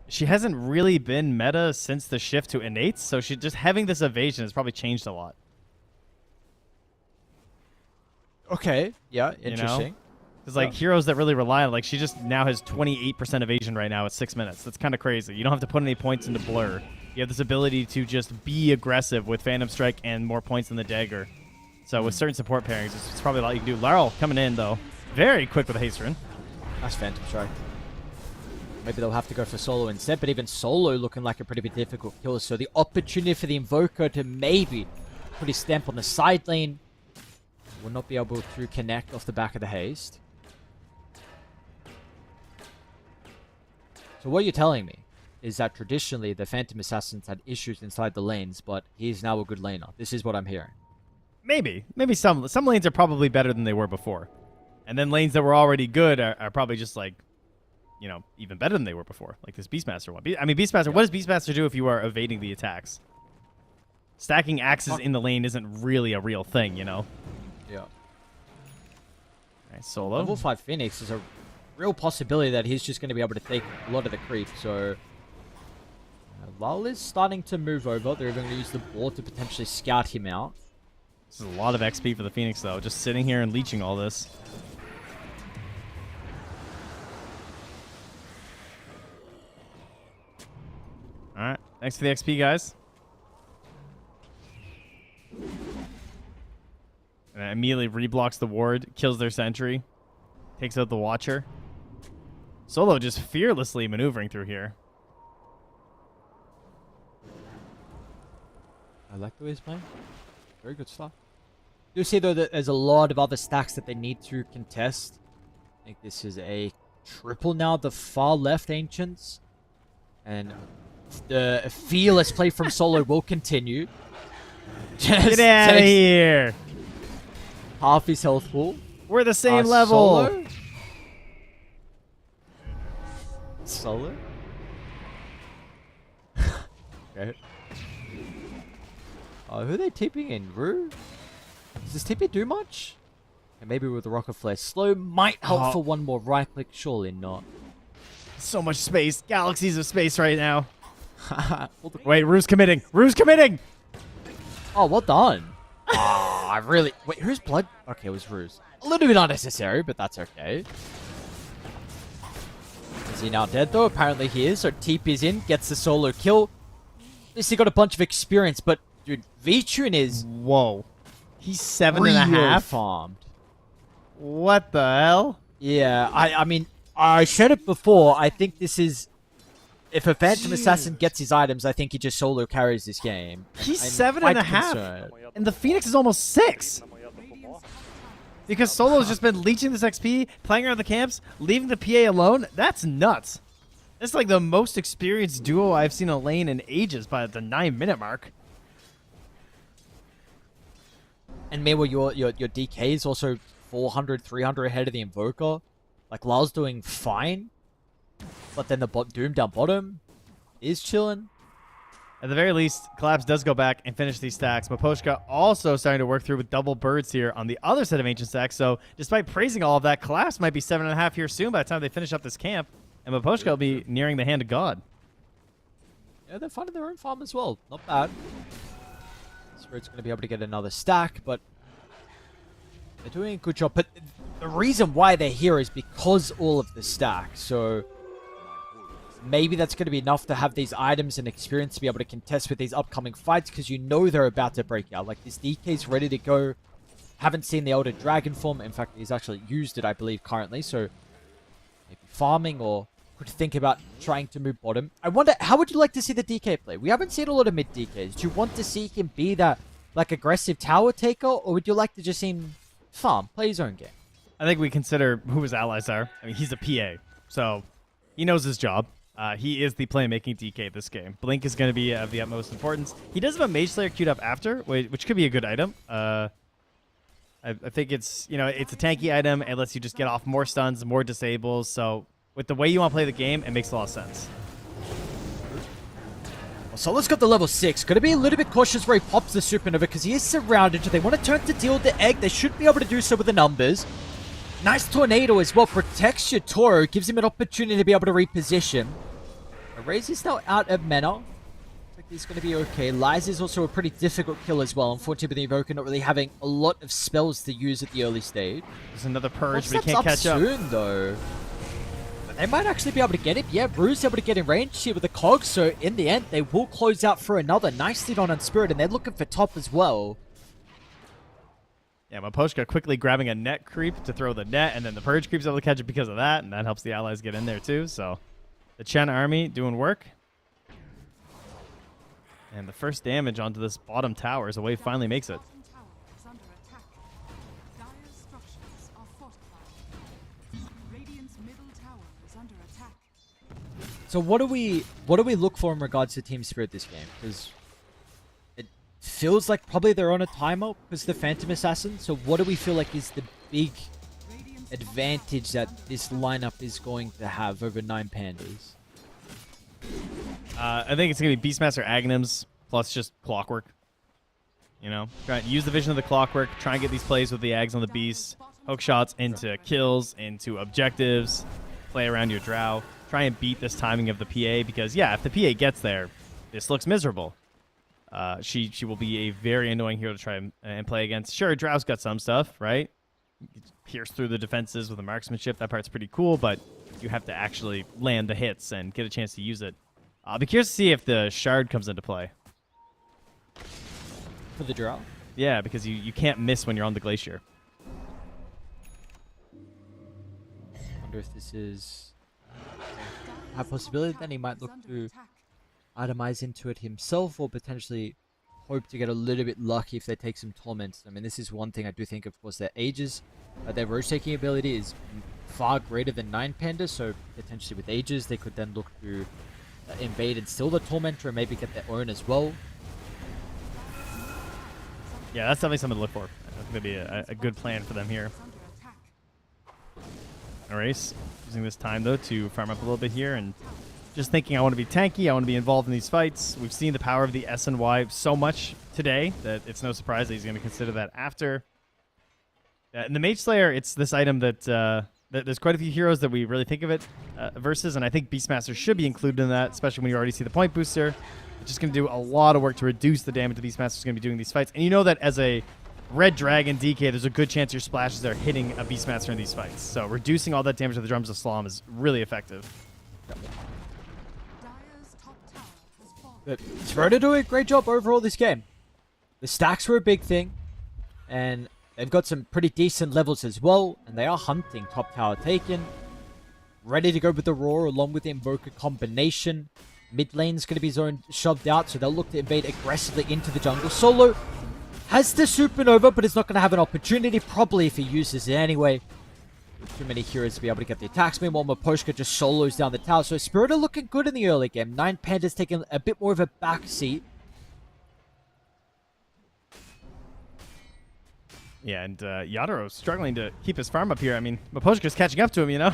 she hasn't really been meta since the shift to innates, so she just having this evasion has probably changed a lot. Okay, yeah, interesting. Because like heroes that really rely on, like she just now has 28% evasion right now at 6 minutes. That's kind of crazy. You don't have to put any points into Blur. You have this ability to just be aggressive with Phantom Strike and more points than the Dagger. So with certain support pairings, it's probably a lot you can do. Laurel coming in though, very quick with a haste rune. Nice Phantom Strike. Maybe they'll have to go for Solo instead, but even Solo looking like a pretty bit difficult killer. So the opportunity for the Invoker to maybe put his stamp on the side lane will not be able to connect off the back of the haste. So what you're telling me is that traditionally the Phantom Assassins had issues inside the lanes, but he's now a good laner. This is what I'm hearing. Maybe some lanes are probably better than they were before, and then lanes that were already good are probably just like, you know, even better than they were before. Like this Beastmaster one. I mean, Beastmaster. What does Beastmaster do if you are evading the attacks? Stacking axes in the lane isn't really a real thing, you know. Yeah. Nice Solo. Level 5 Phoenix is a real possibility that he's just going to be able to take a lot of the creep. So Lal is starting to move over. They're even going to use the board to potentially scout him out. This is a lot of XP for the Phoenix, though. Just sitting here and leeching all this. All right. Thanks for the XP, guys. And it immediately reblocks the ward, kills their sentry, takes out the Watcher. Solo just fearlessly maneuvering through here. I like the way he's playing. Very good stuff. You see, though, that there's a lot of other stacks that they need to contest. I think this is a triple now. The far left Ancients. And The fearless play from Solo will continue. Get out of here. Half his health full. We're the same level. Solo? Okay. Who are they TPing in? Rue? Does this TP do much? And maybe with the rocket flare. Slow might help for one more right click. Surely not. So much space. Galaxies of space right now. Wait, Rue's committing. Rue's committing. Oh, well done. I really... Wait, whose blood? Okay, it was Rue's. A little bit unnecessary, but that's okay. Is he now dead, though? Apparently he is. So TP's in, gets the solo kill. At least he got a bunch of experience, but... Dude, V-Tune is... Whoa. He's 7.5? farmed. What the hell? Yeah, I mean, I said it before. I think this is... If a Phantom Assassin gets his items, I think he just solo carries this game. He's I'm quite 7.5. concerned. And the Phoenix is almost 6. Because Solo's just been leeching this XP, playing around the camps, leaving the PA alone. That's nuts. It's like the most experienced duo I've seen a lane in ages by the 9-minute mark. And meanwhile, your DK is also 400, 300 ahead of the Invoker. Like, Lal's doing fine. But then the Doom down bottom is chilling. At the very least, Collapse does go back and finish these stacks. Maposhka also starting to work through with double birds here on the other set of Ancient stacks. So despite praising all of that, Collapse might be 7.5 here soon by the time they finish up this camp. And Maposhka will be nearing the hand of God. Yeah, they're finding their own farm as well. Not bad. Spirit's going to be able to get another stack, but they're doing a good job. But the reason why they're here is because all of the stacks. So maybe that's going to be enough to have these items and experience to be able to contest with these upcoming fights, because you know they're about to break out. Like, this DK's ready to go. Haven't seen the Elder Dragon form. In fact, he's actually used it, I believe, currently. So maybe farming, or could think about trying to move bottom. I wonder, how would you like to see the DK play? We haven't seen a lot of mid DKs. Do you want to see him be that, like, aggressive tower taker, or would you like to just see him farm, play his own game? I think we consider who his allies are. I mean, he's a PA, so he knows his job. He is the playmaking DK this game. Blink is going to be of the utmost importance. He does have a Mage Slayer queued up after, which could be a good item. I think it's, you know, it's a tanky item. It lets you just get off more stuns, more disables. So with the way you want to play the game, it makes a lot of sense. Well, Solo's got the level 6. Going to be a little bit cautious where he pops the Supernova, because he is surrounded. So they want to turn to deal with the egg. They should be able to do so with the numbers. Nice Tornado as well. Protects your Toro. Gives him an opportunity to be able to reposition. Raze is now out of mana. Looks like he's going to be okay. Liza is also a pretty difficult kill as well. Unfortunately, with the Invoker not really having a lot of spells to use at the early stage. There's another Purge, but he can't catch up. Soon, though. But they might actually be able to get him. Yeah, Bruce able to get in range here with the Cogs. So in the end, they will close out for another. Nice lead on Spirit, and they're looking for top as well. Yeah, Maposhka quickly grabbing a net creep to throw the net, and then the Purge creep's able to catch it because of that, and that helps the allies get in there too. So the Chen army doing work. And the first damage onto this bottom tower as a wave finally makes it. Bottom tower is under attack. Dire structures are fortified. Radiant's middle tower is under attack. So what do we look for in regards to Team Spirit this game? Because it feels like probably they're on a timer because the Phantom Assassin. So what do we feel like is the big advantage that this lineup is going to have over 9 Pandas? I think it's going to be Beastmaster Aghanims plus just Clockwork. You know, try use the vision of the Clockwork, try and get these plays with the Ags on the Beast, hook shots into kills, into objectives, play around your Drow, try and beat this timing of the PA, because yeah, if the PA gets there, this looks miserable. She will be a very annoying hero to try and play against. Sure, Drow's got some stuff, right? Pierce through the defenses with the marksmanship, that part's pretty cool, but you have to actually land the hits and get a chance to use it. I'll be curious to see if the Shard comes into play. For the Drow? Yeah, because you can't miss when you're on the Glacier. Wonder if this is a possibility. Then he might look to itemize into it himself, or potentially hope to get a little bit lucky if they take some torments. I mean, this is one thing I do think, of course, their Ages, their roach taking ability is far greater than 9 Pandas, so potentially with Ages they could then look to invade and steal the Tormentor and maybe get their own as well. Yeah, that's definitely something to look for. That's going to be a good plan for them here. Erase, using this time, though, to farm up a little bit here and just thinking I want to be tanky, I want to be involved in these fights. We've seen the power of the SNY so much today that it's no surprise that he's going to consider that after. In the Mage Slayer, it's this item that, that there's quite a few heroes that we really think of it versus, and I think Beastmaster should be included in that, especially when you already see the point booster. It's just going to do a lot of work to reduce the damage the Beastmaster is going to be doing in these fights. And you know that as a Red Dragon DK, there's a good chance your splashes are hitting a Beastmaster in these fights. So reducing all that damage to the Drums of Slalom is really effective. Toronto doing a great job overall this game. The stacks were a big thing, and they've got some pretty decent levels as well, and they are hunting top tower taken. Ready to go with the Roar along with the Invoker combination. Mid lane's going to be zone shoved out, so they'll look to invade aggressively into the jungle. Solo has the supernova, but it's not going to have an opportunity, probably if he uses it anyway. Too many heroes to be able to get the attacks. Meanwhile, Maposhka just solos down the tower. So Spirit are looking good in the early game. 9 Pandas taking a bit more of a backseat. Yeah, and Yadoro's struggling to keep his farm up here. I mean, Maposhka's catching up to him, you know?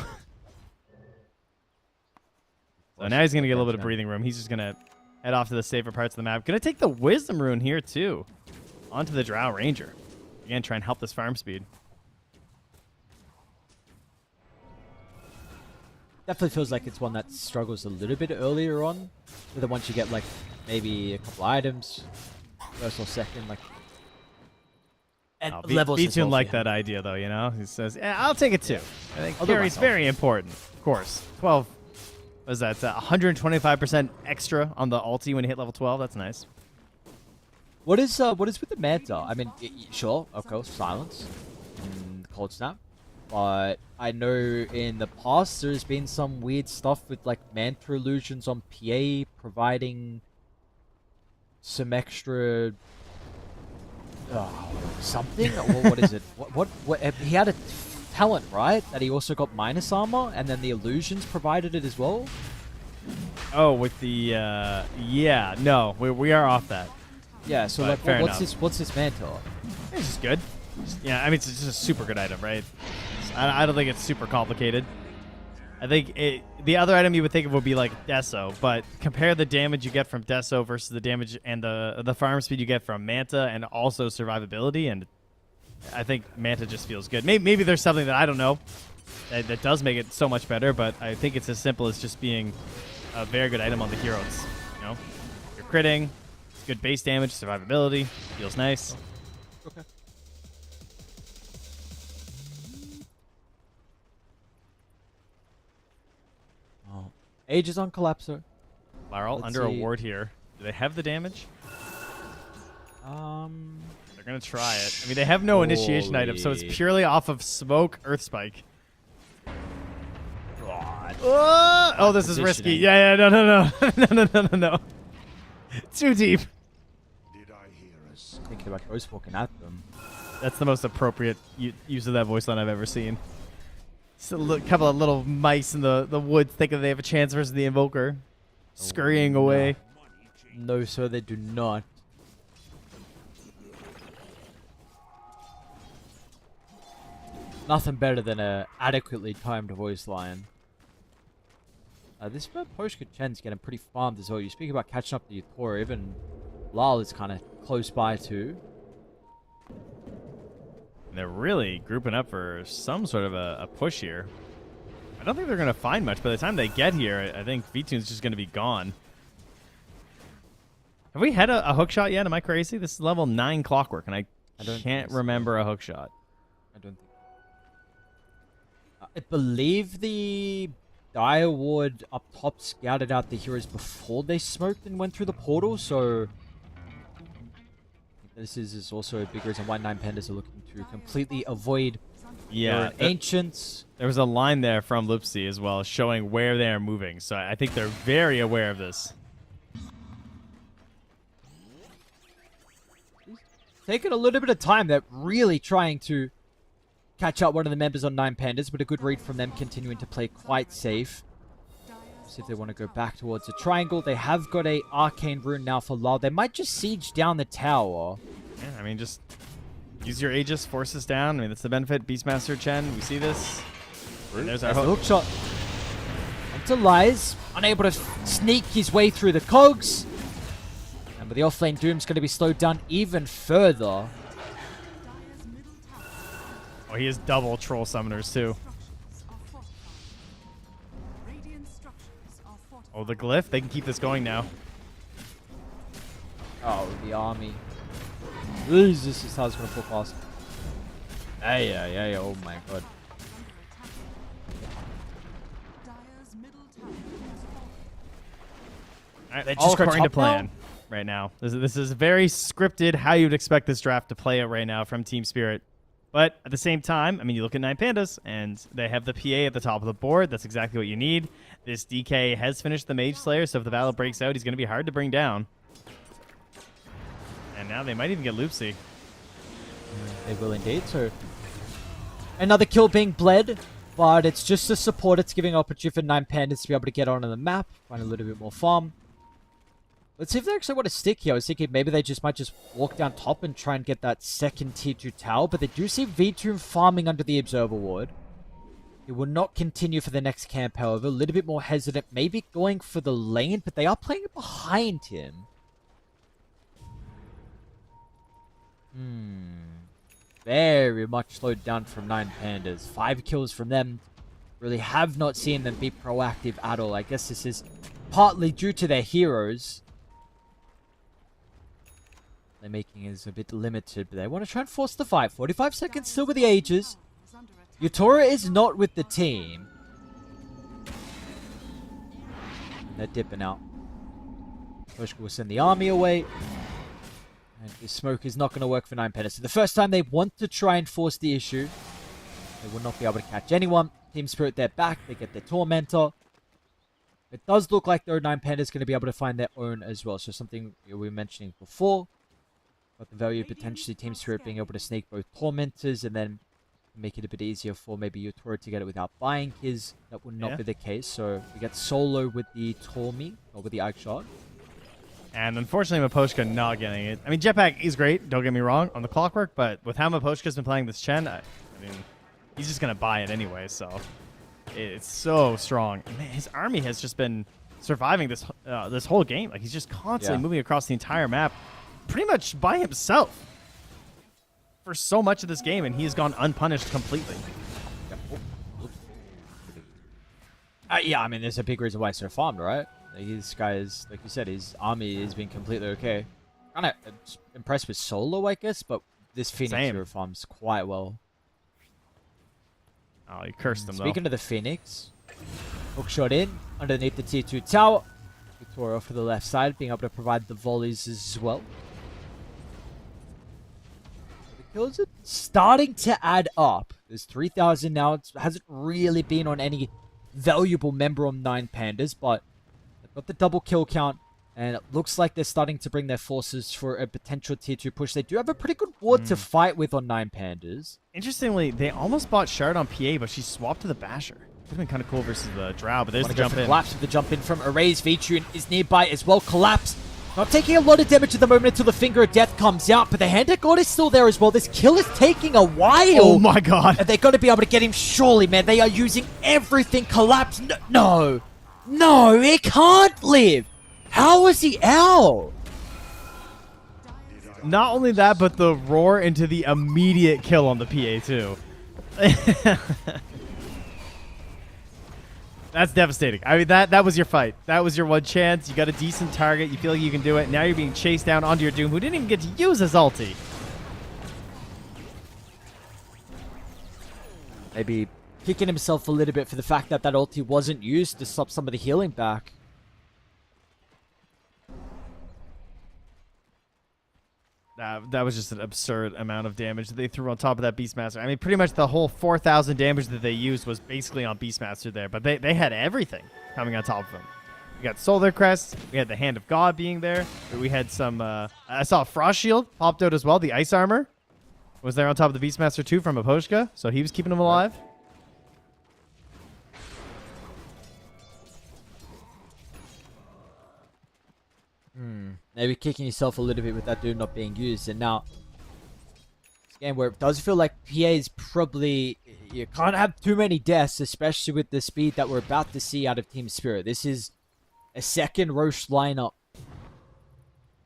So now he's going to get a little bit of breathing room. He's just going to head off to the safer parts of the map. Going to take the Wisdom Rune here, too. Onto the Drow Ranger. Again, try and help this farm speed. Definitely feels like it's one that struggles a little bit earlier on. But then once you get, like, maybe a couple items, first or second, like... And levels as well, like that idea, though, you know? He says, yeah, I'll take it, too. I think carry's very important, of course. 12... What is that? 125% extra on the ulti when you hit level 12. That's nice. What is with the Manta? I mean, sure, of course, silence and cold snap. But I know in the past there's been some weird stuff with like Manta illusions on PA providing some extra something. What is it? What? He had a talent, right? That he also got minus armor, and then the illusions provided it as well. Oh, with the yeah, no, we are off that. Yeah, so like, what's this Manta? It's just good. Yeah, I mean, it's just a super good item, right? I don't think it's super complicated. I think the other item you would think of would be like Deso, but compare the damage you get from Deso versus the damage and the farm speed you get from Manta, and also survivability, and I think Manta just feels good. Maybe there's something that I don't know that does make it so much better, but I think it's as simple as just being a very good item on the heroes. You know, you're critting, it's good base damage, survivability, feels nice. Okay. Oh, Ages on Collapser. Laral under a ward here. Do they have the damage? They're gonna try it. I mean, they have no initiation item, so it's purely off of smoke, Earth Spike. God. Oh, this is risky. Yeah, no. Too deep. Thinking about ghost walking at them. That's the most appropriate use of that voice line I've ever seen. Just a couple of little mice in the woods thinking they have a chance versus the Invoker. Scurrying away. No, sir, they do not. Nothing better than a adequately timed voice line. This Poshka Chen's getting pretty farmed as well. You speak about catching up to your core, even Lal is kind of close by too. They're really grouping up for some sort of a push here. I don't think they're going to find much. By the time they get here, I think V-Tune's just going to be gone. Have we had a hook shot yet? Am I crazy? This is level 9 Clockwork, and I can't remember a hook shot. I don't think. I believe the Dire Ward up top scouted out the heroes before they smoked and went through the portal, so this is also a big reason why 9 Pandas are looking to completely avoid Ancients. There was a line there from Loopsy as well showing where they are moving, so I think they're very aware of this. Taking a little bit of time. They're really trying to catch up one of the members on 9 Pandas, but a good read from them continuing to play quite safe. See if they want to go back towards a triangle. They have got a arcane rune now for lull. They might just siege down the tower. Yeah, I mean, just use your Aegis, force this down. I mean, that's the benefit. Beastmaster Chen, we see this. And there's our The hook shot. Onto Lies. Unable to sneak his way through the cogs. And but the offlane Doom's going to be slowed down even further. Dire's middle tower Oh, he has double troll summoners, too. structures are fortified. Radiant structures are fortified. Oh, the glyph. They can keep this going now. Oh, the army. Jesus, this is how it's going to fall past. Yeah. Oh my god. Dire's middle tower has fallen. All right, They all just go according to top now? plan right now. This is very scripted, how you'd expect this draft to play out right now from Team Spirit. But at the same time, I mean, you look at 9 Pandas, and they have the PA at the top of the board. That's exactly what you need. This DK has finished the Mage Slayer, so if the battle breaks out, he's going to be hard to bring down. And now they might even get Loopsy. They will indeed. So another kill being bled, but it's just a support. It's giving opportunity for 9 Pandas to be able to get onto the map, find a little bit more farm. Let's see if they actually want to stick here. I was thinking maybe they might just walk down top and try and get that second tier 2 tower, but they do see V2 farming under the Observer Ward. It will not continue for the next camp, however. A little bit more hesitant, maybe going for the lane, but they are playing behind him. Very much slowed down from 9 Pandas. 5 kills from them. Really have not seen them be proactive at all. I guess this is partly due to their heroes. Their making is a bit limited, but they want to try and force the fight. 45 seconds still with the Aegis. Is under attack. Yutora is not with the team. They're dipping out. Pushka will send the army away. And the smoke is not going to work for 9 Pandas. So the first time they want to try and force the issue, they will not be able to catch anyone. Team Spirit, they're back. They get their Tormentor. It does look like their 9 Pandas going to be able to find their own as well. So something we were mentioning before. But the value of potentially Team Spirit being able to snake both Tormentors and then make it a bit easier for maybe Yutora to get it without buying his. That would not be the case. So we get solo with the Tormi, or with the Ike Shot. And unfortunately, Maposhka not getting it. I mean, Jetpack is great, don't get me wrong, on the clockwork, but with how Maposhka's been playing this Chen, I mean, he's just going to buy it anyway, so it's so strong. And man, his army has just been surviving this this whole game. Like, he's just constantly moving across the entire map pretty much by himself for so much of this game, and he has gone unpunished completely. Yeah, I mean, there's a big reason why he's so farmed, right? Like, this guy is, like you said, his army has been completely okay. Kind of impressed with solo, I guess, but this Phoenix hero farms quite well. Oh, he cursed him, though. Speaking of the Phoenix, hook shot in underneath the tier 2 tower. Victoria for the left side, being able to provide the volleys as well. The kills are starting to add up. There's 3,000 now. It hasn't really been on any valuable member on 9 Pandas, but they've got the double kill count, and it looks like they're starting to bring their forces for a potential tier 2 push. They do have a pretty good ward to fight with on 9 Pandas. Interestingly, they almost bought Shard on PA, but she swapped to the Basher. Could have been kind of cool versus the Drow, but there's the jump in. Collapse with the jump in from Array's V-Tune is nearby as well. Collapse. Not taking a lot of damage at the moment until the Finger of Death comes out, but the Hand of God is still there as well. This kill is taking a while. Oh my god. And they're going to be able to get him surely, man. They are using everything. Collapse. No. No, he can't live. How is he out? Not only that, but the roar into the immediate kill on the PA too. That's devastating. I mean, that was your fight. That was your one chance. You got a decent target. You feel like you can do it. Now you're being chased down onto your Doom, who didn't even get to use his ulti. Maybe kicking himself a little bit for the fact that that ulti wasn't used to stop some of the healing back. That was just an absurd amount of damage that they threw on top of that Beastmaster. I mean, pretty much the whole 4,000 damage that they used was basically on Beastmaster there. But they had everything coming on top of him. We got Solar Crest. We had the Hand of God being there. We had some... I saw a Frost Shield popped out as well. The Ice Armor was there on top of the Beastmaster too from Aposhka. So he was keeping him alive. maybe kicking yourself a little bit with that Doom not being used. And now, it's a game where it does feel like PA is probably... You can't have too many deaths, especially with the speed that we're about to see out of Team Spirit. This is a second Roche lineup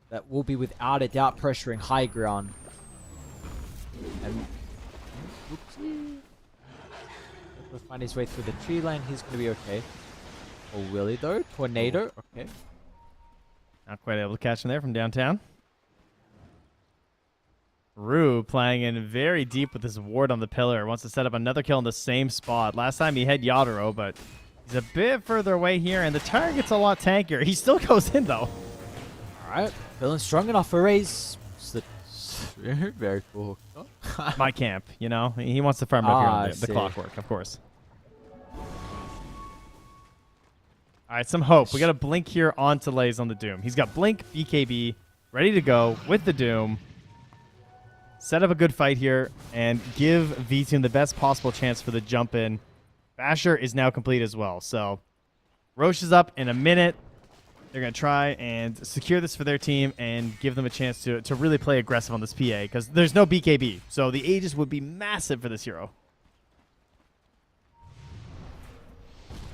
that will be without a doubt pressuring high ground. And oopsie. He'll find his way through the tree line. He's going to be okay. Or will he though? Tornado. Okay. Not quite able to catch him there from downtown. Rue playing in very deep with his ward on the pillar. Wants to set up another kill in the same spot. Last time he had Yadoro, but he's a bit further away here, and the target's a lot tankier. He still goes in, though. All right. Feeling strong enough for Raze. Very cool. My camp, you know? He wants to farm up here on the see. clockwork, of course. All right, some hope. We got a Blink here onto Lays on the Doom. He's got Blink, BKB, ready to go with the Doom. Set up a good fight here and give V-Tune the best possible chance for the jump in. Basher is now complete as well. So Roche is up in a minute. They're going to try and secure this for their team and give them a chance to really play aggressive on this PA because there's no BKB. So the Aegis would be massive for this hero.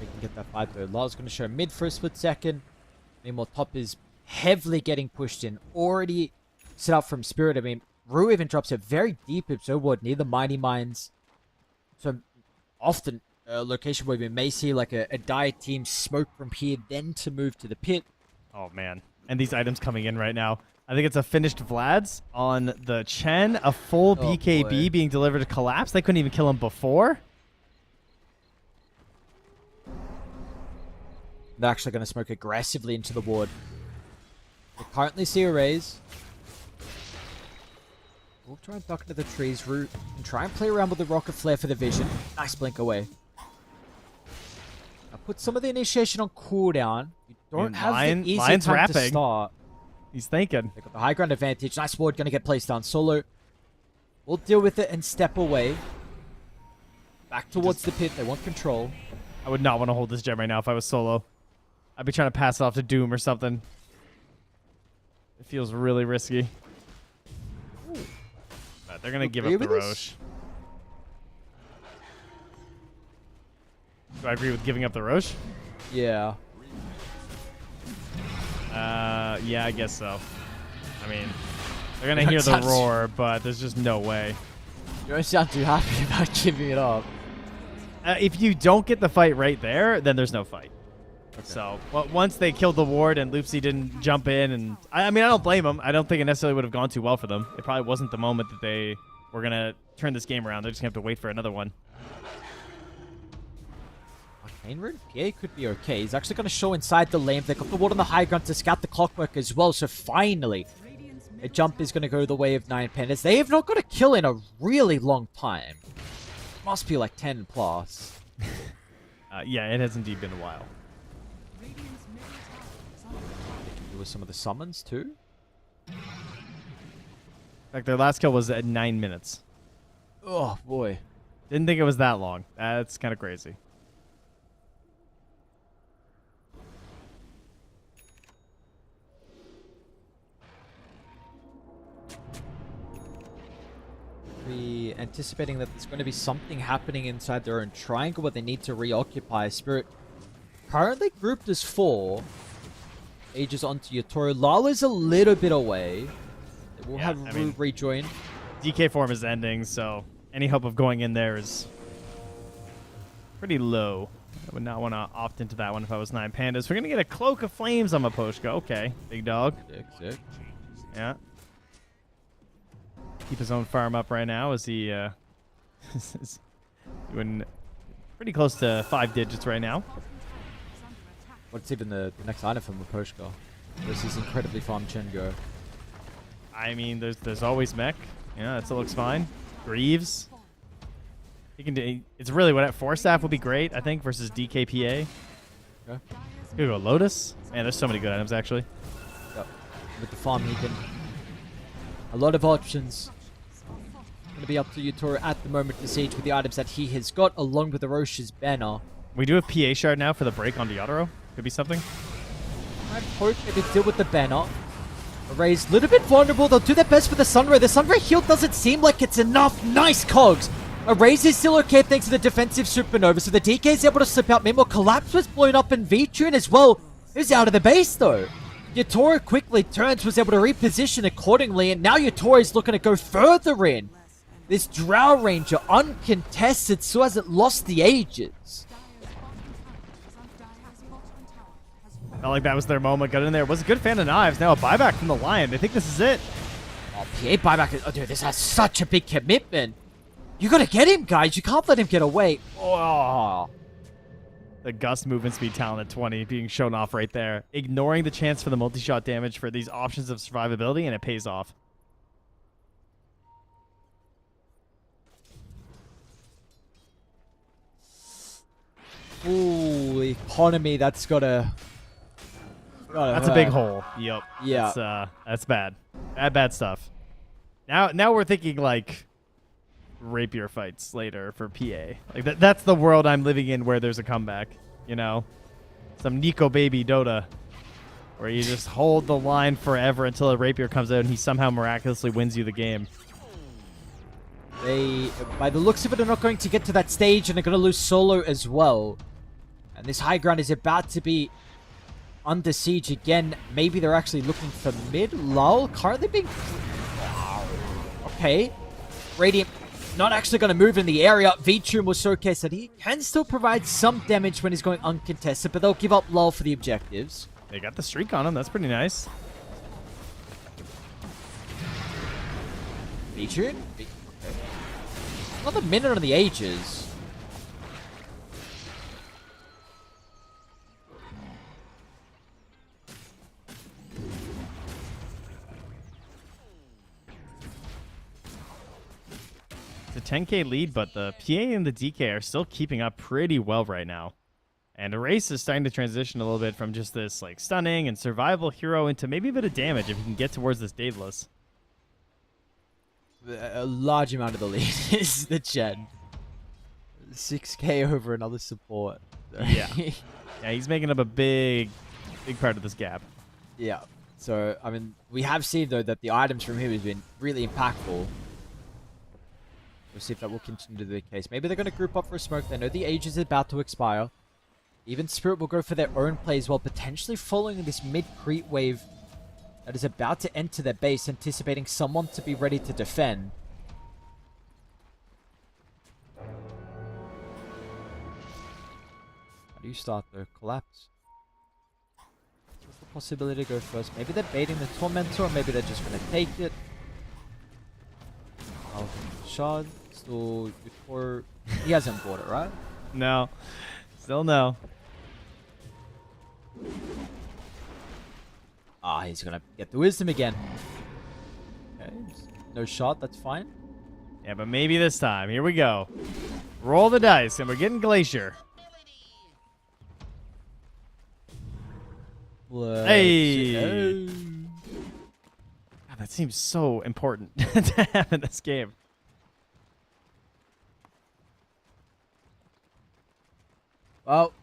They can get that fight though. Law's going to show mid for a split second. Meanwhile, top is heavily getting pushed in. Already set up from Spirit. I mean, Rue even drops it very deep Observe Ward near the Mighty Mines. So often a location where we may see like a dire team smoke from here, then to move to the pit. Oh, man. And these items coming in right now. I think it's a finished Vlad's on the Chen. A full BKB boy. being delivered to Collapse. They couldn't even kill him before. They're actually going to smoke aggressively into the ward. We currently see a Raze. We'll try and duck into the trees route and try and play around with the rocket flare for the vision. Nice blink away. Now put some of the initiation on cooldown. You don't have the easy Lion's time to rapping. start. He's thinking. They got the high ground advantage. Nice ward going to get placed down. Solo will deal with it and step away. Back towards the pit. They want control. I would not want to hold this gem right now if I was solo. I'd be trying to pass it off to Doom or something. It feels really risky. But they're going to give up the Roche. Do I agree with giving up the Roche? Yeah. Yeah, I guess so. I mean, they're going to hear the roar, but there's just no way. You don't sound too happy about giving it up. If you don't get the fight right there, then there's no fight. Okay. So, well, once they killed the ward and Loopsy didn't jump in, and I mean, I don't blame them. I don't think it necessarily would have gone too well for them. It probably wasn't the moment that they were going to turn this game around. They're just going to have to wait for another one. Main route, PA could be okay. He's actually going to show inside the lane. They got the ward on the high ground to scout the clockwork as well. So finally, a jump is going to go the way of 9 Pandas. They have not got a kill in a really long time. Must be like 10 plus. Yeah, it has indeed been a while. There was some of the summons too. In fact, their last kill was at 9 minutes. Oh boy. Didn't think it was that long. That's kind of crazy. Be anticipating that there's going to be something happening inside their own triangle where they need to reoccupy. Spirit currently grouped as 4. Aegis onto Yatoro. Lala's a little bit away. They will have Rue rejoin. DK form is ending, so any hope of going in there is pretty low. I would not want to opt into that one if I was 9 Pandas. We're going to get a Cloak of Flames on Maposhka. Okay, big dog. Sick. Yeah. Keep his own farm up right now as he is doing pretty close to 5 digits right now. What's even the next item from Maposhka? This is incredibly farm Chengo. I mean, there's always mech. Yeah, that still looks fine. Greaves. He can do. It's really what at 4 staff would be great, I think, versus DKPA. Okay. Here we go, Lotus. Man, there's so many good items actually. Yep. With the farm, he can. A lot of options. Going to be up to Yatoro at the moment to siege with the items that he has got, along with the Roche's banner. We do have PA shard now for the break on Diodoro. Could be something. I'd hope they could deal with the banner. Array's a little bit vulnerable. They'll do their best for the Sunray. The Sunray heal doesn't seem like it's enough. Nice cogs. Array's is still okay thanks to the defensive supernova. So the DK is able to slip out. Meanwhile, Collapse was blown up in V-Tune as well. He's out of the base though. Yatoro quickly turns, was able to reposition accordingly. And now Yatoro is looking to go further in. This Drow Ranger uncontested so hasn't lost the ages. Felt like that was their moment. Got in there. Was a good fan of knives. Now a buyback from the Lion. They think this is it. Oh, PA buyback. Oh, dude, this has such a big commitment. You gotta get him, guys. You can't let him get away. Oh. The Gust movement speed talent at 20 being shown off right there. Ignoring the chance for the multi-shot damage for these options of survivability, and it pays off. Ooh, economy. That's gotta That's a big hole. Yep. Yeah. That's bad. Bad stuff. Now we're thinking like rapier fights later for PA. Like that's the world I'm living in where there's a comeback, you know? Some Nico baby Dota where you just hold the line forever until a rapier comes out and he somehow miraculously wins you the game. They, by the looks of it, are not going to get to that stage and are going to lose solo as well. And this high ground is about to be under siege again. Maybe they're actually looking for mid. Lull currently being... Okay. Radiant not actually going to move in the area. V-Tune will showcase that he can still provide some damage when he's going uncontested, but they'll give up Lull for the objectives. They got the streak on him. That's pretty nice. V-Tune? Okay. Another minute on the Ages. It's a 10k lead, but the PA and the DK are still keeping up pretty well right now. And Erase is starting to transition a little bit from just this like stunning and survival hero into maybe a bit of damage if he can get towards this Daedalus. A large amount of the lead is the Gen. 6k over another support. Yeah. Yeah, he's making up a big part of this gap. Yeah. So, I mean, we have seen, though, that the items from him have been really impactful. We'll see if that will continue to be the case. Maybe they're going to group up for a smoke. They know the age is about to expire. Even Spirit will go for their own plays while potentially following this mid-creep wave that is about to enter their base, anticipating someone to be ready to defend. How do you start, though? Collapse. What's the possibility to go first? Maybe they're baiting the Tormentor, or maybe they're just going to take it. Oh, Shard. Still, before he hasn't bought it, right? No. Still no. Ah, he's gonna get the wisdom again. Okay, no shot, that's fine. Yeah, but maybe this time. Here we go. Roll the dice, and we're getting Glacier. Hey! God, that seems so important to have in this game. Well,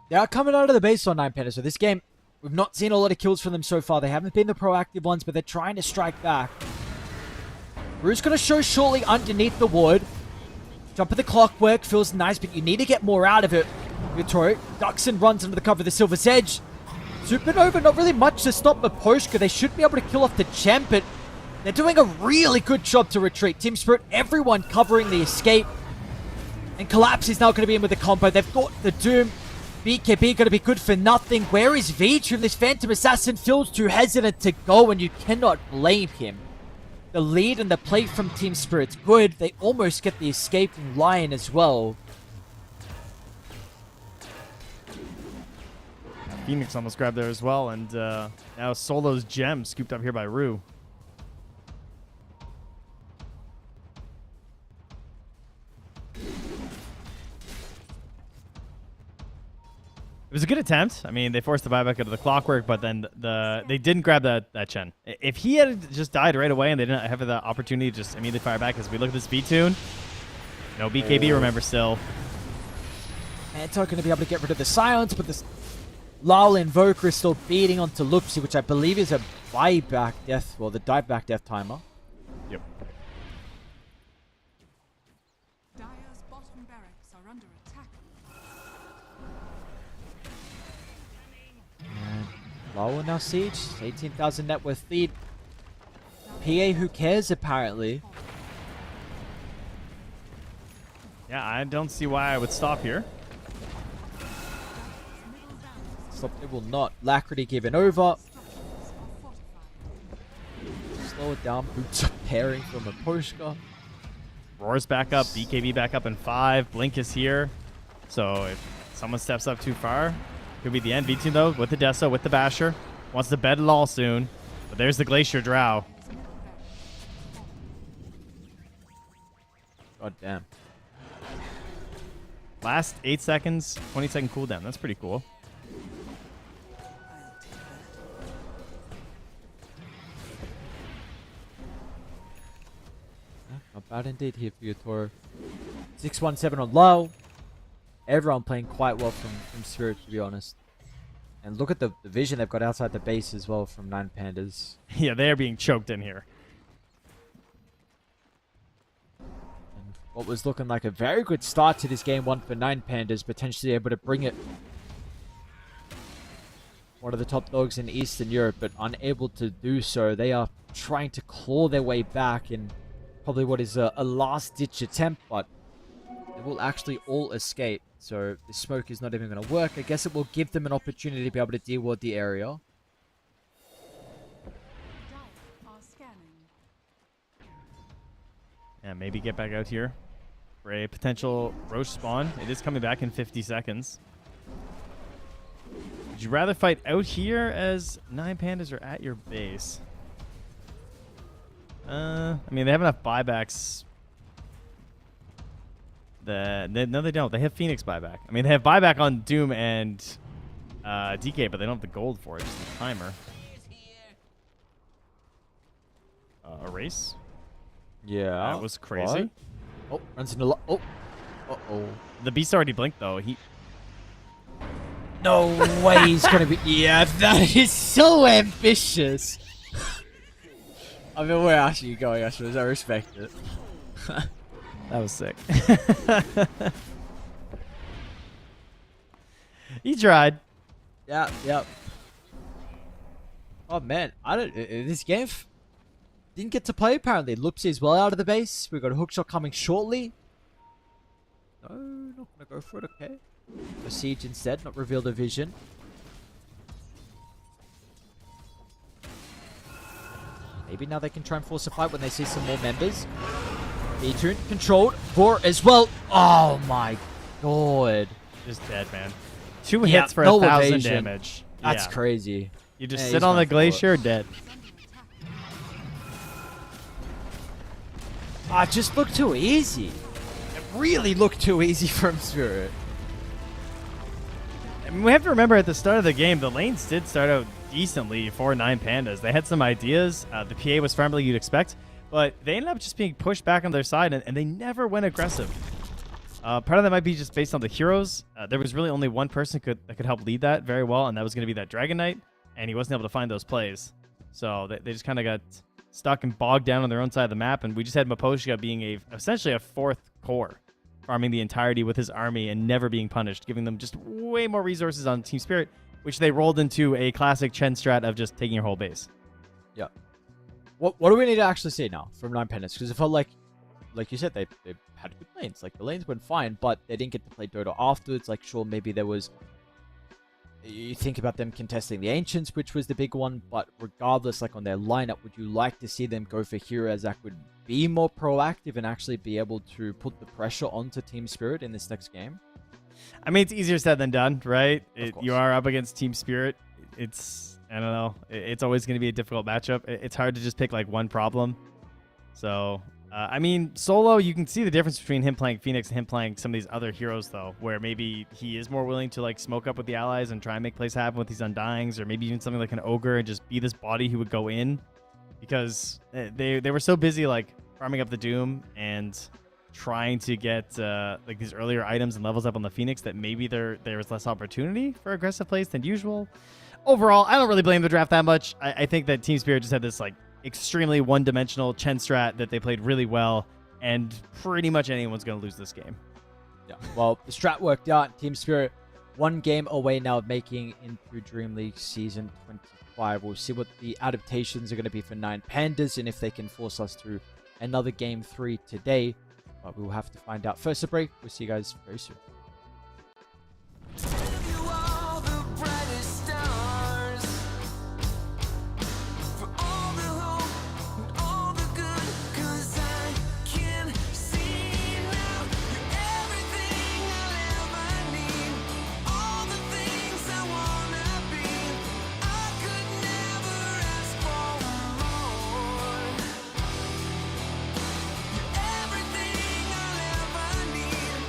they are coming out of the base on 9 Penta, so this game, we've not seen a lot of kills from them so far. They haven't been the proactive ones, but they're trying to strike back. Rue's going to show shortly underneath the wood. Jump of the clockwork feels nice, but you need to get more out of it. Vittori ducks and runs under the cover of the Silver's Edge. Supernova, not really much to stop Maposhka. They should be able to kill off the champ, but they're doing a really good job to retreat. Team Spirit, everyone covering the escape. And Collapse is now going to be in with the combo. They've got the Doom. BKB going to be good for nothing. Where is V-Tune? This Phantom Assassin feels too hesitant to go, and you cannot blame him. The lead and the play from Team Spirit's good. They almost get the escaping Lion as well. Phoenix almost grabbed there as well, and now Solo's gem scooped up here by Rue. It was a good attempt. I mean, they forced the buyback out of the clockwork, but then they didn't grab that Chen. If he had just died right away and they didn't have the opportunity to just immediately fire back, as we look at this V-Tune, no BKB, remember, still. Anto going to be able to get rid of the silence, but this Lyle Invoker is still beating onto Lupsi, which I believe is a buyback death, well, the dieback death timer. Yep. Dire's bottom barracks are under attack. And Lyle will now siege. 18,000 net worth lead. PA, who cares, apparently. Yeah, I don't see why I would stop here. Stop, it will not. Lacrity given over. Structures are fortified. Slow it down. Boots are pairing from a Poshka. Roar's back up. BKB back up in 5. Blink is here. So if someone steps up too far, could be the end. V2 though, with the Deso, with the Basher. Wants to bed it all soon. But there's the Glacier Drow. God damn. Last 8 seconds, 20-second cooldown. That's pretty cool. Not bad indeed here for your Toro. 617 on low. Everyone playing quite well from Spirit, to be honest. And look at the vision they've got outside the base as well from 9 Pandas. Yeah, they are being choked in here. And what was looking like a very good start to this game 1 for 9 Pandas, potentially able to bring it. One of the top dogs in Eastern Europe, but unable to do so. They are trying to claw their way back in probably what is a last-ditch attempt, but they will actually all escape. So the smoke is not even going to work. I guess it will give them an opportunity to be able to deal with the area. Dire are scanning. Yeah, maybe get back out here for a potential Roche spawn. It is coming back in 50 seconds. Would you rather fight out here as 9 Pandas are at your base? I mean, they have enough buybacks. No, they don't. They have Phoenix buyback. I mean, they have buyback on Doom and DK, but they don't have the gold for it. Just the timer. Erase? Yeah. That was crazy. What? Oh, runs into oh. Uh-oh. The beast already blinked, though. No way he's going to be... Yeah, that is so ambitious. I mean, where else are you going, I suppose? I respect it. That was sick. He tried. Yeah, yep. Oh, man. This game didn't get to play, apparently. Lupsi is well out of the base. We've got a hookshot coming shortly. No, not going to go for it, okay. A siege instead, not reveal the vision. Maybe now they can try and force a fight when they see some more members. E-Tune controlled. Vor as well. Oh my god. Just dead, man. 2 hits for no 1,000 evasion. damage. That's Yeah. crazy. You just Yeah, sit he's on the gonna fall glacier, dead. It just looked too easy. It really looked too easy from Spirit. I mean, we have to remember at the start of the game, the lanes did start out decently for 9 Pandas. They had some ideas. The PA was farming you'd expect, but they ended up just being pushed back on their side, and they never went aggressive. Part of that might be just based on the heroes. There was really only one person that could help lead that very well, and that was going to be that Dragon Knight, and he wasn't able to find those plays. So they just kind of got stuck and bogged down on their own side of the map, and we just had Maposhka being essentially a 4th core, farming the entirety with his army and never being punished, giving them just way more resources on Team Spirit, which they rolled into a classic Chen strat of just taking your whole base. Yeah. What do we need to actually see now from 9 Pandas? Because it felt like you said, they had good lanes. Like, the lanes went fine, but they didn't get to play Dota afterwards. Like, sure, maybe there was... You think about them contesting the Ancients, which was the big one, but regardless, like, on their lineup, would you like to see them go for heroes that would be more proactive and actually be able to put the pressure onto Team Spirit in this next game? I mean, it's easier said than done, right? Of You are up against Team Spirit. I don't know. It's always going to be a difficult matchup. It's hard to just pick, like, one problem. So... I mean, solo, you can see the difference between him playing Phoenix and him playing some of these other heroes, though, where maybe he is more willing to, like, smoke up with the allies and try and make plays happen with these Undyings, or maybe even something like an Ogre and just be this body who would go in, because they were so busy, like, farming up the Doom and trying to get like these earlier items and levels up on the Phoenix, that maybe there was less opportunity for aggressive plays than usual. Overall, I don't really blame the draft that much. I think that Team Spirit just had this like extremely one-dimensional Chen strat that they played really well, and pretty much anyone's going to lose this game. Yeah. Well, the strat worked out. Team Spirit 1 game away now of making into DreamLeague Season 25. We'll see what the adaptations are going to be for 9 Pandas and if they can force us through another Game 3 today. But we'll have to find out. First a break. We'll see you guys very soon. You are the brightest stars. For all the hope and all the good, 'cause I can see now you're everything I'll ever need. All the things I wanna be. I could never ask for more. You're everything I'll ever need.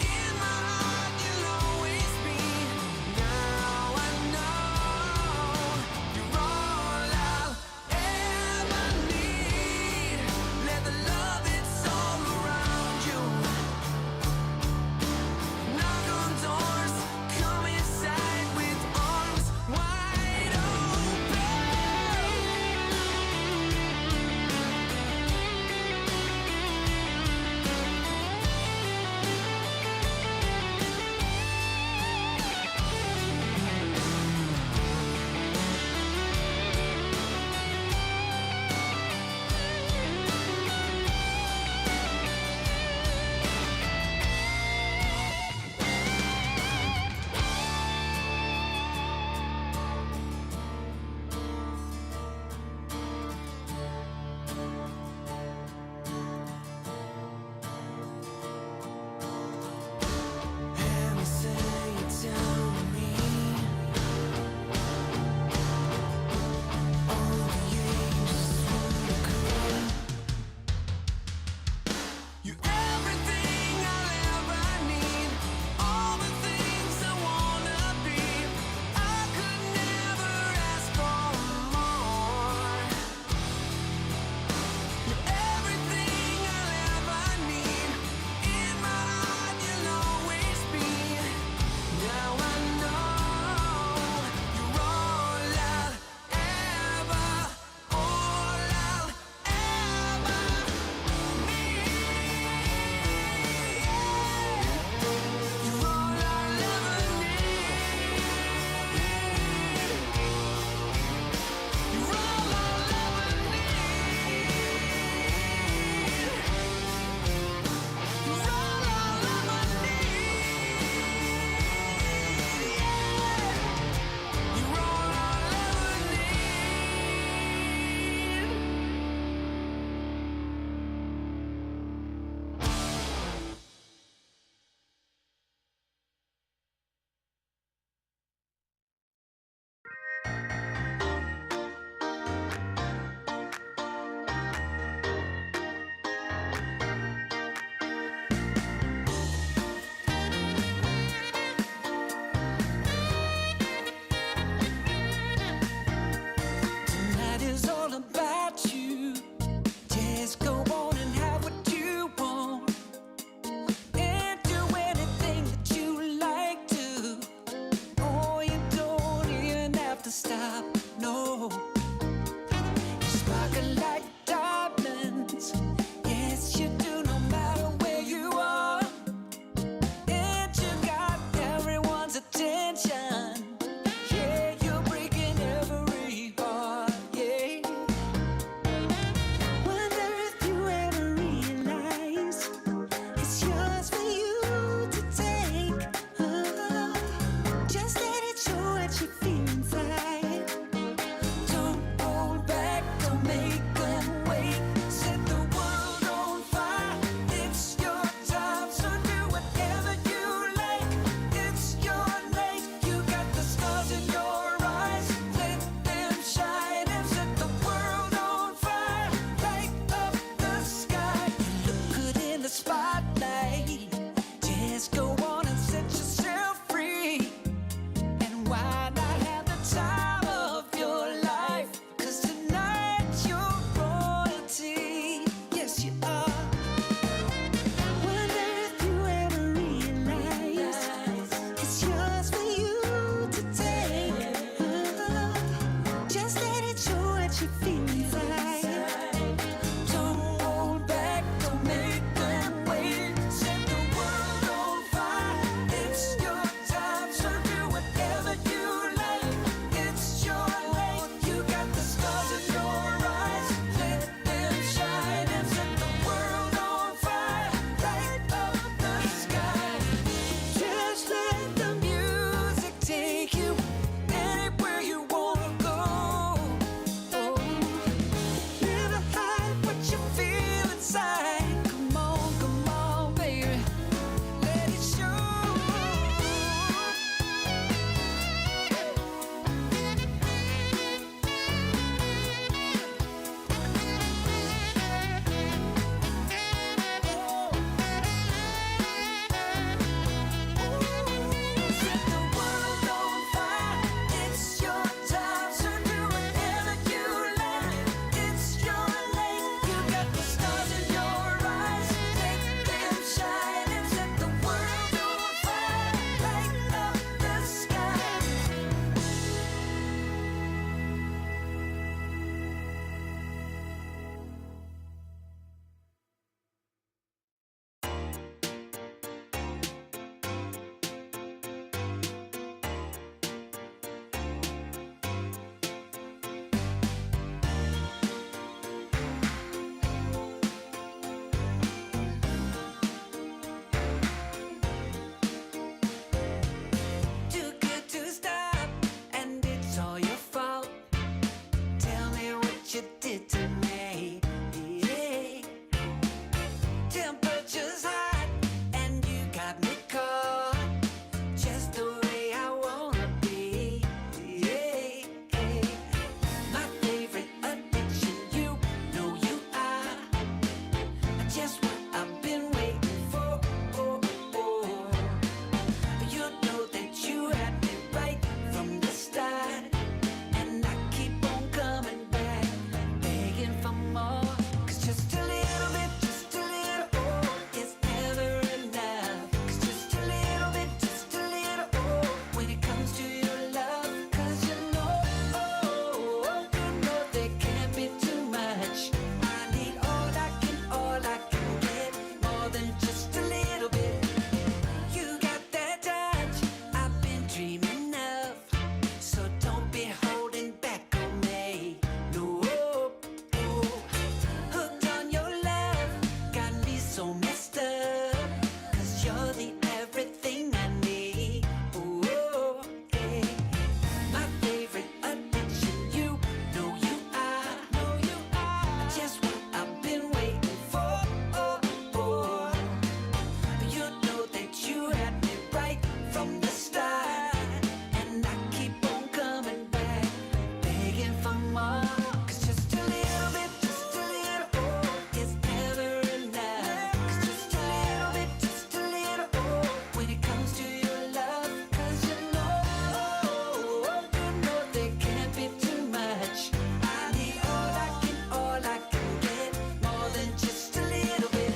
In my just what I've been waiting for. You know that you had me right from the start, and I keep on coming back, begging for more. 'Cause just a little bit, just a little, is never enough. 'Cause just a little bit, just a little, when it comes to your love. 'Cause you know there can't be too much. I need all I can get, more than just a little bit. You got that touch I've been dreaming of, so don't be holding back on me. No, hooked on your love, got me so messed up. 'Cause you're the everything I need. Ooh, yeah. My favorite addiction, you know you are. Just what I've been waiting for. You know that you had me right from the start, and I keep on coming back, begging for more. 'Cause just a little bit, is never enough. 'Cause just a little bit, when it comes to your love. 'Cause you know there can't be too much. I need all I can get, more than just a little bit.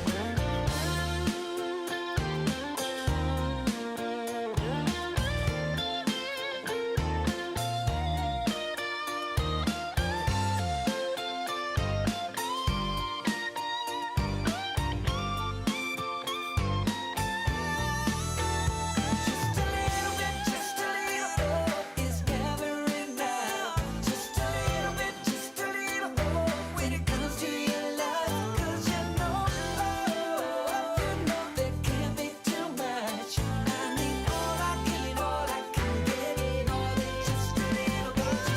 Just a little, is never enough. Just a little, when it comes to your love. 'Cause you know there can't be too much. I need all I can get, more than just a little bit.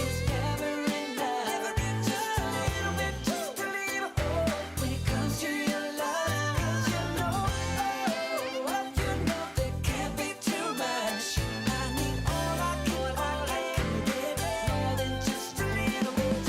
Is never enough. Just a little, when it comes to your love. 'Cause you know there can't be too much. I need all I can get, more than just a little bit.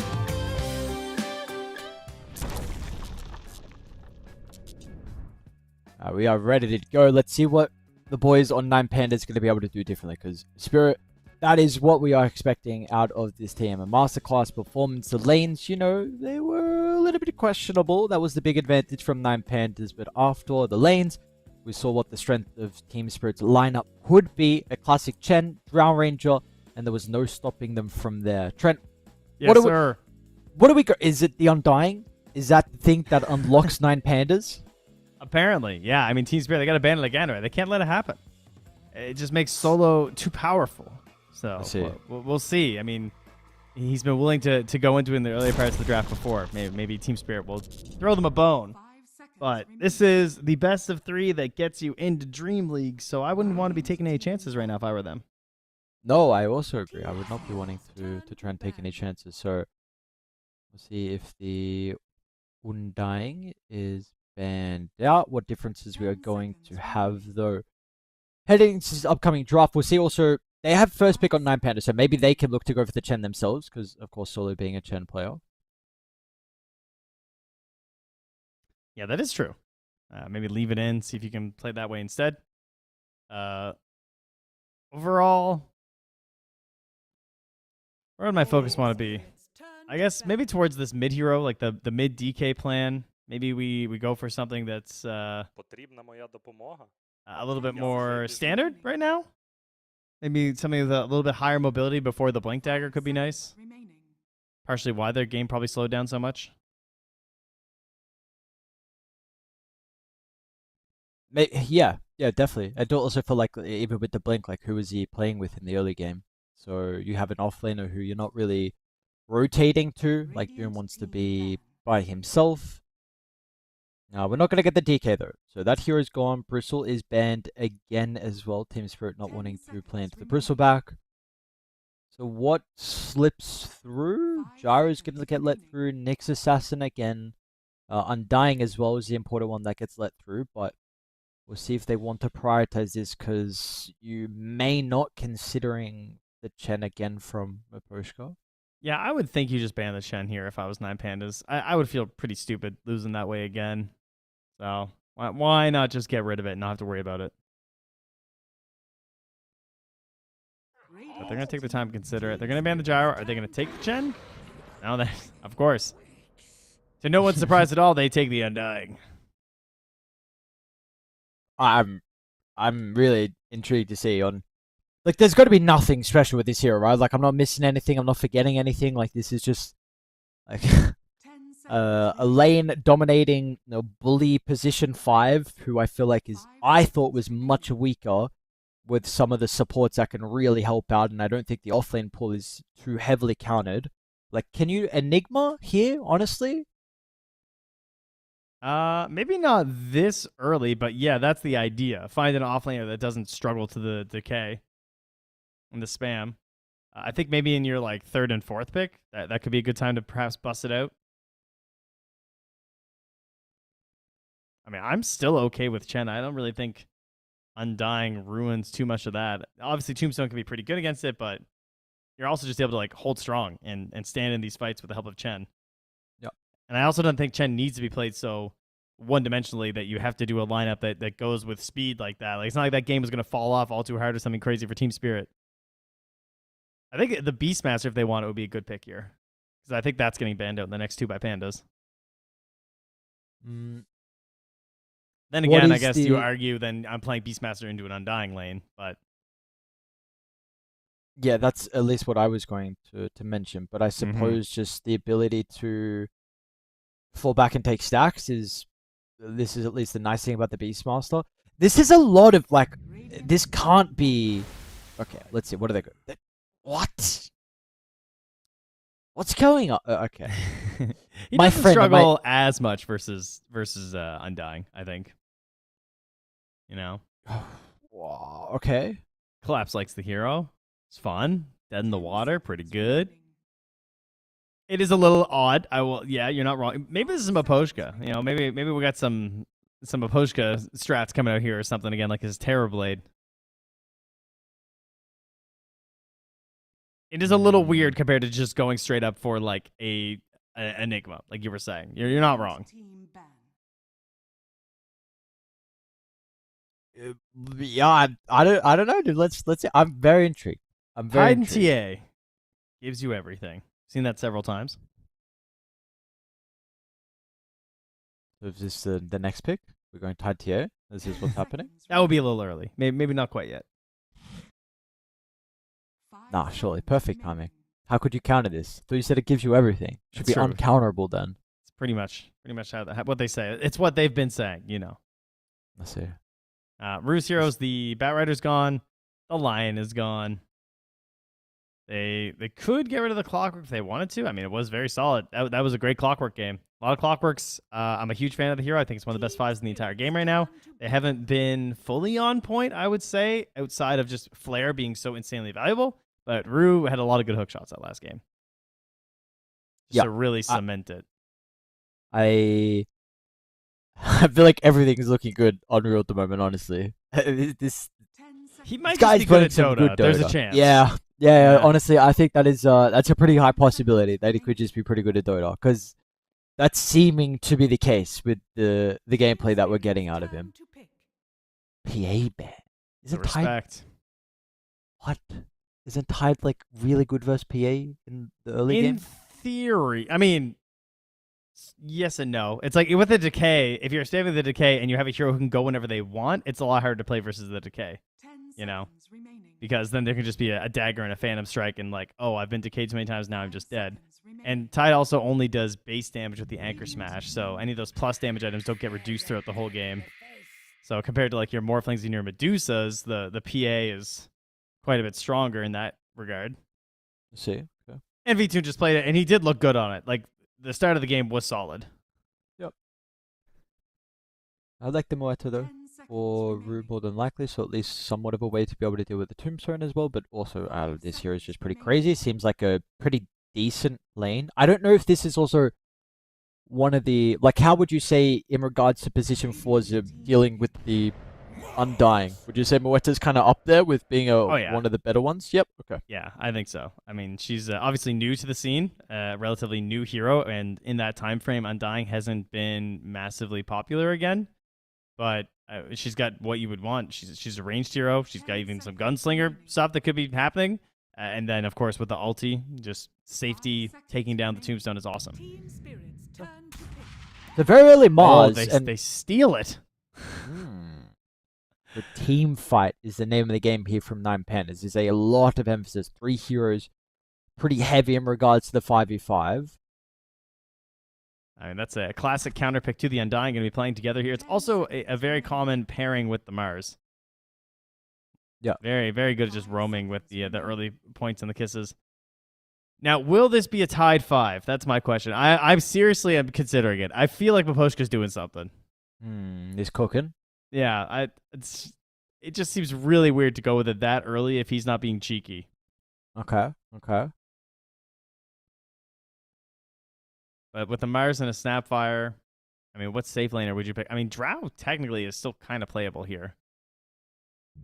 We are ready to go. Let's see what the boys on 9 Pandas going to be able to do differently. Because Spirit, that is what we are expecting out of this team. A masterclass performance. The lanes, you know, they were a little bit questionable. That was the big advantage from 9 Pandas. But after the lanes, we saw what the strength of Team Spirit's lineup could be. A classic Chen, Drown Ranger, and there was no stopping them from there. Trent, Yes, what do we- sir. what do we go? Is it the Undying? Is that the thing that unlocks 9 Pandas? Apparently, yeah. I mean, Team Spirit, they got to ban it again, right? They can't let it happen. It just makes solo too powerful. So Let's see. we'll see. I mean, he's been willing to go into it in the earlier parts of the draft before. Maybe Team Spirit will throw them a bone. 5 seconds But remaining. this is the best of 3 that gets you into Dream League, so I wouldn't want to be taking any chances right now if I were them. No, I also agree. I would not be wanting to try and take any chances. So we'll see if the Undying is banned out. What differences we are going to have though. Heading into this upcoming draft, we'll see also they have first pick on 9 Panda, so maybe they can look to go for the Chen themselves, because of course Solo being a Chen player. Yeah, that is true. Maybe leave it in, see if you can play that way instead. Overall, where would my focus want to be? I guess maybe towards this mid hero, like the mid DK plan. Maybe we go for something that's a little bit more standard right now. Maybe something with a little bit higher mobility before the Blink Dagger could be nice. Remaining. Partially why their game probably slowed down so much. Yeah, definitely. I do also feel like even with the Blink, like who is he playing with in the early game? So you have an offlaner who you're not really rotating to. Like Doom wants to be by himself. Now we're not going to get the DK though. So that hero's gone. Bristle is banned again as well. Team Spirit not wanting to play into the Bristle back. So what slips through? Gyro's going to get let through. Nyx Assassin again. Undying as well is the important one that gets let through. But we'll see if they want to prioritize this, because you may not, considering the Chen again from Maposhka. Yeah, I would think you just ban the Shen here if I was 9Pandas. I would feel pretty stupid losing that way again. So why not just get rid of it and not have to worry about it? But they're going to take the time to consider it. They're going to ban the Gyro. Are they going to take the Chen? No, of course. To no one's surprise at all, they take the Undying. I'm really intrigued to see on. Like, there's got to be nothing special with this hero, right? Like, I'm not missing anything. I'm not forgetting anything. Like, this is just like a lane dominating, bully position 5, who I feel like I thought was much weaker, with some of the supports that can really help out, and I don't think the offlane pull is too heavily countered. Like, can you Enigma here, honestly? Maybe not this early, but yeah, that's the idea. Find an offlaner that doesn't struggle to the decay and the spam. I think maybe in your like 3rd and 4th pick, that could be a good time to perhaps bust it out. I mean, I'm still okay with Chen. I don't really think Undying ruins too much of that. Obviously, Tombstone can be pretty good against it, but you're also just able to like hold strong and stand in these fights with the help of Chen. Yep. And I also don't think Chen needs to be played so one-dimensionally that you have to do a lineup that goes with speed like that. Like, it's not like that game is going to fall off all too hard or something crazy for Team Spirit. I think the Beastmaster, if they want it, would be a good pick here. Because I think that's getting banned out in the next 2 by Pandas. Then again, I guess you argue then I'm playing Beastmaster into an Undying lane, but yeah, that's at least what I was going to mention. But I suppose just the ability to fall back and take stacks is at least the nice thing about the Beastmaster. This is a lot of like, this can't be. Okay, let's see. What are they good? What? What's going on? Okay. He doesn't struggle as much versus Undying, I think. You know? Wow, okay. Collapse likes the hero. It's fun. Dead in the water, pretty good. It is a little odd. Yeah, you're not wrong. Maybe this is Maposhka. You know, maybe we got some Maposhka strats coming out here or something again, like his Terror Blade. It is a little weird compared to just going straight up for like a Enigma, like you were saying. You're not wrong. Yeah, I don't know, dude. Let's see. I'm very intrigued. Hide and TA gives you everything. Seen that several times. So is this the next pick? We're going Tide TA? This is what's happening? That would be a little early. Maybe not quite yet. Nah, surely. Perfect timing. How could you counter this? So you said it gives you everything. Should That's be true. uncounterable then. It's pretty much what they say. It's what they've been saying, you know. Let's see. Ruse Heroes, the Batrider's gone. The Lion is gone. They could get rid of the Clockwork if they wanted to. I mean, it was very solid. That was a great Clockwork game. A lot of Clockworks. I'm a huge fan of the hero. I think it's one of the best 5s in the entire game right now. They haven't been fully on point, I would say, outside of just Flare being so insanely valuable. But Rue had a lot of good hook shots that last game. Just to really cement it. I feel like everything is looking good on Rue at the moment, honestly. He might just be good at Dota. There's a chance. Yeah. Honestly, I think that is that's a pretty high possibility that he could just be pretty good at Dota, because that's seeming to be the case with the gameplay that we're getting out of him. PA ban. Isn't respect. What? Isn't Tide like really good versus PA in the early game? In theory, I mean, yes and no. It's like with the decay. If you're saving the decay and you have a hero who can go whenever they want, it's a lot harder to play versus the decay. You know, because then there can just be a dagger and a phantom strike, and like, oh, I've been decayed so many times now, I'm just dead. And Tide also only does base damage with the anchor smash, so any of those plus damage items don't get reduced throughout the whole game. So compared to like your Morphlings and your Medusas, the PA is quite a bit stronger in that regard. See, okay. And V2 just played it, and he did look good on it. Like, the start of the game was solid. Yep. I like the Moeta though, for Rue more than likely, so at least somewhat of a way to be able to deal with the Tombstone as well, but also this hero is just pretty crazy. Seems like a pretty decent lane. I don't know if this is also one of the, like, how would you say in regards to position 4s dealing with the Undying. Would you say Moeta's kind of up there with being yeah. one of the better ones? Yep. Okay. Yeah, I think so. I mean, she's obviously new to the scene, relatively new hero, and in that time frame, Undying hasn't been massively popular again. But she's got what you would want. She's a ranged hero. She's got even some gunslinger stuff that could be happening. And then, of course, with the ulti, just safety taking down the tombstone is awesome. Team spirits turn to pick. The very early Oh, Mars they steal it. the team fight is the name of the game here from Nine Pandas. There's a lot of emphasis. 3 heroes, pretty heavy in regards to the 5v5. I mean, that's a classic counter pick to the Undying, going to be playing together here. It's also a very common pairing with the Mars. Yeah. Very, very good at just roaming with the early points and the kisses. Now, will this be a tied 5? That's my question. I seriously am considering it. I feel like Miposhka's doing something. He's cooking. Yeah, it just seems really weird to go with it that early if he's not being cheeky. Okay. But with the Mars and a Snapfire, I mean, what safe laner would you pick? I mean, Drow technically is still kind of playable here.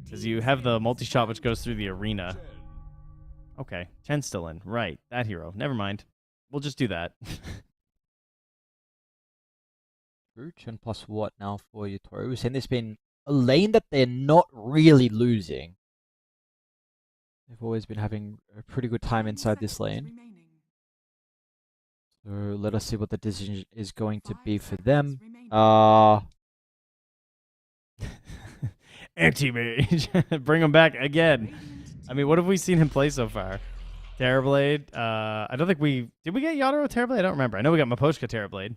Because you have the multi-shot which goes through the arena. Okay, Chen's still in. Right, that hero. Never mind. We'll just do that. True. Chen plus what now for you, Tori? We're saying there's been a lane that they're not really losing. They've always been having a pretty good time inside this lane. So let us see what the decision is going to be for them. Anti-mage. Bring him back again. I mean, what have we seen him play so far? Terrorblade. I don't think did we get Yadoro Terrorblade? I don't remember. I know we got Miposhka Terrorblade.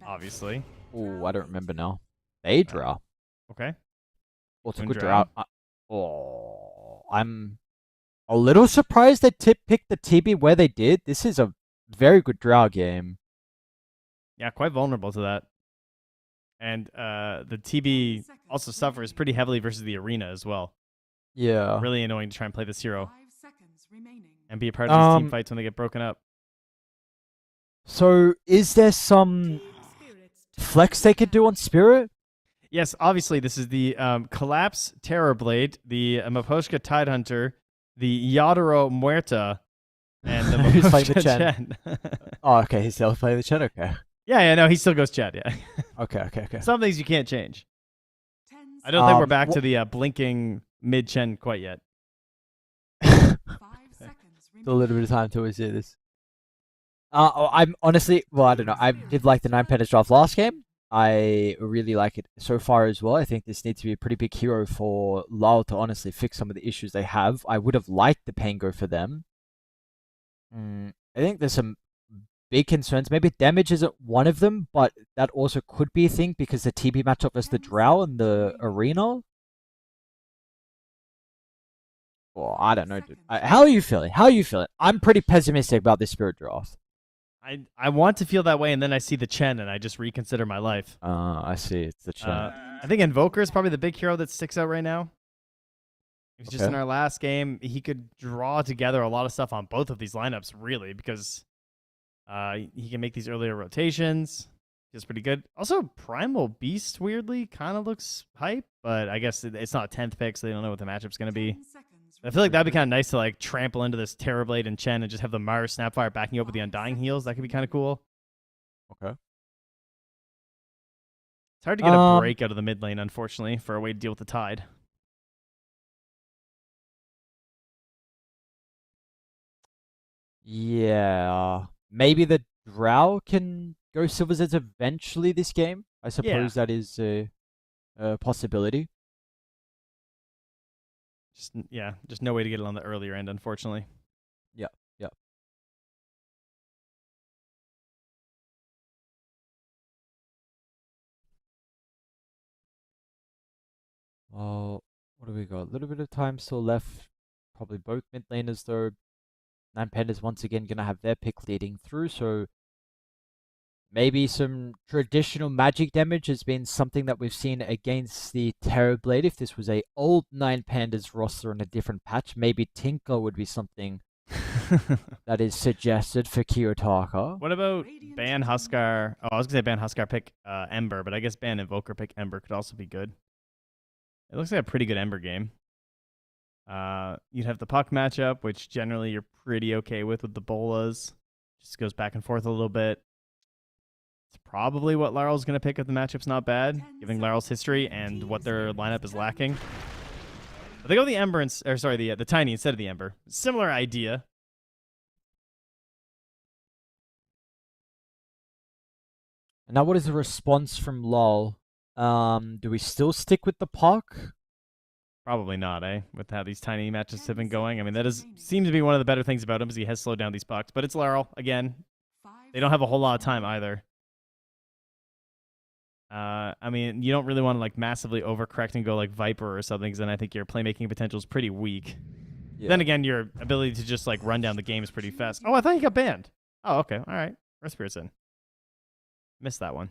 Obviously. Oh, I don't remember now. Daedra. Okay. What's a Twin good Drow. draw? I'm a little surprised they picked the TB where they did. This is a very good draw game. Yeah, quite vulnerable to that. And the TB also suffers pretty heavily versus the arena as well. Yeah. Really annoying to try and play this hero. And be a part of these team fights when they get broken up. So, is there some flex they could do on Spirit? Yes, obviously, this is the Collapse Terrorblade, the Miposhka Tidehunter, the Yadoro Muerta, and the Who's playing the Miposhka Chen? Oh, okay, he's still playing the Chen, okay. Yeah, no, he still goes Chad, yeah. Okay. Some things you can't change. I don't think we're back to the blinking mid-Chen quite yet. Still a little bit of time till we see this. I'm honestly, well, I don't know. I did like the 9 Pandas draft last game. I really like it so far as well. I think this needs to be a pretty big hero for Lyle to honestly fix some of the issues they have. I would have liked the Pango for them. I think there's some big concerns. Maybe damage isn't one of them, but that also could be a thing because the TB matchup versus the Drow in the arena. Well, I don't know, dude. How are you feeling? I'm pretty pessimistic about this Spirit draft. I want to feel that way, and then I see the Chen, and I just reconsider my life. I see. It's the Chen. I think Invoker is probably the big hero that sticks out right now. He's just in our last game. He could draw together a lot of stuff on both of these lineups, really, because he can make these earlier rotations. He's pretty good. Also, Primal Beast, weirdly, kind of looks hype, but I guess it's not a 10th pick, so they don't know what the matchup's going to be. I feel like that'd be kind of nice to like trample into this Terrorblade and Chen and just have the Mars Snapfire backing you up with the Undying heals. That could be kind of cool. Okay. It's hard to get a break out of the mid lane, unfortunately, for a way to deal with the Tide. Yeah. Maybe the Drow can go Silver Zeds eventually this game. I suppose that is a possibility. Just no way to get it on the earlier end, unfortunately. Yeah. What do we got? A little bit of time still left. Probably both mid laners though. 9 Pandas once again gonna have their pick leading through, so maybe some traditional magic damage has been something that we've seen against the Terrorblade. If this was a old 9 Pandas roster on a different patch, maybe Tinker would be something that is suggested for Kiyotaka. What about ban Huskar? Oh, I was going to say ban Huskar pick Ember, but I guess ban Invoker pick Ember could also be good. It looks like a pretty good Ember game. You'd have the puck matchup, which generally you're pretty okay with the bolas. Just goes back and forth a little bit. It's probably what Larl's going to pick if the matchup's not bad, given Larl's history and what their lineup is lacking. But they go the Ember, the Tiny instead of the Ember. Similar idea. Now, what is the response from LoL? Do we still stick with the puck? Probably not, eh? With how these Tiny matches have been going. I mean, that seems to be one of the better things about him, is he has slowed down these pucks. But it's Larl, again. They don't have a whole lot of time either. I mean, you don't really want to like massively overcorrect and go like Viper or something, because then I think your playmaking potential is pretty weak. Yeah. Then again, your ability to just like run down the game is pretty fast. Oh, I thought he got banned. Oh, okay. All right. Respirits in. Missed that one.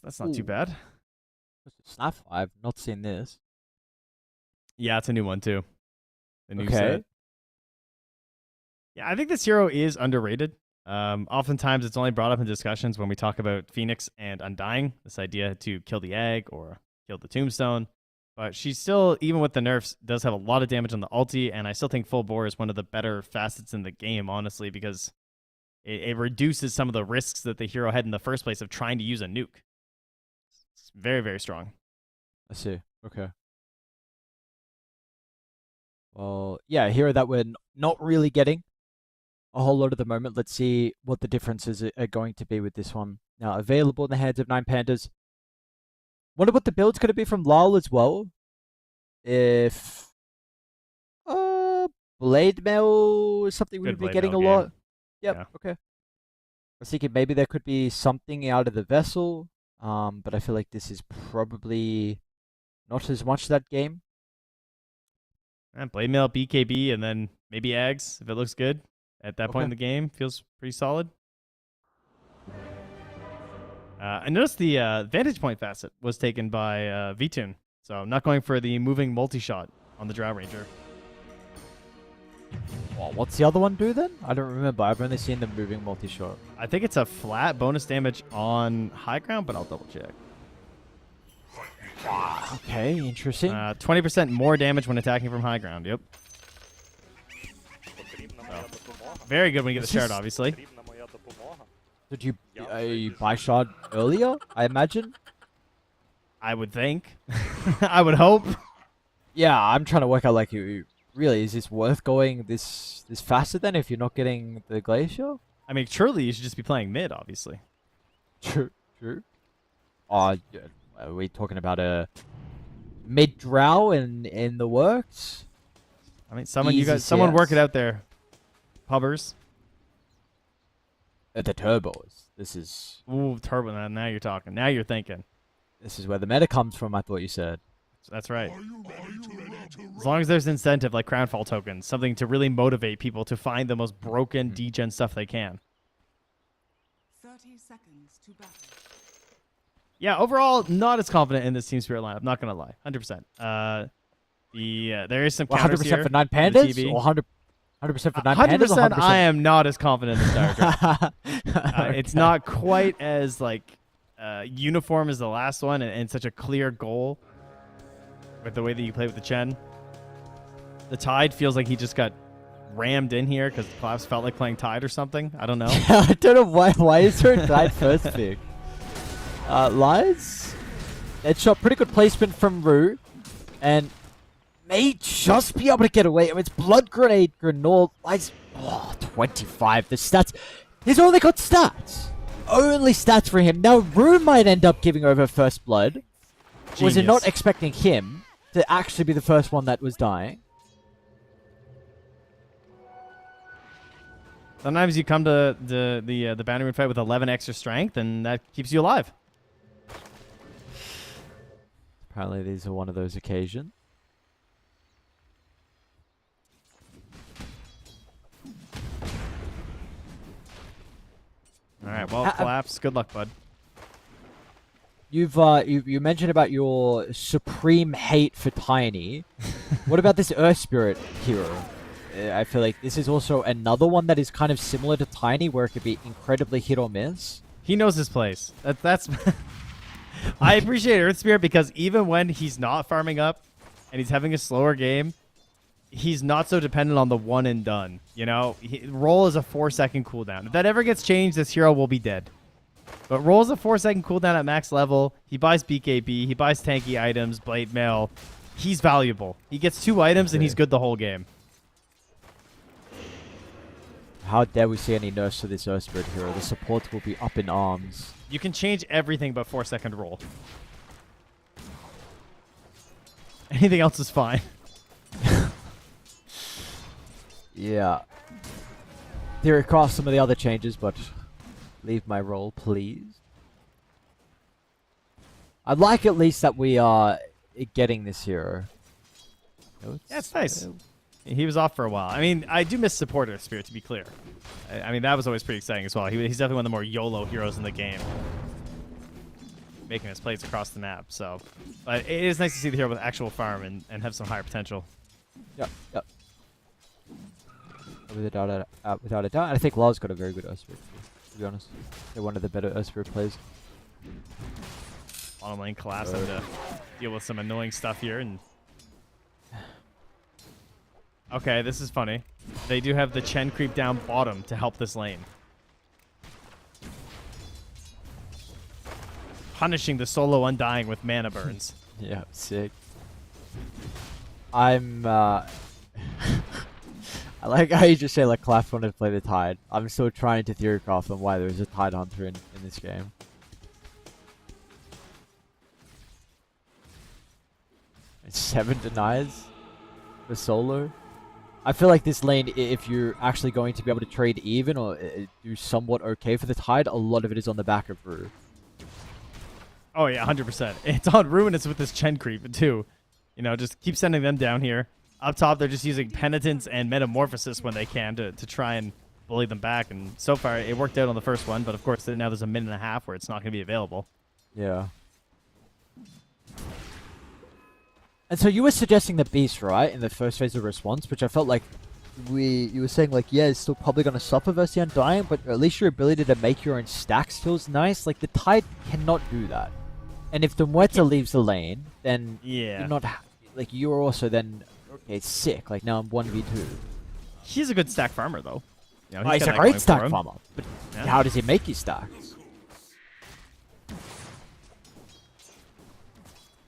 That's not too bad. Snap, I've not seen this. Yeah, it's a new one too. The new Okay. set. Yeah, I think this hero is underrated. Oftentimes, it's only brought up in discussions when we talk about Phoenix and Undying, this idea to kill the egg or kill the tombstone. But she's still, even with the nerfs, does have a lot of damage on the ulti, and I still think full bore is one of the better facets in the game, honestly, because it reduces some of the risks that the hero had in the first place of trying to use a nuke. It's very, very strong. I see. Okay. Well, yeah, a hero that we're not really getting a whole lot at the moment. Let's see what the differences are going to be with this one. Now, available in the hands of 9 Pandas. Wonder what the build's going to be from Lyle as well. If Blade Mail is something we've been getting a lot. Yep, yeah. Okay. I was thinking maybe there could be something out of the vessel, but I feel like this is probably not as much that game. And Blade Mail, BKB, and then maybe Ags if it looks good. At that point in the game, feels pretty solid. I noticed the vantage point facet was taken by VTune, so not going for the moving multi-shot on the Drow Ranger. Well, what's the other one do then? I don't remember. I've only seen the moving multi-shot. I think it's a flat bonus damage on high ground, but I'll double check. Okay, interesting. 20% more damage when attacking from high ground, yep. Very good when you get the shard, obviously. Did you buy shard earlier, I imagine? I would think. I would hope. Yeah, I'm trying to work out, like, really, is this worth going this faster then if you're not getting the Glacier? I mean, truly, you should just be playing mid, obviously. True. Are we talking about a mid-drow in the works? I mean, someone work it out there. Pubbers. The turbos. This is... Ooh, turbo. Now you're talking. Now you're thinking. This is where the meta comes from, I thought you said. That's right. As long as there's incentive like Crownfall tokens, something to really motivate people to find the most broken degen stuff they can. 30 seconds to battle. Yeah, overall, not as confident in this Team Spirit lineup. Not going to lie. 100%. There is some counters 100% here for 9 Pandas? Or 100% for 9 Pandas? 100% I am not as confident in Star Trek. Okay. It's not quite as uniform as the last one and such a clear goal with the way that you play with the Chen. The Tide feels like he just got rammed in here because Collapse felt like playing Tide or something. I don't know. I don't know why is there a Tide first pick? Lies? Headshot, pretty good placement from Rue. And may just be able to get away. I mean, it's Blood Grenade, Grenade, Lies. Oh, 25. The stats. He's only got stats. Only stats for him. Now, Rue might end up giving over First Blood. Genius. Was it not expecting him to actually be the first one that was dying? Sometimes you come to the boundary room fight with 11 extra strength, and that keeps you alive. Apparently, these are one of those occasions. All right, well, Collapse. Good luck, bud. You mentioned about your supreme hate for Tiny. What about this Earth Spirit hero? I feel like this is also another one that is kind of similar to Tiny, where it could be incredibly hit or miss. He knows his place. That's I appreciate Earth Spirit because even when he's not farming up and he's having a slower game, he's not so dependent on the one and done. You know, roll is a 4-second cooldown. If that ever gets changed, this hero will be dead. But roll is a 4-second cooldown at max level. He buys BKB. He buys tanky items, blade mail. He's valuable. He gets 2 items and he's good the whole game. How dare we see any nerfs to this Earth Spirit hero? The support will be up in arms. You can change everything but 4-second roll. Anything else is fine. Yeah. Theory across some of the other changes, but leave my role, please. I'd like at least that we are getting this hero. Yeah, it's nice. He was off for a while. I mean, I do miss Supporter Spirit, to be clear. I mean, that was always pretty exciting as well. He's definitely one of the more YOLO heroes in the game. Making his plays across the map, so. But it is nice to see the hero with actual farm and have some higher potential. Yep, yep. Without a doubt. I think Law's got a very good Earth Spirit, to be honest. They're one of the better Earth Spirit players. Bottom lane collapse having to deal with some annoying stuff here. And okay, this is funny. They do have the Chen creep down bottom to help this lane. Punishing the solo Undying with mana burns. Yeah, sick. I like how you just say like Claff wanted to play the Tide. I'm still trying to theorycraft on why there's a Tide Hunter in this game. It's 7 denies for solo. I feel like this lane, if you're actually going to be able to trade even or do somewhat okay for the Tide, a lot of it is on the back of Rue. Oh yeah, 100%. It's on Ruinous with this Chen creep too. You know, just keep sending them down here. Up top, they're just using Penitence and Metamorphosis when they can to try and bully them back. And so far, it worked out on the first one. But of course, now there's a minute and a half where it's not going to be available. Yeah. And so you were suggesting the Beast, right? In the first phase of response, which I felt like you were saying like, yeah, it's still probably going to suffer versus the Undying, but at least your ability to make your own stacks feels nice. Like the Tide cannot do that. And if the Muerta leaves the lane, then yeah, you're not like you're also then okay, sick. Like now I'm 1v2. He's a good stack farmer though. You know, he's a great stack farmer. But how does he make his stacks?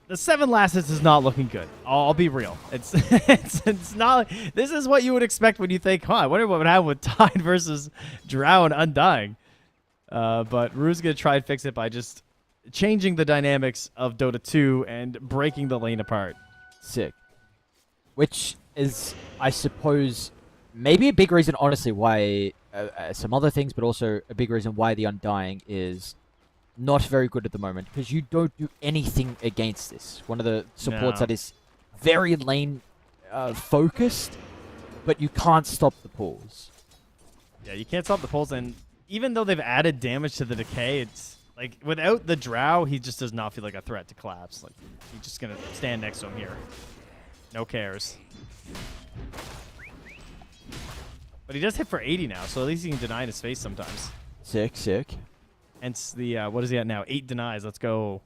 The 7 last hits is not looking good. I'll be real. It's it's not. This is what you would expect when you think, huh, I wonder what would happen with Tide versus Drow and Undying. But Rue's gonna try and fix it by just changing the dynamics of Dota 2 and breaking the lane apart. Sick. Which is, I suppose, maybe a big reason, honestly, why some other things, but also a big reason why the Undying is not very good at the moment, because you don't do anything against this. One of the supports that is very lane focused, but you can't stop the pulls. Yeah, you can't stop the pulls, and even though they've added damage to the decay, it's like without the Drow, he just does not feel like a threat to collapse. Like he's just gonna stand next to him here, no cares. But he does hit for 80 now, so at least he can deny in his face sometimes. Sick, sick. Hence the, what is he at now? 8 denies. Let's go.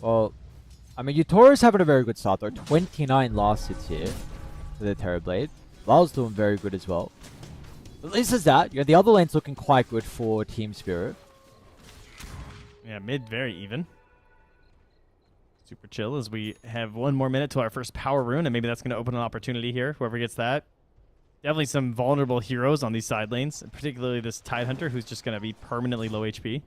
Well, I mean, Utoro's having a very good start, though. 29 last hits here for the Terrorblade. Val's doing very good as well. At least as that. The other lane's looking quite good for Team Spirit. Yeah, mid very even. Super chill as we have 1 more minute to our first power rune, and maybe that's going to open an opportunity here, whoever gets that. Definitely some vulnerable heroes on these side lanes, particularly this Tide Hunter, who's just going to be permanently low HP.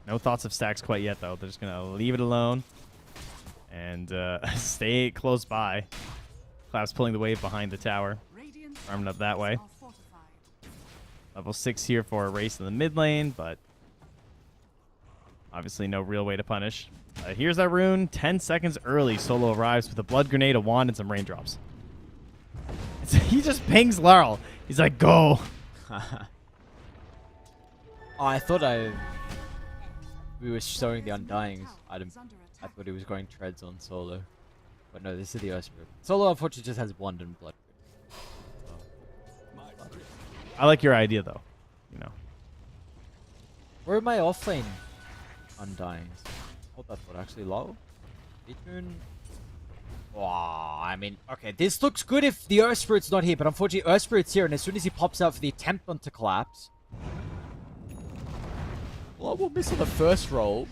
No thoughts of stacks quite yet, though. They're just going to leave it alone and stay close by. Clap's pulling the wave behind the tower. Arming up that way. Level 6 here for a race in the mid lane, but obviously no real way to punish. Here's our rune. 10 seconds early. Solo arrives with a blood grenade, a wand, and some raindrops. He just pings Larl. He's like, go. Oh, I thought we were showing the Undying's item. I thought he was going treads on solo. But no, this is the Earth Spirit. Solo unfortunately just has Wand and Blood. I like your idea though. You know. Where are my offlane Undyings? Hold that thought, actually low. Between. Wow, I mean, okay, this looks good if the Earth Spirit's not here, but unfortunately Earth Spirit's here, and as soon as he pops out for the attempt on to collapse, well, we'll miss on the first roll.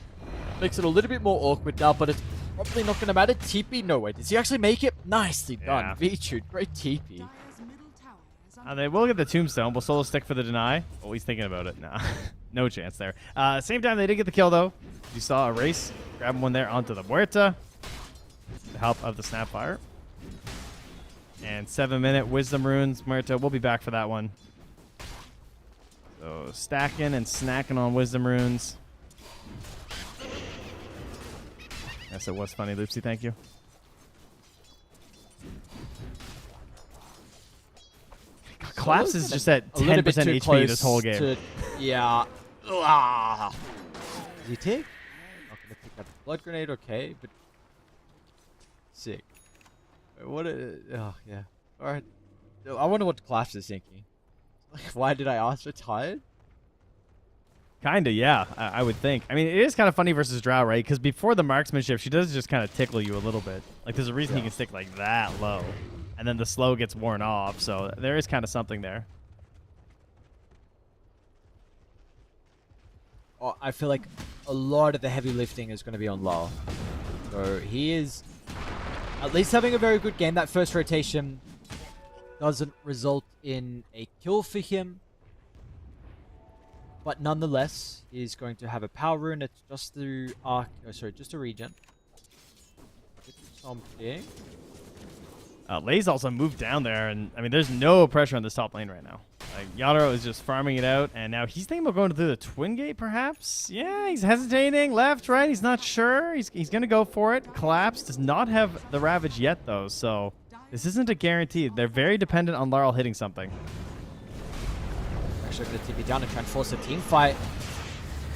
Makes it a little bit more awkward now, but it's probably not going to matter. TP, no way. Does he actually make it? Nicely done. Yeah. Vichu, great TP. Dire's middle tower is under They will get the tombstone. Will solo stick for the deny? Oh, he's thinking about it. Nah, no chance there. Same time, they did get the kill though. You saw a race. Grab one there onto the Muerta. With the help of the Snapfire. And 7-minute Wisdom Runes. Muerta, we'll be back for that one. So stacking and snacking on Wisdom Runes. Yes, it was funny, Loopsy. Thank you. Collapse is just at A little 10% bit too HP close this whole game. to- yeah. Ah. Is he tick? Not gonna pick up a blood grenade, okay, but sick. Wait, what? Oh yeah. All right. I wonder what Collapse is thinking. Like, why did I ask for tired? Kinda, yeah, I would think. I mean, it is kind of funny versus Drow, right? Because before the marksmanship, she does just kind of tickle you a little bit. Like, there's a reason he can stick like that low. And then the slow gets worn off, so there is kind of something there. Oh, I feel like a lot of the heavy lifting is going to be on Law. So he is at least having a very good game. That first rotation doesn't result in a kill for him. But nonetheless, he's going to have a power rune. It's just through arc. Oh, sorry, just a regen. Something. Lay's also moved down there, and I mean, there's no pressure on this top lane right now. Like, Yadro is just farming it out, and now he's thinking about going through the Twin Gate, perhaps? Yeah, he's hesitating. Left, right, he's not sure. He's going to go for it. Collapse does not have the Ravage yet, though, so this isn't a guarantee. They're very dependent on Laurel hitting something. Actually going to TP down and try and force a team fight.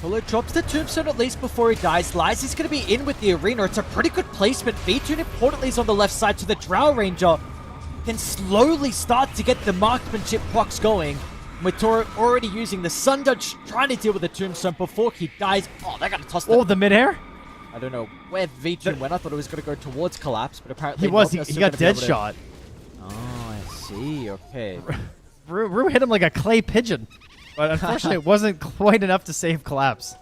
Polo drops the tombstone at least before he dies. Lies, he's going to be in with the arena. It's a pretty good placement. V2 importantly is on the left side, so the Drow Ranger can slowly start to get the marksmanship procs going. With Toro already using the Sun Dodge, trying to deal with the tombstone before he dies. Oh, they're going to toss Oh, the midair? I don't know where V2 went. I thought it was going to go towards Collapse, but apparently He was. not. He got dead shot. Oh, I see. Okay. Rue hit him like a clay pigeon. But unfortunately, it wasn't quite enough to save Collapse.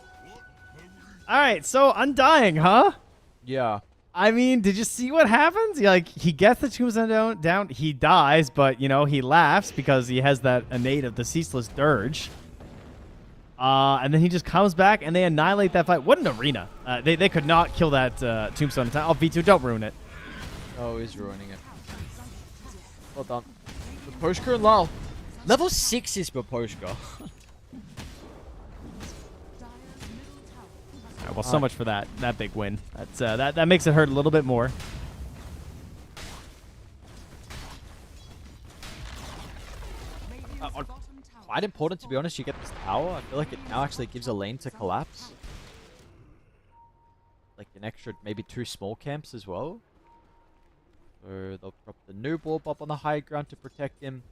All right, so Undying, huh? Yeah. I mean, did you see what happens? He gets the tombstone down, he dies, but, you know, he laughs because he has that innate of the Ceaseless Dirge. And then he just comes back, and they annihilate that fight. What an arena. They could not kill that tombstone in time. Oh, V2, don't ruin it. Oh, he's ruining it. Well done. Poshka and Lal. Level 6 is Poshka. Well, so much for that big win. That's that makes it hurt a little bit more. Quite important, to be honest. You get this tower. I feel like it now actually gives a lane to Collapse. Like an extra, maybe 2 small camps as well. So they'll drop the noob orb up on the high ground to protect him.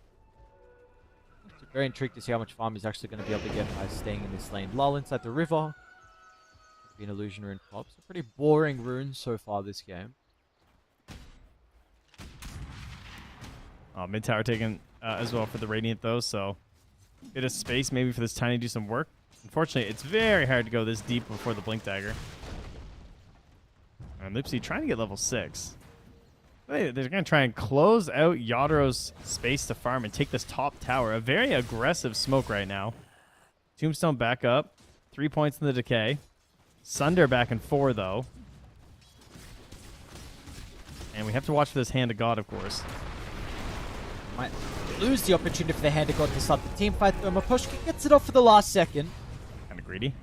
So very intrigued to see how much farm he's actually going to be able to get by staying in this lane. Lull inside the river. Be an illusion rune top. So pretty boring runes so far this game. Mid tower taken as well for the Radiant though, so bit of space maybe for this Tiny to do some work. Unfortunately, it's very hard to go this deep before the Blink Dagger. And Lipsy trying to get level 6. They're going to try and close out Yadro's space to farm and take this top tower. A very aggressive smoke right now. Tombstone back up. 3 points in the decay. Sunder back in 4, though. And we have to watch for this Hand of God, of course. Might lose the opportunity for the Hand of God to start the team fight, though. Maposhka gets it off for the last second. Kind of greedy.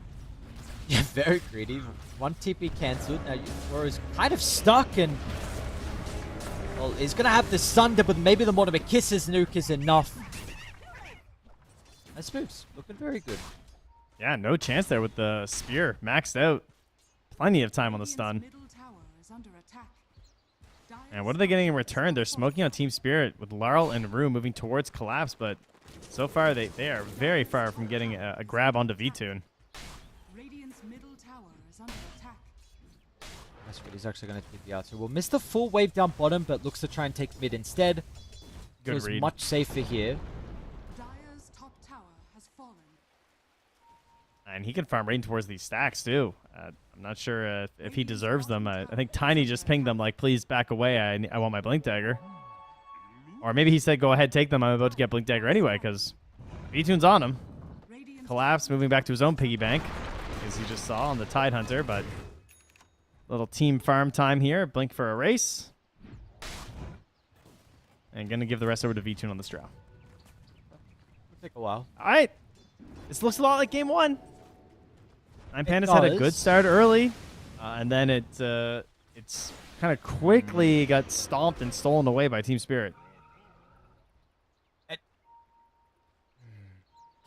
Yeah, very greedy. 1 TP cancelled. Now Yoro is kind of stuck, and well, he's going to have the Sunder, but maybe the Mortimer Kisses nuke is enough. Nice moves. Looking very good. Yeah, no chance there with the spear maxed out. Plenty of time on the stun. Middle tower is under attack. And what are they getting in return? They're smoking on Team Spirit with Laurel and Rue moving towards Collapse, but so far they are very far from getting a grab onto V-Tune. Radiant's middle tower is under attack. That's what he's actually going to take the out. So we'll miss the full wave down bottom, but looks to try and take mid instead. Good Feels read. much safer here. Dire's top tower has fallen. And he can farm right towards these stacks, too. I'm not sure if he deserves them. I think Tiny just pinged them like, please back away. I want my Blink Dagger. Or maybe he said, go ahead, take them. I'm about to get Blink Dagger anyway, because V-Tune's on him. Collapse moving back to his own piggy bank, as you just saw on the Tide Hunter, but little team farm time here. Blink for a race. And going to give the rest over to V-Tune on the straw. It'll take a while. All right. This looks a lot like game one. Nine Pandas had a good start early, and then it's kind of quickly got stomped and stolen away by Team Spirit.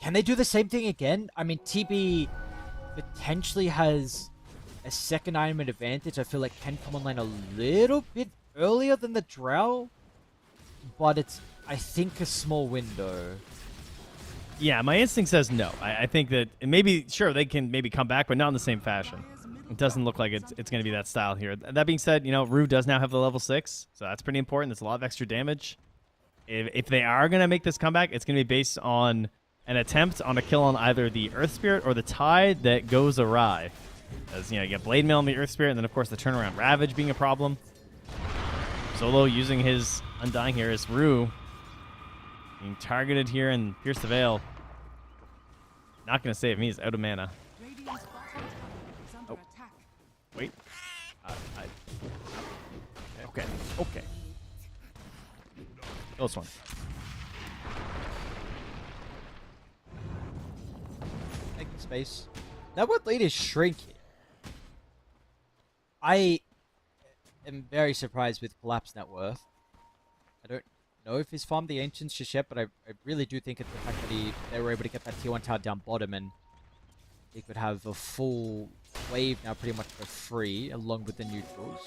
Can they do the same thing again? I mean, TB potentially has a second item advantage. I feel like can come online a little bit earlier than the Drow, but it's, I think, a small window. Yeah, my instinct says no. I think that maybe, sure, they can maybe come back, but not in the same fashion. It doesn't look like it's going to be that style here. That being said, Rue does now have the level 6, so that's pretty important. That's a lot of extra damage. If they are going to make this comeback, it's going to be based on an attempt on a kill on either the Earth Spirit or the Tide that goes awry. As, you get Blade Mail on the Earth Spirit, and then, of course, the turnaround Ravage being a problem. Solo using his Undying here is Rue. Being targeted here and Pierce the Veil. Not going to save me. He's out of mana. Radiant's bottom tower is under attack. Wait. Okay. Close one. Taking space. Network lead is shrinking. I am very surprised with Collapse net worth. I don't know if he's farmed the Ancients just yet, but I really do think it's the fact that they were able to get that tier 1 tower down bottom, and he could have a full wave now pretty much for free, along with the neutrals.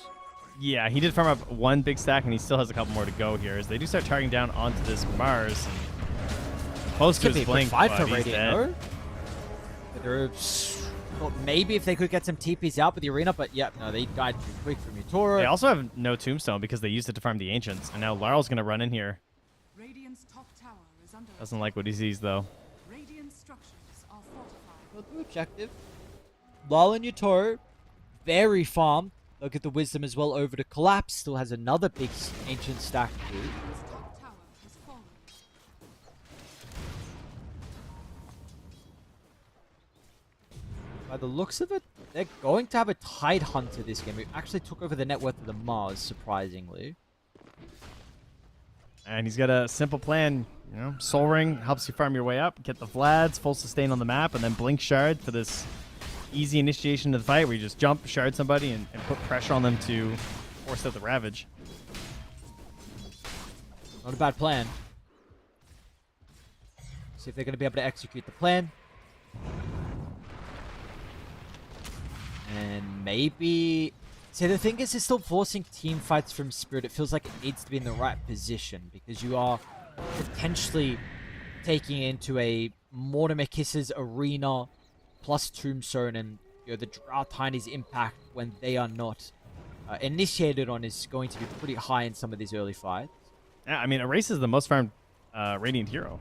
Yeah, he did farm up one big stack, and he still has a couple more to go here. As they do start targeting down onto this Mars. And close to his Blink, but he's dead. Well, maybe if they could get some TPs out with the arena, but yeah, no, they died too quick from Utora. They also have no Tombstone because they used it to farm the Ancients, and now Laurel's going to run in here. Radiant's top tower is under Doesn't like what he sees, though. Radiant structures are fortified. Well, the objective. Lal and Utora, very farm. Look at the Wisdom as well over to Collapse. Still has another big Ancient stack to do. Radiant's top tower has fallen. By the looks of it, they're going to have a Tide Hunter this game. Who actually took over the net worth of the Mars, surprisingly. And he's got a simple plan. Soul Ring helps you farm your way up, get the Vlads, full sustain on the map, and then Blink Shard for this easy initiation to the fight where you just jump, shard somebody, and put pressure on them to force out the Ravage. Not a bad plan. See if they're going to be able to execute the plan. And maybe... See, the thing is, it's still forcing team fights from Spirit. It feels like it needs to be in the right position because you are potentially taking into a Mortimer Kisses arena plus Tombstone, and the Drow Tiny's impact when they are not initiated on is going to be pretty high in some of these early fights. Yeah, I mean, Erase is the most farmed Radiant hero.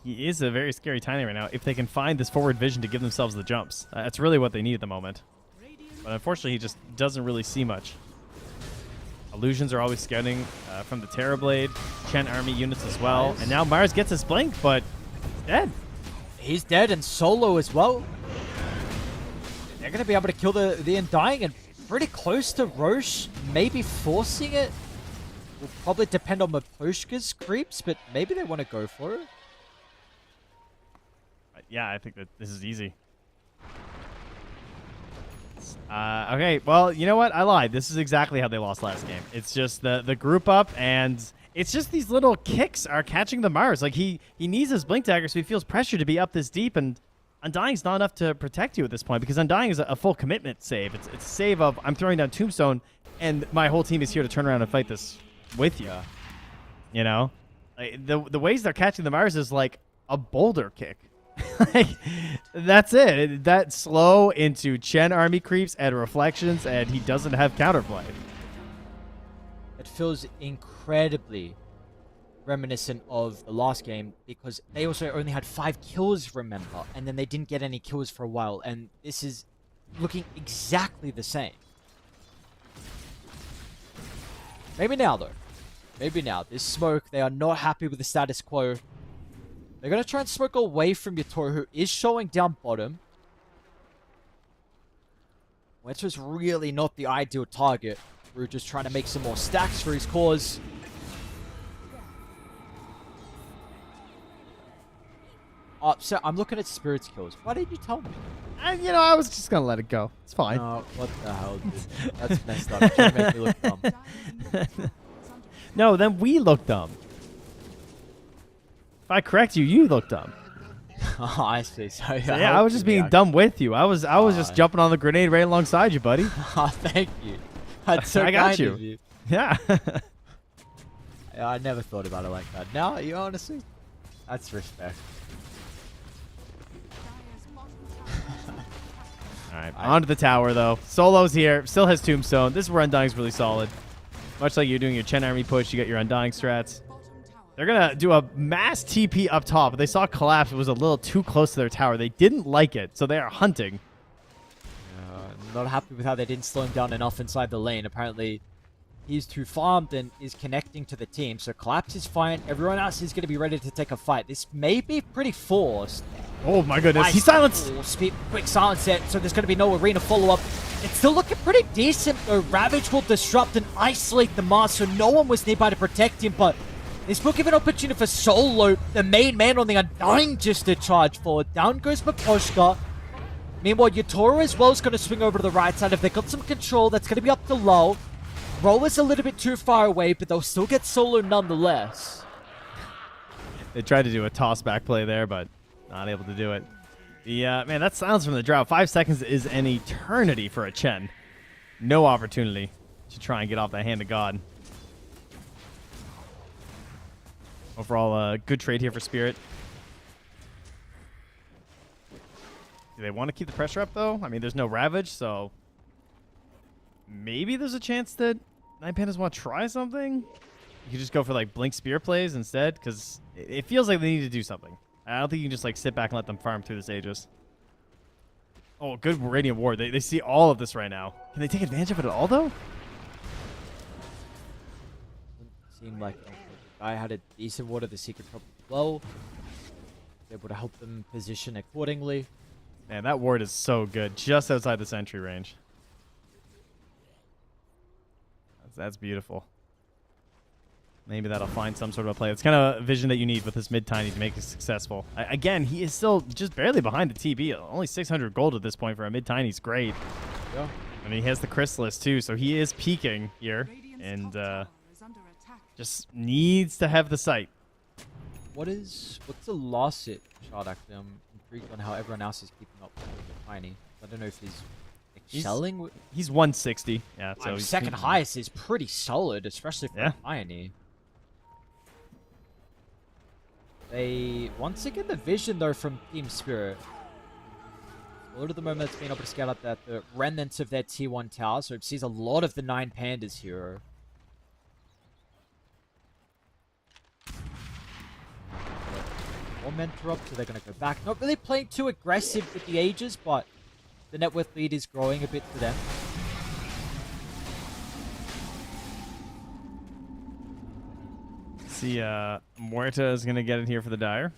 He is a very scary Tiny right now if they can find this forward vision to give themselves the jumps. That's really what they need at the moment. But unfortunately, he just doesn't really see much. Illusions are always scouting from the Terrorblade. Chen army units as well. Nice. And now Mars gets his blink, but he's dead. He's dead, and Solo as well. They're going to be able to kill the Undying, and pretty close to Roche maybe forcing it. Will probably depend on Maposhka's creeps, but maybe they want to go for it. Yeah, I think that this is easy. Okay, well, you know what? I lied. This is exactly how they lost last game. It's just the group up, and It's just these little kicks are catching the Mars. Like, he needs his Blink Dagger, so he feels pressure to be up this deep, and Undying's not enough to protect you at this point, because Undying is a full commitment save. It's a save of, I'm throwing down Tombstone, and my whole team is here to turn around and fight this with you. You know? Like, the ways they're catching the Mars is like a boulder kick. Like, that's it. That slow into Chen army creeps and reflections, and he doesn't have counterplay. It feels incredibly reminiscent of the last game, because they also only had 5 kills, remember, and then they didn't get any kills for a while, and this is looking exactly the same. Maybe now, though. Maybe now. This smoke, they are not happy with the status quo. They're going to try and smoke away from Yatoro, who is showing down bottom. Winter's really not the ideal target. We're just trying to make some more stacks for his cause. So I'm looking at Spirit's kills. Why didn't you tell me? And, I was just going to let it go. It's fine. No, what the hell, dude? That's messed up. You're trying to make me look dumb. No, then we look dumb. If I correct you, you look dumb. Oh, I see. So, Yeah, I was just being dumb with you. I was just jumping on the grenade right alongside you, buddy. Oh, thank you. That's so I got kind you. of you. Yeah. Yeah, I never thought about it like that. Now, you honestly, that's respect. All right, onto the tower, though. Solo's here. Still has Tombstone. This is where Undying's really solid. Much like you're doing your Chen army push, you got your Undying strats. They're going to do a mass TP up top, but they saw Collapse. It was a little too close to their tower. They didn't like it, so they are hunting. Not happy with how they didn't slow him down enough inside the lane. Apparently, he's too farmed and is connecting to the team. So Collapse is fine. Everyone else is going to be ready to take a fight. This may be pretty forced. Oh my goodness, Nice. he's silenced. Quick silence set, so there's going to be no arena follow-up. It's still looking pretty decent, though. Ravage will disrupt and isolate the Mars, so no one was nearby to protect him, but this will give an opportunity for Solo, the main man on the Undying, just to charge forward. Down goes Makoshka. Meanwhile, Yatoro as well is going to swing over to the right side. If they got some control, that's going to be up to low. Roller's a little bit too far away, but they'll still get Solo nonetheless. They tried to do a toss-back play there, but not able to do it. Man, that silence from the drought. 5 seconds is an eternity for a Chen. No opportunity to try and get off that hand of God. Overall, good trade here for Spirit. Do they want to keep the pressure up, though? I mean, there's no Ravage, so maybe there's a chance that Nine Pandas want to try something? You could just go for, like, Blink Spear plays instead, because it feels like they need to do something. I don't think you can just, like, sit back and let them farm through this Aegis. Oh, good Radiant Ward. They see all of this right now. Can they take advantage of it at all, though? Seemed like the guy had a decent ward of the secret trouble as well. Able to help them position accordingly. Man, that ward is so good. Just outside the sentry range. That's beautiful. Maybe that'll find some sort of a play. It's kind of a vision that you need with this mid-tiny to make it successful. Again, he is still just barely behind the TB. Only 600 gold at this point for a mid-tiny is great. Yeah. And he has the Chrysalis too, so he is peaking here. And just needs to have the sight. What's the last hit shot actually? I'm intrigued on how everyone else is keeping up with the tiny. I don't know if he's excelling. He's 160. Yeah, so he's second highest is pretty solid, especially for tiny. They once again the vision though from Team Spirit. A lot of the moment it's been able to scale up the remnants of their T1 tower, so it sees a lot of the 9 pandas here. More mentor up, so they're going to go back. Not really playing too aggressive with the Aegis, but the net worth lead is growing a bit for them. See, Muerta is going to get it here for the Dire.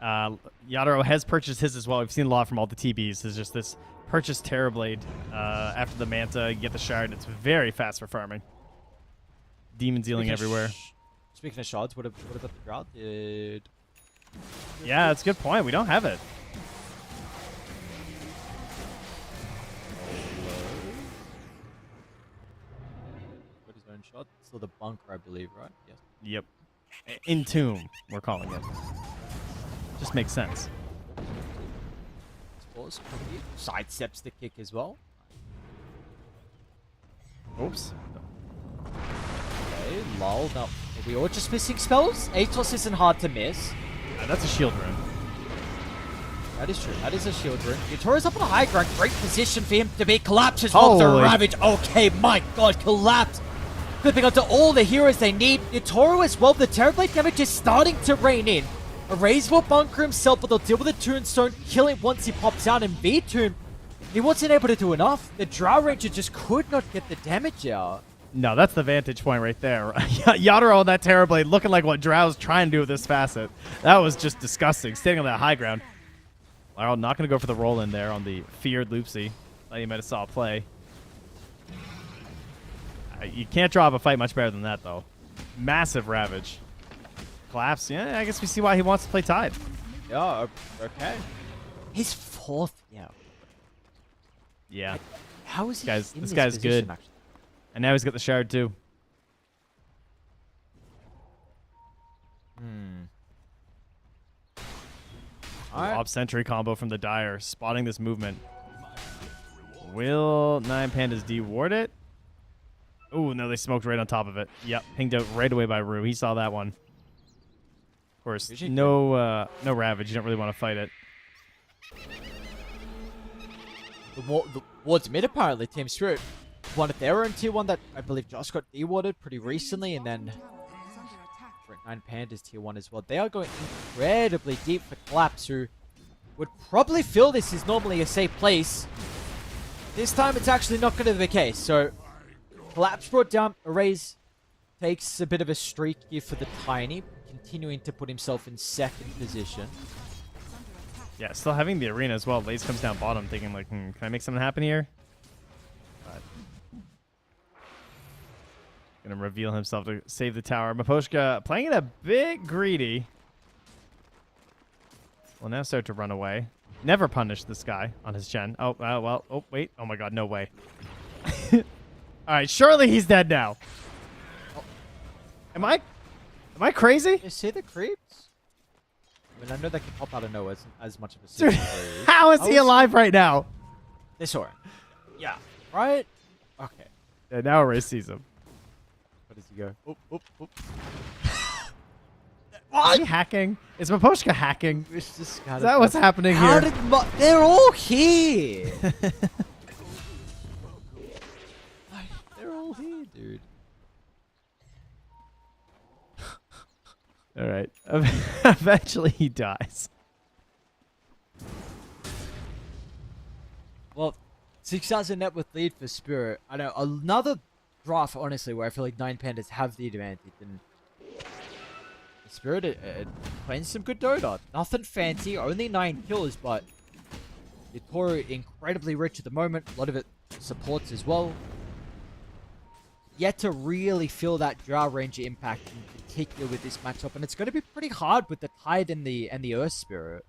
Yadaro has purchased his as well. We've seen a lot from all the TBs. There's just this purchase Terrorblade after the Manta. You get the Shard. It's very fast for farming. Demon dealing everywhere. Speaking of shards, what about the drought? Yeah, that's a good point. We don't have it. Got his own shots. castle, the bunker, I believe, right? Yes. Yep. Entomb, we're calling it. Just makes sense. Spores, sidesteps the kick as well. Oops. Okay, lol. No, are we all just missing spells? Atos isn't hard to miss. That's a shield rune. That is true. That is a shield rune. Yutoro's up on a high ground. Great position for him to be. Collapses off the Holy- Ravage. Okay, my god, collapse. Clipping onto all the heroes they need. Yutoro as well. The Terrorblade damage is starting to rain in. Arrays will bunker himself, but they'll deal with the Tombstone, kill him once he pops out. And V-Tomb, he wasn't able to do enough. The Drow Ranger just could not get the damage out. No, that's the vantage point right there. Yadro on that Terrorblade looking like what Drow's trying to do with this facet. That was just disgusting, standing on that high ground. Laro not going to go for the roll in there on the feared Loopsy. Thought you might have saw a play. You can't draw up a fight much better than that, though. Massive Ravage. Collapse. Yeah, I guess we see why he wants to play Tide. Yeah, okay. His fourth, Yeah. How is he This in guy's position, good. actually? And now he's got the shard, too. Alright. Lob Sentry combo from the Dire, spotting this movement. Will 9 Pandas deward it? Oh, no, they smoked right on top of it. Yep, pinged out right away by Rue. He saw that one. Of course, no Ravage. You don't really want to fight it. The Wards mid, apparently, Team Spirit wanted their own tier 1 that I believe Josh got dewarded pretty recently, and then 9 Pandas tier 1 as well. They are going incredibly deep for Collapse, who would probably feel this is normally a safe place. This time it's actually not going to be the case. So Collapse brought down. Erase takes a bit of a streak here for the Tiny, continuing to put himself in second position. Yeah, still having the arena as well. Lace comes down bottom thinking like, can I make something happen here? But gonna reveal himself to save the tower. Maposhka playing it a bit greedy. Will now start to run away. Never punish this guy on his gen. Oh, well. Oh, wait. Oh my god, no way. All right, surely he's dead now. Oh. Am I crazy? You see the creeps? I mean, I know they can pop out of nowhere as much of a Dude, secret. how is he alive right now? They saw him. Yeah. Right? Okay. Yeah, now Ray sees him. Where does he go? Oop, oop, oop. Is he hacking? Is Maposhka hacking? Is Is that what's happening How here? did they're all here. They're all here, dude. All right. Eventually he dies. Well, 6,000 net with lead for Spirit. I know another draft, honestly, where I feel like 9 Pandas have the advantage. And Spirit playing some good Dota. Nothing fancy, only 9 kills, but Yutoro incredibly rich at the moment. A lot of it supports as well. Yet to really feel that Drow Ranger impact in particular with this matchup, and it's going to be pretty hard with the Tide and the Earth Spirit.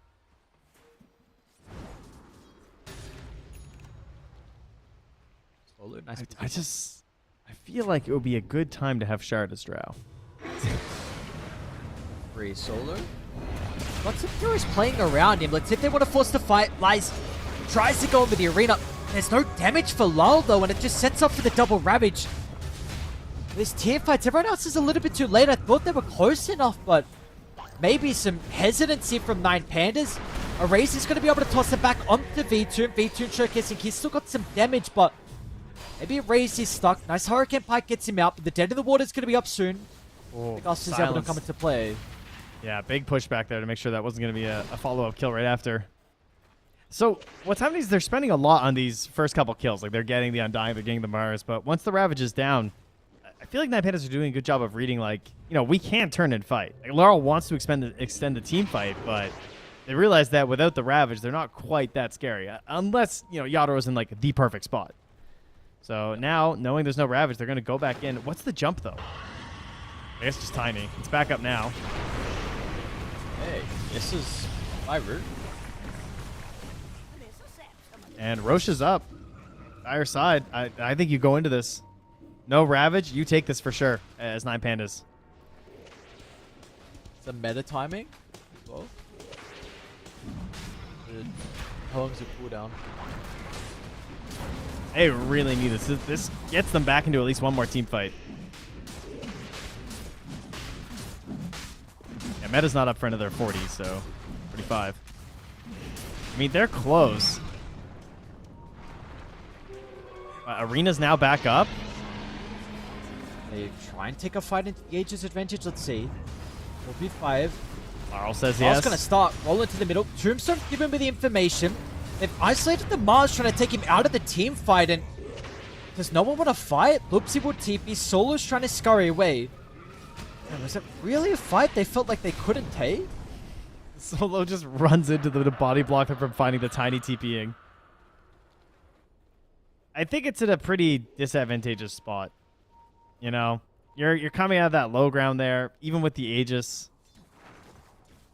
Nice I feel like it would be a good time to have Shard as Drow. Free solo. Lots of heroes playing around him. Let's see if they want to force the fight. Lies tries to go into the arena. There's no damage for Lal though, and it just sets up for the double Ravage. This tier fights, everyone else is a little bit too late. I thought they were close enough, but maybe some hesitancy from 9 Pandas. Erase is going to be able to toss it back onto V-Tomb. V-Tomb showcasing he's still got some damage, but maybe Erase is stuck. Nice Hurricane Pike gets him out, but the Dead in the Water is going to be up soon. Oh, The Gust is able to come into play. Yeah, big pushback there to make sure that wasn't going to be a follow-up kill right after. So what's happening is they're spending a lot on these first couple kills. Like they're getting the Undying, they're getting the Mars, but once the Ravage is down, I feel like 9 Pandas are doing a good job of reading, like, you know, we can turn and fight. Like, Laurel wants to extend the team fight, but they realize that without the Ravage, they're not quite that scary. Unless, you know, Yadoro's in, like, the perfect spot. So now, knowing there's no Ravage, they're going to go back in. What's the jump, though? I guess just Tiny. It's back up now. Hey, this is my route. And Roche is up. Dire side. I think you go into this. No Ravage. You take this for sure as 9 Pandas. Some meta timing as well. How long is the cooldown? They really need this. This gets them back into at least one more team fight. Yeah, meta's not up for another 40, so 45. I mean, they're close. Arena's now back up. They try and take a fight into the Aegis advantage. Let's see. 4v5. Carl says Mars yes. going to start. Roll into the middle. Tombstone giving me the information. They've isolated the Mars, trying to take him out of the team fight. And does no one want to fight? Loopsy will TP. Solo's trying to scurry away. And was it really a fight they felt like they couldn't take? Solo just runs into the body block them from finding the tiny TPing. I think it's in a pretty disadvantageous spot. You know, you're coming out of that low ground there, even with the Aegis.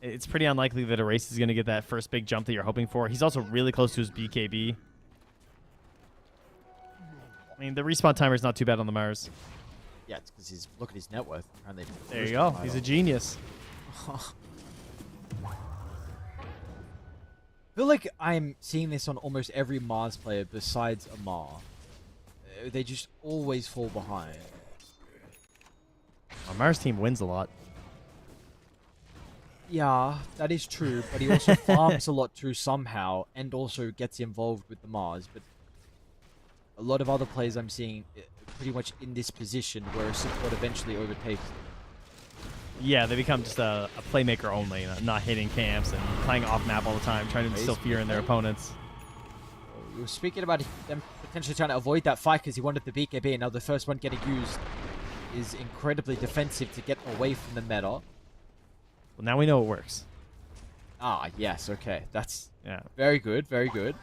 It's pretty unlikely that Erase is going to get that first big jump that you're hoping for. He's also really close to his BKB. I mean, the respawn timer is not too bad on the Mars. Yeah, it's because he's look at his net worth. Apparently, There you go. He's a genius. I feel like I'm seeing this on almost every Mars player besides Amar. They just always fall behind. Our Mars team wins a lot. Yeah, that is true, but he also farms a lot too somehow, and also gets involved with the Mars. But a lot of other players I'm seeing pretty much in this position where support eventually overtakes them. Yeah, they become just a playmaker only, not hitting camps and playing off map all the time, trying to instill fear in their opponents. We were speaking about them potentially trying to avoid that fight because he wanted the BKB, and now the first one getting used is incredibly defensive to get away from the meta. Well, now we know it works. Ah, yes, okay. That's Yeah. very good, very good.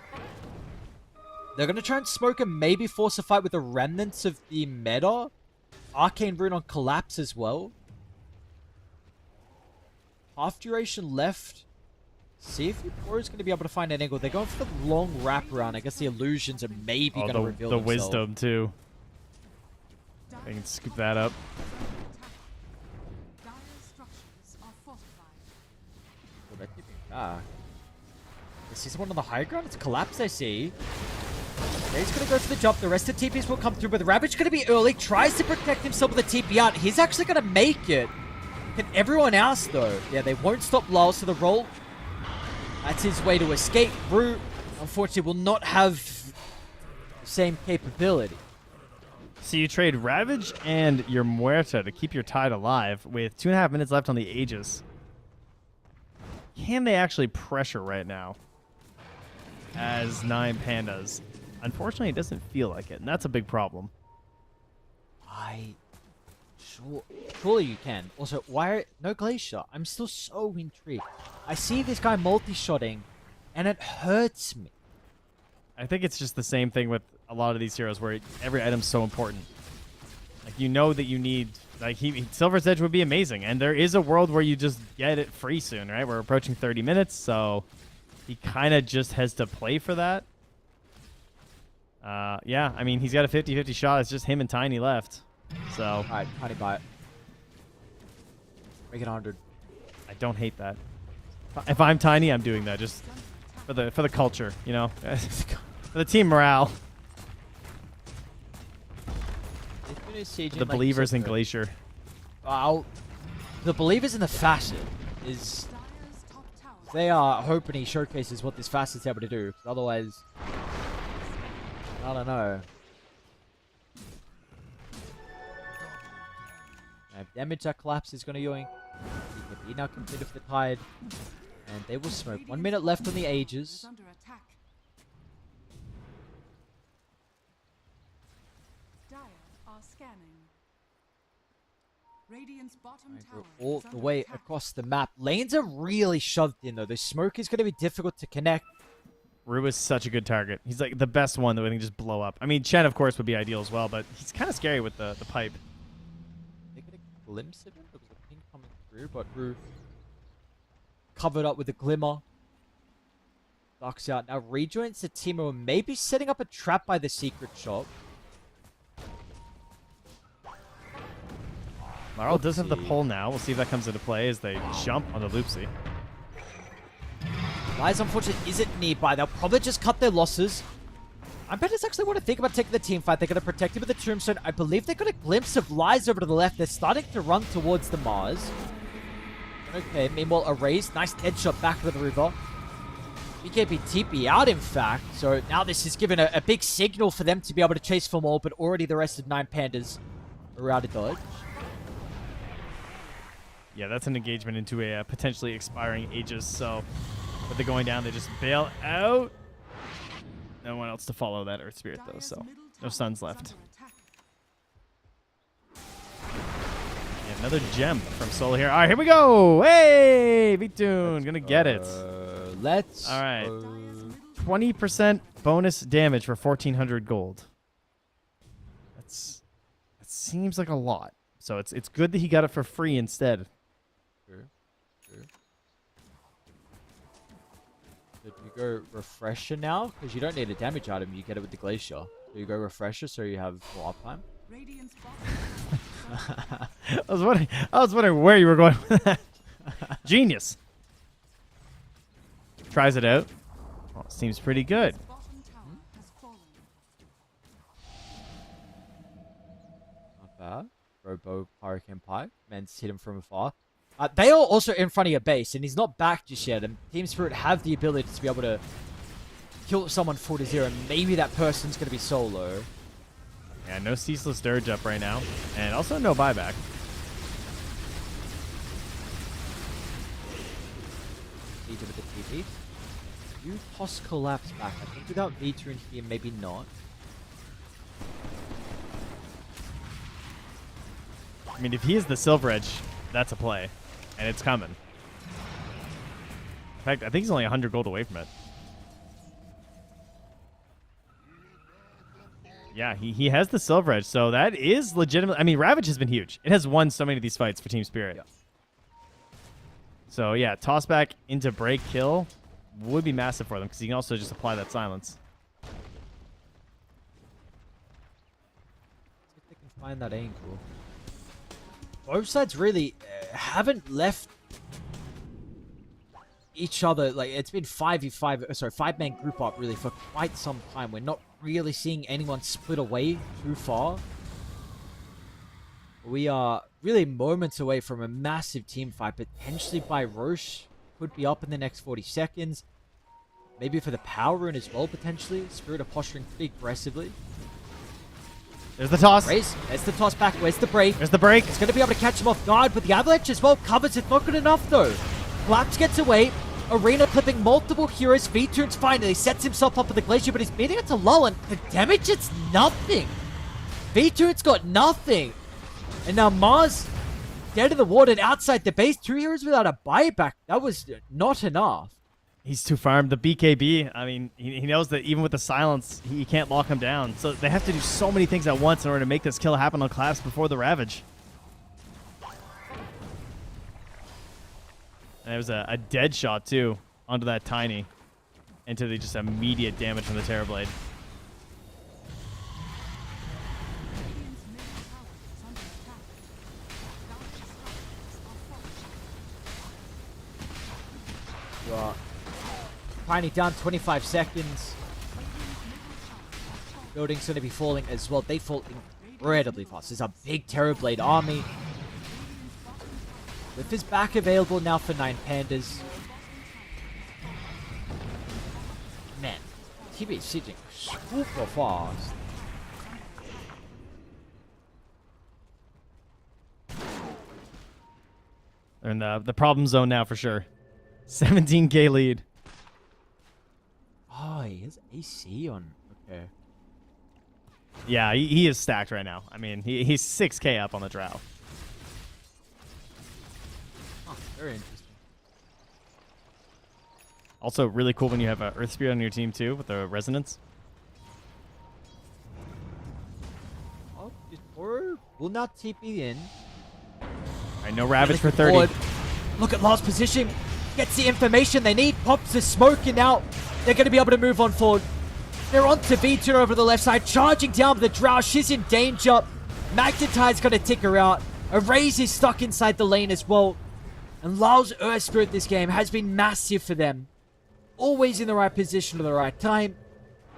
They're going to try and smoke and maybe force a fight with the remnants of the meta. Arcane Rune on Collapse as well. Half duration left. See if Euphoria is going to be able to find an angle. They're going for the long wraparound. I guess the illusions are maybe going to reveal the themselves. wisdom, too. I can scoop that up. Dire structures are fortified. Oh, that did me back. This is one on the high ground. It's Collapse, I see. He's going to go for the jump. The rest of the TPs will come through, but the Ravage going to be early. Tries to protect himself with a TP out. He's actually going to make it. Can everyone else, though? Yeah, they won't stop Lyle, so the roll... That's his way to escape. Brew, unfortunately, will not have the same capability. So you trade Ravage and your Muerta to keep your tide alive with 2.5 minutes left on the Aegis. Can they actually pressure right now as 9 Pandas? Unfortunately, it doesn't feel like it, and that's a big problem. Surely you can. Also, why no Glacier? I'm still so intrigued. I see this guy multi-shotting, and it hurts me. I think it's just the same thing with a lot of these heroes where every item's so important. Like, you know that you need... Like, Silver's Edge would be amazing, and there is a world where you just get it free soon, right? We're approaching 30 minutes, so he kind of just has to play for that. Yeah, I mean, he's got a 50-50 shot. It's just him and Tiny left. So... Alright, Tiny buy it. Make it 100. I don't hate that. If I'm Tiny, I'm doing that just for the culture, you know, for the team morale. The believers in Glacier. The believers in the facet is... They are hoping he showcases what this facet's able to do. Otherwise, I don't know. Damage that Collapse is going to yoink. He can be now completed for the Tide. And they will smoke. 1 minute left on the Aegis. Under attack. Dire are scanning. Radiant's bottom tower All is the under way attack. across the map. Lanes are really shoved in though. The smoke is going to be difficult to connect. Rue is such a good target. He's like the best one that we can just blow up. I mean, Chen, of course, would be ideal as well, but he's kind of scary with the pipe. They get a glimpse of him. There was a ping coming through, but Rue covered up with a glimmer. Ducks out. Now rejoins the team who may be setting up a trap by the secret shop. Marl does have the pull now. We'll see if that comes into play as they jump on the Loopsy. Lies, unfortunately, isn't nearby. They'll probably just cut their losses. I bet it's actually want to think about taking the team fight. They're going to protect him with the Tombstone. I believe they got a glimpse of Lies over to the left. They're starting to run towards the Mars. Okay, meanwhile, Erase. Nice headshot back to the river. BKB TP out, in fact. So now this is given a big signal for them to be able to chase for more, but already the rest of 9 Pandas are out of dodge. Yeah, that's an engagement into a potentially expiring Aegis, so with the going down, they just bail out. No one else to follow that Earth Spirit, though, so no Suns left. Yeah, another gem from Solo here. All right, here we go. Hey, V-Tune, gonna get it. Let's. All right, 20% bonus damage for 1,400 gold. That seems like a lot. So it's good that he got it for free instead. Sure. Did you go Refresher now? Because you don't need a damage item, you get it with the Glacier. So you go Refresher so you have more uptime. Radiant's I was wondering where you were going with that. Genius. Tries it out. Well, seems pretty good. bottom tower has fallen. Not bad. Robo Hurricane Pike. Men's hit him from afar. They are also in front of your base, and he's not back just yet. And Team Spirit have the ability to be able to kill someone 4-0. Maybe that person's going to be Solo. Yeah, no Ceaseless Dirge up right now. And also no buyback. Vita with the TP. You toss collapse back. I think without Vita in here, maybe not. I mean, if he is the Silver Edge, that's a play. And it's coming. In fact, I think he's only 100 gold away from it. Yeah, he has the Silver Edge, so that is legitimate. I mean, Ravage has been huge. It has won so many of these fights for Team Spirit. Yeah. So, yeah, toss back into break kill would be massive for them because you can also just apply that silence. See if they can find that angle. Both sides really haven't left each other. Like, it's been 5-man group up really for quite some time. We're not really seeing anyone split away too far. We are really moments away from a massive team fight, potentially by Roche. Could be up in the next 40 seconds. Maybe for the Power Rune as well, potentially. Spirit are posturing pretty aggressively. There's the toss. Race. There's the toss back. Where's the break? There's the break. It's going to be able to catch him off guard, but the Avalanche as well covers it. Not good enough, though. Collapse gets away. Arena clipping multiple heroes. V-Tunes finally sets himself up for the Glacier, but he's beating it to lull, and the damage, it's nothing. V-Tunes got nothing. And now Mars dead in the water and outside the base. 2 heroes without a buyback. That was not enough. He's too farmed. The BKB, I mean, he knows that even with the silence, he can't lock him down. So they have to do so many things at once in order to make this kill happen on Collapse before the Ravage. And it was a dead shot, too, onto that Tiny. Into the just immediate damage from the Terrorblade. Tiny down 25 seconds. Building's going to be falling as well. They fall incredibly fast. There's a big Terrorblade army. Lift is back available now for 9 Pandas. Man, TB is sitting super fast. They're in the problem zone now for sure. 17k lead. Oh, he has AC on. Okay. Yeah, he is stacked right now. I mean, he's 6k up on the Drow. Oh, very interesting. Also, really cool when you have Earth Spirit on your team too, with the Resonance. Oh, or will not TP in. All right, no Ravage for 30. Forward. Look at last position. Gets the information they need. Pops the smoke, and now they're going to be able to move on forward. They're on to V2 over the left side, charging down the Drow. She's in danger. Magnetide's going to tick her out. Erase is stuck inside the lane as well. And Lyle's Earth Spirit this game has been massive for them. Always in the right position at the right time.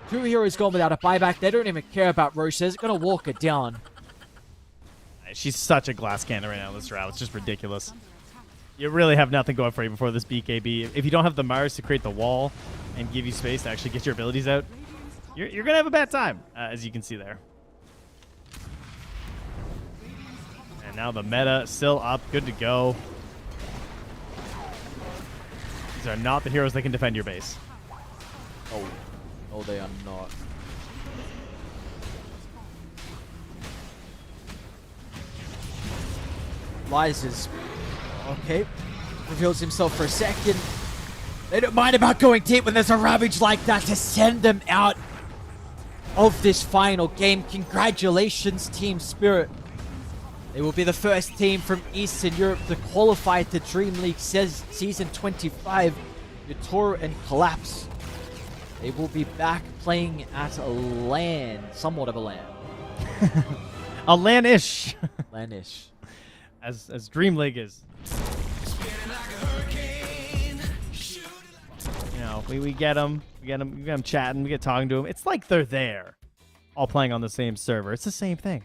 2 heroes gone without a buyback. They don't even care about Roche. They're going to walk her down. She's such a glass cannon right now in this route. It's just ridiculous. You really have nothing going for you before this BKB. If you don't have the Mars to create the wall and give you space to actually get your abilities out, you're going to have a bad time, as you can see there. And now the meta still up, good to go. These are not the heroes that can defend your base. Oh, no, they are not. Liza's okay. Reveals himself for a second. They don't mind about going deep when there's a Ravage like that to send them out of this final game. Congratulations, Team Spirit. They will be the first team from Eastern Europe to qualify to DreamLeague Season 25. Vitor and Collapse. They will be back playing at a LAN. Somewhat of a LAN. A LAN-ish. LAN-ish. As DreamLeague is. You know, we get them. We get them chatting. We get talking to them. It's like they're there. All playing on the same server. It's the same thing.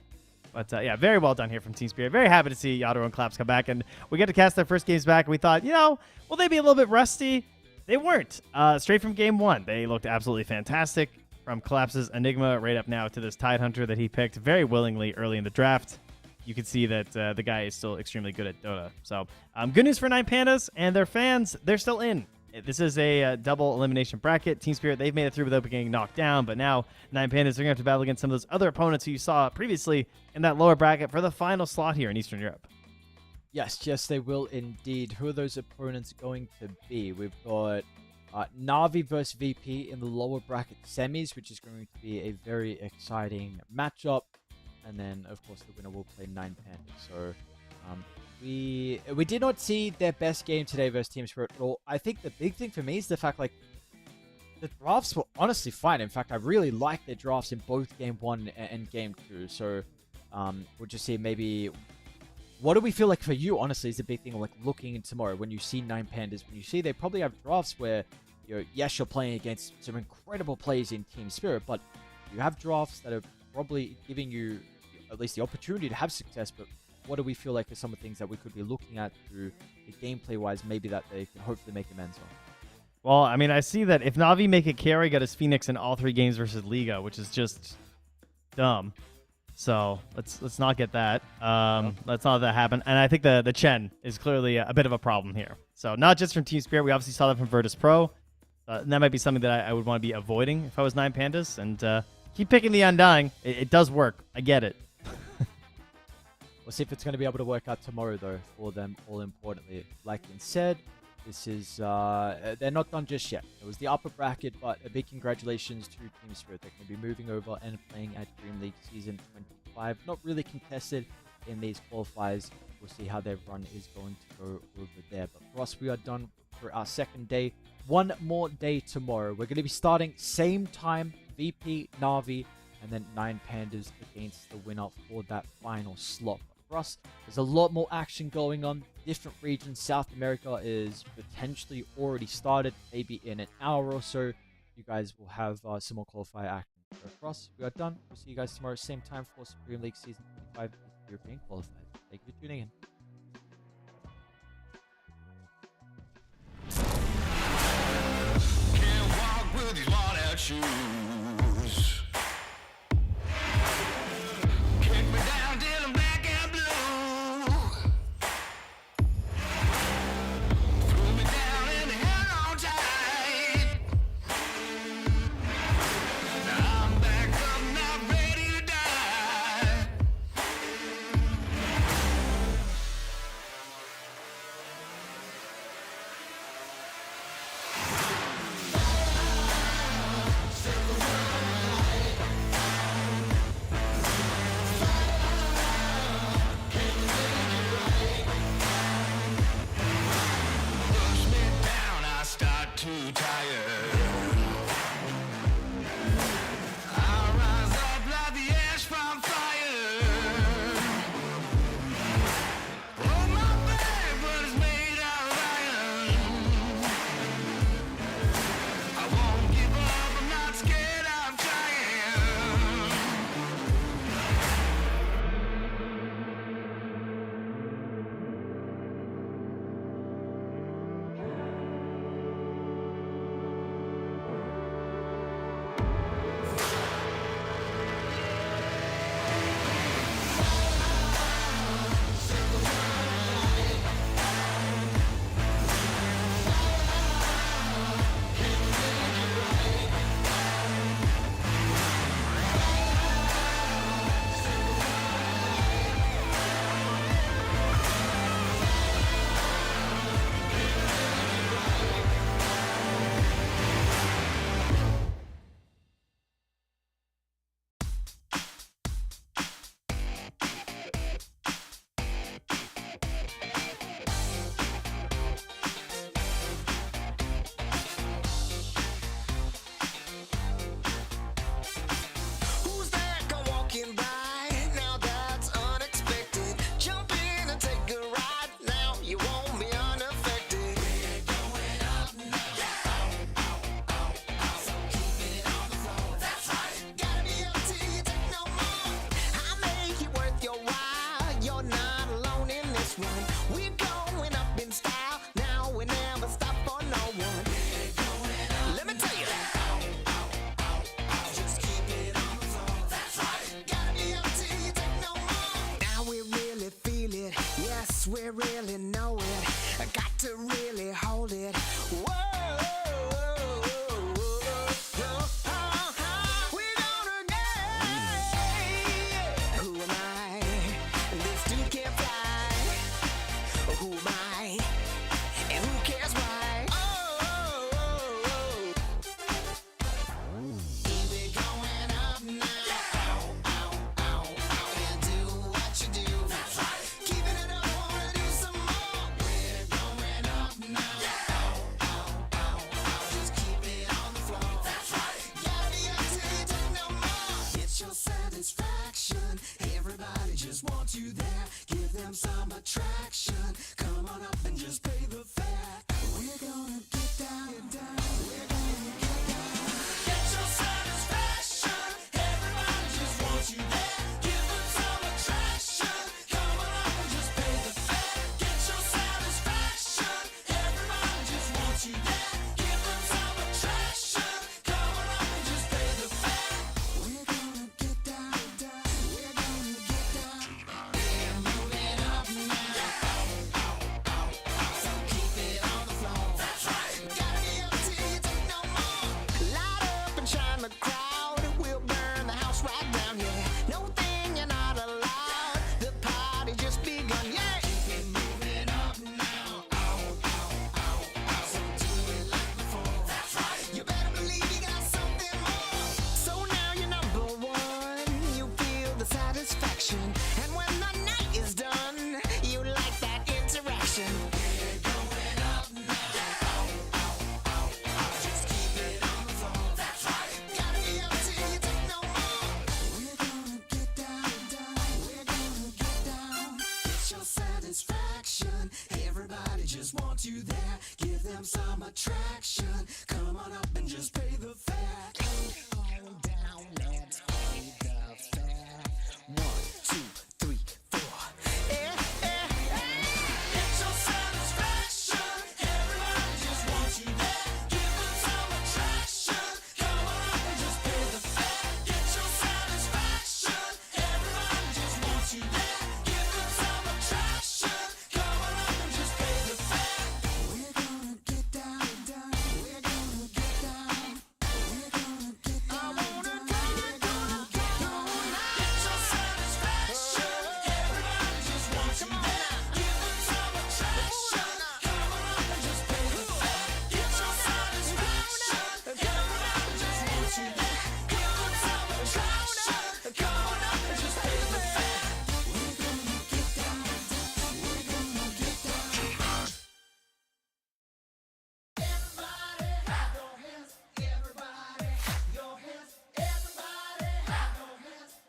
But yeah, very well done here from Team Spirit. Very happy to see Yadro and Collapse come back. And we get to cast their first games back. And we thought, you know, will they be a little bit rusty? They weren't. Straight from game one, they looked absolutely fantastic. From Collapse's Enigma right up now to this Tidehunter that he picked very willingly early in the draft. You can see that the guy is still extremely good at Dota. So good news for Nine Pandas and their fans. They're still in. This is a double elimination bracket. Team Spirit, they've made it through without getting knocked down. But now Nine Pandas are going to have to battle against some of those other opponents who you saw previously in that lower bracket for the final slot here in Eastern Europe. Yes, they will indeed. Who are those opponents going to be? We've got Na'Vi versus VP in the lower bracket semis, which is going to be a very exciting matchup. And then, of course, the winner will play Nine Pandas. So, we did not see their best game today versus Team Spirit at all. I think the big thing for me is the fact, like, the drafts were honestly fine. In fact, I really liked their drafts in both Game 1 and Game 2. So, we'll just see maybe... What do we feel like for you, honestly, is the big thing, like, looking in tomorrow when you see Nine Pandas, when you see they probably have drafts where, yes, you're playing against some incredible players in Team Spirit, but you have drafts that are probably giving you at least the opportunity to have success, but what do we feel like are some of the things that we could be looking at through the gameplay-wise, maybe that they can hopefully make amends on? Well, I mean, I see that if Na'Vi make it carry, got his Phoenix in all 3 games versus Liga, which is just dumb. So let's not get that. Let's not let that happen. And I think the Chen is clearly a bit of a problem here. So not just from Team Spirit, we obviously saw that from Virtus Pro. And that might be something that I would want to be avoiding if I was Nine Pandas. And keep picking the Undying. It does work. I get it. We'll see if it's going to be able to work out tomorrow, though, for them, all importantly. Like Ian said, this is, they're not done just yet. It was the upper bracket, but a big congratulations to Team Spirit. They're going to be moving over and playing at DreamLeague Season 25. Not really contested in these qualifiers. We'll see how their run is going to go over there. But for us, we are done for our second day. One more day tomorrow. We're going to be starting same time, VP, Na'Vi, and then Nine Pandas against the winner for that final slot. For us, there's a lot more action going on. Different regions. South America is potentially already started. Maybe in an hour or so, you guys will have some more qualifier action. So for us, we are done. We'll see you guys tomorrow, same time for Supreme League Season 25 European Qualifiers. Thank you for tuning in. Can't walk with these worn-out shoes. Kick me down till I'm black and blue. Threw me down and held on tight. Now I'm back up, not ready to die. Circle Yes, we really know it. I got to really hold it. Whoa. We're gonna get. Who am I? This dude can't fly. Who am I? And who cares why? We're going up now. And do what you do. Keeping it up, wanna do some more. We're going up now. Just keep it on the floor. Gotta be up till you take no more. It's your satisfaction. Everybody just wants you there. Give them some attraction. Come on up and just pay the fare. We're gonna get down. We're gonna get down. Get your satisfaction. Everybody just wants you there. Give them some attraction. Come on up and just pay the fare. Get your satisfaction. Everybody just wants you there. Give them some attraction. Come on up and just pay the fare. We're gonna get down. We're gonna get down. We're moving up now. So keep it on the floor. That's right. Gotta be up till you take no more. Light up and shine the crowd. We'll burn the house right down here. No thing you're not allowed. The party just begun. Yeah. Keep it moving up now. So do it like before. That's right. You better believe you got something more. So now you're number one. You feel the satisfaction. And when the night is done, you like that interaction. We're going up now. Just keep it on the floor. That's right. Gotta be up till you take no more. We're gonna get down. We're gonna get down. Get your satisfaction. Everybody just wants you there. Give them some attraction. Come on up and just pay the fare. Come on down, let's pay the fare. 1,